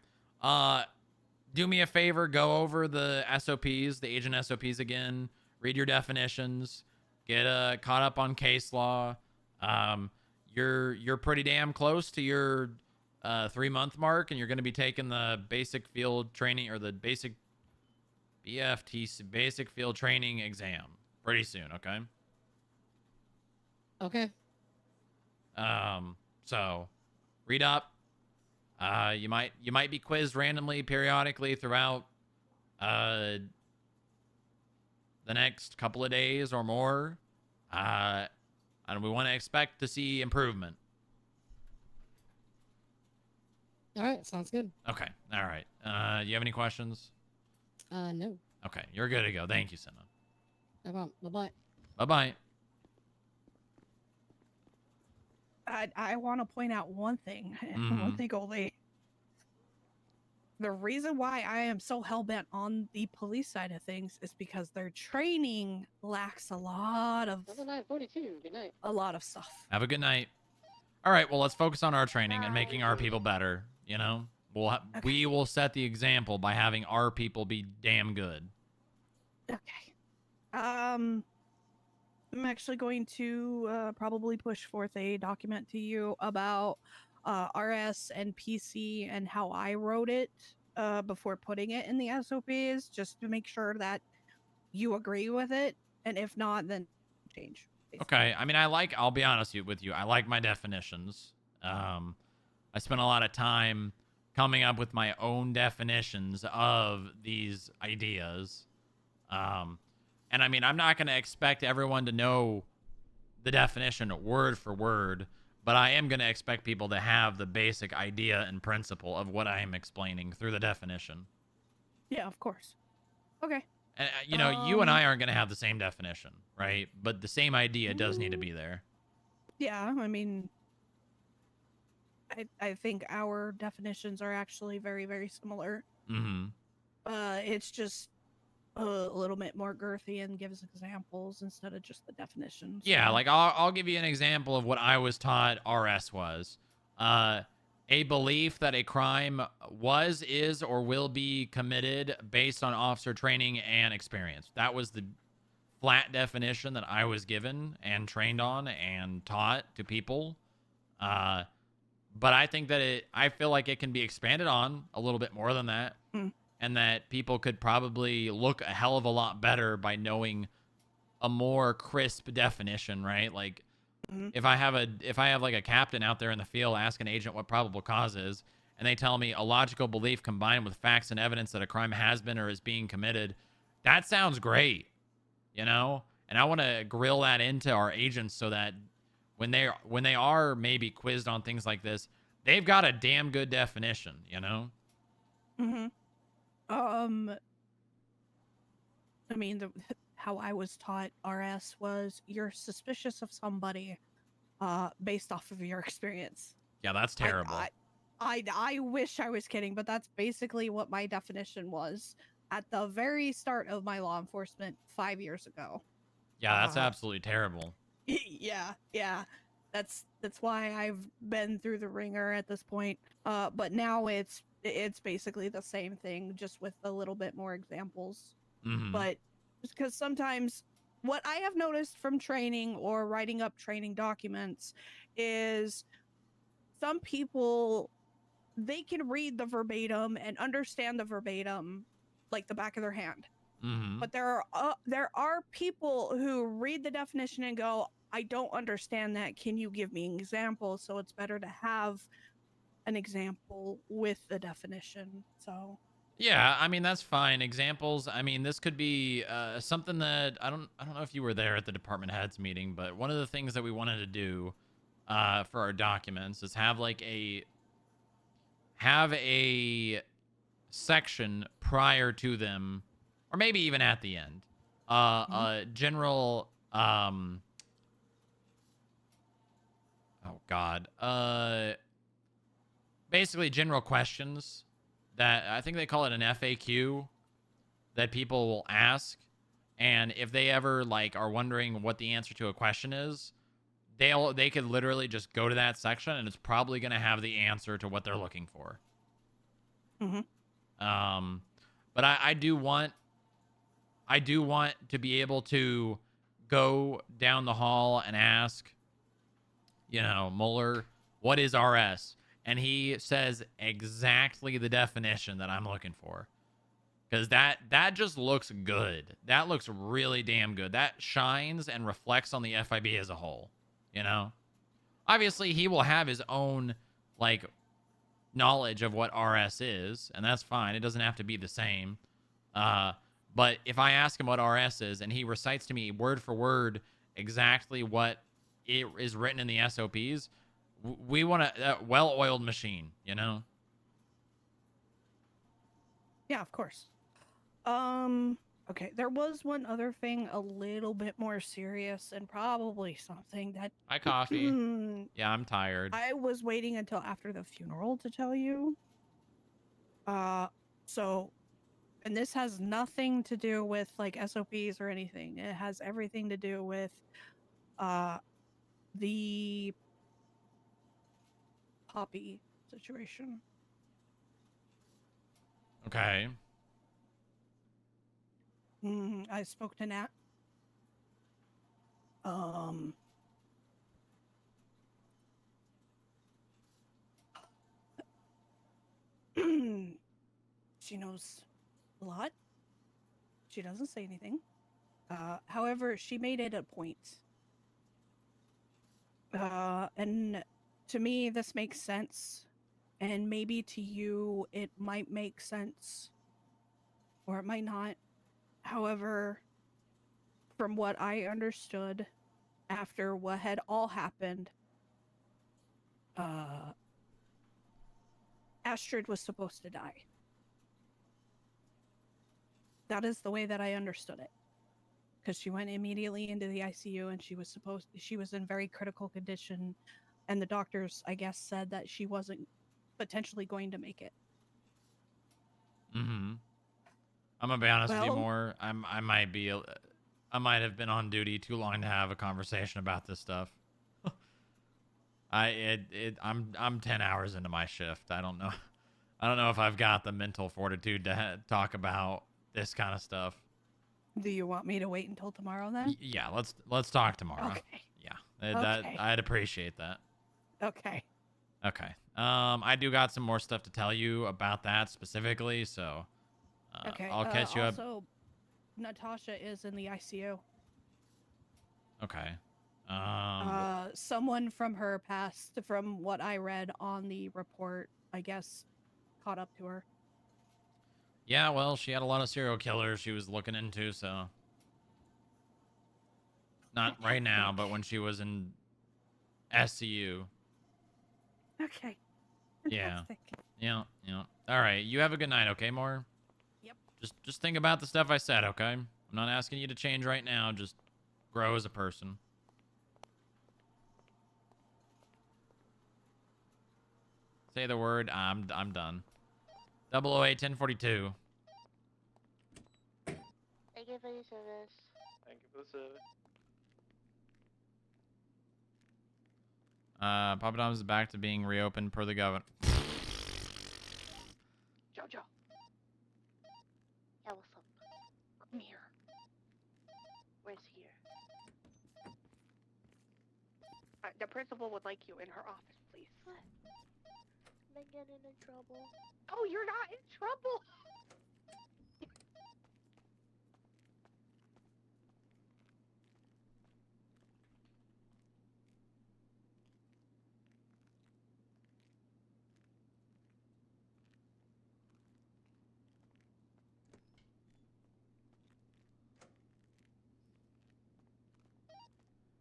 Do me a favor, go over the SOPs, the agent SOPs again. Read your definitions. Get caught up on case law. You're pretty damn close to your 3-month mark, and you're going to be taking the basic field training, or the basic BFTC basic field training exam pretty soon. Okay. Okay. So read up. You might be quizzed randomly periodically throughout the next couple of days or more. And we want to expect to see improvement. All right, sounds good. Okay. All right. You have any questions? No. Okay, you're good to go. Thank you, Senna. No problem. Bye-bye. Bye-bye. I want to point out one thing. One thing only. the reason why I am so hell-bent on the police side of things is because their training lacks a lot of 942. Good night. a lot of stuff. Have a good night. All right, well, let's focus on our training and making our people better. You know, we will set the example by having our people be damn good. Okay. I'm actually going to probably push forth a document to you about RS and PC and how I wrote it before putting it in the SOPs, just to make sure that you agree with it. And if not, then change. Okay, I mean, I'll be honest with you, I like my definitions. I spent a lot of time coming up with my own definitions of these ideas. And I mean, I'm not going to expect everyone to know the definition word for word, but I am going to expect people to have the basic idea and principle of what I am explaining through the definition. Yeah, of course. Okay. And, you know, you and I aren't going to have the same definition, right? But the same idea does need to be there. Yeah, I mean, I think our definitions are actually very, very similar. Mm-hmm. It's just a little bit more girthy and gives examples instead of just the definitions. Yeah, like I'll give you an example of what I was taught RS was. A belief that a crime was, is, or will be committed based on officer training and experience. That was the flat definition that I was given and trained on and taught to people. But I think that I feel like it can be expanded on a little bit more than that. And that people could probably look a hell of a lot better by knowing a more crisp definition, right? Like, if I have like a captain out there in the field ask an agent what probable cause is, and they tell me a logical belief combined with facts and evidence that a crime has been or is being committed, that sounds great, you know? And I want to grill that into our agents so that when they are maybe quizzed on things like this, they've got a damn good definition, you know? I mean, how I was taught RS was you're suspicious of somebody based off of your experience. Yeah, that's terrible. I wish I was kidding, but that's basically what my definition was at the very start of my law enforcement 5 years ago. Yeah, that's absolutely terrible. Yeah. That's why I've been through the ringer at this point. But now it's basically the same thing, just with a little bit more examples. But just because sometimes what I have noticed from training or writing up training documents is some people, they can read the verbatim and understand the verbatim like the back of their hand. But there are people who read the definition and go, I don't understand that. Can you give me an example? So it's better to have an example with the definition. So yeah, I mean, that's fine. Examples, I mean, this could be something that I don't know if you were there at the department heads meeting, but one of the things that we wanted to do for our documents is have a section prior to them, or maybe even at the end, general basically general questions that I think they call it an FAQ that people will ask. And if they ever are wondering what the answer to a question is, they could literally just go to that section and it's probably going to have the answer to what they're looking for. But I do want to be able to go down the hall and ask, Muller, what is RS? And he says exactly the definition that I'm looking for. Because that just looks good. That looks really damn good. That shines and reflects on the FIB as a whole, Obviously, he will have his own, knowledge of what RS is, and that's fine. It doesn't have to be the same. But if I ask him what RS is, and he recites to me word for word exactly what it is written in the SOPs, we want a well-oiled machine, Yeah, of course. Okay, there was one other thing a little bit more serious and probably something that... Hi, Coffee. Yeah, I'm tired. I was waiting until after the funeral to tell you. So, and this has nothing to do with like SOPs or anything. It has everything to do with the Poppy situation. Okay. I spoke to Nat. She knows a lot. She doesn't say anything. However, she made it a point. And to me, this makes sense. And maybe to you, it might make sense. Or it might not. However, from what I understood, after what had all happened, Astrid was supposed to die. That is the way that I understood it. Because she went immediately into the ICU and she was in very critical condition, and the doctors, I guess, said that she wasn't potentially going to make it. I'm gonna be honest with you more. I might have been on duty too long to have a conversation about this stuff. I'm 10 hours into my shift. I don't know if I've got the mental fortitude to talk about this kind of stuff. Do you want me to wait until tomorrow then? Yeah, let's talk tomorrow. Okay. Yeah, Okay. I'd appreciate that. Okay. Okay. I do got some more stuff to tell you about that specifically, so Okay. I'll catch you up. Also, Natasha is in the ICU. Okay. Someone from her past, from what I read on the report, I guess, caught up to her. Yeah, well, she had a lot of serial killers she was looking into, so not right now, but when she was in SCU. Okay. Fantastic. Yeah. All right, you have a good night, okay, Moore? Yep. Just think about the stuff I said, okay? I'm not asking you to change right now, just grow as a person. Say the word. I'm done. 008-1042. Thank you for your service. Thank you for the service. Papa Dom's is back to being reopened per the governor. Jojo. Yeah, what's up? Come here. Where's here? The principal would like you in her office, please. What? Am I getting in trouble? Oh, you're not in trouble!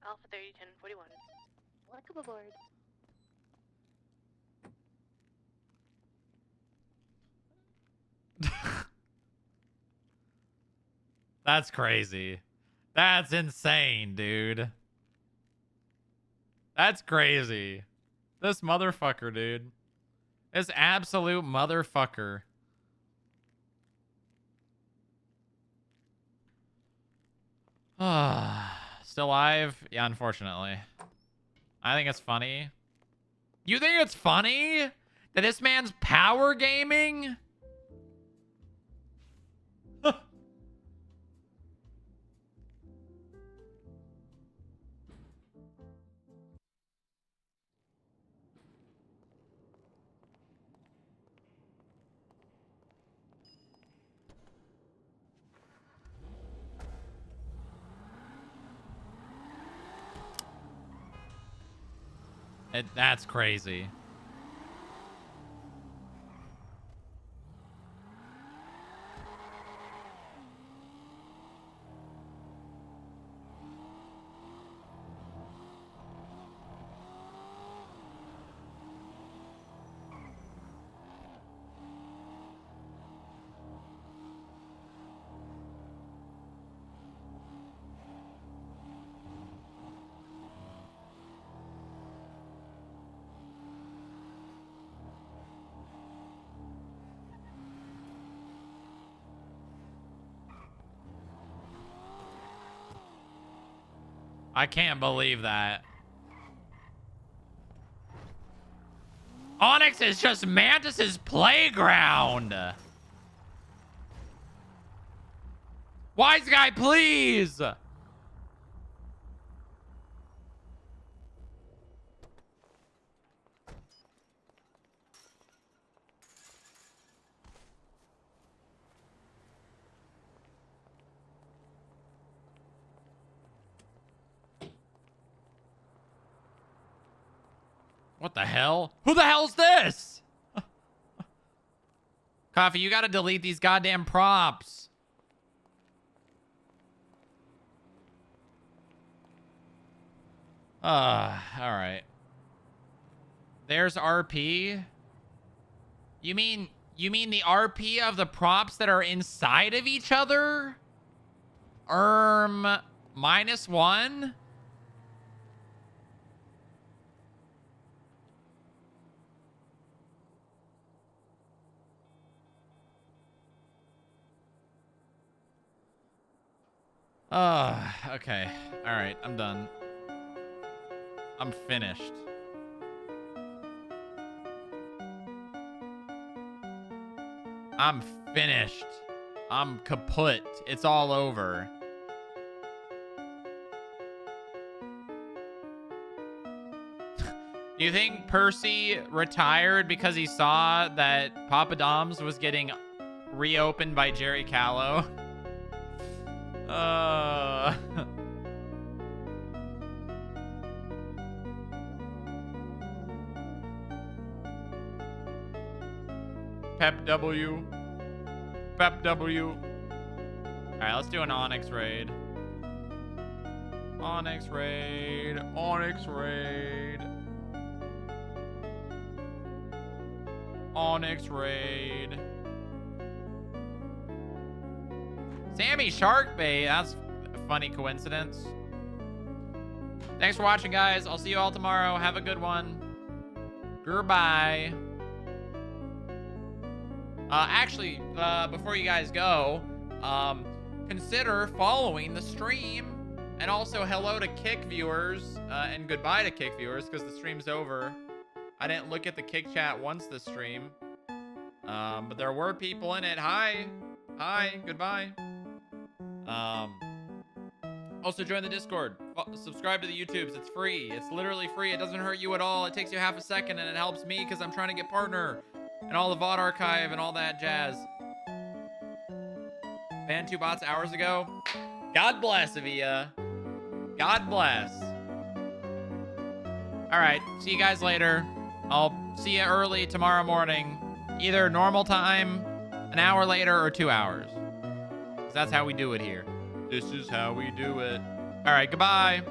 Alpha 30-1041. Welcome aboard. That's crazy. That's insane, dude. That's crazy. This motherfucker, dude. This absolute motherfucker. Still alive? Yeah, unfortunately. I think it's funny. You think it's funny that this man's power gaming? That's crazy. I can't believe that. Onyx is just Mantis's playground. Wise guy, please. What the hell? Who the hell's this? Coffee, you gotta delete these goddamn props. Alright. There's RP. You mean the RP of the props that are inside of each other? -1? Okay. All right, I'm done. I'm finished. I'm finished. I'm kaput. It's all over. Do you think Percy retired because he saw that Papa Dom's was getting reopened by Jerry Callow? Pep W. Pep W. Alright, let's do an Onyx raid. Onyx raid. Onyx raid. Onyx raid. Sammy Sharkbait. That's a funny coincidence. Thanks for watching, guys. I'll see you all tomorrow. Have a good one. Goodbye. Actually, before you guys go, consider following the stream. And also hello to Kick viewers and goodbye to Kick viewers because the stream's over. I didn't look at the Kick chat once this stream. But there were people in it. Hi. Hi. Goodbye. Also join the Discord. Subscribe to the YouTubes. It's free. It's literally free. It doesn't hurt you at all. It takes you half a second and it helps me because I'm trying to get partner and all the VOD archive and all that jazz. Banned 2 bots hours ago. God bless, Avia. God bless. All right. See you guys later. I'll see you early tomorrow morning. Either normal time, an hour later, or 2 hours. 'Cause that's how we do it here. This is how we do it. All right, goodbye.